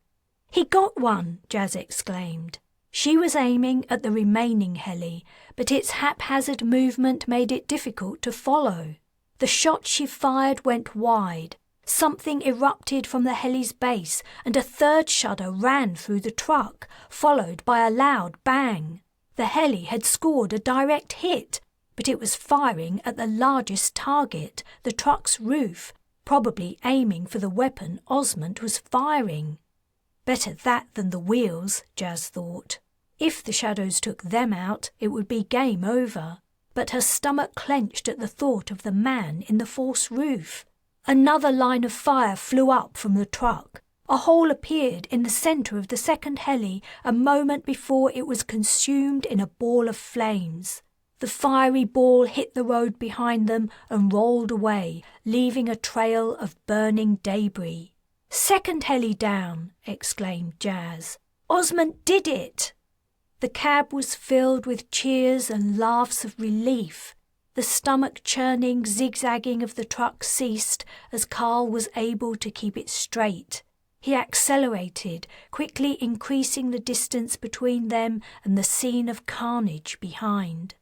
"He got one!" Jas exclaimed. She was aiming at the remaining heli, but its haphazard movement made it difficult to follow. The shot she fired went wide. Something erupted from the heli's base, and a third shudder ran through the truck, followed by a loud bang. The heli had scored a direct hit, but it was firing at the largest target, the truck's roof, probably aiming for the weapon Osmond was firing. Better that than the wheels, Jas thought. If the shadows took them out, it would be game over. But her stomach clenched at the thought of the man in the false roof. Another line of fire flew up from the truck. A hole appeared in the centre of the second heli a moment before it was consumed in a ball of flames. The fiery ball hit the road behind them and rolled away, leaving a trail of burning debris. "Second heli down!" exclaimed Jas. "Osmond did it!" The cab was filled with cheers and laughs of relief. The stomach-churning zigzagging of the truck ceased as Carl was able to keep it straight. He accelerated, quickly increasing the distance between them and the scene of carnage behind.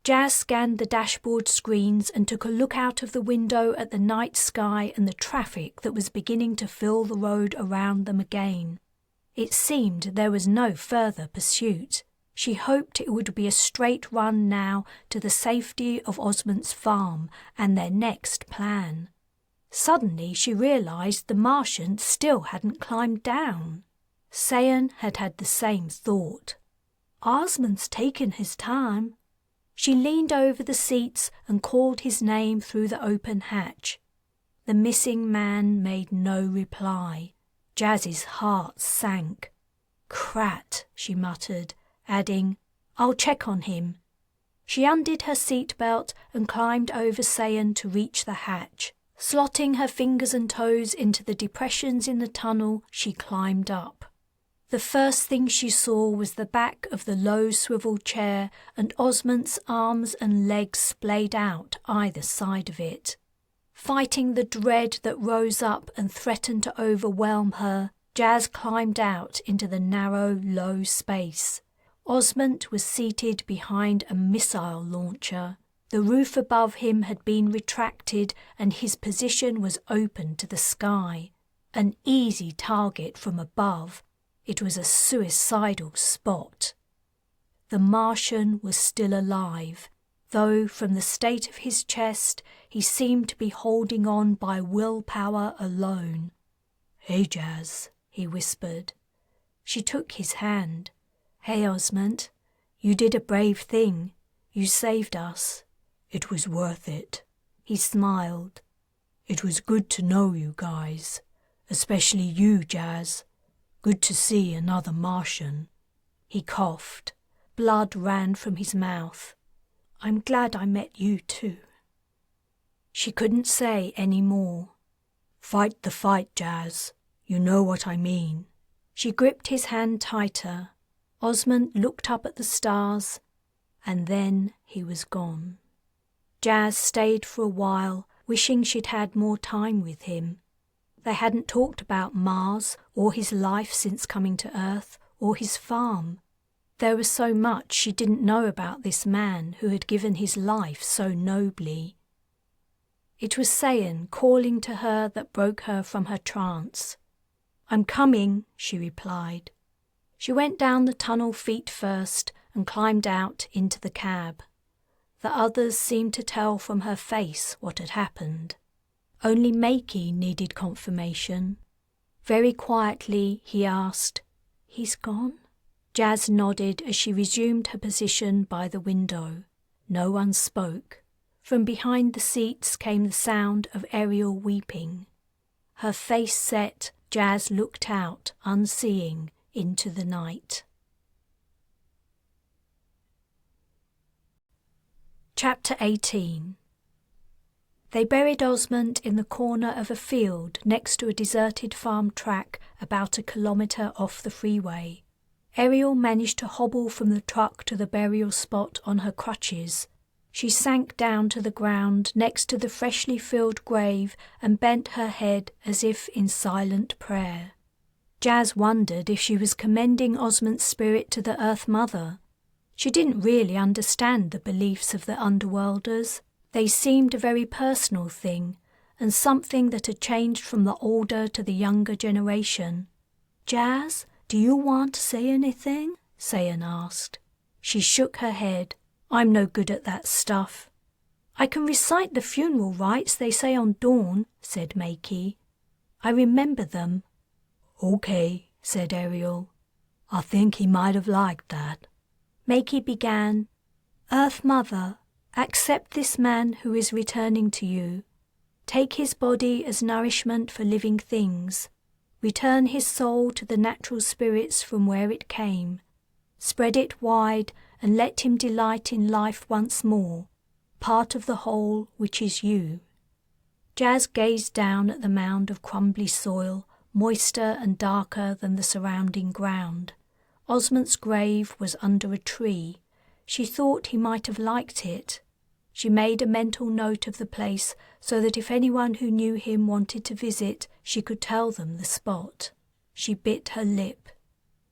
Jas scanned the dashboard screens and took a look out of the window at the night sky and the traffic that was beginning to fill the road around them again. It seemed there was no further pursuit. She hoped it would be a straight run now to the safety of Osmond's farm and their next plan. Suddenly she realised the Martian still hadn't climbed down. Sayan had had the same thought. "Osmond's taken his time." She leaned over the seats and called his name through the open hatch. The missing man made no reply. Jas's heart sank. "Crat," she muttered, adding, "I'll check on him." She undid her seatbelt and climbed over Sayan to reach the hatch. Slotting her fingers and toes into the depressions in the tunnel, she climbed up. The first thing she saw was the back of the low swivel chair and Osmond's arms and legs splayed out either side of it. Fighting the dread that rose up and threatened to overwhelm her, Jas climbed out into the narrow, low space. Osmond was seated behind a missile launcher. The roof above him had been retracted and his position was open to the sky. An easy target from above. It was a suicidal spot. The Martian was still alive, though from the state of his chest he seemed to be holding on by willpower alone. "Hey, Jas," he whispered. She took his hand. "Hey, Osmond, you did a brave thing. You saved us." "It was worth it." He smiled. "It was good to know you guys, especially you, Jas. Good to see another Martian." He coughed. Blood ran from his mouth. "I'm glad I met you too." She couldn't say any more. "Fight the fight, Jas. You know what I mean." She gripped his hand tighter. Osmond looked up at the stars, and then he was gone. Jas stayed for a while, wishing she'd had more time with him. They hadn't talked about Mars or his life since coming to Earth or his farm. There was so much she didn't know about this man who had given his life so nobly. It was Sayan calling to her that broke her from her trance. "I'm coming," she replied. She went down the tunnel feet first and climbed out into the cab. The others seemed to tell from her face what had happened. Only Makey needed confirmation. Very quietly he asked, "He's gone?" Jas nodded as she resumed her position by the window. No one spoke. From behind the seats came the sound of Ariel weeping. Her face set, Jas looked out, unseeing, into the night. Chapter 18. They buried Osmond in the corner of a field next to a deserted farm track about a kilometre off the freeway. Ariel managed to hobble from the truck to the burial spot on her crutches. She sank down to the ground next to the freshly filled grave and bent her head as if in silent prayer. Jas wondered if she was commending Osmond's spirit to the Earth Mother. She didn't really understand the beliefs of the Underworlders. They seemed a very personal thing, and something that had changed from the older to the younger generation. "Jas, do you want to say anything?" Sayan asked. She shook her head. "I'm no good at that stuff." "I can recite the funeral rites they say on Dawn," said Makey. "I remember them." "Okay," said Ariel. "I think he might have liked that." Makey began, "Earth Mother, accept this man who is returning to you. Take his body as nourishment for living things. Return his soul to the natural spirits from where it came. Spread it wide and let him delight in life once more, part of the whole which is you." Jas gazed down at the mound of crumbly soil, moister and darker than the surrounding ground. Osmond's grave was under a tree. She thought he might have liked it. She made a mental note of the place so that if anyone who knew him wanted to visit, she could tell them the spot. She bit her lip.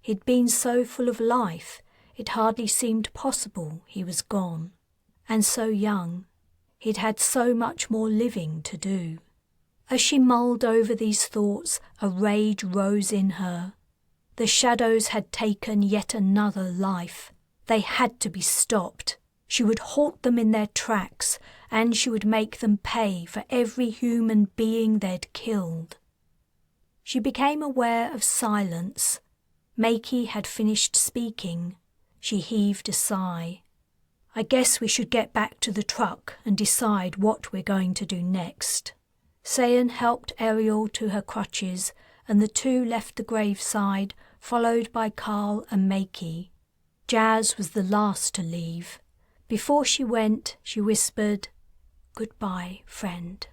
He'd been so full of life, it hardly seemed possible he was gone. And so young. He'd had so much more living to do. As she mulled over these thoughts, a rage rose in her. The shadows had taken yet another life. They had to be stopped. She would halt them in their tracks, and she would make them pay for every human being they'd killed. She became aware of silence. Makey had finished speaking. She heaved a sigh. "I guess we should get back to the truck and decide what we're going to do next." Sayan helped Ariel to her crutches, and the two left the graveside, followed by Carl and Makey. Jas was the last to leave. Before she went, she whispered, "Goodbye, friend."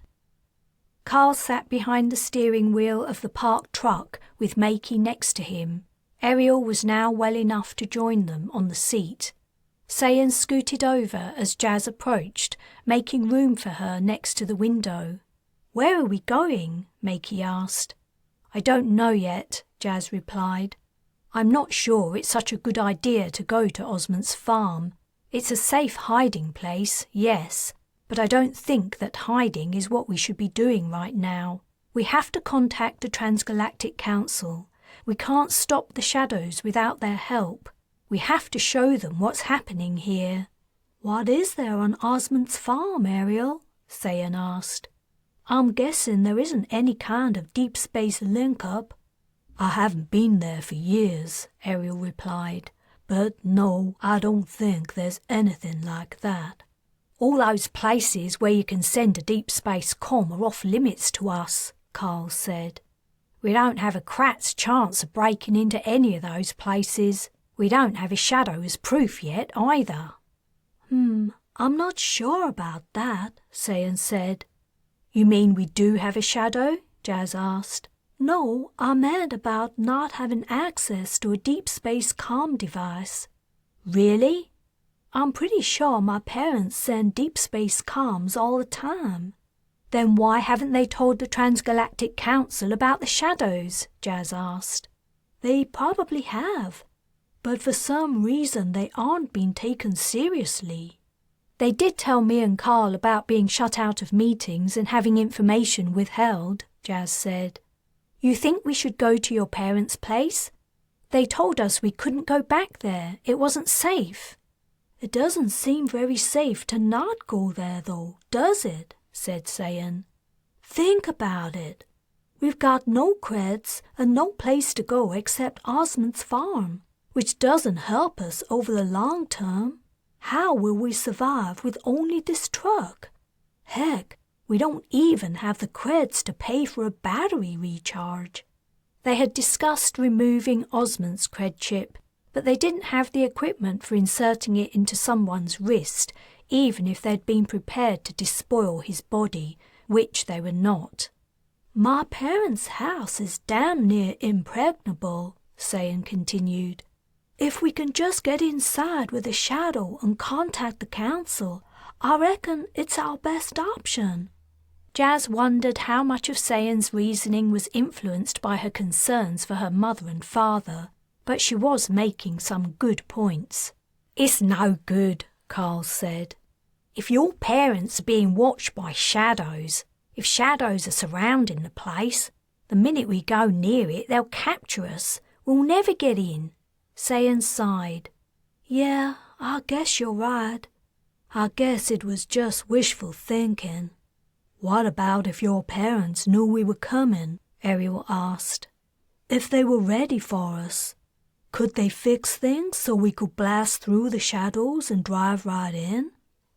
Carl sat behind the steering wheel of the parked truck with Makey next to him. Ariel was now well enough to join them on the seat. Sayan scooted over as Jas approached, making room for her next to the window. "Where are we going?" Makey asked. "I don't know yet," Jas replied. "I'm not sure it's such a good idea to go to Osmond's farm. It's a safe hiding place, yes, but I don't think that hiding is what we should be doing right now. We have to contact the Transgalactic Council. We can't stop the shadows without their help. We have to show them what's happening here." "What is there on Osmond's farm, Ariel?" Sayan asked. "I'm guessing there isn't any kind of deep space link-up." "I haven't been there for years," Ariel replied. "But no, I don't think there's anything like that." "All those places where you can send a deep space comm are off limits to us," Carl said. "We don't have a crat's chance of breaking into any of those places. We don't have a shadow as proof yet, either." I'm not sure about that," Sayan said. "You mean we do have a shadow?" Jas asked. "No, I meant about not having access to a deep space comm device." "Really?" "I'm pretty sure my parents send deep space comms all the time." "Then why haven't they told the Transgalactic Council about the shadows?" Jas asked. "They probably have, but for some reason they aren't being taken seriously." They did tell me and Carl about being shut out of meetings and having information withheld, Jas said. You think we should go to your parents' place? They told us we couldn't go back there. It wasn't safe. It doesn't seem very safe to not go there, though, does it? Said Sayan. Think about it. We've got no creds and no place to go except Osmond's farm, which doesn't help us over the long term. How will we survive with only this truck? Heck, we don't even have the creds to pay for a battery recharge. They had discussed removing Osmond's cred chip, but they didn't have the equipment for inserting it into someone's wrist, even if they'd been prepared to despoil his body, which they were not. My parents' house is damn near impregnable, Sayan continued. If we can just get inside with a shadow and contact the council, I reckon it's our best option. Jas wondered how much of Sayan's reasoning was influenced by her concerns for her mother and father, but she was making some good points. It's no good, Carl said. If your parents are being watched by shadows, if shadows are surrounding the place, the minute we go near it, they'll capture us. We'll never get in. Sayan sighed. Yeah, I guess you're right. I guess it was just wishful thinking. What about if your parents knew we were coming? Ariel asked. If they were ready for us, could they fix things so we could blast through the shadows and drive right in?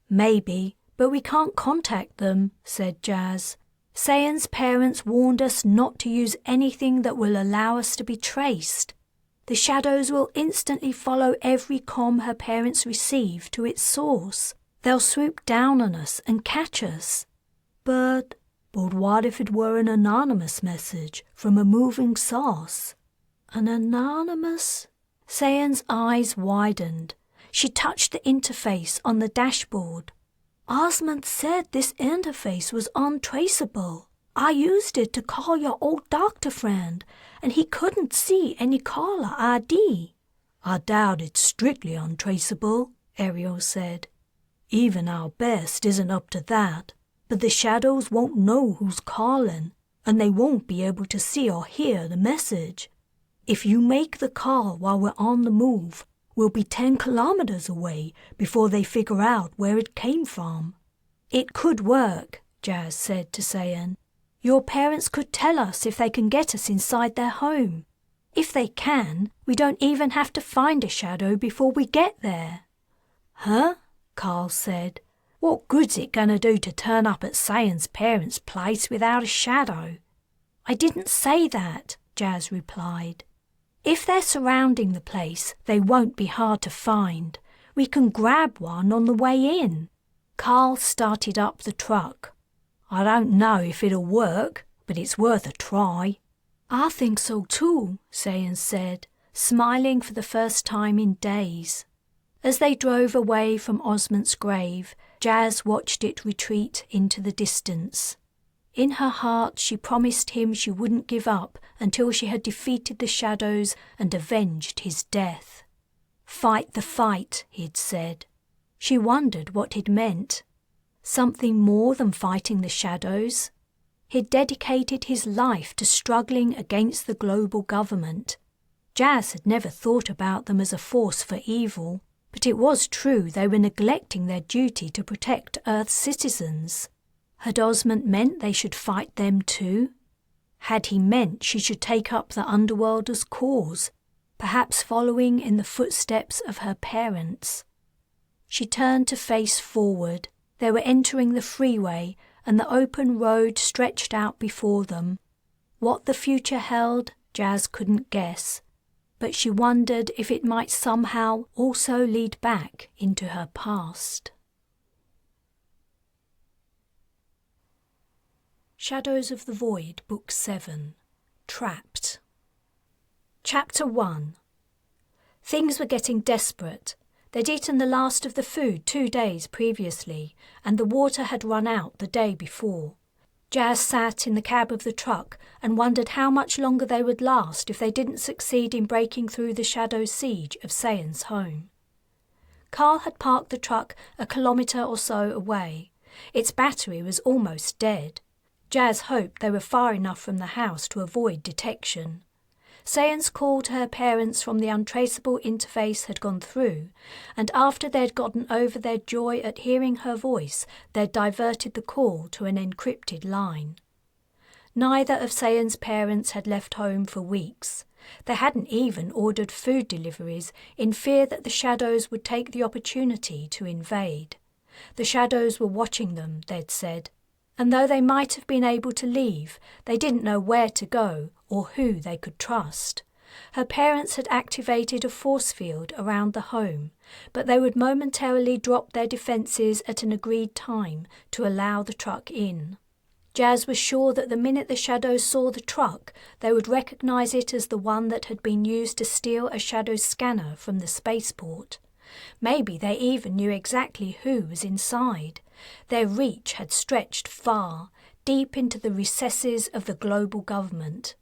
Maybe, but we can't contact them, said Jas. Sayan's parents warned us not to use anything that will allow us to be traced. The shadows will instantly follow every comm her parents receive to its source. They'll swoop down on us and catch us. But what if it were an anonymous message from a moving source? An anonymous? Sayan's eyes widened. She touched the interface on the dashboard. Osmond said this interface was untraceable. I used it to call your old doctor friend, and he couldn't see any caller ID. I doubt it's strictly untraceable, Ariel said. Even our best isn't up to that, but the shadows won't know who's calling, and they won't be able to see or hear the message. If you make the call while we're on the move, we'll be 10 kilometers away before they figure out where it came from. It could work, Jas said to Sayan. Your parents could tell us if they can get us inside their home. If they can, we don't even have to find a shadow before we get there. Huh? Carl said. What good's it going to do to turn up at Sayan's parents' place without a shadow? I didn't say that, Jas replied. If they're surrounding the place, they won't be hard to find. We can grab one on the way in. Carl started up the truck. I don't know if it'll work, but it's worth a try. I think so too, Sayan said, smiling for the first time in days. As they drove away from Osmond's grave, Jas watched it retreat into the distance. In her heart she promised him she wouldn't give up until she had defeated the shadows and avenged his death. Fight the fight, he'd said. She wondered what he'd meant. Something more than fighting the shadows. He'd dedicated his life to struggling against the global government. Jas had never thought about them as a force for evil, but it was true they were neglecting their duty to protect Earth's citizens. Had Osmond meant they should fight them too? Had he meant she should take up the Underworlders' cause, perhaps following in the footsteps of her parents? She turned to face forward. They were entering the freeway, and the open road stretched out before them. What the future held, Jas couldn't guess, but she wondered if it might somehow also lead back into her past. Shadows of the Void, Book 7, Trapped. Chapter 1. Things were getting desperate. They'd eaten the last of the food 2 days previously, and the water had run out the day before. Jas sat in the cab of the truck and wondered how much longer they would last if they didn't succeed in breaking through the shadow siege of Sayan's home. Carl had parked the truck a kilometre or so away. Its battery was almost dead. Jas hoped they were far enough from the house to avoid detection. Sayan's call to her parents from the untraceable interface had gone through, and after they'd gotten over their joy at hearing her voice, they'd diverted the call to an encrypted line. Neither of Sayan's parents had left home for weeks. They hadn't even ordered food deliveries in fear that the shadows would take the opportunity to invade. The shadows were watching them, they'd said, and though they might have been able to leave, they didn't know where to go or who they could trust. Her parents had activated a force field around the home, but they would momentarily drop their defences at an agreed time to allow the truck in. Jas was sure that the minute the shadows saw the truck, they would recognise it as the one that had been used to steal a shadow scanner from the spaceport. Maybe they even knew exactly who was inside. Their reach had stretched far, deep into the recesses of the global government.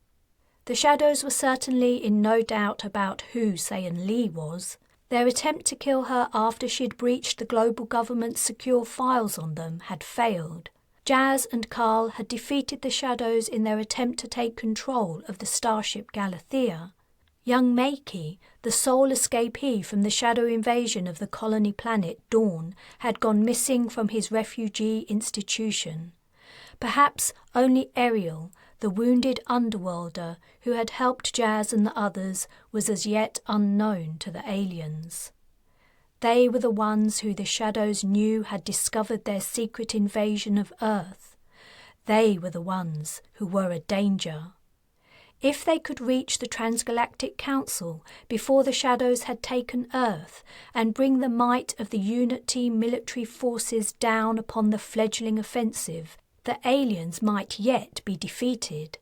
The shadows were certainly in no doubt about who Sayan Lee was. Their attempt to kill her after she'd breached the global government's secure files on them had failed. Jas and Carl had defeated the shadows in their attempt to take control of the starship Galathia. Young Makey, the sole escapee from the shadow invasion of the colony planet Dawn, had gone missing from his refugee institution. Perhaps only Ariel, the wounded underworlder who had helped Jas and the others, was as yet unknown to the aliens. They were the ones who the shadows knew had discovered their secret invasion of Earth. They were the ones who were a danger. If they could reach the Transgalactic Council before the shadows had taken Earth and bring the might of the Unity military forces down upon the fledgling offensive, the aliens might yet be defeated.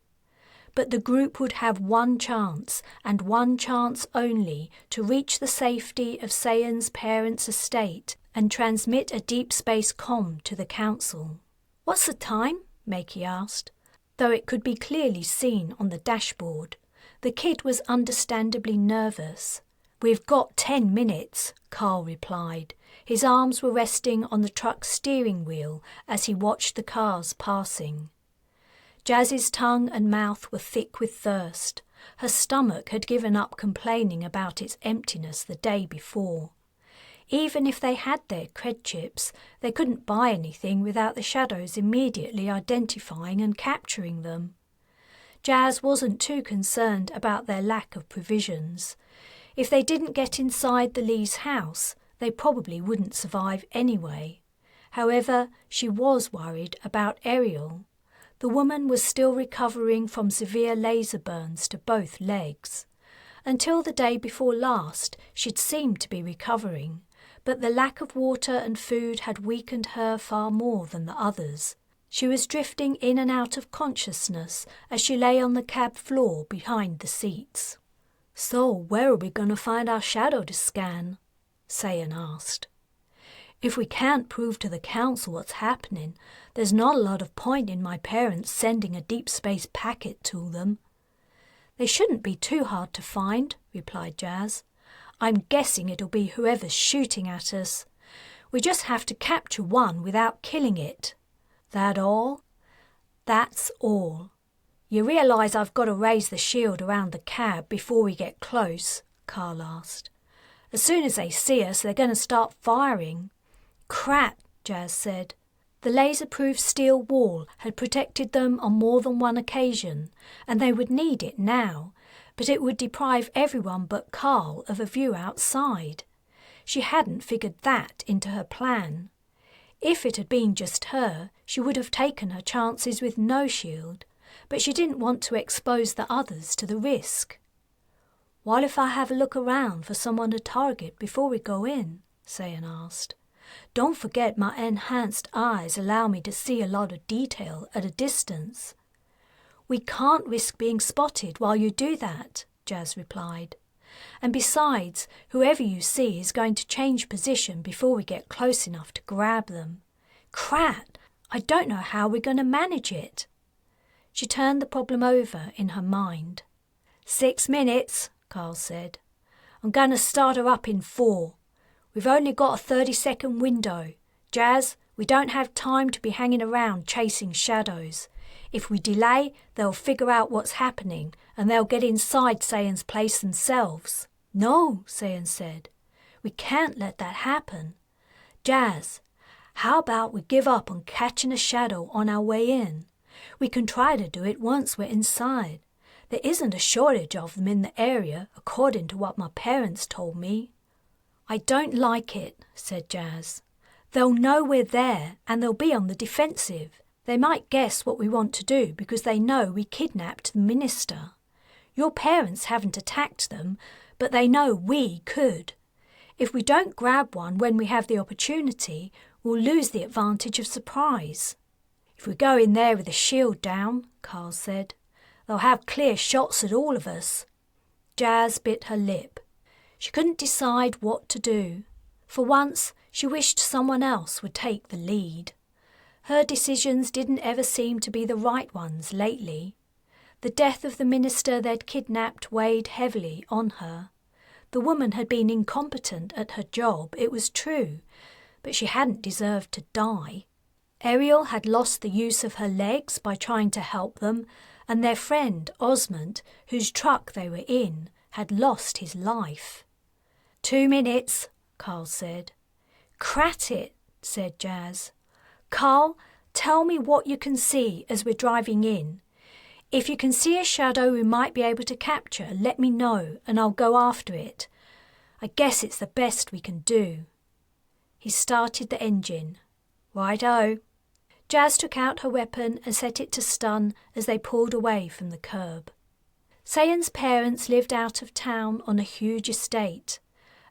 But the group would have one chance, and one chance only, to reach the safety of Sayan's parents' estate and transmit a deep space comm to the Council. "What's the time?" Makey asked, though it could be clearly seen on the dashboard. The kid was understandably nervous. "We've got 10 minutes, Carl replied. His arms were resting on the truck's steering wheel as he watched the cars passing. Jas's tongue and mouth were thick with thirst. Her stomach had given up complaining about its emptiness the day before. Even if they had their cred chips, they couldn't buy anything without the shadows immediately identifying and capturing them. Jas wasn't too concerned about their lack of provisions. If they didn't get inside the Lee's house, they probably wouldn't survive anyway. However, she was worried about Ariel. The woman was still recovering from severe laser burns to both legs. Until the day before last, she'd seemed to be recovering, but the lack of water and food had weakened her far more than the others. She was drifting in and out of consciousness as she lay on the cab floor behind the seats. "So, where are we going to find our shadow to scan?" Sayan asked. "If we can't prove to the Council what's happening, there's not a lot of point in my parents sending a deep space packet to them." "They shouldn't be too hard to find," replied Jas. "I'm guessing it'll be whoever's shooting at us. We just have to capture one without killing it." "That all?" "That's all." "You realise I've got to raise the shield around the cab before we get close?" Carl asked. "As soon as they see us, they're going to start firing." "Crap," Jas said. The laser-proof steel wall had protected them on more than one occasion, and they would need it now, but it would deprive everyone but Carl of a view outside. She hadn't figured that into her plan. If it had been just her, she would have taken her chances with no shield, but she didn't want to expose the others to the risk. "What if I have a look around for someone to target before we go in?" Sayan asked. "Don't forget my enhanced eyes allow me to see a lot of detail at a distance." "We can't risk being spotted while you do that," Jas replied. "And besides, whoever you see is going to change position before we get close enough to grab them. Crap! I don't know how we're going to manage it." She turned the problem over in her mind. 6 minutes, Carl said. "I'm going to start her up in 4. We've only got a 30-second window. Jas, we don't have time to be hanging around chasing shadows. If we delay, they'll figure out what's happening and they'll get inside Sayan's place themselves. No, Sayan said. We can't let that happen. Jas, how about we give up on catching a shadow on our way in? We can try to do it once we're inside. There isn't a shortage of them in the area, according to what my parents told me. I don't like it, said Jas. They'll know we're there and they'll be on the defensive. They might guess what we want to do because they know we kidnapped the minister. Your parents haven't attacked them, but they know we could. If we don't grab one when we have the opportunity, we'll lose the advantage of surprise. If we go in there with a shield down, Carl said, they'll have clear shots at all of us. Jas bit her lip. She couldn't decide what to do. For once, she wished someone else would take the lead. Her decisions didn't ever seem to be the right ones lately. The death of the minister they'd kidnapped weighed heavily on her. The woman had been incompetent at her job, it was true, but she hadn't deserved to die. Ariel had lost the use of her legs by trying to help them, and their friend Osmond, whose truck they were in, had lost his life. 2 minutes, Carl said. Crat it, said Jas. Carl, tell me what you can see as we're driving in. If you can see a shadow we might be able to capture, let me know and I'll go after it. I guess it's the best we can do. He started the engine. Righto. Jas took out her weapon and set it to stun as they pulled away from the curb. Sayan's parents lived out of town on a huge estate.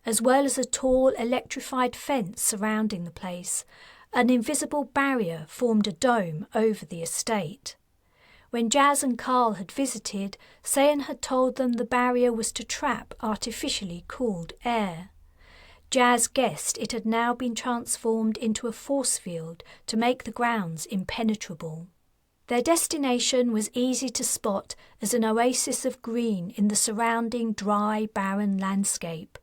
As well as a tall electrified fence surrounding the place, an invisible barrier formed a dome over the estate. When Jas and Carl had visited, Sayan had told them the barrier was to trap artificially cooled air. Jas guessed it had now been transformed into a force field to make the grounds impenetrable. Their destination was easy to spot as an oasis of green in the surrounding dry, barren landscape.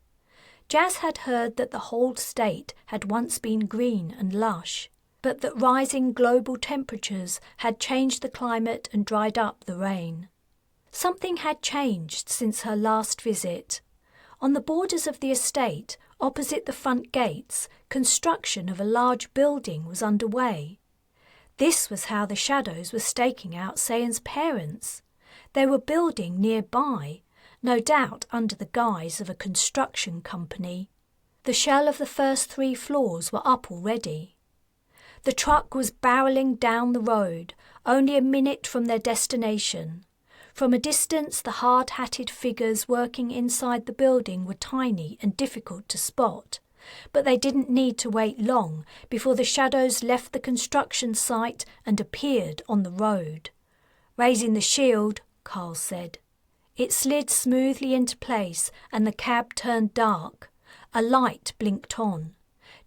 Jas had heard that the whole state had once been green and lush, but that rising global temperatures had changed the climate and dried up the rain. Something had changed since her last visit. On the borders of the estate, opposite the front gates, construction of a large building was underway. This was how the shadows were staking out Sayan's parents. They were building nearby, no doubt under the guise of a construction company. The shell of the first 3 floors were up already. The truck was barrelling down the road, only a minute from their destination. From a distance, the hard-hatted figures working inside the building were tiny and difficult to spot, but they didn't need to wait long before the shadows left the construction site and appeared on the road. Raising the shield, Carl said. It slid smoothly into place and the cab turned dark. A light blinked on.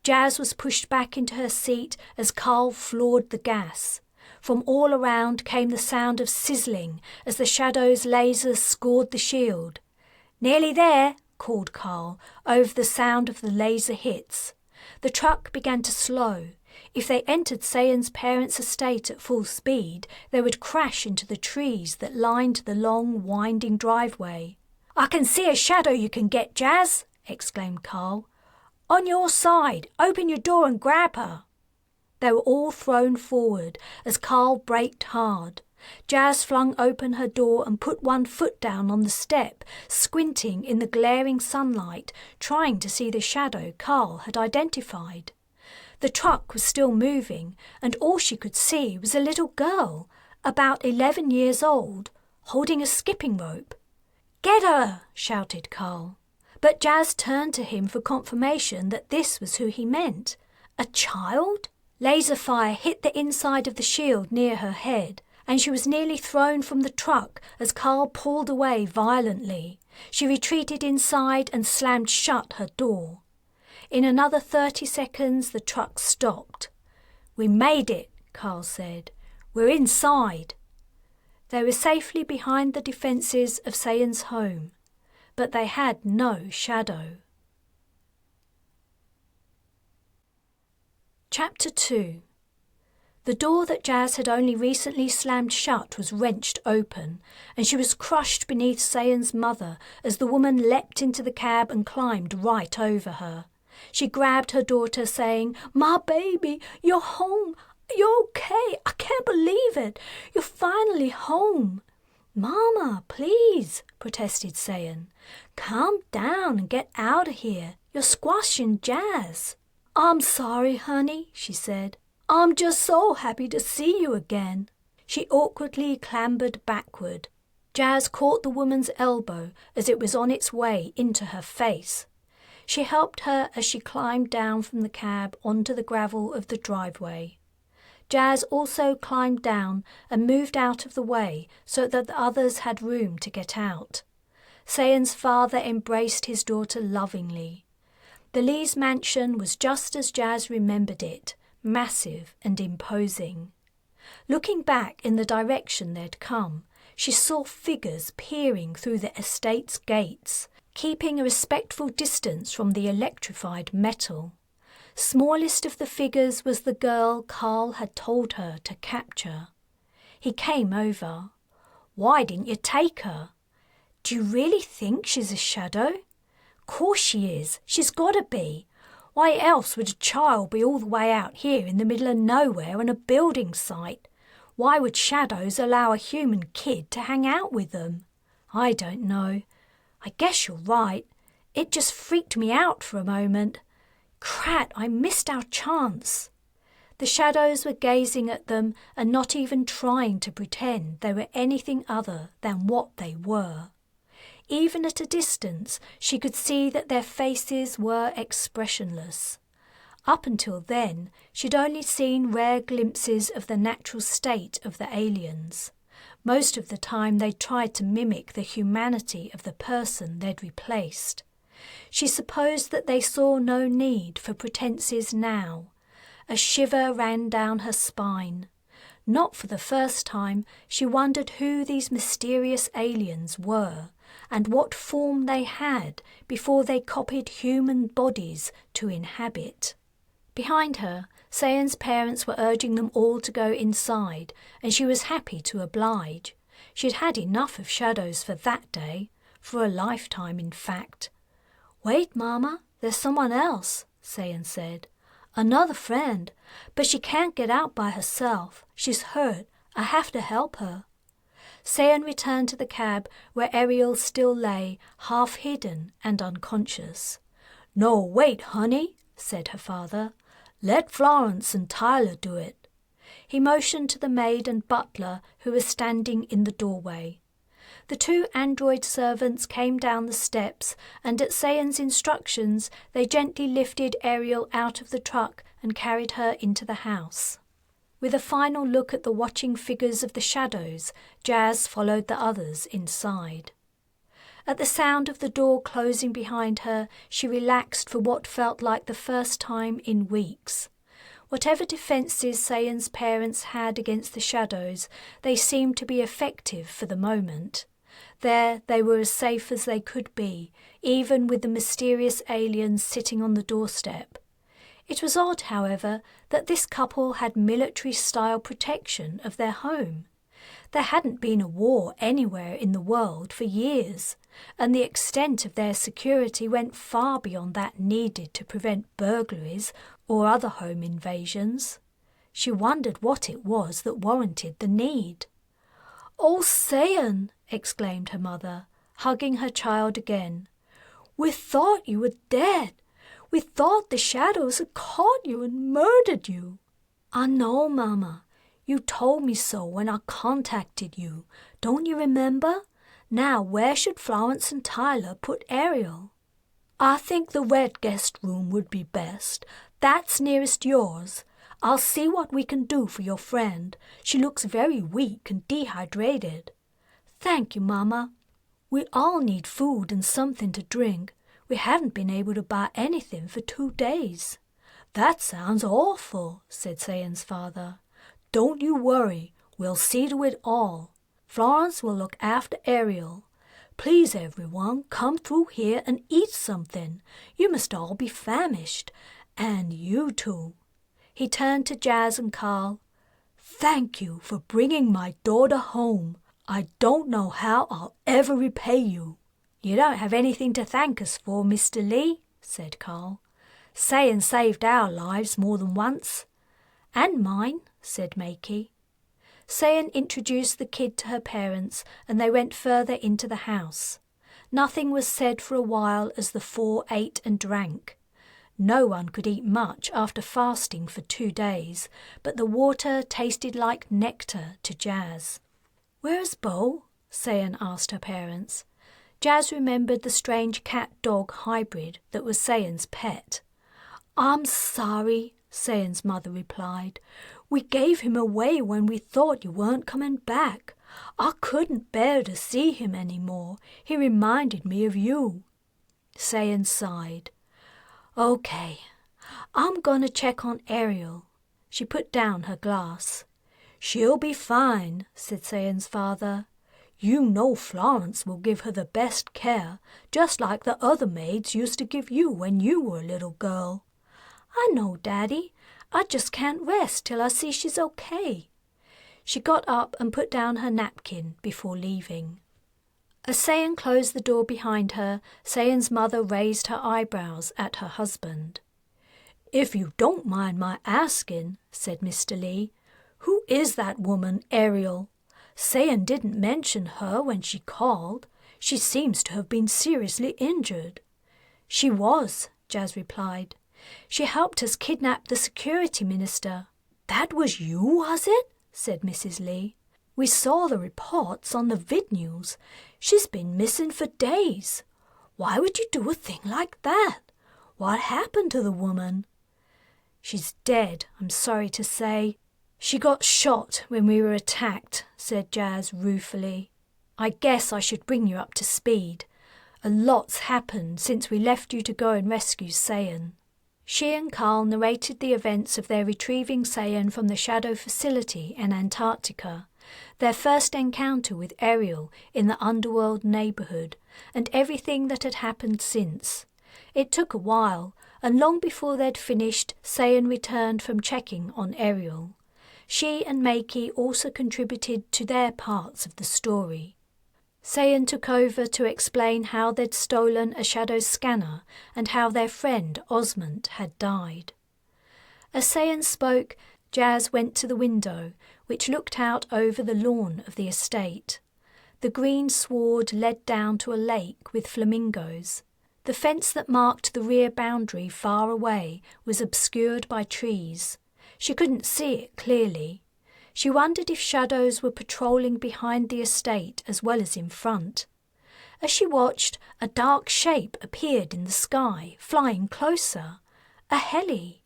Jas was pushed back into her seat as Carl floored the gas. From all around came the sound of sizzling as the shadow's lasers scored the shield. Nearly there, called Carl, over the sound of the laser hits. The truck began to slow. If they entered Sayan's parents' estate at full speed, they would crash into the trees that lined the long, winding driveway. I can see a shadow you can get, Jas, exclaimed Carl. On your side, open your door and grab her. They were all thrown forward as Carl braked hard. Jas flung open her door and put one foot down on the step, squinting in the glaring sunlight, trying to see the shadow Carl had identified. The truck was still moving, and all she could see was a little girl, about 11 years old, holding a skipping rope. Get her! shouted Carl. But Jas turned to him for confirmation that this was who he meant. A child? Laser fire hit the inside of the shield near her head, and she was nearly thrown from the truck as Carl pulled away violently. She retreated inside and slammed shut her door. In another 30 seconds, the truck stopped. We made it, Carl said. We're inside. They were safely behind the defences of Sayan's home, but they had no shadow. Chapter 2. The door that Jas had only recently slammed shut was wrenched open, and she was crushed beneath Sayan's mother as the woman leapt into the cab and climbed right over her. She grabbed her daughter, saying, "My baby, you're home. You're okay. I can't believe it. You're finally home." "Mama, please," protested Sayan. "Calm down and get out of here. You're squashing Jas." "I'm sorry, honey," she said. "I'm just so happy to see you again." She awkwardly clambered backward. Jas caught the woman's elbow as it was on its way into her face. She helped her as she climbed down from the cab onto the gravel of the driveway. Jas also climbed down and moved out of the way so that the others had room to get out. Sayan's father embraced his daughter lovingly. The Lees' mansion was just as Jas remembered it, massive and imposing. Looking back in the direction they'd come, she saw figures peering through the estate's gates, keeping a respectful distance from the electrified metal. Smallest of the figures was the girl Carl had told her to capture. He came over. "Why didn't you take her?" "Do you really think she's a shadow?" "Course she is. She's got to be. Why else would a child be all the way out here in the middle of nowhere on a building site? Why would shadows allow a human kid to hang out with them?" "I don't know. I guess you're right. It just freaked me out for a moment. Crat, I missed our chance." The shadows were gazing at them and not even trying to pretend they were anything other than what they were. Even at a distance, she could see that their faces were expressionless. Up until then, she'd only seen rare glimpses of the natural state of the aliens. Most of the time they tried to mimic the humanity of the person they'd replaced. She supposed that they saw no need for pretenses now. A shiver ran down her spine. Not for the first time, she wondered who these mysterious aliens were and what form they had before they copied human bodies to inhabit. Behind her, Sayan's parents were urging them all to go inside, and she was happy to oblige. She'd had enough of shadows for that day, for a lifetime in fact. "Wait, Mama, there's someone else," Sayan said. "Another friend, but she can't get out by herself. She's hurt. I have to help her." Sayan returned to the cab where Ariel still lay, half hidden and unconscious. "No, wait, honey," said her father. "Let Florence and Tyler do it." He motioned to the maid and butler who were standing in the doorway. The two android servants came down the steps, and at Sayan's instructions they gently lifted Ariel out of the truck and carried her into the house. With a final look at the watching figures of the shadows, Jas followed the others inside. At the sound of the door closing behind her, she relaxed for what felt like the first time in weeks. Whatever defences Sayan's parents had against the shadows, they seemed to be effective for the moment. There they were as safe as they could be, even with the mysterious aliens sitting on the doorstep. It was odd, however, that this couple had military-style protection of their home. There hadn't been a war anywhere in the world for years, and the extent of their security went far beyond that needed to prevent burglaries or other home invasions. She wondered what it was that warranted the need. "Oh, Sayan!" exclaimed her mother, hugging her child again. "We thought you were dead. We thought the shadows had caught you and murdered you." "I know, Mama. You told me so when I contacted you. Don't you remember? Now, where should Florence and Tyler put Ariel?" "I think the red guest room would be best. That's nearest yours. I'll see what we can do for your friend. She looks very weak and dehydrated." "Thank you, Mama. We all need food and something to drink. We haven't been able to buy anything for 2 days." "That sounds awful," said Sayan's father. "Don't you worry. We'll see to it all. Florence will look after Ariel. Please, everyone, come through here and eat something. You must all be famished. And you too." He turned to Jas and Carl. "Thank you for bringing my daughter home. I don't know how I'll ever repay you." "You don't have anything to thank us for, Mr. Lee," said Carl. "Sayan saved our lives more than once." "And mine," said Makey. Sayan introduced the kid to her parents, and they went further into the house. Nothing was said for a while as the four ate and drank. No one could eat much after fasting for 2 days, but the water tasted like nectar to Jas. "Where's Bo?" Sayan asked her parents. Jas remembered the strange cat-dog hybrid that was Sayan's pet. "I'm sorry," Sayan's mother replied. "We gave him away when we thought you weren't coming back. I couldn't bear to see him any more. He reminded me of you." Sayan sighed. "Okay, I'm gonna check on Ariel." She put down her glass. "She'll be fine," said Sayan's father. "You know Florence will give her the best care, just like the other maids used to give you when you were a little girl." "I know, Daddy. I just can't rest till I see she's okay." She got up and put down her napkin before leaving. As Sayan closed the door behind her, Sayan's mother raised her eyebrows at her husband. "If you don't mind my asking," said Mr. Lee, "who is that woman, Ariel? Sayan didn't mention her when she called. She seems to have been seriously injured." "She was," Jas replied. "She helped us kidnap the security minister." "That was you, was it?" said Mrs. Lee. "We saw the reports on the vid news. She's been missing for days. Why would you do a thing like that? What happened to the woman?" "She's dead, I'm sorry to say. She got shot when we were attacked," said Jas ruefully. "I guess I should bring you up to speed. A lot's happened since we left you to go and rescue Sayan." She and Carl narrated the events of their retrieving Sayan from the Shadow facility in Antarctica, their first encounter with Ariel in the Underworld neighborhood, and everything that had happened since. It took a while, and long before they'd finished, Sayan returned from checking on Ariel. She and Makey also contributed to their parts of the story. Sayan took over to explain how they'd stolen a shadow scanner and how their friend Osmond had died. As Sayan spoke, Jas went to the window, which looked out over the lawn of the estate. The green sward led down to a lake with flamingos. The fence that marked the rear boundary far away was obscured by trees. She couldn't see it clearly. She wondered if shadows were patrolling behind the estate as well as in front. As she watched, a dark shape appeared in the sky, flying closer. A heli.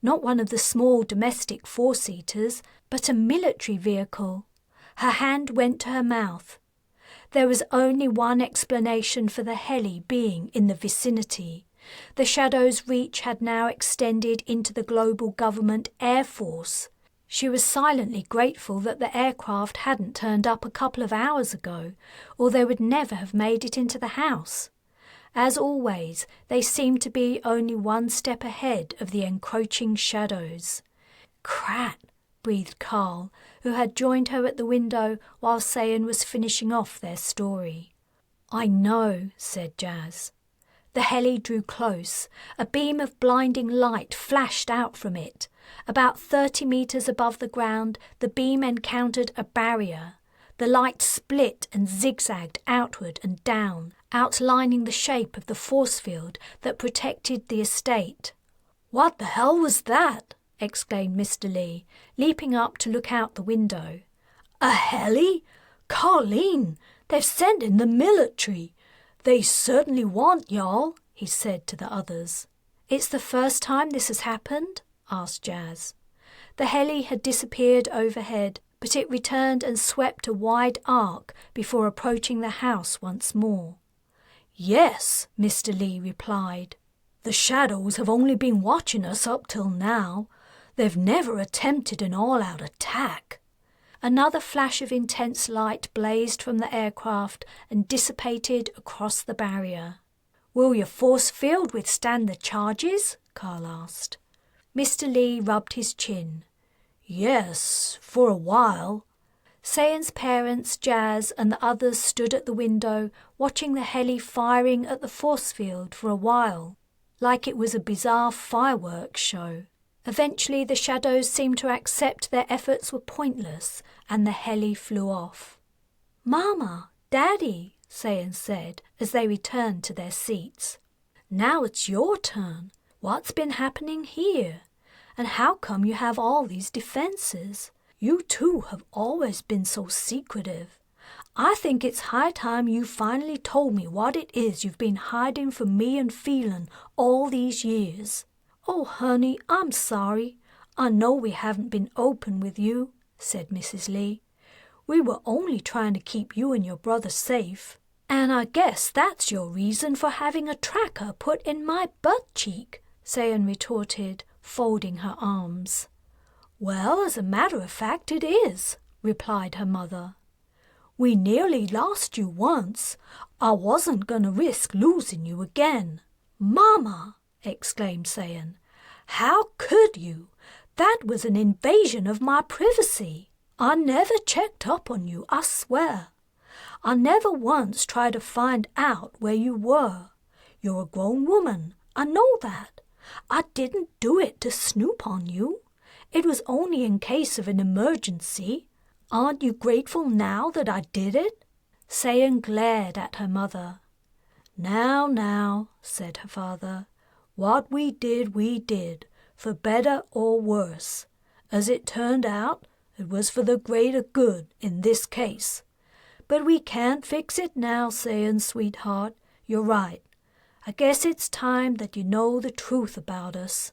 Not one of the small domestic four-seaters, but a military vehicle. Her hand went to her mouth. There was only one explanation for the heli being in the vicinity. The Shadow's reach had now extended into the global government Air Force. She was silently grateful that the aircraft hadn't turned up a couple of hours ago, or they would never have made it into the house. As always, they seemed to be only one step ahead of the encroaching shadows. "Crat," breathed Carl, who had joined her at the window while Sayan was finishing off their story. "I know," said Jas. The heli drew close. A beam of blinding light flashed out from it. About 30 meters above the ground, the beam encountered a barrier. The light split and zigzagged outward and down, outlining the shape of the force field that protected the estate. "What the hell was that?" exclaimed Mr. Lee, leaping up to look out the window. "A heli? Colleen, they've sent in the military. They certainly want y'all," he said to the others. "It's the first time this has happened?" asked Jas. The heli had disappeared overhead, but it returned and swept a wide arc before approaching the house once more. "Yes," Mr. Lee replied. "The Shadows have only been watching us up till now. They've never attempted an all-out attack." Another flash of intense light blazed from the aircraft and dissipated across the barrier. "Will your force field withstand the charges?" Carl asked. Mr. Lee rubbed his chin. Yes, for a while. Sayan's parents, Jas, and the others stood at the window watching the heli firing at the force field for a while, like it was a bizarre fireworks show. Eventually the shadows seemed to accept their efforts were pointless, and the heli flew off. "Mama, Daddy," Sayan said as they returned to their seats. "Now it's your turn. What's been happening here? And how come you have all these defenses? You two have always been so secretive. I think it's high time you finally told me what it is you've been hiding from me and Phelan all these years." "Oh, honey, I'm sorry. I know we haven't been open with you," said Mrs. Lee. "We were only trying to keep you and your brother safe. And I guess that's your reason for having a tracker put in my butt cheek," Sayan retorted, folding her arms. "Well, as a matter of fact, it is," replied her mother. "We nearly lost you once. I wasn't going to risk losing you again." "Mama!" exclaimed Sayan. "How could you? That was an invasion of my privacy. I never checked up on you, I swear. I never once tried to find out where you were. You're a grown woman, I know that. I didn't do it to snoop on you. It was only in case of an emergency. Aren't you grateful now that I did it?" Sayan glared at her mother. Now, said her father. "What we did, for better or worse. As it turned out, it was for the greater good in this case. But we can't fix it now, Sayan, sweetheart. You're right. I guess it's time that you know the truth about us."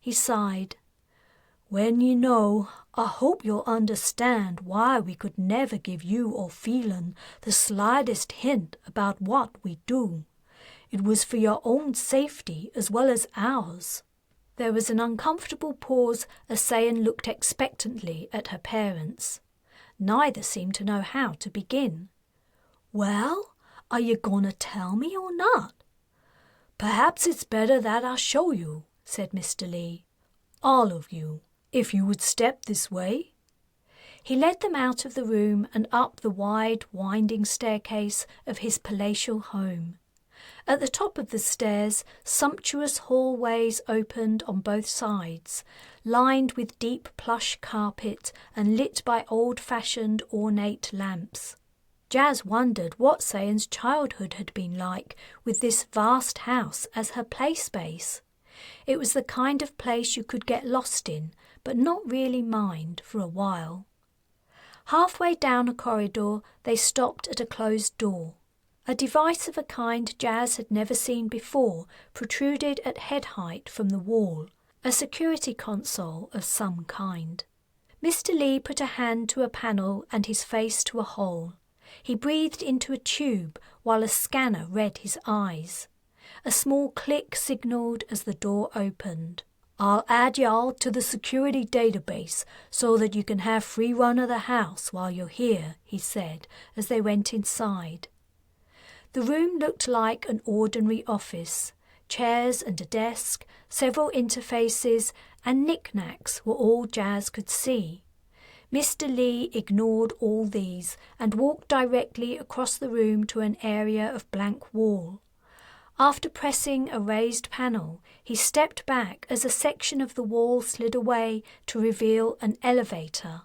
He sighed. "When you know, I hope you'll understand why we could never give you or Phelan the slightest hint about what we do. It was for your own safety as well as ours." There was an uncomfortable pause as Sayan looked expectantly at her parents. Neither seemed to know how to begin. "Well, are you going to tell me or not?" "Perhaps it's better that I show you," said Mr. Lee. "All of you, if you would step this way." He led them out of the room and up the wide, winding staircase of his palatial home. At the top of the stairs, sumptuous hallways opened on both sides, lined with deep plush carpet and lit by old-fashioned ornate lamps. Jas wondered what Sayan's childhood had been like with this vast house as her play space. It was the kind of place you could get lost in, but not really mind for a while. Halfway down a corridor, they stopped at a closed door. A device of a kind Jas had never seen before protruded at head height from the wall, a security console of some kind. Mr. Lee put a hand to a panel and his face to a hole. He breathed into a tube while a scanner read his eyes. A small click signaled as the door opened. "I'll add y'all to the security database so that you can have free run of the house while you're here," he said as they went inside. The room looked like an ordinary office. Chairs and a desk, several interfaces, and knickknacks were all Jas could see. Mr. Lee ignored all these and walked directly across the room to an area of blank wall. After pressing a raised panel, he stepped back as a section of the wall slid away to reveal an elevator.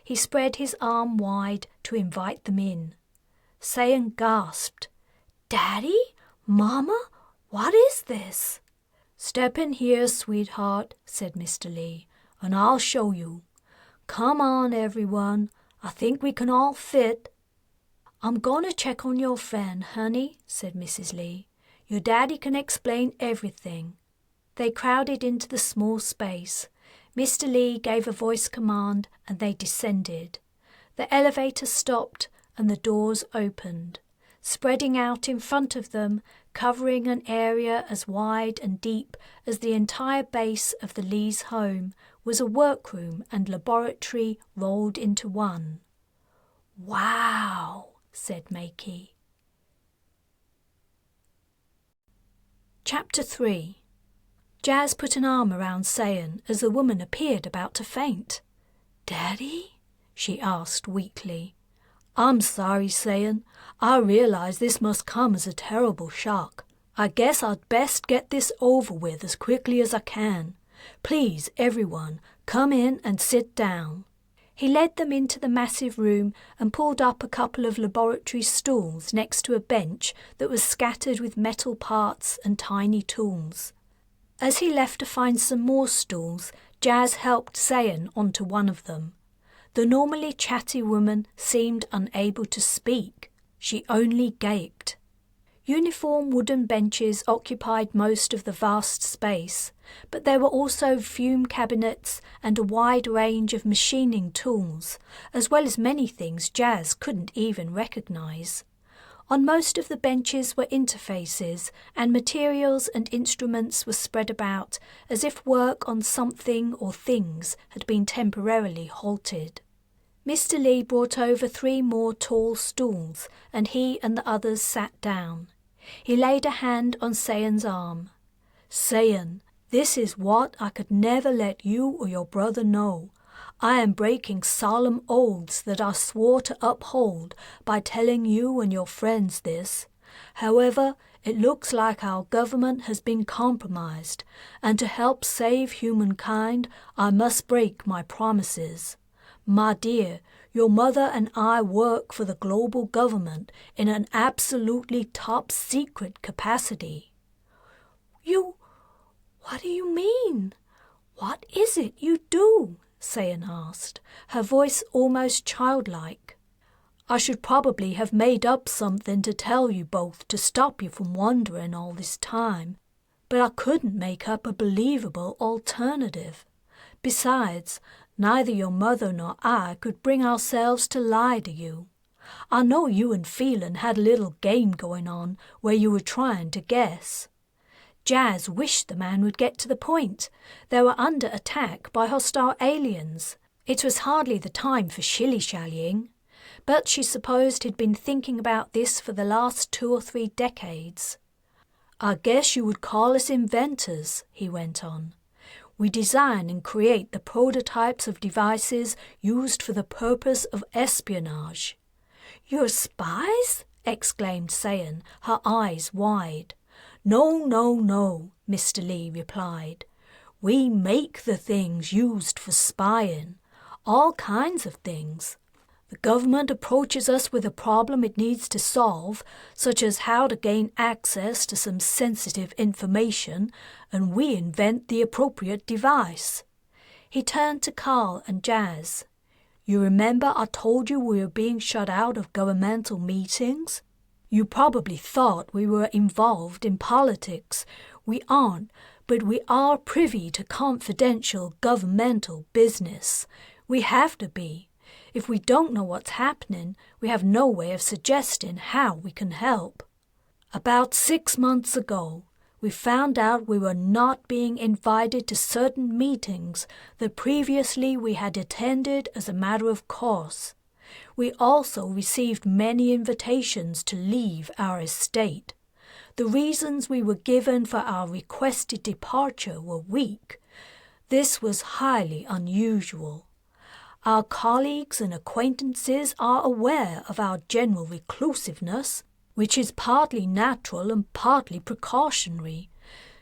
He spread his arm wide to invite them in. Sayan gasped. "Daddy? Mama? What is this?" "Step in here, sweetheart," said Mr. Lee, "and I'll show you. Come on, everyone. I think we can all fit." "I'm going to check on your friend, honey," said Mrs. Lee. "Your daddy can explain everything." They crowded into the small space. Mr. Lee gave a voice command and they descended. The elevator stopped and the doors opened. Spreading out in front of them, covering an area as wide and deep as the entire base of the Lees' home, was a workroom and laboratory rolled into one. "Wow," said Makey. Chapter 3. Jas put an arm around Sayan as the woman appeared about to faint. "Daddy?" she asked weakly. "I'm sorry, Sayan. I realize this must come as a terrible shock. I guess I'd best get this over with as quickly as I can. Please, everyone, come in and sit down." He led them into the massive room and pulled up a couple of laboratory stools next to a bench that was scattered with metal parts and tiny tools. As he left to find some more stools, Jas helped Sayan onto one of them. The normally chatty woman seemed unable to speak. She only gaped. Uniform wooden benches occupied most of the vast space, but there were also fume cabinets and a wide range of machining tools, as well as many things Jas couldn't even recognize. On most of the benches were interfaces, and materials and instruments were spread about as if work on something or things had been temporarily halted. Mr. Lee brought over 3 more tall stools, and he and the others sat down. He laid a hand on Sayan's arm. "Sayan, this is what I could never let you or your brother know. I am breaking solemn oaths that I swore to uphold by telling you and your friends this. However, it looks like our government has been compromised, and to help save humankind, I must break my promises. My dear, your mother and I work for the global government in an absolutely top-secret capacity." What do you mean? What is it you do?" Sayan asked, her voice almost childlike. "I should probably have made up something to tell you both to stop you from wondering all this time, but I couldn't make up a believable alternative. Besides, neither your mother nor I could bring ourselves to lie to you. I know you and Phelan had a little game going on where you were trying to guess." Jas wished the man would get to the point. They were under attack by hostile aliens. It was hardly the time for shilly-shallying. But she supposed he'd been thinking about this for the last 2 or 3 decades. "I guess you would call us inventors," he went on. "We design and create the prototypes of devices used for the purpose of espionage." "You're spies?" exclaimed Sayan, her eyes wide. No, Mr. Lee replied. "We make the things used for spying, all kinds of things. The government approaches us with a problem it needs to solve, such as how to gain access to some sensitive information, and we invent the appropriate device." He turned to Carl and Jas. "You remember I told you we were being shut out of governmental meetings? You probably thought we were involved in politics. We aren't, but we are privy to confidential governmental business. We have to be. If we don't know what's happening, we have no way of suggesting how we can help. About 6 months ago, we found out we were not being invited to certain meetings that previously we had attended as a matter of course. We also received many invitations to leave our estate. The reasons we were given for our requested departure were weak. This was highly unusual. Our colleagues and acquaintances are aware of our general reclusiveness, which is partly natural and partly precautionary.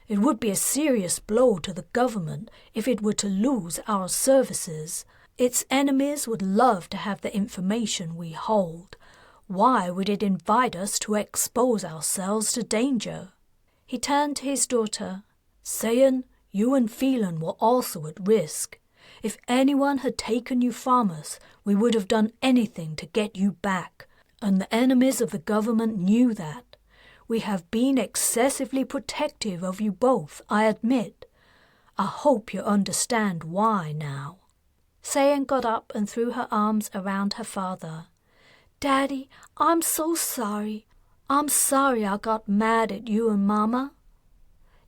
It would be a serious blow to the government if it were to lose our services. Its enemies would love to have the information we hold. Why would it invite us to expose ourselves to danger?" He turned to his daughter. "Sayan, you and Phelan were also at risk. If anyone had taken you from us, we would have done anything to get you back, and the enemies of the government knew that. We have been excessively protective of you both, I admit. I hope you understand why now." Sayan got up and threw her arms around her father. "Daddy, I'm so sorry. I'm sorry I got mad at you and Mama."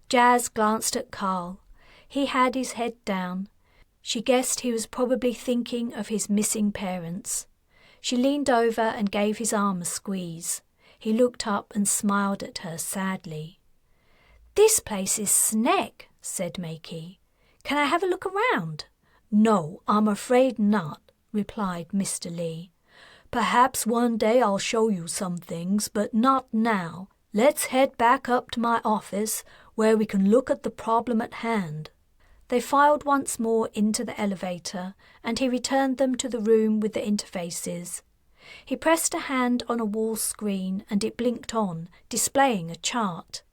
Jas glanced at Carl. He had his head down. She guessed he was probably thinking of his missing parents. She leaned over and gave his arm a squeeze. He looked up and smiled at her sadly. "This place is snack," said Makey. "Can I have a look around?" "No, I'm afraid not," replied Mr. Lee. "Perhaps one day I'll show you some things, but not now. Let's head back up to my office where we can look at the problem at hand." They filed once more into the elevator, and he returned them to the room with the interfaces. He pressed a hand on a wall screen and it blinked on, displaying a chart.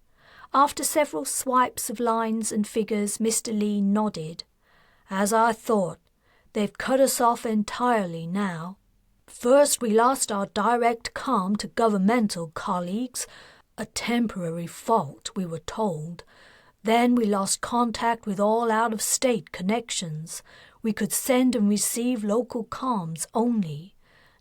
After several swipes of lines and figures, Mr. Lee nodded. "As I thought, they've cut us off entirely now. First we lost our direct comm to governmental colleagues, a temporary fault, we were told. Then we lost contact with all out-of-state connections. We could send and receive local comms only.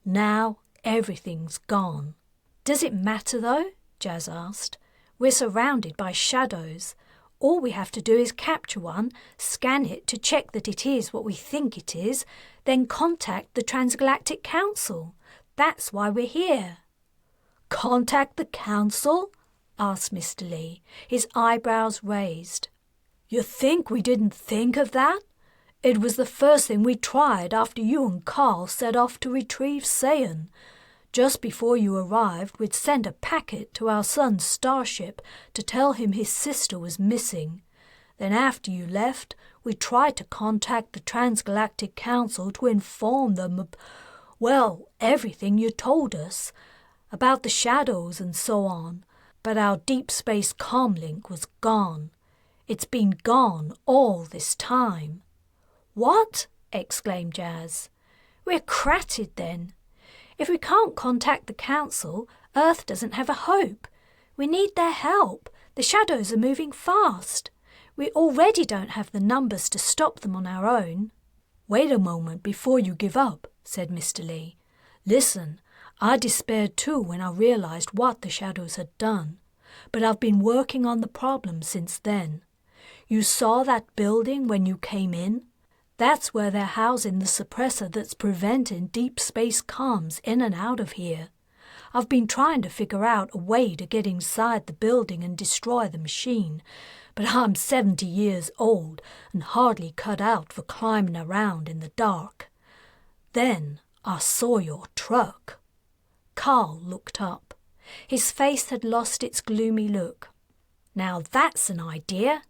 Now everything's gone." "Does it matter, though?" Jas asked. "We're surrounded by shadows. All we have to do is capture one, scan it to check that it is what we think it is, then contact the Transgalactic Council. That's why we're here." "Contact the Council?" asked Mr. Lee, his eyebrows raised. "You think we didn't think of that? It was the first thing we tried after you and Carl set off to retrieve Sayan. Just before you arrived, we'd sent a packet to our son's starship to tell him his sister was missing. Then after you left, we tried to contact the Transgalactic Council to inform them of, well, everything you told us, about the shadows and so on. But our deep space comlink was gone. It's been gone all this time." "What?" exclaimed Jas. "We're cratted then. If we can't contact the Council, Earth doesn't have a hope. We need their help. The shadows are moving fast. We already don't have the numbers to stop them on our own." "Wait a moment before you give up," said Mr. Lee. "Listen, I despaired too when I realized what the shadows had done. But I've been working on the problem since then. You saw that building when you came in? That's where they're housing the suppressor that's preventing deep space comms in and out of here. I've been trying to figure out a way to get inside the building and destroy the machine, but I'm 70 years old and hardly cut out for climbing around in the dark. Then I saw your truck." Carl looked up. His face had lost its gloomy look. "Now that's an idea.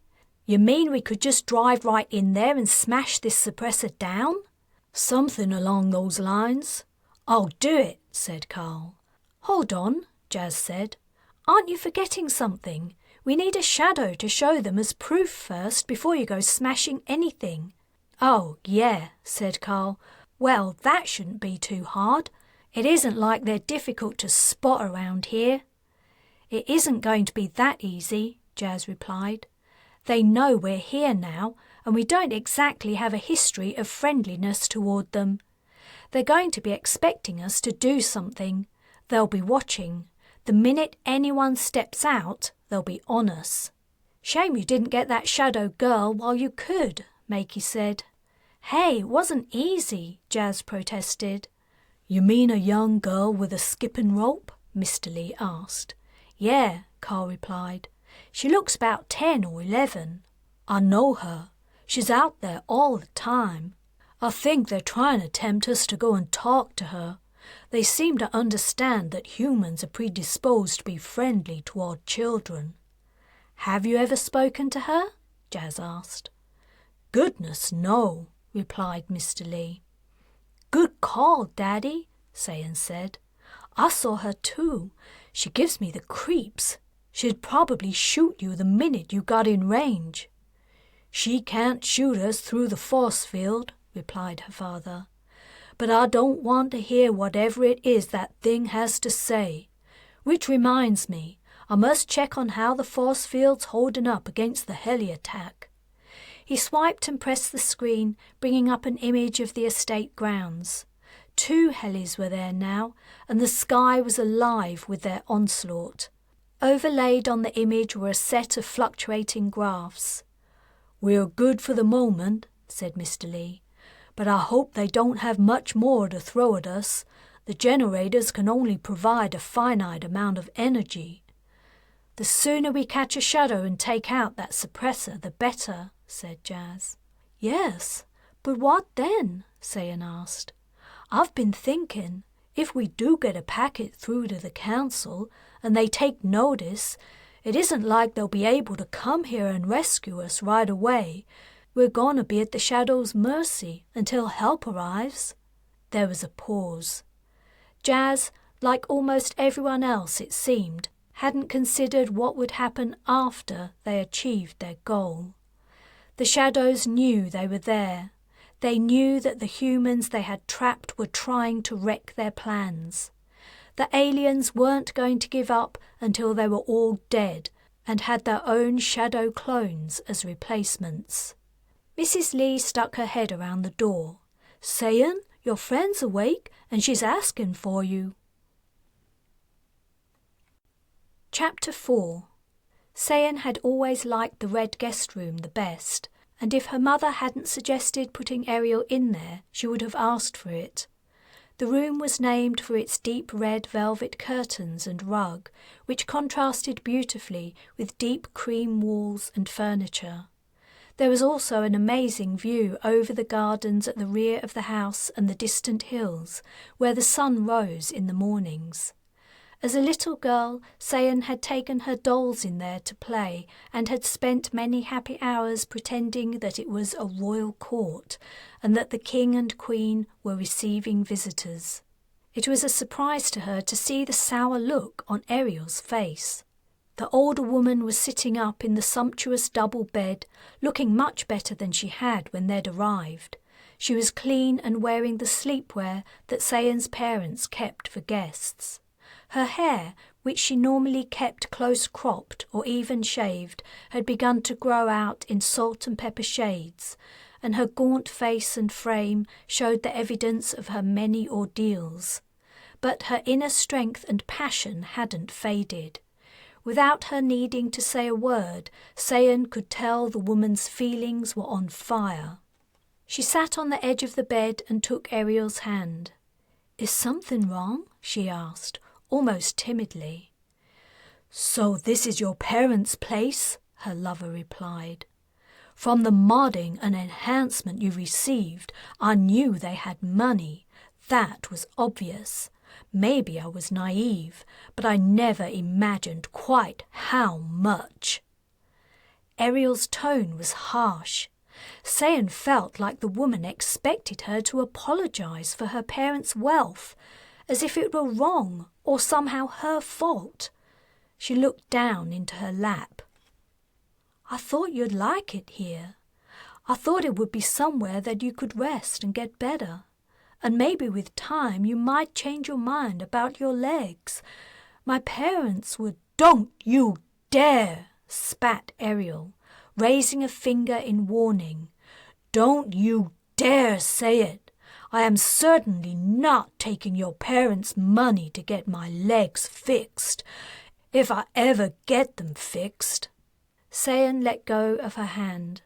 You mean we could just drive right in there and smash this suppressor down?" "Something along those lines." "I'll do it," said Carl. "Hold on," Jas said. "Aren't you forgetting something? We need a shadow to show them as proof first before you go smashing anything." "Oh, yeah," said Carl. "Well, that shouldn't be too hard. It isn't like they're difficult to spot around here." "It isn't going to be that easy," Jas replied. "They know we're here now, and we don't exactly have a history of friendliness toward them. They're going to be expecting us to do something. They'll be watching. The minute anyone steps out, they'll be on us." "Shame you didn't get that shadow girl while you could," Makey said. "Hey, it wasn't easy," Jas protested. "You mean a young girl with a skipping rope?" Mr. Lee asked. "Yeah," Carl replied. "She looks about 10 or 11. "I know her. She's out there all the time. I think they're trying to tempt us to go and talk to her. They seem to understand that humans are predisposed to be friendly toward children." "Have you ever spoken to her?" Jas asked. "Goodness, no," replied Mr. Lee. "Good call, Daddy," Sayan said. "I saw her too. She gives me the creeps. She'd probably shoot you the minute you got in range." "She can't shoot us through the force field," replied her father. "But I don't want to hear whatever it is that thing has to say. Which reminds me, I must check on how the force field's holding up against the heli attack." He swiped and pressed the screen, bringing up an image of the estate grounds. 2 helis were there now, and the sky was alive with their onslaught. Overlaid on the image were a set of fluctuating graphs. "We're good for the moment," said Mr. Lee, "but I hope they don't have much more to throw at us. The generators can only provide a finite amount of energy." "The sooner we catch a shadow and take out that suppressor, the better," said Jas. "Yes, but what then?" Sayan asked. "I've been thinking, if we do get a packet through to the council and they take notice, it isn't like they'll be able to come here and rescue us right away. We're gonna be at the shadow's mercy until help arrives." There was a pause. Jas, like almost everyone else it seemed, hadn't considered what would happen after they achieved their goal. The shadows knew they were there. They knew that the humans they had trapped were trying to wreck their plans. The aliens weren't going to give up until they were all dead and had their own shadow clones as replacements. Mrs. Lee stuck her head around the door. "Sayan, your friend's awake and she's asking for you." Chapter 4. Sayan had always liked the red guest room the best, and if her mother hadn't suggested putting Ariel in there, she would have asked for it. The room was named for its deep red velvet curtains and rug, which contrasted beautifully with deep cream walls and furniture. There was also an amazing view over the gardens at the rear of the house and the distant hills, where the sun rose in the mornings. As a little girl, Sayan had taken her dolls in there to play and had spent many happy hours pretending that it was a royal court and that the king and queen were receiving visitors. It was a surprise to her to see the sour look on Ariel's face. The older woman was sitting up in the sumptuous double bed, looking much better than she had when they'd arrived. She was clean and wearing the sleepwear that Sayan's parents kept for guests. Her hair, which she normally kept close cropped or even shaved, had begun to grow out in salt and pepper shades, and her gaunt face and frame showed the evidence of her many ordeals. But her inner strength and passion hadn't faded. Without her needing to say a word, Sayan could tell the woman's feelings were on fire. She sat on the edge of the bed and took Ariel's hand. "Is something wrong?" she asked, almost timidly. "So this is your parents' place?" her lover replied. "From the modding and enhancement you received, I knew they had money. That was obvious. Maybe I was naive, but I never imagined quite how much." Ariel's tone was harsh. Sayan felt like the woman expected her to apologize for her parents' wealth, as if it were wrong or somehow her fault. She looked down into her lap. "I thought you'd like it here. I thought it would be somewhere that you could rest and get better. And maybe with time you might change your mind about your legs. My parents would—" "Don't you dare!" spat Ariel, raising a finger in warning. "Don't you dare say it! I am certainly not taking your parents' money to get my legs fixed, if I ever get them fixed." Sayan let go of her hand.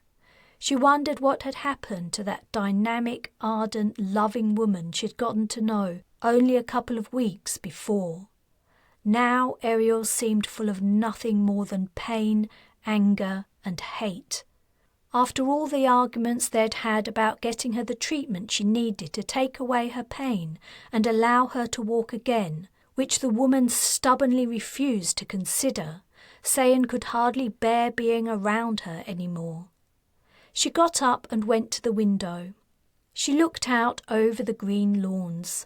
She wondered what had happened to that dynamic, ardent, loving woman she'd gotten to know only a couple of weeks before. Now Ariel seemed full of nothing more than pain, anger, and hate. After all the arguments they'd had about getting her the treatment she needed to take away her pain and allow her to walk again, which the woman stubbornly refused to consider, Sayan could hardly bear being around her anymore. She got up and went to the window. She looked out over the green lawns.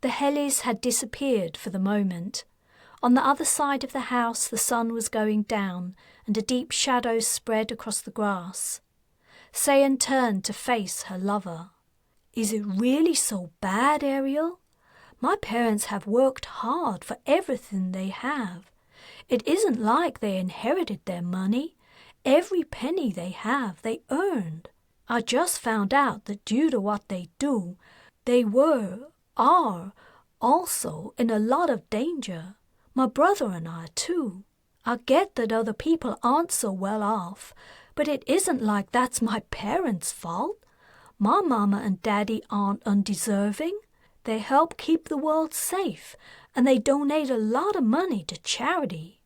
The Hellies had disappeared for the moment. On the other side of the house the sun was going down, and a deep shadow spread across the grass. Sayan turned to face her lover. "Is it really so bad, Ariel? My parents have worked hard for everything they have. It isn't like they inherited their money. Every penny they have, they earned. I just found out that due to what they do, they are also in a lot of danger. My brother and I, too. I get that other people aren't so well off, but it isn't like that's my parents' fault. My mama and daddy aren't undeserving. They help keep the world safe, and they donate a lot of money to charity.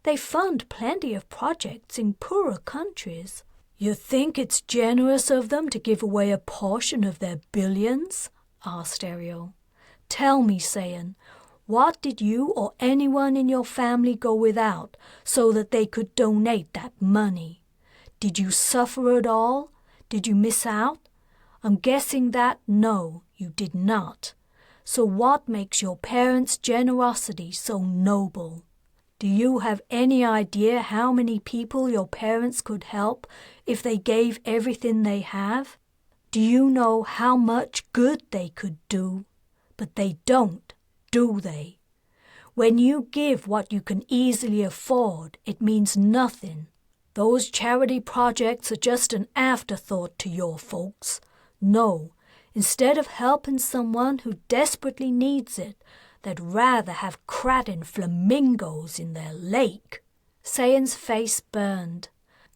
They fund plenty of projects in poorer countries. You think it's generous of them to give away a portion of their billions? Asked Ariel. Tell me, Sayan, what did you or anyone in your family go without so that they could donate that money? Did you suffer at all? Did you miss out? I'm guessing that no, you did not. So what makes your parents' generosity so noble? Do you have any idea how many people your parents could help if they gave everything they have? Do you know how much good they could do? But they don't, do they? When you give what you can easily afford, it means nothing. Those charity projects are just an afterthought to your folks. No, instead of helping someone who desperately needs it, they'd rather have kraken flamingos in their lake. Sayan's face burned.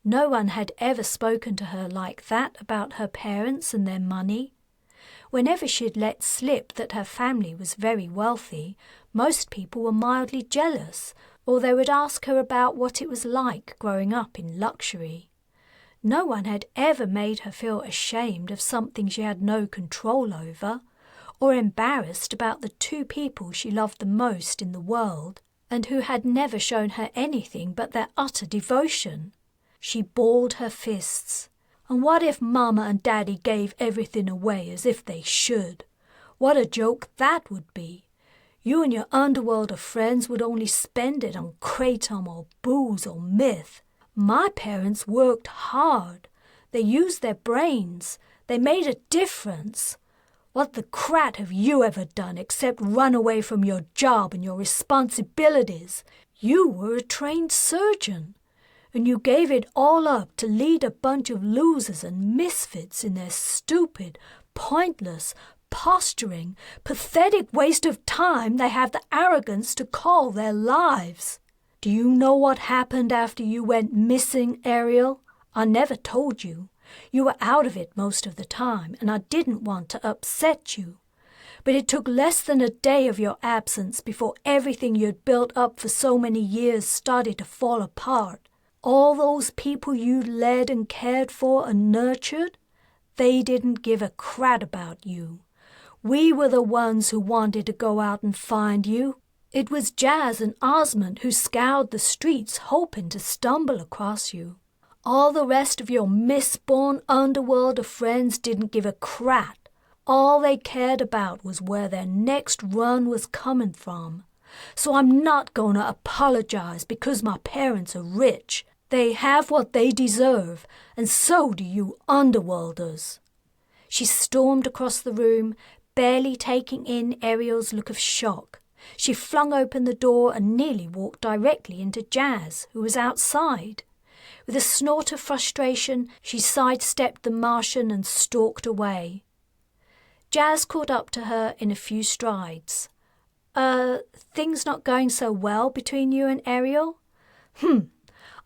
No one had ever spoken to her like that about her parents and their money. Whenever she'd let slip that her family was very wealthy, most people were mildly jealous, or they would ask her about what it was like growing up in luxury. No one had ever made her feel ashamed of something she had no control over, or embarrassed about the two people she loved the most in the world, and who had never shown her anything but their utter devotion. She balled her fists. And what if Mama and Daddy gave everything away as if they should? What a joke that would be. You and your underworld of friends would only spend it on kratom or booze or myth. My parents worked hard. They used their brains. They made a difference. What the crat have you ever done except run away from your job and your responsibilities? You were a trained surgeon, and you gave it all up to lead a bunch of losers and misfits in their stupid, pointless, posturing, pathetic waste of time they have the arrogance to call their lives. Do you know what happened after you went missing, Ariel? I never told you. You were out of it most of the time, and I didn't want to upset you. But it took less than a day of your absence before everything you'd built up for so many years started to fall apart. All those people you led and cared for and nurtured, they didn't give a crat about you. We were the ones who wanted to go out and find you. It was Jas and Osmond who scoured the streets hoping to stumble across you. All the rest of your misborn underworld of friends didn't give a crat. All they cared about was where their next run was coming from. So I'm not going to apologize because my parents are rich. They have what they deserve, and so do you underworlders. She stormed across the room, barely taking in Ariel's look of shock. She flung open the door and nearly walked directly into Jas, who was outside. With a snort of frustration, she sidestepped the Martian and stalked away. Jas caught up to her in a few strides. Things not going so well between you and Ariel?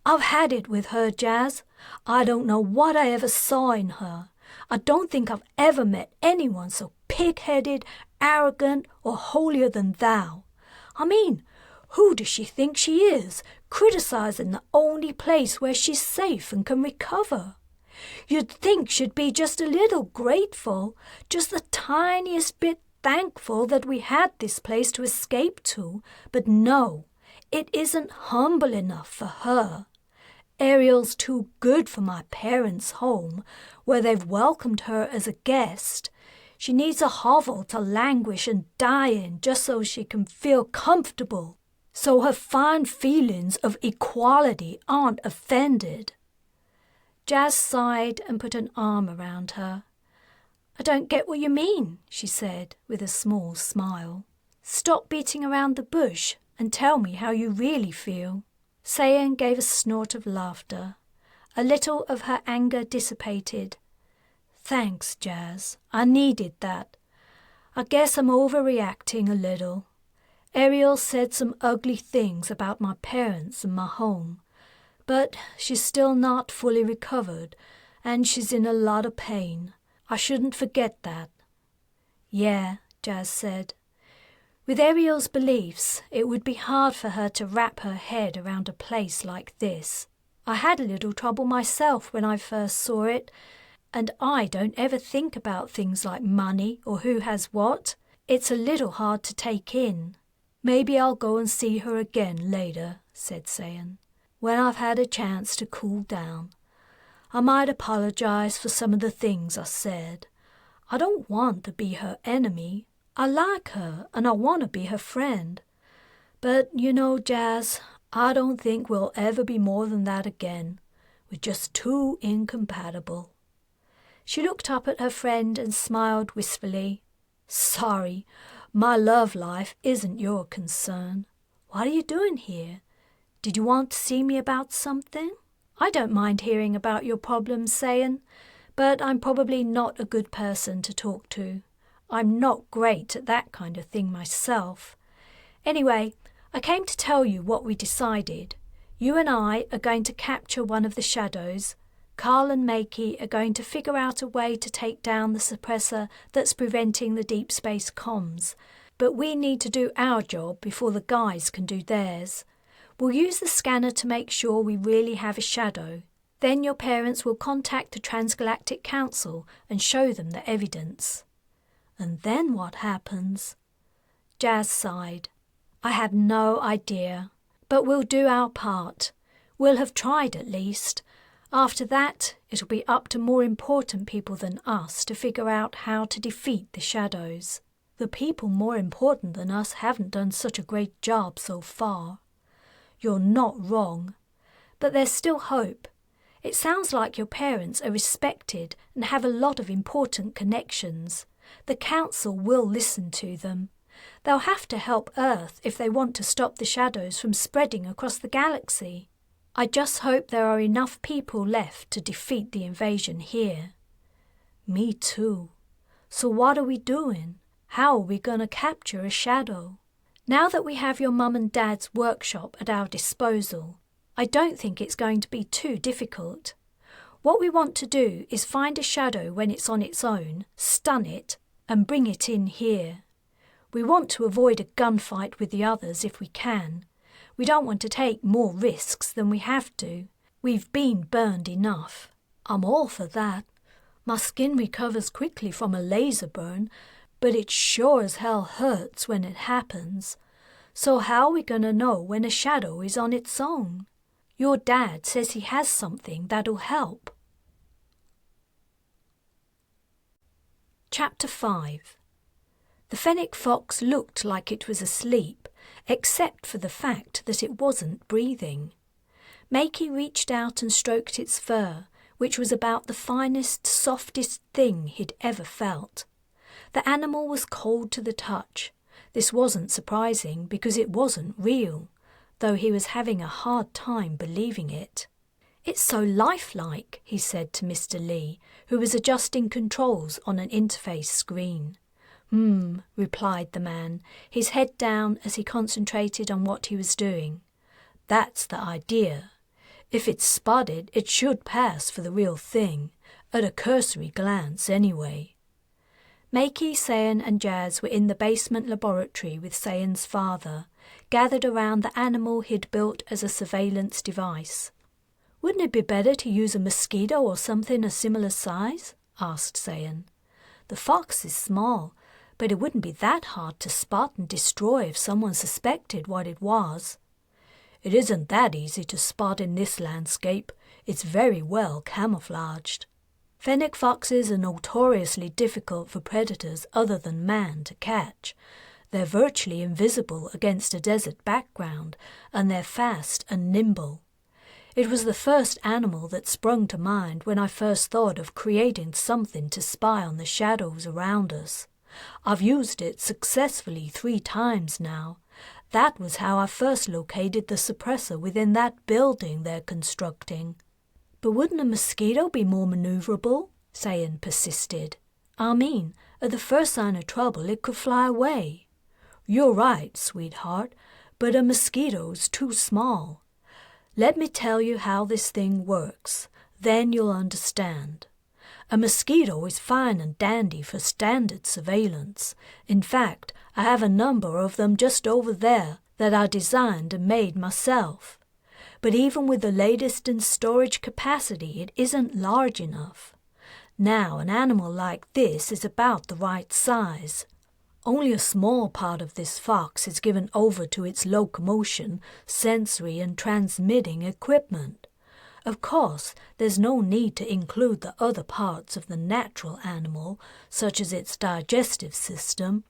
I've had it with her, Jas. I don't know what I ever saw in her. I don't think I've ever met anyone so pig-headed, arrogant, or holier than thou. I mean, who does she think she is, criticizing the only place where she's safe and can recover? You'd think she'd be just a little grateful, just the tiniest bit thankful that we had this place to escape to, but no, it isn't humble enough for her. Ariel's too good for my parents' home, where they've welcomed her as a guest. She needs a hovel to languish and die in just so she can feel comfortable, so her fine feelings of equality aren't offended. Jas sighed and put an arm around her. I don't get what you mean, she said with a small smile. Stop beating around the bush and tell me how you really feel. Sayan gave a snort of laughter. A little of her anger dissipated. Thanks, Jas. I needed that. I guess I'm overreacting a little. Ariel said some ugly things about my parents and my home, but she's still not fully recovered, and she's in a lot of pain. I shouldn't forget that. Yeah, Jas said. With Ariel's beliefs, it would be hard for her to wrap her head around a place like this. I had a little trouble myself when I first saw it, and I don't ever think about things like money or who has what. It's a little hard to take in. Maybe I'll go and see her again later, said Sayan, when I've had a chance to cool down. I might apologize for some of the things I said. I don't want to be her enemy. I like her and I want to be her friend. But, you know, Jas, I don't think we'll ever be more than that again. We're just too incompatible. She looked up at her friend and smiled wistfully. Sorry, my love life isn't your concern. What are you doing here? Did you want to see me about something? I don't mind hearing about your problems, Sayan, but I'm probably not a good person to talk to. I'm not great at that kind of thing myself. Anyway, I came to tell you what we decided. You and I are going to capture one of the shadows. Carl and Makey are going to figure out a way to take down the suppressor that's preventing the deep space comms. But we need to do our job before the guys can do theirs. We'll use the scanner to make sure we really have a shadow. Then your parents will contact the Transgalactic Council and show them the evidence. And then what happens? Jas sighed. I have no idea, but we'll do our part. We'll have tried at least. After that, it'll be up to more important people than us to figure out how to defeat the shadows. The people more important than us haven't done such a great job so far. You're not wrong, but there's still hope. It sounds like your parents are respected and have a lot of important connections. The Council will listen to them. They'll have to help Earth if they want to stop the shadows from spreading across the galaxy. I just hope there are enough people left to defeat the invasion here. Me too. So what are we doing? How are we going to capture a shadow? Now that we have your mum and dad's workshop at our disposal, I don't think it's going to be too difficult. What we want to do is find a shadow when it's on its own, stun it, and bring it in here. We want to avoid a gunfight with the others if we can. We don't want to take more risks than we have to. We've been burned enough. I'm all for that. My skin recovers quickly from a laser burn, but it sure as hell hurts when it happens. So how are we going to know when a shadow is on its own? Your dad says he has something that'll help. Chapter 5. The fennec fox looked like it was asleep, except for the fact that it wasn't breathing. Makey reached out and stroked its fur, which was about the finest, softest thing he'd ever felt. The animal was cold to the touch. This wasn't surprising because it wasn't real, though he was having a hard time believing it. "It's so lifelike," he said to Mr. Lee, who was adjusting controls on an interface screen. Replied the man, his head down as he concentrated on what he was doing. "That's the idea. If it's spotted, it should pass for the real thing, at a cursory glance anyway." Makey, Sayan and Jas were in the basement laboratory with Sayan's father, gathered around the animal he'd built as a surveillance device. "Wouldn't it be better to use a mosquito or something a similar size?" asked Sayan. "The fox is small, but it wouldn't be that hard to spot and destroy if someone suspected what it was." "It isn't that easy to spot in this landscape. It's very well camouflaged. Fennec foxes are notoriously difficult for predators other than man to catch. They're virtually invisible against a desert background, and they're fast and nimble. It was the first animal that sprung to mind when I first thought of creating something to spy on the shadows around us. I've used it successfully 3 times now. That was how I first located the suppressor within that building they're constructing." "But wouldn't a mosquito be more maneuverable?" Sayan persisted. "I mean, at the first sign of trouble it could fly away." "You're right, sweetheart, but a mosquito's too small. Let me tell you how this thing works, then you'll understand. A mosquito is fine and dandy for standard surveillance. In fact, I have a number of them just over there that I designed and made myself. But even with the latest in storage capacity, it isn't large enough. Now, an animal like this is about the right size. Only a small part of this fox is given over to its locomotion, sensory and transmitting equipment. Of course, there's no need to include the other parts of the natural animal, such as its digestive system.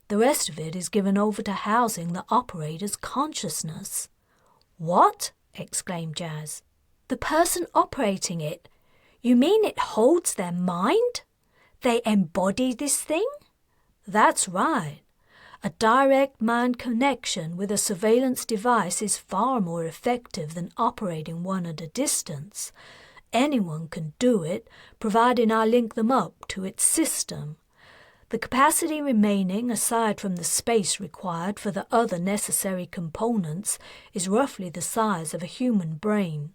The rest of it is given over to housing the operator's consciousness. What? Exclaimed Jas. The person operating it? You mean it holds their mind? They embody this thing? That's right. A direct mind connection with a surveillance device is far more effective than operating one at a distance. Anyone can do it, providing I link them up to its system. The capacity remaining, aside from the space required for the other necessary components, is roughly the size of a human brain.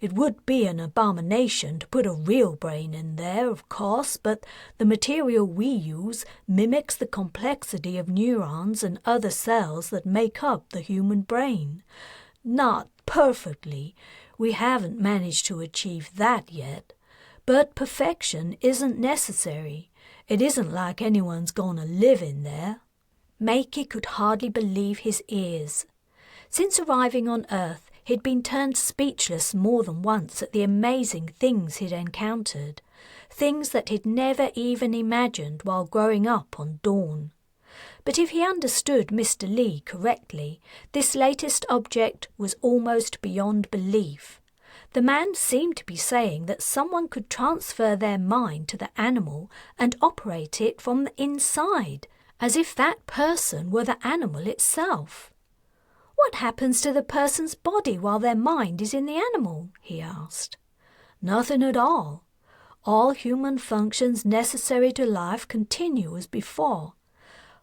It would be an abomination to put a real brain in there, of course, but the material we use mimics the complexity of neurons and other cells that make up the human brain. Not perfectly. We haven't managed to achieve that yet. But perfection isn't necessary. It isn't like anyone's gonna live in there. Makey could hardly believe his ears. Since arriving on Earth, he'd been turned speechless more than once at the amazing things he'd encountered, things that he'd never even imagined while growing up on Dawn. But if he understood Mr. Lee correctly, this latest object was almost beyond belief. The man seemed to be saying that someone could transfer their mind to the animal and operate it from the inside, as if that person were the animal itself. What happens to the person's body while their mind is in the animal? He asked. Nothing at all. All human functions necessary to life continue as before.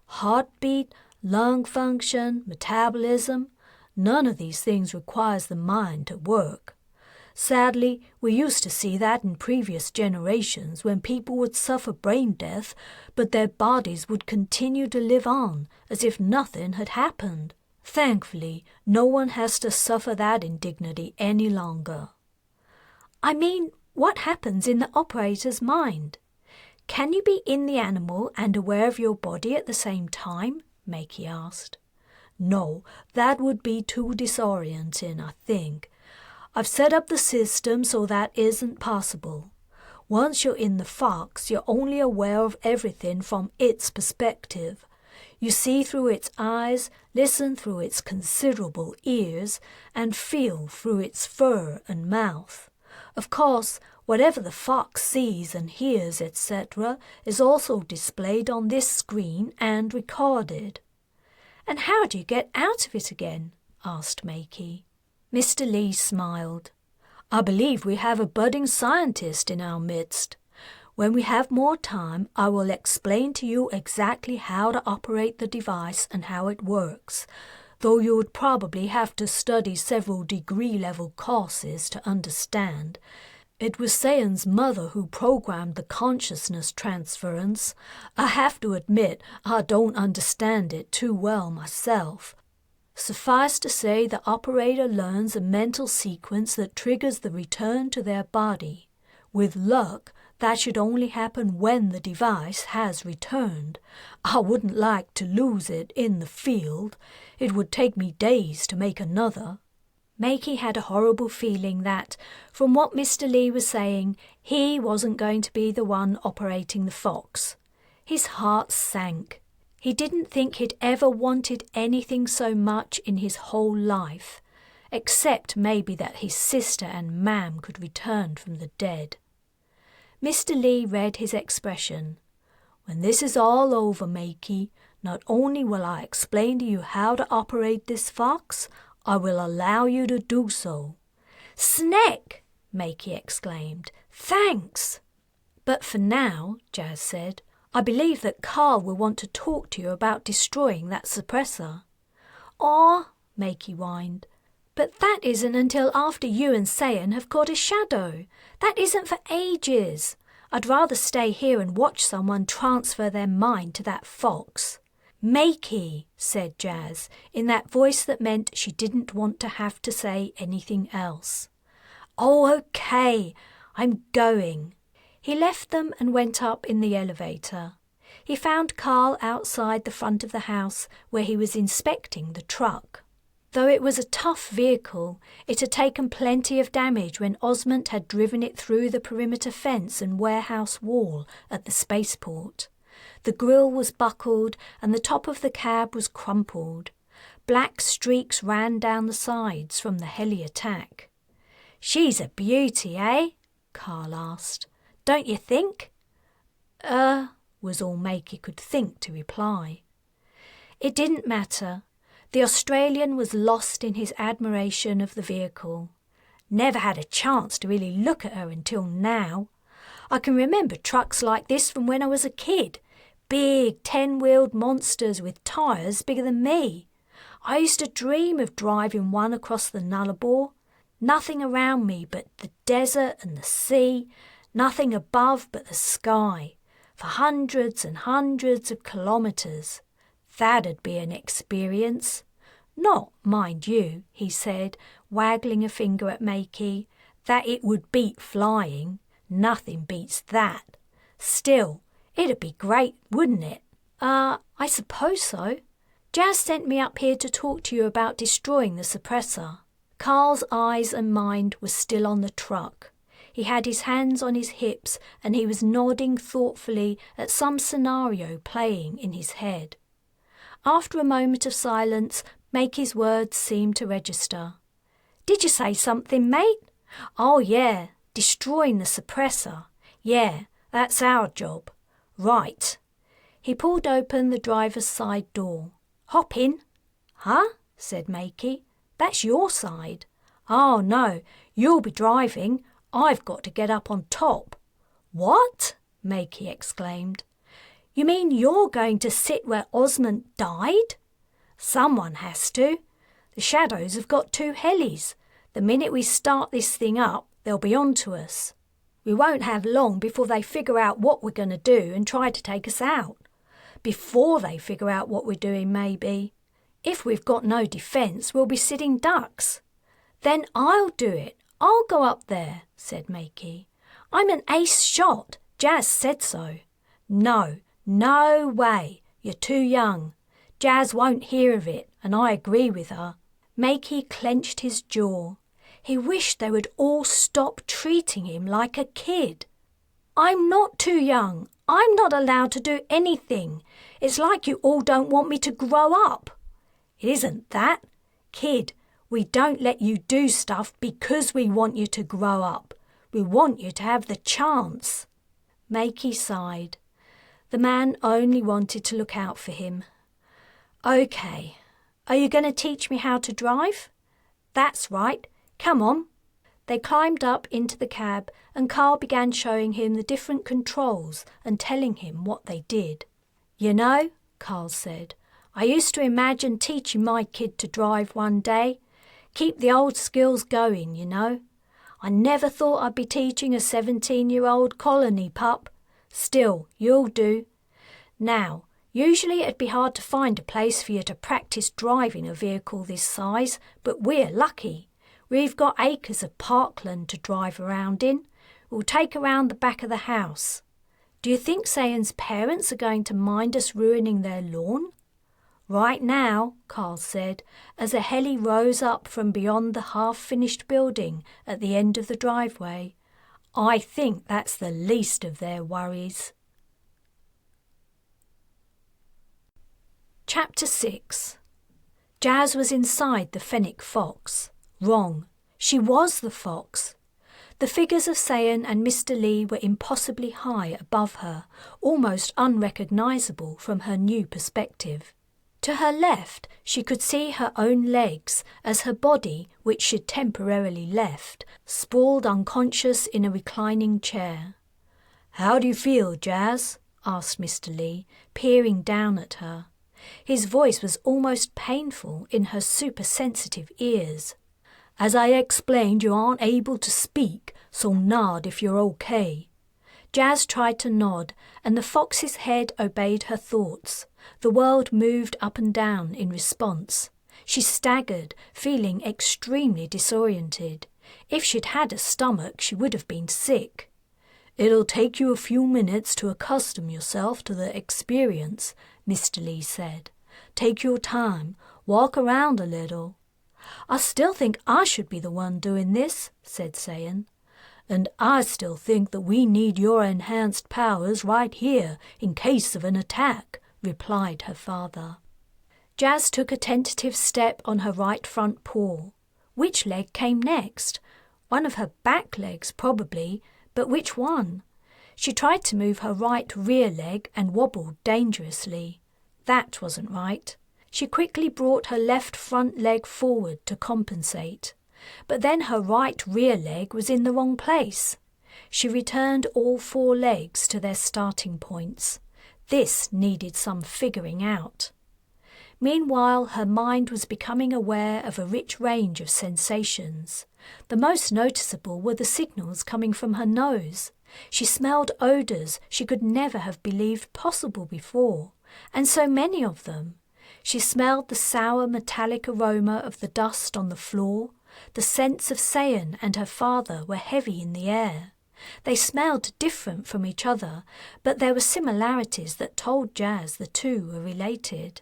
Heartbeat, lung function, metabolism, none of these things requires the mind to work. Sadly, we used to see that in previous generations when people would suffer brain death, but their bodies would continue to live on as if nothing had happened. Thankfully, no one has to suffer that indignity any longer. I mean, what happens in the operator's mind? Can you be in the animal and aware of your body at the same time? Makey asked. No, that would be too disorienting, I think. I've set up the system so that isn't possible. Once you're in the fox, you're only aware of everything from its perspective. You see through its eyes, listen through its considerable ears, and feel through its fur and mouth. Of course, whatever the fox sees and hears, etc., is also displayed on this screen and recorded. And how do you get out of it again? Asked Makey. Mr. Lee smiled. I believe we have a budding scientist in our midst. When we have more time, I will explain to you exactly how to operate the device and how it works, though you would probably have to study several degree-level courses to understand. It was Sayan's mother who programmed the consciousness transference. I have to admit I don't understand it too well myself. Suffice to say, the operator learns a mental sequence that triggers the return to their body. With luck, that should only happen when the device has returned. I wouldn't like to lose it in the field. It would take me days to make another. Makey had a horrible feeling that, from what Mr. Lee was saying, he wasn't going to be the one operating the fox. His heart sank. He didn't think he'd ever wanted anything so much in his whole life, except maybe that his sister and Mam could return from the dead. Mr. Lee read his expression. When this is all over, Makey, not only will I explain to you how to operate this fox, I will allow you to do so. Sneck! Makey exclaimed. Thanks! But for now, Jas said, I believe that Carl will want to talk to you about destroying that suppressor. Aw, Makey whined. But that isn't until after you and Sayan have caught a shadow. That isn't for ages. I'd rather stay here and watch someone transfer their mind to that fox. "Makey," said Jas, in that voice that meant she didn't want to have to say anything else. "Oh, okay, I'm going." He left them and went up in the elevator. He found Carl outside the front of the house where he was inspecting the truck. Though it was a tough vehicle, it had taken plenty of damage when Osmond had driven it through the perimeter fence and warehouse wall at the spaceport. The grille was buckled and the top of the cab was crumpled. Black streaks ran down the sides from the heli attack. "She's a beauty, eh?" Carl asked. "Don't you think?" Was all Makey could think to reply. It didn't matter. The Australian was lost in his admiration of the vehicle. "Never had a chance to really look at her until now. I can remember trucks like this from when I was a kid. Big 10-wheeled monsters with tyres bigger than me. I used to dream of driving one across the Nullarbor. Nothing around me but the desert and the sea, nothing above but the sky, for hundreds and hundreds of kilometres. That'd be an experience. Not, mind you," he said, waggling a finger at Makey, "that it would beat flying. Nothing beats that. Still, it'd be great, wouldn't it?" I suppose so. Jas sent me up here to talk to you about destroying the suppressor." Carl's eyes and mind were still on the truck. He had his hands on his hips and he was nodding thoughtfully at some scenario playing in his head. After a moment of silence, Makey's words seemed to register. "Did you say something, mate?" "Oh, yeah, destroying the suppressor. Yeah, that's our job." "Right." He pulled open the driver's side door. "Hop in." "Huh?" said Makey. "That's your side." "Oh, no, you'll be driving. I've got to get up on top." "What?" Makey exclaimed. "You mean you're going to sit where Osmond died?" "Someone has to. The Shadows have got 2 helis. The minute we start this thing up, they'll be on to us. We won't have long before they figure out what we're going to do and try to take us out. Before they figure out what we're doing, maybe. If we've got no defence, we'll be sitting ducks." "Then I'll do it. I'll go up there," said Makey. "I'm an ace shot. Jas said so." "No, no way. You're too young. Jas won't hear of it, and I agree with her." Makey clenched his jaw. He wished they would all stop treating him like a kid. "I'm not too young. I'm not allowed to do anything. It's like you all don't want me to grow up." "It isn't that. Kid, we don't let you do stuff because we want you to grow up. We want you to have the chance." Makey sighed. The man only wanted to look out for him. "Okay. Are you going to teach me how to drive?" "That's right. Come on." They climbed up into the cab and Carl began showing him the different controls and telling him what they did. "You know," Carl said, "I used to imagine teaching my kid to drive one day. Keep the old skills going, you know. I never thought I'd be teaching a 17-year-old colony pup. Still, you'll do. Now, usually it'd be hard to find a place for you to practice driving a vehicle this size, but we're lucky. We've got acres of parkland to drive around in. We'll take around the back of the house. Do you think Sayan's parents are going to mind us ruining their lawn?" "Right now," Carl said, as a heli rose up from beyond the half-finished building at the end of the driveway, "I think that's the least of their worries." Chapter 6. Jas was inside the Fennec Fox. Wrong. She was the fox. The figures of Sayan and Mr. Lee were impossibly high above her, almost unrecognisable from her new perspective. To her left, she could see her own legs as her body, which she'd temporarily left, sprawled unconscious in a reclining chair. "How do you feel, Jas?" asked Mr. Lee, peering down at her. His voice was almost painful in her super-sensitive ears. "As I explained, you aren't able to speak, so nod if you're okay." Jas tried to nod, and the fox's head obeyed her thoughts. The world moved up and down in response. She staggered, feeling extremely disoriented. If she'd had a stomach, she would have been sick. "It'll take you a few minutes to accustom yourself to the experience," Mr. Lee said. "Take your time, walk around a little." "I still think I should be the one doing this," said Sayan. "And I still think that we need your enhanced powers right here in case of an attack," replied her father. Jas took a tentative step on her right front paw. Which leg came next? One of her back legs, probably, but which one? She tried to move her right rear leg and wobbled dangerously. That wasn't right. She quickly brought her left front leg forward to compensate. But then her right rear leg was in the wrong place. She returned all 4 legs to their starting points. This needed some figuring out. Meanwhile, her mind was becoming aware of a rich range of sensations. The most noticeable were the signals coming from her nose. She smelled odours she could never have believed possible before, and so many of them. She smelled the sour metallic aroma of the dust on the floor. The scents of Sayan and her father were heavy in the air. They smelled different from each other, but there were similarities that told Jas the two were related.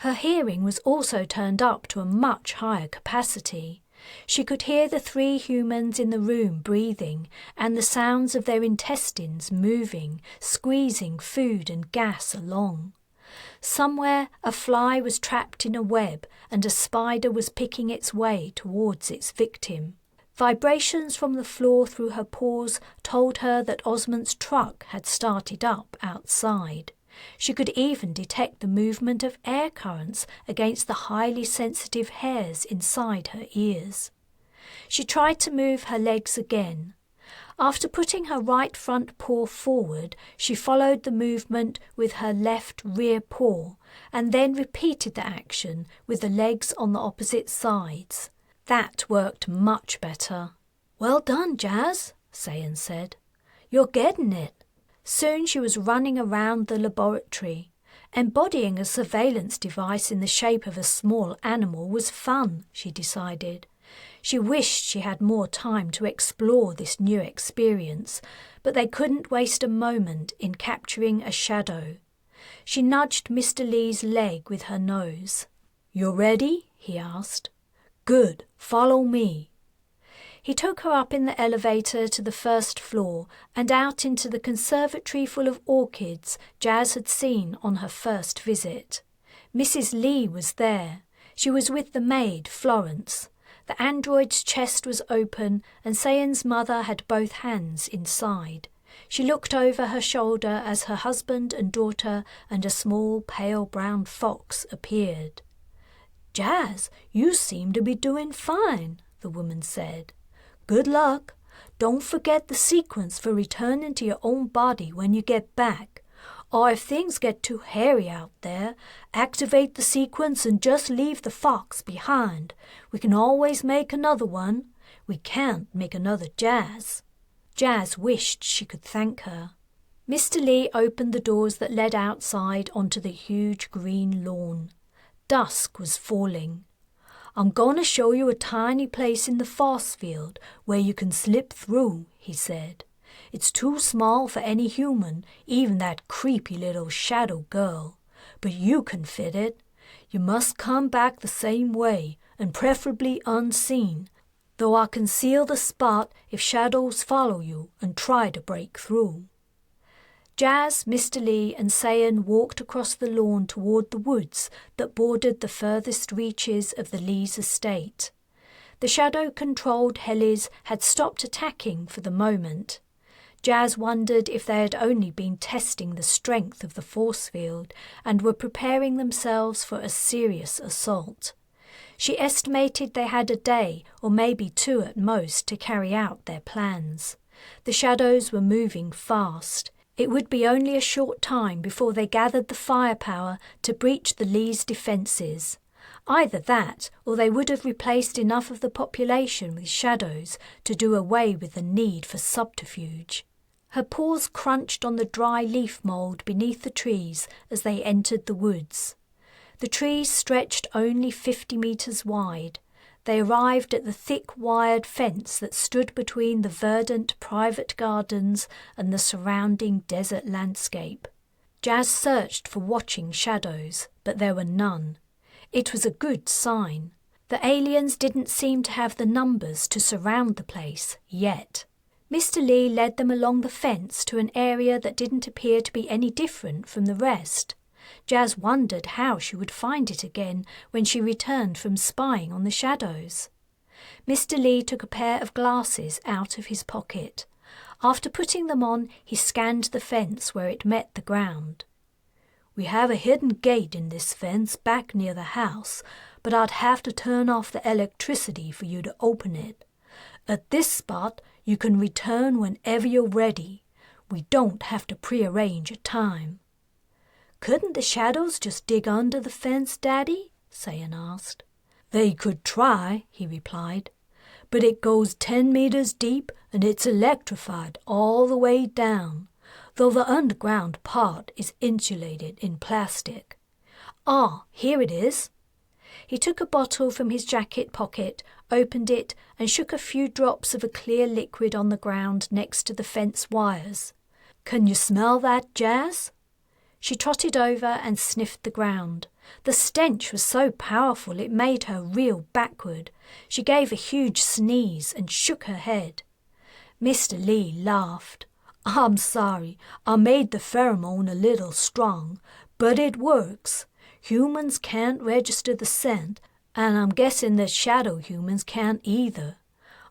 Her hearing was also turned up to a much higher capacity. She could hear the 3 humans in the room breathing and the sounds of their intestines moving, squeezing food and gas along. Somewhere a fly was trapped in a web and a spider was picking its way towards its victim. Vibrations from the floor through her pores told her that Osmond's truck had started up outside. She could even detect the movement of air currents against the highly sensitive hairs inside her ears. She tried to move her legs again. After putting her right front paw forward, she followed the movement with her left rear paw and then repeated the action with the legs on the opposite sides. That worked much better. "Well done, Jas," Sayan said. "You're getting it." Soon she was running around the laboratory. Embodying a surveillance device in the shape of a small animal was fun, she decided. She wished she had more time to explore this new experience, but they couldn't waste a moment in capturing a shadow. She nudged Mr. Lee's leg with her nose. "You're ready?" he asked. "Good, follow me." He took her up in the elevator to the first floor and out into the conservatory full of orchids Jas had seen on her first visit. Mrs. Lee was there. She was with the maid, Florence. The android's chest was open and Sayan's mother had both hands inside. She looked over her shoulder as her husband and daughter and a small pale brown fox appeared. "Jas, you seem to be doing fine," the woman said. "Good luck. Don't forget the sequence for returning to your own body when you get back. Or if things get too hairy out there, activate the sequence and just leave the fox behind. We can always make another one. We can't make another Jas." Jas wished she could thank her. Mr. Lee opened the doors that led outside onto the huge green lawn. Dusk was falling. "I'm going to show you a tiny place in the force field where you can slip through," he said. "It's too small for any human, even that creepy little shadow girl. But you can fit it. You must come back the same way, and preferably unseen, though I can seal the spot if shadows follow you and try to break through." Jas, Mr. Lee and Sayan walked across the lawn toward the woods that bordered the furthest reaches of the Lees' estate. The shadow-controlled helis had stopped attacking for the moment. Jas wondered if they had only been testing the strength of the force field and were preparing themselves for a serious assault. She estimated they had a day, or maybe 2 at most, to carry out their plans. The shadows were moving fast. It would be only a short time before they gathered the firepower to breach the Lees' defences. Either that, or they would have replaced enough of the population with shadows to do away with the need for subterfuge. Her paws crunched on the dry leaf mould beneath the trees as they entered the woods. The trees stretched only 50 metres wide. They arrived at the thick wired fence that stood between the verdant private gardens and the surrounding desert landscape. Jas searched for watching shadows, but there were none. It was a good sign. The aliens didn't seem to have the numbers to surround the place, yet. Mr. Lee led them along the fence to an area that didn't appear to be any different from the rest. Jas wondered how she would find it again when she returned from spying on the shadows. Mr. Lee took a pair of glasses out of his pocket. After putting them on, he scanned the fence where it met the ground. "We have a hidden gate in this fence back near the house, but I'd have to turn off the electricity for you to open it. At this spot, you can return whenever you're ready. We don't have to prearrange a time." "Couldn't the shadows just dig under the fence, Daddy?" Sayan asked. "They could try," he replied, "but it goes 10 meters deep and it's electrified all the way down, though the underground part is insulated in plastic. Ah, here it is." He took a bottle from his jacket pocket, opened it, and shook a few drops of a clear liquid on the ground next to the fence wires. "Can you smell that, Jas?" She trotted over and sniffed the ground. The stench was so powerful it made her reel backward. She gave a huge sneeze and shook her head. Mr. Lee laughed. "I'm sorry, I made the pheromone a little strong, but it works. Humans can't register the scent, and I'm guessing that shadow humans can't either.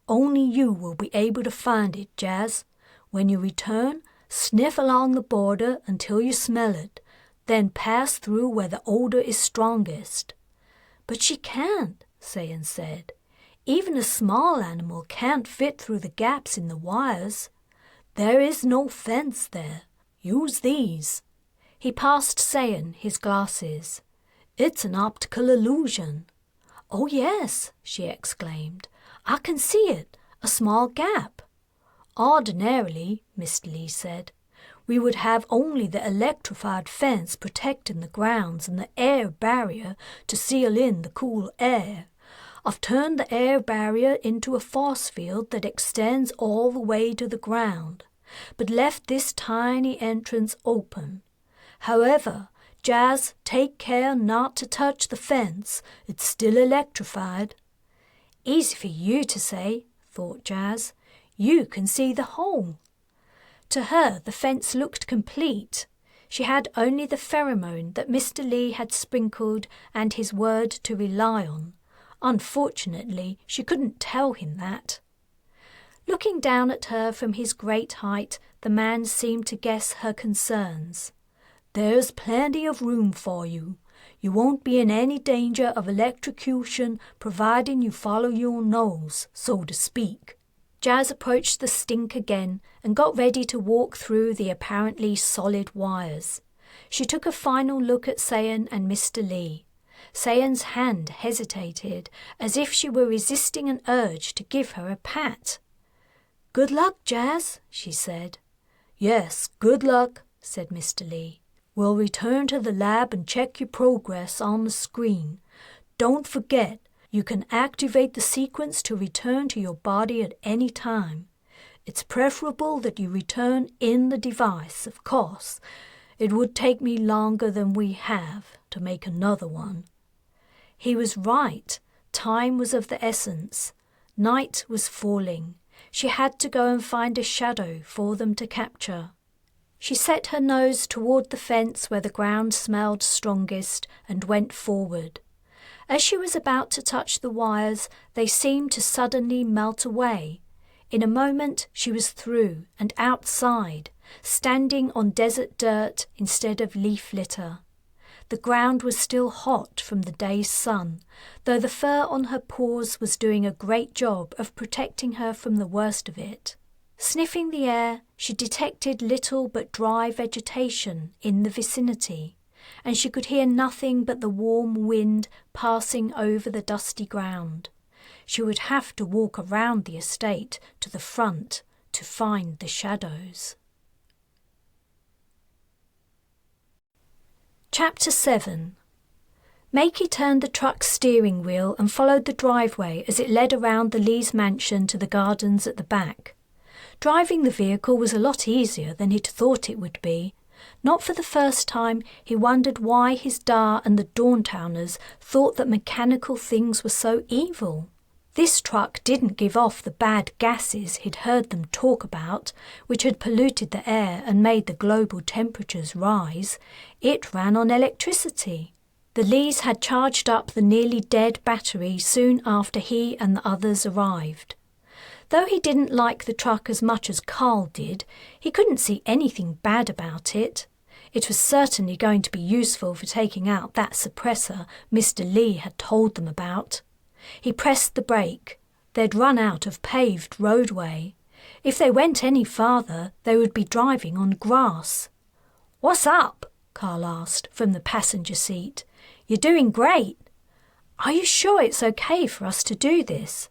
Only you will be able to find it, Jas. When you return, sniff along the border until you smell it, then pass through where the odor is strongest." "But she can't," Sayan said. "Even a small animal can't fit through the gaps in the wires. There is no fence there. Use these." He passed Sayan his glasses. "It's an optical illusion." "Oh yes," she exclaimed. "I can see it, a small gap." "Ordinarily," Mr. Lee said, "we would have only the electrified fence protecting the grounds and the air barrier to seal in the cool air. I've turned the air barrier into a force field that extends all the way to the ground, but left this tiny entrance open. However, Jas, take care not to touch the fence. It's still electrified." "Easy for you to say," thought Jas. "You can see the hole." To her, the fence looked complete. She had only the pheromone that Mr. Lee had sprinkled and his word to rely on. Unfortunately, she couldn't tell him that. Looking down at her from his great height, the man seemed to guess her concerns. "There's plenty of room for you. You won't be in any danger of electrocution providing you follow your nose, so to speak." Jas approached the stink again and got ready to walk through the apparently solid wires. She took a final look at Sayan and Mr. Lee. Sayan's hand hesitated, as if she were resisting an urge to give her a pat. "Good luck, Jas," she said. "Yes, good luck," said Mr. Lee. "We'll return to the lab and check your progress on the screen. Don't forget, you can activate the sequence to return to your body at any time. It's preferable that you return in the device, of course. It would take me longer than we have to make another one." He was right. Time was of the essence. Night was falling. She had to go and find a shadow for them to capture. She set her nose toward the fence where the ground smelled strongest and went forward. As she was about to touch the wires, they seemed to suddenly melt away. In a moment she was through and outside, standing on desert dirt instead of leaf litter. The ground was still hot from the day's sun, though the fur on her paws was doing a great job of protecting her from the worst of it. Sniffing the air, she detected little but dry vegetation in the vicinity, and she could hear nothing but the warm wind passing over the dusty ground. She would have to walk around the estate to the front to find the shadows. Chapter 7. Makey turned the truck's steering wheel and followed the driveway as it led around the Lees mansion to the gardens at the back. Driving the vehicle was a lot easier than he'd thought it would be. Not for the first time, he wondered why his Da and the Dawntowners thought that mechanical things were so evil. This truck didn't give off the bad gases he'd heard them talk about, which had polluted the air and made the global temperatures rise. It ran on electricity. The Lees had charged up the nearly dead battery soon after he and the others arrived. Though he didn't like the truck as much as Carl did, he couldn't see anything bad about it. It was certainly going to be useful for taking out that suppressor Mr. Lee had told them about. He pressed the brake. They'd run out of paved roadway. If they went any farther, they would be driving on grass. "What's up?" Carl asked from the passenger seat. "You're doing great." "Are you sure it's okay for us to do this?"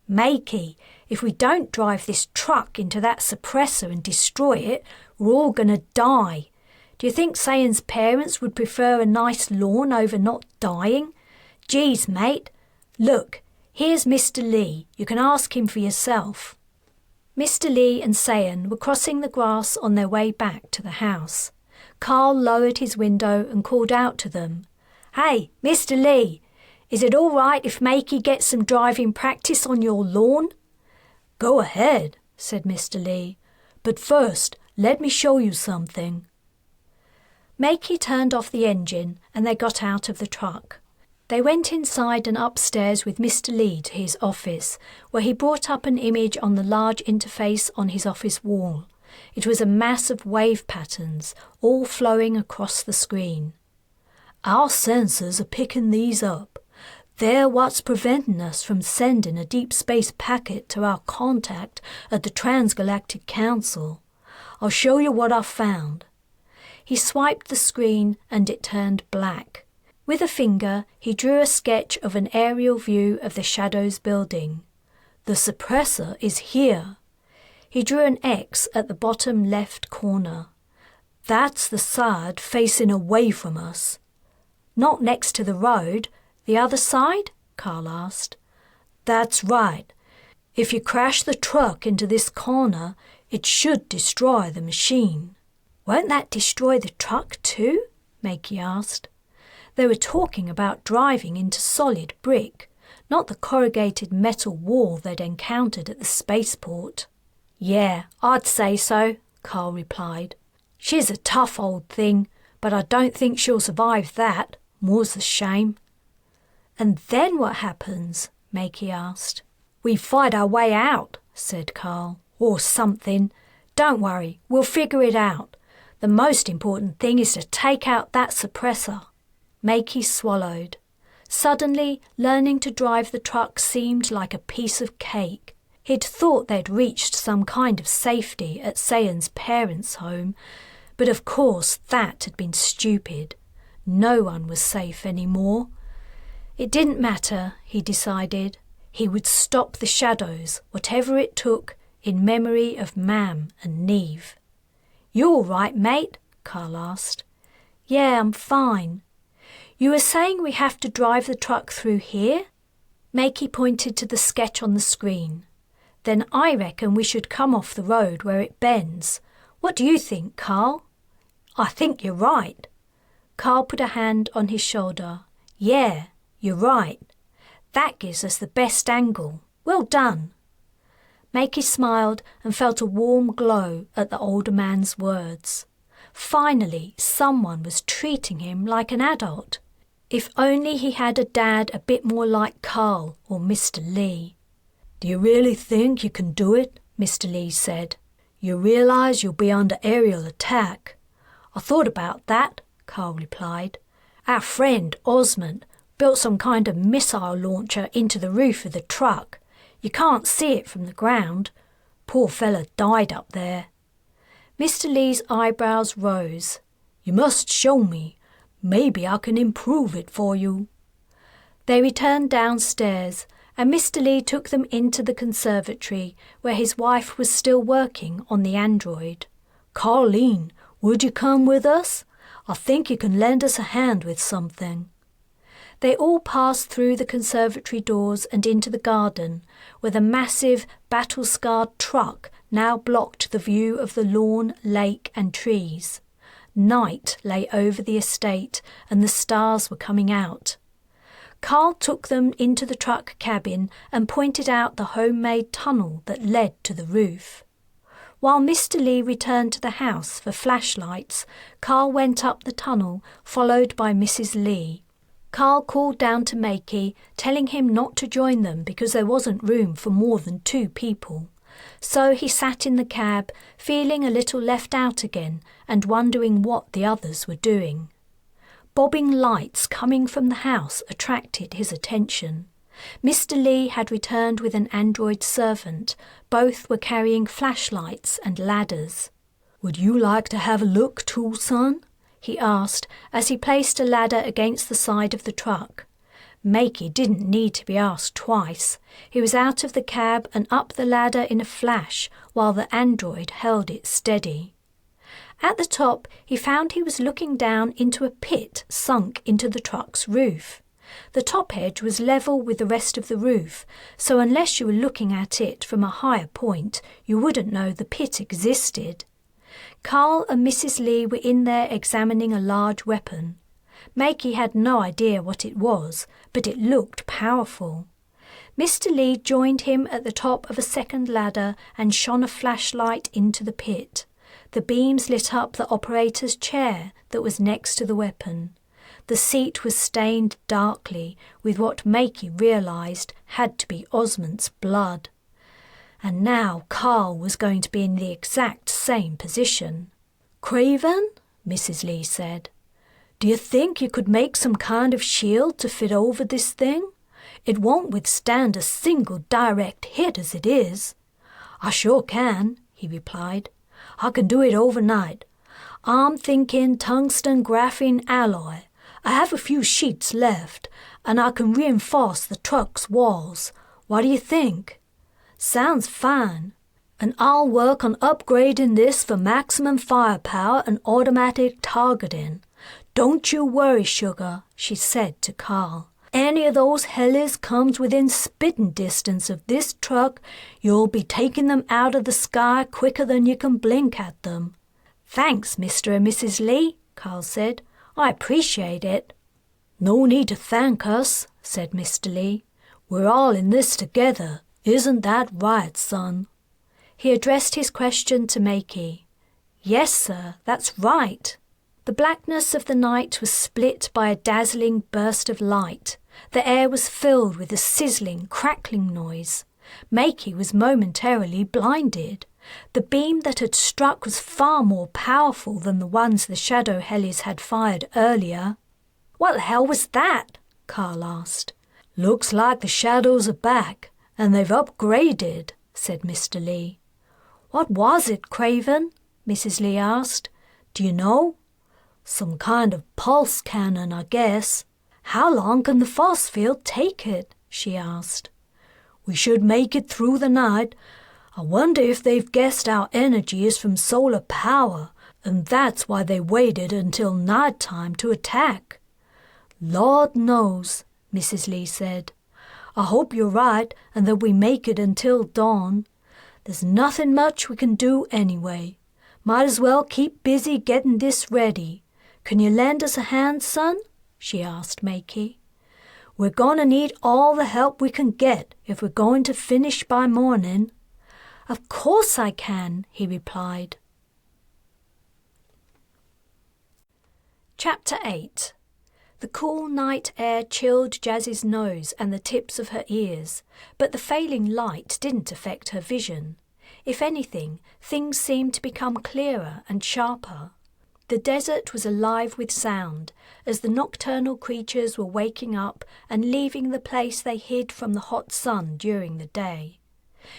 "Makey, if we don't drive this truck into that suppressor and destroy it, we're all going to die. Do you think Sayan's parents would prefer a nice lawn over not dying? Geez, mate. Look, here's Mr. Lee. You can ask him for yourself." Mr. Lee and Sayan were crossing the grass on their way back to the house. Carl lowered his window and called out to them. "Hey, Mr. Lee, is it all right if Makey gets some driving practice on your lawn?" "Go ahead," said Mr. Lee. "But first, let me show you something." Makey turned off the engine and they got out of the truck. They went inside and upstairs with Mr. Lee to his office, where he brought up an image on the large interface on his office wall. It was a mass of wave patterns, all flowing across the screen. "Our sensors are picking these up. They're what's preventing us from sending a deep space packet to our contact at the Transgalactic Council. I'll show you what I've found." He swiped the screen and it turned black. With a finger, he drew a sketch of an aerial view of the Shadows building. "The suppressor is here." He drew an X at the bottom left corner. "That's the side facing away from us." "Not next to the road, the other side?" Carl asked. "That's right. If you crash the truck into this corner, it should destroy the machine." "Won't that destroy the truck too?" Makey asked. They were talking about driving into solid brick, not the corrugated metal wall they'd encountered at the spaceport. "Yeah, I'd say so," Carl replied. "She's a tough old thing, but I don't think she'll survive that. More's the shame." "And then what happens?" Makey asked. "We fight our way out," said Carl. "Or something. Don't worry, we'll figure it out. The most important thing is to take out that suppressor." Makey swallowed. Suddenly, learning to drive the truck seemed like a piece of cake. He'd thought they'd reached some kind of safety at Sayan's parents' home, but of course that had been stupid. No one was safe anymore. It didn't matter, he decided. He would stop the Shadows, whatever it took, in memory of Mam and Neve. "You all right, mate?" Carl asked. "Yeah, I'm fine." "You were saying we have to drive the truck through here?" Makey pointed to the sketch on the screen. "Then I reckon we should come off the road where it bends. What do you think, Carl?" "I think you're right." Carl put a hand on his shoulder. "Yeah, you're right. That gives us the best angle. Well done." Makey smiled and felt a warm glow at the older man's words. Finally, someone was treating him like an adult. If only he had a dad a bit more like Carl or Mr. Lee. "Do you really think you can do it?" Mr. Lee said. "You realize you'll be under aerial attack." "I thought about that," Carl replied. "Our friend Osmond built some kind of missile launcher into the roof of the truck. You can't see it from the ground. Poor fella died up there." Mr. Lee's eyebrows rose. "You must show me. Maybe I can improve it for you." They returned downstairs, and Mr. Lee took them into the conservatory, where his wife was still working on the android. "Carleen, would you come with us? I think you can lend us a hand with something." They all passed through the conservatory doors and into the garden, where the massive, battle-scarred truck now blocked the view of the lawn, lake and trees. Night lay over the estate and the stars were coming out. Carl took them into the truck cabin and pointed out the homemade tunnel that led to the roof. While Mr. Lee returned to the house for flashlights, Carl went up the tunnel, followed by Mrs. Lee. Carl called down to Makey, telling him not to join them because there wasn't room for more than 2 people. So he sat in the cab, feeling a little left out again and wondering what the others were doing. Bobbing lights coming from the house attracted his attention. Mr. Lee had returned with an android servant. Both were carrying flashlights and ladders. "Would you like to have a look too, son?" he asked as he placed a ladder against the side of the truck. Makey didn't need to be asked twice. He was out of the cab and up the ladder in a flash while the android held it steady. At the top, he found he was looking down into a pit sunk into the truck's roof. The top edge was level with the rest of the roof, so unless you were looking at it from a higher point, you wouldn't know the pit existed. Carl and Mrs. Lee were in there examining a large weapon. Makey had no idea what it was, but it looked powerful. Mr. Lee joined him at the top of a second ladder and shone a flashlight into the pit. The beams lit up the operator's chair that was next to the weapon. The seat was stained darkly with what Makey realized had to be Osmond's blood. And now Carl was going to be in the exact same position. "Craven," Mrs. Lee said, "do you think you could make some kind of shield to fit over this thing? It won't withstand a single direct hit as it is." "I sure can," he replied. "I can do it overnight. I'm thinking tungsten graphene alloy. I have a few sheets left, and I can reinforce the truck's walls. What do you think?" "Sounds fine. And I'll work on upgrading this for maximum firepower and automatic targeting. Don't you worry, sugar," she said to Carl. "Any of those hellies comes within spitting distance of this truck, you'll be taking them out of the sky quicker than you can blink at them." "Thanks, Mr. and Mrs. Lee," Carl said. "I appreciate it." "No need to thank us," said Mr. Lee. "We're all in this together. Isn't that right, son?" He addressed his question to Makey. "Yes, sir, that's right." The blackness of the night was split by a dazzling burst of light. The air was filled with a sizzling, crackling noise. Makey was momentarily blinded. The beam that had struck was far more powerful than the ones the shadow hellies had fired earlier. "What the hell was that?" Carl asked. "Looks like the shadows are back, and they've upgraded," said Mr. Lee. "What was it, Craven?" Mrs. Lee asked. "Do you know?" "Some kind of pulse cannon, I guess." "How long can the force field take it?" she asked. "We should make it through the night. I wonder if they've guessed our energy is from solar power, and that's why they waited until nighttime to attack." "Lord knows," Mrs. Lee said. "I hope you're right and that we make it until dawn. There's nothing much we can do anyway. Might as well keep busy getting this ready. Can you lend us a hand, son?" she asked Makey. "We're going to need all the help we can get if we're going to finish by morning." "Of course I can," he replied. Chapter 8. The cool night air chilled Jas's nose and the tips of her ears, but the failing light didn't affect her vision. If anything, things seemed to become clearer and sharper. The desert was alive with sound, as the nocturnal creatures were waking up and leaving the place they hid from the hot sun during the day.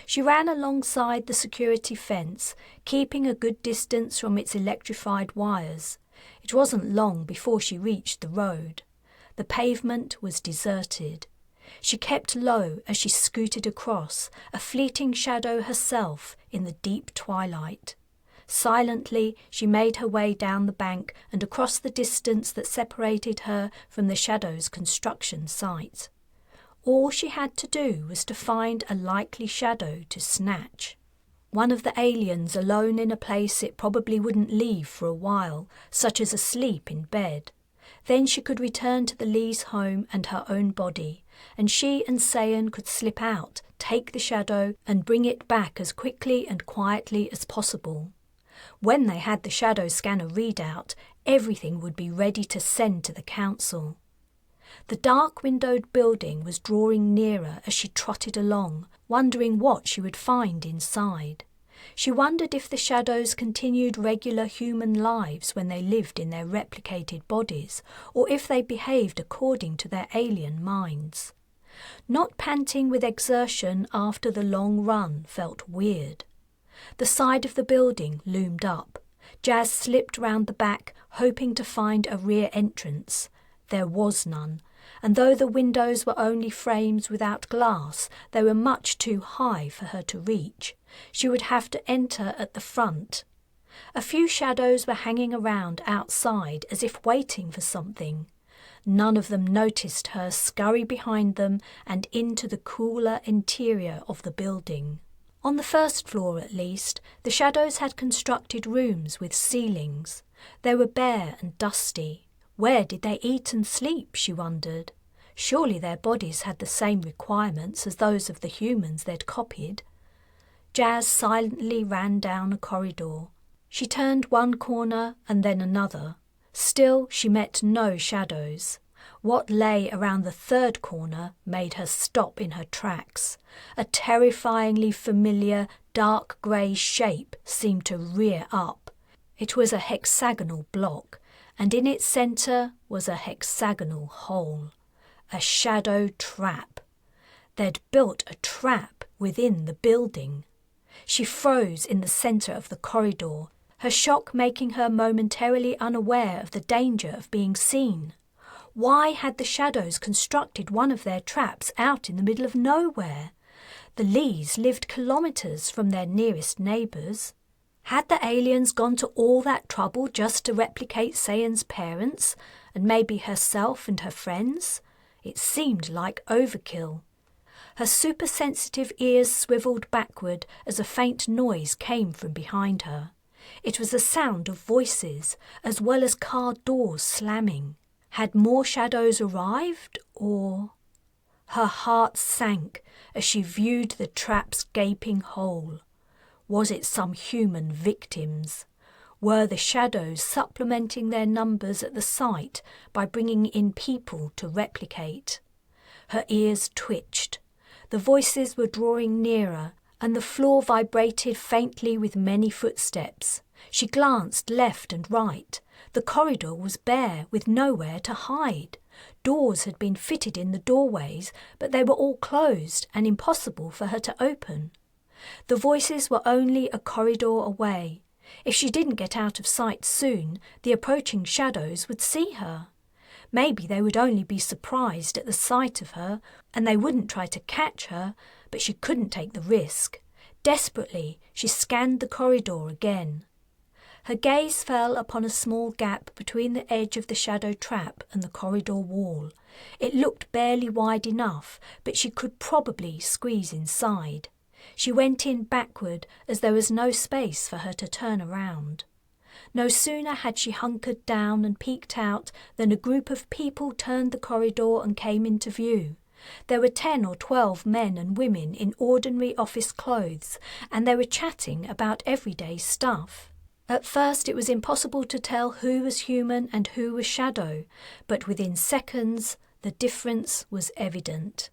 She ran alongside the security fence, keeping a good distance from its electrified wires. It wasn't long before she reached the road. The pavement was deserted. She kept low as she scooted across, a fleeting shadow herself in the deep twilight. Silently, she made her way down the bank and across the distance that separated her from the Shadow's construction site. All she had to do was to find a likely shadow to snatch. One of the aliens alone in a place it probably wouldn't leave for a while, such as asleep in bed. Then she could return to the Lees' home and her own body, and she and Sayan could slip out, take the shadow, and bring it back as quickly and quietly as possible. When they had the shadow scanner readout, everything would be ready to send to the council. The dark windowed building was drawing nearer as she trotted along, wondering what she would find inside. She wondered if the shadows continued regular human lives when they lived in their replicated bodies, or if they behaved according to their alien minds. Not panting with exertion after the long run felt weird. The side of the building loomed up. Jas slipped round the back, hoping to find a rear entrance. There was none, and though the windows were only frames without glass, they were much too high for her to reach. She would have to enter at the front. A few shadows were hanging around outside as if waiting for something. None of them noticed her scurry behind them and into the cooler interior of the building. On the first floor, at least, the shadows had constructed rooms with ceilings. They were bare and dusty. Where did they eat and sleep, she wondered. Surely their bodies had the same requirements as those of the humans they'd copied. Jas silently ran down a corridor. She turned one corner and then another. Still, she met no shadows. What lay around the third corner made her stop in her tracks. A terrifyingly familiar, dark grey shape seemed to rear up. It was a hexagonal block, and in its centre was a hexagonal hole. A shadow trap. They'd built a trap within the building. She froze in the centre of the corridor, her shock making her momentarily unaware of the danger of being seen. Why had the shadows constructed one of their traps out in the middle of nowhere? The Lees lived kilometres from their nearest neighbours. Had the aliens gone to all that trouble just to replicate Sayan's parents, and maybe herself and her friends? It seemed like overkill. Her super-sensitive ears swivelled backward as a faint noise came from behind her. It was the sound of voices, as well as car doors slamming. Had more shadows arrived, or... Her heart sank as she viewed the trap's gaping hole. Was it some human victims? Were the shadows supplementing their numbers at the site by bringing in people to replicate? Her ears twitched. The voices were drawing nearer, and the floor vibrated faintly with many footsteps. She glanced left and right. The corridor was bare, with nowhere to hide. Doors had been fitted in the doorways, but they were all closed and impossible for her to open. The voices were only a corridor away. If she didn't get out of sight soon, the approaching shadows would see her. Maybe they would only be surprised at the sight of her, and they wouldn't try to catch her, but she couldn't take the risk. Desperately, she scanned the corridor again. Her gaze fell upon a small gap between the edge of the shadow trap and the corridor wall. It looked barely wide enough, but she could probably squeeze inside. She went in backward as there was no space for her to turn around. No sooner had she hunkered down and peeked out than a group of people turned the corridor and came into view. There were 10 or 12 men and women in ordinary office clothes, and they were chatting about everyday stuff. At first it was impossible to tell who was human and who was shadow, but within seconds the difference was evident.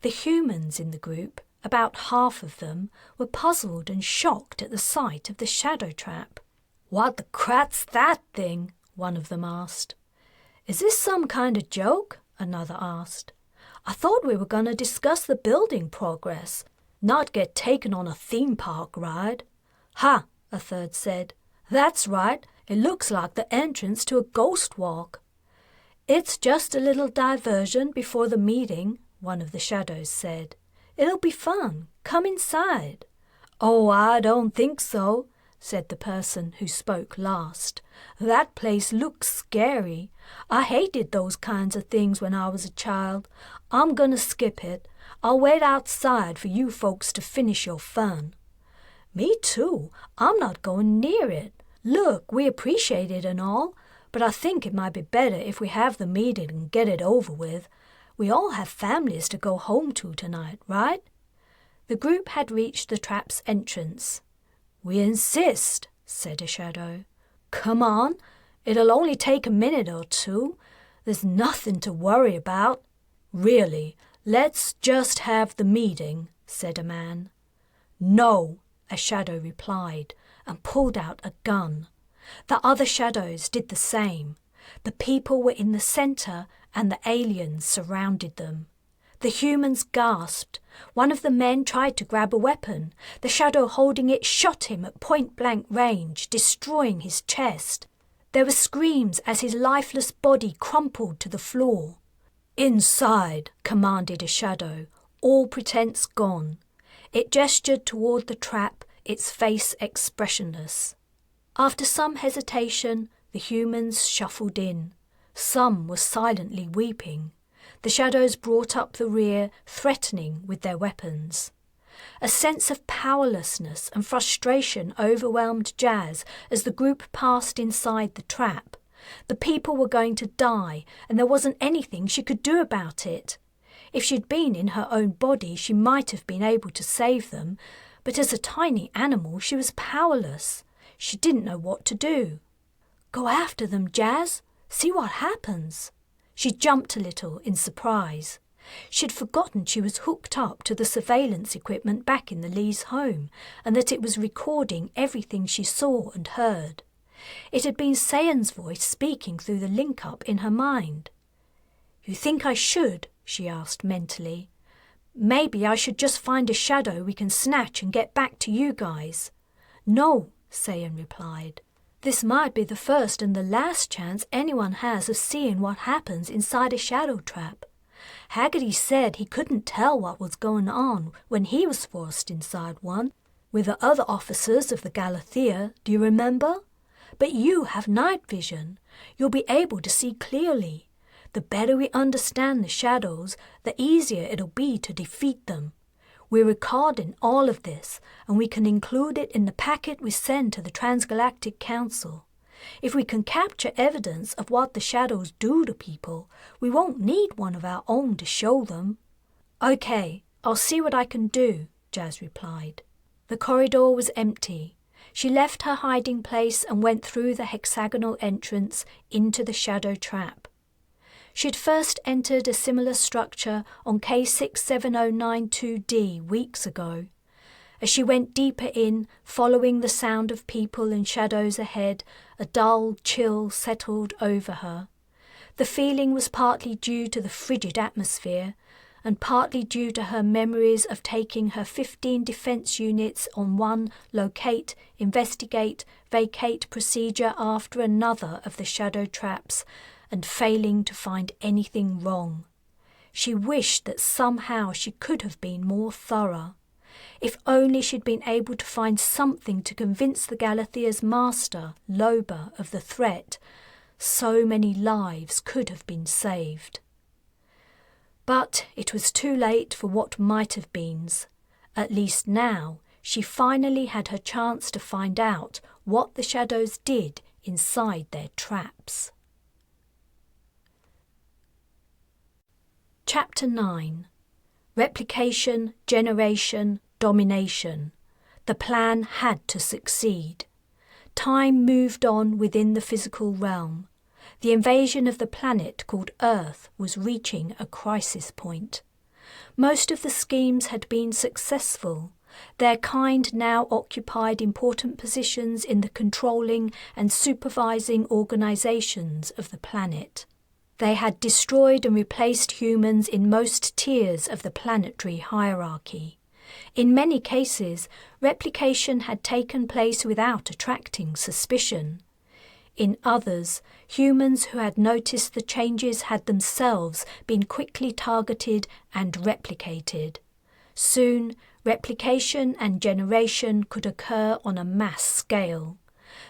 The humans in the group, about half of them, were puzzled and shocked at the sight of the shadow trap. "What the crat's that thing?" one of them asked. "Is this some kind of joke?" another asked. "I thought we were going to discuss the building progress, not get taken on a theme park ride." "Ha!" a third said. "That's right. It looks like the entrance to a ghost walk." "It's just a little diversion before the meeting," one of the shadows said. "It'll be fun. Come inside." "Oh, I don't think so," said the person who spoke last. "That place looks scary. I hated those kinds of things when I was a child. I'm gonna skip it. I'll wait outside for you folks to finish your fun." "Me too. I'm not going near it. Look, we appreciate it and all, but I think it might be better if we have the meeting and get it over with. We all have families to go home to tonight, right?" The group had reached the trap's entrance. "We insist," said a shadow. "Come on, it'll only take a minute or two. There's nothing to worry about." "Really, let's just have the meeting," said a man. "No," a shadow replied, and pulled out a gun. The other shadows did the same. The people were in the center, and the aliens surrounded them. The humans gasped. One of the men tried to grab a weapon. The shadow holding it shot him at point-blank range, destroying his chest. There were screams as his lifeless body crumpled to the floor. "Inside," commanded a shadow, all pretense gone. It gestured toward the trap, its face expressionless. After some hesitation, the humans shuffled in. Some were silently weeping. The shadows brought up the rear, threatening with their weapons. A sense of powerlessness and frustration overwhelmed Jas as the group passed inside the trap. The people were going to die, and there wasn't anything she could do about it. If she'd been in her own body, she might have been able to save them, but as a tiny animal, she was powerless. She didn't know what to do. "Go after them, Jas. See what happens." She jumped a little in surprise. She'd forgotten she was hooked up to the surveillance equipment back in the Lees' home, and that it was recording everything she saw and heard. It had been Sayan's voice speaking through the link-up in her mind. "You think I should?" she asked mentally. "Maybe I should just find a shadow we can snatch and get back to you guys." "No," Sayan replied. "This might be the first and the last chance anyone has of seeing what happens inside a shadow trap. Haggerty said he couldn't tell what was going on when he was forced inside one, with the other officers of the Galathia, do you remember? But you have night vision. You'll be able to see clearly. The better we understand the shadows, the easier it'll be to defeat them. We're recording all of this, and we can include it in the packet we send to the Transgalactic Council. If we can capture evidence of what the shadows do to people, we won't need one of our own to show them." "Okay, I'll see what I can do," Jas replied. The corridor was empty. She left her hiding place and went through the hexagonal entrance into the shadow trap. She'd first entered a similar structure on K67092D weeks ago. As she went deeper in, following the sound of people and shadows ahead, a dull chill settled over her. The feeling was partly due to the frigid atmosphere, and partly due to her memories of taking her 15 defense units on one locate, investigate, vacate procedure after another of the shadow traps, and failing to find anything wrong. She wished that somehow she could have been more thorough. If only she'd been able to find something to convince the Galathia's master, Loba, of the threat, so many lives could have been saved. But it was too late for what might have beens. At least now, she finally had her chance to find out what the shadows did inside their traps. Chapter 9. Replication, Generation, Domination. The plan had to succeed. Time moved on within the physical realm. The invasion of the planet called Earth was reaching a crisis point. Most of the schemes had been successful. Their kind now occupied important positions in the controlling and supervising organizations of the planet. They had destroyed and replaced humans in most tiers of the planetary hierarchy. In many cases, replication had taken place without attracting suspicion. In others, humans who had noticed the changes had themselves been quickly targeted and replicated. Soon, Replication and generation could occur on a mass scale.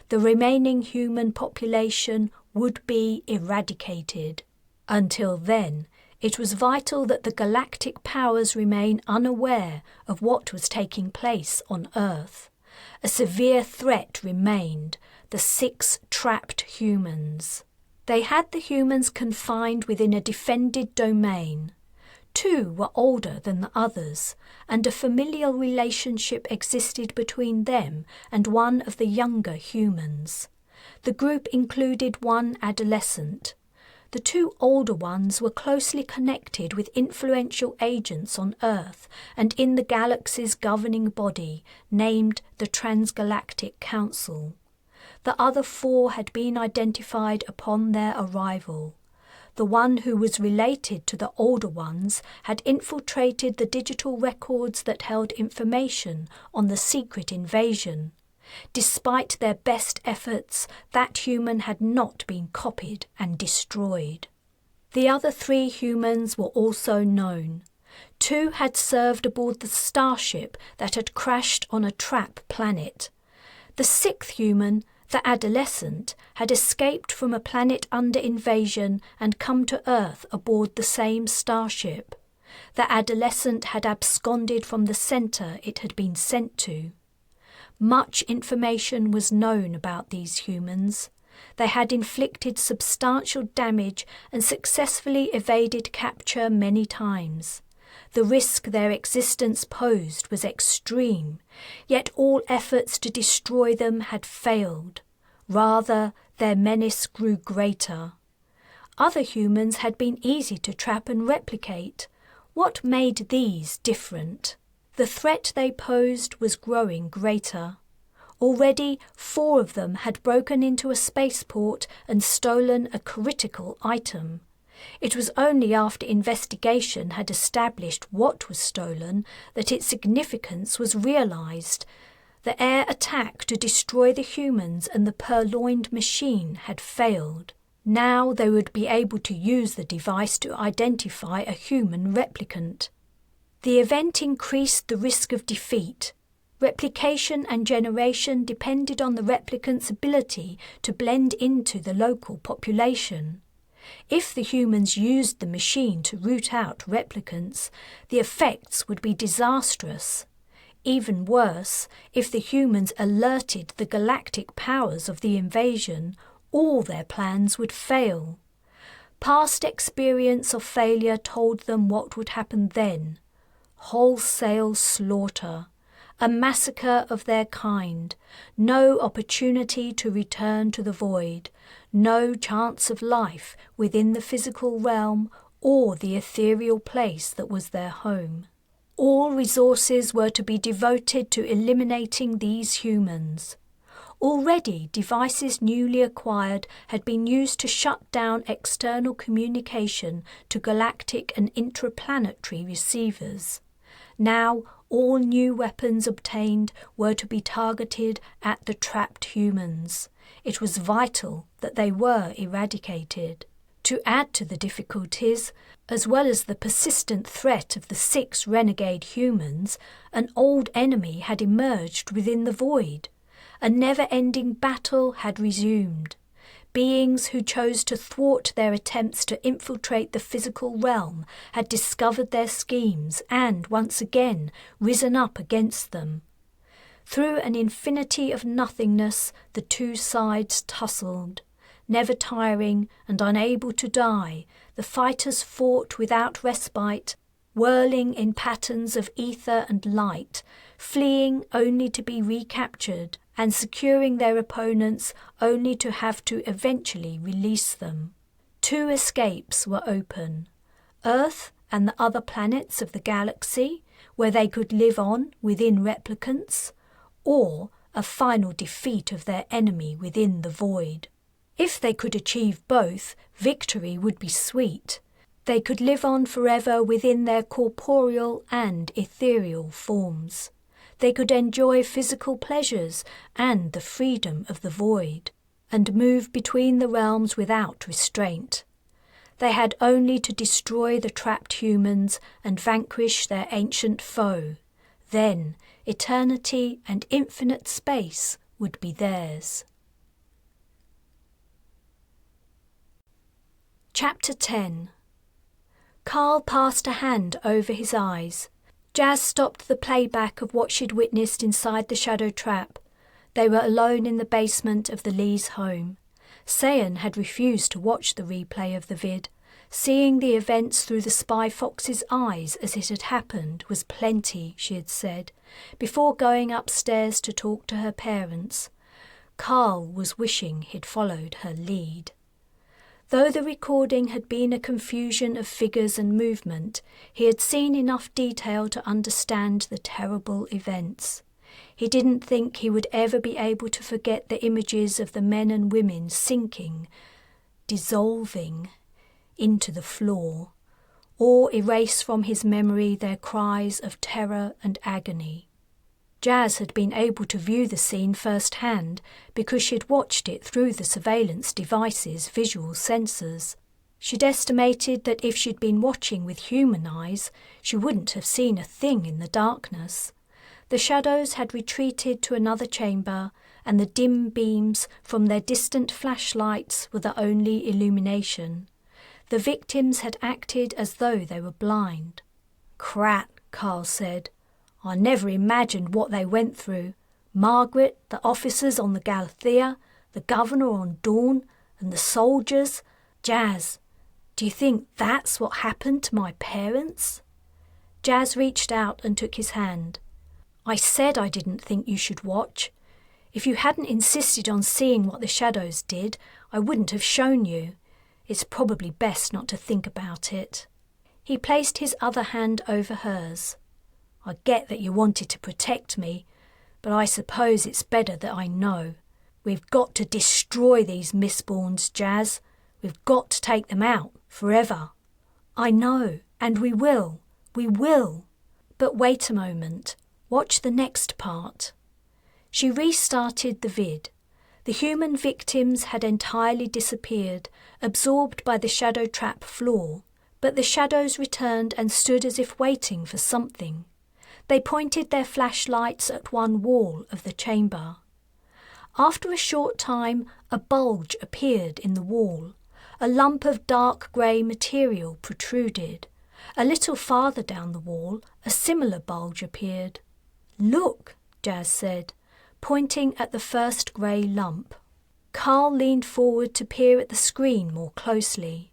The remaining human population would be eradicated. Until then, it was vital that the galactic powers remain unaware of what was taking place on Earth. A severe threat remained: the 6 trapped humans. They had the humans confined within a defended domain. 2 were older than the others, and a familial relationship existed between them and one of the younger humans. The group included 1 adolescent. The 2 older ones were closely connected with influential agents on Earth and in the galaxy's governing body, named the Transgalactic Council. The other 4 had been identified upon their arrival. The one who was related to the older ones had infiltrated the digital records that held information on the secret invasion. Despite their best efforts, that human had not been copied and destroyed. The other 3 humans were also known. 2 had served aboard the starship that had crashed on a trap planet. The 6th human, the adolescent, had escaped from a planet under invasion and come to Earth aboard the same starship. The adolescent had absconded from the center it had been sent to. Much information was known about these humans. They had inflicted substantial damage and successfully evaded capture many times. The risk their existence posed was extreme, yet all efforts to destroy them had failed. Rather, their menace grew greater. Other humans had been easy to trap and replicate. What made these different? The threat they posed was growing greater. Already 4 of them had broken into a spaceport and stolen a critical item. It was only after investigation had established what was stolen that its significance was realized. The air attack to destroy the humans and the purloined machine had failed. Now they would be able to use the device to identify a human replicant. The event increased the risk of defeat. Replication and generation depended on the replicant's ability to blend into the local population. If the humans used the machine to root out replicants, the effects would be disastrous. Even worse, if the humans alerted the galactic powers of the invasion, all their plans would fail. Past experience of failure told them what would happen then: wholesale slaughter, a massacre of their kind, no opportunity to return to the void, no chance of life within the physical realm or the ethereal place that was their home. All resources were to be devoted to eliminating these humans. Already, devices newly acquired had been used to shut down external communication to galactic and intraplanetary receivers. Now, all new weapons obtained were to be targeted at the trapped humans. It was vital that they were eradicated. To add to the difficulties, as well as the persistent threat of the 6 renegade humans, an old enemy had emerged within the void. A never-ending battle had resumed. Beings who chose to thwart their attempts to infiltrate the physical realm had discovered their schemes and, once again, risen up against them. Through an infinity of nothingness, the 2 sides tussled. Never tiring and unable to die, the fighters fought without respite, whirling in patterns of ether and light, fleeing only to be recaptured, and securing their opponents only to have to eventually release them. 2 escapes were open: Earth and the other planets of the galaxy, where they could live on within replicants, or a final defeat of their enemy within the void. If they could achieve both, victory would be sweet. They could live on forever within their corporeal and ethereal forms. They could enjoy physical pleasures and the freedom of the void, and move between the realms without restraint. They had only to destroy the trapped humans and vanquish their ancient foe. Then eternity and infinite space would be theirs. Chapter 10. Carl passed a hand over his eyes. Jas stopped the playback of what she'd witnessed inside the shadow trap. They were alone in the basement of the Lees' home. Sayan had refused to watch the replay of the vid. Seeing the events through the spy fox's eyes as it had happened was plenty, she had said, before going upstairs to talk to her parents. Carl was wishing he'd followed her lead. Though the recording had been a confusion of figures and movement, he had seen enough detail to understand the terrible events. He didn't think he would ever be able to forget the images of the men and women sinking, dissolving into the floor, or erase from his memory their cries of terror and agony. Jas had been able to view the scene firsthand because she'd watched it through the surveillance device's visual sensors. She'd estimated that if she'd been watching with human eyes, she wouldn't have seen a thing in the darkness. The shadows had retreated to another chamber, and the dim beams from their distant flashlights were the only illumination. The victims had acted as though they were blind. "Crap," Carl said. "I never imagined what they went through. Margaret, the officers on the Galathia, the governor on Dawn, and the soldiers. Jas, do you think that's what happened to my parents?" Jas reached out and took his hand. "I said I didn't think you should watch. If you hadn't insisted on seeing what the shadows did, I wouldn't have shown you. It's probably best not to think about it." He placed his other hand over hers. "I get that you wanted to protect me, but I suppose it's better that I know. We've got to destroy these Mistborns, Jas. We've got to take them out, forever." "I know, and we will. We will. But wait a moment. Watch the next part." She restarted the vid. The human victims had entirely disappeared, absorbed by the shadow trap floor, but the shadows returned and stood as if waiting for something. They pointed their flashlights at one wall of the chamber. After a short time, a bulge appeared in the wall. A lump of dark grey material protruded. A little farther down the wall, a similar bulge appeared. "Look," Jas said, pointing at the first grey lump. Carl leaned forward to peer at the screen more closely.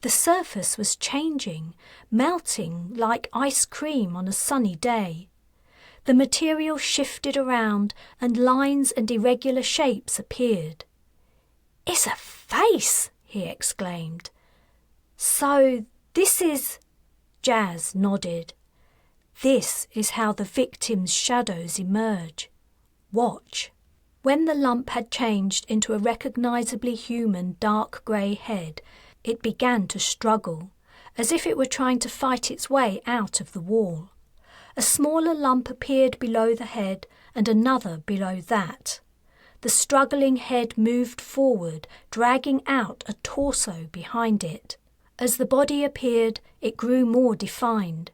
The surface was changing, melting like ice cream on a sunny day. The material shifted around and lines and irregular shapes appeared. "It's a face!" he exclaimed. "So this is—" Jas nodded. "This is how the victims' shadows emerge. Watch." When the lump had changed into a recognisably human dark grey head, it began to struggle, as if it were trying to fight its way out of the wall. A smaller lump appeared below the head and another below that. The struggling head moved forward, dragging out a torso behind it. As the body appeared, it grew more defined.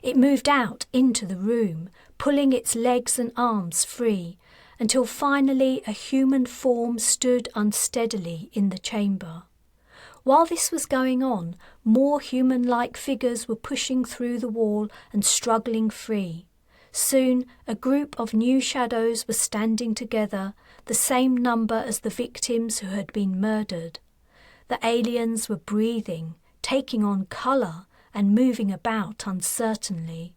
It moved out into the room, pulling its legs and arms free, until finally a human form stood unsteadily in the chamber. While this was going on, more human-like figures were pushing through the wall and struggling free. Soon a group of new shadows were standing together, the same number as the victims who had been murdered. The aliens were breathing, taking on colour, and moving about uncertainly.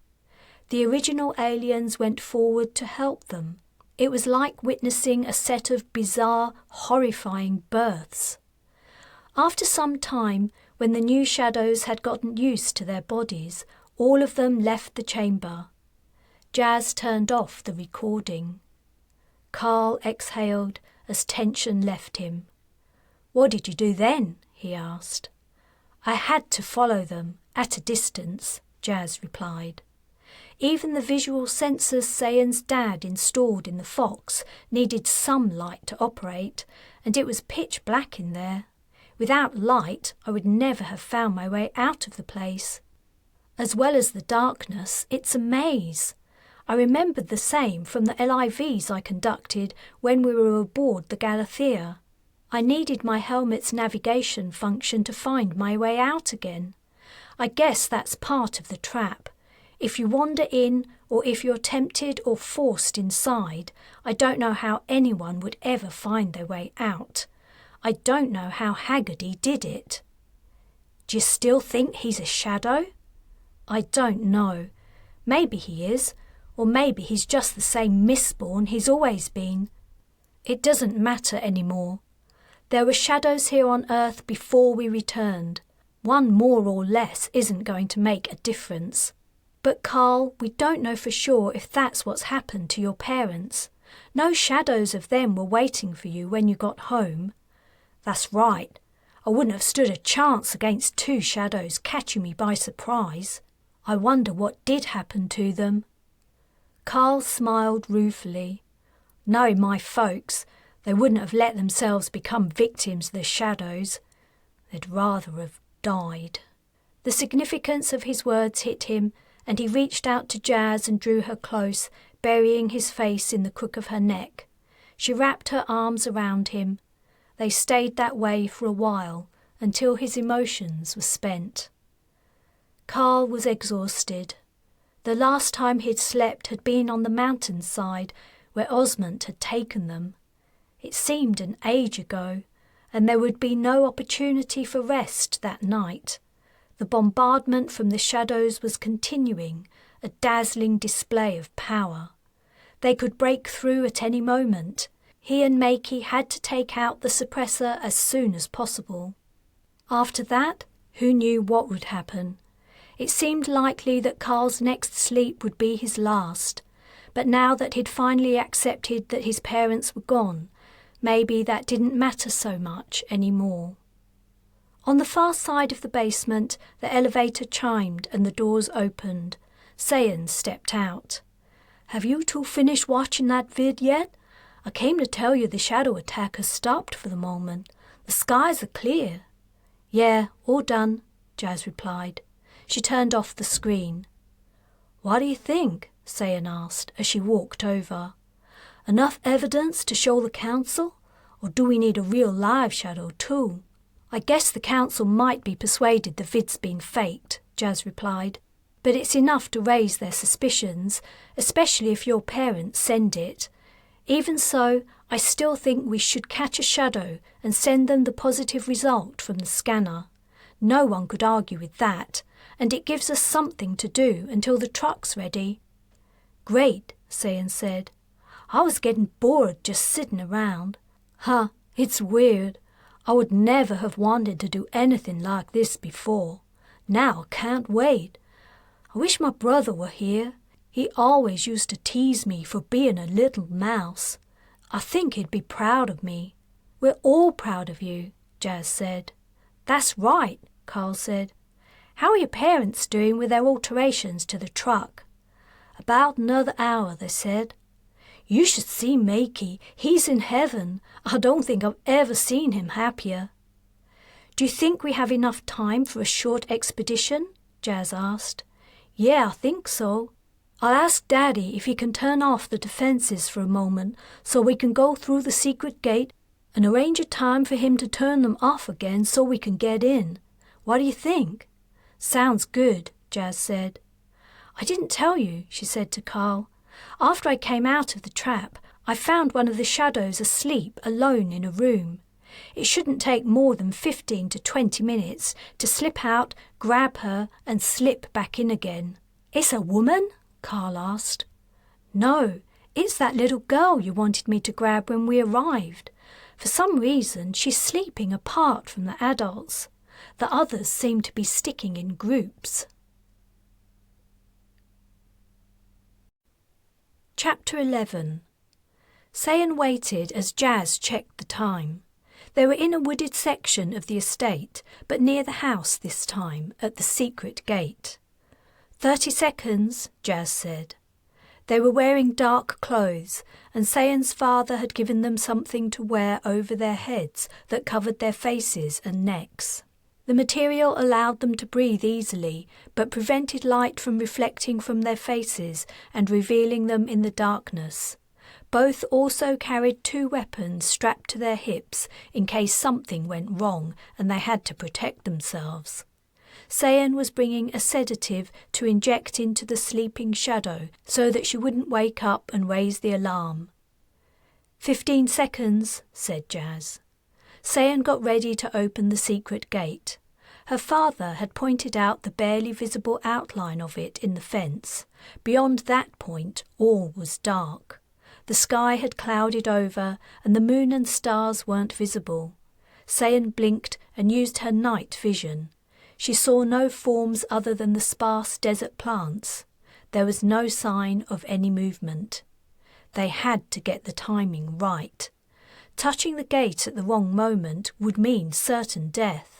The original aliens went forward to help them. It was like witnessing a set of bizarre, horrifying births. After some time, when the new shadows had gotten used to their bodies, all of them left the chamber. Jas turned off the recording. Carl exhaled as tension left him. "What did you do then?" he asked. "I had to follow them, at a distance," Jas replied. Even the visual sensors Sayan's dad installed in the Fox needed some light to operate, and it was pitch black in there. Without light, I would never have found my way out of the place. As well as the darkness, it's a maze. I remembered the same from the LIVs I conducted when we were aboard the Galathia. I needed my helmet's navigation function to find my way out again. I guess that's part of the trap. If you wander in, or if you're tempted or forced inside, I don't know how anyone would ever find their way out. I don't know how Haggerty did it. Do you still think he's a shadow? I don't know. Maybe he is, or maybe he's just the same Mistborn he's always been. It doesn't matter anymore. There were shadows here on Earth before we returned. One more or less isn't going to make a difference. But Carl, we don't know for sure if that's what's happened to your parents. No shadows of them were waiting for you when you got home. That's right. I wouldn't have stood a chance against two shadows catching me by surprise. I wonder what did happen to them. Carl smiled ruefully. Knowing my folks, they wouldn't have let themselves become victims of the shadows. They'd rather have died. The significance of his words hit him, and he reached out to Jas and drew her close, burying his face in the crook of her neck. She wrapped her arms around him. They stayed that way for a while, until his emotions were spent. Carl was exhausted. The last time he'd slept had been on the mountainside where Osmond had taken them. It seemed an age ago, and there would be no opportunity for rest that night. The bombardment from the shadows was continuing, a dazzling display of power. They could break through at any moment. He and Makey had to take out the suppressor as soon as possible. After that, who knew what would happen? It seemed likely that Carl's next sleep would be his last, but now that he'd finally accepted that his parents were gone, maybe that didn't matter so much anymore. On the far side of the basement, the elevator chimed and the doors opened. Sayan stepped out. "Have you two finished watching that vid yet? I came to tell you the shadow attack has stopped for the moment. The skies are clear." "Yeah, all done," Jas replied. She turned off the screen. "What do you think?" Sayan asked as she walked over. "Enough evidence to show the council? Or do we need a real live shadow too?" "I guess the council might be persuaded the vid's been faked," Jas replied. "But it's enough to raise their suspicions, especially if your parents send it. Even so, I still think we should catch a shadow and send them the positive result from the scanner. No one could argue with that, and it gives us something to do until the truck's ready." "Great," Sayan said. "I was getting bored just sitting around. It's weird. I would never have wanted to do anything like this before. Now I can't wait. I wish my brother were here. He always used to tease me for being a little mouse. I think he'd be proud of me." "We're all proud of you," Jas said. "That's right," Carl said. "How are your parents doing with their alterations to the truck?" "About another hour, they said." "You should see Makey. He's in heaven. I don't think I've ever seen him happier." "Do you think we have enough time for a short expedition?" Jas asked. "Yeah, I think so. I'll ask Daddy if he can turn off the defenses for a moment so we can go through the secret gate and arrange a time for him to turn them off again so we can get in. What do you think?" "Sounds good," Jas said. "I didn't tell you," she said to Carl. "After I came out of the trap, I found one of the shadows asleep alone in a room. It shouldn't take more than 15 to 20 minutes to slip out, grab her, and slip back in again." "It's a woman?" Carl asked. "No, it's that little girl you wanted me to grab when we arrived. For some reason, she's sleeping apart from the adults. The others seem to be sticking in groups." Chapter 11. Sayan waited as Jas checked the time. They were in a wooded section of the estate, but near the house this time, at the secret gate. 30 seconds, Jas said. They were wearing dark clothes, and Sayan's father had given them something to wear over their heads that covered their faces and necks. The The material allowed them to breathe easily, but prevented light from reflecting from their faces and revealing them in the darkness. Both also carried 2 weapons strapped to their hips in case something went wrong and they had to protect themselves. Sayan was bringing a sedative to inject into the sleeping shadow so that she wouldn't wake up and raise the alarm. 15 seconds, said Jas. Sayan got ready to open the secret gate. Her father had pointed out the barely visible outline of it in the fence. Beyond that point, all was dark. The sky had clouded over, and the moon and stars weren't visible. Sayan blinked and used her night vision. She saw no forms other than the sparse desert plants. There was no sign of any movement. They had to get the timing right. Touching the gate at the wrong moment would mean certain death.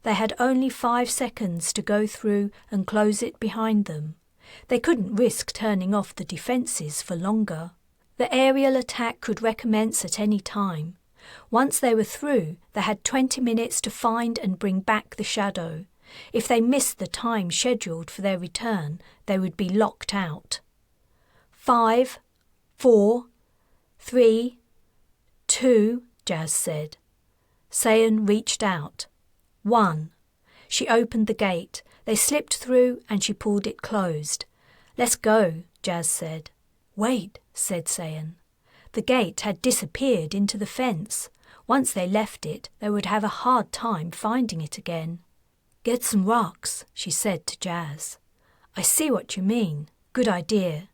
They had only 5 seconds to go through and close it behind them. They couldn't risk turning off the defences for longer. The aerial attack could recommence at any time. Once they were through, they had 20 minutes to find and bring back the shadow. If they missed the time scheduled for their return, they would be locked out. 5, 4, 3, 2, Jas said. Sayan reached out. 1. She opened the gate. They slipped through and she pulled it closed. Let's go, Jas said. Wait, said Sayan. The gate had disappeared into the fence. Once they left it, they would have a hard time finding it again. Get some rocks, she said to Jas. I see what you mean. Good idea.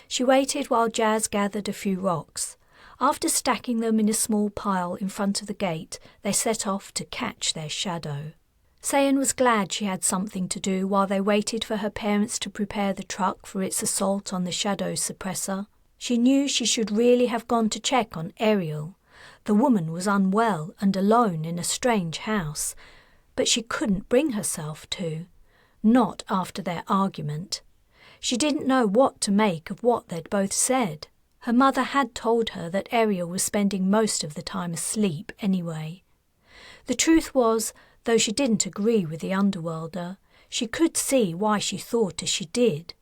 She waited while Jas gathered a few rocks. After stacking them in a small pile in front of the gate, they set off to catch their shadow. Sayan was glad she had something to do while they waited for her parents to prepare the truck for its assault on the shadow suppressor. She knew she should really have gone to check on Ariel. The woman was unwell and alone in a strange house, but she couldn't bring herself to. Not after their argument. She didn't know what to make of what they'd both said. Her mother had told her that Ariel was spending most of the time asleep anyway. The truth was, though she didn't agree with the Underworlder, she could see why she thought as she did.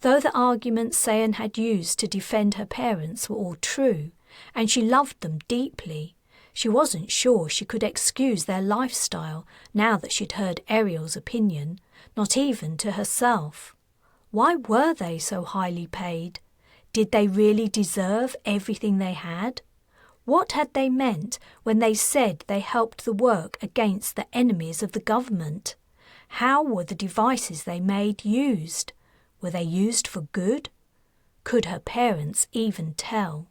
Though the arguments Sayan had used to defend her parents were all true, and she loved them deeply, she wasn't sure she could excuse their lifestyle now that she'd heard Ariel's opinion, not even to herself. Why were they so highly paid? Did they really deserve everything they had? What had they meant when they said they helped the work against the enemies of the government? How were the devices they made used? Were they used for good? Could her parents even tell?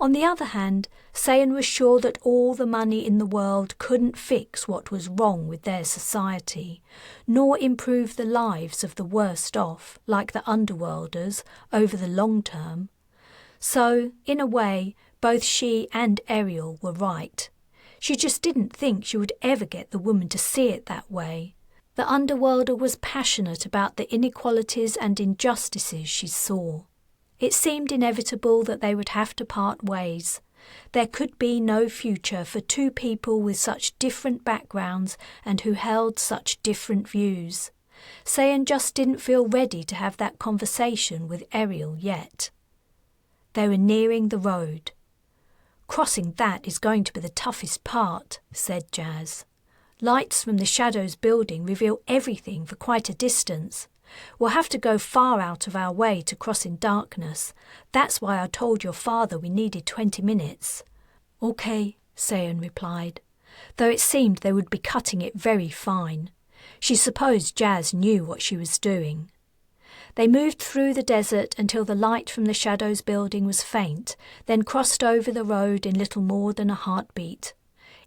On the other hand, Sayan was sure that all the money in the world couldn't fix what was wrong with their society, nor improve the lives of the worst off, like the Underworlders, over the long term. So, in a way, both she and Ariel were right. She just didn't think she would ever get the woman to see it that way. The Underworlder was passionate about the inequalities and injustices she saw. It seemed inevitable that they would have to part ways. There could be no future for 2 people with such different backgrounds and who held such different views. Sayan just didn't feel ready to have that conversation with Ariel yet. They were nearing the road. Crossing that is going to be the toughest part, said Jas. Lights from the Shadows building reveal everything for quite a distance. We'll have to go far out of our way to cross in darkness. That's why I told your father we needed 20 minutes. Okay, Sayan replied, though it seemed they would be cutting it very fine. She supposed Jas knew what she was doing. They moved through the desert until the light from the Shadows building was faint, then crossed over the road in little more than a heartbeat.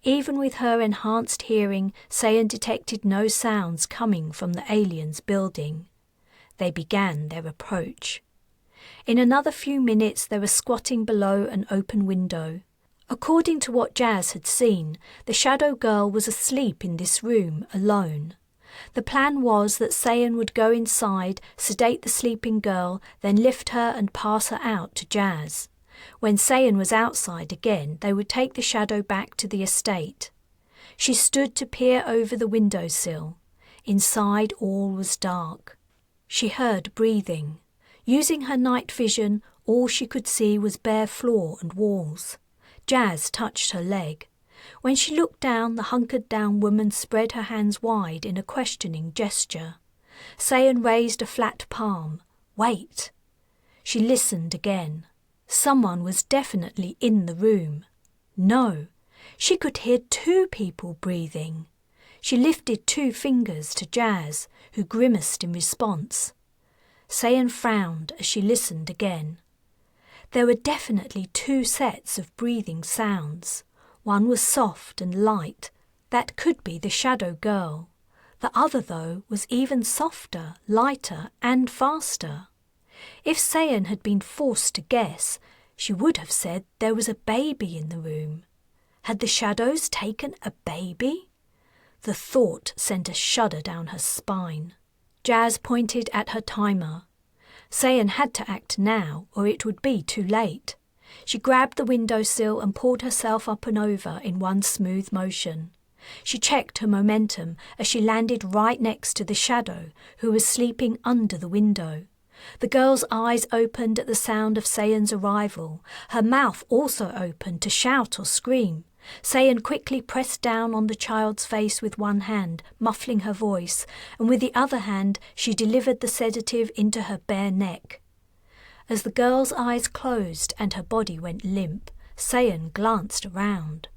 Even with her enhanced hearing, Sayan detected no sounds coming from the aliens' building. They began their approach. In another few minutes they were squatting below an open window. According to what Jas had seen, the Shadow Girl was asleep in this room alone. The plan was that Sayan would go inside, sedate the sleeping girl, then lift her and pass her out to Jas. When Sayan was outside again, they would take the shadow back to the estate. She stood to peer over the windowsill. Inside all was dark. She heard breathing. Using her night vision, all she could see was bare floor and walls. Jas touched her leg. When she looked down, the hunkered-down woman spread her hands wide in a questioning gesture. Sayan raised a flat palm. Wait. She listened again. Someone was definitely in the room. No, she could hear 2 people breathing. She lifted 2 fingers to Jas, who grimaced in response. Sayan frowned as she listened again. There were definitely 2 sets of breathing sounds. One was soft and light. That could be the shadow girl. The other, though, was even softer, lighter, and faster. If Sayan had been forced to guess, she would have said there was a baby in the room. Had the shadows taken a baby? The thought sent a shudder down her spine. Jas pointed at her timer. Sayan had to act now, or it would be too late. She grabbed the windowsill and pulled herself up and over in one smooth motion. She checked her momentum as she landed right next to the shadow, who was sleeping under the window. The girl's eyes opened at the sound of Sayan's arrival. Her mouth also opened to shout or scream. Sayan quickly pressed down on the child's face with one hand, muffling her voice, and with the other hand she delivered the sedative into her bare neck. As the girl's eyes closed and her body went limp, Sayan glanced around.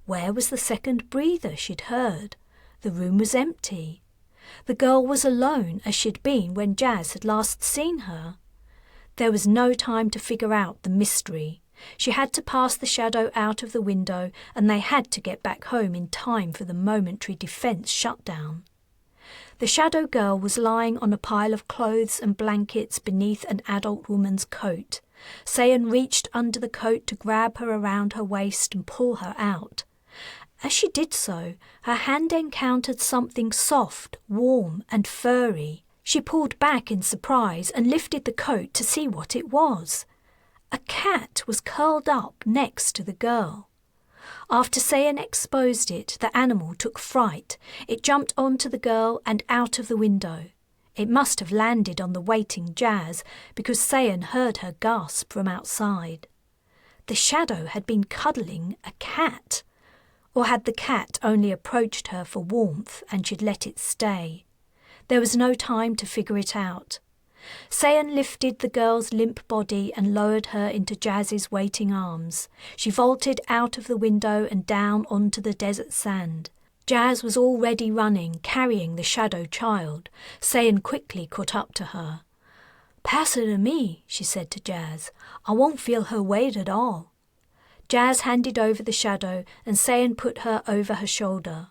Where was the second breather she'd heard? The room was empty. The girl was alone as she'd been when Jas had last seen her. There was no time to figure out the mystery. She had to pass the shadow out of the window, and they had to get back home in time for the momentary defense shutdown. The shadow girl was lying on a pile of clothes and blankets beneath an adult woman's coat. Sayan reached under the coat to grab her around her waist and pull her out. As she did so, her hand encountered something soft, warm, and furry. She pulled back in surprise and lifted the coat to see what it was. A cat was curled up next to the girl. After Sayan exposed it, the animal took fright. It jumped onto the girl and out of the window. It must have landed on the waiting Jas, because Sayan heard her gasp from outside. The shadow had been cuddling a cat. Or had the cat only approached her for warmth and she'd let it stay? There was no time to figure it out. Sayan lifted the girl's limp body and lowered her into Jas's waiting arms. She vaulted out of the window and down onto the desert sand. Jas was already running, carrying the shadow child. Sayan quickly caught up to her. "Pass her to me," she said to Jas. "I won't feel her weight at all." Jas handed over the shadow and Sayan put her over her shoulder.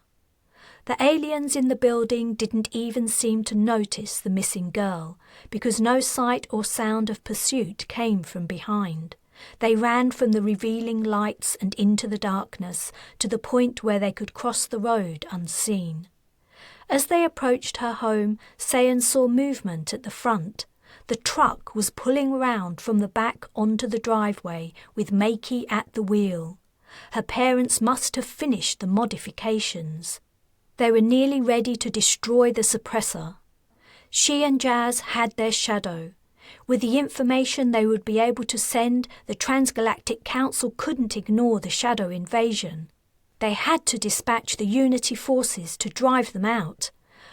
The aliens in the building didn't even seem to notice the missing girl, because no sight or sound of pursuit came from behind. They ran from the revealing lights and into the darkness to the point where they could cross the road unseen. As they approached her home, Sayan saw movement at the front. The truck was pulling round from the back onto the driveway with Makey at the wheel. Her parents must have finished the modifications. They were nearly ready to destroy the suppressor. She and Jas had their shadow. With the information they would be able to send, the Transgalactic Council couldn't ignore the shadow invasion. They had to dispatch the Unity forces to drive them out.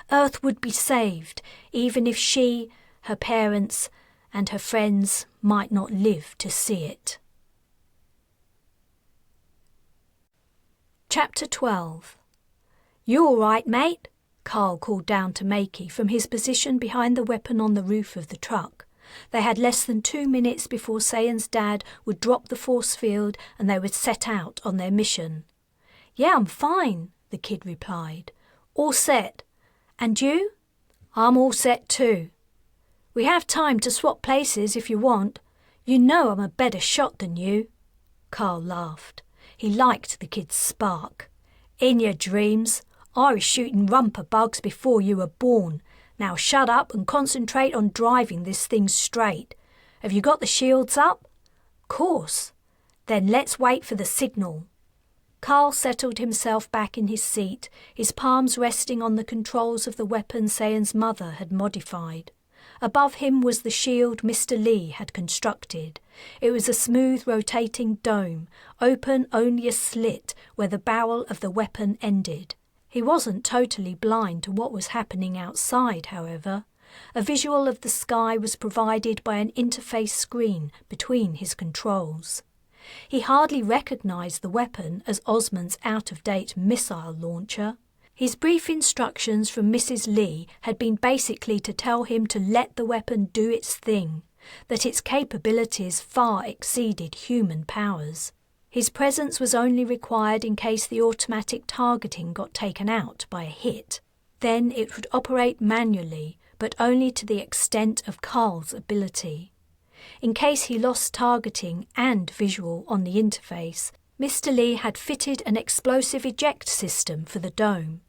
Earth would be saved, even if she, her parents, and her friends might not live to see it. Chapter 12. "You all right, mate?" Carl called down to Makey from his position behind the weapon on the roof of the truck. They had less than 2 minutes before Sayan's dad would drop the force field and they would set out on their mission. "Yeah, I'm fine," the kid replied. "All set. And you?" "I'm all set too." "We have time to swap places if you want. You know I'm a better shot than you." Carl laughed. He liked the kid's spark. "In your dreams. I was shooting rumper bugs before you were born. Now shut up and concentrate on driving this thing straight. Have you got the shields up?" "Course." "Then let's wait for the signal." Carl settled himself back in his seat, his palms resting on the controls of the weapon Sayan's mother had modified. Above him was the shield Mr. Lee had constructed. It was a smooth rotating dome, open only a slit where the barrel of the weapon ended. He wasn't totally blind to what was happening outside, however. A visual of the sky was provided by an interface screen between his controls. He hardly recognised the weapon as Osman's out-of-date missile launcher. His brief instructions from Mrs. Lee had been basically to tell him to let the weapon do its thing, that its capabilities far exceeded human powers. His presence was only required in case the automatic targeting got taken out by a hit. Then it would operate manually, but only to the extent of Carl's ability. In case he lost targeting and visual on the interface, Mr. Lee had fitted an explosive eject system for the dome.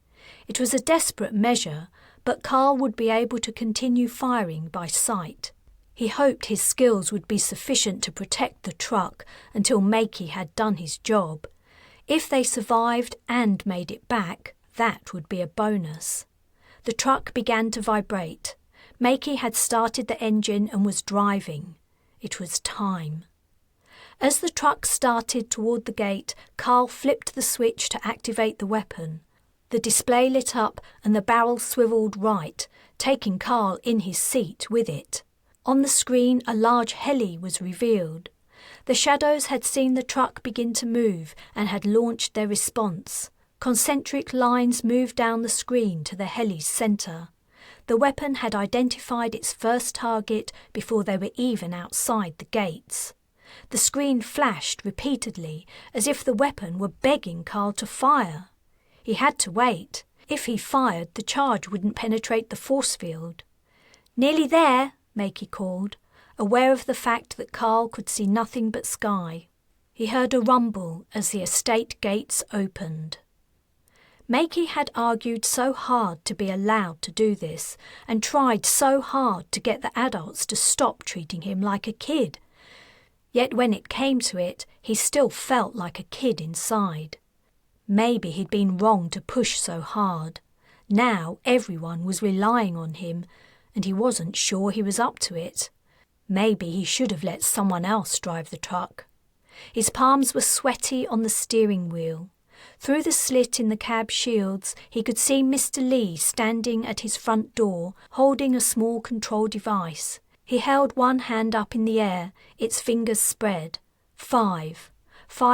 It was a desperate measure, but Carl would be able to continue firing by sight. He hoped his skills would be sufficient to protect the truck until Makey had done his job. If they survived and made it back, that would be a bonus. The truck began to vibrate. Makey had started the engine and was driving. It was time. As the truck started toward the gate, Carl flipped the switch to activate the weapon. The display lit up and the barrel swiveled right, taking Carl in his seat with it. On the screen, a large heli was revealed. The shadows had seen the truck begin to move and had launched their response. Concentric lines moved down the screen to the heli's centre. The weapon had identified its first target before they were even outside the gates. The screen flashed repeatedly, as if the weapon were begging Carl to fire. He had to wait. If he fired, the charge wouldn't penetrate the force field. "Nearly there," Makey called, aware of the fact that Carl could see nothing but sky. He heard a rumble as the estate gates opened. Makey had argued so hard to be allowed to do this, and tried so hard to get the adults to stop treating him like a kid. Yet when it came to it, he still felt like a kid inside. Maybe he'd been wrong to push so hard. Now everyone was relying on him, and he wasn't sure he was up to it. Maybe he should have let someone else drive the truck. His palms were sweaty on the steering wheel. Through the slit in the cab shields, he could see Mr. Lee standing at his front door, holding a small control device. He held one hand up in the air, its fingers spread. 5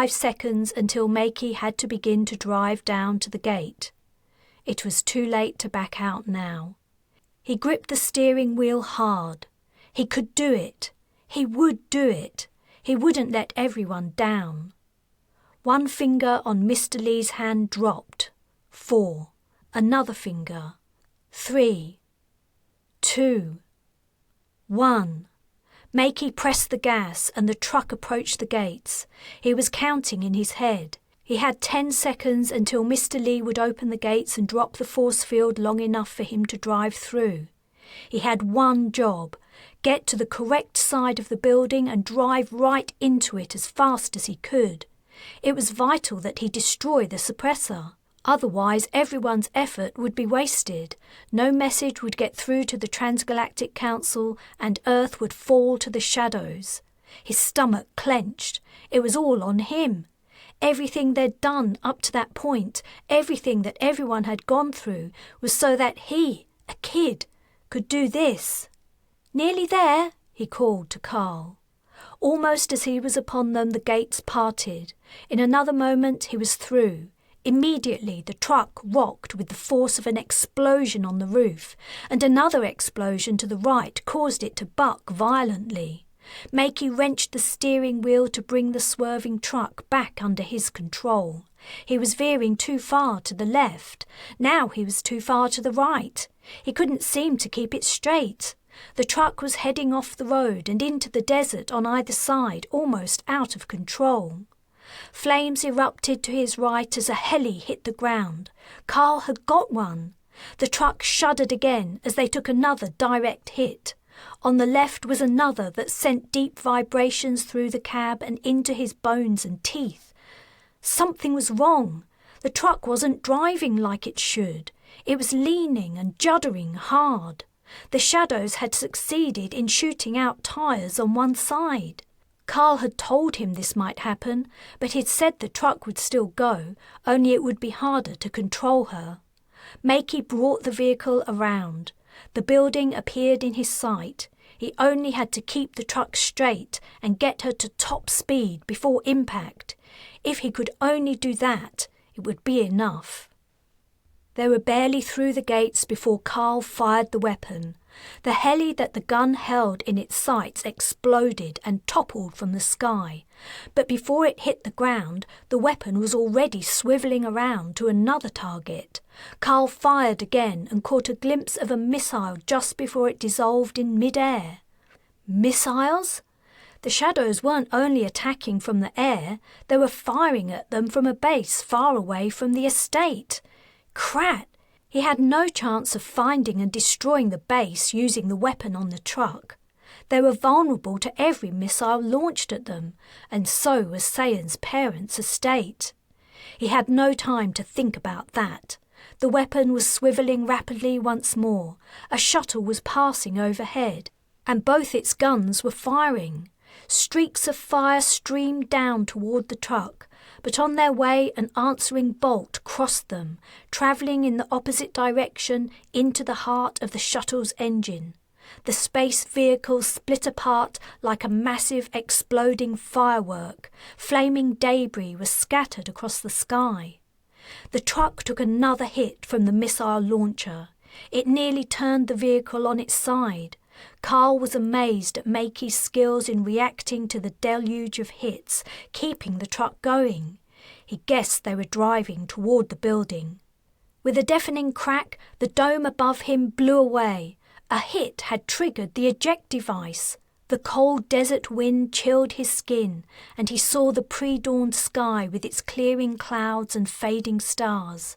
seconds until Makey had to begin to drive down to the gate. It was too late to back out now. He gripped the steering wheel hard. He could do it. He would do it. He wouldn't let everyone down. One finger on Mr. Lee's hand dropped. 4. Another finger. 3. 2. 1. Makey pressed the gas and the truck approached the gates. He was counting in his head. He had 10 seconds until Mr. Lee would open the gates and drop the force field long enough for him to drive through. He had one job: get to the correct side of the building and drive right into it as fast as he could. It was vital that he destroy the suppressor. Otherwise, everyone's effort would be wasted. No message would get through to the Transgalactic Council, and Earth would fall to the shadows. His stomach clenched. It was all on him. Everything they'd done up to that point, everything that everyone had gone through, was so that he, a kid, could do this. "Nearly there," he called to Carl. Almost as he was upon them, the gates parted. In another moment, he was through. Immediately, the truck rocked with the force of an explosion on the roof, and another explosion to the right caused it to buck violently. Makey wrenched the steering wheel to bring the swerving truck back under his control. He was veering too far to the left. Now he was too far to the right. He couldn't seem to keep it straight. The truck was heading off the road and into the desert on either side, almost out of control. Flames erupted to his right as a heli hit the ground. Carl had got one. The truck shuddered again as they took another direct hit. On the left was another that sent deep vibrations through the cab and into his bones and teeth. Something was wrong. The truck wasn't driving like it should. It was leaning and juddering hard. The shadows had succeeded in shooting out tyres on one side. Carl had told him this might happen, but he'd said the truck would still go, only it would be harder to control her. Makey brought the vehicle around. The building appeared in his sight. He only had to keep the truck straight and get her to top speed before impact. If he could only do that, it would be enough. They were barely through the gates before Carl fired the weapon. The heli that the gun held in its sights exploded and toppled from the sky. But before it hit the ground, the weapon was already swivelling around to another target. Carl fired again and caught a glimpse of a missile just before it dissolved in mid-air. Missiles? The shadows weren't only attacking from the air, they were firing at them from a base far away from the estate. Crat! He had no chance of finding and destroying the base using the weapon on the truck. They were vulnerable to every missile launched at them, and so was Sayan's parents' estate. He had no time to think about that. The weapon was swivelling rapidly once more. A shuttle was passing overhead, and both its guns were firing. Streaks of fire streamed down toward the truck, but on their way an answering bolt crossed them, travelling in the opposite direction into the heart of the shuttle's engine. The space vehicle split apart like a massive exploding firework. Flaming debris was scattered across the sky. The truck took another hit from the missile launcher. It nearly turned the vehicle on its side. Carl was amazed at Makey's skills in reacting to the deluge of hits, keeping the truck going. He guessed they were driving toward the building. With a deafening crack, the dome above him blew away. A hit had triggered the eject device. The cold desert wind chilled his skin, and he saw the pre-dawn sky with its clearing clouds and fading stars.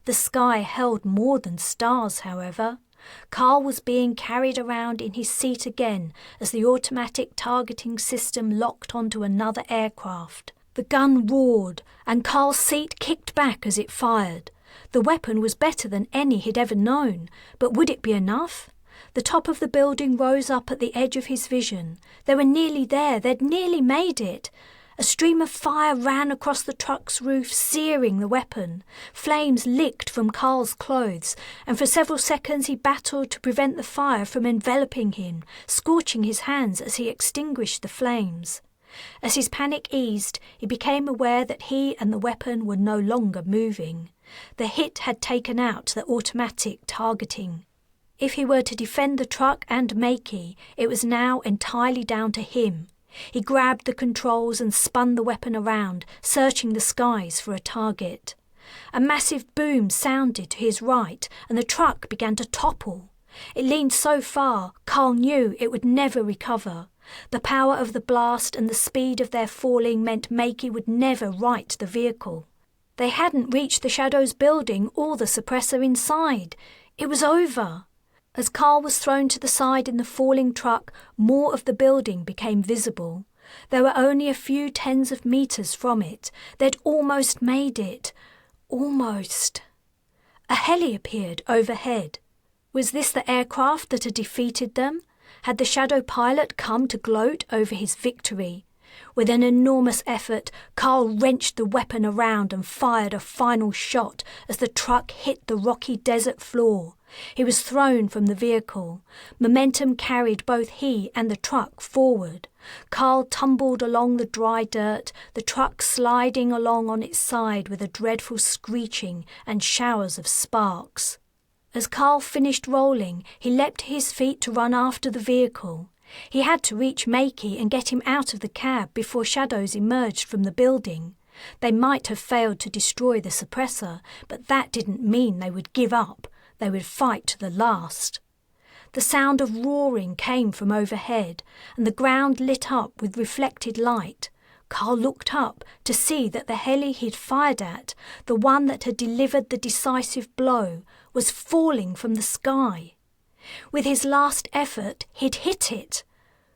The sky held more than stars, however. Carl was being carried around in his seat again as the automatic targeting system locked onto another aircraft. The gun roared, and Carl's seat kicked back as it fired. The weapon was better than any he'd ever known, but would it be enough? The top of the building rose up at the edge of his vision. They were nearly there. They'd nearly made it. A stream of fire ran across the truck's roof, searing the weapon. Flames licked from Carl's clothes, and for several seconds he battled to prevent the fire from enveloping him, scorching his hands as he extinguished the flames. As his panic eased, he became aware that he and the weapon were no longer moving. The hit had taken out the automatic targeting. If he were to defend the truck and Makey, it was now entirely down to him. He grabbed the controls and spun the weapon around, searching the skies for a target. A massive boom sounded to his right, and the truck began to topple. It leaned so far, Carl knew it would never recover. The power of the blast and the speed of their falling meant Makey would never right the vehicle. They hadn't reached the Shadow's building or the suppressor inside. It was over. As Carl was thrown to the side in the falling truck, more of the building became visible. There were only a few tens of metres from it. They'd almost made it. Almost. A heli appeared overhead. Was this the aircraft that had defeated them? Had the shadow pilot come to gloat over his victory? With an enormous effort, Carl wrenched the weapon around and fired a final shot as the truck hit the rocky desert floor. He was thrown from the vehicle. Momentum carried both he and the truck forward. Carl tumbled along the dry dirt, the truck sliding along on its side with a dreadful screeching and showers of sparks. As Carl finished rolling, he leapt to his feet to run after the vehicle. He had to reach Makey and get him out of the cab before shadows emerged from the building. They might have failed to destroy the suppressor, but that didn't mean they would give up. They would fight to the last. The sound of roaring came from overhead, and the ground lit up with reflected light. Carl looked up to see that the heli he'd fired at, the one that had delivered the decisive blow, was falling from the sky. With his last effort, he'd hit it.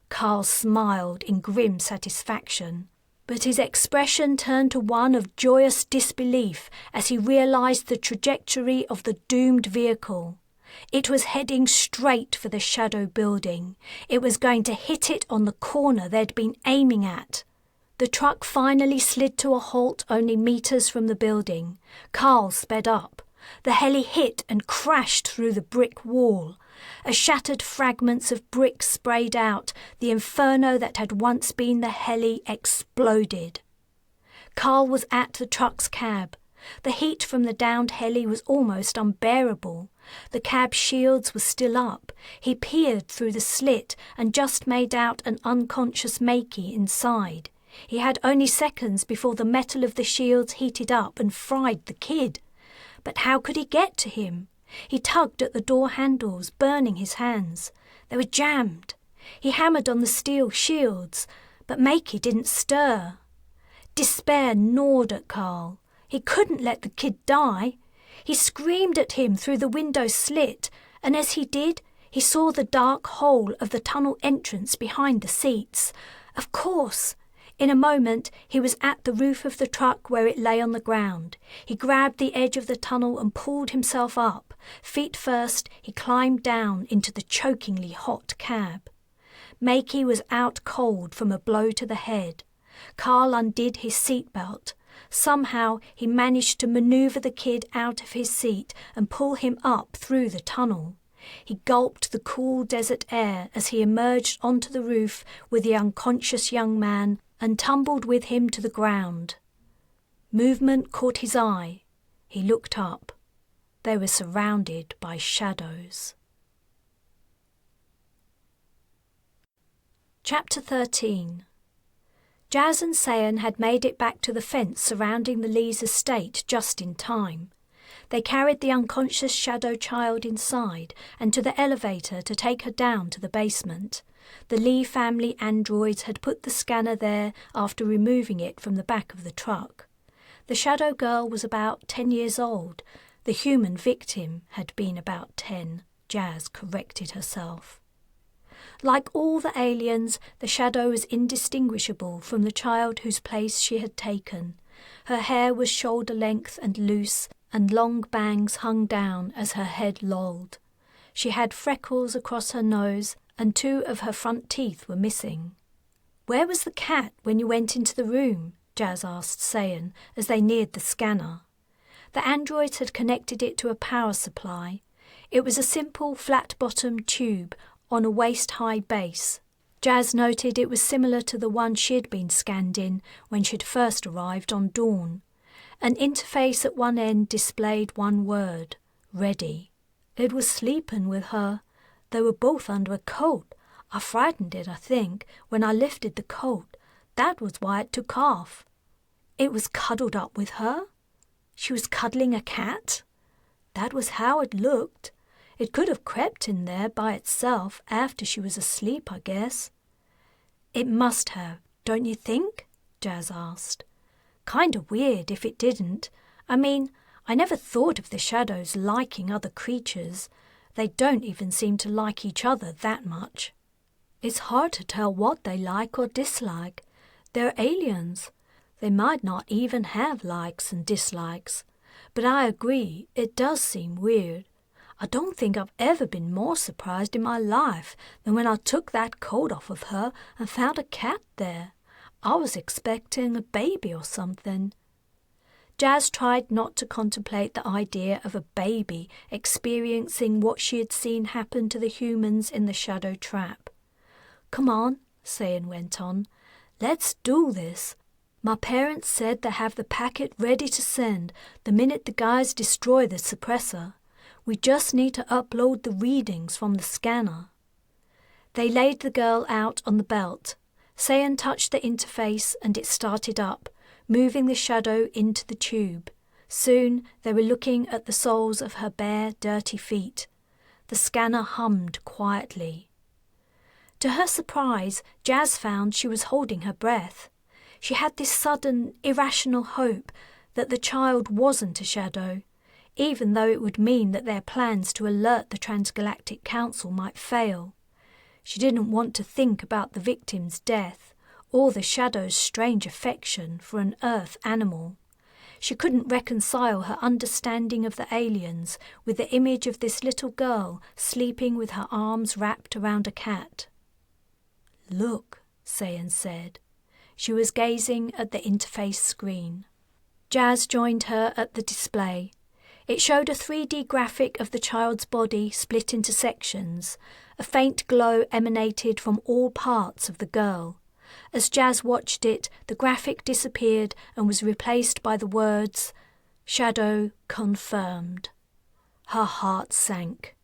Carl smiled in grim satisfaction. but his expression turned to one of joyous disbelief as he realised the trajectory of the doomed vehicle. It was heading straight for the shadow building. It was going to hit it on the corner they'd been aiming at. The truck finally slid to a halt only metres from the building. Carl sped up. The heli hit and crashed through the brick wall. As shattered fragments of brick sprayed out, the inferno that had once been the heli exploded. Carl was at the truck's cab. The heat from the downed heli was almost unbearable. The cab shields were still up. He peered through the slit and just made out an unconscious Makey inside. He had only seconds before the metal of the shields heated up and fried the kid. But how could he get to him? He tugged at the door handles, burning his hands. They were jammed. He hammered on the steel shields, but Makey didn't stir. Despair gnawed at Carl. He couldn't let the kid die. He screamed at him through the window slit, and as he did, he saw the dark hole of the tunnel entrance behind the seats. Of course! In a moment, he was at the roof of the truck where it lay on the ground. He grabbed the edge of the tunnel and pulled himself up. Feet first, he climbed down into the chokingly hot cab. Makey was out cold from a blow to the head. Carl undid his seatbelt. Somehow, he managed to maneuver the kid out of his seat and pull him up through the tunnel. He gulped the cool desert air as he emerged onto the roof with the unconscious young man and tumbled with him to the ground. Movement caught his eye. He looked up. They were surrounded by shadows. Chapter 13. Jas and Sayan had made it back to the fence surrounding the Lees' estate just in time. They carried the unconscious shadow child inside and to the elevator to take her down to the basement. The Lee family androids had put the scanner there after removing it from the back of the truck. The shadow girl was about 10 years old. The human victim had been about 10, Jas corrected herself. Like all the aliens, the shadow was indistinguishable from the child whose place she had taken. Her hair was shoulder-length and loose, and long bangs hung down as her head lolled. She had freckles across her nose, and 2 of her front teeth were missing. "Where was the cat when you went into the room?" Jas asked Sayan as they neared the scanner. The androids had connected it to a power supply. It was a simple flat-bottomed tube on a waist-high base. Jas noted it was similar to the one she'd been scanned in when she'd first arrived on Dawn. An interface at one end displayed one word, ready. It was sleeping with her. They were both under a coat. I frightened it, I think, when I lifted the coat. That was why it took off. It was cuddled up with her? She was cuddling a cat? That was how it looked. It could have crept in there by itself after she was asleep, I guess. It must have, don't you think? Jas asked. Kind of weird if it didn't. I mean, I never thought of the shadows liking other creatures. They don't even seem to like each other that much. It's hard to tell what they like or dislike. They're aliens. They might not even have likes and dislikes. But I agree, it does seem weird. I don't think I've ever been more surprised in my life than when I took that coat off of her and found a cat there. I was expecting a baby or something. Jas tried not to contemplate the idea of a baby experiencing what she had seen happen to the humans in the shadow trap. "Come on," Sayan went on. "Let's do this. My parents said they have the packet ready to send the minute the guys destroy the suppressor. We just need to upload the readings from the scanner." They laid the girl out on the belt. Sayan touched the interface and it started up, moving the shadow into the tube. Soon they were looking at the soles of her bare, dirty feet. The scanner hummed quietly. To her surprise, Jas found she was holding her breath. She had this sudden, irrational hope that the child wasn't a shadow, even though it would mean that their plans to alert the Transgalactic Council might fail. She didn't want to think about the victim's death, or the shadow's strange affection for an Earth animal. She couldn't reconcile her understanding of the aliens with the image of this little girl sleeping with her arms wrapped around a cat. "Look," Sayan said. She was gazing at the interface screen. Jas joined her at the display. It showed a 3D graphic of the child's body split into sections. A faint glow emanated from all parts of the girl. As Jas watched it, the graphic disappeared and was replaced by the words, "Shadow confirmed." Her heart sank.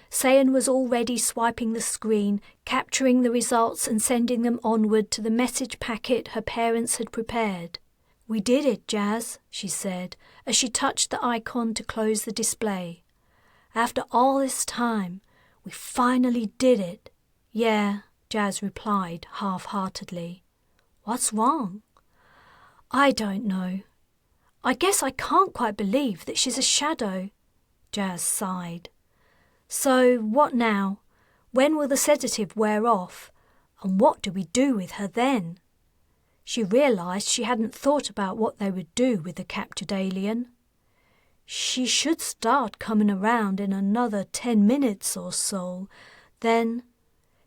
Sayan was already swiping the screen, capturing the results and sending them onward to the message packet her parents had prepared. "We did it, Jas," she said, as she touched the icon to close the display. "After all this time, we finally did it." "Yeah," Jas replied half-heartedly. "What's wrong?" "I don't know. I guess I can't quite believe that she's a shadow." Jas sighed. "So, what now? When will the sedative wear off? And what do we do with her then?" She realized she hadn't thought about what they would do with the captured alien. "She should start coming around in another 10 minutes or so. Then—"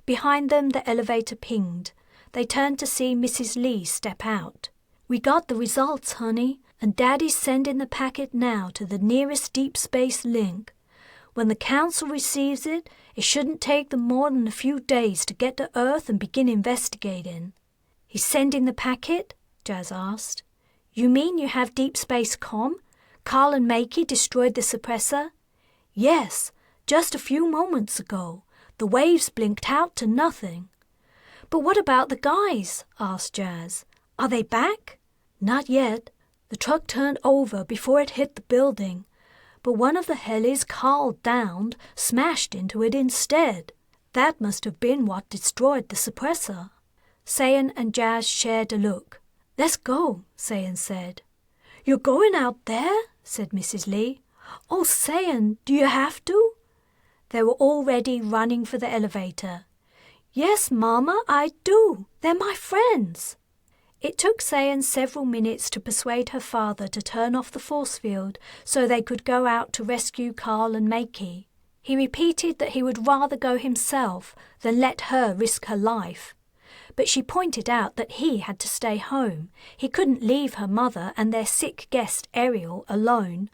Behind them the elevator pinged. They turned to see Mrs. Lee step out. "We got the results, honey, and Daddy's sending the packet now to the nearest deep space link. When the Council receives it, it shouldn't take them more than a few days to get to Earth and begin investigating." "He's sending the packet?" Jas asked. "You mean you have deep space comm? Carl and Makey destroyed the suppressor?" "Yes, just a few moments ago. The waves blinked out to nothing." "But what about the guys?" asked Jas. "Are they back?" "Not yet. The truck turned over before it hit the building. But one of the helis Carl downed smashed into it instead. That must have been what destroyed the suppressor." Sayan and Jas shared a look. "Let's go," Sayan said. "You're going out there?" said Mrs. Lee. "Oh, Sayan, do you have to?" They were already running for the elevator. "Yes, Mama, I do. They're my friends." It took Sayan several minutes to persuade her father to turn off the force field so they could go out to rescue Carl and Makey. He repeated that he would rather go himself than let her risk her life. But she pointed out that he had to stay home. He couldn't leave her mother and their sick guest Ariel alone.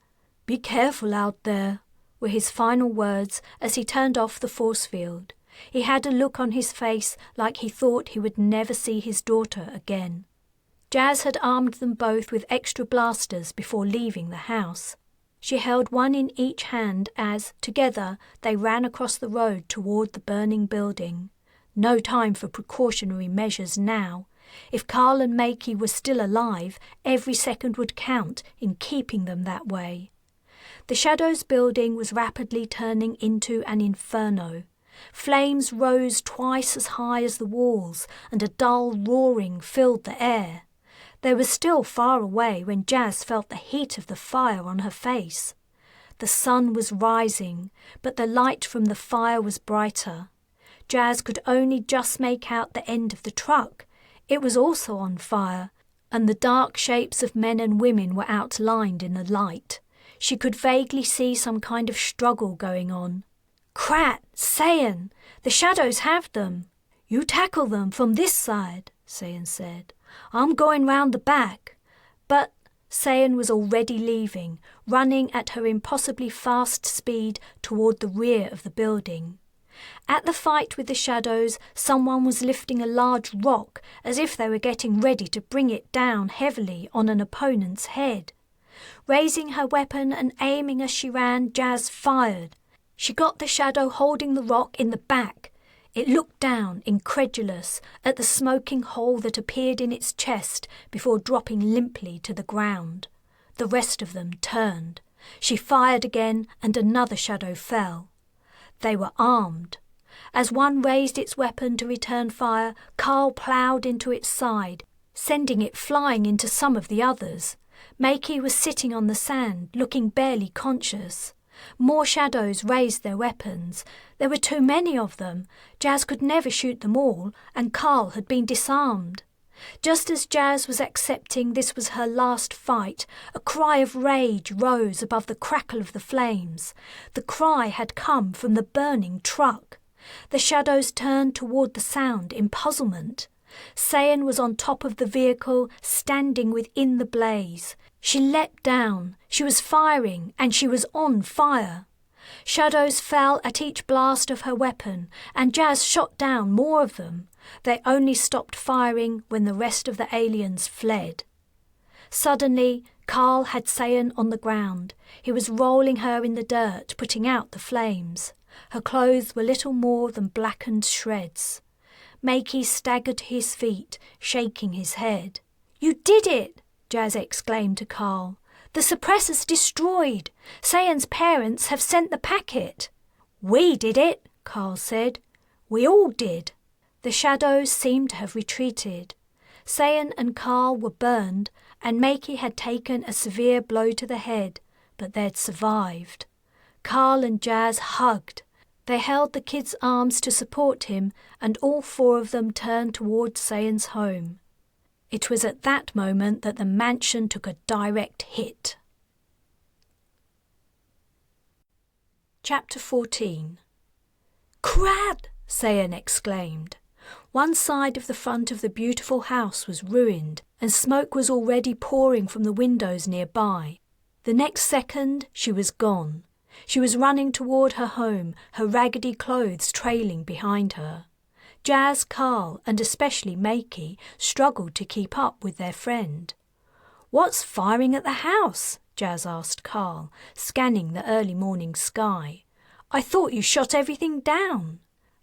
"Be careful out there," were his final words as he turned off the force field. He had a look on his face like he thought he would never see his daughter again. Jas had armed them both with extra blasters before leaving the house. She held one in each hand as, together, they ran across the road toward the burning building. No time for precautionary measures now. If Carl and Makey were still alive, every second would count in keeping them that way. The Shadows building was rapidly turning into an inferno. Flames rose twice as high as the walls, and a dull roaring filled the air. They were still far away when Jas felt the heat of the fire on her face. The sun was rising, but the light from the fire was brighter. Jas could only just make out the end of the truck. It was also on fire, and the dark shapes of men and women were outlined in the light. She could vaguely see some kind of struggle going on. "Krat, Sayan, the Shadows have them." "You tackle them from this side," Sayan said. "I'm going round the back." But Sayan was already leaving, running at her impossibly fast speed toward the rear of the building. At the fight with the Shadows, someone was lifting a large rock as if they were getting ready to bring it down heavily on an opponent's head. Raising her weapon and aiming as she ran, Jas fired. She got the Shadow holding the rock in the back. It looked down, incredulous, at the smoking hole that appeared in its chest before dropping limply to the ground. The rest of them turned. She fired again, and another Shadow fell. They were armed. As one raised its weapon to return fire, Carl ploughed into its side, sending it flying into some of the others. Makey was sitting on the sand, looking barely conscious. More Shadows raised their weapons. There were too many of them. Jas could never shoot them all, and Carl had been disarmed. Just as Jas was accepting this was her last fight, a cry of rage rose above the crackle of the flames. The cry had come from the burning truck. The shadows turned toward the sound in puzzlement. Sayan was on top of the vehicle, standing within the blaze. She leapt down. She was firing, and she was on fire. Shadows fell at each blast of her weapon, and Jas shot down more of them. They only stopped firing when the rest of the aliens fled. Suddenly, Carl had Sayan on the ground. He was rolling her in the dirt, putting out the flames. Her clothes were little more than blackened shreds. Makey staggered to his feet, shaking his head. "You did it!" Jas exclaimed to Carl. "The suppressor's destroyed. Sayan's parents have sent the packet." "We did it," Carl said. "We all did." The shadows seemed to have retreated. Sayan and Carl were burned, and Makey had taken a severe blow to the head, but they'd survived. Carl and Jas hugged. They held the kid's arms to support him, and all four of them turned towards Sayan's home. It was at that moment that the mansion took a direct hit. Chapter 14. "Crad!" Sayan exclaimed. One side of the front of the beautiful house was ruined, and smoke was already pouring from the windows nearby. The next second, she was gone. She was running toward her home, her raggedy clothes trailing behind her. Jas, Carl, and especially Makey struggled to keep up with their friend. "What's firing at the house?" Jas asked Carl, scanning the early morning sky. "I thought you shot everything down."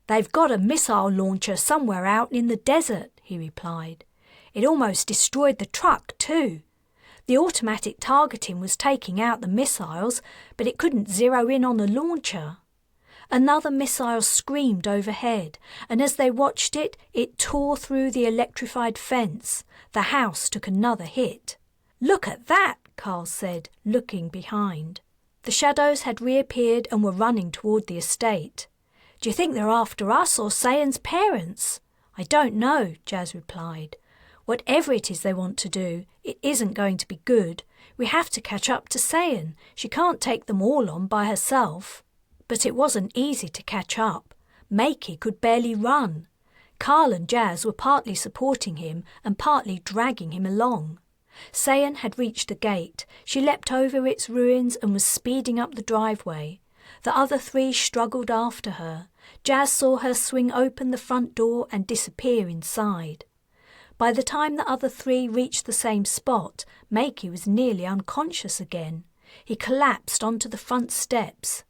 "They've got a missile launcher somewhere out in the desert," he replied. "It almost destroyed the truck, too. The automatic targeting was taking out the missiles, but it couldn't zero in on the launcher." Another missile screamed overhead, and as they watched it, it tore through the electrified fence. The house took another hit. "Look at that," Carl said, looking behind. The shadows had reappeared and were running toward the estate. "Do you think they're after us or Sayan's parents?" "I don't know," Jas replied. "Whatever it is they want to do, it isn't going to be good. We have to catch up to Sayan. She can't take them all on by herself." But it wasn't easy to catch up. Makey could barely run. Carl and Jas were partly supporting him and partly dragging him along. Sayan had reached the gate. She leapt over its ruins and was speeding up the driveway. The other three struggled after her. Jas saw her swing open the front door and disappear inside. By the time the other three reached the same spot, Makey was nearly unconscious again. He collapsed onto the front steps.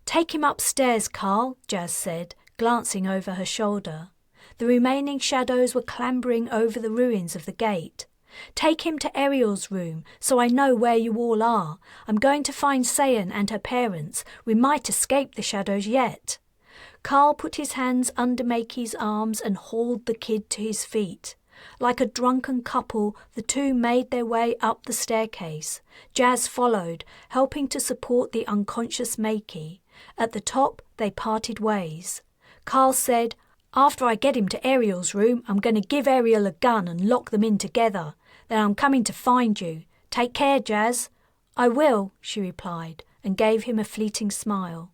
"Take him upstairs, Carl," Jas said, glancing over her shoulder. The remaining shadows were clambering over the ruins of the gate. "Take him to Ariel's room, so I know where you all are. I'm going to find Sayan and her parents. We might escape the shadows yet." Carl put his hands under Makey's arms and hauled the kid to his feet. Like a drunken couple, the two made their way up the staircase. Jas followed, helping to support the unconscious Makey. At the top, they parted ways. Carl said, "After I get him to Ariel's room, I'm going to give Ariel a gun and lock them in together. Then I'm coming to find you. Take care, Jas." "I will," she replied, and gave him a fleeting smile.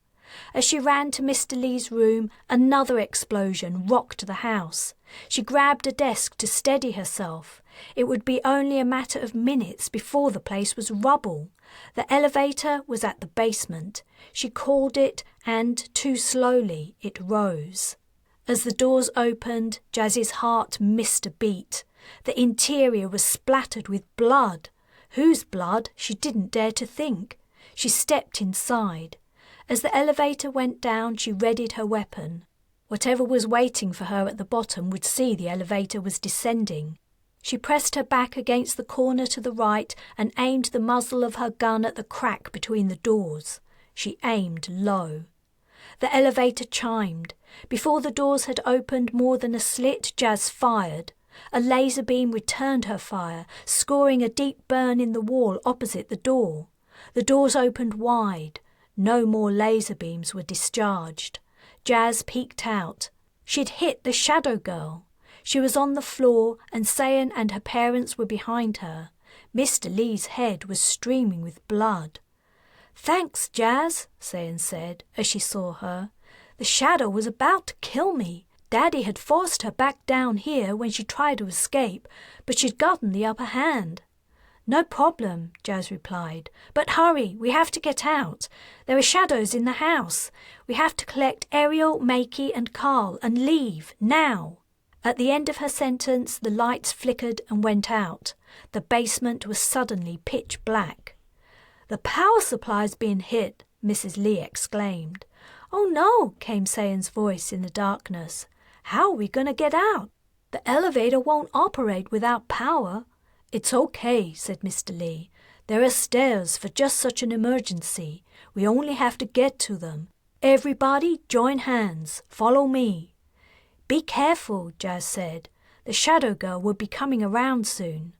As she ran to Mr. Lee's room, another explosion rocked the house. She grabbed a desk to steady herself. It would be only a matter of minutes before the place was rubble. The elevator was at the basement. She called it, and, too slowly, it rose. As the doors opened, Jas's heart missed a beat. The interior was splattered with blood. Whose blood, she didn't dare to think. She stepped inside. As the elevator went down, she readied her weapon. Whatever was waiting for her at the bottom would see the elevator was descending. She pressed her back against the corner to the right and aimed the muzzle of her gun at the crack between the doors. She aimed low. The elevator chimed. Before the doors had opened more than a slit, Jas fired. A laser beam returned her fire, scoring a deep burn in the wall opposite the door. The doors opened wide. No more laser beams were discharged. Jas peeked out. She'd hit the shadow girl. She was on the floor and Sayan and her parents were behind her. Mr. Lee's head was streaming with blood. "Thanks, Jas," Sayan said as she saw her. "The shadow was about to kill me. Daddy had forced her back down here when she tried to escape, but she'd gotten the upper hand." "No problem," Jas replied. "But hurry, we have to get out. There are shadows in the house. We have to collect Ariel, Makey and Carl and leave, now." At the end of her sentence, the lights flickered and went out. The basement was suddenly pitch black. "The power supply's been hit," Mrs. Lee exclaimed. "Oh no," came Sayan's voice in the darkness. "How are we going to get out? The elevator won't operate without power." "It's okay," said Mr. Lee. "There are stairs for just such an emergency. We only have to get to them. Everybody join hands. Follow me." "Be careful," Jas said. "The shadow girl will be coming around soon."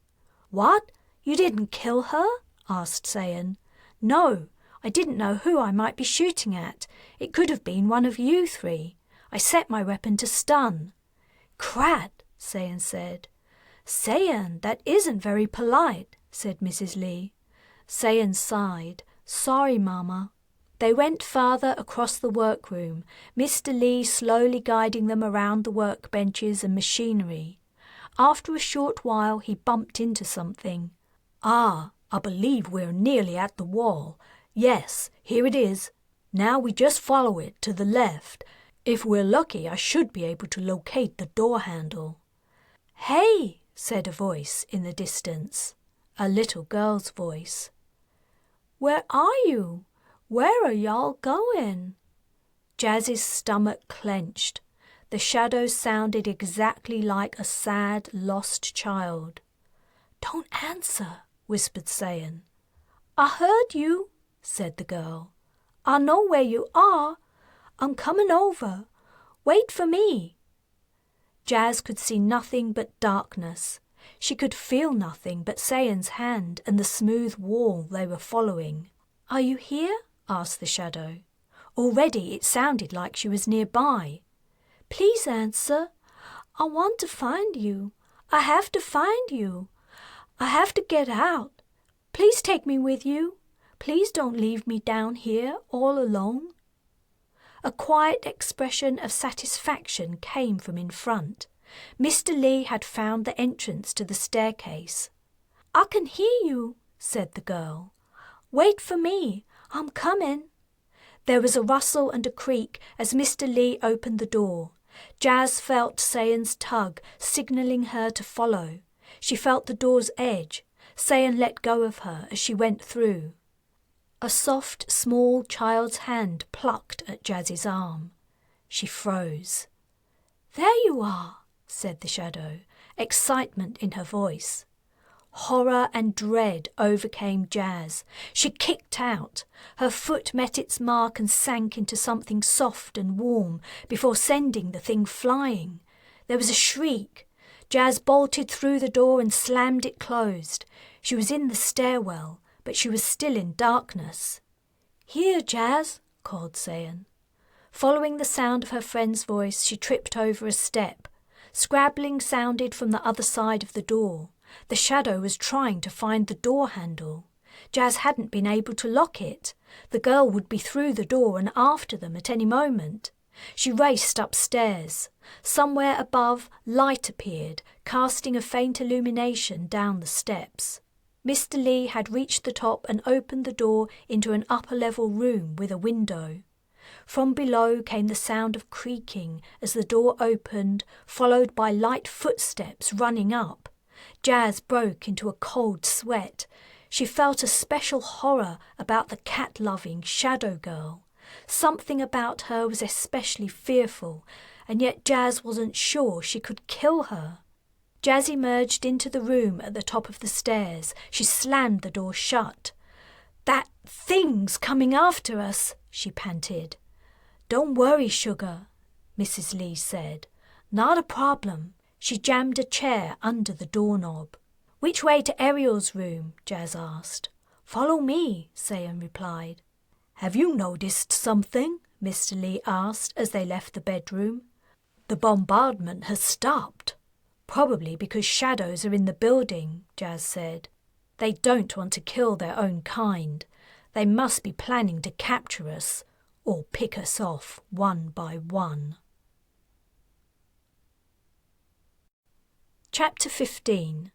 "What? You didn't kill her?" asked Sayan. "No, I didn't know who I might be shooting at. It could have been one of you three. I set my weapon to stun." "Crat," Sayan said. "Sayan, that isn't very polite," said Mrs. Lee. Sayan sighed. "Sorry, Mama." They went farther across the workroom, Mr. Lee slowly guiding them around the workbenches and machinery. After a short while, he bumped into something. "Ah, I believe we're nearly at the wall. Yes, here it is. Now we just follow it to the left. If we're lucky, I should be able to locate the door handle." "Hey!" said a voice in the distance, a little girl's voice. "Where are you? Where are y'all going?" Jas's stomach clenched. The shadow sounded exactly like a sad, lost child. "Don't answer," whispered Sayan. "I heard you," said the girl. "I know where you are. I'm coming over. Wait for me." Jas could see nothing but darkness. She could feel nothing but Sayan's hand and the smooth wall they were following. "Are you here?" asked the shadow. Already it sounded like she was nearby. "Please answer. I want to find you. I have to find you. I have to get out. Please take me with you. Please don't leave me down here all alone." A quiet expression of satisfaction came from in front. Mr. Lee had found the entrance to the staircase. "I can hear you," said the girl. "Wait for me. I'm coming." There was a rustle and a creak as Mr. Lee opened the door. Jas felt Sayan's tug, signaling her to follow. She felt the door's edge. Sayan let go of her as she went through. A soft, small child's hand plucked at Jas's arm. She froze. "There you are," said the shadow, excitement in her voice. Horror and dread overcame Jas. She kicked out. Her foot met its mark and sank into something soft and warm before sending the thing flying. There was a shriek. Jas bolted through the door and slammed it closed. She was in the stairwell, but she was still in darkness. "Here, Jas," called Sayan. Following the sound of her friend's voice, she tripped over a step. Scrabbling sounded from the other side of the door. The shadow was trying to find the door handle. Jas hadn't been able to lock it. The girl would be through the door and after them at any moment. She raced upstairs. Somewhere above, light appeared, casting a faint illumination down the steps. Mr. Lee had reached the top and opened the door into an upper-level room with a window. From below came the sound of creaking as the door opened, followed by light footsteps running up. Jas broke into a cold sweat. She felt a special horror about the cat-loving shadow girl. Something about her was especially fearful, and yet Jas wasn't sure she could kill her. Jas emerged into the room at the top of the stairs. She slammed the door shut. "That thing's coming after us," she panted. "Don't worry, sugar," Mrs. Lee said. "Not a problem." She jammed a chair under the doorknob. "Which way to Ariel's room?" Jas asked. "Follow me," Sayan replied. "Have you noticed something?" Mr. Lee asked as they left the bedroom. "The bombardment has stopped." Probably because shadows are in the building, Jas said. They don't want to kill their own kind. They must be planning to capture us or pick us off one by one. Chapter 15.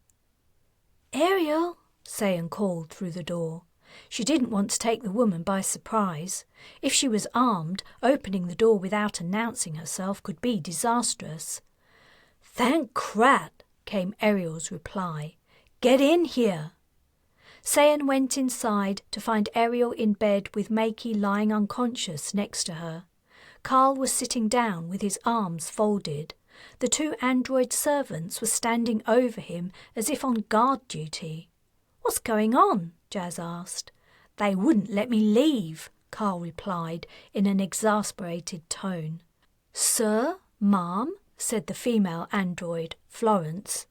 Ariel, Sayan called through the door. She didn't want to take the woman by surprise. If she was armed, opening the door without announcing herself could be disastrous. "Thank Krat," came Ariel's reply. "Get in here." Sayan went inside to find Ariel in bed with Makey lying unconscious next to her. Carl was sitting down with his arms folded. The two android servants were standing over him as if on guard duty. "What's going on?" Jas asked. "They wouldn't let me leave," Carl replied in an exasperated tone. "Sir, ma'am," said the female android, Florence,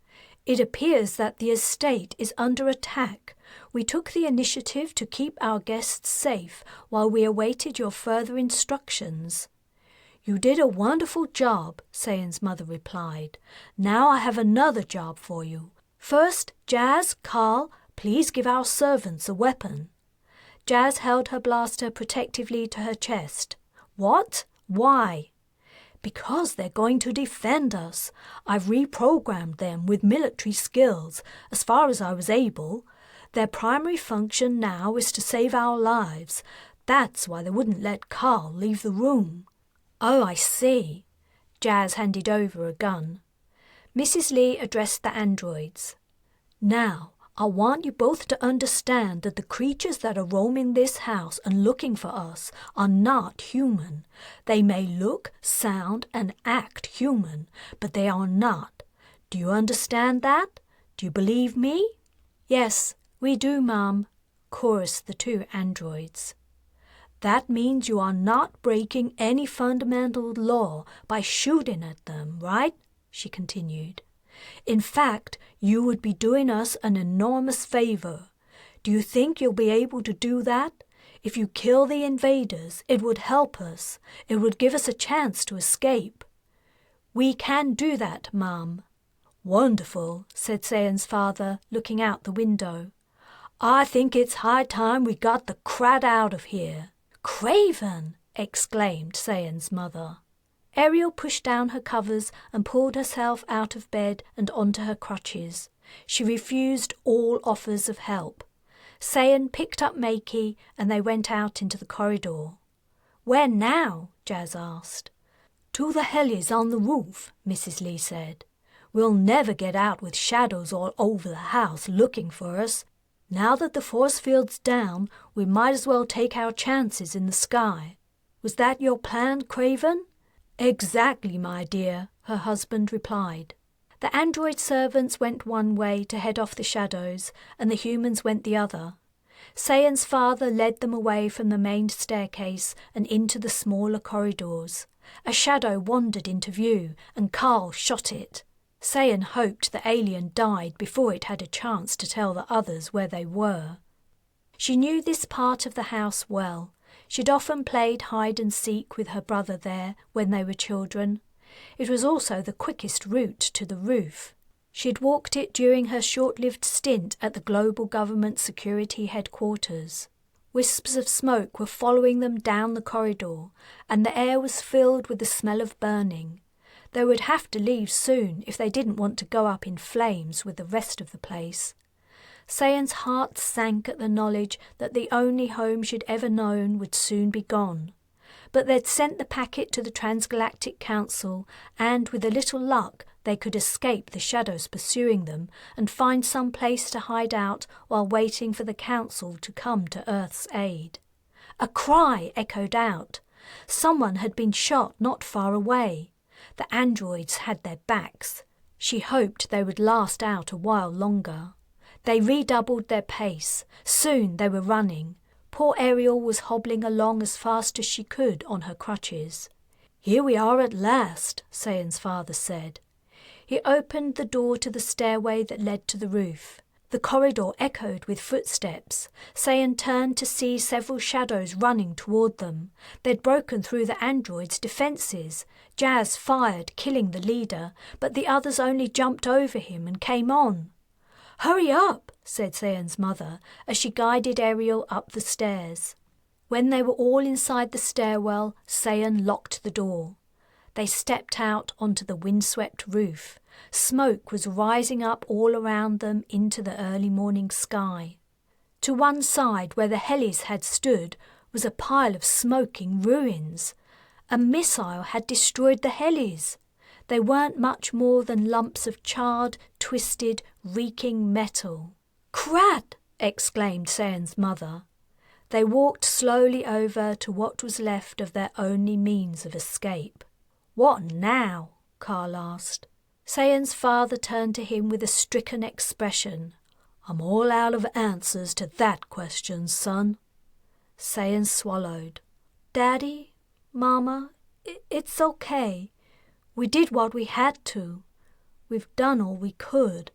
"it appears that the estate is under attack. We took the initiative to keep our guests safe while we awaited your further instructions." "You did a wonderful job," Sayan's mother replied. "Now I have another job for you. First, Jas, Carl, please give our servants a weapon." Jas held her blaster protectively to her chest. "What? Why?" "Because they're going to defend us. I've reprogrammed them with military skills, as far as I was able. Their primary function now is to save our lives. That's why they wouldn't let Carl leave the room." "Oh, I see." Jas handed over a gun. Mrs. Lee addressed the androids. "Now, I want you both to understand that the creatures that are roaming this house and looking for us are not human. They may look, sound, and act human, but they are not. Do you understand that? Do you believe me?" "Yes, we do, ma'am," chorused the two androids. "That means you are not breaking any fundamental law by shooting at them, right?" she continued. "In fact, you would be doing us an enormous favor. Do you think you'll be able to do that? If you kill the invaders, it would help us. It would give us a chance to escape." "We can do that, ma'am." "Wonderful," said Sayan's father, looking out the window. "I think it's high time we got the Krat out of here." "Craven!" exclaimed Sayan's mother. Ariel pushed down her covers and pulled herself out of bed and onto her crutches. She refused all offers of help. Sayan picked up Makey and they went out into the corridor. "Where now?" Jas asked. "To the heli's on the roof," Mrs. Lee said. "We'll never get out with shadows all over the house looking for us. Now that the force field's down, we might as well take our chances in the sky. Was that your plan, Craven?" "Exactly, my dear," her husband replied. The android servants went one way to head off the shadows, and the humans went the other. Sayan's father led them away from the main staircase and into the smaller corridors. A shadow wandered into view, and Carl shot it. Sayan hoped the alien died before it had a chance to tell the others where they were. She knew this part of the house well. She'd often played hide and seek with her brother there when they were children. It was also the quickest route to the roof. She'd walked it during her short-lived stint at the Global Government Security Headquarters. Wisps of smoke were following them down the corridor, and the air was filled with the smell of burning. They would have to leave soon if they didn't want to go up in flames with the rest of the place. Sayan's heart sank at the knowledge that the only home she'd ever known would soon be gone. But they'd sent the packet to the Transgalactic Council, and with a little luck they could escape the shadows pursuing them and find some place to hide out while waiting for the Council to come to Earth's aid. A cry echoed out. Someone had been shot not far away. The androids had their backs. She hoped they would last out a while longer. They redoubled their pace. Soon they were running. Poor Ariel was hobbling along as fast as she could on her crutches. "Here we are at last," Sayan's father said. He opened the door to the stairway that led to the roof. The corridor echoed with footsteps. Sayan turned to see several shadows running toward them. They'd broken through the android's defences. Jas fired, killing the leader, but the others only jumped over him and came on. "Hurry up," said Sayan's mother, as she guided Ariel up the stairs. When they were all inside the stairwell, Sayan locked the door. They stepped out onto the windswept roof. Smoke was rising up all around them into the early morning sky. To one side, where the helis had stood, was a pile of smoking ruins. A missile had destroyed the helis. They weren't much more than lumps of charred, twisted, reeking metal. "Crat!" exclaimed Sayan's mother. They walked slowly over to what was left of their only means of escape. "What now?" Carl asked. Sayan's father turned to him with a stricken expression. "I'm all out of answers to that question, son." Sayan swallowed. "Daddy, Mama, it's okay. We did what we had to. We've done all we could."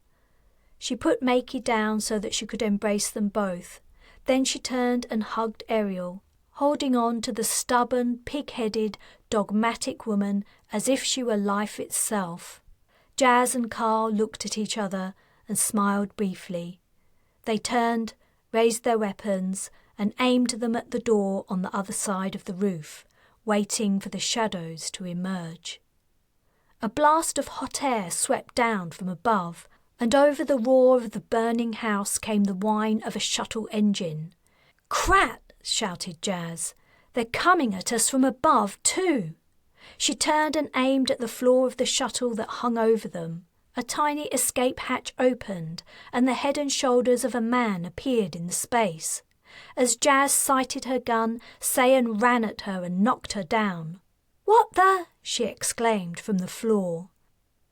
She put Makey down so that she could embrace them both. Then she turned and hugged Ariel, holding on to the stubborn, pig-headed, dogmatic woman as if she were life itself. Jas and Carl looked at each other and smiled briefly. They turned, raised their weapons, and aimed them at the door on the other side of the roof, waiting for the shadows to emerge. A blast of hot air swept down from above, and over the roar of the burning house came the whine of a shuttle engine. "Crat!" shouted Jas. "They're coming at us from above, too." She turned and aimed at the floor of the shuttle that hung over them. A tiny escape hatch opened, and the head and shoulders of a man appeared in the space. As Jas sighted her gun, Sayan ran at her and knocked her down. "What the?" she exclaimed from the floor.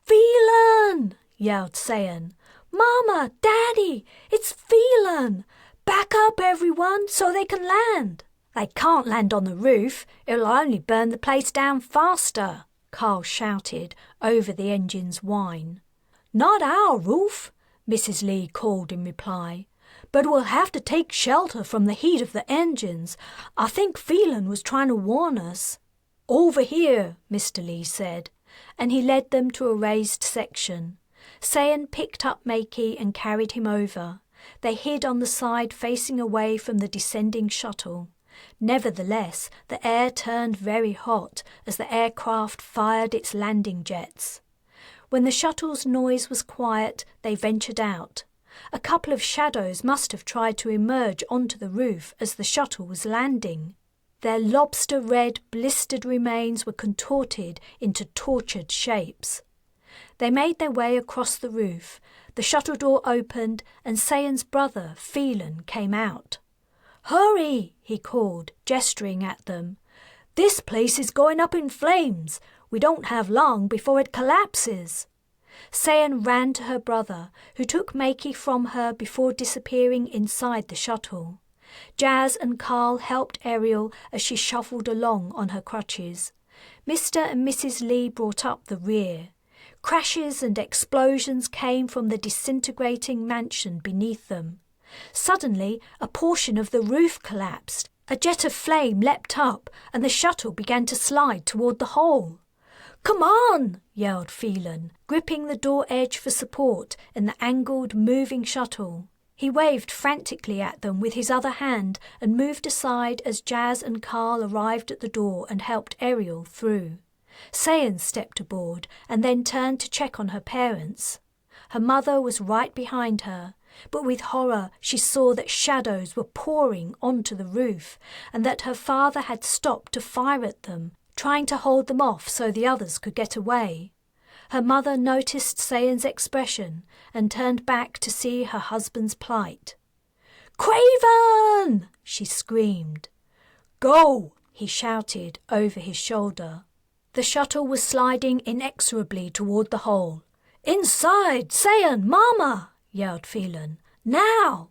"Phelan!" yelled Sayan. "Mama, Daddy, it's Phelan! Back up, everyone, so they can land." "They can't land on the roof. It'll only burn the place down faster," Carl shouted over the engine's whine. "Not our roof," Mrs. Lee called in reply. "But we'll have to take shelter from the heat of the engines. I think Phelan was trying to warn us." "Over here," Mr. Lee said, and he led them to a raised section. Sayan picked up Makey and carried him over. They hid on the side facing away from the descending shuttle. Nevertheless, the air turned very hot as the aircraft fired its landing jets. When the shuttle's noise was quiet, they ventured out. A couple of shadows must have tried to emerge onto the roof as the shuttle was landing. Their lobster-red, blistered remains were contorted into tortured shapes. They made their way across the roof. The shuttle door opened, and Sayan's brother, Phelan, came out. "Hurry!" he called, gesturing at them. "This place is going up in flames. We don't have long before it collapses." Sayan ran to her brother, who took Makey from her before disappearing inside the shuttle. Jas and Carl helped Ariel as she shuffled along on her crutches. Mr. and Mrs. Lee brought up the rear. Crashes and explosions came from the disintegrating mansion beneath them. Suddenly, a portion of the roof collapsed. A jet of flame leapt up, and the shuttle began to slide toward the hole. "Come on!" yelled Phelan, gripping the door edge for support in the angled, moving shuttle. He waved frantically at them with his other hand and moved aside as Jas and Carl arrived at the door and helped Ariel through. Sayan stepped aboard and then turned to check on her parents. Her mother was right behind her, but with horror she saw that shadows were pouring onto the roof and that her father had stopped to fire at them, trying to hold them off so the others could get away. Her mother noticed Sayan's expression and turned back to see her husband's plight. "Craven!" she screamed. "Go!" he shouted over his shoulder. The shuttle was sliding inexorably toward the hole. "Inside! Sayan! Mama!" yelled Phelan. "Now!"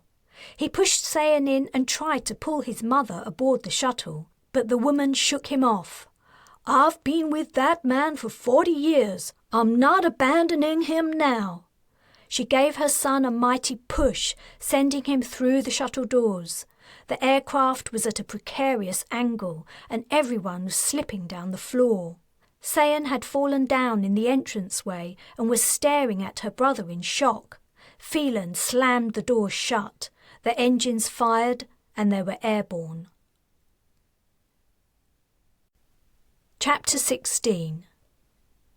He pushed Sayan in and tried to pull his mother aboard the shuttle, but the woman shook him off. "I've been with that man for 40 years. I'm not abandoning him now." She gave her son a mighty push, sending him through the shuttle doors. The aircraft was at a precarious angle, and everyone was slipping down the floor. Sayan had fallen down in the entranceway and was staring at her brother in shock. Phelan slammed the door shut. The engines fired, and they were airborne. Chapter 16.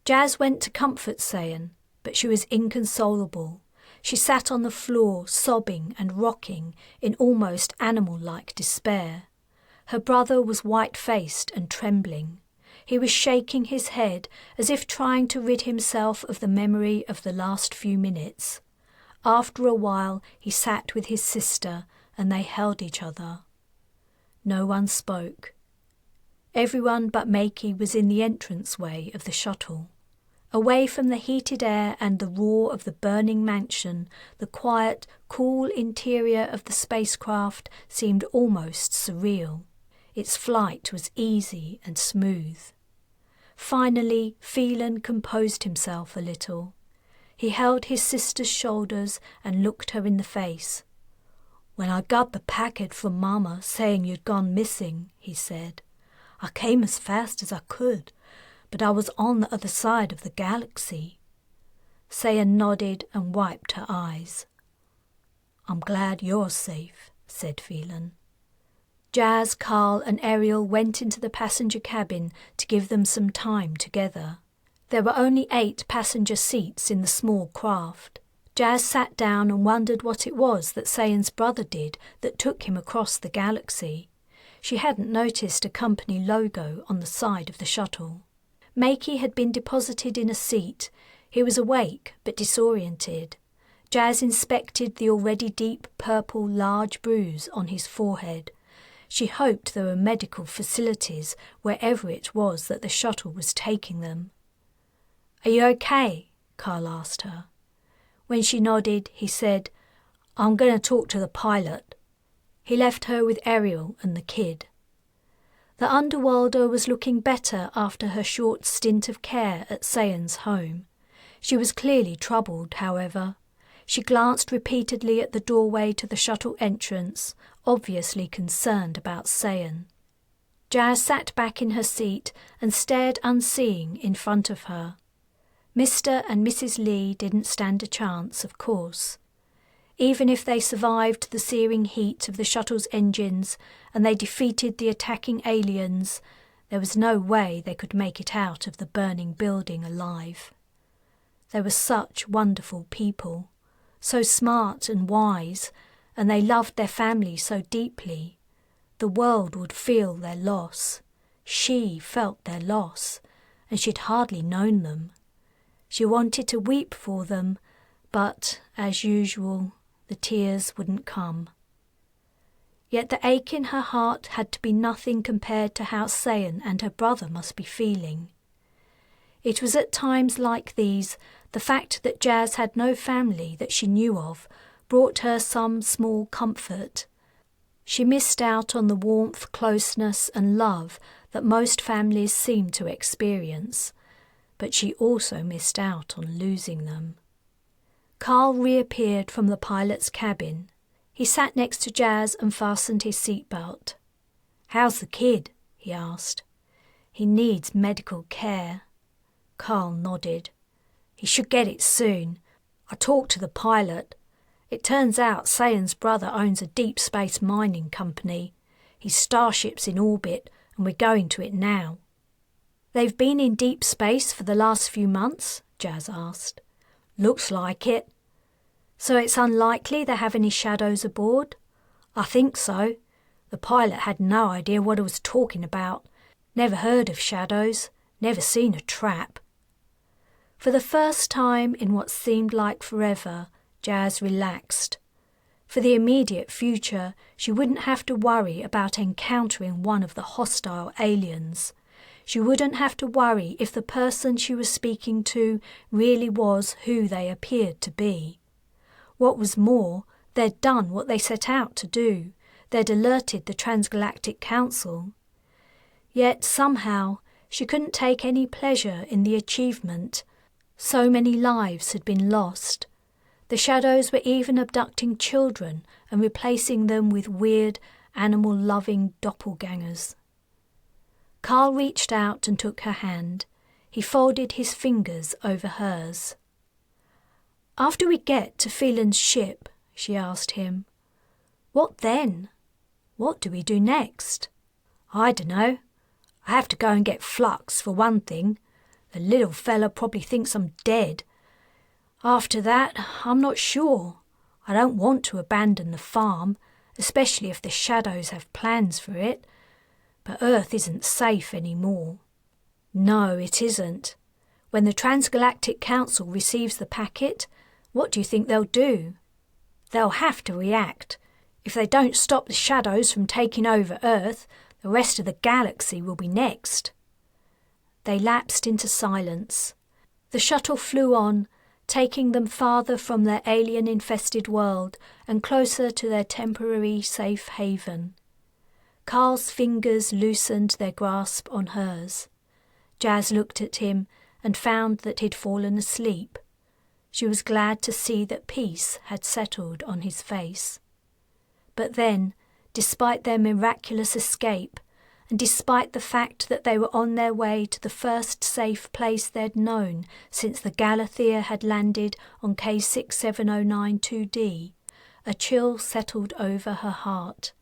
Jas went to comfort Sayan, but she was inconsolable. She sat on the floor, sobbing and rocking in almost animal-like despair. Her brother was white-faced and trembling. He was shaking his head as if trying to rid himself of the memory of the last few minutes. After a while, he sat with his sister, and they held each other. No one spoke. Everyone but Makey was in the entranceway of the shuttle. Away from the heated air and the roar of the burning mansion, the quiet, cool interior of the spacecraft seemed almost surreal. Its flight was easy and smooth. Finally, Phelan composed himself a little. He held his sister's shoulders and looked her in the face. "When I got the packet from Mama saying you'd gone missing," he said, "I came as fast as I could, but I was on the other side of the galaxy." Sayan nodded and wiped her eyes. "I'm glad you're safe," said Phelan. Jas, Carl and Ariel went into the passenger cabin to give them some time together. There were only 8 passenger seats in the small craft. Jas sat down and wondered what it was that Sayan's brother did that took him across the galaxy. She hadn't noticed a company logo on the side of the shuttle. Makey had been deposited in a seat. He was awake but disoriented. Jas inspected the already deep purple large bruise on his forehead. She hoped there were medical facilities wherever it was that the shuttle was taking them. "Are you okay?" Carl asked her. When she nodded, he said, "I'm going to talk to the pilot." He left her with Ariel and the kid. The Underworlder was looking better after her short stint of care at Sayan's home. She was clearly troubled, however. She glanced repeatedly at the doorway to the shuttle entrance, obviously concerned about Sayan. Jas sat back in her seat and stared unseeing in front of her. Mr. and Mrs. Lee didn't stand a chance, of course. Even if they survived the searing heat of the shuttle's engines and they defeated the attacking aliens, there was no way they could make it out of the burning building alive. They were such wonderful people, so smart and wise, and they loved their family so deeply. The world would feel their loss. She felt their loss, and she'd hardly known them. She wanted to weep for them, but, as usual, the tears wouldn't come. Yet the ache in her heart had to be nothing compared to how Sayan and her brother must be feeling. It was at times like these, the fact that Jas had no family that she knew of brought her some small comfort. She missed out on the warmth, closeness and love that most families seem to experience, but she also missed out on losing them. Carl reappeared from the pilot's cabin. He sat next to Jas and fastened his seatbelt. "How's the kid?" he asked. "He needs medical care." Carl nodded. "He should get it soon. I talked to the pilot. It turns out Sayan's brother owns a deep space mining company. His starship's in orbit and we're going to it now." "They've been in deep space for the last few months?" Jas asked. "Looks like it." "So it's unlikely they have any shadows aboard?" "I think so. The pilot had no idea what I was talking about. Never heard of shadows, never seen a trap." For the first time in what seemed like forever, Jas relaxed. For the immediate future, she wouldn't have to worry about encountering one of the hostile aliens. She wouldn't have to worry if the person she was speaking to really was who they appeared to be. What was more, they'd done what they set out to do. They'd alerted the Transgalactic Council. Yet somehow she couldn't take any pleasure in the achievement. So many lives had been lost. The shadows were even abducting children and replacing them with weird, animal-loving doppelgangers. Carl reached out and took her hand. He folded his fingers over hers. "After we get to Phelan's ship," she asked him, "what then? What do we do next?" "I dunno. I have to go and get Flux, for one thing. The little fella probably thinks I'm dead. After that, I'm not sure. I don't want to abandon the farm, especially if the shadows have plans for it. But Earth isn't safe anymore." "No, it isn't. When the Transgalactic Council receives the packet, what do you think they'll do?" "They'll have to react. If they don't stop the shadows from taking over Earth, the rest of the galaxy will be next." They lapsed into silence. The shuttle flew on, taking them farther from their alien-infested world and closer to their temporary safe haven. Carl's fingers loosened their grasp on hers. Jas looked at him and found that he'd fallen asleep. She was glad to see that peace had settled on his face. But then, despite their miraculous escape, and despite the fact that they were on their way to the first safe place they'd known since the Galathia had landed on K6709-2D, a chill settled over her heart.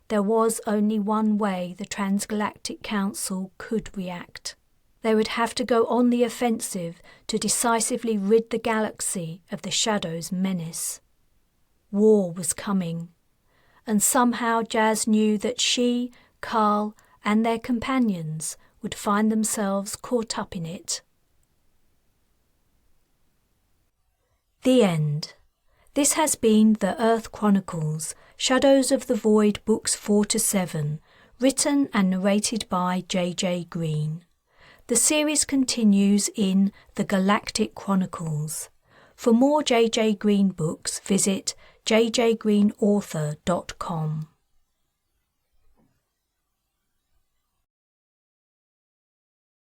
There was only one way the Transgalactic Council could react. They would have to go on the offensive to decisively rid the galaxy of the Shadow's menace. War was coming, and somehow Jas knew that she, Carl, and their companions would find themselves caught up in it. The end. This has been the EARTH CHRONICLES, Shadows of the Void Books 4-7, written and narrated by J.J. Green. The series continues in the Galactic Chronicles. For more J.J. Green books, visit jjgreenauthor.com.